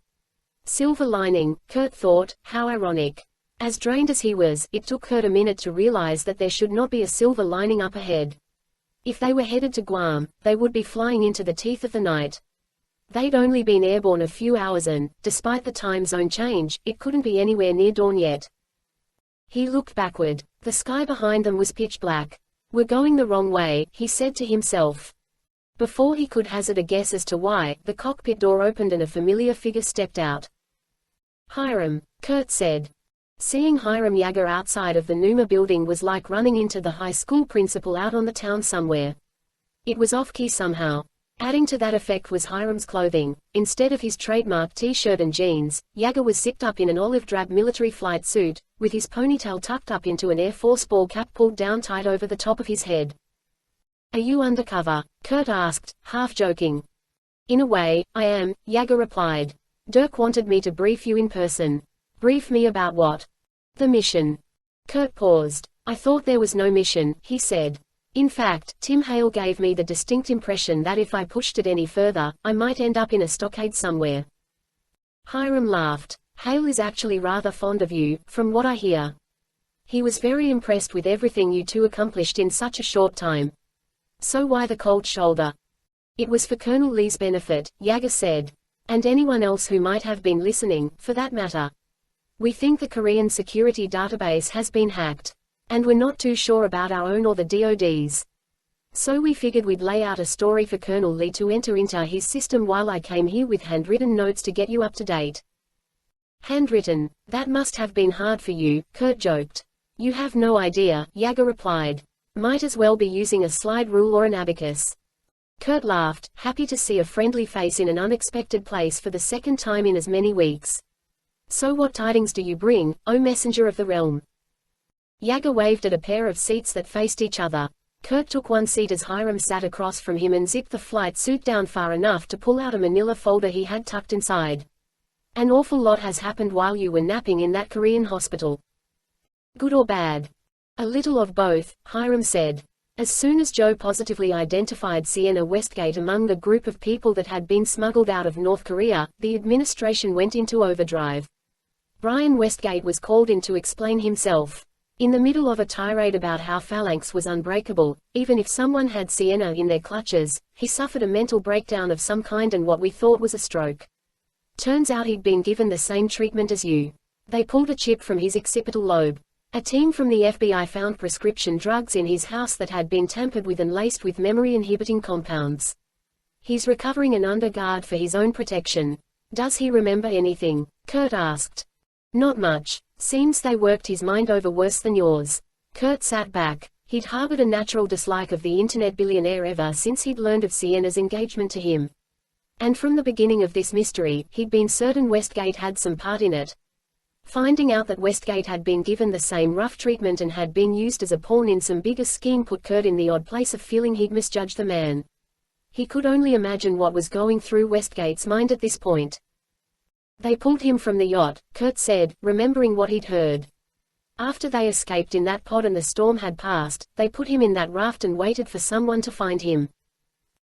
Speaker 1: Silver lining, Kurt thought, how ironic. As drained as he was, it took Kurt a minute to realize that there should not be a silver lining up ahead. If they were headed to Guam, they would be flying into the teeth of the night. They'd only been airborne a few hours and, despite the time zone change, it couldn't be anywhere near dawn yet. He looked backward. The sky behind them was pitch black. We're going the wrong way, he said to himself. Before he could hazard a guess as to why, the cockpit door opened and a familiar figure stepped out. Hiram, Kurt said. Seeing Hiram Yeager outside of the Numa building was like running into the high school principal out on the town somewhere. It was off-key somehow. Adding to that effect was Hiram's clothing. Instead of his trademark t-shirt and jeans, Yeager was zipped up in an olive-drab military flight suit, with his ponytail tucked up into an Air Force ball cap pulled down tight over the top of his head. Are you undercover? Kurt asked, half joking. In a way, I am, Yeager replied. Dirk wanted me to brief you in person. Brief me about what? The mission. Kurt paused. I thought there was no mission, he said. In fact, Tim Hale gave me the distinct impression that if I pushed it any further, I might end up in a stockade somewhere. Hiram laughed. Hale is actually rather fond of you, from what I hear. He was very impressed with everything you two accomplished in such a short time. So why the cold shoulder? It was for Colonel Lee's benefit, Yeager said. And anyone else who might have been listening, for that matter. We think the Korean security database has been hacked. And we're not too sure about our own or the DoD's. So we figured we'd lay out a story for Colonel Lee to enter into his system while I came here with handwritten notes to get you up to date. Handwritten? That must have been hard for you, Kurt joked. You have no idea, Yeager replied. Might as well be using a slide rule or an abacus. Kurt laughed, happy to see a friendly face in an unexpected place for the second time in as many weeks. So what tidings do you bring, O messenger of the realm? Yeager waved at a pair of seats that faced each other. Kurt took one seat as Hiram sat across from him and zipped the flight suit down far enough to pull out a manila folder he had tucked inside. An awful lot has happened while you were napping in that Korean hospital. Good or bad? A little of both, Hiram said. As soon as Joe positively identified Sienna Westgate among the group of people that had been smuggled out of North Korea, the administration went into overdrive. Brian Westgate was called in to explain himself. In the middle of a tirade about how Phalanx was unbreakable, even if someone had Sienna in their clutches, he suffered a mental breakdown of some kind and what we thought was a stroke. Turns out he'd been given the same treatment as you. They pulled a chip from his occipital lobe. A team from the FBI found prescription drugs in his house that had been tampered with and laced with memory-inhibiting compounds. He's recovering and under guard for his own protection. Does he remember anything? Kurt asked. Not much. Seems they worked his mind over worse than yours. Kurt sat back. He'd harbored a natural dislike of the internet billionaire ever since he'd learned of Sienna's engagement to him. And from the beginning of this mystery, he'd been certain Westgate had some part in it. Finding out that Westgate had been given the same rough treatment and had been used as a pawn in some bigger scheme put Kurt in the odd place of feeling he'd misjudged the man. He could only imagine what was going through Westgate's mind at this point. They pulled him from the yacht, Kurt said, remembering what he'd heard. After they escaped in that pod and the storm had passed, they put him in that raft and waited for someone to find him.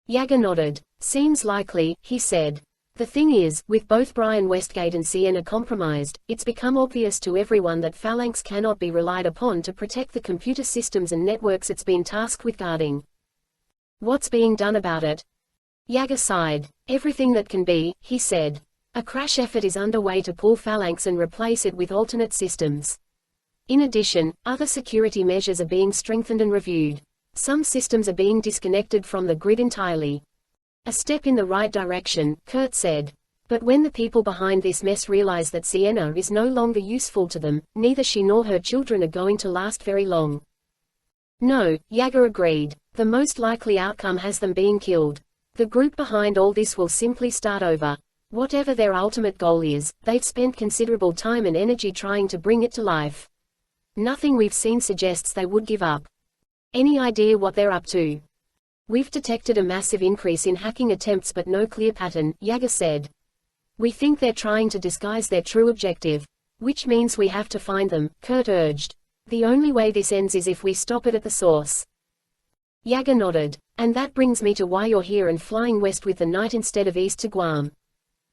Speaker 1: Yeager nodded. Seems likely, he said. The thing is, with both Brian Westgate and Sienna compromised, it's become obvious to everyone that Phalanx cannot be relied upon to protect the computer systems and networks it's been tasked with guarding. What's being done about it? Yeager sighed. Everything that can be, he said. A crash effort is underway to pull Phalanx and replace it with alternate systems. In addition, other security measures are being strengthened and reviewed. Some systems are being disconnected from the grid entirely. A step in the right direction, Kurt said. But when the people behind this mess realize that Sienna is no longer useful to them, neither she nor her children are going to last very long. No, Yeager agreed. The most likely outcome has them being killed. The group behind all this will simply start over. Whatever their ultimate goal is, they've spent considerable time and energy trying to bring it to life. Nothing we've seen suggests they would give up. Any idea what they're up to? We've detected a massive increase in hacking attempts but no clear pattern, Yager said. We think they're trying to disguise their true objective. Which means we have to find them, Kurt urged. The only way this ends is if we stop it at the source. Yager nodded. And that brings me to why you're here and flying west with the night instead of east to Guam.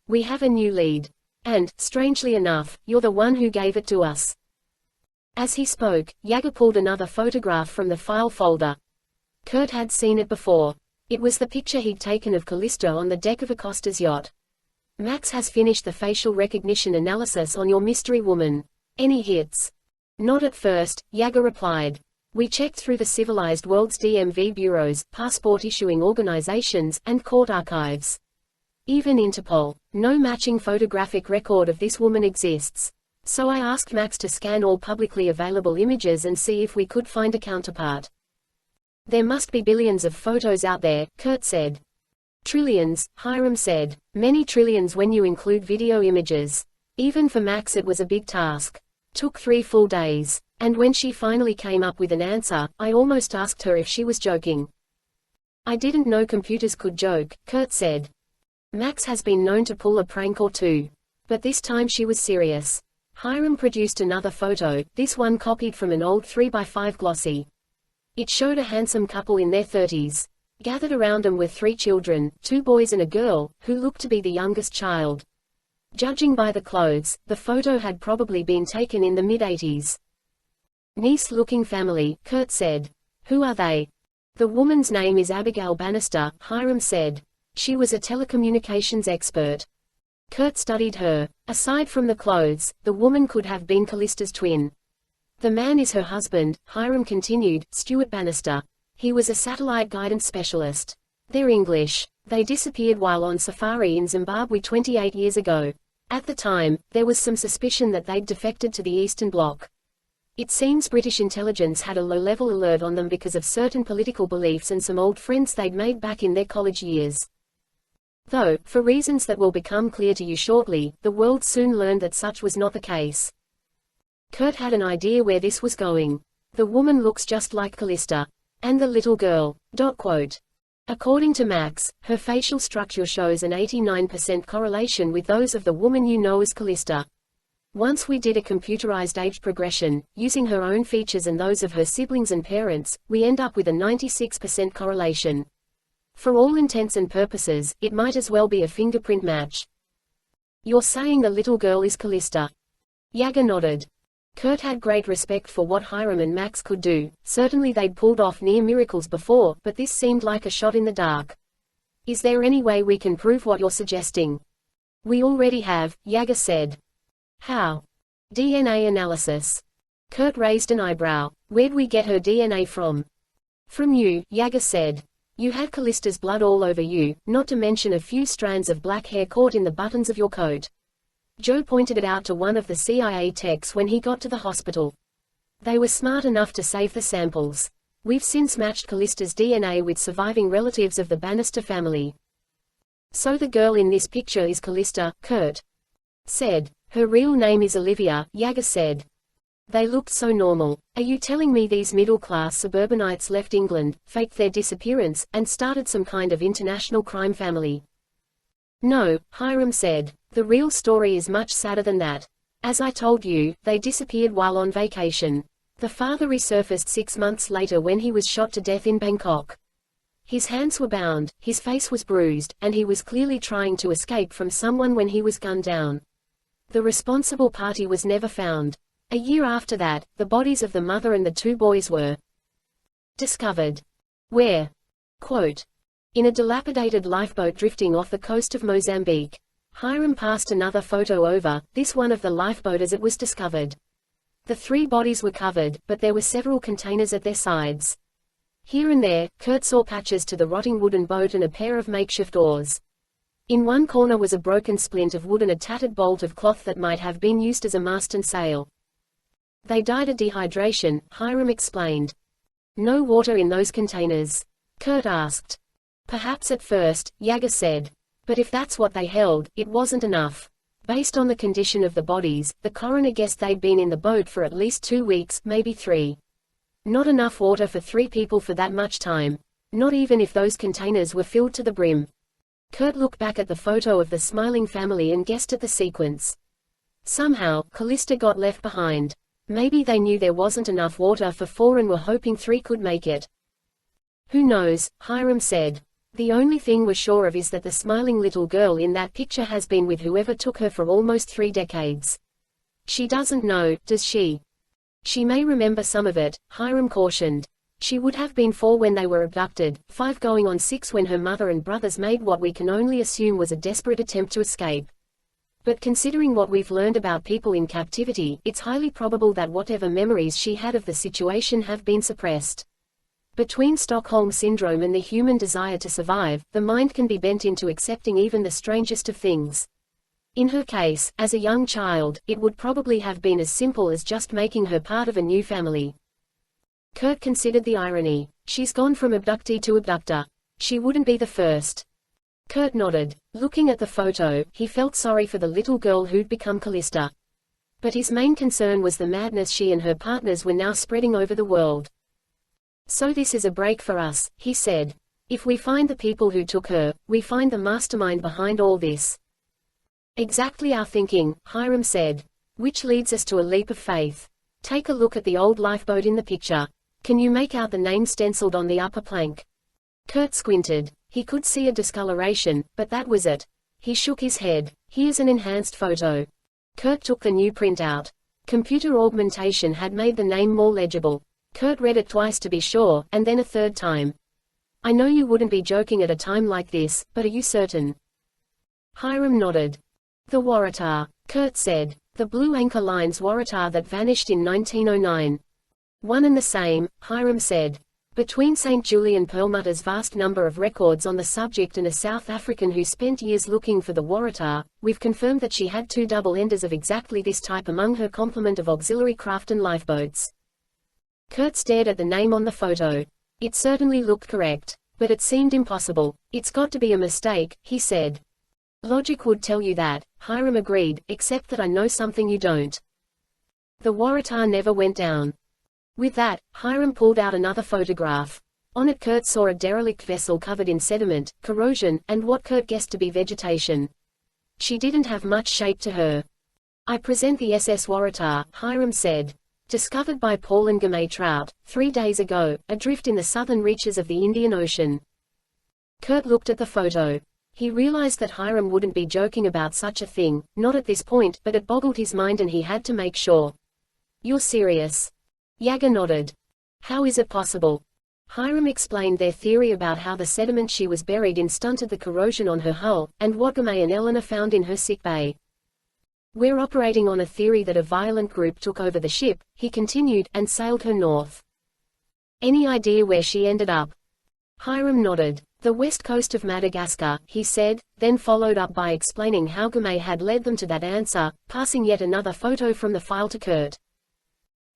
Speaker 1: We have a new lead. And, strangely enough, you're the one who gave it to us. As he spoke, Yager pulled another photograph from the file folder. Kurt had seen it before. It was the picture he'd taken of Callisto on the deck of Acosta's yacht. Max has finished the facial recognition analysis on your mystery woman. Any hits? Not at first, Yager replied. We checked through the civilized world's DMV bureaus, passport-issuing organizations, and court archives. Even Interpol. No matching photographic record of this woman exists. So I asked Max to scan all publicly available images and see if we could find a counterpart. There must be billions of photos out there, Kurt said. Trillions, Hiram said. Many trillions when you include video images. Even for Max it was a big task. Took 3 full days. And when she finally came up with an answer, I almost asked her if she was joking. I didn't know computers could joke, Kurt said. Max has been known to pull a prank or two. But this time she was serious. Hiram produced another photo, this one copied from an old 3x5 glossy. It showed a handsome couple in their 30s. Gathered around them were 3 children, 2 boys and a girl, who looked to be the youngest child. Judging by the clothes, the photo had probably been taken in the mid-80s. Nice-looking family, Kurt said. Who are they? The woman's name is Abigail Bannister, Hiram said. She was a telecommunications expert. Kurt studied her. Aside from the clothes, the woman could have been Callista's twin. The man is her husband, Hiram continued, Stuart Bannister. He was a satellite guidance specialist. They're English. They disappeared while on safari in Zimbabwe 28 years ago. At the time, there was some suspicion that they'd defected to the Eastern Bloc. It seems British intelligence had a low-level alert on them because of certain political beliefs and some old friends they'd made back in their college years. Though, for reasons that will become clear to you shortly, the world soon learned that such was not the case. Kurt had an idea where this was going. The woman looks just like Callista. And the little girl. According to Max, her facial structure shows an 89% correlation with those of the woman you know as Callista. Once we did a computerized age progression, using her own features and those of her siblings and parents, we end up with a 96% correlation. For all intents and purposes, it might as well be a fingerprint match. You're saying the little girl is Callista? Yager nodded. Kurt had great respect for what Hiram and Max could do. Certainly they'd pulled off near miracles before, but this seemed like a shot in the dark. Is there any way we can prove what you're suggesting? We already have, Yager said. How? DNA analysis. Kurt raised an eyebrow. Where'd we get her DNA from? From you, Yager said. You had Callista's blood all over you, not to mention a few strands of black hair caught in the buttons of your coat. Joe pointed it out to one of the CIA techs when he got to the hospital. They were smart enough to save the samples. We've since matched Callista's DNA with surviving relatives of the Bannister family. So the girl in this picture is Callista, Kurt said. Her real name is Olivia, Yager said. They looked so normal. Are you telling me these middle-class suburbanites left England, faked their disappearance, and started some kind of international crime family? No, Hiram said. The real story is much sadder than that. As I told you, they disappeared while on vacation. The father resurfaced 6 months later when he was shot to death in Bangkok. His hands were bound, his face was bruised, and he was clearly trying to escape from someone when he was gunned down. The responsible party was never found. A year after that, the bodies of the mother and the 2 boys were discovered. Where? Quote. In a dilapidated lifeboat drifting off the coast of Mozambique. Hiram passed another photo over, this one of the lifeboat as it was discovered. The 3 bodies were covered, but there were several containers at their sides. Here and there, Kurt saw patches to the rotting wooden boat and a pair of makeshift oars. In one corner was a broken splint of wood and a tattered bolt of cloth that might have been used as a mast and sail. They died of dehydration, Hiram explained. No water in those containers? Kurt asked. Perhaps at first, Yager said. But if that's what they held, it wasn't enough. Based on the condition of the bodies, the coroner guessed they'd been in the boat for at least 2 weeks, maybe 3. Not enough water for 3 people for that much time. Not even if those containers were filled to the brim. Kurt looked back at the photo of the smiling family and guessed at the sequence. Somehow, Callista got left behind. Maybe they knew there wasn't enough water for 4 and were hoping 3 could make it. Who knows, Hiram said. The only thing we're sure of is that the smiling little girl in that picture has been with whoever took her for almost 3 decades. She doesn't know, does she? She may remember some of it, Hiram cautioned. She would have been 4 when they were abducted, 5 going on 6 when her mother and brothers made what we can only assume was a desperate attempt to escape. But considering what we've learned about people in captivity, it's highly probable that whatever memories she had of the situation have been suppressed. Between Stockholm Syndrome and the human desire to survive, the mind can be bent into accepting even the strangest of things. In her case, as a young child, it would probably have been as simple as just making her part of a new family. Kurt considered the irony. She's gone from abductee to abductor. She wouldn't be the first. Kurt nodded. Looking at the photo, he felt sorry for the little girl who'd become Callista. But his main concern was the madness she and her partners were now spreading over the world. So this is a break for us, he said. If we find the people who took her, we find the mastermind behind all this. Exactly our thinking, Hiram said. Which leads us to a leap of faith. Take a look at the old lifeboat in the picture. Can you make out the name stenciled on the upper plank? Kurt squinted. He could see a discoloration, but that was it. He shook his head. Here's an enhanced photo. Kurt took the new printout. Computer augmentation had made the name more legible. Kurt read it twice to be sure, and then a third time. I know you wouldn't be joking at a time like this, but are you certain? Hiram nodded. The Waratah, Kurt said. The Blue Anchor Line's Waratah that vanished in 1909. One and the same, Hiram said. Between St. Julian Perlmutter's vast number of records on the subject and a South African who spent years looking for the Waratah, we've confirmed that she had 2 double-enders of exactly this type among her complement of auxiliary craft and lifeboats. Kurt stared at the name on the photo. It certainly looked correct. But it seemed impossible. It's got to be a mistake, he said. Logic would tell you that, Hiram agreed, except that I know something you don't. The Waratah never went down. With that, Hiram pulled out another photograph. On it Kurt saw a derelict vessel covered in sediment, corrosion, and what Kurt guessed to be vegetation. She didn't have much shape to her. I present the SS Waratah, Hiram said. Discovered by Paul and Gamay Trout, 3 days ago, adrift in the southern reaches of the Indian Ocean. Kurt looked at the photo. He realized that Hiram wouldn't be joking about such a thing, not at this point, but it boggled his mind and he had to make sure. You're serious? Yager nodded. How is it possible? Hiram explained their theory about how the sediment she was buried in stunted the corrosion on her hull, and what Gamay and Eleanor found in her sickbay. We're operating on a theory that a violent group took over the ship, he continued, and sailed her north. Any idea where she ended up? Hiram nodded. The west coast of Madagascar, he said, then followed up by explaining how Gamay had led them to that answer, passing yet another photo from the file to Kurt.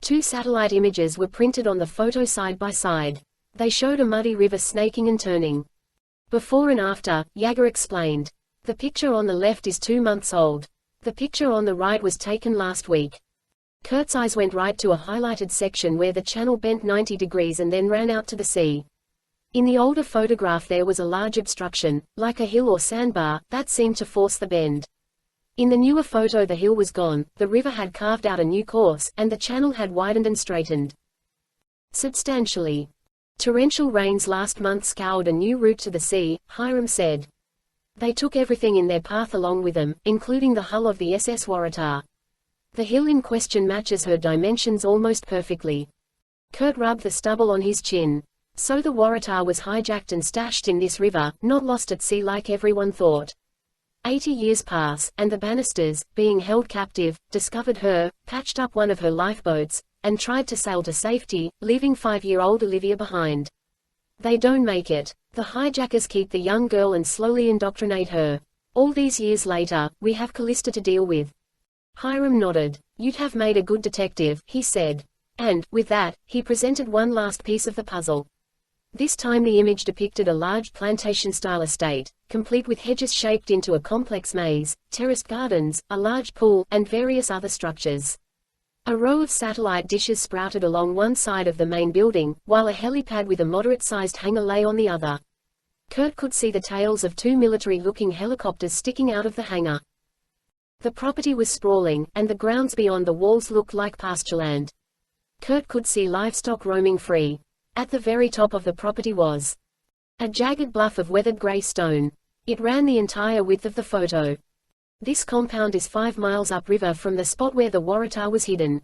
Speaker 1: 2 satellite images were printed on the photo side by side. They showed a muddy river snaking and turning. Before and after, Yager explained. The picture on the left is 2 months old. The picture on the right was taken last week. Kurt's eyes went right to a highlighted section where the channel bent 90 degrees and then ran out to the sea. In the older photograph there was a large obstruction, like a hill or sandbar, that seemed to force the bend. In the newer photo the hill was gone, the river had carved out a new course, and the channel had widened and straightened substantially. Torrential rains last month scoured a new route to the sea, Hiram said. They took everything in their path along with them, including the hull of the SS Waratah. The hill in question matches her dimensions almost perfectly. Kurt rubbed the stubble on his chin. So the Waratah was hijacked and stashed in this river, not lost at sea like everyone thought. 80 years pass, and the Bannisters, being held captive, discovered her, patched up one of her lifeboats, and tried to sail to safety, leaving 5-year-old Olivia behind. They don't make it. The hijackers keep the young girl and slowly indoctrinate her. All these years later, we have Callista to deal with. Hiram nodded. You'd have made a good detective, he said. And, with that, he presented one last piece of the puzzle. This time the image depicted a large plantation-style estate, complete with hedges shaped into a complex maze, terraced gardens, a large pool, and various other structures. A row of satellite dishes sprouted along one side of the main building, while a helipad with a moderate-sized hangar lay on the other. Kurt could see the tails of two military-looking helicopters sticking out of the hangar. The property was sprawling, and the grounds beyond the walls looked like pastureland. Kurt could see livestock roaming free. At the very top of the property was a jagged bluff of weathered gray stone. It ran the entire width of the photo. This compound is 5 miles upriver from the spot where the Waratah was hidden.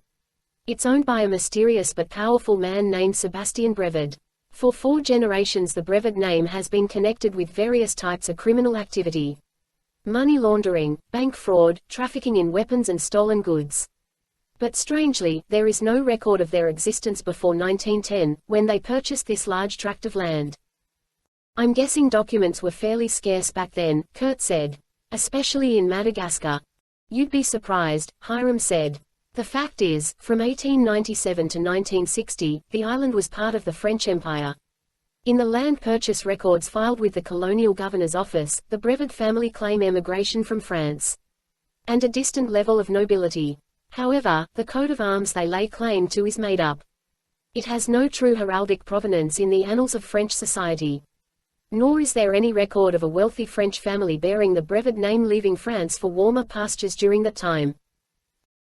Speaker 1: It's owned by a mysterious but powerful man named Sebastian Brevard. For 4 generations the Brevard name has been connected with various types of criminal activity. Money laundering, bank fraud, trafficking in weapons and stolen goods. But strangely, there is no record of their existence before 1910, when they purchased this large tract of land. I'm guessing documents were fairly scarce back then, Kurt said. Especially in Madagascar. You'd be surprised, Hiram said. The fact is, from 1897 to 1960, the island was part of the French Empire. In the land purchase records filed with the Colonial Governor's Office, the Brevard family claim emigration from France and a distant level of nobility. However, the coat of arms they lay claim to is made up. It has no true heraldic provenance in the annals of French society. Nor is there any record of a wealthy French family bearing the Brevard name leaving France for warmer pastures during that time.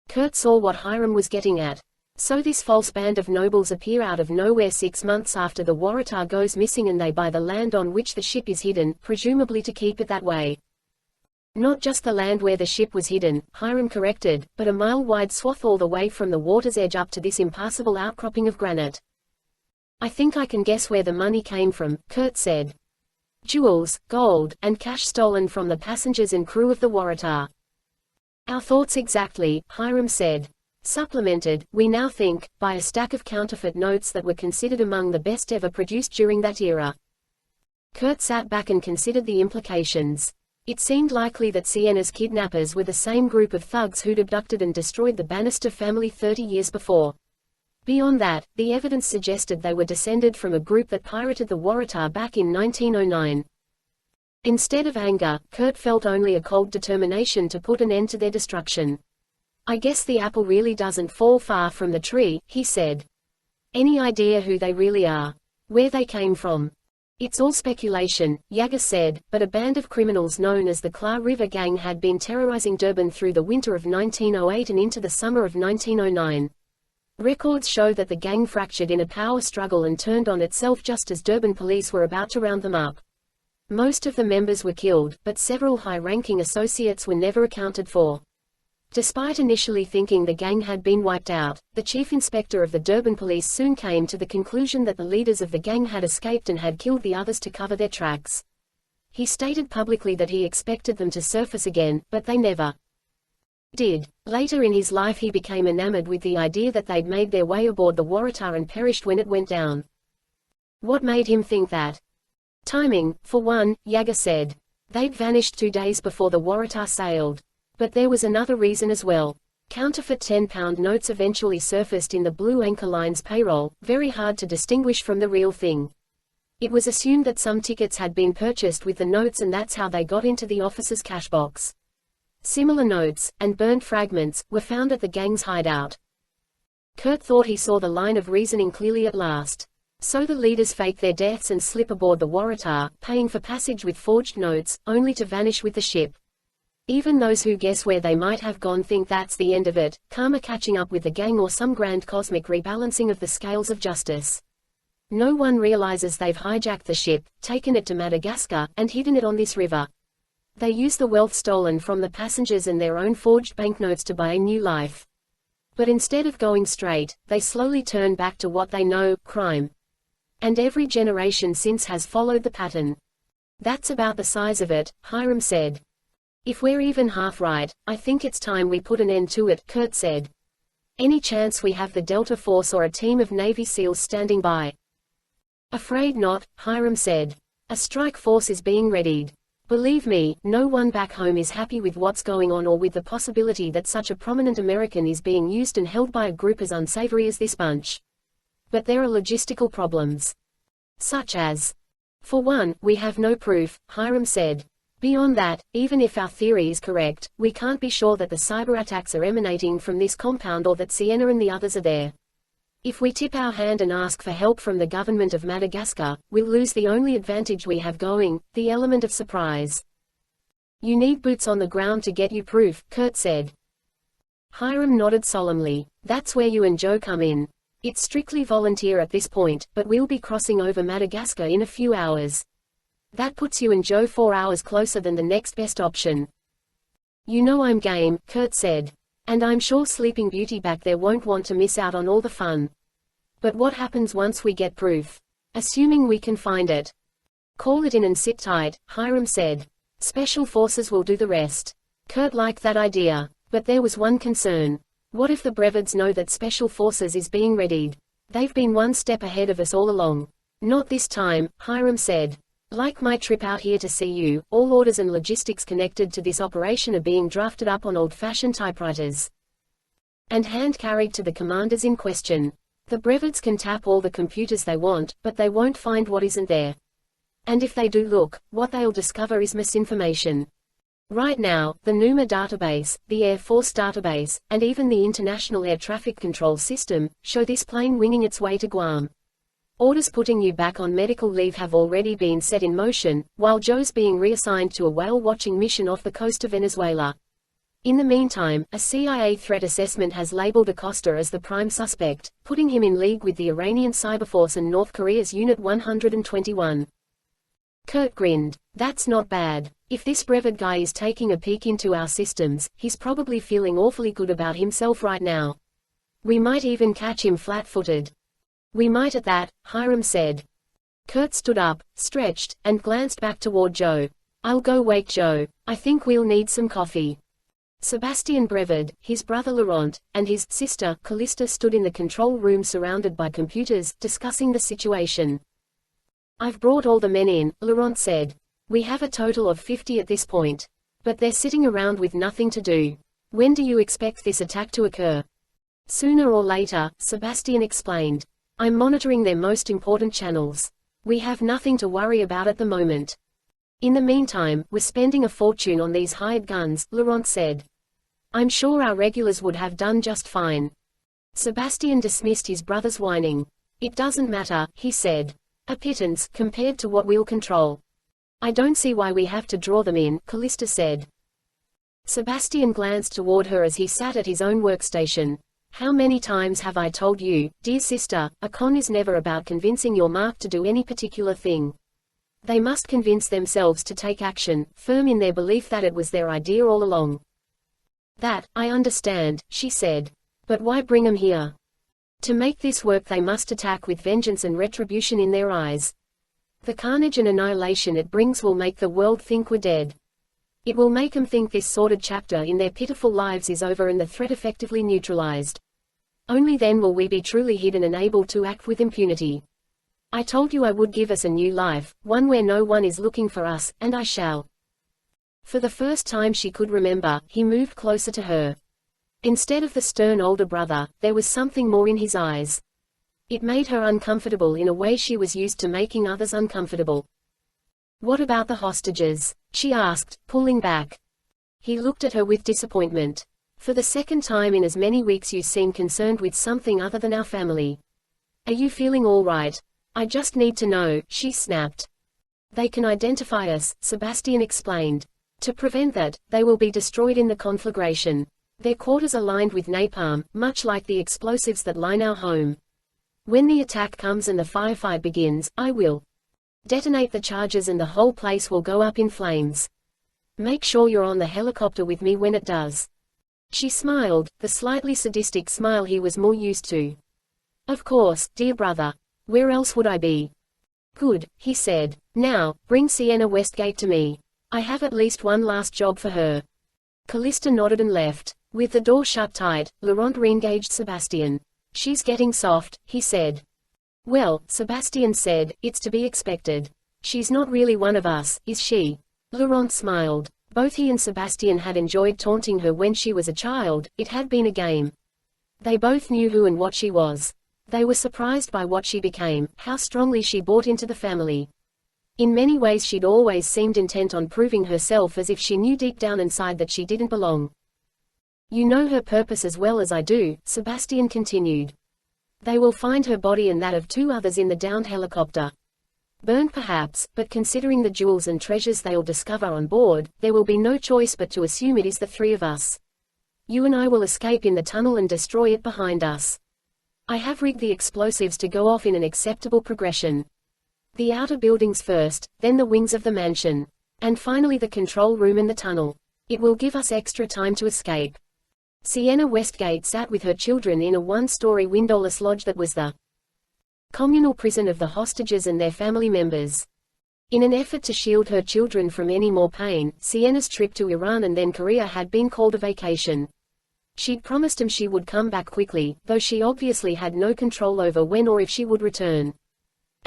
Speaker 1: Kurt saw what Hiram was getting at. So this false band of nobles appear out of nowhere 6 months after the Waratah goes missing and they buy the land on which the ship is hidden, presumably to keep it that way. Not just the land where the ship was hidden, Hiram corrected, but a mile-wide swath all the way from the water's edge up to this impassable outcropping of granite. I think I can guess where the money came from, Kurt said. Jewels, gold, and cash stolen from the passengers and crew of the Waratah. Our thoughts exactly, Hiram said. Supplemented, we now think, by a stack of counterfeit notes that were considered among the best ever produced during that era. Kurt sat back and considered the implications. It seemed likely that Sienna's kidnappers were the same group of thugs who'd abducted and destroyed the Bannister family 30 years before. Beyond that, the evidence suggested they were descended from a group that pirated the Waratah back in 1909. Instead of anger, Kurt felt only a cold determination to put an end to their destruction. I guess the apple really doesn't fall far from the tree, he said. Any idea who they really are? Where they came from? It's all speculation, Yager said, but a band of criminals known as the Klar River Gang had been terrorizing Durban through the winter of 1908 and into the summer of 1909. Records show that the gang fractured in a power struggle and turned on itself just as Durban police were about to round them up. Most of the members were killed, but several high-ranking associates were never accounted for. Despite initially thinking the gang had been wiped out, the chief inspector of the Durban police soon came to the conclusion that the leaders of the gang had escaped and had killed the others to cover their tracks. He stated publicly that he expected them to surface again, but they never did. Later in his life he became enamored with the idea that they'd made their way aboard the Waratah and perished when it went down. What made him think that? Timing, for one, Yager said. They'd vanished 2 days before the Waratah sailed. But there was another reason as well. Counterfeit 10-pound notes eventually surfaced in the Blue Anchor Line's payroll, very hard to distinguish from the real thing. It was assumed that some tickets had been purchased with the notes and that's how they got into the officer's cash box. Similar notes, and burnt fragments, were found at the gang's hideout. Kurt thought he saw the line of reasoning clearly at last. So the leaders fake their deaths and slip aboard the Waratah, paying for passage with forged notes, only to vanish with the ship. Even those who guess where they might have gone think that's the end of it, karma catching up with the gang or some grand cosmic rebalancing of the scales of justice. No one realizes they've hijacked the ship, taken it to Madagascar, and hidden it on this river. They use the wealth stolen from the passengers and their own forged banknotes to buy a new life. But instead of going straight, they slowly turn back to what they know, crime. And every generation since has followed the pattern. That's about the size of it, Hiram said. If we're even half right, I think it's time we put an end to it, Kurt said. Any chance we have the Delta Force or a team of Navy SEALs standing by? Afraid not, Hiram said. A strike force is being readied. Believe me, no one back home is happy with what's going on or with the possibility that such a prominent American is being used and held by a group as unsavory as this bunch. But there are logistical problems. Such as? For one, we have no proof, Hiram said. Beyond that, even if our theory is correct, we can't be sure that the cyber attacks are emanating from this compound or that Sienna and the others are there. If we tip our hand and ask for help from the government of Madagascar, we'll lose the only advantage we have going, the element of surprise. You need boots on the ground to get you proof, Kurt said. Hiram nodded solemnly. That's where you and Joe come in. It's strictly volunteer at this point, but we'll be crossing over Madagascar in a few hours. That puts you and Joe 4 hours closer than the next best option. You know I'm game, Kurt said. And I'm sure Sleeping Beauty back there won't want to miss out on all the fun. But what happens once we get proof? Assuming we can find it. Call it in and sit tight, Hiram said. Special forces will do the rest. Kurt liked that idea. But there was one concern. What if the Brevids know that Special Forces is being readied? They've been one step ahead of us all along. Not this time, Hiram said. Like my trip out here to see you, all orders and logistics connected to this operation are being drafted up on old-fashioned typewriters and hand-carried to the commanders in question. The Brevids can tap all the computers they want, but they won't find what isn't there. And if they do look, what they'll discover is misinformation. Right now, the NUMA database, the Air Force database, and even the International Air Traffic Control System, show this plane winging its way to Guam. Orders putting you back on medical leave have already been set in motion, while Joe's being reassigned to a whale-watching mission off the coast of Venezuela. In the meantime, a CIA threat assessment has labeled Acosta as the prime suspect, putting him in league with the Iranian Cyberforce and North Korea's Unit 121. Kurt grinned. That's not bad. If this Brevid guy is taking a peek into our systems, he's probably feeling awfully good about himself right now. We might even catch him flat-footed. We might at that, Hiram said. Kurt stood up, stretched, and glanced back toward Joe. I'll go wake Joe. I think we'll need some coffee. Sebastian Brevid, his brother Laurent, and his sister, Callista stood in the control room surrounded by computers, discussing the situation. I've brought all the men in, Laurent said. We have a total of 50 at this point. But they're sitting around with nothing to do. When do you expect this attack to occur? Sooner or later, Sebastian explained. I'm monitoring their most important channels. We have nothing to worry about at the moment. In the meantime, we're spending a fortune on these hired guns, Laurent said. I'm sure our regulars would have done just fine. Sebastian dismissed his brother's whining. It doesn't matter, he said. A pittance, compared to what we'll control. I don't see why we have to draw them in, Callista said. Sebastian glanced toward her as he sat at his own workstation. How many times have I told you, dear sister, a con is never about convincing your mark to do any particular thing. They must convince themselves to take action, firm in their belief that it was their idea all along. That, I understand, she said. But why bring 'em here? To make this work they must attack with vengeance and retribution in their eyes. The carnage and annihilation it brings will make the world think we're dead. It will make 'em think this sordid chapter in their pitiful lives is over and the threat effectively neutralized. Only then will we be truly hidden and able to act with impunity. I told you I would give us a new life, one where no one is looking for us, and I shall. For the first time she could remember, he moved closer to her. Instead of the stern older brother, there was something more in his eyes. It made her uncomfortable in a way she was used to making others uncomfortable. What about the hostages? She asked, pulling back. He looked at her with disappointment. For the second time in as many weeks you seem concerned with something other than our family. Are you feeling all right? I just need to know, she snapped. They can identify us, Sebastian explained. To prevent that, they will be destroyed in the conflagration. Their quarters are lined with napalm, much like the explosives that line our home. When the attack comes and the firefight begins, I will detonate the charges and the whole place will go up in flames. Make sure you're on the helicopter with me when it does. She smiled, the slightly sadistic smile he was more used to. Of course, dear brother. Where else would I be? Good, he said. Now, bring Sienna Westgate to me. I have at least one last job for her. Callista nodded and left. With the door shut tight, Laurent re-engaged Sebastian. She's getting soft, he said. Well, Sebastian said, it's to be expected. She's not really one of us, is she? Laurent smiled. Both he and Sebastian had enjoyed taunting her when she was a child, it had been a game. They both knew who and what she was. They were surprised by what she became, how strongly she bought into the family. In many ways she'd always seemed intent on proving herself, as if she knew deep down inside that she didn't belong. You know her purpose as well as I do, Sebastian continued. They will find her body and that of 2 others in the downed helicopter. Burned perhaps, but considering the jewels and treasures they'll discover on board, there will be no choice but to assume it is the 3 of us. You and I will escape in the tunnel and destroy it behind us. I have rigged the explosives to go off in an acceptable progression. The outer buildings first, then the wings of the mansion. And finally the control room and the tunnel. It will give us extra time to escape. Sienna Westgate sat with her children in a 1-story windowless lodge that was the communal prison of the hostages and their family members. In an effort to shield her children from any more pain, Sienna's trip to Iran and then Korea had been called a vacation. She'd promised him she would come back quickly, though she obviously had no control over when or if she would return.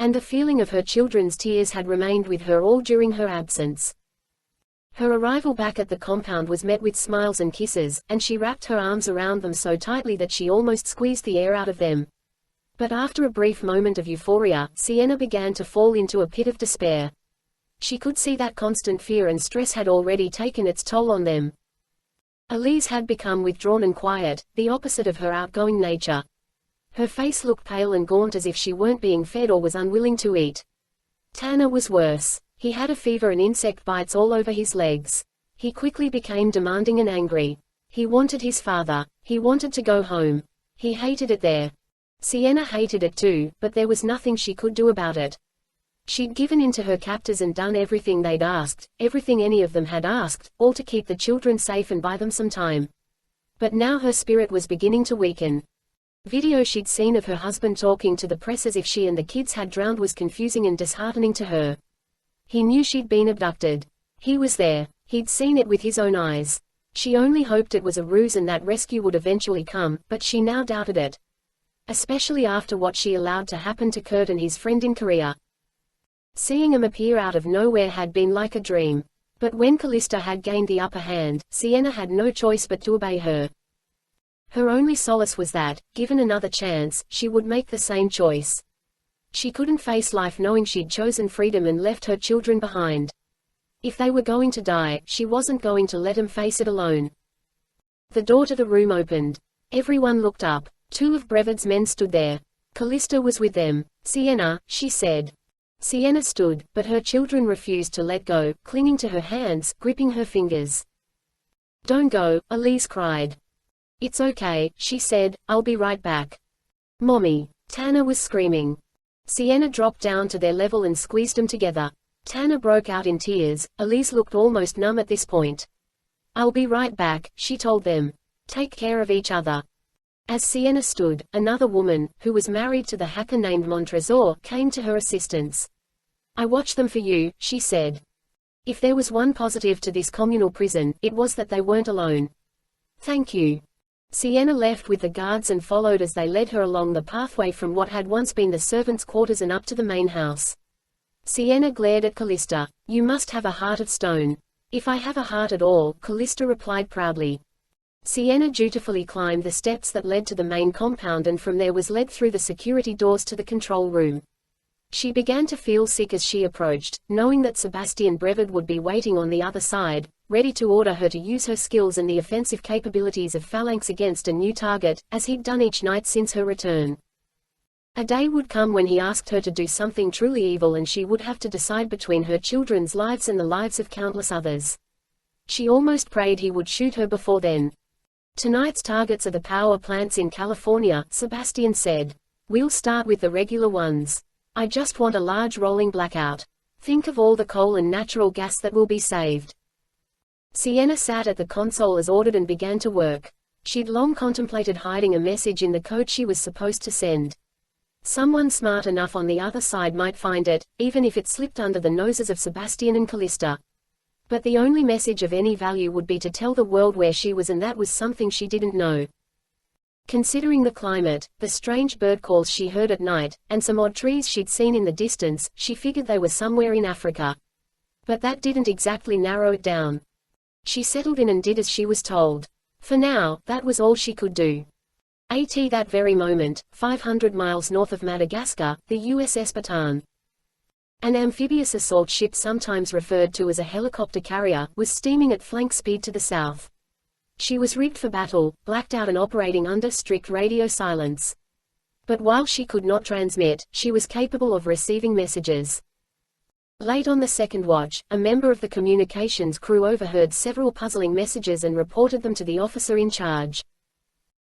Speaker 1: And the feeling of her children's tears had remained with her all during her absence. Her arrival back at the compound was met with smiles and kisses, and she wrapped her arms around them so tightly that she almost squeezed the air out of them. But after a brief moment of euphoria, Sienna began to fall into a pit of despair. She could see that constant fear and stress had already taken its toll on them. Elise had become withdrawn and quiet, the opposite of her outgoing nature. Her face looked pale and gaunt, as if she weren't being fed or was unwilling to eat. Tanner was worse. He had a fever and insect bites all over his legs. He quickly became demanding and angry. He wanted his father. He wanted to go home. He hated it there. Sienna hated it too, but there was nothing she could do about it. She'd given in to her captors and done everything they'd asked, everything any of them had asked, all to keep the children safe and buy them some time. But now her spirit was beginning to weaken. Video she'd seen of her husband talking to the press as if she and the kids had drowned was confusing and disheartening to her. He knew she'd been abducted. He was there. He'd seen it with his own eyes. She only hoped it was a ruse and that rescue would eventually come, but she now doubted it. Especially after what she allowed to happen to Kurt and his friend in Korea. Seeing him appear out of nowhere had been like a dream. But when Callista had gained the upper hand, Sienna had no choice but to obey her. Her only solace was that, given another chance, she would make the same choice. She couldn't face life knowing she'd chosen freedom and left her children behind. If they were going to die, she wasn't going to let them face it alone. The door to the room opened. Everyone looked up. 2 of Brevid's men stood there. Callista was with them. Sienna, she said. Sienna stood, but her children refused to let go, clinging to her hands, gripping her fingers. Don't go, Elise cried. It's okay, she said, I'll be right back. Mommy. Tanner was screaming. Sienna dropped down to their level and squeezed them together. Tanner broke out in tears. Elise looked almost numb at this point. I'll be right back, she told them. Take care of each other. As Sienna stood, another woman, who was married to the hacker named Montresor, came to her assistance. I watched them for you, she said. If there was one positive to this communal prison, it was that they weren't alone. Thank you. Sienna left with the guards and followed as they led her along the pathway from what had once been the servants' quarters and up to the main house. Sienna glared at Callista. You must have a heart of stone. If I have a heart at all, Callista replied proudly. Sienna dutifully climbed the steps that led to the main compound and from there was led through the security doors to the control room. She began to feel sick as she approached, knowing that Sebastian Brevid would be waiting on the other side, ready to order her to use her skills and the offensive capabilities of Phalanx against a new target, as he'd done each night since her return. A day would come when he asked her to do something truly evil and she would have to decide between her children's lives and the lives of countless others. She almost prayed he would shoot her before then. Tonight's targets are the power plants in California, Sebastian said. We'll start with the regular ones. I just want a large rolling blackout. Think of all the coal and natural gas that will be saved. Sienna sat at the console as ordered and began to work. She'd long contemplated hiding a message in the code she was supposed to send. Someone smart enough on the other side might find it, even if it slipped under the noses of Sebastian and Callista. But the only message of any value would be to tell the world where she was, and that was something she didn't know. Considering the climate, the strange bird calls she heard at night, and some odd trees she'd seen in the distance, she figured they were somewhere in Africa. But that didn't exactly narrow it down. She settled in and did as she was told. For now, that was all she could do. At that very moment, 500 miles north of Madagascar, the USS Bataan, an amphibious assault ship sometimes referred to as a helicopter carrier, was steaming at flank speed to the south. She was rigged for battle, blacked out and operating under strict radio silence. But while she could not transmit, she was capable of receiving messages. Late on the second watch, a member of the communications crew overheard several puzzling messages and reported them to the officer in charge.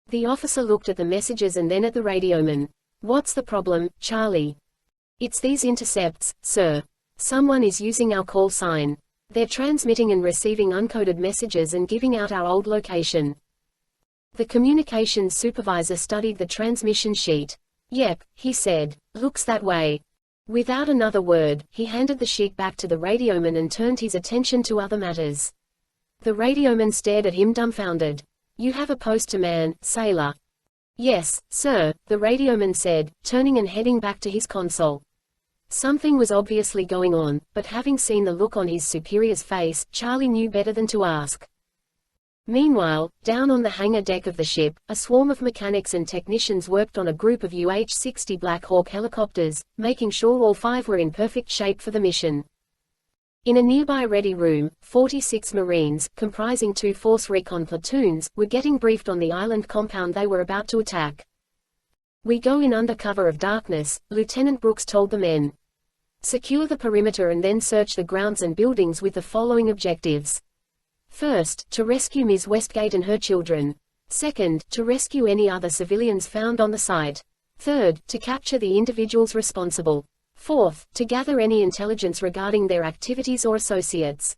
Speaker 1: The officer looked at the messages and then at the radioman. "What's the problem, Charlie?" "It's these intercepts, sir. Someone is using our call sign. They're transmitting and receiving uncoded messages and giving out our old location." The communications supervisor studied the transmission sheet. "Yep," he said. "Looks that way." Without another word, he handed the sheet back to the radioman and turned his attention to other matters. The radioman stared at him dumbfounded. "You have a post to man, sailor." "Yes, sir," the radioman said, turning and heading back to his console. Something was obviously going on, but having seen the look on his superior's face, Charlie knew better than to ask. Meanwhile, down on the hangar deck of the ship, a swarm of mechanics and technicians worked on a group of UH-60 Black Hawk helicopters, making sure all 5 were in perfect shape for the mission. In a nearby ready room, 46 Marines, comprising 2 force recon platoons, were getting briefed on the island compound they were about to attack. "We go in under cover of darkness," Lieutenant Brooks told the men. "Secure the perimeter and then search the grounds and buildings with the following objectives. First, to rescue Ms. Westgate and her children. Second, to rescue any other civilians found on the site. Third, to capture the individuals responsible. Fourth, to gather any intelligence regarding their activities or associates."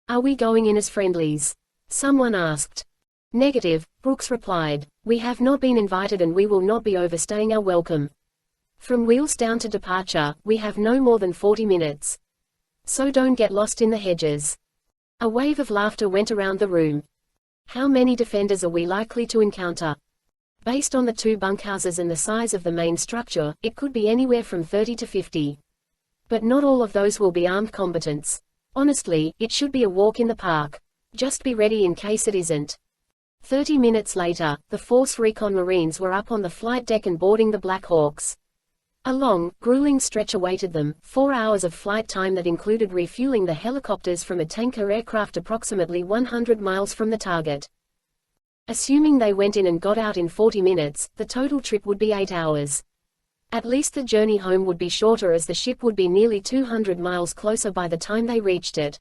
Speaker 1: "Are we going in as friendlies?" someone asked. "Negative," Brooks replied. "We have not been invited and we will not be overstaying our welcome. From wheels down to departure, we have no more than 40 minutes. So don't get lost in the hedges." A wave of laughter went around the room. "How many defenders are we likely to encounter?" Based on the 2 bunkhouses and the size of the main structure, it could be anywhere from 30 to 50. But not all of those will be armed combatants. Honestly, it should be a walk in the park. Just be ready in case it isn't. 30 minutes later, the Force Recon Marines were up on the flight deck and boarding the Black Hawks. A long, grueling stretch awaited them, 4 hours of flight time that included refueling the helicopters from a tanker aircraft approximately 100 miles from the target. Assuming they went in and got out in 40 minutes, the total trip would be 8 hours. At least the journey home would be shorter as the ship would be nearly 200 miles closer by the time they reached it.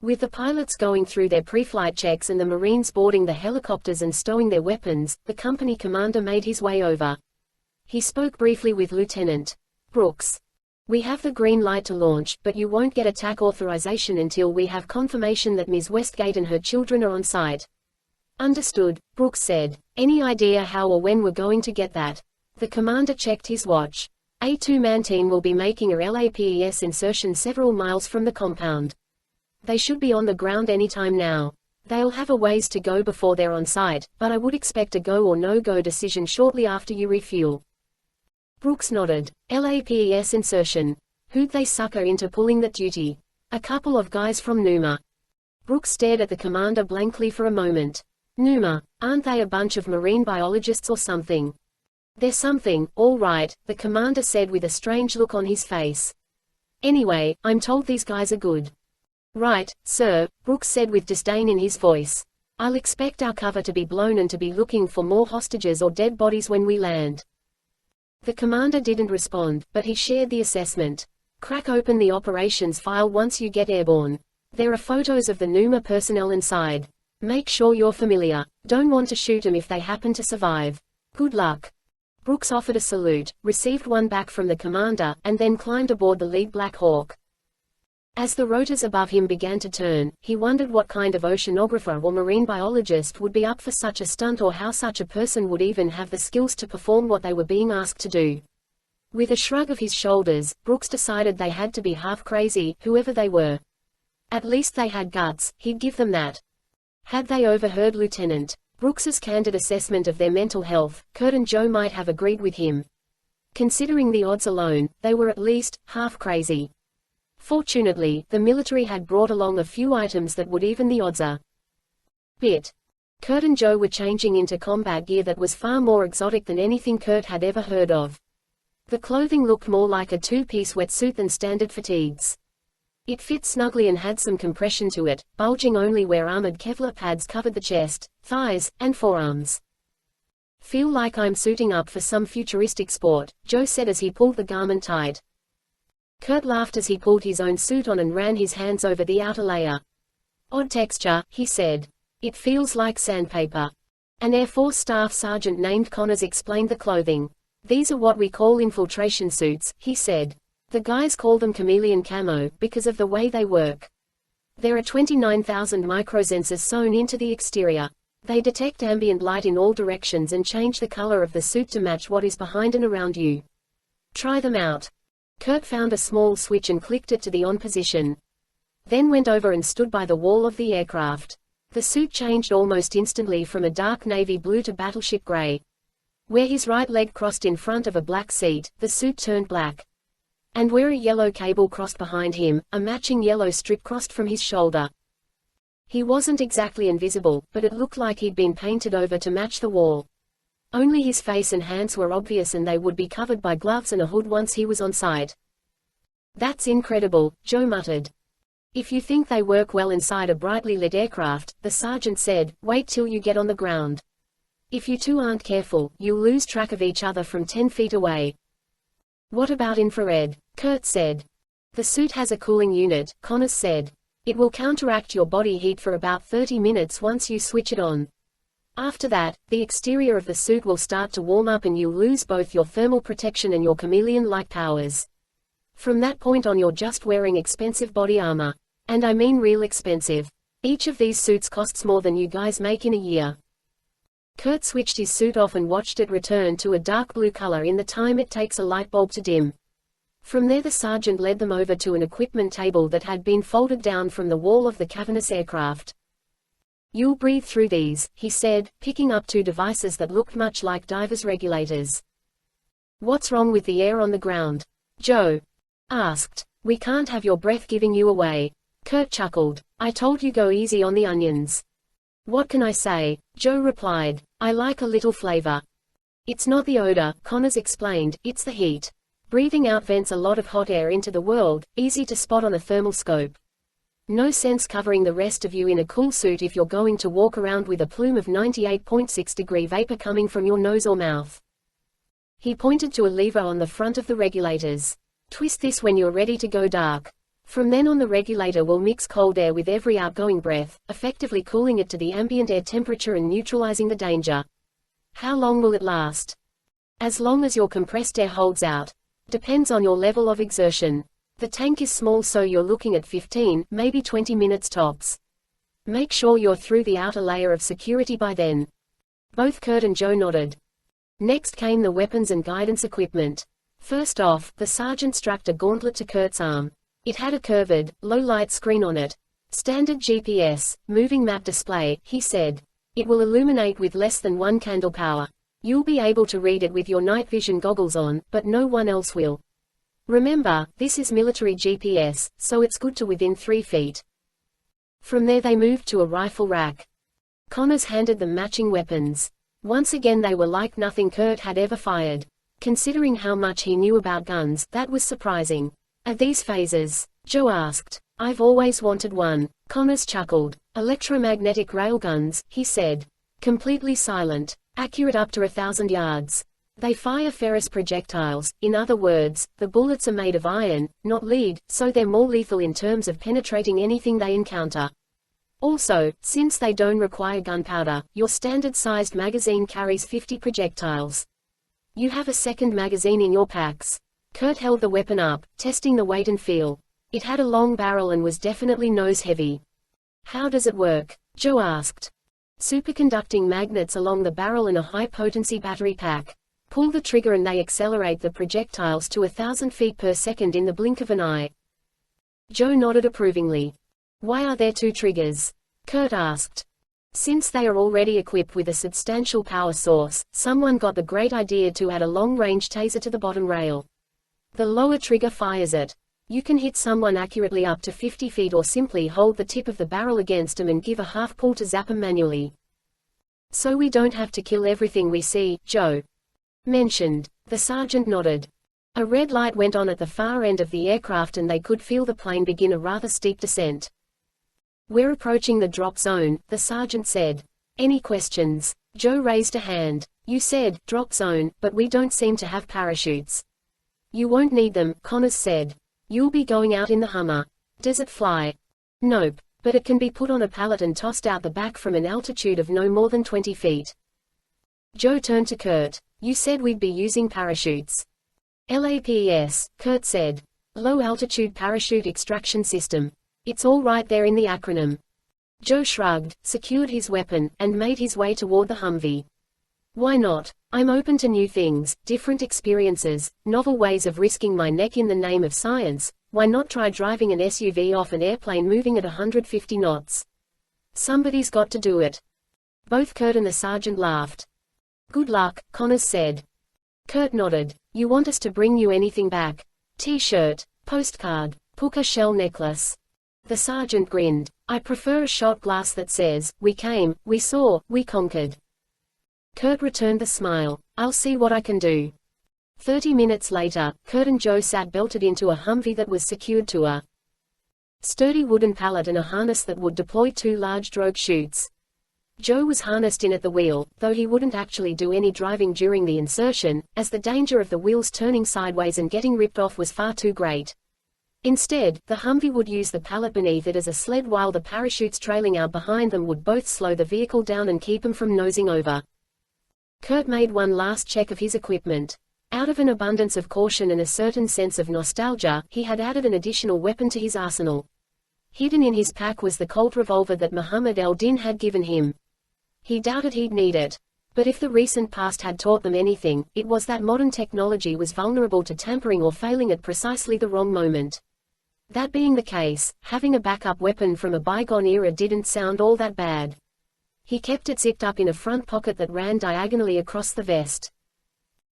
Speaker 1: With the pilots going through their pre-flight checks and the Marines boarding the helicopters and stowing their weapons, the company commander made his way over. He spoke briefly with Lieutenant Brooks. "We have the green light to launch, but you won't get attack authorization until we have confirmation that Ms. Westgate and her children are on site." "Understood," Brooks said. "Any idea how or when we're going to get that?" The commander checked his watch. "A 2-man team will be making a LAPES insertion several miles from the compound. They should be on the ground anytime now. They'll have a ways to go before they're on site, but I would expect a go or no-go decision shortly after you refuel." Brooks nodded. LAPES insertion. Who'd they sucker into pulling that duty? "A couple of guys from Numa." Brooks stared at the commander blankly for a moment. "Numa? Aren't they a bunch of marine biologists or something?" "They're something, all right," the commander said with a strange look on his face. "Anyway, I'm told these guys are good." "Right, sir," Brooks said with disdain in his voice. "I'll expect our cover to be blown and to be looking for more hostages or dead bodies when we land." The commander didn't respond, but he shared the assessment. "Crack open the operations file once you get airborne. There are photos of the Numa personnel inside. Make sure you're familiar. Don't want to shoot them if they happen to survive. Good luck." Brooks offered a salute, received one back from the commander, and then climbed aboard the lead Black Hawk. As the rotors above him began to turn, he wondered what kind of oceanographer or marine biologist would be up for such a stunt or how such a person would even have the skills to perform what they were being asked to do. With a shrug of his shoulders, Brooks decided they had to be half crazy, whoever they were. At least they had guts, he'd give them that. Had they overheard Lieutenant Brooks's candid assessment of their mental health, Kurt and Joe might have agreed with him. Considering the odds alone, they were at least half crazy. Fortunately, the military had brought along a few items that would even the odds a bit. Kurt and Joe were changing into combat gear that was far more exotic than anything Kurt had ever heard of. The clothing looked more like a two-piece wetsuit than standard fatigues. It fit snugly and had some compression to it, bulging only where armored Kevlar pads covered the chest, thighs, and forearms. "Feel like I'm suiting up for some futuristic sport," Joe said as he pulled the garment tight. Kurt laughed as he pulled his own suit on and ran his hands over the outer layer. "Odd texture," he said. "It feels like sandpaper." An Air Force Staff Sergeant named Connors explained the clothing. "These are what we call infiltration suits," he said. "The guys call them chameleon camo, because of the way they work. There are 29,000 microsensors sewn into the exterior. They detect ambient light in all directions and change the color of the suit to match what is behind and around you. Try them out." Kurt found a small switch and clicked it to the on position. Then went over and stood by the wall of the aircraft. The suit changed almost instantly from a dark navy blue to battleship gray. Where his right leg crossed in front of a black seat, the suit turned black. And where a yellow cable crossed behind him, a matching yellow strip crossed from his shoulder. He wasn't exactly invisible, but it looked like he'd been painted over to match the wall. Only his face and hands were obvious, and they would be covered by gloves and a hood once he was on site. "That's incredible," Joe muttered. "If you think they work well inside a brightly lit aircraft," the sergeant said, "wait till you get on the ground. If you two aren't careful, you'll lose track of each other from 10 feet away." "What about infrared?" Kurt said. "The suit has a cooling unit," Connors said. "It will counteract your body heat for about 30 minutes once you switch it on. After that, the exterior of the suit will start to warm up and you'll lose both your thermal protection and your chameleon-like powers. From that point on, you're just wearing expensive body armor. And I mean real expensive. Each of these suits costs more than you guys make in a year." Kurt switched his suit off and watched it return to a dark blue color in the time it takes a light bulb to dim. From there the sergeant led them over to an equipment table that had been folded down from the wall of the cavernous aircraft. "You'll breathe through these," he said, picking up two devices that looked much like divers' regulators. "What's wrong with the air on the ground?" Joe asked. "We can't have your breath giving you away." Kurt chuckled. "I told you go easy on the onions." "What can I say?" Joe replied. "I like a little flavor." "It's not the odor," Connors explained, "it's the heat. Breathing out vents a lot of hot air into the world, easy to spot on a thermal scope. No sense covering the rest of you in a cool suit if you're going to walk around with a plume of 98.6-degree vapor coming from your nose or mouth." He pointed to a lever on the front of the regulators. "Twist this when you're ready to go dark. From then on, the regulator will mix cold air with every outgoing breath, effectively cooling it to the ambient air temperature and neutralizing the danger." "How long will it last?" "As long as your compressed air holds out. Depends on your level of exertion. The tank is small, so you're looking at 15, maybe 20 minutes tops. Make sure you're through the outer layer of security by then." Both Kurt and Joe nodded. Next came the weapons and guidance equipment. First off, the sergeant strapped a gauntlet to Kurt's arm. It had a curved, low-light screen on it. "Standard GPS, moving map display," he said. "It will illuminate with less than 1 candle power. You'll be able to read it with your night vision goggles on, but no one else will. Remember, this is military GPS, so it's good to within 3 feet." From there they moved to a rifle rack. Connors handed them matching weapons. Once again they were like nothing Kurt had ever fired. Considering how much he knew about guns, that was surprising. "Are these phasers?" Joe asked. "I've always wanted one." Connors chuckled. "Electromagnetic railguns," he said. "Completely silent. Accurate up to 1,000 yards. They fire ferrous projectiles, in other words, the bullets are made of iron, not lead, so they're more lethal in terms of penetrating anything they encounter. Also, since they don't require gunpowder, your standard-sized magazine carries 50 projectiles. You have a second magazine in your packs." Kurt held the weapon up, testing the weight and feel. It had a long barrel and was definitely nose-heavy. "How does it work?" Joe asked. "Superconducting magnets along the barrel and a high-potency battery pack. Pull the trigger and they accelerate the projectiles to 1,000 feet per second in the blink of an eye." Joe nodded approvingly. "Why are there 2 triggers?" Kurt asked. "Since they are already equipped with a substantial power source, someone got the great idea to add a long-range taser to the bottom rail. The lower trigger fires it. You can hit someone accurately up to 50 feet or simply hold the tip of the barrel against them and give a half pull to zap them manually. So we don't have to kill everything we see, Joe mentioned. The sergeant nodded. A red light went on at the far end of the aircraft and they could feel the plane begin a rather steep descent. We're approaching the drop zone, the sergeant said. Any questions? Joe raised a hand. You said, drop zone, but we don't seem to have parachutes. You won't need them, Connors said. You'll be going out in the Hummer. Does it fly? Nope, but it can be put on a pallet and tossed out the back from an altitude of no more than 20 feet. Joe turned to Kurt. You said we'd be using parachutes. LAPS, Kurt said. Low Altitude Parachute Extraction System. It's all right there in the acronym. Joe shrugged, secured his weapon, and made his way toward the Humvee. Why not? I'm open to new things, different experiences, novel ways of risking my neck in the name of science. Why not try driving an SUV off an airplane moving at 150 knots? Somebody's got to do it. Both Kurt and the sergeant laughed. Good luck, Connors said. Kurt nodded. You want us to bring you anything back? T-shirt, postcard, puka shell necklace. The sergeant grinned. I prefer a shot glass that says, we came, we saw, we conquered. Kurt returned the smile. I'll see what I can do. 30 minutes later, Kurt and Joe sat belted into a Humvee that was secured to a sturdy wooden pallet and a harness that would deploy 2 large drogue chutes. Joe was harnessed in at the wheel, though he wouldn't actually do any driving during the insertion, as the danger of the wheels turning sideways and getting ripped off was far too great. Instead, the Humvee would use the pallet beneath it as a sled while the parachutes trailing out behind them would both slow the vehicle down and keep him from nosing over. Kurt made one last check of his equipment. Out of an abundance of caution and a certain sense of nostalgia, he had added an additional weapon to his arsenal. Hidden in his pack was the Colt revolver that Muhammad el-Din had given him. He doubted he'd need it. But if the recent past had taught them anything, it was that modern technology was vulnerable to tampering or failing at precisely the wrong moment. That being the case, having a backup weapon from a bygone era didn't sound all that bad. He kept it zipped up in a front pocket that ran diagonally across the vest.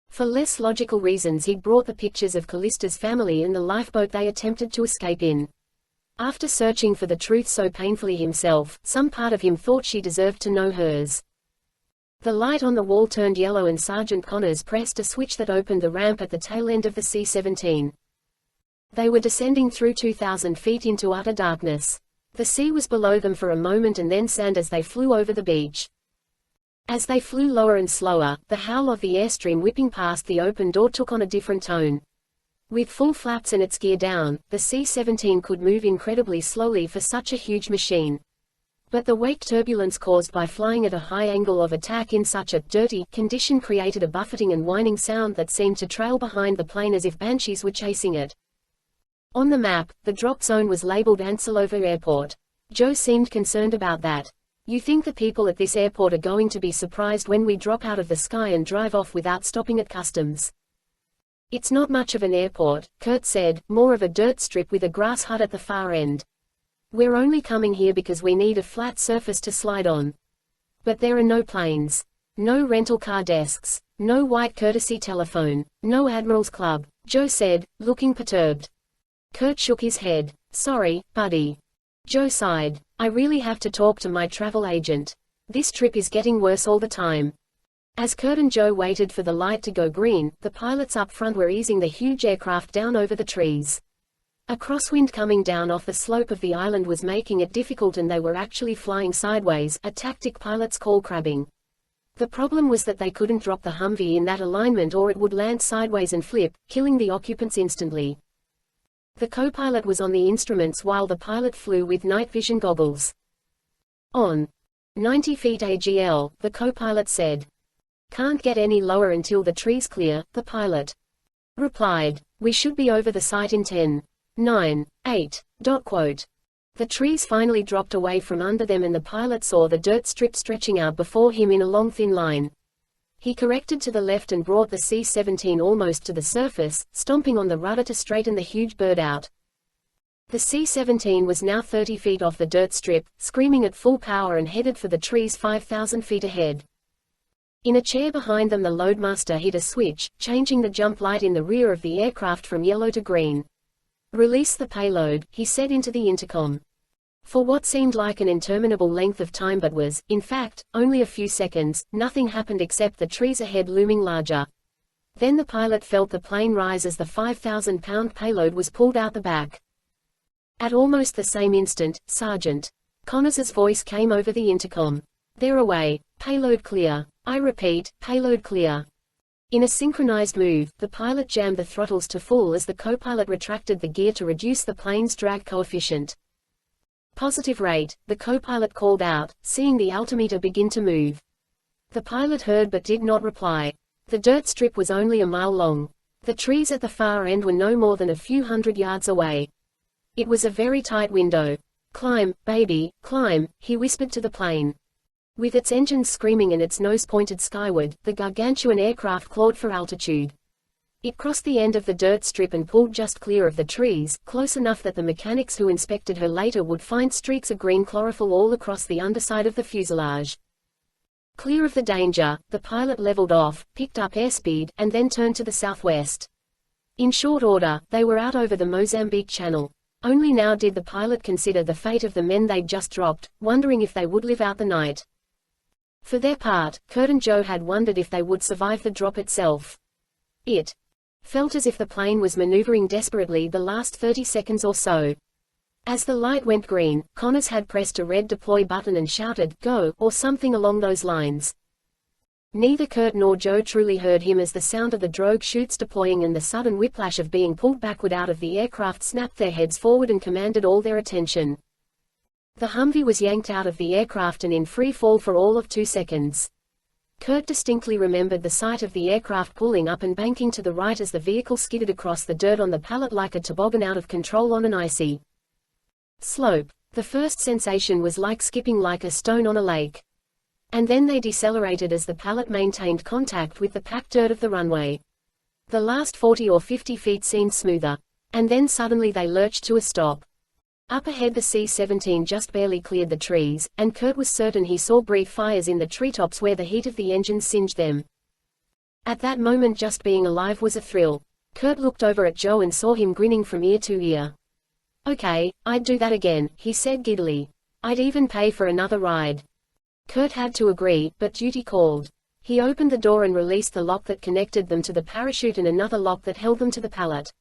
Speaker 1: For less logical reasons he'd brought the pictures of Callista's family and the lifeboat they attempted to escape in. After searching for the truth so painfully himself, some part of him thought she deserved to know hers. The light on the wall turned yellow and Sergeant Connors pressed a switch that opened the ramp at the tail end of the C-17. They were descending through 2,000 feet into utter darkness. The sea was below them for a moment and then sand as they flew over the beach. As they flew lower and slower, the howl of the airstream whipping past the open door took on a different tone. With full flaps and its gear down, the C-17 could move incredibly slowly for such a huge machine. But the wake turbulence caused by flying at a high angle of attack in such a dirty condition created a buffeting and whining sound that seemed to trail behind the plane as if banshees were chasing it. On the map, the drop zone was labeled Ansilova Airport. Joe seemed concerned about that. You think the people at this airport are going to be surprised when we drop out of the sky and drive off without stopping at customs? It's not much of an airport, Kurt said, more of a dirt strip with a grass hut at the far end. We're only coming here because we need a flat surface to slide on. But there are no planes. No rental car desks. No white courtesy telephone. No Admiral's Club, Joe said, looking perturbed. Kurt shook his head. Sorry, buddy. Joe sighed. I really have to talk to my travel agent. This trip is getting worse all the time. As Kurt and Joe waited for the light to go green, the pilots up front were easing the huge aircraft down over the trees. A crosswind coming down off the slope of the island was making it difficult and they were actually flying sideways, a tactic pilots call crabbing. The problem was that they couldn't drop the Humvee in that alignment or it would land sideways and flip, killing the occupants instantly. The co-pilot was on the instruments while the pilot flew with night vision goggles on. 90 feet AGL, the co-pilot said. Can't get any lower until the trees clear, the pilot replied. We should be over the site in 10, 9, 8. The trees finally dropped away from under them and the pilot saw the dirt strip stretching out before him in a long thin line. He corrected to the left and brought the C-17 almost to the surface, stomping on the rudder to straighten the huge bird out. The C-17 was now 30 feet off the dirt strip, screaming at full power and headed for the trees 5,000 feet ahead. In a chair behind them the loadmaster hit a switch, changing the jump light in the rear of the aircraft from yellow to green. Release the payload, he said into the intercom. For what seemed like an interminable length of time but was, in fact, only a few seconds, nothing happened except the trees ahead looming larger. Then the pilot felt the plane rise as the 5,000-pound payload was pulled out the back. At almost the same instant, Sergeant Connors's voice came over the intercom. "They're away. Payload clear. I repeat, payload clear." In a synchronized move, the pilot jammed the throttles to full as the co-pilot retracted the gear to reduce the plane's drag coefficient. "Positive rate," the co-pilot called out, seeing the altimeter begin to move. The pilot heard but did not reply. The dirt strip was only a mile long. The trees at the far end were no more than a few hundred yards away. It was a very tight window. "Climb, baby, climb," he whispered to the plane. With its engines screaming and its nose pointed skyward, the gargantuan aircraft clawed for altitude. It crossed the end of the dirt strip and pulled just clear of the trees, close enough that the mechanics who inspected her later would find streaks of green chlorophyll all across the underside of the fuselage. Clear of the danger, the pilot leveled off, picked up airspeed, and then turned to the southwest. In short order, they were out over the Mozambique Channel. Only now did the pilot consider the fate of the men they'd just dropped, wondering if they would live out the night. For their part, Kurt and Joe had wondered if they would survive the drop itself. It felt as if the plane was maneuvering desperately the last 30 seconds or so. As the light went green, Connors had pressed a red deploy button and shouted, "Go," or something along those lines. Neither Kurt nor Joe truly heard him as the sound of the drogue chutes deploying and the sudden whiplash of being pulled backward out of the aircraft snapped their heads forward and commanded all their attention. The Humvee was yanked out of the aircraft and in free fall for all of 2 seconds. Kurt distinctly remembered the sight of the aircraft pulling up and banking to the right as the vehicle skidded across the dirt on the pallet like a toboggan out of control on an icy slope. The first sensation was like skipping like a stone on a lake. And then they decelerated as the pallet maintained contact with the packed dirt of the runway. The last 40 or 50 feet seemed smoother. And then suddenly they lurched to a stop. Up ahead the C-17 just barely cleared the trees, and Kurt was certain he saw brief fires in the treetops where the heat of the engines singed them. At that moment just being alive was a thrill. Kurt looked over at Joe and saw him grinning from ear to ear. "Okay, I'd do that again," he said giddily. "I'd even pay for another ride." Kurt had to agree, but duty called. He opened the door and released the lock that connected them to the parachute and another lock that held them to the pallet.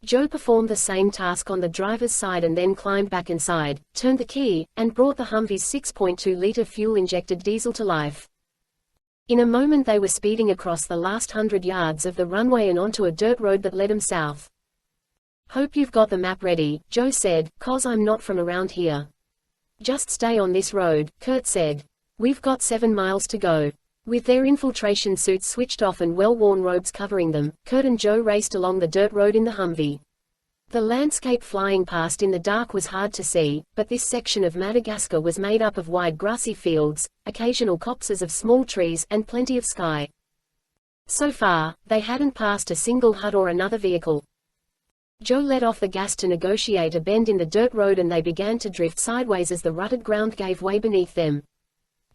Speaker 1: Joe performed the same task on the driver's side and then climbed back inside, turned the key, and brought the Humvee's 6.2-liter fuel-injected diesel to life. In a moment they were speeding across the last 100 yards of the runway and onto a dirt road that led them south. "Hope you've got the map ready," Joe said, "'cause I'm not from around here." "Just stay on this road," Kurt said. "We've got 7 miles to go." With their infiltration suits switched off and well-worn robes covering them, Kurt and Joe raced along the dirt road in the Humvee. The landscape flying past in the dark was hard to see, but this section of Madagascar was made up of wide grassy fields, occasional copses of small trees, and plenty of sky. So far, they hadn't passed a single hut or another vehicle. Joe let off the gas to negotiate a bend in the dirt road and they began to drift sideways as the rutted ground gave way beneath them.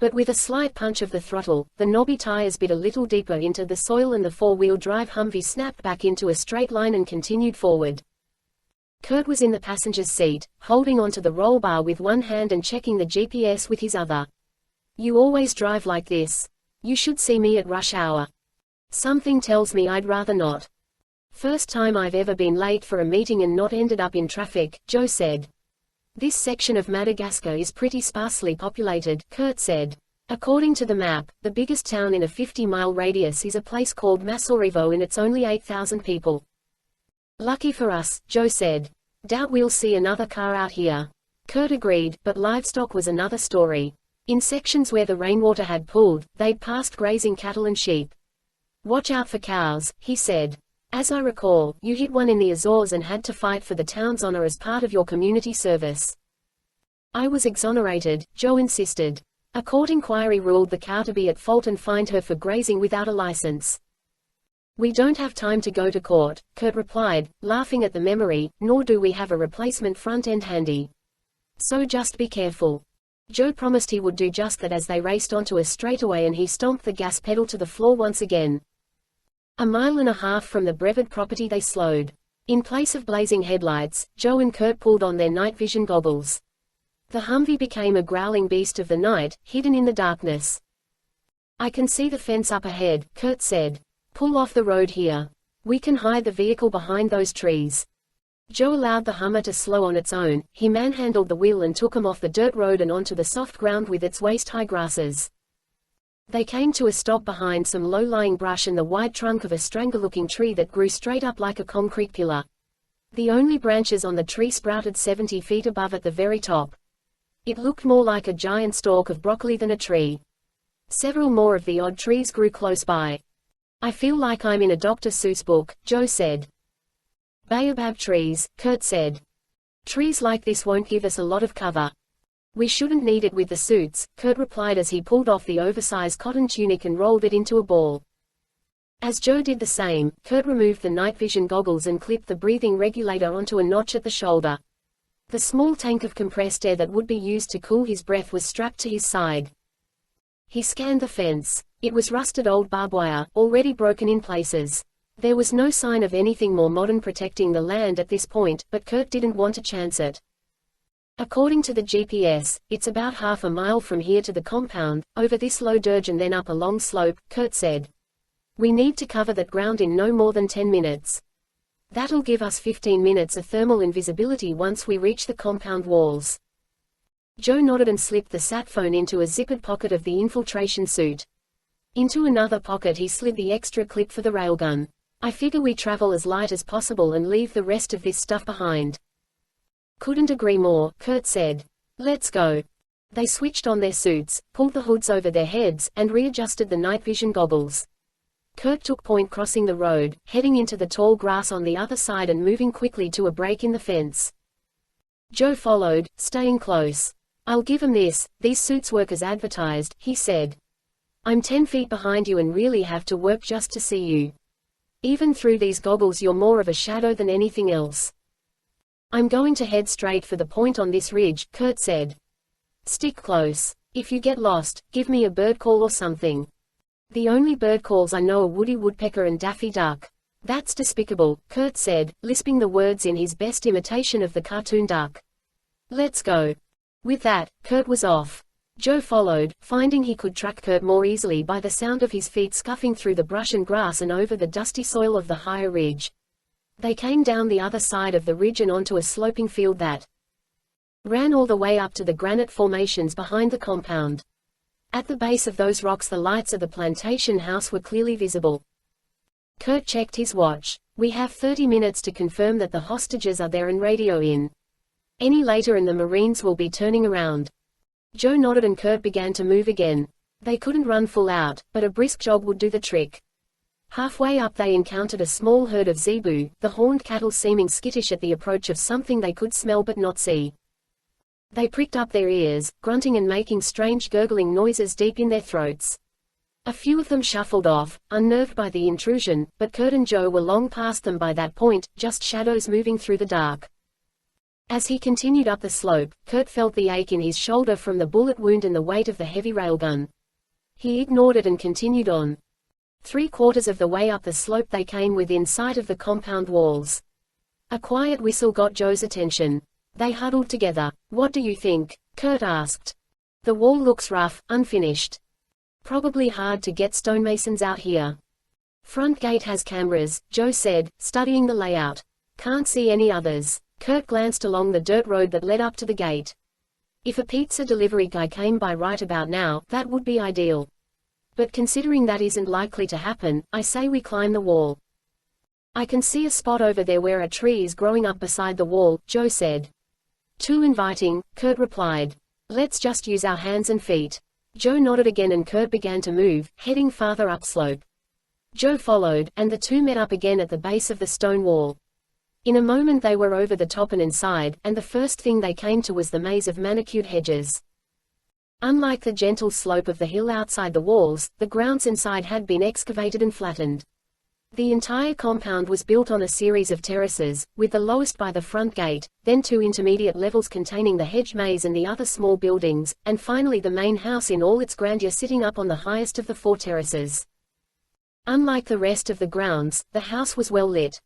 Speaker 1: But with a slight punch of the throttle, the knobby tires bit a little deeper into the soil and the four-wheel drive Humvee snapped back into a straight line and continued forward. Kurt was in the passenger's seat, holding onto the roll bar with one hand and checking the GPS with his other. "You always drive like this. You should see me at rush hour." "Something tells me I'd rather not." "First time I've ever been late for a meeting and not ended up in traffic," Joe said. "This section of Madagascar is pretty sparsely populated," Kurt said. "According to the map, the biggest town in a 50-mile radius is a place called Massaurivo and it's only 8,000 people." "Lucky for us," Joe said. "Doubt we'll see another car out here." Kurt agreed, but livestock was another story. In sections where the rainwater had pooled, they'd passed grazing cattle and sheep. "Watch out for cows," he said. "As I recall, you hit one in the Azores and had to fight for the town's honor as part of your community service." "I was exonerated," Joe insisted. "A court inquiry ruled the cow to be at fault and fined her for grazing without a license." "We don't have time to go to court," Kurt replied, laughing at the memory, "nor do we have a replacement front end handy. So just be careful." Joe promised he would do just that as they raced onto a straightaway and he stomped the gas pedal to the floor once again. 1.5 miles from the Brevid property they slowed. In place of blazing headlights, Joe and Kurt pulled on their night vision goggles. The Humvee became a growling beast of the night, hidden in the darkness. I can see the fence up ahead, Kurt said. Pull off the road here. We can hide the vehicle behind those trees. Joe allowed the Hummer to slow on its own. He manhandled the wheel and took him off the dirt road and onto the soft ground with its waist-high grasses. They came to a stop behind some low-lying brush and the wide trunk of a strangle-looking tree that grew straight up like a concrete pillar. The only branches on the tree sprouted 70 feet above at the very top. It looked more like a giant stalk of broccoli than a tree. Several more of the odd trees grew close by. I feel like I'm in a Dr. Seuss book, Joe said. Baobab trees, Kurt said. Trees like this won't give us a lot of cover. We shouldn't need it with the suits, Kurt replied as he pulled off the oversized cotton tunic and rolled it into a ball. As Joe did the same, Kurt removed the night vision goggles and clipped the breathing regulator onto a notch at the shoulder. The small tank of compressed air that would be used to cool his breath was strapped to his side. He scanned the fence. It was rusted old barbed wire, already broken in places. There was no sign of anything more modern protecting the land at this point, but Kurt didn't want to chance it. According to the GPS, it's about half a mile from here to the compound, over this low dirge and then up a long slope, Kurt said. We need to cover that ground in no more than 10 minutes. That'll give us 15 minutes of thermal invisibility once we reach the compound walls. Joe nodded and slipped the sat phone into a zippered pocket of the infiltration suit. Into another pocket he slid the extra clip for the railgun. I figure we travel as light as possible and leave the rest of this stuff behind. Couldn't agree more, Kurt said. Let's go. They switched on their suits, pulled the hoods over their heads, and readjusted the night vision goggles. Kurt took point crossing the road, heading into the tall grass on the other side and moving quickly to a break in the fence. Joe followed, staying close. I'll give 'em this, these suits work as advertised, he said. I'm 10 feet behind you and really have to work just to see you. Even through these goggles you're more of a shadow than anything else. I'm going to head straight for the point on this ridge, Kurt said. Stick close. If you get lost, give me a bird call or something. The only bird calls I know are Woody Woodpecker and Daffy Duck. That's despicable, Kurt said, lisping the words in his best imitation of the cartoon duck. Let's go. With that, Kurt was off. Joe followed, finding he could track Kurt more easily by the sound of his feet scuffing through the brush and grass and over the dusty soil of the higher ridge. They came down the other side of the ridge and onto a sloping field that ran all the way up to the granite formations behind the compound. At the base of those rocks the lights of the plantation house were clearly visible. Kurt checked his watch. We have 30 minutes to confirm that the hostages are there and radio in. Any later and the Marines will be turning around. Joe nodded and Kurt began to move again. They couldn't run full out, but a brisk jog would do the trick. Halfway up they encountered a small herd of zebu, the horned cattle seeming skittish at the approach of something they could smell but not see. They pricked up their ears, grunting and making strange gurgling noises deep in their throats. A few of them shuffled off, unnerved by the intrusion, but Kurt and Joe were long past them by that point, just shadows moving through the dark. As he continued up the slope, Kurt felt the ache in his shoulder from the bullet wound and the weight of the heavy railgun. He ignored it and continued on. 3/4 of the way up the slope they came within sight of the compound walls. A quiet whistle got Joe's attention. They huddled together. What do you think? Kurt asked. The wall looks rough, unfinished. Probably hard to get stonemasons out here. Front gate has cameras, Joe said, studying the layout. Can't see any others. Kurt glanced along the dirt road that led up to the gate. If a pizza delivery guy came by right about now, that would be ideal. But considering that isn't likely to happen, I say we climb the wall. I can see a spot over there where a tree is growing up beside the wall, Joe said. Too inviting, Kurt replied. Let's just use our hands and feet. Joe nodded again and Kurt began to move, heading farther upslope. Joe followed, and the two met up again at the base of the stone wall. In a moment they were over the top and inside, and the first thing they came to was the maze of manicured hedges. Unlike the gentle slope of the hill outside the walls, the grounds inside had been excavated and flattened. The entire compound was built on a series of terraces, with the lowest by the front gate, then 2 intermediate levels containing the hedge maze and the other small buildings, and finally the main house in all its grandeur sitting up on the highest of the 4 terraces. Unlike the rest of the grounds, the house was well lit.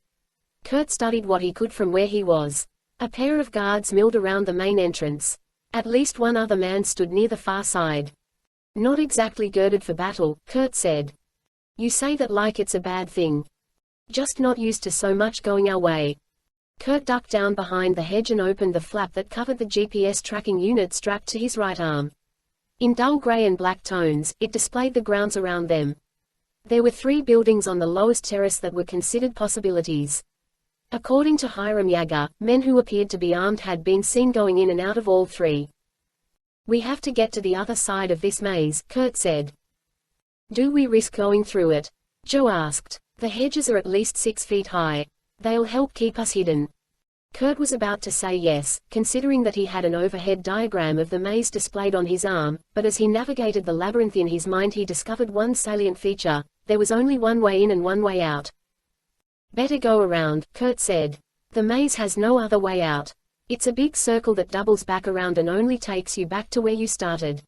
Speaker 1: Kurt studied what he could from where he was. A pair of guards milled around the main entrance. At least one other man stood near the far side. Not exactly girded for battle, Kurt said. You say that like it's a bad thing. Just not used to so much going our way. Kurt ducked down behind the hedge and opened the flap that covered the GPS tracking unit strapped to his right arm. In dull gray and black tones, it displayed the grounds around them. There were 3 buildings on the lowest terrace that were considered possibilities. According to Hiram Yager, men who appeared to be armed had been seen going in and out of all 3. We have to get to the other side of this maze, Kurt said. Do we risk going through it? Joe asked. The hedges are at least 6 feet high. They'll help keep us hidden. Kurt was about to say yes, considering that he had an overhead diagram of the maze displayed on his arm, but as he navigated the labyrinth in his mind he discovered one salient feature: there was only one way in and one way out. Better go around, Kurt said. The maze has no other way out. It's a big circle that doubles back around and only takes you back to where you started.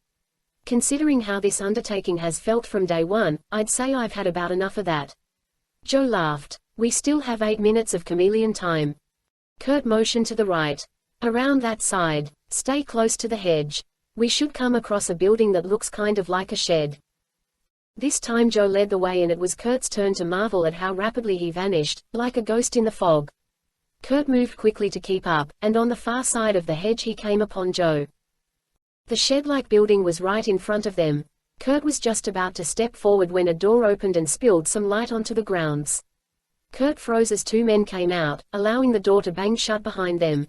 Speaker 1: Considering how this undertaking has felt from day one, I'd say I've had about enough of that. Joe laughed. We still have 8 minutes of chameleon time. Kurt motioned to the right. Around that side. Stay close to the hedge. We should come across a building that looks kind of like a shed. This time Joe led the way and it was Kurt's turn to marvel at how rapidly he vanished, like a ghost in the fog. Kurt moved quickly to keep up, and on the far side of the hedge he came upon Joe. The shed-like building was right in front of them. Kurt was just about to step forward when a door opened and spilled some light onto the grounds. Kurt froze as 2 men came out, allowing the door to bang shut behind them.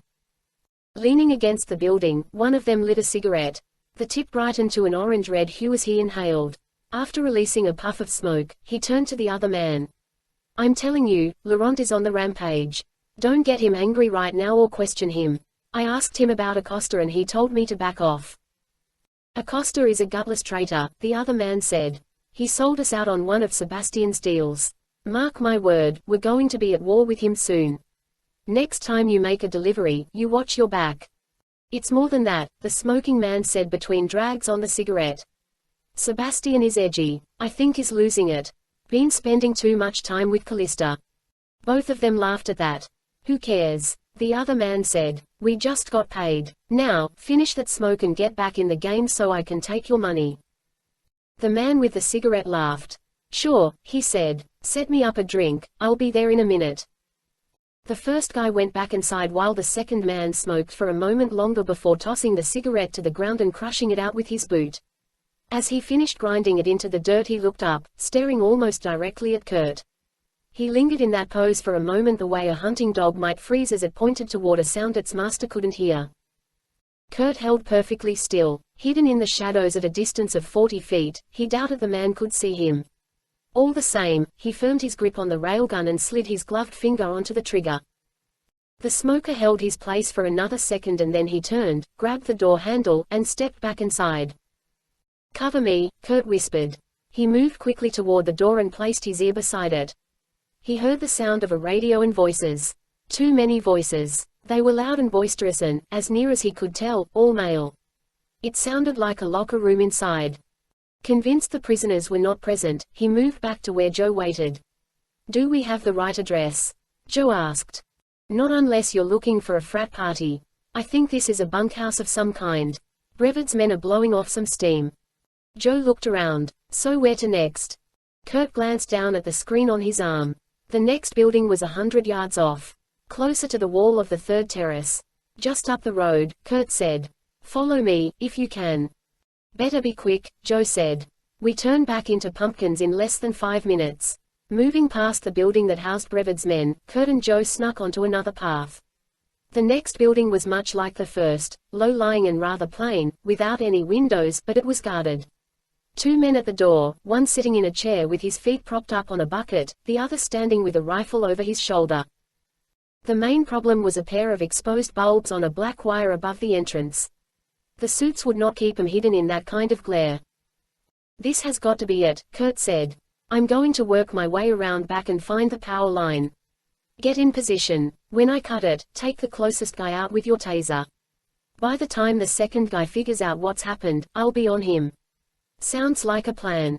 Speaker 1: Leaning against the building, one of them lit a cigarette. The tip brightened to an orange-red hue as he inhaled. After releasing a puff of smoke, he turned to the other man. I'm telling you, Laurent is on the rampage. Don't get him angry right now or question him. I asked him about Acosta and he told me to back off. Acosta is a gutless traitor, the other man said. He sold us out on one of Sebastian's deals. Mark my word, we're going to be at war with him soon. Next time you make a delivery, you watch your back. It's more than that, the smoking man said between drags on the cigarette. Sebastian is edgy. I think is losing it. Been spending too much time with Callista. Both of them laughed at that. Who cares? The other man said. We just got paid. Now, finish that smoke and get back in the game so I can take your money. The man with the cigarette laughed. Sure, he said. Set me up a drink, I'll be there in a minute. The first guy went back inside while the second man smoked for a moment longer before tossing the cigarette to the ground and crushing it out with his boot. As he finished grinding it into the dirt he looked up, staring almost directly at Kurt. He lingered in that pose for a moment the way a hunting dog might freeze as it pointed toward a sound its master couldn't hear. Kurt held perfectly still, hidden in the shadows at a distance of 40 feet, he doubted the man could see him. All the same, he firmed his grip on the railgun and slid his gloved finger onto the trigger. The smoker held his place for another second and then he turned, grabbed the door handle, and stepped back inside. Cover me, Kurt whispered. He moved quickly toward the door and placed his ear beside it. He heard the sound of a radio and voices. Too many voices. They were loud and boisterous and, as near as he could tell, all male. It sounded like a locker room inside. Convinced the prisoners were not present, he moved back to where Joe waited. Do we have the right address? Joe asked. Not unless you're looking for a frat party. I think this is a bunkhouse of some kind. Brevid's men are blowing off some steam. Joe looked around. So where to next? Kurt glanced down at the screen on his arm. The next building was 100 yards off. Closer to the wall of the third terrace. Just up the road, Kurt said. Follow me, if you can. Better be quick, Joe said. We turned back into Pumpkins in less than 5 minutes. Moving past the building that housed Brevid's men, Kurt and Joe snuck onto another path. The next building was much like the first, low-lying and rather plain, without any windows, but it was guarded. 2 men at the door, one sitting in a chair with his feet propped up on a bucket, the other standing with a rifle over his shoulder. The main problem was a pair of exposed bulbs on a black wire above the entrance. The suits would not keep him hidden in that kind of glare. This has got to be it, Kurt said. I'm going to work my way around back and find the power line. Get in position. When I cut it, take the closest guy out with your taser. By the time the second guy figures out what's happened, I'll be on him. Sounds like a plan.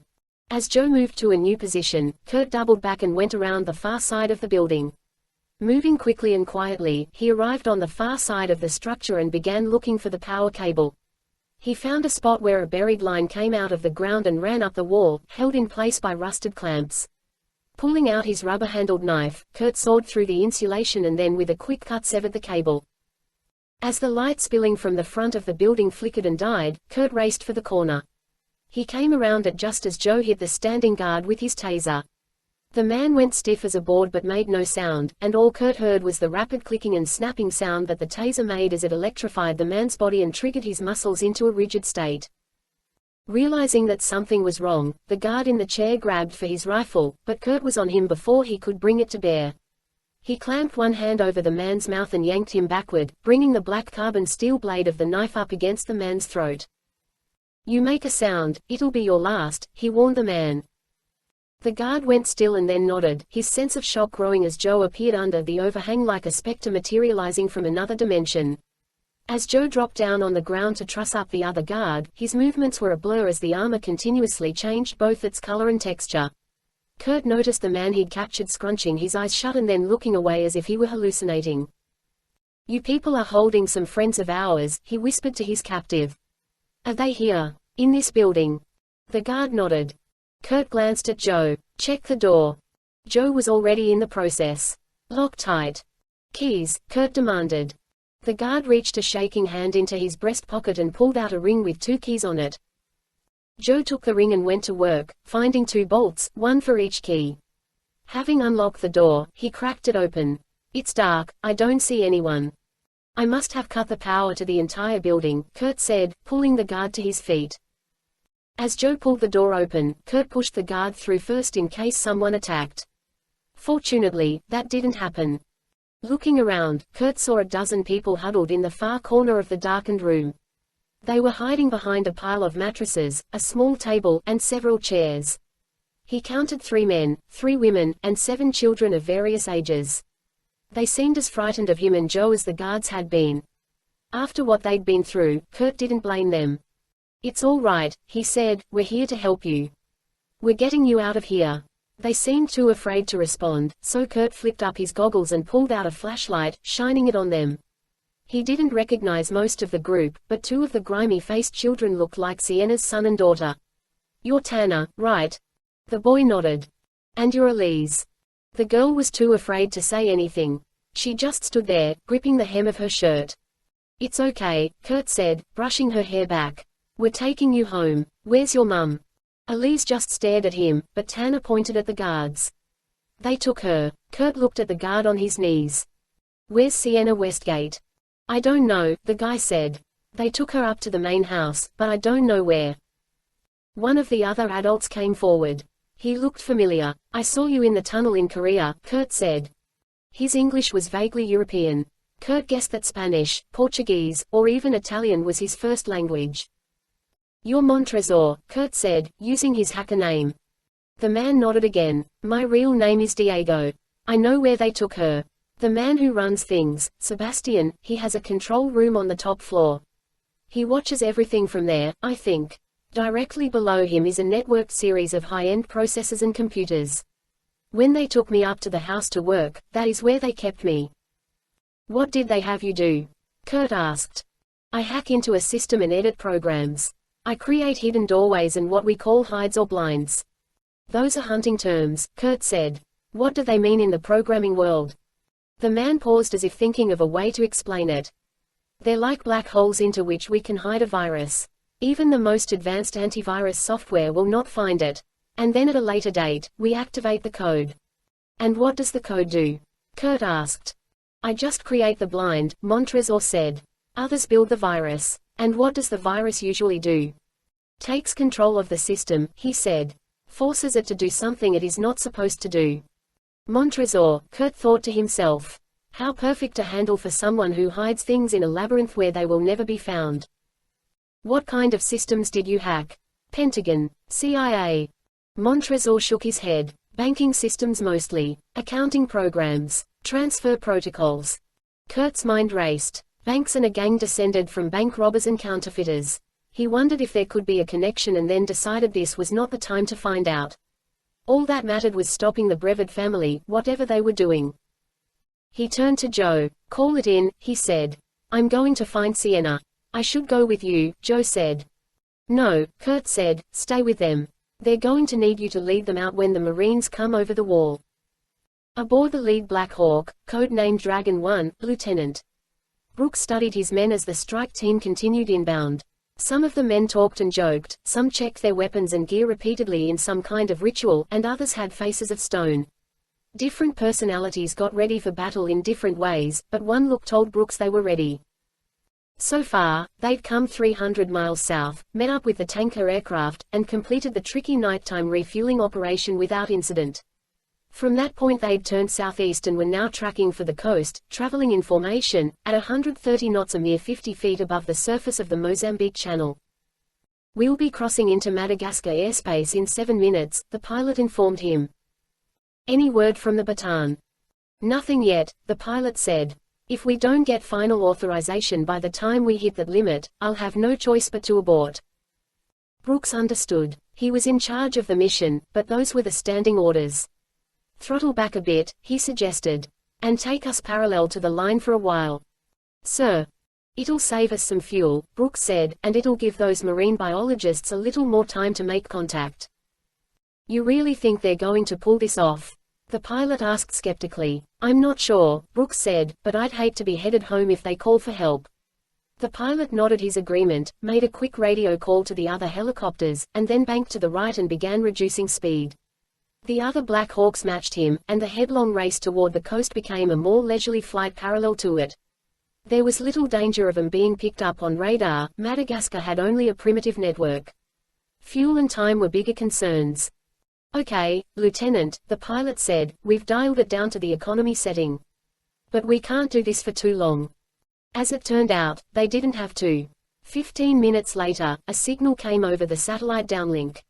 Speaker 1: As Joe moved to a new position, Kurt doubled back and went around the far side of the building. Moving quickly and quietly, he arrived on the far side of the structure and began looking for the power cable. He found a spot where a buried line came out of the ground and ran up the wall, held in place by rusted clamps. Pulling out his rubber-handled knife, Kurt sawed through the insulation and then with a quick cut severed the cable. As the light spilling from the front of the building flickered and died, Kurt raced for the corner. He came around it just as Joe hit the standing guard with his taser. The man went stiff as a board but made no sound, and all Kurt heard was the rapid clicking and snapping sound that the taser made as it electrified the man's body and triggered his muscles into a rigid state. Realizing that something was wrong, the guard in the chair grabbed for his rifle, but Kurt was on him before he could bring it to bear. He clamped one hand over the man's mouth and yanked him backward, bringing the black carbon steel blade of the knife up against the man's throat. "You make a sound, it'll be your last," he warned the man. The guard went still and then nodded, his sense of shock growing as Joe appeared under the overhang like a specter materializing from another dimension. As Joe dropped down on the ground to truss up the other guard, his movements were a blur as the armor continuously changed both its color and texture. Kurt noticed the man he'd captured scrunching his eyes shut and then looking away as if he were hallucinating. "You people are holding some friends of ours," he whispered to his captive. "Are they here? In this building?" The guard nodded. Kurt glanced at Joe. "Check the door." Joe was already in the process. "Lock tight." "Keys?" Kurt demanded. The guard reached a shaking hand into his breast pocket and pulled out a ring with 2 keys on it. Joe took the ring and went to work, finding 2 bolts, one for each key. Having unlocked the door, he cracked it open. "It's dark, I don't see anyone." "I must have cut the power to the entire building," Kurt said, pulling the guard to his feet. As Joe pulled the door open, Kurt pushed the guard through first in case someone attacked. Fortunately, that didn't happen. Looking around, Kurt saw a dozen people huddled in the far corner of the darkened room. They were hiding behind a pile of mattresses, a small table, and several chairs. He counted 3 men, 3 women, and 7 children of various ages. They seemed as frightened of him and Joe as the guards had been. After what they'd been through, Kurt didn't blame them. "It's all right," he said, "we're here to help you. We're getting you out of here." They seemed too afraid to respond, so Kurt flipped up his goggles and pulled out a flashlight, shining it on them. He didn't recognize most of the group, but 2 of the grimy-faced children looked like Sienna's son and daughter. "You're Tanner, right?" The boy nodded. "And you're Elise." The girl was too afraid to say anything. She just stood there, gripping the hem of her shirt. "It's okay," Kurt said, brushing her hair back. "We're taking you home. Where's your mum?" Elise just stared at him, but Tanner pointed at the guards. "They took her." Kurt looked at the guard on his knees. "Where's Sienna Westgate?" "I don't know," the guy said. "They took her up to the main house, but I don't know where." One of the other adults came forward. He looked familiar. "I saw you in the tunnel in Korea," Kurt said. His English was vaguely European. Kurt guessed that Spanish, Portuguese, or even Italian was his first language. "You're Montresor," Kurt said, using his hacker name. The man nodded again. "My real name is Diego. I know where they took her. The man who runs things, Sebastian, he has a control room on the top floor. He watches everything from there, I think. Directly below him is a networked series of high-end processors and computers. When they took me up to the house to work, that is where they kept me." "What did they have you do?" Kurt asked. "I hack into a system and edit programs. I create hidden doorways and what we call hides or blinds." "Those are hunting terms," Kurt said. "What do they mean in the programming world?" The man paused as if thinking of a way to explain it. "They're like black holes into which we can hide a virus. Even the most advanced antivirus software will not find it. And then at a later date, we activate the code." "And what does the code do?" Kurt asked. "I just create the blind," Montresor said. "Others build the virus. And what does the virus usually do?" "Takes control of the system," he said. "Forces it to do something it is not supposed to do." Montresor, Kurt thought to himself. How perfect a handle for someone who hides things in a labyrinth where they will never be found. "What kind of systems did you hack?" "Pentagon, CIA." Montresor shook his head. "Banking systems mostly. Accounting programs. Transfer protocols." Kurt's mind raced. Banks and a gang descended from bank robbers and counterfeiters. He wondered if there could be a connection and then decided this was not the time to find out. All that mattered was stopping the Brevard family, whatever they were doing. He turned to Joe. "Call it in," he said. "I'm going to find Sienna." "I should go with you," Joe said. "No," Kurt said, "stay with them. They're going to need you to lead them out when the Marines come over the wall." Aboard the lead Black Hawk, code-named Dragon 1, Lieutenant Brooks studied his men as the strike team continued inbound. Some of the men talked and joked, some checked their weapons and gear repeatedly in some kind of ritual, and others had faces of stone. Different personalities got ready for battle in different ways, but one look told Brooks they were ready. So far, they'd come 300 miles south, met up with the tanker aircraft, and completed the tricky nighttime refueling operation without incident. From that point they'd turned southeast and were now tracking for the coast, traveling in formation, at 130 knots, a mere 50 feet above the surface of the Mozambique Channel. "We'll be crossing into Madagascar airspace in 7 minutes, the pilot informed him. "Any word from the Bataan?" "Nothing yet," the pilot said. "If we don't get final authorization by the time we hit that limit, I'll have no choice but to abort." Brooks understood. He was in charge of the mission, but those were the standing orders. "Throttle back a bit," he suggested. "And take us parallel to the line for a while." "Sir." "It'll save us some fuel," Brooks said, "and it'll give those marine biologists a little more time to make contact." "You really think they're going to pull this off?" the pilot asked skeptically. "I'm not sure," Brooks said, "but I'd hate to be headed home if they call for help." The pilot nodded his agreement, made a quick radio call to the other helicopters, and then banked to the right and began reducing speed. The other Black Hawks matched him, and the headlong race toward the coast became a more leisurely flight parallel to it. There was little danger of them being picked up on radar. Madagascar had only a primitive network. Fuel and time were bigger concerns. "Okay, Lieutenant," the pilot said, "we've dialed it down to the economy setting. But we can't do this for too long." As it turned out, they didn't have to. 15 minutes later, a signal came over the satellite downlink.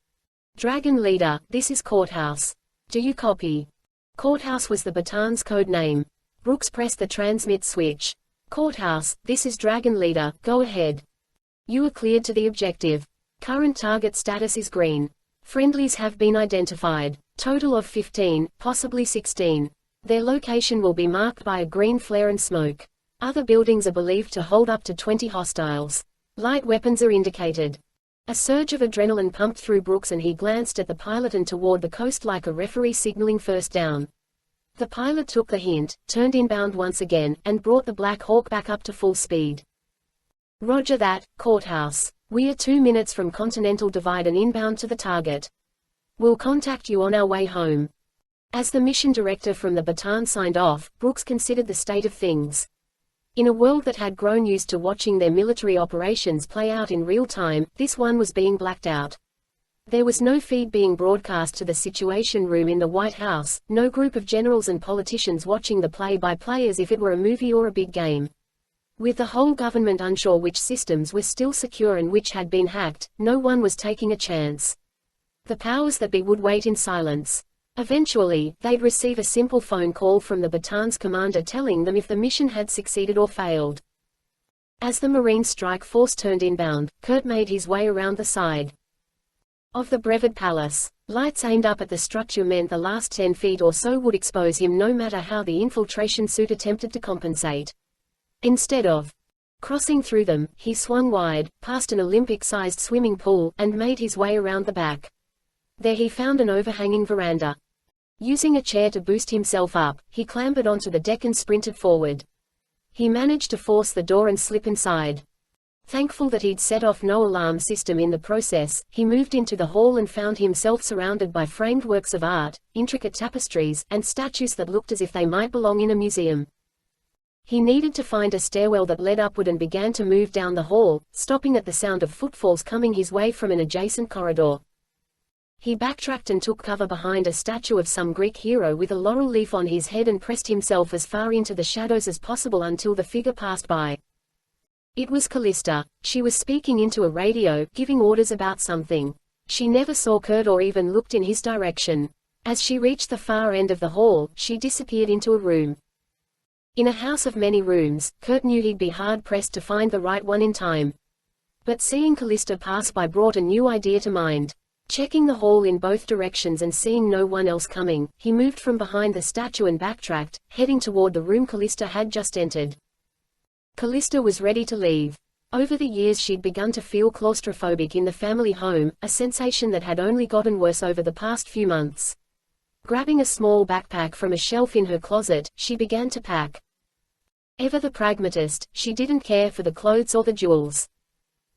Speaker 1: "Dragon Leader, this is Courthouse. Do you copy?" Courthouse was the Bataan's code name. Brooks pressed the transmit switch. "Courthouse, this is Dragon Leader, go ahead. You are cleared to the objective. Current target status is green. Friendlies have been identified. Total of 15, possibly 16. Their location will be marked by a green flare and smoke. Other buildings are believed to hold up to 20 hostiles. Light weapons are indicated." A surge of adrenaline pumped through Brooks and he glanced at the pilot and toward the coast like a referee signaling first down. The pilot took the hint, turned inbound once again, and brought the Black Hawk back up to full speed. "Roger that, Courthouse. We are 2 minutes from Continental Divide and inbound to the target. We'll contact you on our way home." As the mission director from the Bataan signed off, Brooks considered the state of things. In a world that had grown used to watching their military operations play out in real time, this one was being blacked out. There was no feed being broadcast to the Situation Room in the White House, no group of generals and politicians watching the play-by-play as if it were a movie or a big game. With the whole government unsure which systems were still secure and which had been hacked, no one was taking a chance. The powers that be would wait in silence. Eventually, they'd receive a simple phone call from the Bataan's commander telling them if the mission had succeeded or failed. As the Marine strike force turned inbound, Kurt made his way around the side of the Brevad Palace. Lights aimed up at the structure meant the last 10 feet or so would expose him no matter how the infiltration suit attempted to compensate. Instead of crossing through them, he swung wide, past an Olympic-sized swimming pool, and made his way around the back. There he found an overhanging veranda. Using a chair to boost himself up, he clambered onto the deck and sprinted forward. He managed to force the door and slip inside. Thankful that he'd set off no alarm system in the process, he moved into the hall and found himself surrounded by framed works of art, intricate tapestries, and statues that looked as if they might belong in a museum. He needed to find a stairwell that led upward and began to move down the hall, stopping at the sound of footfalls coming his way from an adjacent corridor. He backtracked and took cover behind a statue of some Greek hero with a laurel leaf on his head and pressed himself as far into the shadows as possible until the figure passed by. It was Callista. She was speaking into a radio, giving orders about something. She never saw Kurt or even looked in his direction. As she reached the far end of the hall, she disappeared into a room. In a house of many rooms, Kurt knew he'd be hard-pressed to find the right one in time. But seeing Callista pass by brought a new idea to mind. Checking the hall in both directions and seeing no one else coming, he moved from behind the statue and backtracked, heading toward the room Callista had just entered. Callista was ready to leave. Over the years she'd begun to feel claustrophobic in the family home, a sensation that had only gotten worse over the past few months. Grabbing a small backpack from a shelf in her closet, she began to pack. Ever the pragmatist, she didn't care for the clothes or the jewels.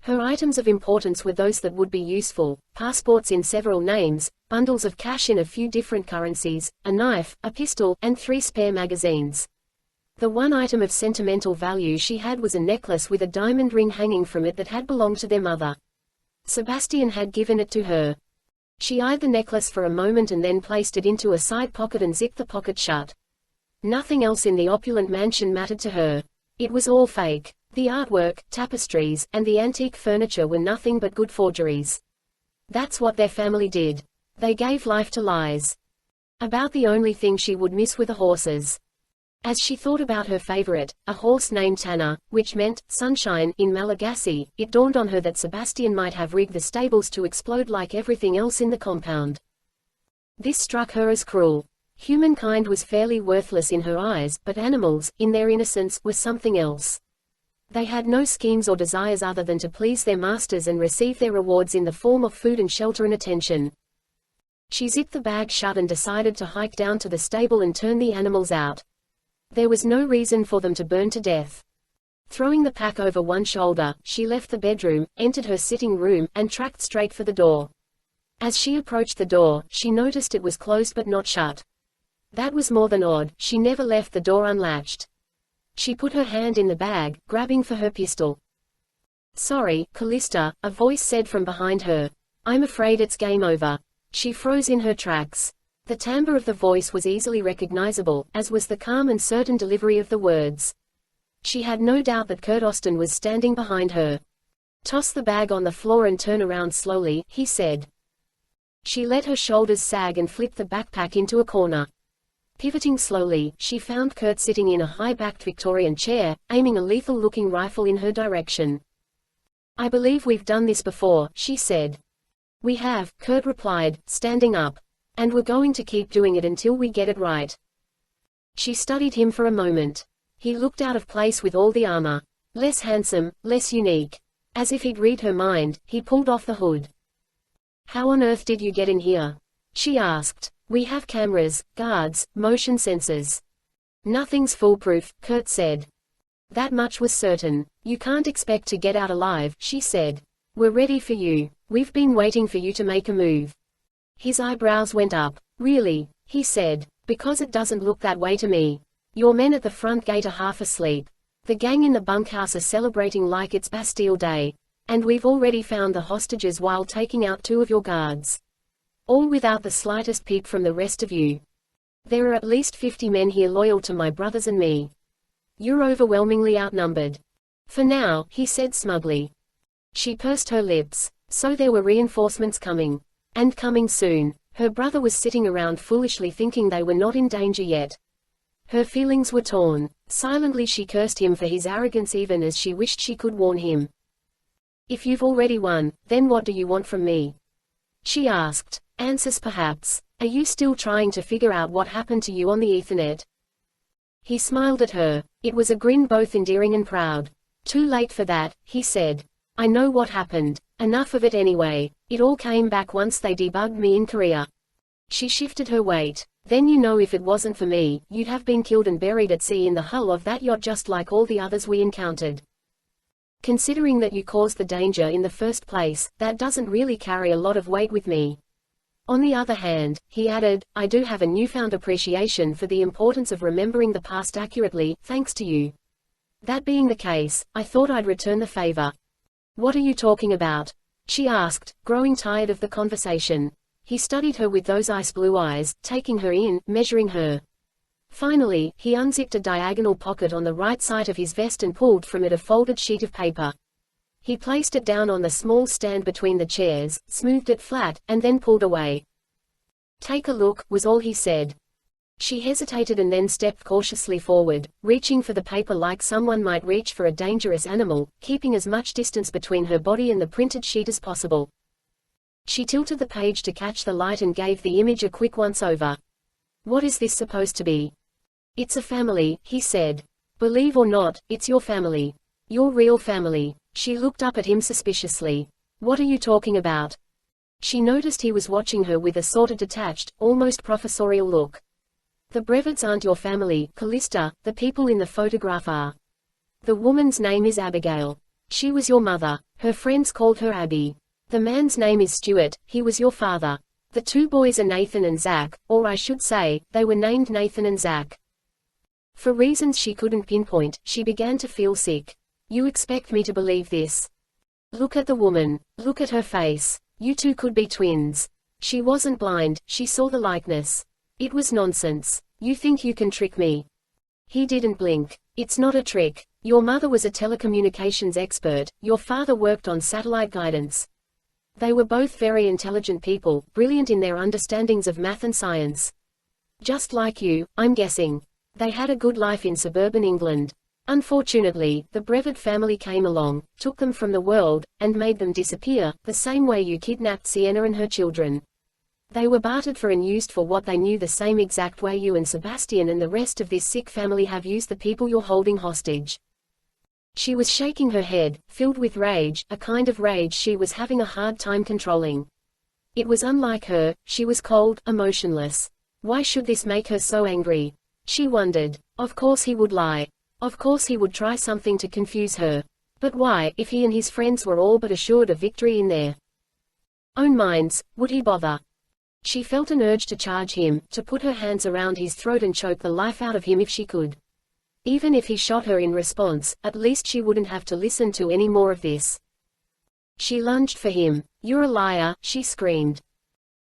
Speaker 1: Her items of importance were those that would be useful: passports in several names, bundles of cash in a few different currencies, a knife, a pistol, and 3 spare magazines. The one item of sentimental value she had was a necklace with a diamond ring hanging from it that had belonged to their mother. Sebastian had given it to her. She eyed the necklace for a moment and then placed it into a side pocket and zipped the pocket shut. Nothing else in the opulent mansion mattered to her. It was all fake. The artwork, tapestries, and the antique furniture were nothing but good forgeries. That's what their family did. They gave life to lies. About the only thing she would miss were the horses. As she thought about her favorite, a horse named Tanner, which meant sunshine in Malagasy, it dawned on her that Sebastian might have rigged the stables to explode like everything else in the compound. This struck her as cruel. Humankind was fairly worthless in her eyes, but animals, in their innocence, were something else. They had no schemes or desires other than to please their masters and receive their rewards in the form of food and shelter and attention. She zipped the bag shut and decided to hike down to the stable and turn the animals out. There was no reason for them to burn to death. Throwing the pack over one shoulder, she left the bedroom, entered her sitting room, and tracked straight for the door. As she approached the door, she noticed it was closed but not shut. That was more than odd. She never left the door unlatched. She put her hand in the bag, grabbing for her pistol. "Sorry, Callista," a voice said from behind her. "I'm afraid it's game over." She froze in her tracks. The timbre of the voice was easily recognizable, as was the calm and certain delivery of the words. She had no doubt that Kurt Austin was standing behind her. "Toss the bag on the floor and turn around slowly," he said. She let her shoulders sag and flipped the backpack into a corner. Pivoting slowly, she found Kurt sitting in a high-backed Victorian chair, aiming a lethal-looking rifle in her direction. "I believe we've done this before," she said. "We have," Kurt replied, standing up. "And we're going to keep doing it until we get it right." She studied him for a moment. He looked out of place with all the armor. Less handsome, less unique. As if he'd read her mind, he pulled off the hood. "How on earth did you get in here?" she asked. "We have cameras, guards, motion sensors." "Nothing's foolproof," Kurt said. That much was certain. "You can't expect to get out alive," she said. "We're ready for you. We've been waiting for you to make a move." His eyebrows went up. "Really?" he said. "Because it doesn't look that way to me. Your men at the front gate are half asleep. The gang in the bunkhouse are celebrating like it's Bastille Day. And we've already found the hostages while taking out 2 of your guards. All without the slightest peep from the rest of you. There are at least 50 men here loyal to my brothers and me. You're overwhelmingly outnumbered. For now," he said smugly. She pursed her lips. So there were reinforcements coming. And coming soon. Her brother was sitting around foolishly thinking they were not in danger yet. Her feelings were torn. Silently she cursed him for his arrogance even as she wished she could warn him. "If you've already won, then what do you want from me?" she asked. "Answers perhaps. Are you still trying to figure out what happened to you on the Ethernet?" He smiled at her. It was a grin both endearing and proud. "Too late for that," he said. "I know what happened. Enough of it anyway. It all came back once they debugged me in Korea." She shifted her weight. "Then you know if it wasn't for me, you'd have been killed and buried at sea in the hull of that yacht just like all the others we encountered. Considering that you caused the danger in the first place, that doesn't really carry a lot of weight with me. On the other hand," he added, "I do have a newfound appreciation for the importance of remembering the past accurately, thanks to you. That being the case, I thought I'd return the favor." "What are you talking about?" she asked, growing tired of the conversation. He studied her with those ice blue eyes, taking her in, measuring her. Finally, he unzipped a diagonal pocket on the right side of his vest and pulled from it a folded sheet of paper. He placed it down on the small stand between the chairs, smoothed it flat, and then pulled away. "Take a look," was all he said. She hesitated and then stepped cautiously forward, reaching for the paper like someone might reach for a dangerous animal, keeping as much distance between her body and the printed sheet as possible. She tilted the page to catch the light and gave the image a quick once-over. What is this supposed to be? It's a family, he said. Believe or not, it's your family. Your real family. She looked up at him suspiciously. What are you talking about? She noticed he was watching her with a sort of detached, almost professorial look. The Brevids aren't your family, Callista, the people in the photograph are. The woman's name is Abigail. She was your mother. Her friends called her Abby. The man's name is Stuart, he was your father. The two boys are Nathan and Zach, or I should say, they were named Nathan and Zach. For reasons she couldn't pinpoint, she began to feel sick. You expect me to believe this? Look at the woman. Look at her face. You two could be twins. She wasn't blind, she saw the likeness. It was nonsense. You think you can trick me? He didn't blink. It's not a trick. Your mother was a telecommunications expert, your father worked on satellite guidance. They were both very intelligent people, brilliant in their understandings of math and science. Just like you, I'm guessing. They had a good life in suburban England. Unfortunately, the Brevid family came along, took them from the world, and made them disappear, the same way you kidnapped Sienna and her children. They were bartered for and used for what they knew, the same exact way you and Sebastian and the rest of this sick family have used the people you're holding hostage. She was shaking her head, filled with rage, a kind of rage she was having a hard time controlling. It was unlike her, she was cold, emotionless. Why should this make her so angry? She wondered. Of course he would lie. Of course he would try something to confuse her. But why, if he and his friends were all but assured of victory in their own minds, would he bother? She felt an urge to charge him, to put her hands around his throat and choke the life out of him if she could. Even if he shot her in response, at least she wouldn't have to listen to any more of this. She lunged for him. You're a liar, she screamed.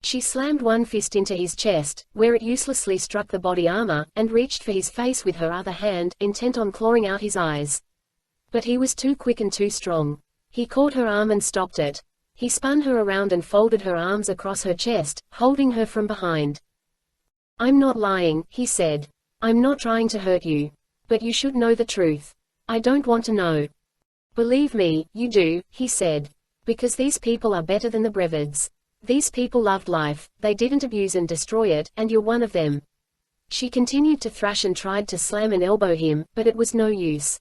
Speaker 1: She slammed one fist into his chest, where it uselessly struck the body armor, and reached for his face with her other hand, intent on clawing out his eyes. But he was too quick and too strong. He caught her arm and stopped it. He spun her around and folded her arms across her chest, holding her from behind. I'm not lying, he said. I'm not trying to hurt you. But you should know the truth. I don't want to know. Believe me, you do, he said. Because these people are better than the Brevids. These people loved life, they didn't abuse and destroy it, and you're one of them. She continued to thrash and tried to slam and elbow him, but it was no use.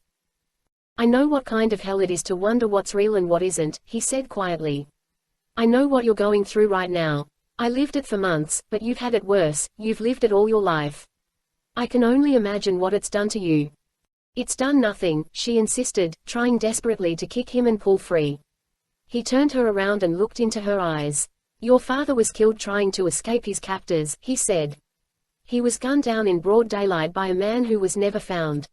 Speaker 1: I know what kind of hell it is to wonder what's real and what isn't, he said quietly. I know what you're going through right now. I lived it for months, but you've had it worse, you've lived it all your life. I can only imagine what it's done to you. It's done nothing, she insisted, trying desperately to kick him and pull free. He turned her around and looked into her eyes. Your father was killed trying to escape his captors, he said. He was gunned down in broad daylight by a man who was never found.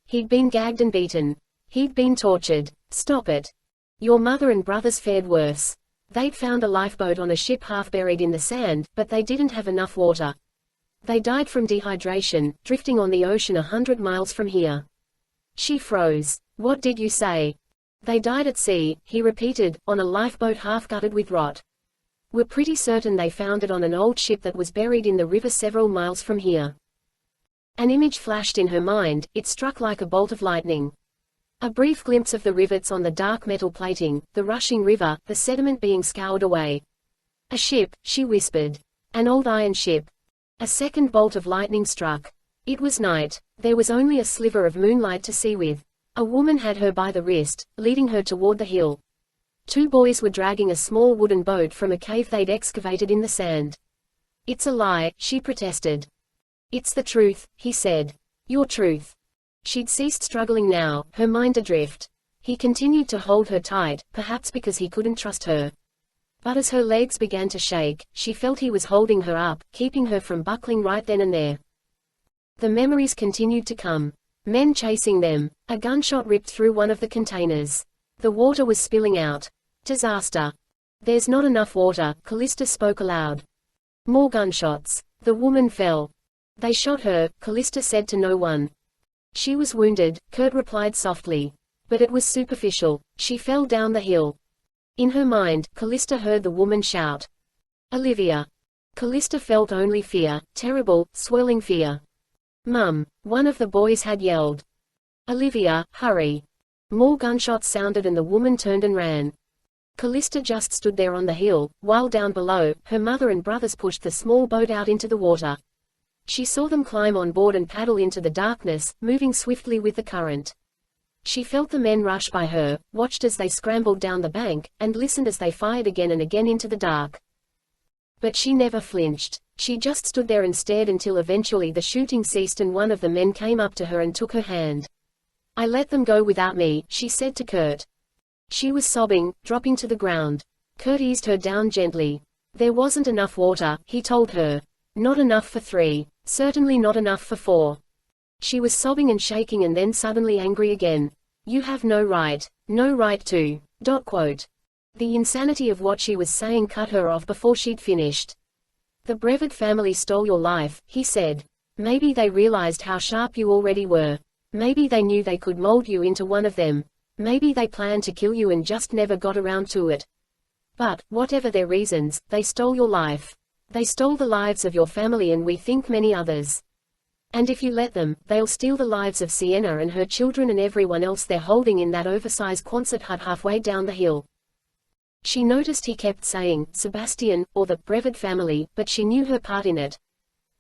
Speaker 1: He'd been gagged and beaten. He'd been tortured. Stop it. Your mother and brothers fared worse. They'd found a lifeboat on a ship half buried in the sand, but they didn't have enough water. They died from dehydration, drifting on the ocean 100 miles from here. She froze. What did you say? They died at sea, he repeated, on a lifeboat half gutted with rot. We're pretty certain they found it on an old ship that was buried in the river several miles from here. An image flashed in her mind, it struck like a bolt of lightning. A brief glimpse of the rivets on the dark metal plating, the rushing river, the sediment being scoured away. A ship, she whispered. An old iron ship. A second bolt of lightning struck. It was night. There was only a sliver of moonlight to see with. A woman had her by the wrist, leading her toward the hill. Two boys were dragging a small wooden boat from a cave they'd excavated in the sand. It's a lie, she protested. It's the truth, he said. Your truth. She'd ceased struggling now, her mind adrift. He continued to hold her tight, perhaps because he couldn't trust her. But as her legs began to shake, she felt he was holding her up, keeping her from buckling right then and there. The memories continued to come. Men chasing them. A gunshot ripped through one of the containers. The water was spilling out. Disaster. There's not enough water, Callista spoke aloud. More gunshots. The woman fell. They shot her, Callista said to no one. She was wounded, Kurt replied softly. But it was superficial. She fell down the hill. In her mind, Callista heard the woman shout. Olivia. Callista felt only fear, terrible, swirling fear. Mum, one of the boys had yelled. Olivia, hurry. More gunshots sounded and the woman turned and ran. Callista just stood there on the hill, while down below, her mother and brothers pushed the small boat out into the water. She saw them climb on board and paddle into the darkness, moving swiftly with the current. She felt the men rush by her, watched as they scrambled down the bank, and listened as they fired again and again into the dark. But she never flinched. She just stood there and stared until eventually the shooting ceased and one of the men came up to her and took her hand. "I let them go without me," she said to Kurt. She was sobbing, dropping to the ground. Kurt eased her down gently. "There wasn't enough water," he told her. "Not enough for 3. Certainly not enough for 4. She was sobbing and shaking and then suddenly angry again. "You have no right to." The insanity of what she was saying cut her off before she'd finished. "The Brevid family stole your life," he said. "Maybe they realized how sharp you already were. Maybe they knew they could mold you into one of them. Maybe they planned to kill you and just never got around to it. But, whatever their reasons, they stole your life. They stole the lives of your family and we think many others. And if you let them, they'll steal the lives of Sienna and her children and everyone else they're holding in that oversized Quonset hut halfway down the hill." She noticed he kept saying, Sebastian, or the Brevid family, but she knew her part in it.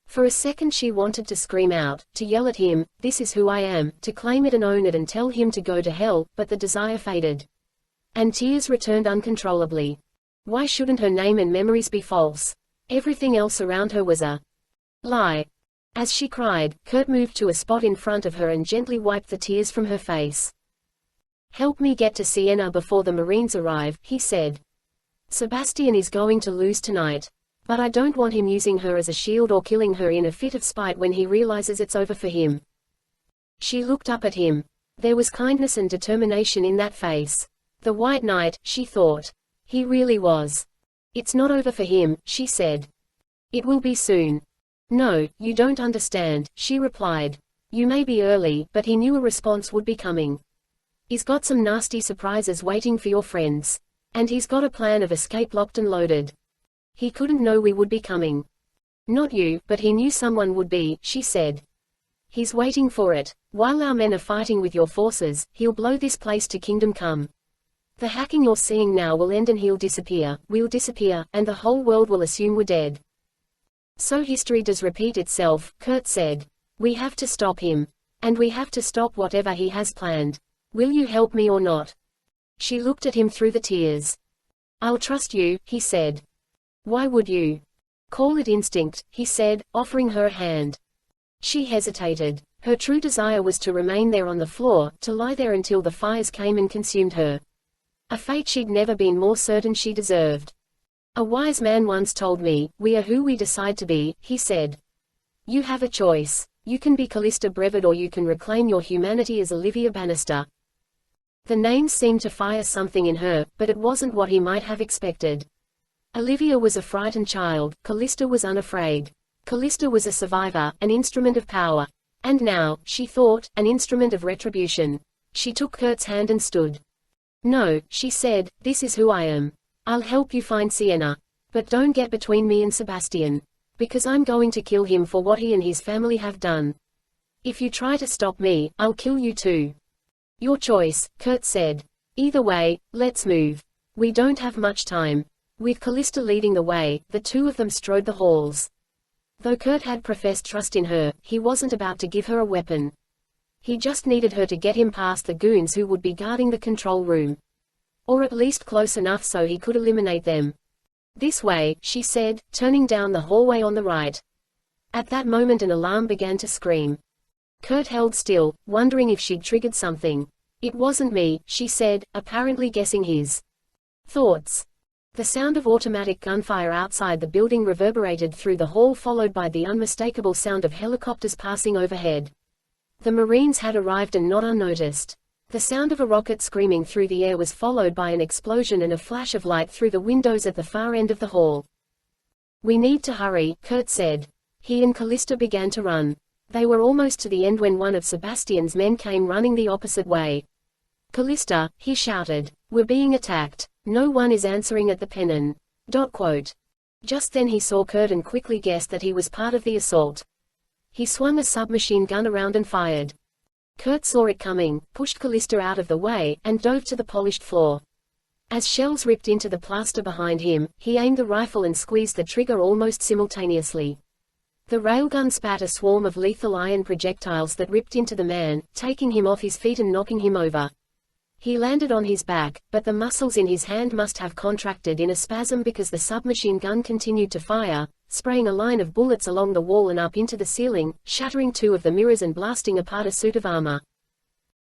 Speaker 1: For a second she wanted to scream out, to yell at him, "This is who I am," to claim it and own it and tell him to go to hell, but the desire faded. And tears returned uncontrollably. Why shouldn't her name and memories be false? Everything else around her was a lie. As she cried, Kurt moved to a spot in front of her and gently wiped the tears from her face. "Help me get to Sienna before the Marines arrive," he said. "Sebastian is going to lose tonight. But I don't want him using her as a shield or killing her in a fit of spite when he realizes it's over for him." She looked up at him. There was kindness and determination in that face. The White Knight, she thought. He really was. "It's not over for him," she said. "It will be soon." "No, you don't understand," she replied. "You may be early, but he knew a response would be coming. He's got some nasty surprises waiting for your friends. And he's got a plan of escape locked and loaded. He couldn't know we would be coming. Not you, but he knew someone would be," she said. "He's waiting for it. While our men are fighting with your forces, he'll blow this place to kingdom come. The hacking you're seeing now will end and he'll disappear, we'll disappear, and the whole world will assume we're dead. So history does repeat itself," Kurt said. "We have to stop him. And we have to stop whatever he has planned. Will you help me or not?" She looked at him through the tears. "I'll trust you," he said. "Why would you?" "Call it instinct," he said, offering her a hand. She hesitated. Her true desire was to remain there on the floor, to lie there until the fires came and consumed her. A fate she'd never been more certain she deserved. "A wise man once told me, we are who we decide to be," he said. "You have a choice. You can be Callista Brevid or you can reclaim your humanity as Olivia Bannister." The name seemed to fire something in her, but it wasn't what he might have expected. Olivia was a frightened child, Callista was unafraid. Callista was a survivor, an instrument of power. And now, she thought, an instrument of retribution. She took Kurt's hand and stood. "No," she said, "this is who I am. I'll help you find Sienna. But don't get between me and Sebastian. Because I'm going to kill him for what he and his family have done. If you try to stop me, I'll kill you too." "Your choice," Kurt said. "Either way, let's move. We don't have much time." With Callista leading the way, the two of them strode the halls. Though Kurt had professed trust in her, he wasn't about to give her a weapon. He just needed her to get him past the goons who would be guarding the control room. Or at least close enough so he could eliminate them. "This way," she said, turning down the hallway on the right. At that moment an alarm began to scream. Kurt held still, wondering if she'd triggered something. "It wasn't me," she said, apparently guessing his thoughts. The sound of automatic gunfire outside the building reverberated through the hall, followed by the unmistakable sound of helicopters passing overhead. The Marines had arrived and not unnoticed. The sound of a rocket screaming through the air was followed by an explosion and a flash of light through the windows at the far end of the hall. "We need to hurry," Kurt said. He and Callista began to run. They were almost to the end when one of Sebastian's men came running the opposite way. "Callista," he shouted. "We're being attacked. No one is answering at the pennon." Just then he saw Kurt and quickly guessed that he was part of the assault. He swung a submachine gun around and fired. Kurt saw it coming, pushed Callista out of the way, and dove to the polished floor. As shells ripped into the plaster behind him, he aimed the rifle and squeezed the trigger almost simultaneously. The railgun spat a swarm of lethal iron projectiles that ripped into the man, taking him off his feet and knocking him over. He landed on his back, but the muscles in his hand must have contracted in a spasm because the submachine gun continued to fire, spraying a line of bullets along the wall and up into the ceiling, shattering two of the mirrors and blasting apart a suit of armor.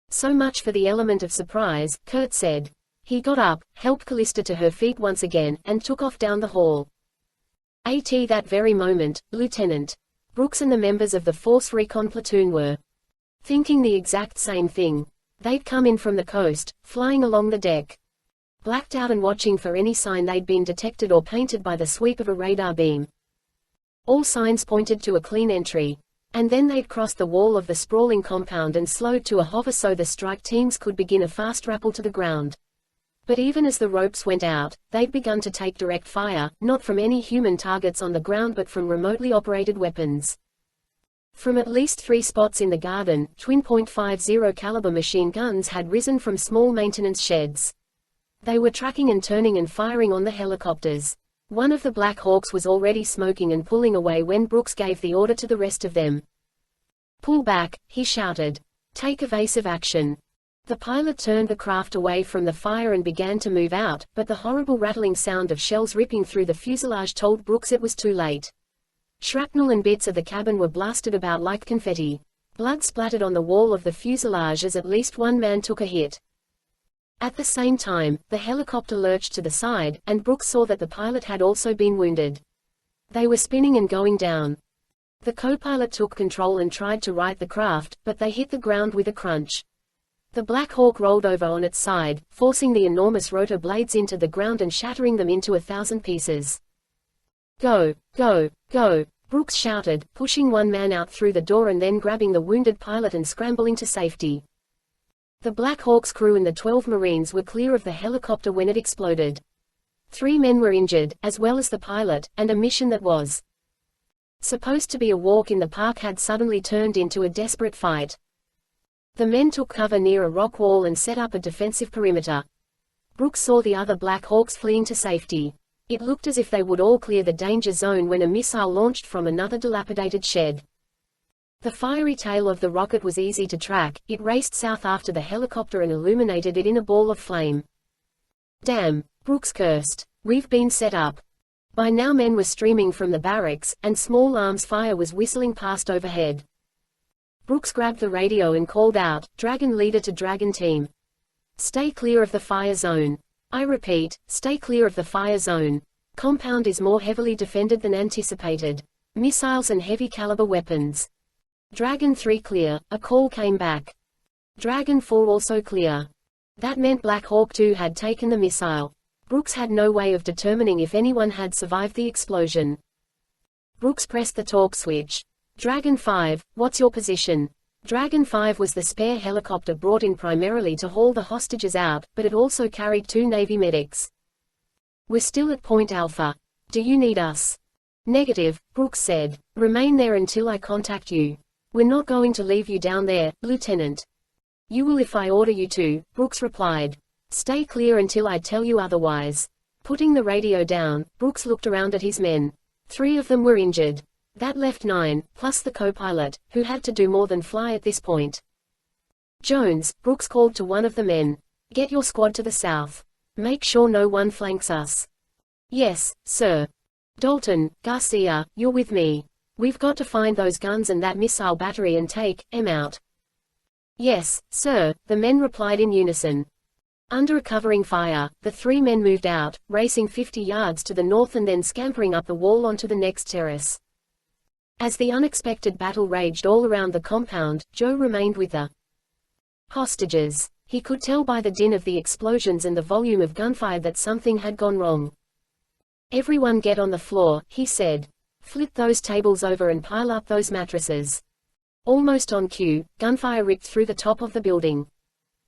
Speaker 1: So much for the element of surprise, Kurt said. He got up, helped Callista to her feet once again, and took off down the hall. At that very moment, Lieutenant Brooks and the members of the Force Recon platoon were thinking the exact same thing. They'd come in from the coast, flying along the deck, blacked out and watching for any sign they'd been detected or painted by the sweep of a radar beam. All signs pointed to a clean entry. And then they'd crossed the wall of the sprawling compound and slowed to a hover so the strike teams could begin a fast rappel to the ground. But even as the ropes went out, they'd begun to take direct fire, not from any human targets on the ground but from remotely operated weapons. From at least 3 spots in the garden, twin .50 caliber machine guns had risen from small maintenance sheds. They were tracking and turning and firing on the helicopters. One of the Black Hawks was already smoking and pulling away when Brooks gave the order to the rest of them. "Pull back," he shouted. "Take evasive action." The pilot turned the craft away from the fire and began to move out, but the horrible rattling sound of shells ripping through the fuselage told Brooks it was too late. Shrapnel and bits of the cabin were blasted about like confetti. Blood splattered on the wall of the fuselage as at least one man took a hit. At the same time, the helicopter lurched to the side, and Brooks saw that the pilot had also been wounded. They were spinning and going down. The co-pilot took control and tried to right the craft, but they hit the ground with a crunch. The Black Hawk rolled over on its side, forcing the enormous rotor blades into the ground and shattering them into 1,000 pieces. "Go, go, go," Brooks shouted, pushing one man out through the door and then grabbing the wounded pilot and scrambling to safety. The Black Hawk's crew and the 12 Marines were clear of the helicopter when it exploded. 3 men were injured, as well as the pilot, and a mission that was supposed to be a walk in the park had suddenly turned into a desperate fight. The men took cover near a rock wall and set up a defensive perimeter. Brooks saw the other Black Hawks fleeing to safety. It looked as if they would all clear the danger zone when a missile launched from another dilapidated shed. The fiery tail of the rocket was easy to track. It raced south after the helicopter and illuminated it in a ball of flame. "Damn," Brooks cursed. "We've been set up." By now men were streaming from the barracks, and small arms fire was whistling past overhead. Brooks grabbed the radio and called out, "Dragon leader to Dragon team. Stay clear of the fire zone. I repeat, stay clear of the fire zone. Compound is more heavily defended than anticipated. Missiles and heavy caliber weapons. Dragon 3 clear," a call came back. Dragon 4 also clear. That meant Black Hawk 2 had taken the missile. Brooks had no way of determining if anyone had survived the explosion. Brooks pressed the talk switch. "Dragon 5, what's your position?" Dragon 5 was the spare helicopter brought in primarily to haul the hostages out, but it also carried 2 Navy medics. "We're still at Point Alpha. Do you need us?" "Negative," Brooks said. "Remain there until I contact you. We're not going to leave you down there, Lieutenant." "You will if I order you to," Brooks replied. "Stay clear until I tell you otherwise." Putting the radio down, Brooks looked around at his men. 3 of them were injured. That left 9, plus the co-pilot, who had to do more than fly at this point. "Jones," Brooks called to one of the men. "Get your squad to the south. Make sure no one flanks us." "Yes, sir." "Dalton, Garcia, you're with me. We've got to find those guns and that missile battery and take them out." "Yes, sir," the men replied in unison. Under a covering fire, the 3 men moved out, racing 50 yards to the north and then scampering up the wall onto the next terrace. As the unexpected battle raged all around the compound, Joe remained with the hostages. He could tell by the din of the explosions and the volume of gunfire that something had gone wrong. "Everyone get on the floor," he said. "Flip those tables over and pile up those mattresses." Almost on cue, gunfire ripped through the top of the building.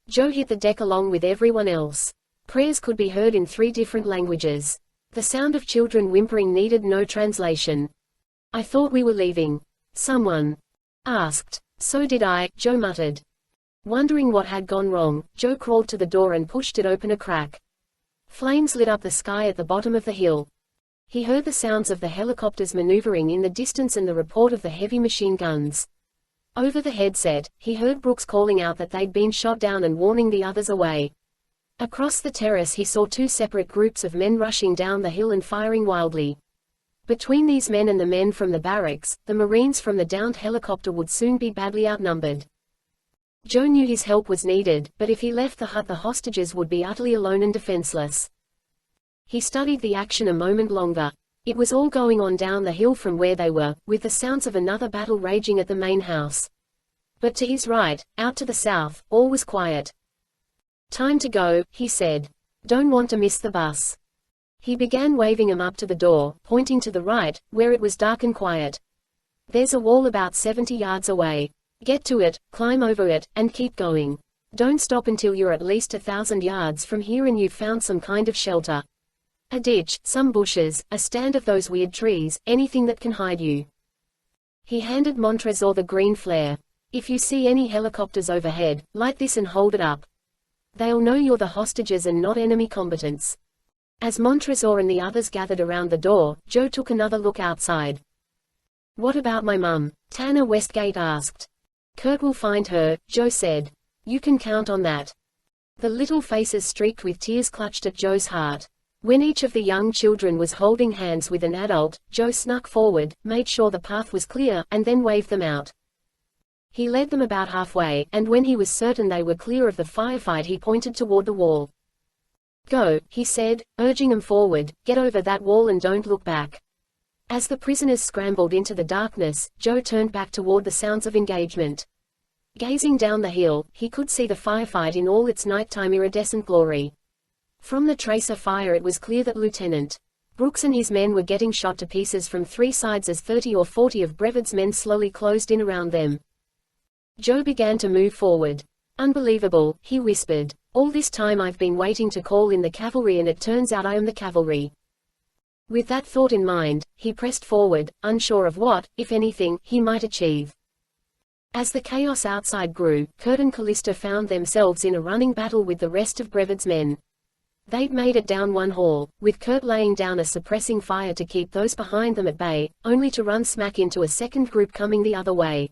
Speaker 1: Joe hit the deck along with everyone else. Prayers could be heard in 3 different languages. The sound of children whimpering needed no translation. "I thought we were leaving," someone asked. "So did I," Joe muttered. Wondering what had gone wrong, Joe crawled to the door and pushed it open a crack. Flames lit up the sky at the bottom of the hill. He heard the sounds of the helicopters maneuvering in the distance and the report of the heavy machine guns. Over the headset, he heard Brooks calling out that they'd been shot down and warning the others away. Across the terrace he saw two separate groups of men rushing down the hill and firing wildly. Between these men and the men from the barracks, the Marines from the downed helicopter would soon be badly outnumbered. Joe knew his help was needed, but if he left the hut the hostages would be utterly alone and defenseless. He studied the action a moment longer. It was all going on down the hill from where they were, with the sounds of another battle raging at the main house. But to his right, out to the south, all was quiet. "Time to go," he said. "Don't want to miss the bus." He began waving him up to the door, pointing to the right, where it was dark and quiet. "There's a wall about 70 yards away. Get to it, climb over it, and keep going. Don't stop until you're at least 1,000 yards from here and you've found some kind of shelter. A ditch, some bushes, a stand of those weird trees, anything that can hide you." He handed Montresor the green flare. "If you see any helicopters overhead, light this and hold it up. They'll know you're the hostages and not enemy combatants." As Montresor and the others gathered around the door, Joe took another look outside. "What about my mum?" Tanner Westgate asked. "Kurt will find her," Joe said. "You can count on that." The little faces streaked with tears clutched at Joe's heart. When each of the young children was holding hands with an adult, Joe snuck forward, made sure the path was clear, and then waved them out. He led them about halfway, and when he was certain they were clear of the firefight he pointed toward the wall. "Go," he said, urging them forward, "get over that wall and don't look back." As the prisoners scrambled into the darkness, Joe turned back toward the sounds of engagement. Gazing down the hill, he could see the firefight in all its nighttime iridescent glory. From the tracer fire it was clear that Lieutenant Brooks and his men were getting shot to pieces from three sides as 30 or 40 of Brevoort's men slowly closed in around them. Joe began to move forward. "Unbelievable," he whispered. "All this time I've been waiting to call in the cavalry and it turns out I am the cavalry." With that thought in mind, he pressed forward, unsure of what, if anything, he might achieve. As the chaos outside grew, Kurt and Callista found themselves in a running battle with the rest of Brevoort's men. They'd made it down one hall, with Kurt laying down a suppressing fire to keep those behind them at bay, only to run smack into a second group coming the other way.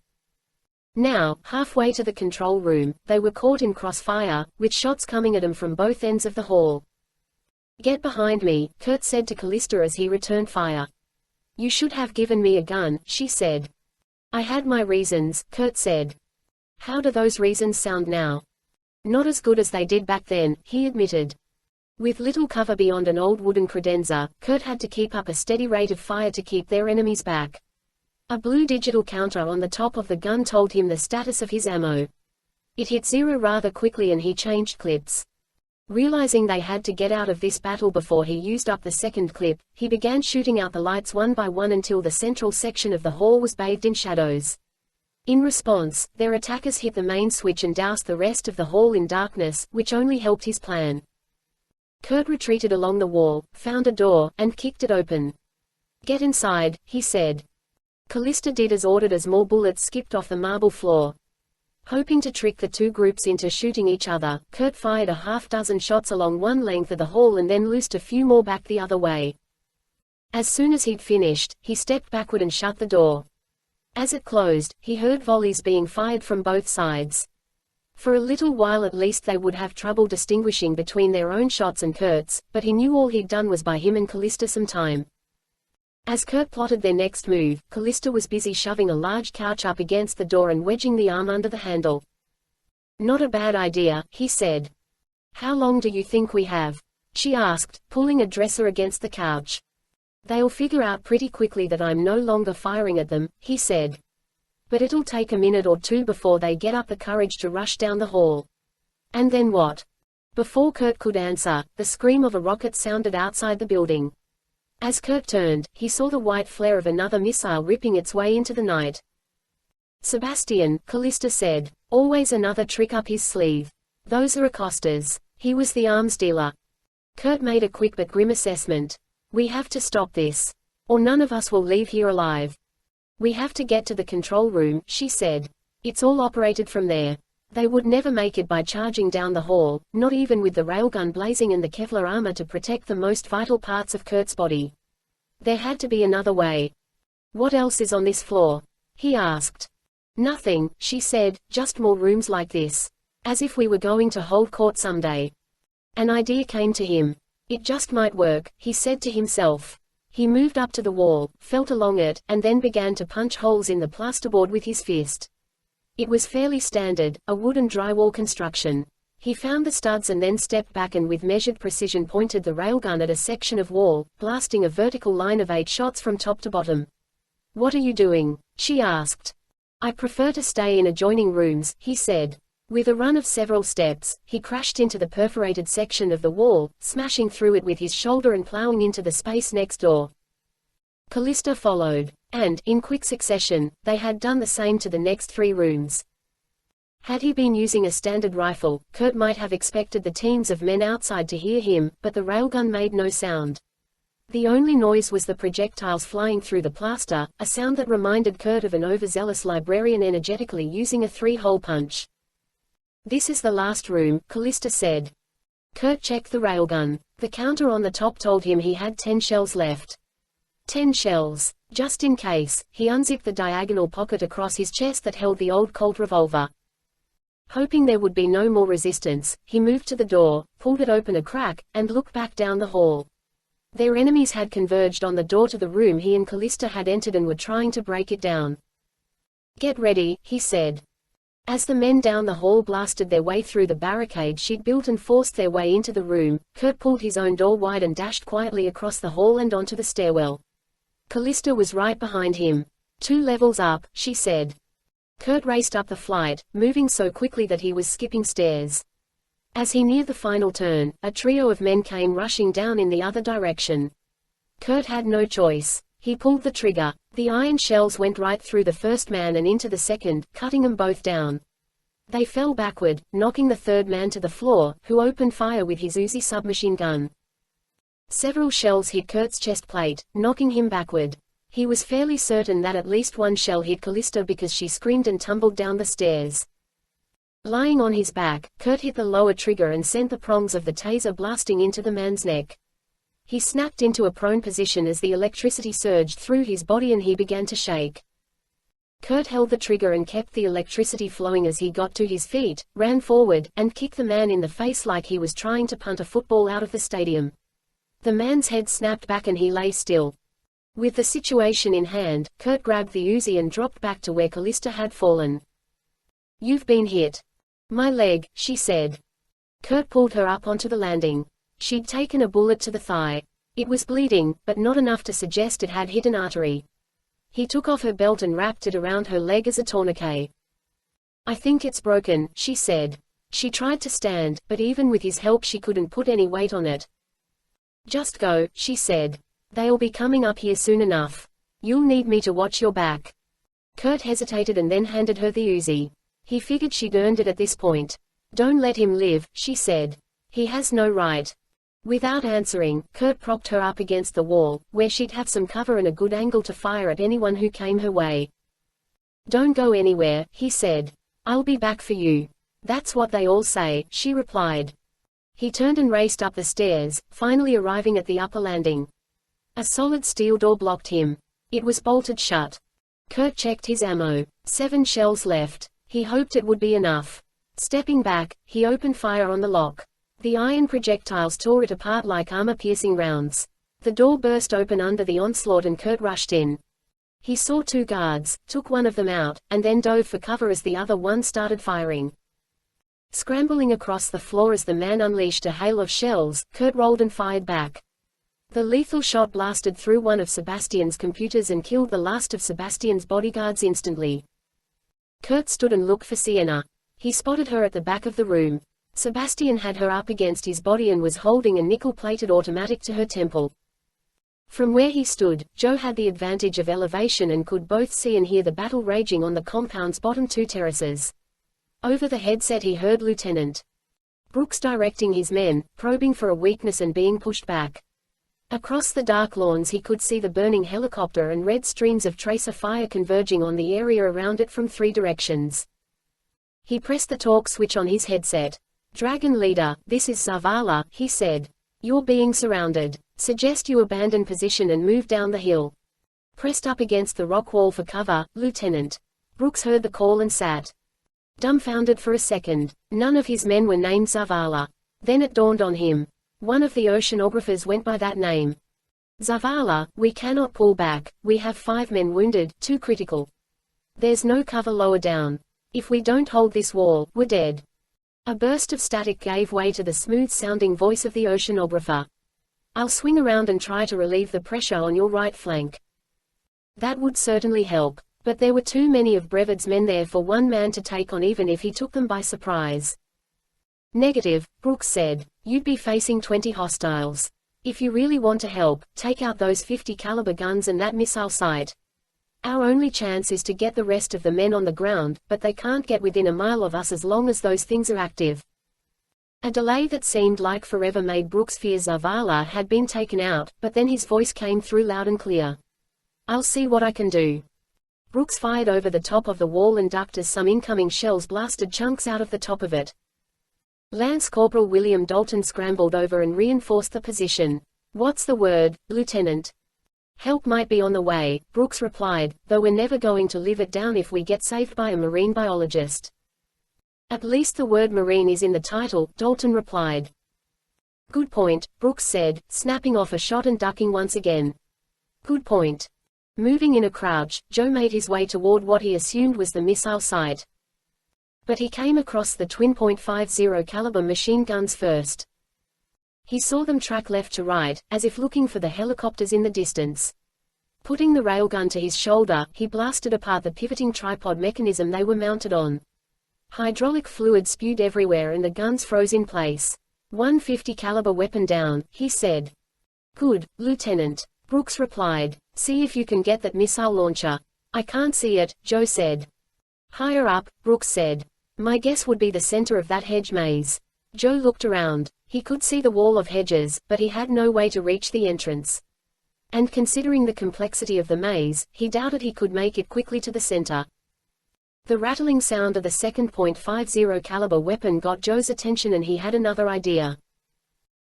Speaker 1: Now, halfway to the control room, they were caught in crossfire, with shots coming at them from both ends of the hall. "Get behind me," Kurt said to Callista as he returned fire. "You should have given me a gun," she said. "I had my reasons," Kurt said. "How do those reasons sound now?" "Not as good as they did back then," he admitted. With little cover beyond an old wooden credenza, Kurt had to keep up a steady rate of fire to keep their enemies back. A blue digital counter on the top of the gun told him the status of his ammo. It hit 0 rather quickly and he changed clips. Realizing they had to get out of this battle before he used up the second clip, he began shooting out the lights one by one until the central section of the hall was bathed in shadows. In response, their attackers hit the main switch and doused the rest of the hall in darkness, which only helped his plan. Kurt retreated along the wall, found a door, and kicked it open. "Get inside," he said. Callista did as ordered as more bullets skipped off the marble floor. Hoping to trick the two groups into shooting each other, Kurt fired a half-dozen shots along one length of the hall and then loosed a few more back the other way. As soon as he'd finished, he stepped backward and shut the door. As it closed, he heard volleys being fired from both sides. For a little while at least they would have trouble distinguishing between their own shots and Kurt's, but he knew all he'd done was buy him and Callista some time. As Kurt plotted their next move, Callista was busy shoving a large couch up against the door and wedging the arm under the handle. "Not a bad idea," he said. "How long do you think we have?" she asked, pulling a dresser against the couch. "They'll figure out pretty quickly that I'm no longer firing at them," he said. "But it'll take a minute or two before they get up the courage to rush down the hall." "And then what?" Before Kurt could answer, the scream of a rocket sounded outside the building. As Kurt turned, he saw the white flare of another missile ripping its way into the night. "Sebastian," Callista said. "Always another trick up his sleeve. Those are Acosta's. He was the arms dealer." Kurt made a quick but grim assessment. "We have to stop this. Or none of us will leave here alive." "We have to get to the control room," she said. "It's all operated from there. They would never make it by charging down the hall, not even with the railgun blazing and the Kevlar armor to protect the most vital parts of Kurt's body. There had to be another way. "What else is on this floor?" he asked. "Nothing," she said, "just more rooms like this. As if we were going to hold court someday." An idea came to him. It just might work, he said to himself. He moved up to the wall, felt along it, and then began to punch holes in the plasterboard with his fist. It was fairly standard, a wooden drywall construction. He found the studs and then stepped back and with measured precision pointed the railgun at a section of wall, blasting a vertical line of 8 shots from top to bottom. "What are you doing?" she asked. "I prefer to stay in adjoining rooms," he said. With a run of several steps, he crashed into the perforated section of the wall, smashing through it with his shoulder and plowing into the space next door. Callista followed, and, in quick succession, they had done the same to the next 3 rooms. Had he been using a standard rifle, Kurt might have expected the teams of men outside to hear him, but the railgun made no sound. The only noise was the projectiles flying through the plaster, a sound that reminded Kurt of an overzealous librarian energetically using a 3-hole punch. "This is the last room," Callista said. Kurt checked the railgun. The counter on the top told him he had 10 shells left. 10 shells. Just in case, he unzipped the diagonal pocket across his chest that held the old Colt revolver. Hoping there would be no more resistance, he moved to the door, pulled it open a crack, and looked back down the hall. Their enemies had converged on the door to the room he and Callista had entered and were trying to break it down. "Get ready," he said. As the men down the hall blasted their way through the barricade she'd built and forced their way into the room, Kurt pulled his own door wide and dashed quietly across the hall and onto the stairwell. Callista was right behind him. "2 levels up," she said. Kurt raced up the flight, moving so quickly that he was skipping stairs. As he neared the final turn, a trio of men came rushing down in the other direction. Kurt had no choice. He pulled the trigger. The iron shells went right through the first man and into the second, cutting them both down. They fell backward, knocking the third man to the floor, who opened fire with his Uzi submachine gun. Several shells hit Kurt's chest plate, knocking him backward. He was fairly certain that at least one shell hit Callista because she screamed and tumbled down the stairs. Lying on his back, Kurt hit the lower trigger and sent the prongs of the taser blasting into the man's neck. He snapped into a prone position as the electricity surged through his body and he began to shake. Kurt held the trigger and kept the electricity flowing as he got to his feet, ran forward, and kicked the man in the face like he was trying to punt a football out of the stadium. The man's head snapped back and he lay still. With the situation in hand, Kurt grabbed the Uzi and dropped back to where Callista had fallen. "You've been hit." "My leg," she said. Kurt pulled her up onto the landing. She'd taken a bullet to the thigh. It was bleeding, but not enough to suggest it had hit an artery. He took off her belt and wrapped it around her leg as a tourniquet. "I think it's broken," she said. She tried to stand, but even with his help she couldn't put any weight on it. "Just go," she said. "They'll be coming up here soon enough. You'll need me to watch your back." Kurt hesitated and then handed her the Uzi. He figured she'd earned it at this point. "Don't let him live," she said. "He has no right." Without answering, Kurt propped her up against the wall, where she'd have some cover and a good angle to fire at anyone who came her way. "Don't go anywhere," he said. "I'll be back for you." "That's what they all say," she replied. He turned and raced up the stairs, finally arriving at the upper landing. A solid steel door blocked him. It was bolted shut. Kurt checked his ammo. 7 shells left. He hoped it would be enough. Stepping back, he opened fire on the lock. The iron projectiles tore it apart like armor-piercing rounds. The door burst open under the onslaught and Kurt rushed in. He saw 2 guards, took one of them out, and then dove for cover as the other one started firing. Scrambling across the floor as the man unleashed a hail of shells, Kurt rolled and fired back. The lethal shot blasted through one of Sebastian's computers and killed the last of Sebastian's bodyguards instantly. Kurt stood and looked for Sienna. He spotted her at the back of the room. Sebastian had her up against his body and was holding a nickel-plated automatic to her temple. From where he stood, Joe had the advantage of elevation and could both see and hear the battle raging on the compound's bottom 2 terraces. Over the headset he heard Lieutenant Brooks directing his men, probing for a weakness and being pushed back. Across the dark lawns he could see the burning helicopter and red streams of tracer fire converging on the area around it from 3 directions. He pressed the talk switch on his headset. "Dragon Leader, this is Zavala," he said. "You're being surrounded. Suggest you abandon position and move down the hill. Pressed up against the rock wall for cover, Lieutenant." Brooks heard the call and sat dumbfounded for a second. None of his men were named Zavala. Then it dawned on him. One of the oceanographers went by that name. "Zavala, we cannot pull back, we have 5 men wounded, 2 critical. There's no cover lower down. If we don't hold this wall, we're dead." A burst of static gave way to the smooth-sounding voice of the oceanographer. "I'll swing around and try to relieve the pressure on your right flank." That would certainly help. But there were too many of Brevid's men there for one man to take on even if he took them by surprise. "Negative," Brooks said. "You'd be facing 20 hostiles. If you really want to help, take out those 50 caliber guns and that missile site. Our only chance is to get the rest of the men on the ground, but they can't get within a mile of us as long as those things are active." A delay that seemed like forever made Brooks fear Zavala had been taken out, but then his voice came through loud and clear. "I'll see what I can do." Brooks fired over the top of the wall and ducked as some incoming shells blasted chunks out of the top of it. Lance Corporal William Dalton scrambled over and reinforced the position. "What's the word, Lieutenant?" "Help might be on the way," Brooks replied, "though we're never going to live it down if we get saved by a marine biologist." "At least the word marine is in the title," Dalton replied. "Good point," Brooks said, snapping off a shot and ducking once again. "Good point." Moving in a crouch, Joe made his way toward what he assumed was the missile site. But he came across the twin .50 caliber machine guns first. He saw them track left to right, as if looking for the helicopters in the distance. Putting the railgun to his shoulder, he blasted apart the pivoting tripod mechanism they were mounted on. Hydraulic fluid spewed everywhere and the guns froze in place. "150 caliber weapon down," he said. "Good, Lieutenant," Brooks replied. "See if you can get that missile launcher." "I can't see it," Joe said. "Higher up," Brooks said. "My guess would be the center of that hedge maze." Joe looked around. He could see the wall of hedges, but he had no way to reach the entrance. And considering the complexity of the maze, he doubted he could make it quickly to the center. The rattling sound of the second .50 caliber weapon got Joe's attention and he had another idea.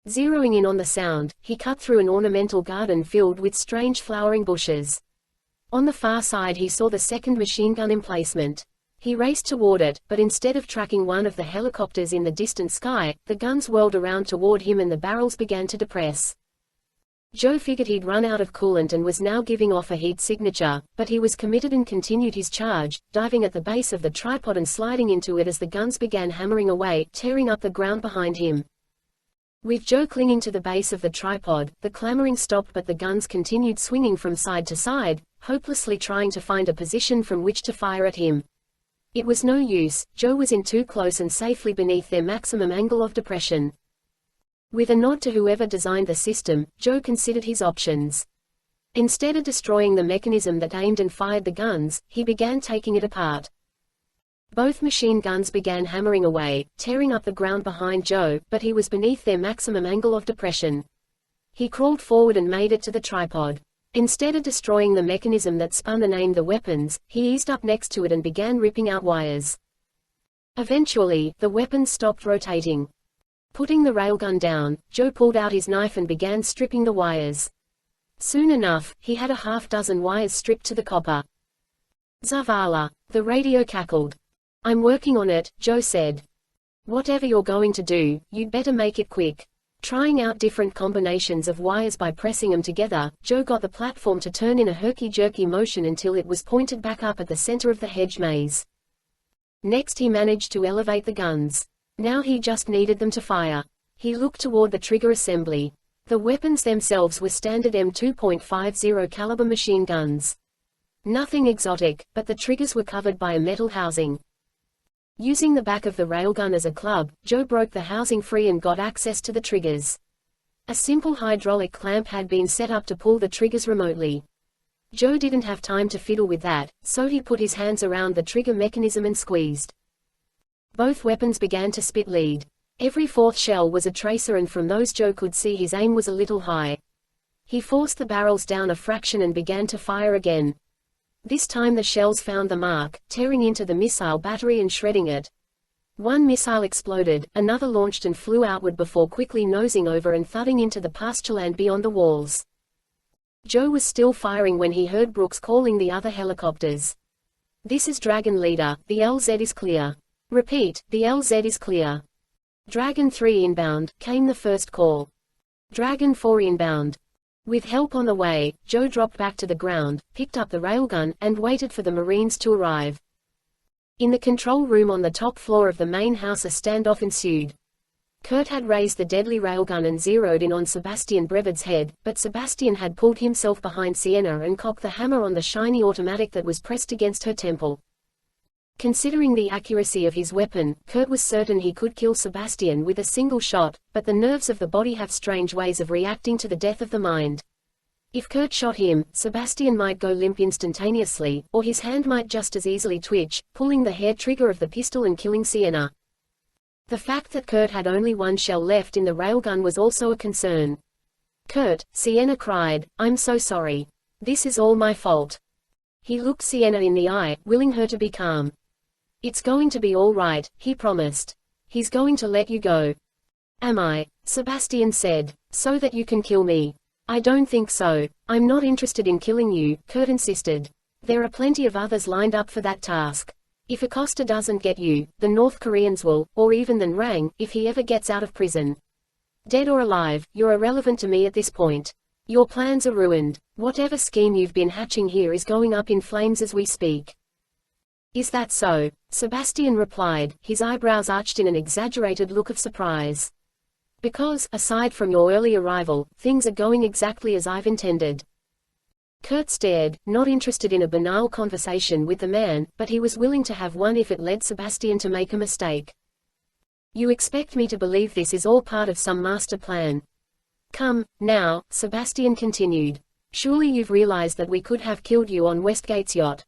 Speaker 1: Zeroing in on the sound, he cut through an ornamental garden filled with strange flowering bushes. On the far side he saw the second machine gun emplacement. He raced toward it, but instead of tracking one of the helicopters in the distant sky, the guns whirled around toward him and the barrels began to depress. Joe figured he'd run out of coolant and was now giving off a heat signature, but he was committed and continued his charge, diving at the base of the tripod and sliding into it as the guns began hammering away, tearing up the ground behind him. With Joe clinging to the base of the tripod, the clamoring stopped but the guns continued swinging from side to side, hopelessly trying to find a position from which to fire at him. It was no use, Joe was in too close and safely beneath their maximum angle of depression. With a nod to whoever designed the system, Joe considered his options. Instead of destroying the mechanism that aimed and fired the guns, he began taking it apart. Both machine guns began hammering away, tearing up the ground behind Joe, but he was beneath their maximum angle of depression. He crawled forward and made it to the tripod. Instead of destroying the mechanism that spun and aimed the weapons, he eased up next to it and began ripping out wires. Eventually, the weapons stopped rotating. Putting the railgun down, Joe pulled out his knife and began stripping the wires. Soon enough, he had a half-dozen wires stripped to the copper. "Zavala," the radio cackled. "I'm working on it," Joe said. "Whatever you're going to do, you'd better make it quick." Trying out different combinations of wires by pressing them together, Joe got the platform to turn in a herky-jerky motion until it was pointed back up at the center of the hedge maze. Next he managed to elevate the guns. Now he just needed them to fire. He looked toward the trigger assembly. The weapons themselves were standard M2.50 caliber machine guns. Nothing exotic, but the triggers were covered by a metal housing. Using the back of the railgun as a club, Joe broke the housing free and got access to the triggers. A simple hydraulic clamp had been set up to pull the triggers remotely. Joe didn't have time to fiddle with that, so he put his hands around the trigger mechanism and squeezed. Both weapons began to spit lead. Every fourth shell was a tracer and from those Joe could see his aim was a little high. He forced the barrels down a fraction and began to fire again. This time the shells found the mark, tearing into the missile battery and shredding it. One missile exploded, another launched and flew outward before quickly nosing over and thudding into the pastureland beyond the walls. Joe was still firing when he heard Brooks calling the other helicopters. "This is Dragon Leader, the LZ is clear." "Repeat, the LZ is clear." "Dragon 3 inbound," came the first call. "Dragon 4 inbound." With help on the way, Joe dropped back to the ground, picked up the railgun, and waited for the Marines to arrive. In the control room on the top floor of the main house a standoff ensued. Kurt had raised the deadly railgun and zeroed in on Sebastian Brevid's head, but Sebastian had pulled himself behind Sienna and cocked the hammer on the shiny automatic that was pressed against her temple. Considering the accuracy of his weapon, Kurt was certain he could kill Sebastian with a single shot, but the nerves of the body have strange ways of reacting to the death of the mind. If Kurt shot him, Sebastian might go limp instantaneously, or his hand might just as easily twitch, pulling the hair trigger of the pistol and killing Sienna. The fact that Kurt had only one shell left in the railgun was also a concern. "Kurt," Sienna cried, "I'm so sorry. This is all my fault." He looked Sienna in the eye, willing her to be calm. "It's going to be all right," he promised. "He's going to let you go." "Am I?" Sebastian said. "So that you can kill me." "I don't think so. I'm not interested in killing you," Kurt insisted. "There are plenty of others lined up for that task. If Acosta doesn't get you, the North Koreans will, or even Then Rang, if he ever gets out of prison. Dead or alive, you're irrelevant to me at this point. Your plans are ruined. Whatever scheme you've been hatching here is going up in flames as we speak." "Is that so?" Sebastian replied, his eyebrows arched in an exaggerated look of surprise. "Because, aside from your early arrival, things are going exactly as I've intended." Kurt stared, not interested in a banal conversation with the man, but he was willing to have one if it led Sebastian to make a mistake. "You expect me to believe this is all part of some master plan?" "Come, now," Sebastian continued. "Surely you've realized that we could have killed you on Westgate's yacht.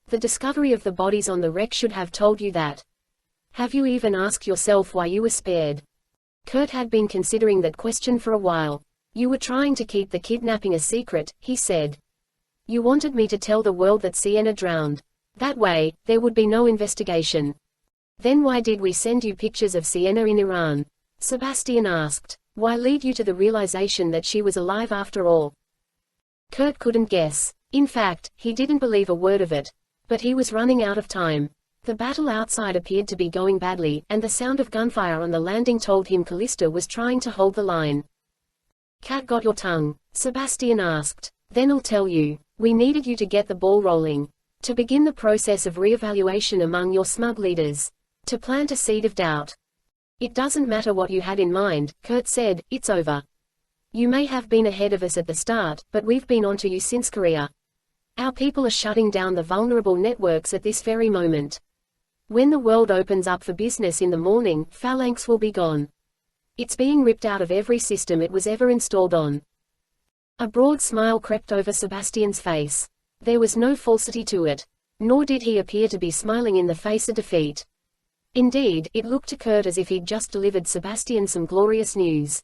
Speaker 1: The discovery of the bodies on the wreck should have told you that. Have you even asked yourself why you were spared?" Kurt had been considering that question for a while. "You were trying to keep the kidnapping a secret," he said. "You wanted me to tell the world that Sienna drowned. That way, there would be no investigation." "Then why did we send you pictures of Sienna in Iran?" Sebastian asked. "Why lead you to the realization that she was alive after all?" Kurt couldn't guess. In fact, he didn't believe a word of it. But he was running out of time. The battle outside appeared to be going badly, and the sound of gunfire on the landing told him Callista was trying to hold the line. "Cat got your tongue?" Sebastian asked. "Then I'll tell you. We needed you to get the ball rolling. To begin the process of re-evaluation among your smug leaders. To plant a seed of doubt." "It doesn't matter what you had in mind," Kurt said, "it's over. You may have been ahead of us at the start, but we've been onto you since Korea. Our people are shutting down the vulnerable networks at this very moment. When the world opens up for business in the morning, Phalanx will be gone. It's being ripped out of every system it was ever installed on." A broad smile crept over Sebastian's face. There was no falsity to it. Nor did he appear to be smiling in the face of defeat. Indeed, it looked to Kurt as if he'd just delivered Sebastian some glorious news.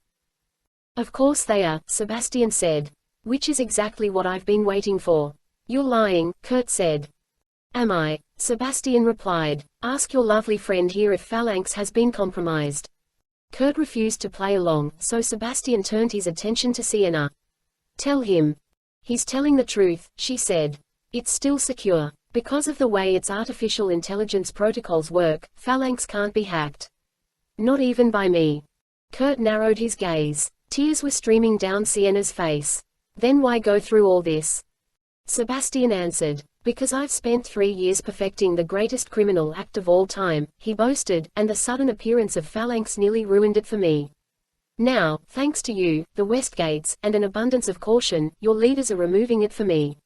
Speaker 1: "Of course they are," Sebastian said. "Which is exactly what I've been waiting for." "You're lying," Kurt said. "Am I?" Sebastian replied. "Ask your lovely friend here if Phalanx has been compromised." Kurt refused to play along, so Sebastian turned his attention to Sienna. "Tell him." "He's telling the truth," she said. "It's still secure. Because of the way its artificial intelligence protocols work, Phalanx can't be hacked. Not even by me." Kurt narrowed his gaze. Tears were streaming down Sienna's face. "Then why go through all this?" Sebastian answered. "Because I've spent 3 years perfecting the greatest criminal act of all time," he boasted, "and the sudden appearance of Phalanx nearly ruined it for me. Now, thanks to you, the Westgates, and an abundance of caution, your leaders are removing it for me."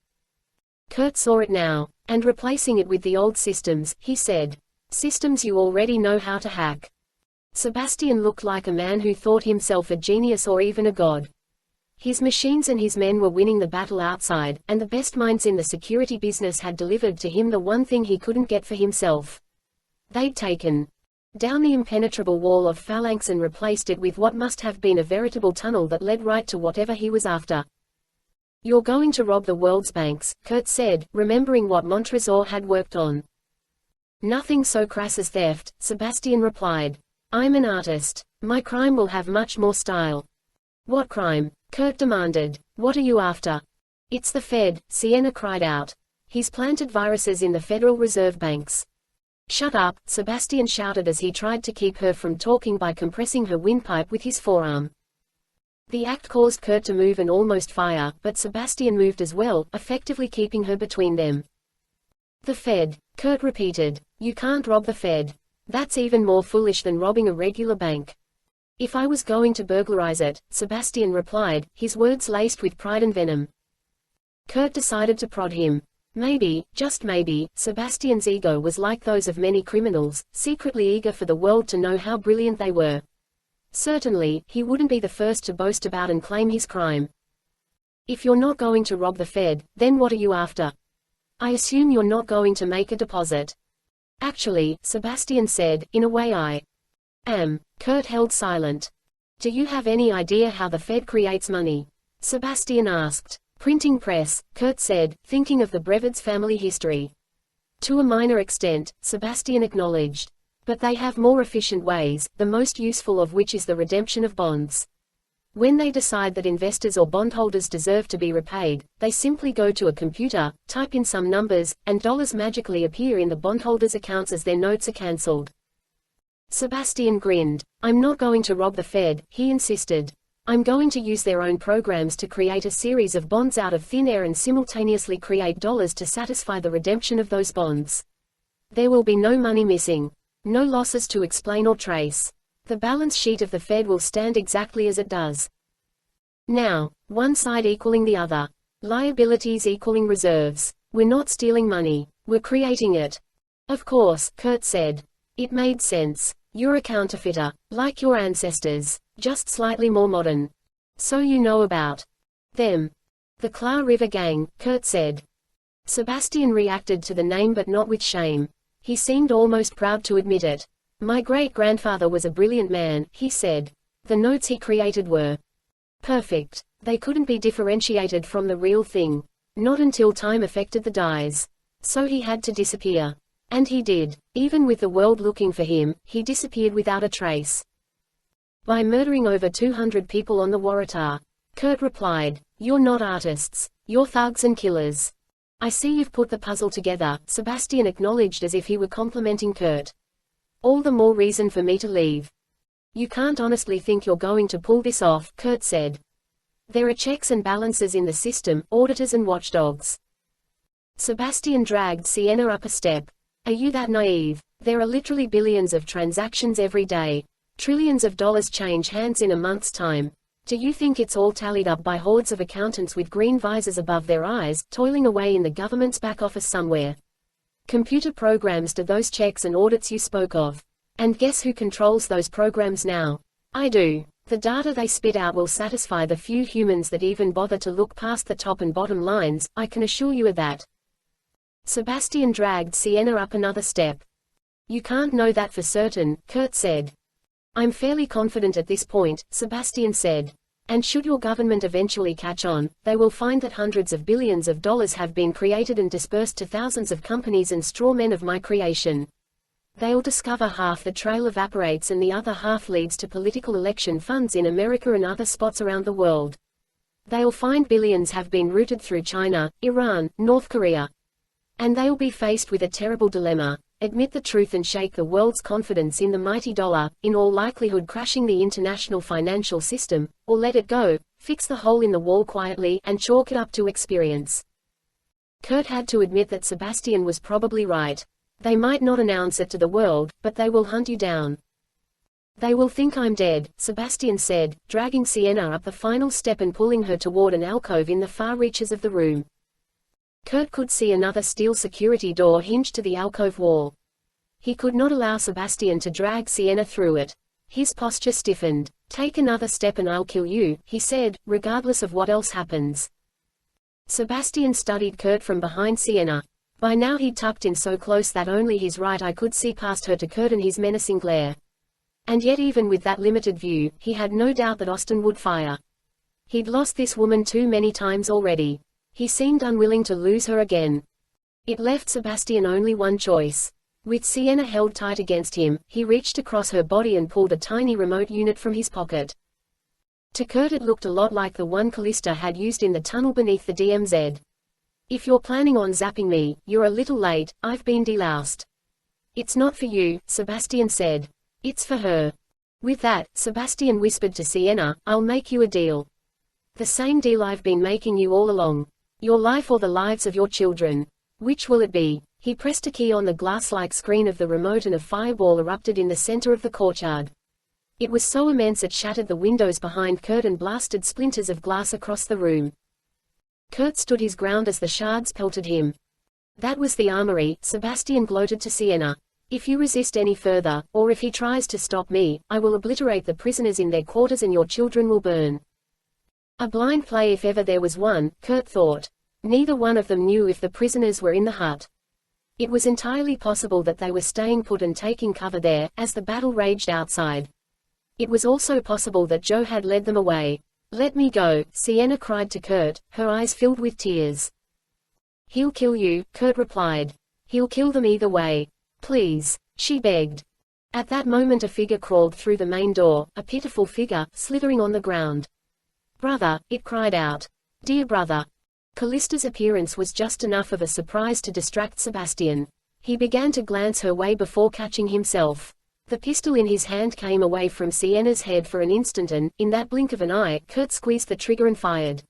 Speaker 1: Kurt saw it now. "And replacing it with the old systems," he said. "Systems you already know how to hack." Sebastian looked like a man who thought himself a genius or even a god. His machines and his men were winning the battle outside, and the best minds in the security business had delivered to him the one thing he couldn't get for himself. They'd taken down the impenetrable wall of Phalanx and replaced it with what must have been a veritable tunnel that led right to whatever he was after. "You're going to rob the world's banks," Kurt said, remembering what Montresor had worked on. Nothing so crass as theft, Sebastian replied. I'm an artist. My crime will have much more style. What crime? Kurt demanded. What are you after? It's the Fed, Sienna cried out. He's planted viruses in the Federal Reserve banks. Shut up, Sebastian shouted as he tried to keep her from talking by compressing her windpipe with his forearm. The act caused Kurt to move and almost fire, but Sebastian moved as well, effectively keeping her between them. The Fed, Kurt repeated. You can't rob the Fed. That's even more foolish than robbing a regular bank. If I was going to burglarize it, Sebastian replied, his words laced with pride and venom. Kurt decided to prod him. Maybe, just maybe, Sebastian's ego was like those of many criminals, secretly eager for the world to know how brilliant they were. Certainly, he wouldn't be the first to boast about and claim his crime. If you're not going to rob the Fed, then what are you after? I assume you're not going to make a deposit. Actually, Sebastian said, in a way I am. Kurt held silent. Do you have any idea how the Fed creates money? Sebastian asked. Printing press, Kurt said, thinking of the Brevids family history. To a minor extent, Sebastian acknowledged. But they have more efficient ways, the most useful of which is the redemption of bonds. When they decide that investors or bondholders deserve to be repaid, they simply go to a computer, type in some numbers, and dollars magically appear in the bondholders' accounts as their notes are cancelled. Sebastian grinned. I'm not going to rob the Fed, he insisted. I'm going to use their own programs to create a series of bonds out of thin air and simultaneously create dollars to satisfy the redemption of those bonds. There will be no money missing. No losses to explain or trace. The balance sheet of the Fed will stand exactly as it does now, one side equaling the other. Liabilities equaling reserves. We're not stealing money. We're creating it. Of course, Kurt said. It made sense. You're a counterfeiter, like your ancestors, just slightly more modern. So you know about them. The Klar River Gang, Kurt said. Sebastian reacted to the name but not with shame. He seemed almost proud to admit it. My great-grandfather was a brilliant man, he said. The notes he created were perfect. They couldn't be differentiated from the real thing. Not until time affected the dies. So he had to disappear. And he did. Even with the world looking for him, he disappeared without a trace. By murdering over 200 people on the Waratah. Kurt replied. You're not artists. You're thugs and killers. I see you've put the puzzle together, Sebastian acknowledged as if he were complimenting Kurt. All the more reason for me to leave. You can't honestly think you're going to pull this off, Kurt said. There are checks and balances in the system, auditors and watchdogs. Sebastian dragged Sienna up a step. Are you that naive? There are literally billions of transactions every day. Trillions of dollars change hands in a month's time. Do you think it's all tallied up by hordes of accountants with green visors above their eyes, toiling away in the government's back office somewhere? Computer programs do those checks and audits you spoke of. And guess who controls those programs now? I do. The data they spit out will satisfy the few humans that even bother to look past the top and bottom lines, I can assure you of that. Sebastian dragged Sienna up another step. You can't know that for certain, Kurt said. I'm fairly confident at this point, Sebastian said. And should your government eventually catch on, they will find that hundreds of billions of dollars have been created and dispersed to thousands of companies and straw men of my creation. They'll discover half the trail evaporates and the other half leads to political election funds in America and other spots around the world. They'll find billions have been routed through China, Iran, North Korea. And they'll be faced with a terrible dilemma. Admit the truth and shake the world's confidence in the mighty dollar, in all likelihood crashing the international financial system, or let it go, fix the hole in the wall quietly, and chalk it up to experience. Kurt had to admit that Sebastian was probably right. They might not announce it to the world, but they will hunt you down. They will think I'm dead, Sebastian said, dragging Sienna up the final step and pulling her toward an alcove in the far reaches of the room. Kurt could see another steel security door hinged to the alcove wall. He could not allow Sebastian to drag Sienna through it. His posture stiffened. Take another step and I'll kill you, he said, regardless of what else happens. Sebastian studied Kurt from behind Sienna. By now he'd tucked in so close that only his right eye could see past her to Kurt and his menacing glare. And yet even with that limited view, he had no doubt that Austin would fire. He'd lost this woman too many times already. He seemed unwilling to lose her again. It left Sebastian only one choice. With Sienna held tight against him, he reached across her body and pulled a tiny remote unit from his pocket. To Kurt it looked a lot like the one Callista had used in the tunnel beneath the DMZ. "If you're planning on zapping me, you're a little late, I've been deloused." "It's not for you," Sebastian said. "It's for her." With that, Sebastian whispered to Sienna, "I'll make you a deal. The same deal I've been making you all along. Your life or the lives of your children. Which will it be?" He pressed a key on the glass-like screen of the remote and a fireball erupted in the center of the courtyard. It was so immense it shattered the windows behind Kurt and blasted splinters of glass across the room. Kurt stood his ground as the shards pelted him. "That was the armory," Sebastian gloated to Sienna. "If you resist any further, or if he tries to stop me, I will obliterate the prisoners in their quarters and your children will burn." A blind play if ever there was one, Kurt thought. Neither one of them knew if the prisoners were in the hut. It was entirely possible that they were staying put and taking cover there, as the battle raged outside. It was also possible that Joe had led them away. "Let me go," Sienna cried to Kurt, her eyes filled with tears. "He'll kill you," Kurt replied. "He'll kill them either way. Please," she begged. At that moment a figure crawled through the main door, a pitiful figure, slithering on the ground. "Brother," it cried out. "Dear brother." Callista's appearance was just enough of a surprise to distract Sebastian. He began to glance her way before catching himself. The pistol in his hand came away from Sienna's head for an instant and, in that blink of an eye, Kurt squeezed the trigger and fired.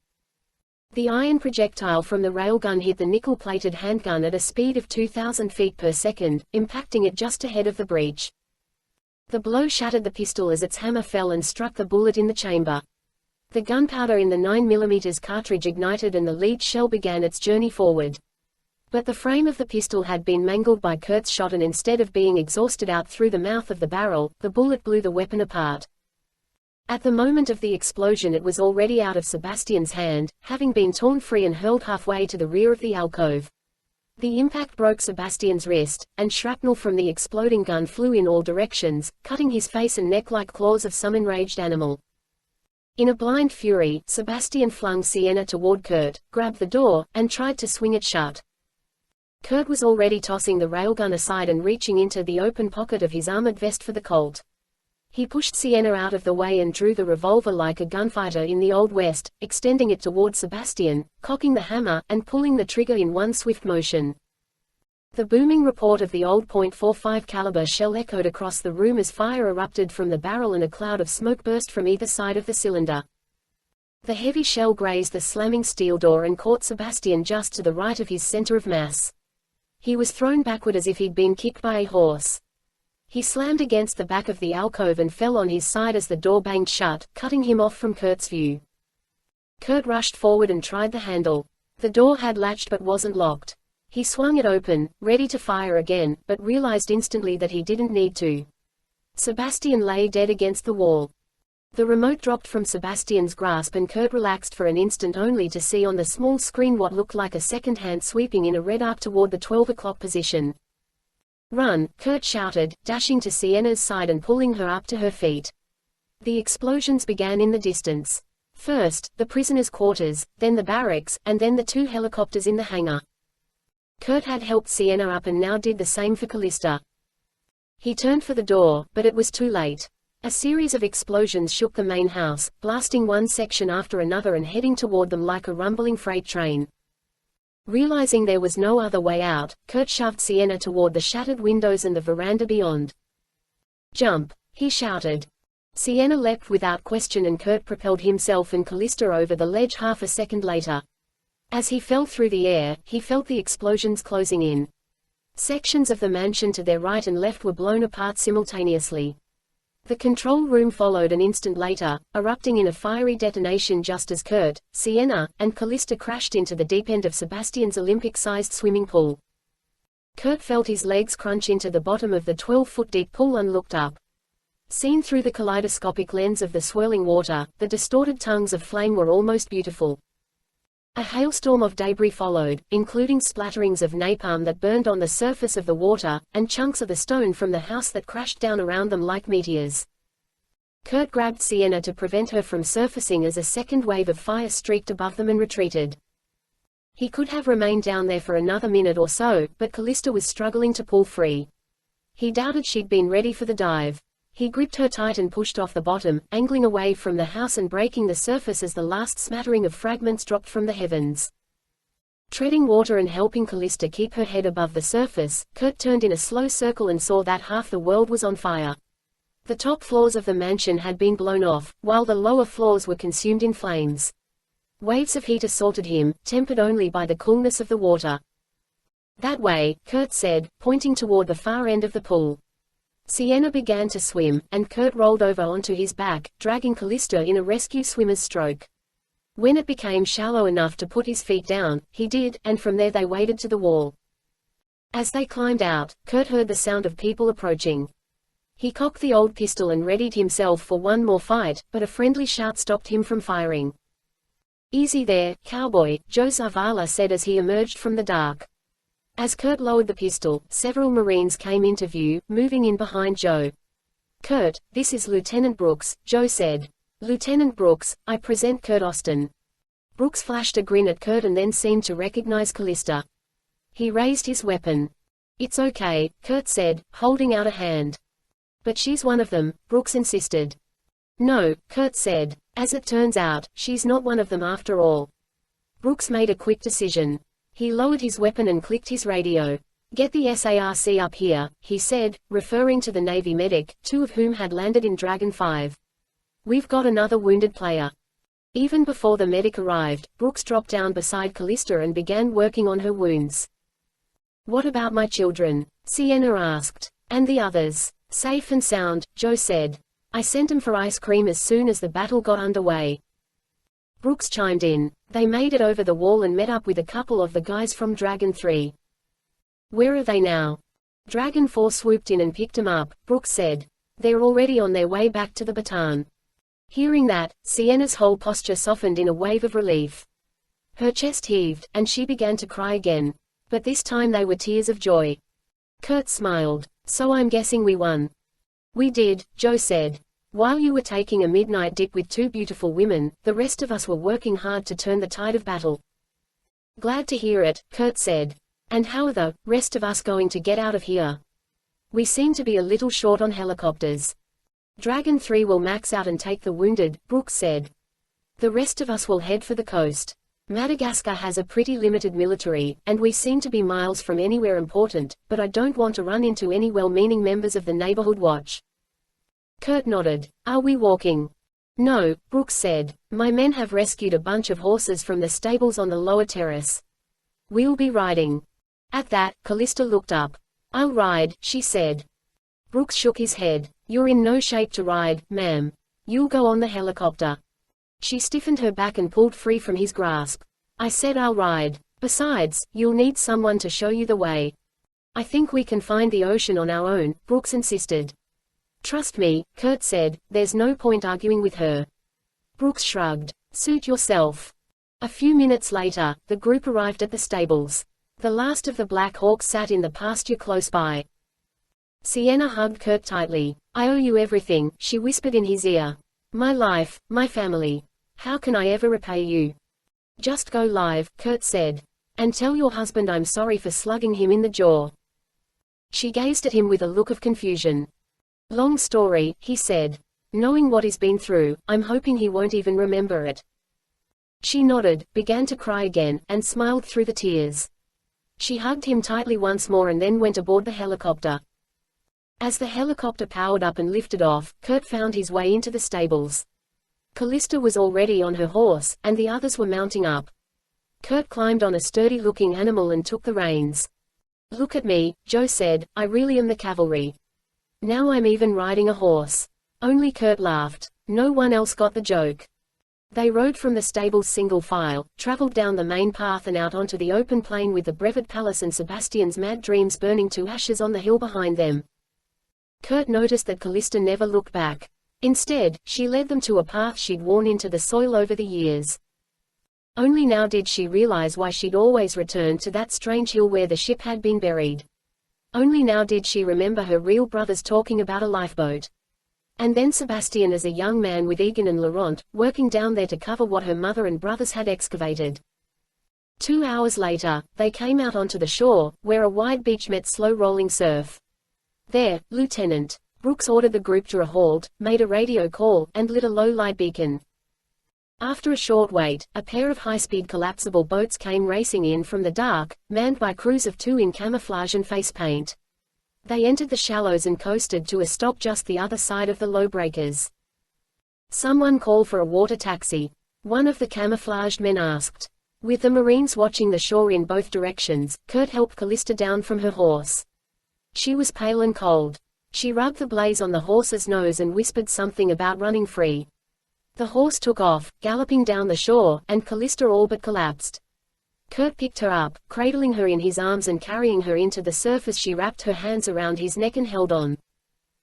Speaker 1: The iron projectile from the railgun hit the nickel-plated handgun at a speed of 2,000 feet per second, impacting it just ahead of the breech. The blow shattered the pistol as its hammer fell and struck the bullet in the chamber. The gunpowder in the 9mm cartridge ignited and the lead shell began its journey forward. But the frame of the pistol had been mangled by Kurt's shot and instead of being exhausted out through the mouth of the barrel, the bullet blew the weapon apart. At the moment of the explosion it was already out of Sebastian's hand, having been torn free and hurled halfway to the rear of the alcove. The impact broke Sebastian's wrist, and shrapnel from the exploding gun flew in all directions, cutting his face and neck like claws of some enraged animal. In a blind fury, Sebastian flung Sienna toward Kurt, grabbed the door, and tried to swing it shut. Kurt was already tossing the railgun aside and reaching into the open pocket of his armored vest for the Colt. He pushed Sienna out of the way and drew the revolver like a gunfighter in the Old West, extending it toward Sebastian, cocking the hammer, and pulling the trigger in one swift motion. The booming report of the old .45 caliber shell echoed across the room as fire erupted from the barrel and a cloud of smoke burst from either side of the cylinder. The heavy shell grazed the slamming steel door and caught Sebastian just to the right of his center of mass. He was thrown backward as if he'd been kicked by a horse. He slammed against the back of the alcove and fell on his side as the door banged shut, cutting him off from Kurt's view. Kurt rushed forward and tried the handle. The door had latched but wasn't locked. He swung it open, ready to fire again, but realized instantly that he didn't need to. Sebastian lay dead against the wall. The remote dropped from Sebastian's grasp and Kurt relaxed for an instant only to see on the small screen what looked like a second hand sweeping in a red arc toward the 12 o'clock position. "Run," Kurt shouted, dashing to Sienna's side and pulling her up to her feet. The explosions began in the distance. First, the prisoners' quarters, then the barracks, and then the two helicopters in the hangar. Kurt had helped Sienna up and now did the same for Callista. He turned for the door, but it was too late. A series of explosions shook the main house, blasting one section after another and heading toward them like a rumbling freight train. Realizing there was no other way out, Kurt shoved Sienna toward the shattered windows and the veranda beyond. "Jump!" he shouted. Sienna leapt without question and Kurt propelled himself and Callista over the ledge half a second later. As he fell through the air, he felt the explosions closing in. Sections of the mansion to their right and left were blown apart simultaneously. The control room followed an instant later, erupting in a fiery detonation just as Kurt, Sienna, and Callista crashed into the deep end of Sebastian's Olympic-sized swimming pool. Kurt felt his legs crunch into the bottom of the 12-foot deep pool and looked up. Seen through the kaleidoscopic lens of the swirling water, the distorted tongues of flame were almost beautiful. A hailstorm of debris followed, including splatterings of napalm that burned on the surface of the water, and chunks of the stone from the house that crashed down around them like meteors. Kurt grabbed Sienna to prevent her from surfacing as a second wave of fire streaked above them and retreated. He could have remained down there for another minute or so, but Callista was struggling to pull free. He doubted she'd been ready for the dive. He gripped her tight and pushed off the bottom, angling away from the house and breaking the surface as the last smattering of fragments dropped from the heavens. Treading water and helping Callista keep her head above the surface, Kurt turned in a slow circle and saw that half the world was on fire. The top floors of the mansion had been blown off, while the lower floors were consumed in flames. Waves of heat assaulted him, tempered only by the coolness of the water. "That way," Kurt said, pointing toward the far end of the pool. Sienna began to swim, and Kurt rolled over onto his back, dragging Callista in a rescue swimmer's stroke. When it became shallow enough to put his feet down, he did, and from there they waded to the wall. As they climbed out, Kurt heard the sound of people approaching. He cocked the old pistol and readied himself for one more fight, but a friendly shout stopped him from firing. "Easy there, cowboy," Joe Zavala said as he emerged from the dark. As Kurt lowered the pistol, several Marines came into view, moving in behind Joe. "Kurt, this is Lieutenant Brooks," Joe said. "Lieutenant Brooks, I present Kurt Austin." Brooks flashed a grin at Kurt and then seemed to recognize Callista. He raised his weapon. "It's okay," Kurt said, holding out a hand. "But she's one of them," Brooks insisted. "No," Kurt said. "As it turns out, she's not one of them after all." Brooks made a quick decision. He lowered his weapon and clicked his radio. "Get the SARC up here," he said, referring to the Navy medic, two of whom had landed in Dragon 5. "We've got another wounded player." Even before the medic arrived, Brooks dropped down beside Callista and began working on her wounds. "What about my children?" Sienna asked. "And the others?" "Safe and sound," Joe said. "I sent 'em for ice cream as soon as the battle got underway." Brooks chimed in. They made it over the wall and met up with a couple of the guys from Dragon 3. "Where are they now?" "Dragon 4 swooped in and picked 'em up," Brooks said. "They're already on their way back to the Bataan." Hearing that, Sienna's whole posture softened in a wave of relief. Her chest heaved, and she began to cry again. But this time they were tears of joy. Kurt smiled. "So I'm guessing we won." "We did," Joe said. "While you were taking a midnight dip with two beautiful women, the rest of us were working hard to turn the tide of battle." "Glad to hear it," Kurt said. "And how are the rest of us going to get out of here?" "We seem to be a little short on helicopters." "Dragon 3 will max out and take the wounded," Brooks said. "The rest of us will head for the coast. Madagascar has a pretty limited military, and we seem to be miles from anywhere important, but I don't want to run into any well-meaning members of the neighborhood watch." Kurt nodded. "Are we walking?" "No," Brooks said. "My men have rescued a bunch of horses from the stables on the lower terrace. We'll be riding." At that, Callista looked up. "I'll ride," she said. Brooks shook his head. "You're in no shape to ride, ma'am. You'll go on the helicopter." She stiffened her back and pulled free from his grasp. "I said I'll ride. Besides, you'll need someone to show you the way." "I think we can find the ocean on our own," Brooks insisted. "Trust me," Kurt said, "there's no point arguing with her." Brooks shrugged. "Suit yourself." A few minutes later, the group arrived at the stables. The last of the Black Hawks sat in the pasture close by. Sienna hugged Kurt tightly. "I owe you everything," she whispered in his ear. "My life, my family. How can I ever repay you?" "Just go live," Kurt said. "And tell your husband I'm sorry for slugging him in the jaw." She gazed at him with a look of confusion. "Long story," he said. "Knowing what he's been through, I'm hoping he won't even remember it." She nodded, began to cry again, and smiled through the tears. She hugged him tightly once more and then went aboard the helicopter. As the helicopter powered up and lifted off, Kurt found his way into the stables. Callista was already on her horse, and the others were mounting up. Kurt climbed on a sturdy-looking animal and took the reins. "Look at me," Joe said, "I really am the cavalry. Now I'm even riding a horse." Only Kurt laughed. No one else got the joke. They rode from the stables single file, traveled down the main path and out onto the open plain with the Brevet Palace and Sebastian's mad dreams burning to ashes on the hill behind them. Kurt noticed that Callista never looked back. Instead, she led them to a path she'd worn into the soil over the years. Only now did she realize why she'd always returned to that strange hill where the ship had been buried. Only now did she remember her real brothers talking about a lifeboat. And then Sebastian as a young man with Egan and Laurent, working down there to cover what her mother and brothers had excavated. 2 hours later, they came out onto the shore, where a wide beach met slow rolling surf. There, Lieutenant Brooks ordered the group to a halt, made a radio call, and lit a low-light beacon. After a short wait, a pair of high-speed collapsible boats came racing in from the dark, manned by crews of 2 in camouflage and face paint. They entered the shallows and coasted to a stop just the other side of the low breakers. "Someone call for a water taxi," one of the camouflaged men asked. With the Marines watching the shore in both directions, Kurt helped Callista down from her horse. She was pale and cold. She rubbed the blaze on the horse's nose and whispered something about running free. The horse took off, galloping down the shore, and Callista all but collapsed. Kurt picked her up, cradling her in his arms and carrying her into the surf as she wrapped her hands around his neck and held on.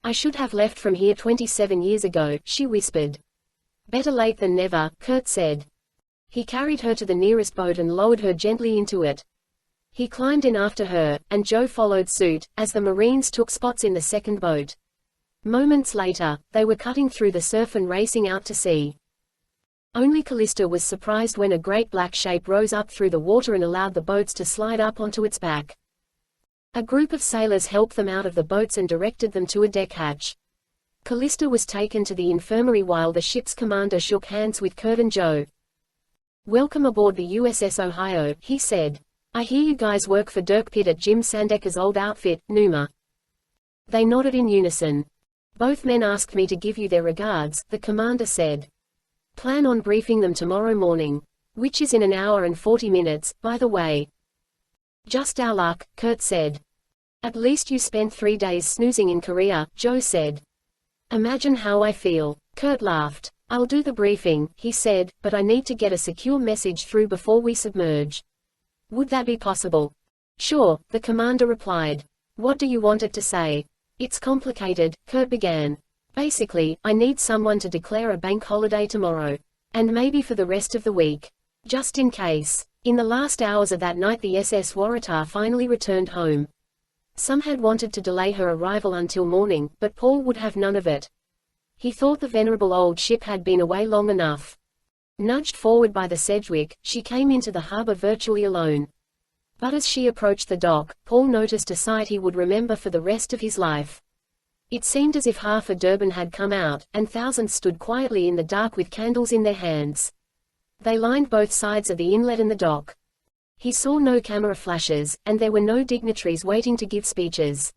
Speaker 1: "I should have left from here 27 years ago," she whispered. "Better late than never," Kurt said. He carried her to the nearest boat and lowered her gently into it. He climbed in after her, and Joe followed suit, as the Marines took spots in the second boat. Moments later, they were cutting through the surf and racing out to sea. Only Callista was surprised when a great black shape rose up through the water and allowed the boats to slide up onto its back. A group of sailors helped them out of the boats and directed them to a deck hatch. Callista was taken to the infirmary while the ship's commander shook hands with Kurt and Joe. "Welcome aboard the USS Ohio," he said. "I hear you guys work for Dirk Pitt at Jim Sandecker's old outfit, Numa." They nodded in unison. "Both men asked me to give you their regards," the commander said. "Plan on briefing them tomorrow morning. Which is in an hour and 40 minutes, by the way." "Just our luck," Kurt said. "At least you spent 3 days snoozing in Korea," Joe said. "Imagine how I feel." Kurt laughed. "I'll do the briefing," he said, "but I need to get a secure message through before we submerge." "Would that be possible?" "Sure," the commander replied. "What do you want it to say?" "It's complicated," Kurt began. "Basically, I need someone to declare a bank holiday tomorrow. And maybe for the rest of the week. Just in case." In the last hours of that night the SS Waratah finally returned home. Some had wanted to delay her arrival until morning, but Paul would have none of it. He thought the venerable old ship had been away long enough. Nudged forward by the Sedgwick, she came into the harbor virtually alone. But as she approached the dock, Paul noticed a sight he would remember for the rest of his life. It seemed as if half of Durban had come out, and thousands stood quietly in the dark with candles in their hands. They lined both sides of the inlet and the dock. He saw no camera flashes, and there were no dignitaries waiting to give speeches.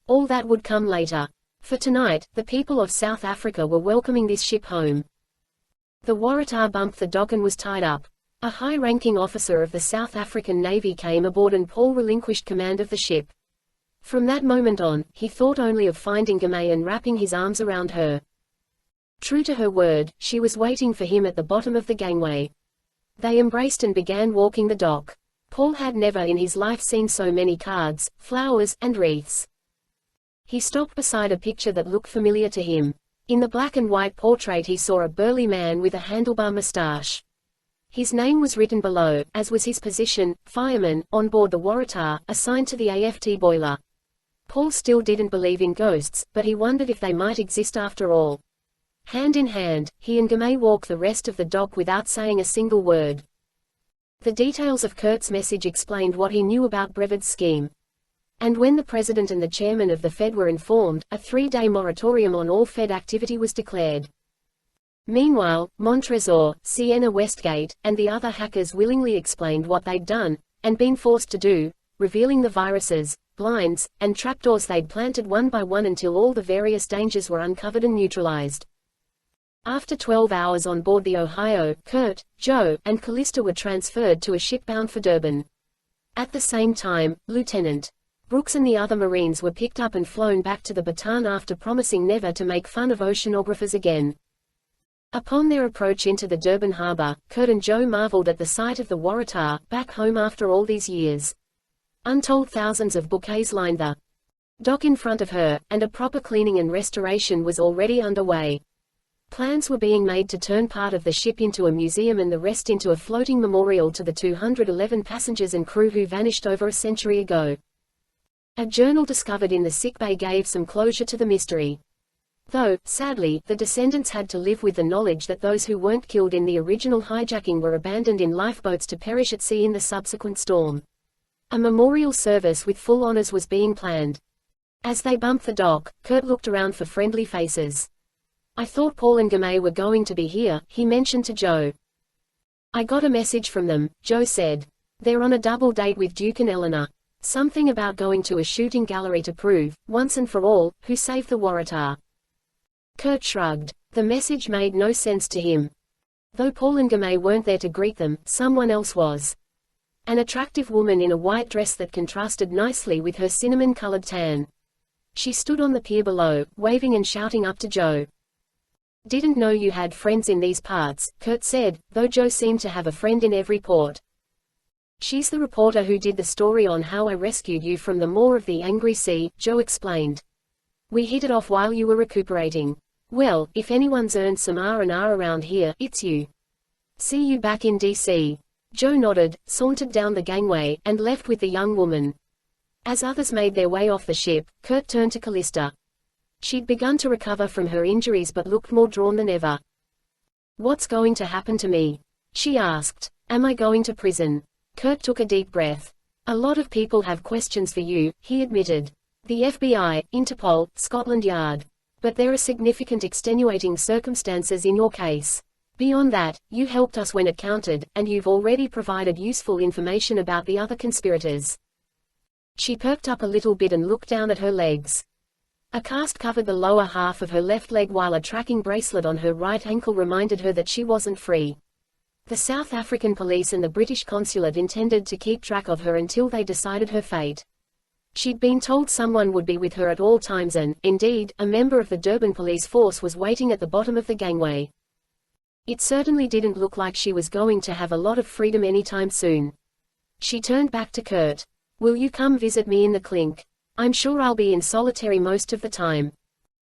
Speaker 1: All that would come later. For tonight, the people of South Africa were welcoming this ship home. The Waratah bumped the dock and was tied up. A high-ranking officer of the South African Navy came aboard and Paul relinquished command of the ship. From that moment on, he thought only of finding Gamay and wrapping his arms around her. True to her word, she was waiting for him at the bottom of the gangway. They embraced and began walking the dock. Paul had never in his life seen so many cards, flowers, and wreaths. He stopped beside a picture that looked familiar to him. In the black and white portrait he saw a burly man with a handlebar mustache. His name was written below, as was his position, fireman, on board the Waratah, assigned to the AFT boiler. Paul still didn't believe in ghosts, but he wondered if they might exist after all. Hand in hand, he and Gamay walked the rest of the dock without saying a single word. The details of Kurt's message explained what he knew about Brevid's scheme. And when the president and the chairman of the Fed were informed, a 3-day moratorium on all Fed activity was declared. Meanwhile, Montresor, Sienna Westgate, and the other hackers willingly explained what they'd done, and been forced to do, revealing the viruses, blinds, and trapdoors they'd planted one by one until all the various dangers were uncovered and neutralized. After 12 hours on board the Ohio, Kurt, Joe, and Callista were transferred to a ship bound for Durban. At the same time, Lieutenant Brooks and the other Marines were picked up and flown back to the Bataan after promising never to make fun of oceanographers again. Upon their approach into the Durban harbor, Kurt and Joe marveled at the sight of the Waratah, back home after all these years. Untold thousands of bouquets lined the dock in front of her, and a proper cleaning and restoration was already underway. Plans were being made to turn part of the ship into a museum and the rest into a floating memorial to the 211 passengers and crew who vanished over a century ago. A journal discovered in the sickbay gave some closure to the mystery. Though, sadly, the descendants had to live with the knowledge that those who weren't killed in the original hijacking were abandoned in lifeboats to perish at sea in the subsequent storm. A memorial service with full honors was being planned. As they bumped the dock, Kurt looked around for friendly faces. "I thought Paul and Gamay were going to be here," he mentioned to Joe. "I got a message from them," Joe said. "They're on a double date with Duke and Eleanor. Something about going to a shooting gallery to prove, once and for all, who saved the Waratah." Kurt shrugged. The message made no sense to him. Though Paul and Gamay weren't there to greet them, someone else was. An attractive woman in a white dress that contrasted nicely with her cinnamon-colored tan. She stood on the pier below, waving and shouting up to Joe. "Didn't know you had friends in these parts," Kurt said, though Joe seemed to have a friend in every port. "She's the reporter who did the story on how I rescued you from the maw of the angry sea," Joe explained. "We hit it off while you were recuperating. Well, if anyone's earned some R&R around here, it's you. See you back in DC." Joe nodded, sauntered down the gangway, and left with the young woman. As others made their way off the ship, Kurt turned to Callista. She'd begun to recover from her injuries but looked more drawn than ever. "What's going to happen to me?" she asked. "Am I going to prison?" Kurt took a deep breath. "A lot of people have questions for you," he admitted. "The FBI, Interpol, Scotland Yard. But there are significant extenuating circumstances in your case. Beyond that, you helped us when it counted, and you've already provided useful information about the other conspirators." She perked up a little bit and looked down at her legs. A cast covered the lower half of her left leg while a tracking bracelet on her right ankle reminded her that she wasn't free. The South African police and the British consulate intended to keep track of her until they decided her fate. She'd been told someone would be with her at all times and, indeed, a member of the Durban police force was waiting at the bottom of the gangway. It certainly didn't look like she was going to have a lot of freedom anytime soon. She turned back to Kurt. "Will you come visit me in the clink? I'm sure I'll be in solitary most of the time."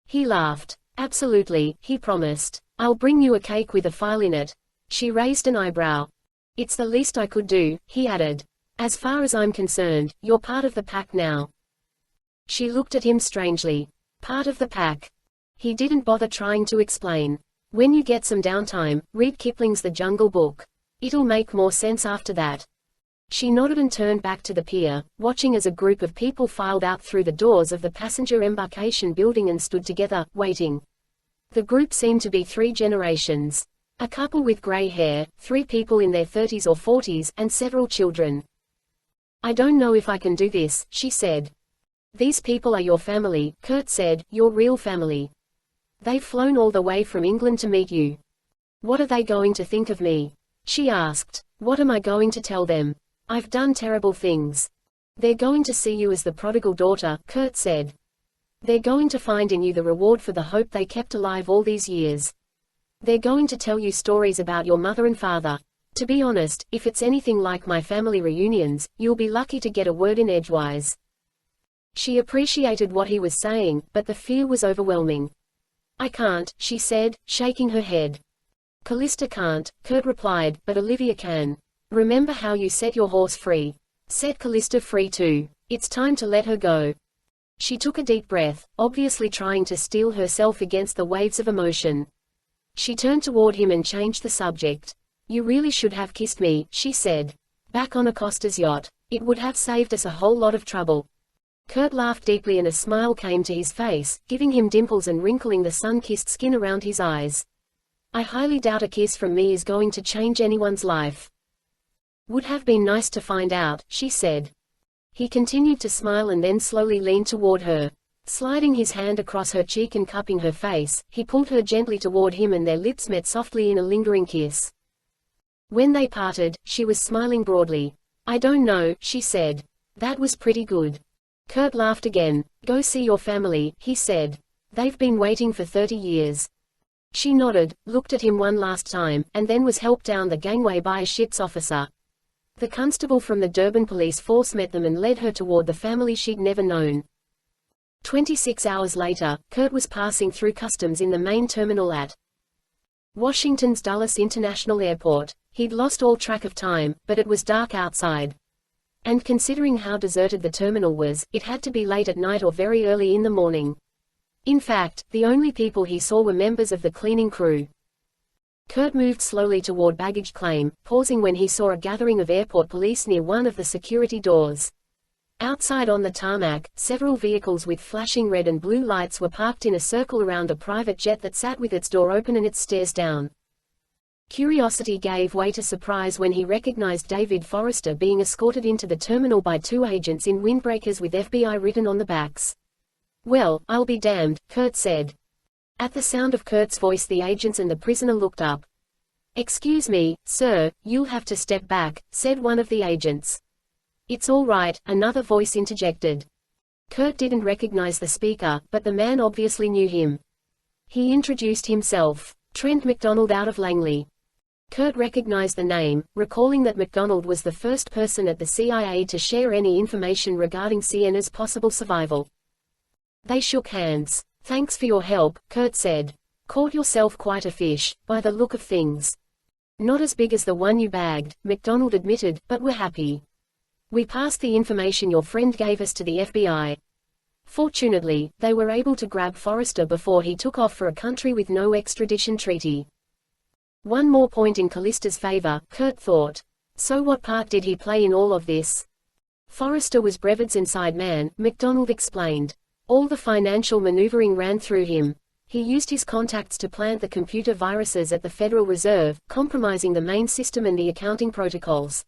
Speaker 1: He laughed. "Absolutely," he promised. "I'll bring you a cake with a file in it." She raised an eyebrow. "It's the least I could do," he added. "As far as I'm concerned, you're part of the pack now." She looked at him strangely. Part of the pack. He didn't bother trying to explain. "When you get some downtime, read Kipling's The Jungle Book. It'll make more sense after that." She nodded and turned back to the pier, watching as a group of people filed out through the doors of the passenger embarkation building and stood together, waiting. The group seemed to be 3 generations. A couple with gray hair, 3 people in their 30s or 40s, and several children. "I don't know if I can do this," she said. "These people are your family," Kurt said, "your real family. They've flown all the way from England to meet you." "What are they going to think of me?" she asked. "What am I going to tell them? I've done terrible things." "They're going to see you as the prodigal daughter," Kurt said. "They're going to find in you the reward for the hope they kept alive all these years. They're going to tell you stories about your mother and father. To be honest, if it's anything like my family reunions, you'll be lucky to get a word in edgewise." She appreciated what he was saying, but the fear was overwhelming. "I can't," she said, shaking her head. "Callista can't," Kurt replied, "but Olivia can. Remember how you set your horse free. Set Callista free too. It's time to let her go." She took a deep breath, obviously trying to steel herself against the waves of emotion. She turned toward him and changed the subject. "You really should have kissed me," she said. "Back on Acosta's yacht. It would have saved us a whole lot of trouble." Kurt laughed deeply and a smile came to his face, giving him dimples and wrinkling the sun-kissed skin around his eyes. "I highly doubt a kiss from me is going to change anyone's life." "Would have been nice to find out," she said. He continued to smile and then slowly leaned toward her. Sliding his hand across her cheek and cupping her face, he pulled her gently toward him and their lips met softly in a lingering kiss. When they parted, she was smiling broadly. "I don't know," she said. "That was pretty good." Kurt laughed again. "Go see your family," he said. "They've been waiting for 30 years. She nodded, looked at him one last time, and then was helped down the gangway by a ship's officer. The constable from the Durban police force met them and led her toward the family she'd never known. 26 hours later, Kurt was passing through customs in the main terminal at Washington's Dulles International Airport. He'd lost all track of time, but it was dark outside. And considering how deserted the terminal was, it had to be late at night or very early in the morning. In fact, the only people he saw were members of the cleaning crew. Kurt moved slowly toward baggage claim, pausing when he saw a gathering of airport police near one of the security doors. Outside on the tarmac, several vehicles with flashing red and blue lights were parked in a circle around a private jet that sat with its door open and its stairs down. Curiosity gave way to surprise when he recognized David Forrester being escorted into the terminal by two agents in windbreakers with FBI written on the backs. "Well, I'll be damned," Kurt said. At the sound of Kurt's voice, the agents and the prisoner looked up. "Excuse me, sir, you'll have to step back," said one of the agents. "It's all right," another voice interjected. Kurt didn't recognize the speaker, but the man obviously knew him. He introduced himself. "Trent McDonald out of Langley." Kurt recognized the name, recalling that McDonald was the first person at the CIA to share any information regarding Sienna's possible survival. They shook hands. "Thanks for your help," Kurt said. "Caught yourself quite a fish, by the look of things." "Not as big as the one you bagged," McDonald admitted, "but we're happy. We passed the information your friend gave us to the FBI. Fortunately, they were able to grab Forrester before he took off for a country with no extradition treaty." One more point in Callista's favor, Kurt thought. So what part did he play in all of this? Forrester was Brevid's inside man, McDonald explained. All the financial maneuvering ran through him. He used his contacts to plant the computer viruses at the Federal Reserve, compromising the main system and the accounting protocols.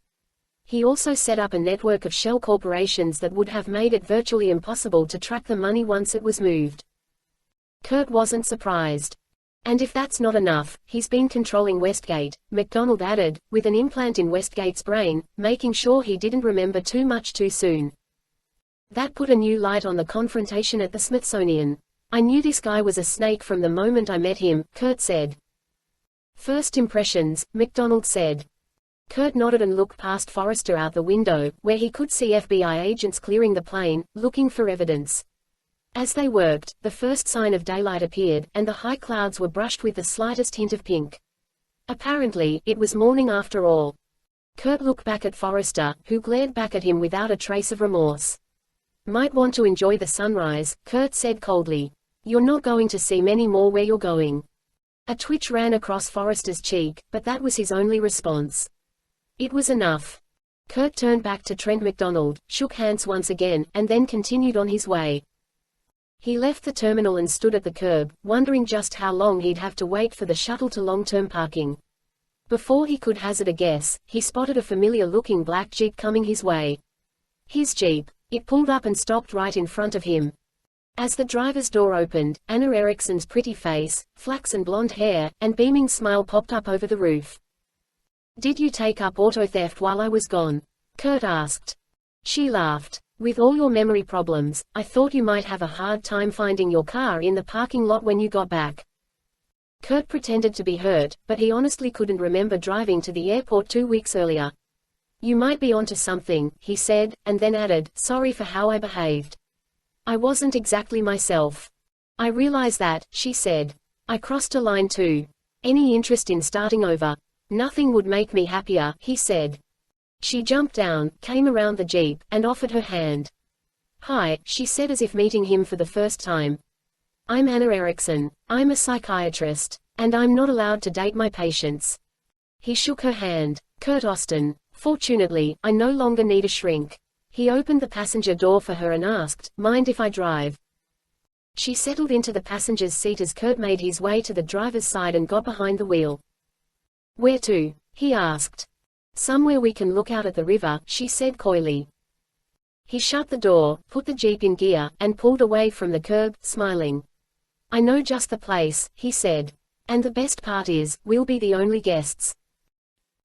Speaker 1: He also set up a network of shell corporations that would have made it virtually impossible to track the money once it was moved. Kurt wasn't surprised. "And if that's not enough, he's been controlling Westgate," McDonald added, with an implant in Westgate's brain, making sure he didn't remember too much too soon. That put a new light on the confrontation at the Smithsonian. "I knew this guy was a snake from the moment I met him," Kurt said. "First impressions," McDonald said. Kurt nodded and looked past Forrester out the window, where he could see FBI agents clearing the plane, looking for evidence. As they worked, the first sign of daylight appeared, and the high clouds were brushed with the slightest hint of pink. Apparently, it was morning after all. Kurt looked back at Forrester, who glared back at him without a trace of remorse. "Might want to enjoy the sunrise," Kurt said coldly. "You're not going to see many more where you're going." A twitch ran across Forrester's cheek, but that was his only response. It was enough. Kurt turned back to Trent McDonald, shook hands once again, and then continued on his way. He left the terminal and stood at the curb, wondering just how long he'd have to wait for the shuttle to long-term parking. Before he could hazard a guess, he spotted a familiar-looking black Jeep coming his way. His Jeep. It pulled up and stopped right in front of him. As the driver's door opened, Anna Ericsson's pretty face, flaxen blonde hair, and beaming smile popped up over the roof. "Did you take up auto theft while I was gone?" Kurt asked. She laughed. "With all your memory problems, I thought you might have a hard time finding your car in the parking lot when you got back." Kurt pretended to be hurt, but he honestly couldn't remember driving to the airport 2 weeks earlier. "You might be onto something," he said, and then added, "Sorry for how I behaved. I wasn't exactly myself." "I realize that," she said. "I crossed a line too. Any interest in starting over?" "Nothing would make me happier," he said. She jumped down, came around the Jeep, and offered her hand. "Hi," she said as if meeting him for the first time. "I'm Anna Ericsson. I'm a psychiatrist. And I'm not allowed to date my patients." He shook her hand. "Kurt Austin. Fortunately, I no longer need a shrink." He opened the passenger door for her and asked, "Mind if I drive?" She settled into the passenger's seat as Kurt made his way to the driver's side and got behind the wheel. "Where to?" he asked. "Somewhere we can look out at the river," she said coyly. He shut the door, put the Jeep in gear, and pulled away from the curb, smiling. "I know just the place," he said. "And the best part is, we'll be the only guests."